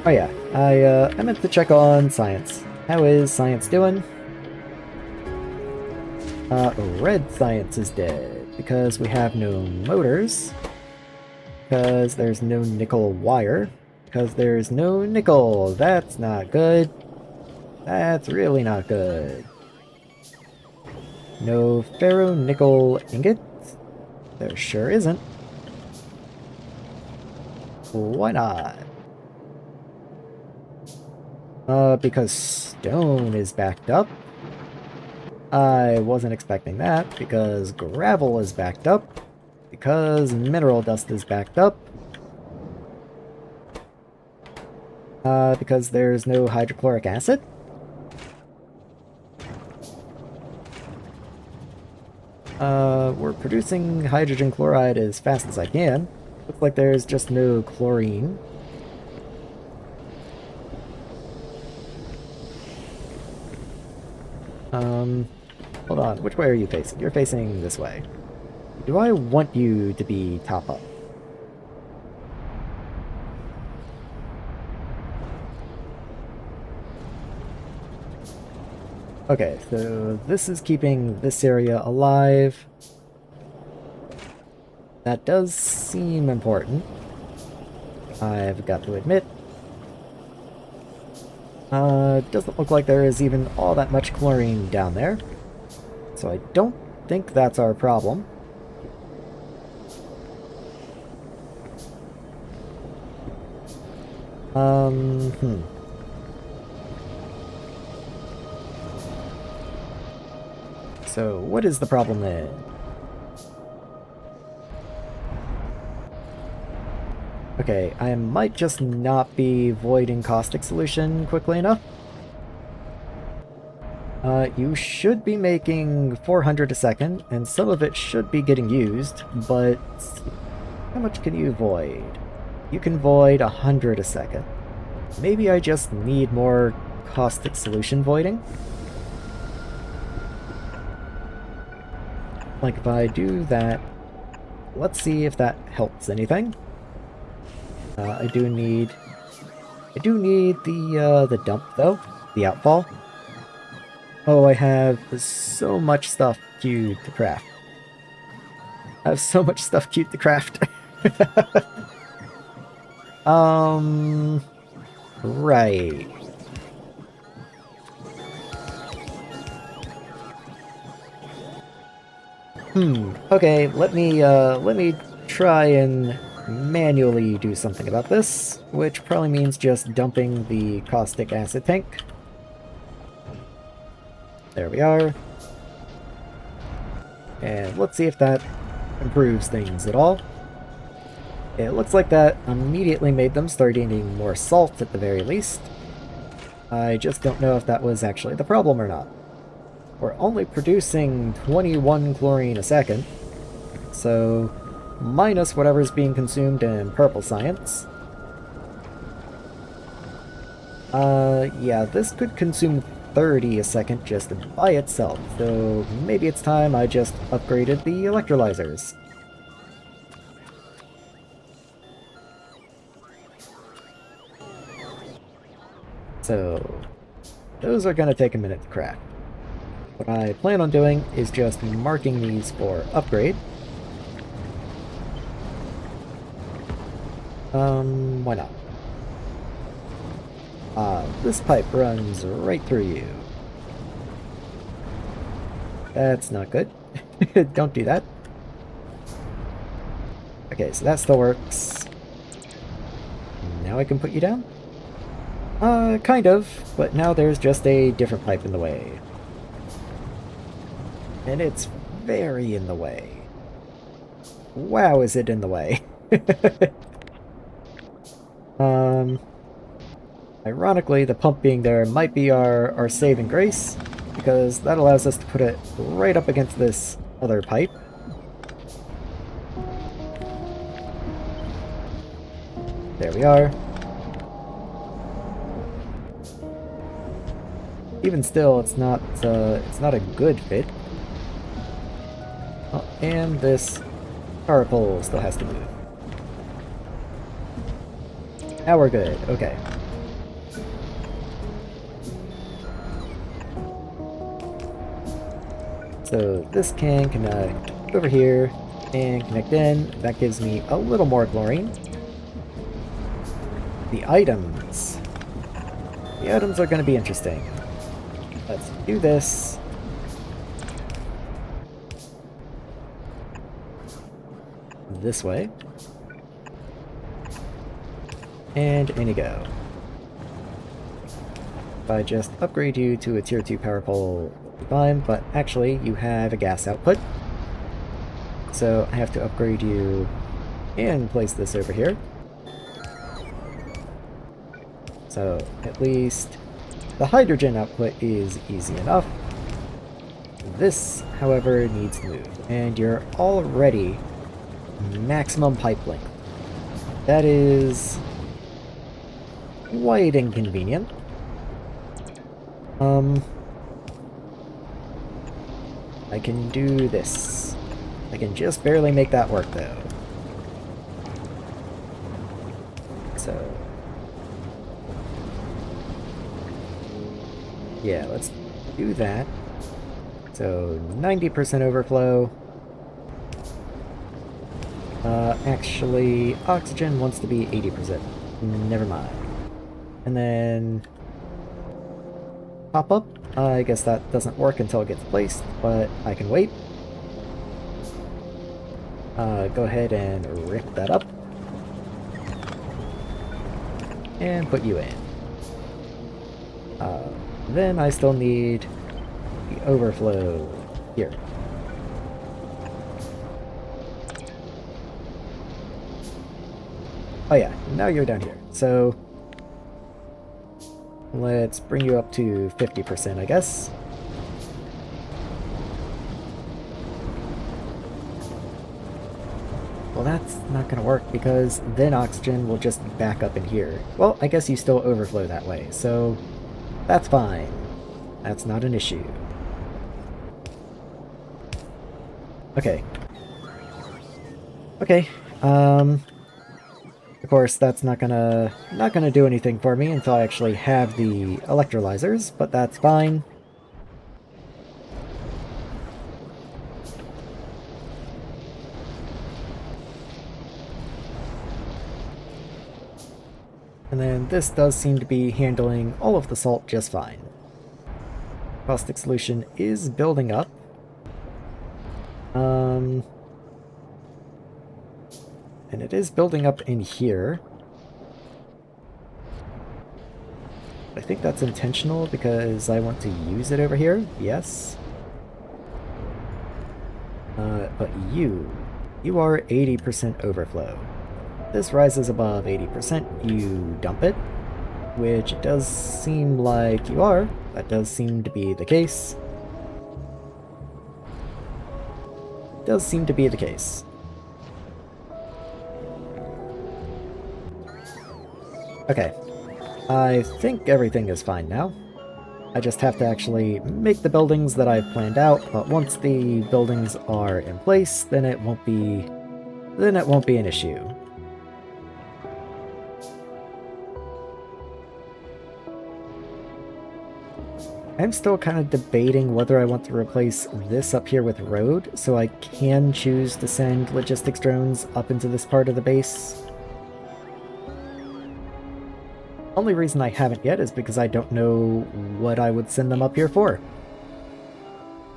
Oh yeah, I meant to check on science. How is science doing? Red science is dead, because we have no motors, because there's no nickel wire, because there's no nickel. That's not good. That's really not good. No ferro-nickel ingots? There sure isn't. Why not? Because stone is backed up. I wasn't expecting that, because gravel is backed up. Because mineral dust is backed up. Because there's no hydrochloric acid. We're producing hydrogen chloride as fast as I can. Looks like there's just no chlorine. Hold on, which way are you facing? You're facing this way. Do I want you to be top up? Okay, so this is keeping this area alive. That does seem important, I've got to admit. Doesn't look like there is even all that much chlorine down there, so I don't think that's our problem. Hmm. So, what is the problem then? Okay, I might just not be voiding caustic solution quickly enough. You should be making 400 a second, and some of it should be getting used, but how much can you void? You can void 100 a second. Maybe I just need more caustic solution voiding? Like if I do that, let's see if that helps anything. I do need the dump though, the outfall. Oh, I have so much stuff queued to craft. I have so much stuff queued to craft. Right. Okay, let me try and manually do something about this, which probably means just dumping the caustic acid tank. There we are. And let's see if that improves things at all. It looks like that immediately made them start eating more salt at the very least. I just don't know if that was actually the problem or not. We're only producing 21 chlorine a second, so minus whatever's being consumed in purple science. Yeah, this could consume 30 a second just by itself, so maybe it's time I just upgraded the electrolyzers. So, those are gonna take a minute to craft. What I plan on doing is just marking these for upgrade. Why not? This pipe runs right through you. That's not good. Don't do that. Okay, so that still works. Now I can put you down? Kind of, but now there's just a different pipe in the way. And it's very in the way. Wow, is it in the way. Ironically, the pump being there might be our saving grace, because that allows us to put it right up against this other pipe. There we are. Even still, it's not a good fit. Oh, and this power pole still has to move. Now we're good. Okay. So this can connect over here and connect in. That gives me a little more chlorine. The items. The items are going to be interesting. Let's do this. This way. And in you go. If I just upgrade you to a tier 2 power pole, fine, but actually you have a gas output. So I have to upgrade you and place this over here. So at least the hydrogen output is easy enough. This, however, needs to move. And you're already maximum pipe length. That is quite inconvenient. I can do this. I can just barely make that work though. So yeah, let's do that. So 90% overflow. Actually, oxygen wants to be 80%. Never mind. And then pop up. I guess that doesn't work until it gets placed, but I can wait. Go ahead and rip that up. and put you in. Then I still need the overflow here. Oh yeah, now you're down here. So let's bring you up to 50%, I guess. Well, that's not going to work because then oxygen will just back up in here. Well, I guess you still overflow that way, so that's fine. That's not an issue. Okay. Okay. Of course, that's not gonna do anything for me until I actually have the electrolyzers, but that's fine. And then this does seem to be handling all of the salt just fine. Caustic solution is building up. And it is building up in here. I think that's intentional because I want to use it over here. Yes. But you are 80% overflow. This rises above 80%, you dump it, which it does seem like you are. That does seem to be the case. Does seem to be the case. Okay. I think everything is fine now. I just have to actually make the buildings that I've planned out, but once the buildings are in place, then it won't be an issue. I'm still kind of debating whether I want to replace this up here with road, so I can choose to send logistics drones up into this part of the base. Only reason I haven't yet is because I don't know what I would send them up here for.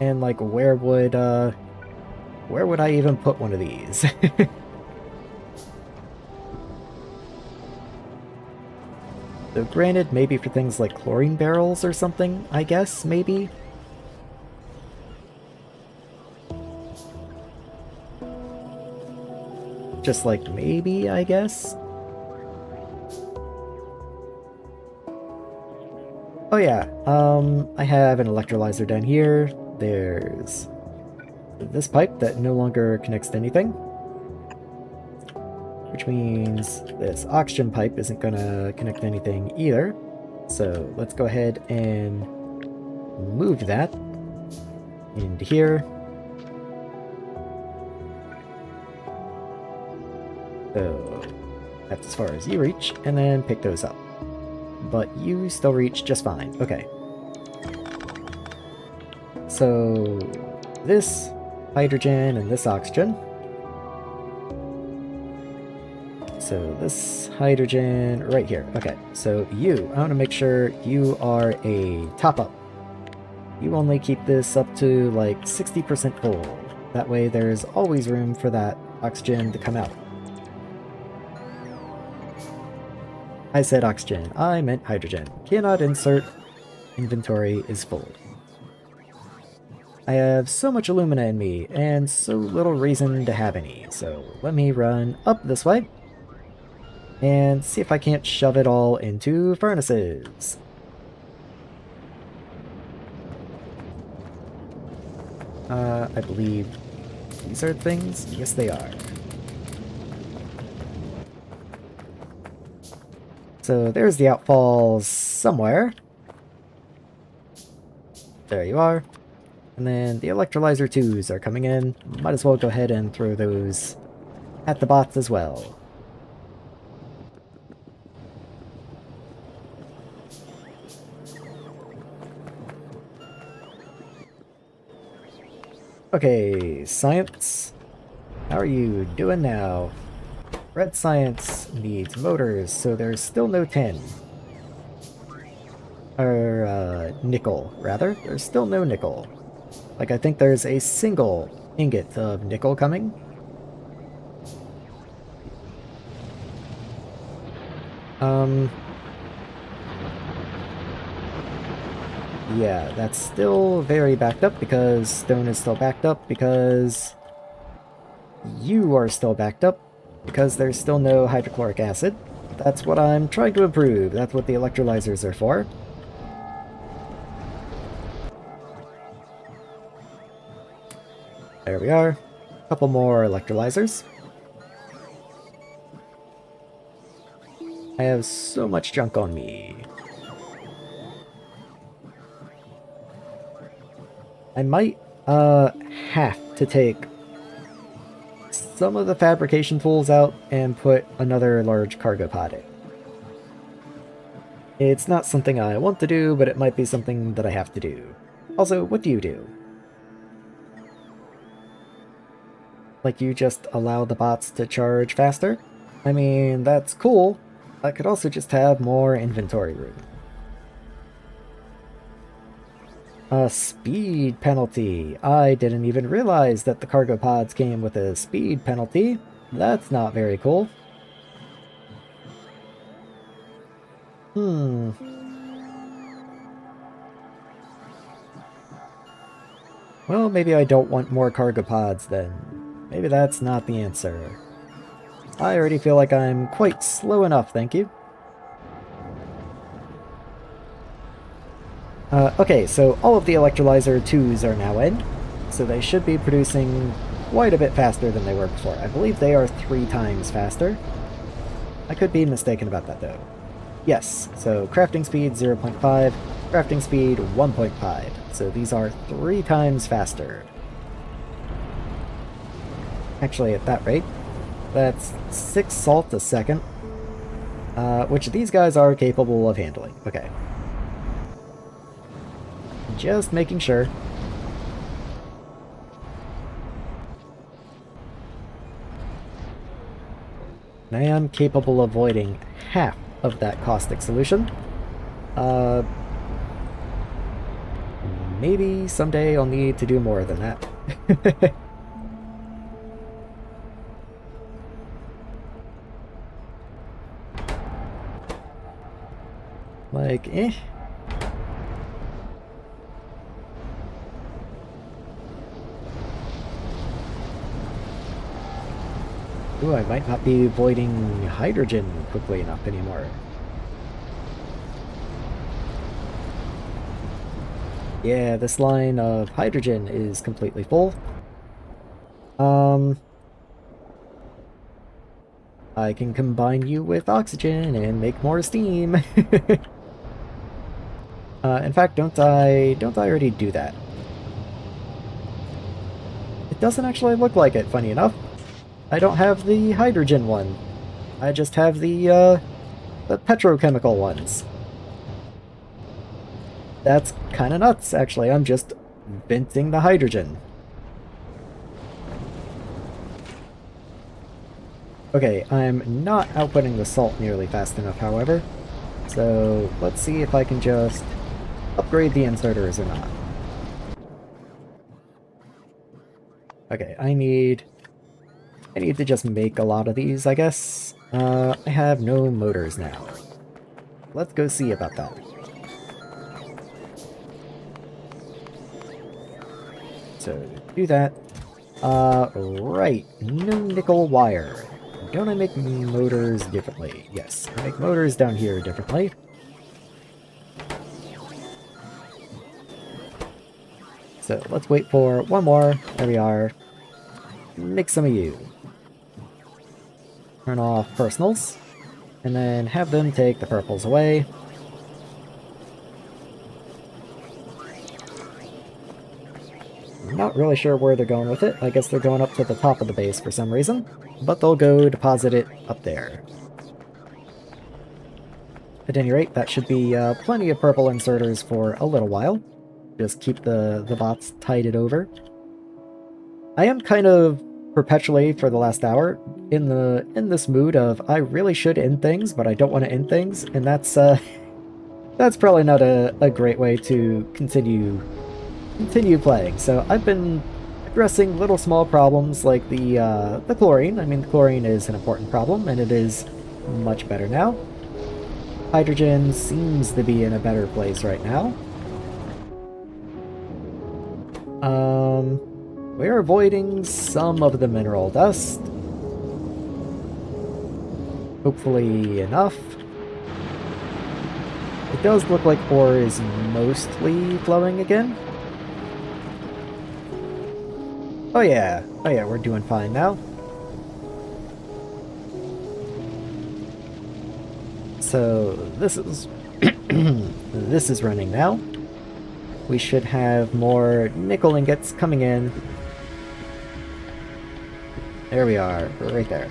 And like, where would I even put one of these? So granted, maybe for things like chlorine barrels or something, I guess, maybe? Just like maybe, I guess? Oh yeah, I have an electrolyzer down here. There's this pipe that no longer connects to anything. Which means this oxygen pipe isn't gonna connect to anything either. So let's go ahead and move that into here. So that's as far as you reach, and then pick those up. But you still reach just fine. Okay. So this hydrogen and this oxygen. So this hydrogen right here. Okay, so I want to make sure you are a top-up. You only keep this up to like 60% full. That way there's always room for that oxygen to come out. I said oxygen, I meant hydrogen. Cannot insert. Inventory is full. I have so much alumina in me, and so little reason to have any, so let me run up this way and see if I can't shove it all into furnaces. I believe these are things? Yes, they are. So there's the outfalls somewhere. There you are. And then the electrolyzer 2s are coming in. Might as well go ahead and throw those at the bots as well. Okay, science. How are you doing now? Red science needs motors, so there's still no tin. Or, nickel, rather. There's still no nickel. Like, I think there's a single ingot of nickel coming. Yeah, that's still very backed up because stone is still backed up because you are still backed up because there's still no hydrochloric acid. That's what I'm trying to improve. That's what the electrolyzers are for. There we are. Couple more electrolyzers. I have so much junk on me. I might, have to take some of the fabrication tools out and put another large cargo pod in. It's not something I want to do, but it might be something that I have to do. Also, what do you do? Like, you just allow the bots to charge faster? I mean, that's cool. I could also just have more inventory room. A speed penalty. I didn't even realize that the cargo pods came with a speed penalty. That's not very cool. Well, maybe I don't want more cargo pods then. Maybe that's not the answer. I already feel like I'm quite slow enough, thank you. Okay, so all of the electrolyzer 2s are now in, so they should be producing quite a bit faster than they were before. I believe they are 3 times faster. I could be mistaken about that though. Yes, so crafting speed 0.5, crafting speed 1.5, so these are 3 times faster. Actually, at that rate, that's 6 salt a second, which these guys are capable of handling. Okay. Just making sure. I am capable of avoiding half of that caustic solution. Maybe someday I'll need to do more than that. Like, eh. Ooh, I might not be avoiding hydrogen quickly enough anymore. Yeah, this line of hydrogen is completely full. I can combine you with oxygen and make more steam. In fact, don't I already do that? It doesn't actually look like it, funny enough. I don't have the hydrogen one. I just have the petrochemical ones. That's kinda nuts, actually. I'm just venting the hydrogen. Okay, I'm not outputting the salt nearly fast enough, however. So, let's see if I can just upgrade the inserters or not. Okay, I need to just make a lot of these, I guess. I have no motors now. Let's go see about that. So, do that. Right. No nickel wire. Don't I make motors differently? Yes, I make motors down here differently. So, let's wait for one more. There we are. Make some of you. Turn off personals. And then have them take the purples away. Not really sure where they're going with it. I guess they're going up to the top of the base for some reason. But they'll go deposit it up there. At any rate, that should be plenty of purple inserters for a little while. Just keep the bots tided over. I am kind of perpetually, for the last hour, in this mood of I really should end things, but I don't want to end things, and that's probably not a great way to continue playing. So I've been addressing little small problems like the chlorine. I mean, the chlorine is an important problem, and it is much better now. Hydrogen seems to be in a better place right now. We're avoiding some of the mineral dust. Hopefully enough. It does look like ore is mostly flowing again. Oh yeah, we're doing fine now. So this is this is running now. We should have more nickel ingots coming in. There we are, right there.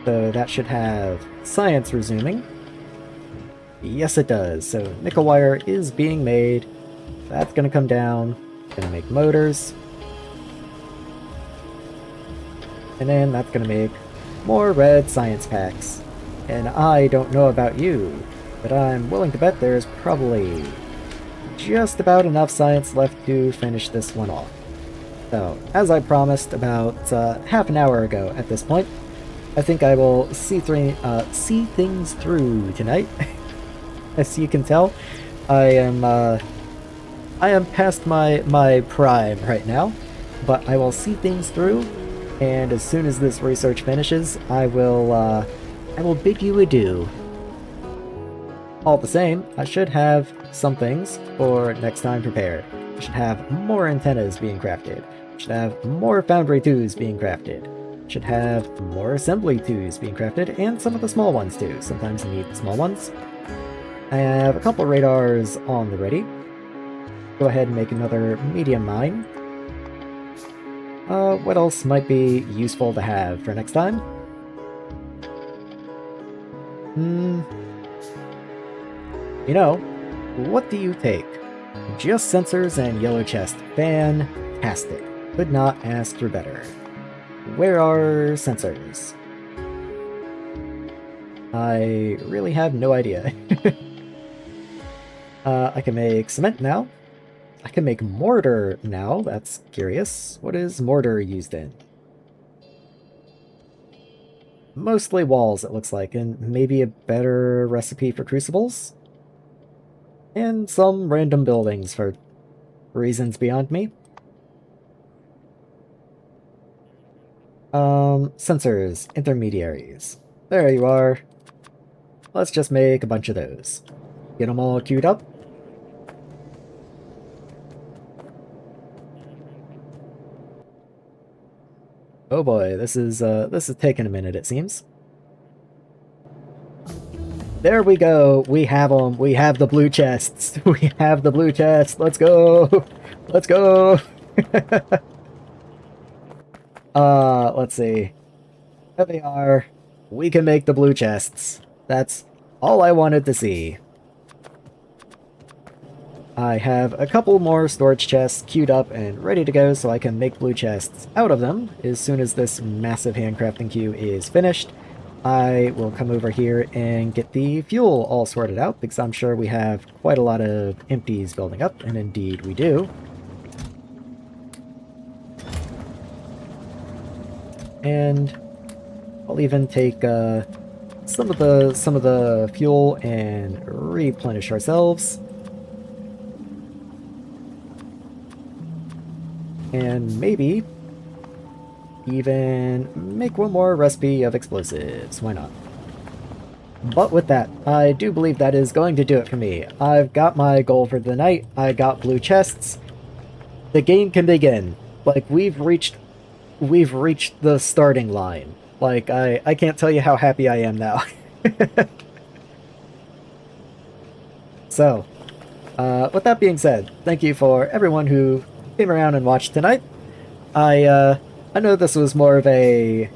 So that should have science resuming. Yes, it does. So nickel wire is being made. That's gonna come down. Gonna make motors. And then that's gonna make more red science packs. And I don't know about you, but I'm willing to bet there's probably just about enough science left to finish this one off. So, as I promised about half an hour ago at this point, I think I will see things through tonight. As you can tell, I am past my prime right now, but I will see things through, and as soon as this research finishes, I will bid you adieu. All the same, I should have some things for next time prepared. I should have more antennas being crafted. I should have more Foundry 2s being crafted. I should have more Assembly 2s being crafted, and some of the small ones too. Sometimes you need the small ones. I have a couple radars on the ready. Go ahead and make another medium mine. What else might be useful to have for next time? You know, what do you take? Just sensors and yellow chest. Fantastic. Could not ask for better. Where are sensors? I really have no idea. I can make cement now. I can make mortar now. That's curious. What is mortar used in? Mostly walls, it looks like, and maybe a better recipe for crucibles? And some random buildings for reasons beyond me. Sensors, intermediaries. There you are. Let's just make a bunch of those. Get them all queued up. Oh boy, this is taking a minute, it seems. There we go. We have them. We have the blue chests. We have the blue chests. Let's go. Let's go. Let's see. There they are. We can make the blue chests. That's all I wanted to see. I have a couple more storage chests queued up and ready to go so I can make blue chests out of them as soon as this massive handcrafting queue is finished. I will come over here and get the fuel all sorted out because I'm sure we have quite a lot of empties building up, and indeed we do. And I'll even take some of the fuel and replenish ourselves. And maybe even make one more recipe of explosives. Why not? But with that, I do believe that is going to do it for me. I've got my goal for the night. I got blue chests. The game can begin. Like, we've reached the starting line. Like, I can't tell you how happy I am now. So, with that being said, thank you for everyone who came around and watched tonight. I know this was more of a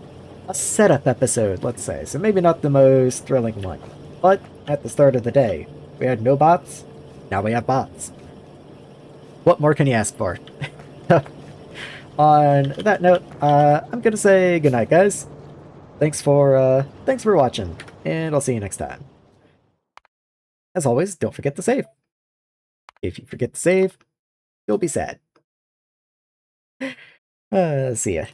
setup episode, let's say, so maybe not the most thrilling one. But at the start of the day, we had no bots, now we have bots. What more can you ask for? On that note, I'm gonna say goodnight, guys. Thanks for watching, and I'll see you next time. As always, don't forget to save. If you forget to save, you'll be sad. See ya.